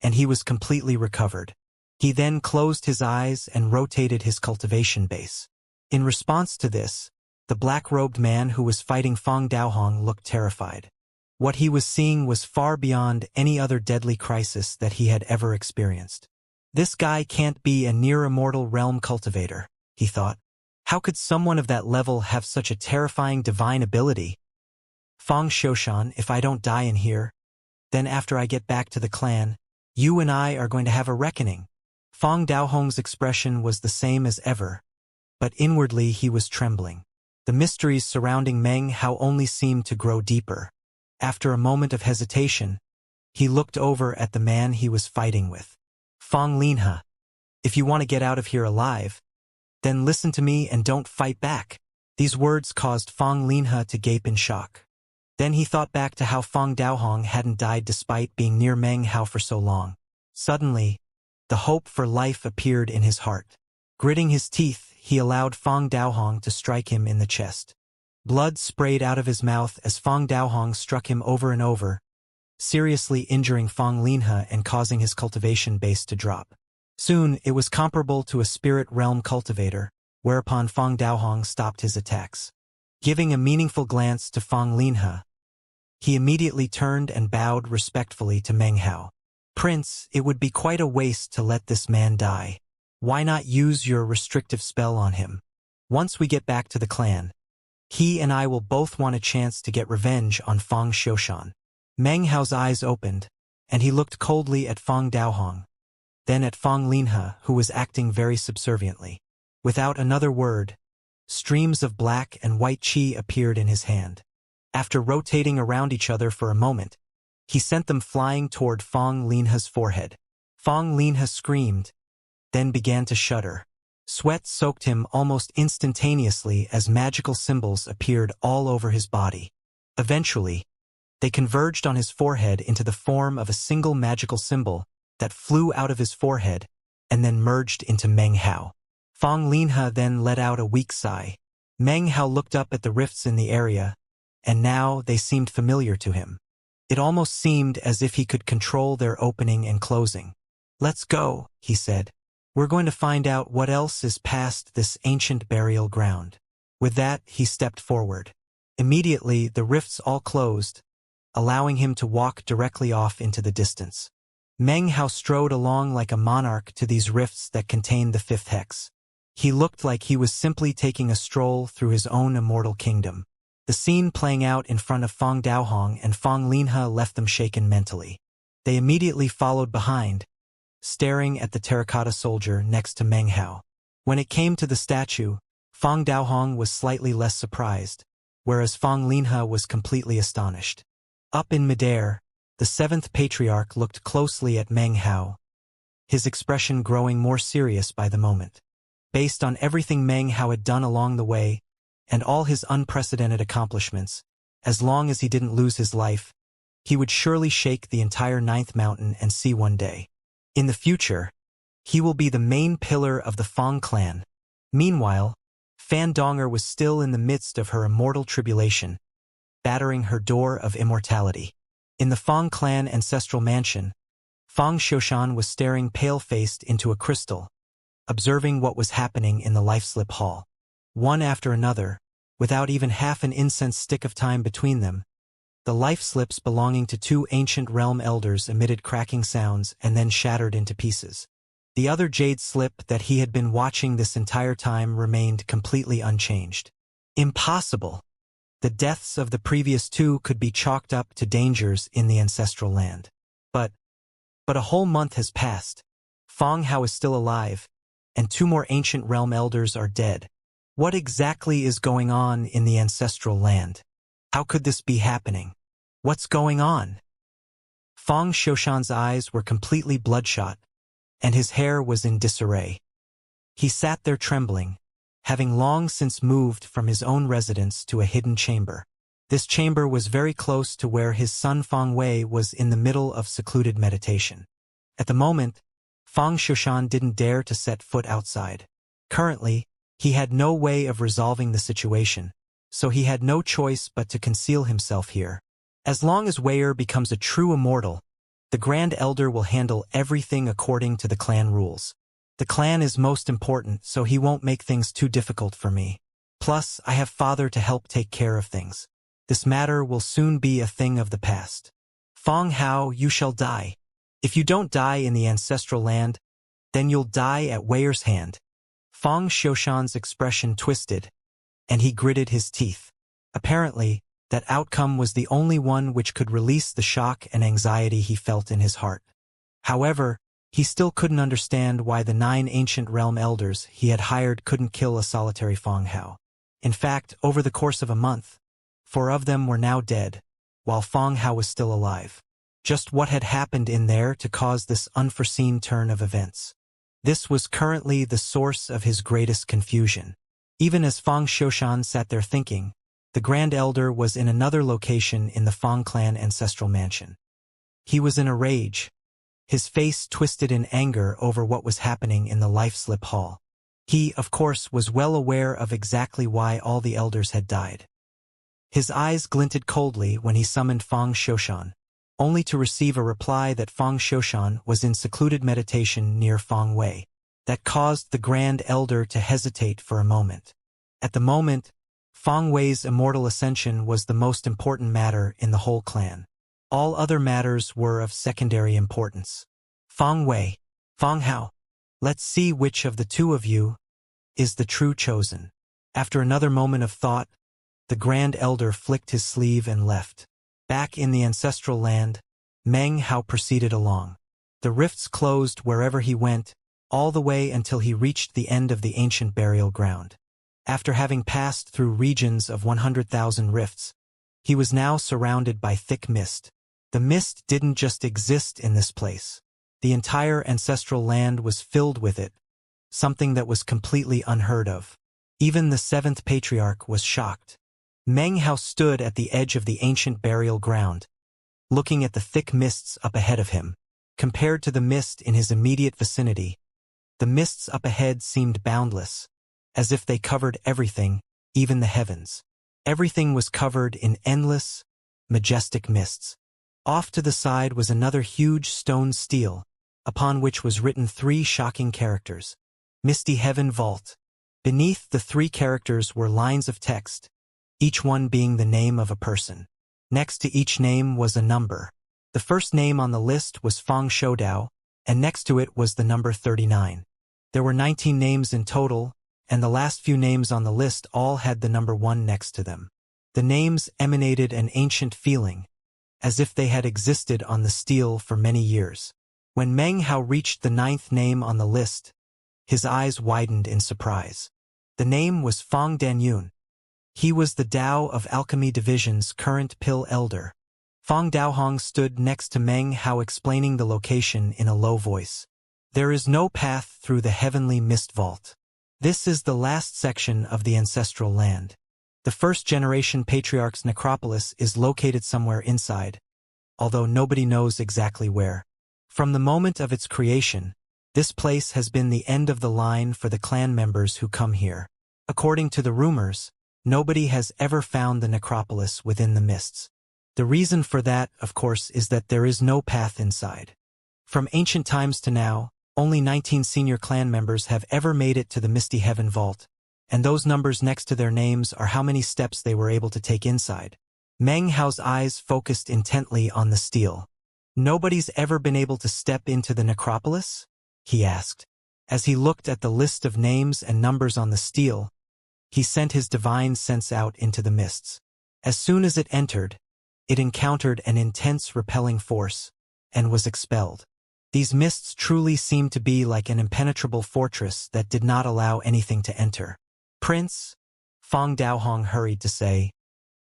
and he was completely recovered. He then closed his eyes and rotated his cultivation base. In response to this, the black-robed man who was fighting Fang Daohong looked terrified. What he was seeing was far beyond any other deadly crisis that he had ever experienced. This guy can't be a near-immortal realm cultivator, he thought. How could someone of that level have such a terrifying divine ability? Fang Xiushan, if I don't die in here, then after I get back to the clan, you and I are going to have a reckoning. Fang Daohong's expression was the same as ever, but inwardly he was trembling. The mysteries surrounding Meng Hao only seemed to grow deeper. After a moment of hesitation, he looked over at the man he was fighting with. Fang Linhe, if you want to get out of here alive, then listen to me and don't fight back. These words caused Fang Linhe to gape in shock. Then he thought back to how Fang Daohong hadn't died despite being near Meng Hao for so long. Suddenly, the hope for life appeared in his heart. Gritting his teeth, he allowed Fang Daohong to strike him in the chest. Blood sprayed out of his mouth as Fang Daohong struck him over and over, seriously injuring Fang Linhe and causing his cultivation base to drop. Soon, it was comparable to a spirit realm cultivator, whereupon Fang Daohong stopped his attacks. Giving a meaningful glance to Fang Linhe, he immediately turned and bowed respectfully to Meng Hao. Prince, it would be quite a waste to let this man die. Why not use your restrictive spell on him? Once we get back to the clan, he and I will both want a chance to get revenge on Fang Xiushan. Meng Hao's eyes opened, and he looked coldly at Fang Daohong, then at Fang Linhe, who was acting very subserviently. Without another word, streams of black and white qi appeared in his hand. After rotating around each other for a moment, he sent them flying toward Fang Linhe's forehead. Fang Linhe screamed, then began to shudder. Sweat soaked him almost instantaneously as magical symbols appeared all over his body. Eventually, They converged on his forehead into the form of a single magical symbol that flew out of his forehead and then merged into Meng Hao. Fang Linhe then let out a weak sigh. Meng Hao looked up at the rifts in the area, and now they seemed familiar to him. It almost seemed as if he could control their opening and closing. "Let's go," he said. "We're going to find out what else is past this ancient burial ground." With that, he stepped forward. Immediately, the rifts all closed, allowing him to walk directly off into the distance. Meng Hao strode along like a monarch to these rifts that contained the fifth hex. He looked like he was simply taking a stroll through his own immortal kingdom. The scene playing out in front of Fang Daohong and Fang Linhe left them shaken mentally. They immediately followed behind, staring at the terracotta soldier next to Meng Hao. When it came to the statue, Fang Daohong was slightly less surprised, whereas Fang Linhe was completely astonished. Up in midair, the seventh patriarch looked closely at Meng Hao, his expression growing more serious by the moment. Based on everything Meng Hao had done along the way, and all his unprecedented accomplishments, as long as he didn't lose his life, he would surely shake the entire ninth mountain and see one day. In the future, he will be the main pillar of the Fang clan. Meanwhile, Fan Donger was still in the midst of her immortal tribulation, battering her door of immortality. In the Fang clan ancestral mansion, Fang Xiaoshan was staring pale-faced into a crystal, observing what was happening in the life-slip hall. One after another, without even half an incense stick of time between them, the life slips belonging to two ancient realm elders emitted cracking sounds and then shattered into pieces. The other jade slip that he had been watching this entire time remained completely unchanged. Impossible! The deaths of the previous two could be chalked up to dangers in the ancestral land. But a whole month has passed. Fang Hao is still alive, and two more ancient realm elders are dead. What exactly is going on in the ancestral land? How could this be happening? What's going on? Fang Xiaoshan's eyes were completely bloodshot, and his hair was in disarray. He sat there trembling, having long since moved from his own residence to a hidden chamber. This chamber was very close to where his son Fang Wei was in the middle of secluded meditation. At the moment, Fang Xiaoshan didn't dare to set foot outside. Currently, he had no way of resolving the situation, so he had no choice but to conceal himself here. As long as Wei'er becomes a true immortal, the Grand Elder will handle everything according to the clan rules. The clan is most important, so he won't make things too difficult for me. Plus, I have father to help take care of things. This matter will soon be a thing of the past. Fang Hao, you shall die. If you don't die in the ancestral land, then you'll die at Weir's hand. Fang Xiaoshan's expression twisted, and he gritted his teeth. Apparently, that outcome was the only one which could release the shock and anxiety he felt in his heart. However, he still couldn't understand why the 9 ancient realm elders he had hired couldn't kill a solitary Fang Hao. In fact, over the course of a month, 4 of them were now dead, while Fang Hao was still alive. Just what had happened in there to cause this unforeseen turn of events? This was currently the source of his greatest confusion. Even as Fang Xiaoshan sat there thinking, the Grand Elder was in another location in the Fang clan ancestral mansion. He was in a rage, his face twisted in anger over what was happening in the life-slip hall. He, of course, was well aware of exactly why all the elders had died. His eyes glinted coldly when he summoned Fang Xiaoshan, only to receive a reply that Fang Xiaoshan was in secluded meditation near Fang Wei. That caused the Grand Elder to hesitate for a moment. At the moment, Fang Wei's immortal ascension was the most important matter in the whole clan. All other matters were of secondary importance. Fang Wei, Fang Hao, let's see which of the two of you is the true chosen. After another moment of thought, the Grand Elder flicked his sleeve and left. Back in the ancestral land, Meng Hao proceeded along. The rifts closed wherever he went, all the way until he reached the end of the ancient burial ground. After having passed through regions of 100,000 rifts, he was now surrounded by thick mist. The mist didn't just exist in this place. The entire ancestral land was filled with it, something that was completely unheard of. Even the 7th patriarch was shocked. Meng Hao stood at the edge of the ancient burial ground, looking at the thick mists up ahead of him. Compared to the mist in his immediate vicinity, the mists up ahead seemed boundless, as if they covered everything, even the heavens. Everything was covered in endless, majestic mists. Off to the side was another huge stone stele, upon which was written 3 shocking characters. Misty Heaven Vault. Beneath the 3 characters were lines of text, each one being the name of a person. Next to each name was a number. The first name on the list was Fang Shoudao, and next to it was the number 39. There were 19 names in total, and the last few names on the list all had the number 1 next to them. The names emanated an ancient feeling, as if they had existed on the stele for many years. When Meng Hao reached the 9th name on the list, his eyes widened in surprise. The name was Fang Danyun. He was the Dao of Alchemy Division's current Pill Elder. Fang Daohong stood next to Meng Hao explaining the location in a low voice. There is no path through the heavenly mist vault. This is the last section of the ancestral land. The first-generation patriarch's necropolis is located somewhere inside, although nobody knows exactly where. From the moment of its creation, this place has been the end of the line for the clan members who come here. According to the rumors, nobody has ever found the necropolis within the mists. The reason for that, of course, is that there is no path inside. From ancient times to now, only 19 senior clan members have ever made it to the Misty Heaven Vault, and those numbers next to their names are how many steps they were able to take inside. Meng Hao's eyes focused intently on the stele. Nobody's ever been able to step into the necropolis? He asked. As he looked at the list of names and numbers on the stele, he sent his divine sense out into the mists. As soon as it entered, it encountered an intense repelling force, and was expelled. These mists truly seemed to be like an impenetrable fortress that did not allow anything to enter. Prince, Fang Daohong hurried to say,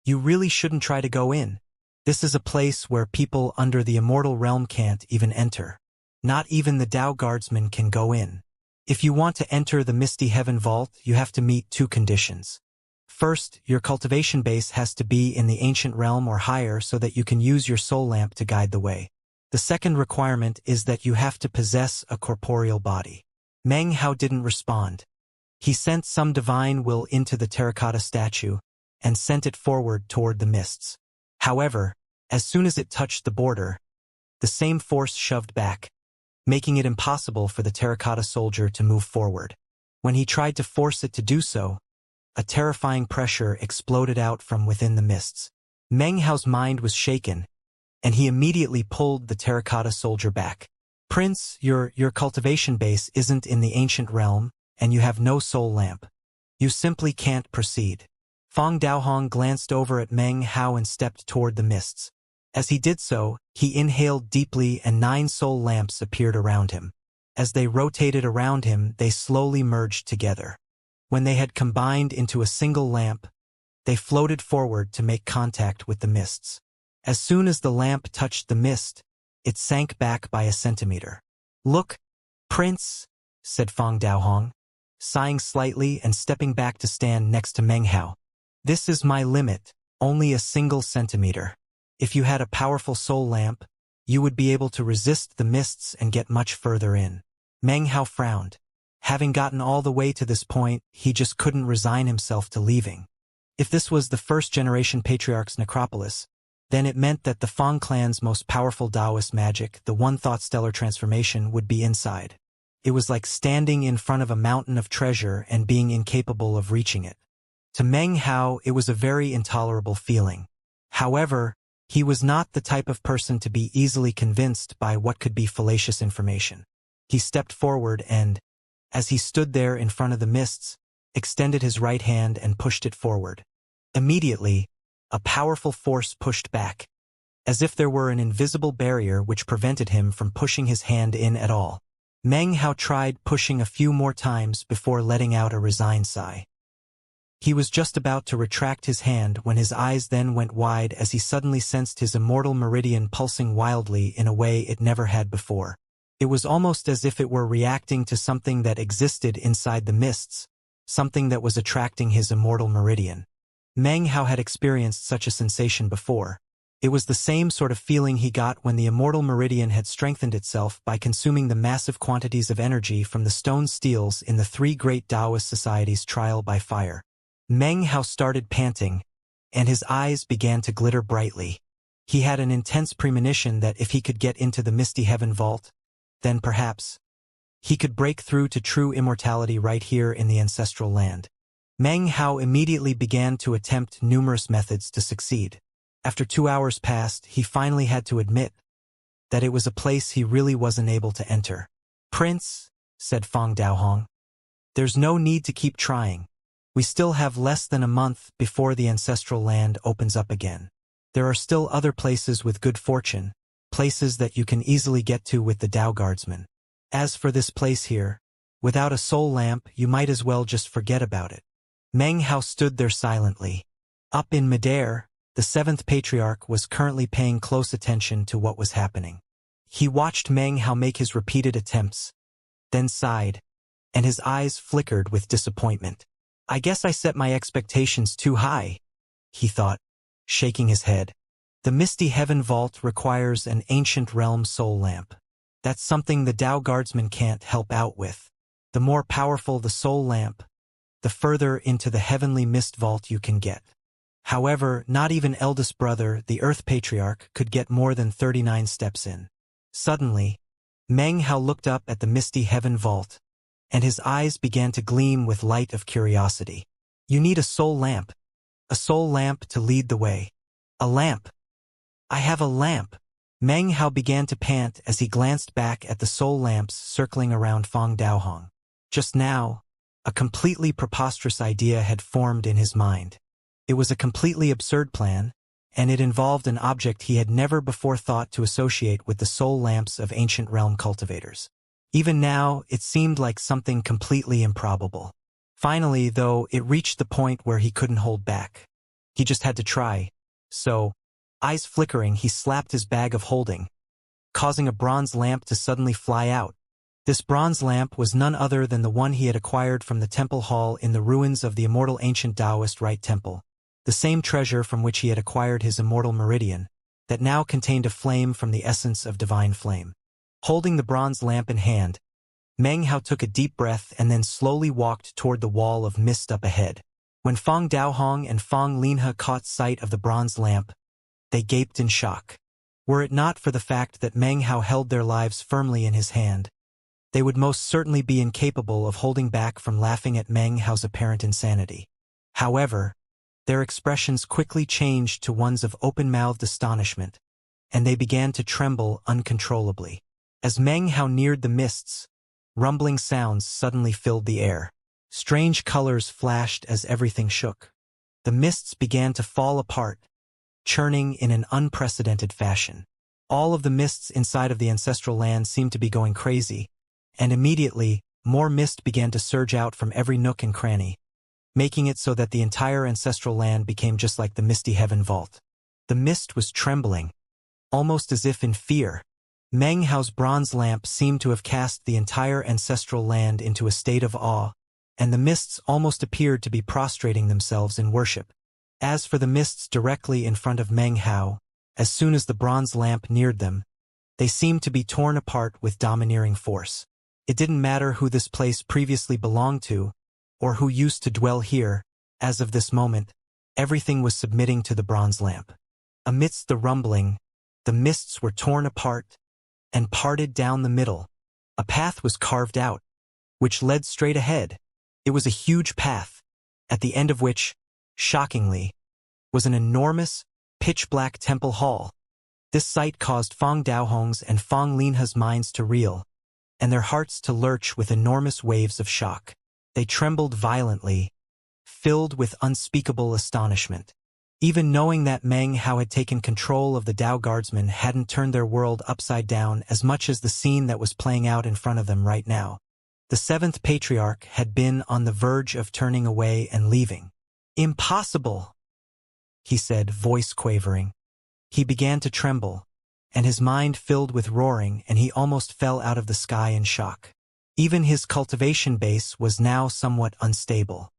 you really shouldn't try to go in. This is a place where people under the immortal realm can't even enter. Not even the Dao guardsmen can go in. If you want to enter the Misty Heaven Vault, you have to meet 2 conditions. First, your cultivation base has to be in the ancient realm or higher so that you can use your soul lamp to guide the way. The second requirement is that you have to possess a corporeal body. Meng Hao didn't respond. He sent some divine will into the terracotta statue and sent it forward toward the mists. However, as soon as it touched the border, the same force shoved back, making it impossible for the terracotta soldier to move forward. When he tried to force it to do so, a terrifying pressure exploded out from within the mists. Meng Hao's mind was shaken, and he immediately pulled the terracotta soldier back. Prince, your cultivation base isn't in the ancient realm, and you have no soul lamp. You simply can't proceed. Fang Daohong glanced over at Meng Hao and stepped toward the mists. As he did so, he inhaled deeply and 9 soul lamps appeared around him. As they rotated around him, they slowly merged together. When they had combined into a single lamp, they floated forward to make contact with the mists. As soon as the lamp touched the mist, it sank back by a centimeter. Look, Prince, said Fang Daohong, sighing slightly and stepping back to stand next to Meng Hao. This is my limit, only a single centimeter. If you had a powerful soul lamp, you would be able to resist the mists and get much further in. Meng Hao frowned. Having gotten all the way to this point, he just couldn't resign himself to leaving. If this was the first-generation patriarch's necropolis, then it meant that the Fang clan's most powerful Taoist magic, the one-thought stellar transformation, would be inside. It was like standing in front of a mountain of treasure and being incapable of reaching it. To Meng Hao, it was a very intolerable feeling. However, he was not the type of person to be easily convinced by what could be fallacious information. He stepped forward and, as he stood there in front of the mists, extended his right hand and pushed it forward. Immediately, a powerful force pushed back, as if there were an invisible barrier which prevented him from pushing his hand in at all. Meng Hao tried pushing a few more times before letting out a resigned sigh. He was just about to retract his hand when his eyes then went wide as he suddenly sensed his immortal meridian pulsing wildly in a way it never had before. It was almost as if it were reacting to something that existed inside the mists, something that was attracting his immortal meridian. Meng Hao had experienced such a sensation before. It was the same sort of feeling he got when the immortal meridian had strengthened itself by consuming the massive quantities of energy from the stone steels in the three great Taoist societies' trial by fire. Meng Hao started panting, and his eyes began to glitter brightly. He had an intense premonition that if he could get into the misty heaven vault, then perhaps he could break through to true immortality right here in the ancestral land. Meng Hao immediately began to attempt numerous methods to succeed. After 2 hours passed, he finally had to admit that it was a place he really wasn't able to enter. "Prince," said Fang Daohong, "there's no need to keep trying. We still have less than a month before the ancestral land opens up again. There are still other places with good fortune, places that you can easily get to with the Tao Guardsmen. As for this place here, without a soul lamp, you might as well just forget about it." Meng Hao stood there silently. Up in midair, the seventh patriarch was currently paying close attention to what was happening. He watched Meng Hao make his repeated attempts, then sighed, and his eyes flickered with disappointment. "I guess I set my expectations too high," he thought, shaking his head. "The Misty Heaven Vault requires an ancient realm soul lamp. That's something the Tao Guardsmen can't help out with. The more powerful the soul lamp, the further into the heavenly mist vault you can get. However, not even eldest brother, the Earth Patriarch, could get more than 39 steps in." Suddenly, Meng Hao looked up at the misty heaven vault, and his eyes began to gleam with light of curiosity. "You need a soul lamp to lead the way." "A lamp? I have a lamp." Meng Hao began to pant as he glanced back at the soul lamps circling around Fang Daohong. Just now, a completely preposterous idea had formed in his mind. It was a completely absurd plan, and it involved an object he had never before thought to associate with the soul lamps of ancient realm cultivators. Even now, it seemed like something completely improbable. Finally, though, it reached the point where he couldn't hold back. He just had to try. So, eyes flickering, he slapped his bag of holding, causing a bronze lamp to suddenly fly out. This bronze lamp was none other than the one he had acquired from the temple hall in the ruins of the immortal ancient Taoist Rite Temple. The same treasure from which he had acquired his immortal meridian, that now contained a flame from the essence of divine flame. Holding the bronze lamp in hand, Meng Hao took a deep breath and then slowly walked toward the wall of mist up ahead. When Fang Daohong and Fang Linhe caught sight of the bronze lamp, they gaped in shock. Were it not for the fact that Meng Hao held their lives firmly in his hand, they would most certainly be incapable of holding back from laughing at Meng Hao's apparent insanity. However, their expressions quickly changed to ones of open-mouthed astonishment, and they began to tremble uncontrollably. As Meng Hao neared the mists, rumbling sounds suddenly filled the air. Strange colors flashed as everything shook. The mists began to fall apart, churning in an unprecedented fashion. All of the mists inside of the ancestral land seemed to be going crazy, and immediately, more mist began to surge out from every nook and cranny, making it so that the entire ancestral land became just like the misty heaven vault. The mist was trembling, almost as if in fear. Meng Hao's bronze lamp seemed to have cast the entire ancestral land into a state of awe, and the mists almost appeared to be prostrating themselves in worship. As for the mists directly in front of Meng Hao, as soon as the bronze lamp neared them, they seemed to be torn apart with domineering force. It didn't matter who this place previously belonged to, or who used to dwell here. As of this moment, everything was submitting to the bronze lamp. Amidst the rumbling, the mists were torn apart and parted down the middle. A path was carved out, which led straight ahead. It was a huge path, at the end of which, shockingly, was an enormous, pitch-black temple hall. This sight caused Fang Daohong's and Fang Linhe's minds to reel, and their hearts to lurch with enormous waves of shock. They trembled violently, filled with unspeakable astonishment. Even knowing that Meng Hao had taken control of the Tao Guardsmen hadn't turned their world upside down as much as the scene that was playing out in front of them right now. The seventh patriarch had been on the verge of turning away and leaving. "Impossible," he said, voice quavering. He began to tremble, and his mind filled with roaring, and he almost fell out of the sky in shock. Even his cultivation base was now somewhat unstable.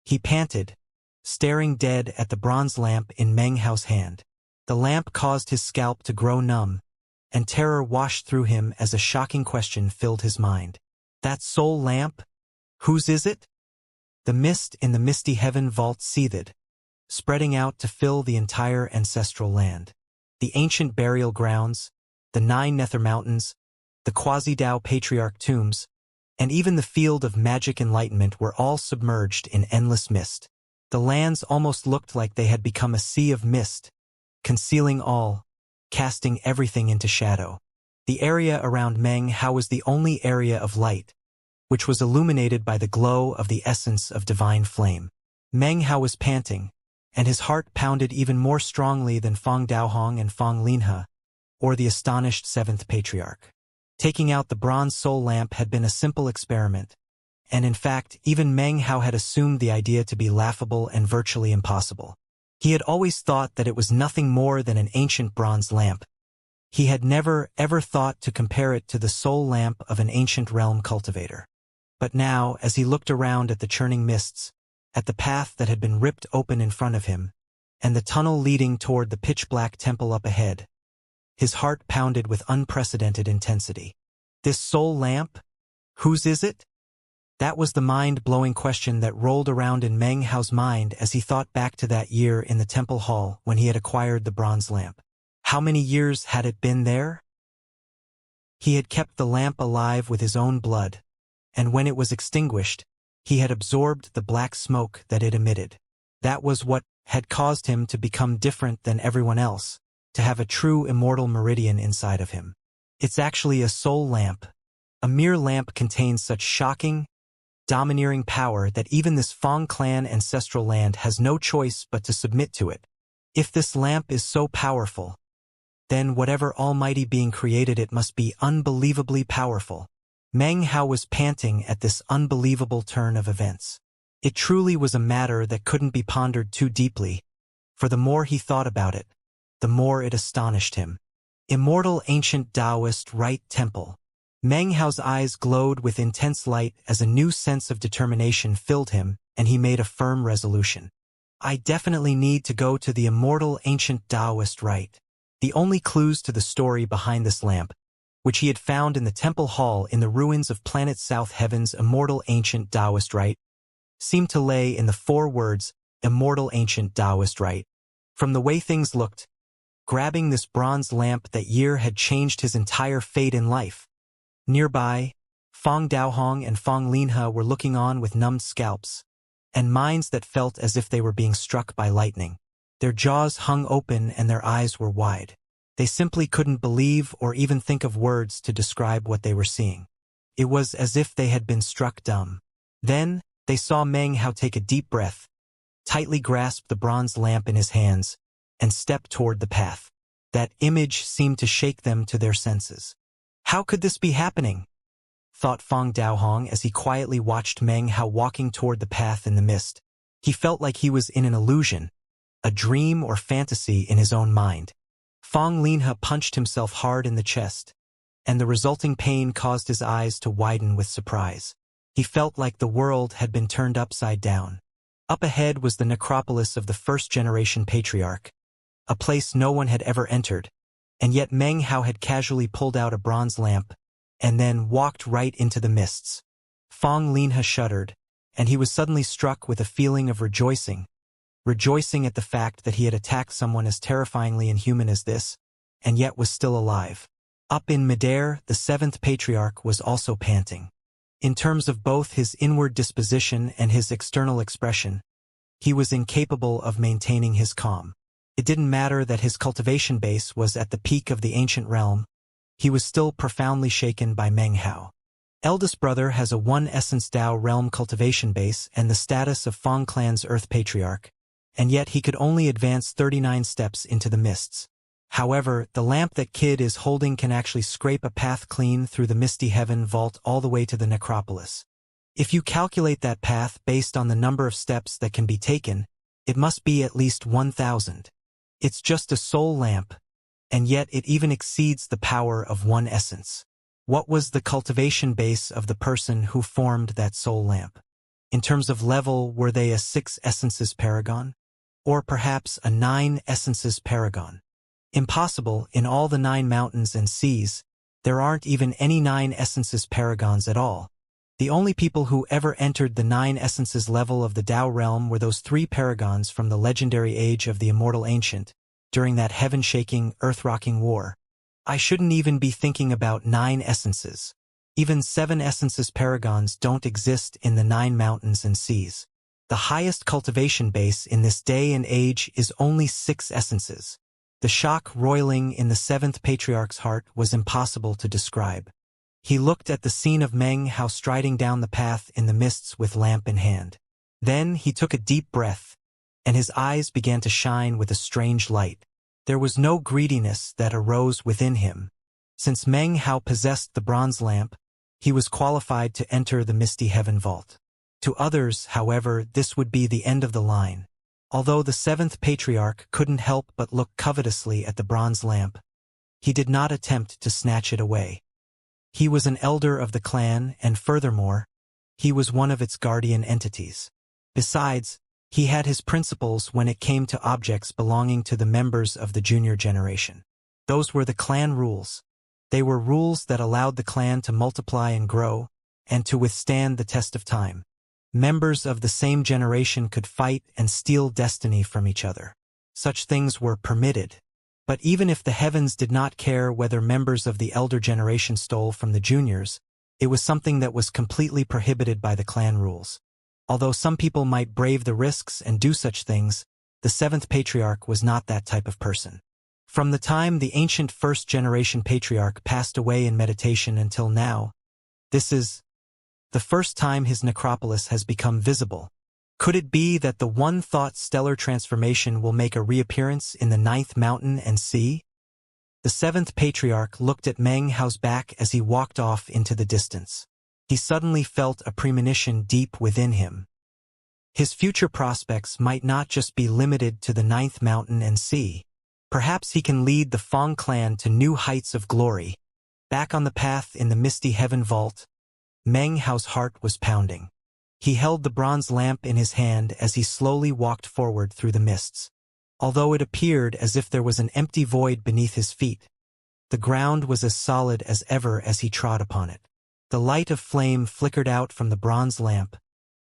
He panted, staring dead at the bronze lamp in Meng Hao's hand. The lamp caused his scalp to grow numb, and terror washed through him as a shocking question filled his mind. That soul lamp? Whose is it? The mist in the misty heaven vault seethed, spreading out to fill the entire ancestral land. The ancient burial grounds, the 9 Nether Mountains, the Quasi-Dao Patriarch tombs, and even the field of magic enlightenment were all submerged in endless mist. The lands almost looked like they had become a sea of mist, concealing all, casting everything into shadow. The area around Meng Hao was the only area of light, which was illuminated by the glow of the essence of divine flame. Meng Hao was panting, and his heart pounded even more strongly than Fong Daohong and Fong Linhe, or the astonished 7th Patriarch. Taking out the bronze soul lamp had been a simple experiment, and in fact, even Meng Hao had assumed the idea to be laughable and virtually impossible. He had always thought that it was nothing more than an ancient bronze lamp. He had never, ever thought to compare it to the soul lamp of an ancient realm cultivator. But now, as he looked around at the churning mists, at the path that had been ripped open in front of him, and the tunnel leading toward the pitch-black temple up ahead, his heart pounded with unprecedented intensity. This soul lamp? Whose is it? That was the mind-blowing question that rolled around in Meng Hao's mind as he thought back to that year in the temple hall when he had acquired the bronze lamp. How many years had it been there? He had kept the lamp alive with his own blood, and when it was extinguished, he had absorbed the black smoke that it emitted. That was what had caused him to become different than everyone else, to have a true immortal meridian inside of him. It's actually a soul lamp. A mere lamp contains such shocking, domineering power that even this Fong clan ancestral land has no choice but to submit to it. If this lamp is so powerful, then whatever almighty being created it must be unbelievably powerful. Meng Hao was panting at this unbelievable turn of events. It truly was a matter that couldn't be pondered too deeply, for the more he thought about it, the more it astonished him. Immortal ancient Taoist Rite Temple. Meng Hao's eyes glowed with intense light as a new sense of determination filled him, and he made a firm resolution. I definitely need to go to the immortal ancient Taoist rite. The only clues to the story behind this lamp, which he had found in the temple hall in the ruins of Planet South Heaven's immortal ancient Taoist rite, seemed to lay in the 4 words, immortal ancient Taoist rite. From the way things looked, grabbing this bronze lamp that year had changed his entire fate in life. Nearby, Fong Daohong and Fong Linhe were looking on with numbed scalps, and minds that felt as if they were being struck by lightning. Their jaws hung open and their eyes were wide. They simply couldn't believe or even think of words to describe what they were seeing. It was as if they had been struck dumb. Then, they saw Meng Hao take a deep breath, tightly grasp the bronze lamp in his hands, and step toward the path. That image seemed to shake them to their senses. How could this be happening? Thought Fong Daohong as he quietly watched Meng Hao walking toward the path in the mist. He felt like he was in an illusion, a dream or fantasy in his own mind. Fong Linhe punched himself hard in the chest, and the resulting pain caused his eyes to widen with surprise. He felt like the world had been turned upside down. Up ahead was the necropolis of the first-generation patriarch, a place no one had ever entered, and yet Meng Hao had casually pulled out a bronze lamp and then walked right into the mists. Fong Linhe shuddered, and he was suddenly struck with a feeling of rejoicing at the fact that he had attacked someone as terrifyingly inhuman as this, and yet was still alive. Up in midair, the 7th Patriarch was also panting. In terms of both his inward disposition and his external expression, he was incapable of maintaining his calm. It didn't matter that his cultivation base was at the peak of the ancient realm. He was still profoundly shaken by Meng Hao. Eldest brother has a 1 Essence Dao realm cultivation base and the status of Fong Clan's Earth Patriarch, and yet he could only advance 39 steps into the mists. However, the lamp that Kid is holding can actually scrape a path clean through the misty heaven vault all the way to the necropolis. If you calculate that path based on the number of steps that can be taken, it must be at least 1,000. It's just a soul lamp, and yet it even exceeds the power of 1 essence. What was the cultivation base of the person who formed that soul lamp? In terms of level, were they a 6 essences paragon? Or perhaps a 9 essences paragon? Impossible. In all the 9 mountains and seas, there aren't even any 9 essences paragons at all. The only people who ever entered the 9 essences level of the Tao realm were those 3 paragons from the legendary age of the Immortal Ancient, during that heaven-shaking, earth-rocking war. I shouldn't even be thinking about 9 essences. Even 7 essences paragons don't exist in the 9 mountains and seas. The highest cultivation base in this day and age is only 6 essences. The shock roiling in the 7th Patriarch's heart was impossible to describe. He looked at the scene of Meng Hao striding down the path in the mists with lamp in hand. Then he took a deep breath, and his eyes began to shine with a strange light. There was no greediness that arose within him. Since Meng Hao possessed the bronze lamp, he was qualified to enter the misty heaven vault. To others, however, this would be the end of the line. Although the 7th Patriarch couldn't help but look covetously at the bronze lamp, he did not attempt to snatch it away. He was an elder of the clan, and furthermore, he was one of its guardian entities. Besides, he had his principles when it came to objects belonging to the members of the junior generation. Those were the clan rules. They were rules that allowed the clan to multiply and grow, and to withstand the test of time. Members of the same generation could fight and steal destiny from each other. Such things were permitted. But even if the heavens did not care whether members of the elder generation stole from the juniors, it was something that was completely prohibited by the clan rules. Although some people might brave the risks and do such things, the 7th Patriarch was not that type of person. From the time the ancient first-generation patriarch passed away in meditation until now, this is the first time his necropolis has become visible. Could it be that the one-thought stellar transformation will make a reappearance in the 9th mountain and sea? The 7th Patriarch looked at Meng Hao's back as he walked off into the distance. He suddenly felt a premonition deep within him. His future prospects might not just be limited to the 9th mountain and sea. Perhaps he can lead the Fong clan to new heights of glory. Back on the path in the misty heaven vault, Meng Hao's heart was pounding. He held the bronze lamp in his hand as he slowly walked forward through the mists. Although it appeared as if there was an empty void beneath his feet, the ground was as solid as ever as he trod upon it. The light of flame flickered out from the bronze lamp,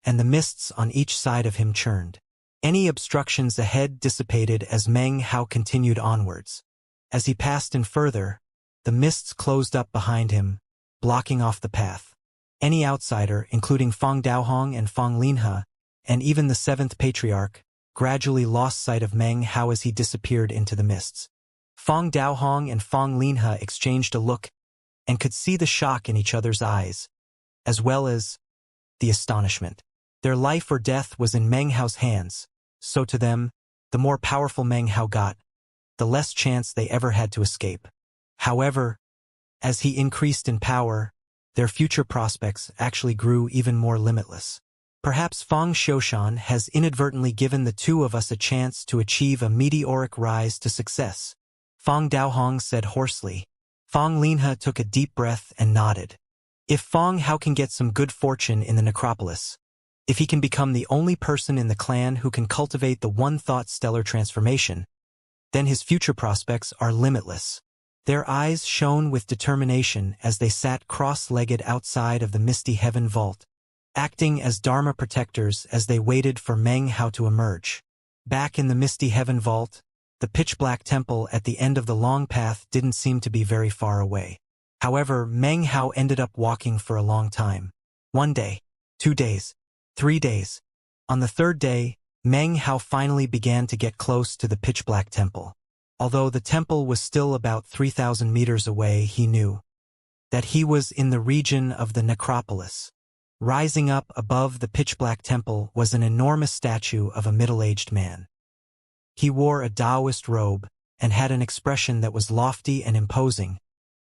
and the mists on each side of him churned. Any obstructions ahead dissipated as Meng Hao continued onwards. As he passed in further, the mists closed up behind him, blocking off the path. Any outsider, including Fong Daohong and Fong Linhe, and even the 7th Patriarch, gradually lost sight of Meng Hao as he disappeared into the mists. Fong Daohong and Fong Linhe exchanged a look and could see the shock in each other's eyes, as well as the astonishment. Their life or death was in Meng Hao's hands, so to them, the more powerful Meng Hao got, the less chance they ever had to escape. However, as he increased in power, their future prospects actually grew even more limitless. Perhaps Fong Xiushan has inadvertently given the two of us a chance to achieve a meteoric rise to success, Fong Daohong said hoarsely. Fong Linhe took a deep breath and nodded. If Fong Hao can get some good fortune in the necropolis, if he can become the only person in the clan who can cultivate the one-thought stellar transformation, then his future prospects are limitless. Their eyes shone with determination as they sat cross-legged outside of the misty heaven vault, acting as Dharma protectors as they waited for Meng Hao to emerge. Back in the misty heaven vault, the pitch-black temple at the end of the long path didn't seem to be very far away. However, Meng Hao ended up walking for a long time. 1 day, 2 days, 3 days. On the 3rd day, Meng Hao finally began to get close to the pitch-black temple. Although the temple was still about 3,000 meters away, he knew that he was in the region of the necropolis. Rising up above the pitch-black temple was an enormous statue of a middle-aged man. He wore a Taoist robe and had an expression that was lofty and imposing,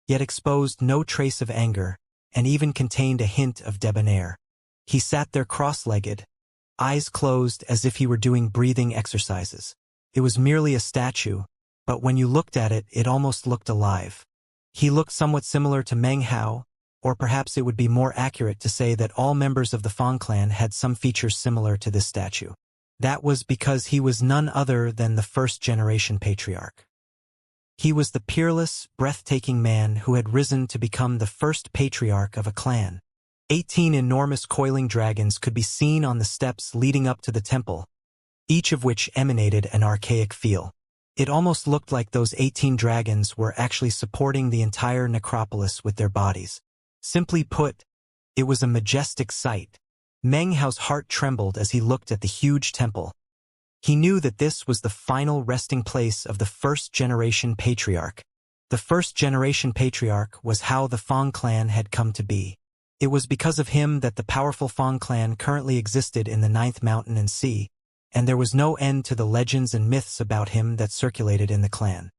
yet exposed no trace of anger, and even contained a hint of debonair. He sat there cross-legged, eyes closed as if he were doing breathing exercises. It was merely a statue, but when you looked at it, it almost looked alive. He looked somewhat similar to Meng Hao, or perhaps it would be more accurate to say that all members of the Fang clan had some features similar to this statue. That was because he was none other than the first-generation patriarch. He was the peerless, breathtaking man who had risen to become the first patriarch of a clan. 18 enormous coiling dragons could be seen on the steps leading up to the temple, each of which emanated an archaic feel. It almost looked like those 18 dragons were actually supporting the entire necropolis with their bodies. Simply put, it was a majestic sight. Meng Hao's heart trembled as he looked at the huge temple. He knew that this was the final resting place of the first-generation patriarch. The first-generation patriarch was how the Fang clan had come to be. It was because of him that the powerful Fang clan currently existed in the Ninth Mountain and Sea, and there was no end to the legends and myths about him that circulated in the clan.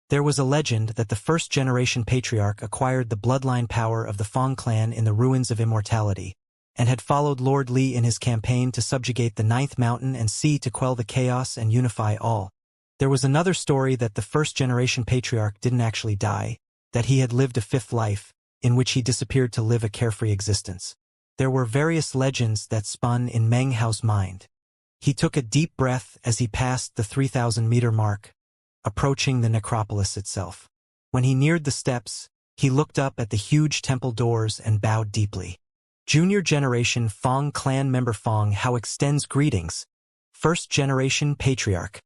There was a legend that the first-generation patriarch acquired the bloodline power of the Fang clan in the ruins of immortality, and had followed Lord Li in his campaign to subjugate the Ninth Mountain and Sea to quell the chaos and unify all. There was another story that the first-generation patriarch didn't actually die, that he had lived a fifth life, in which he disappeared to live a carefree existence. There were various legends that spun in Meng Hao's mind. He took a deep breath as he passed the 3,000-meter mark, approaching the necropolis itself. When he neared the steps, he looked up at the huge temple doors and bowed deeply. Junior Generation Fang clan member Fang Hao extends greetings. First Generation Patriarch.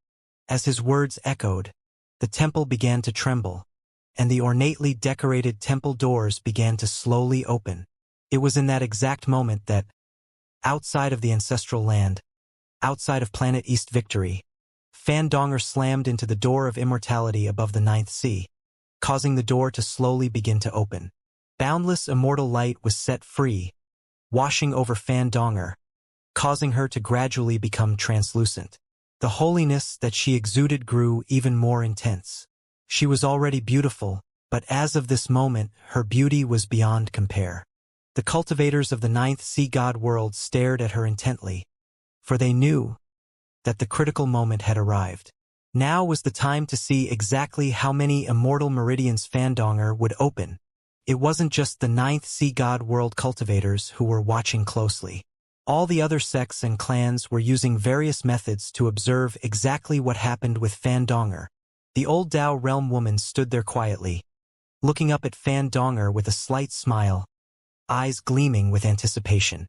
As his words echoed, the temple began to tremble, and the ornately decorated temple doors began to slowly open. It was in that exact moment that, outside of the ancestral land, outside of Planet East Victory, Fandonger slammed into the door of immortality above the Ninth Sea, causing the door to slowly begin to open. Boundless immortal light was set free, washing over Fandonger, causing her to gradually become translucent. The holiness that she exuded grew even more intense. She was already beautiful, but as of this moment, her beauty was beyond compare. The cultivators of the Ninth Sea God world stared at her intently, for they knew that the critical moment had arrived. Now was the time to see exactly how many immortal meridians Fandonger would open. It wasn't just the Ninth Sea God world cultivators who were watching closely. All the other sects and clans were using various methods to observe exactly what happened with Fandonger. The old Dao realm woman stood there quietly, looking up at Fandonger with a slight smile, eyes gleaming with anticipation.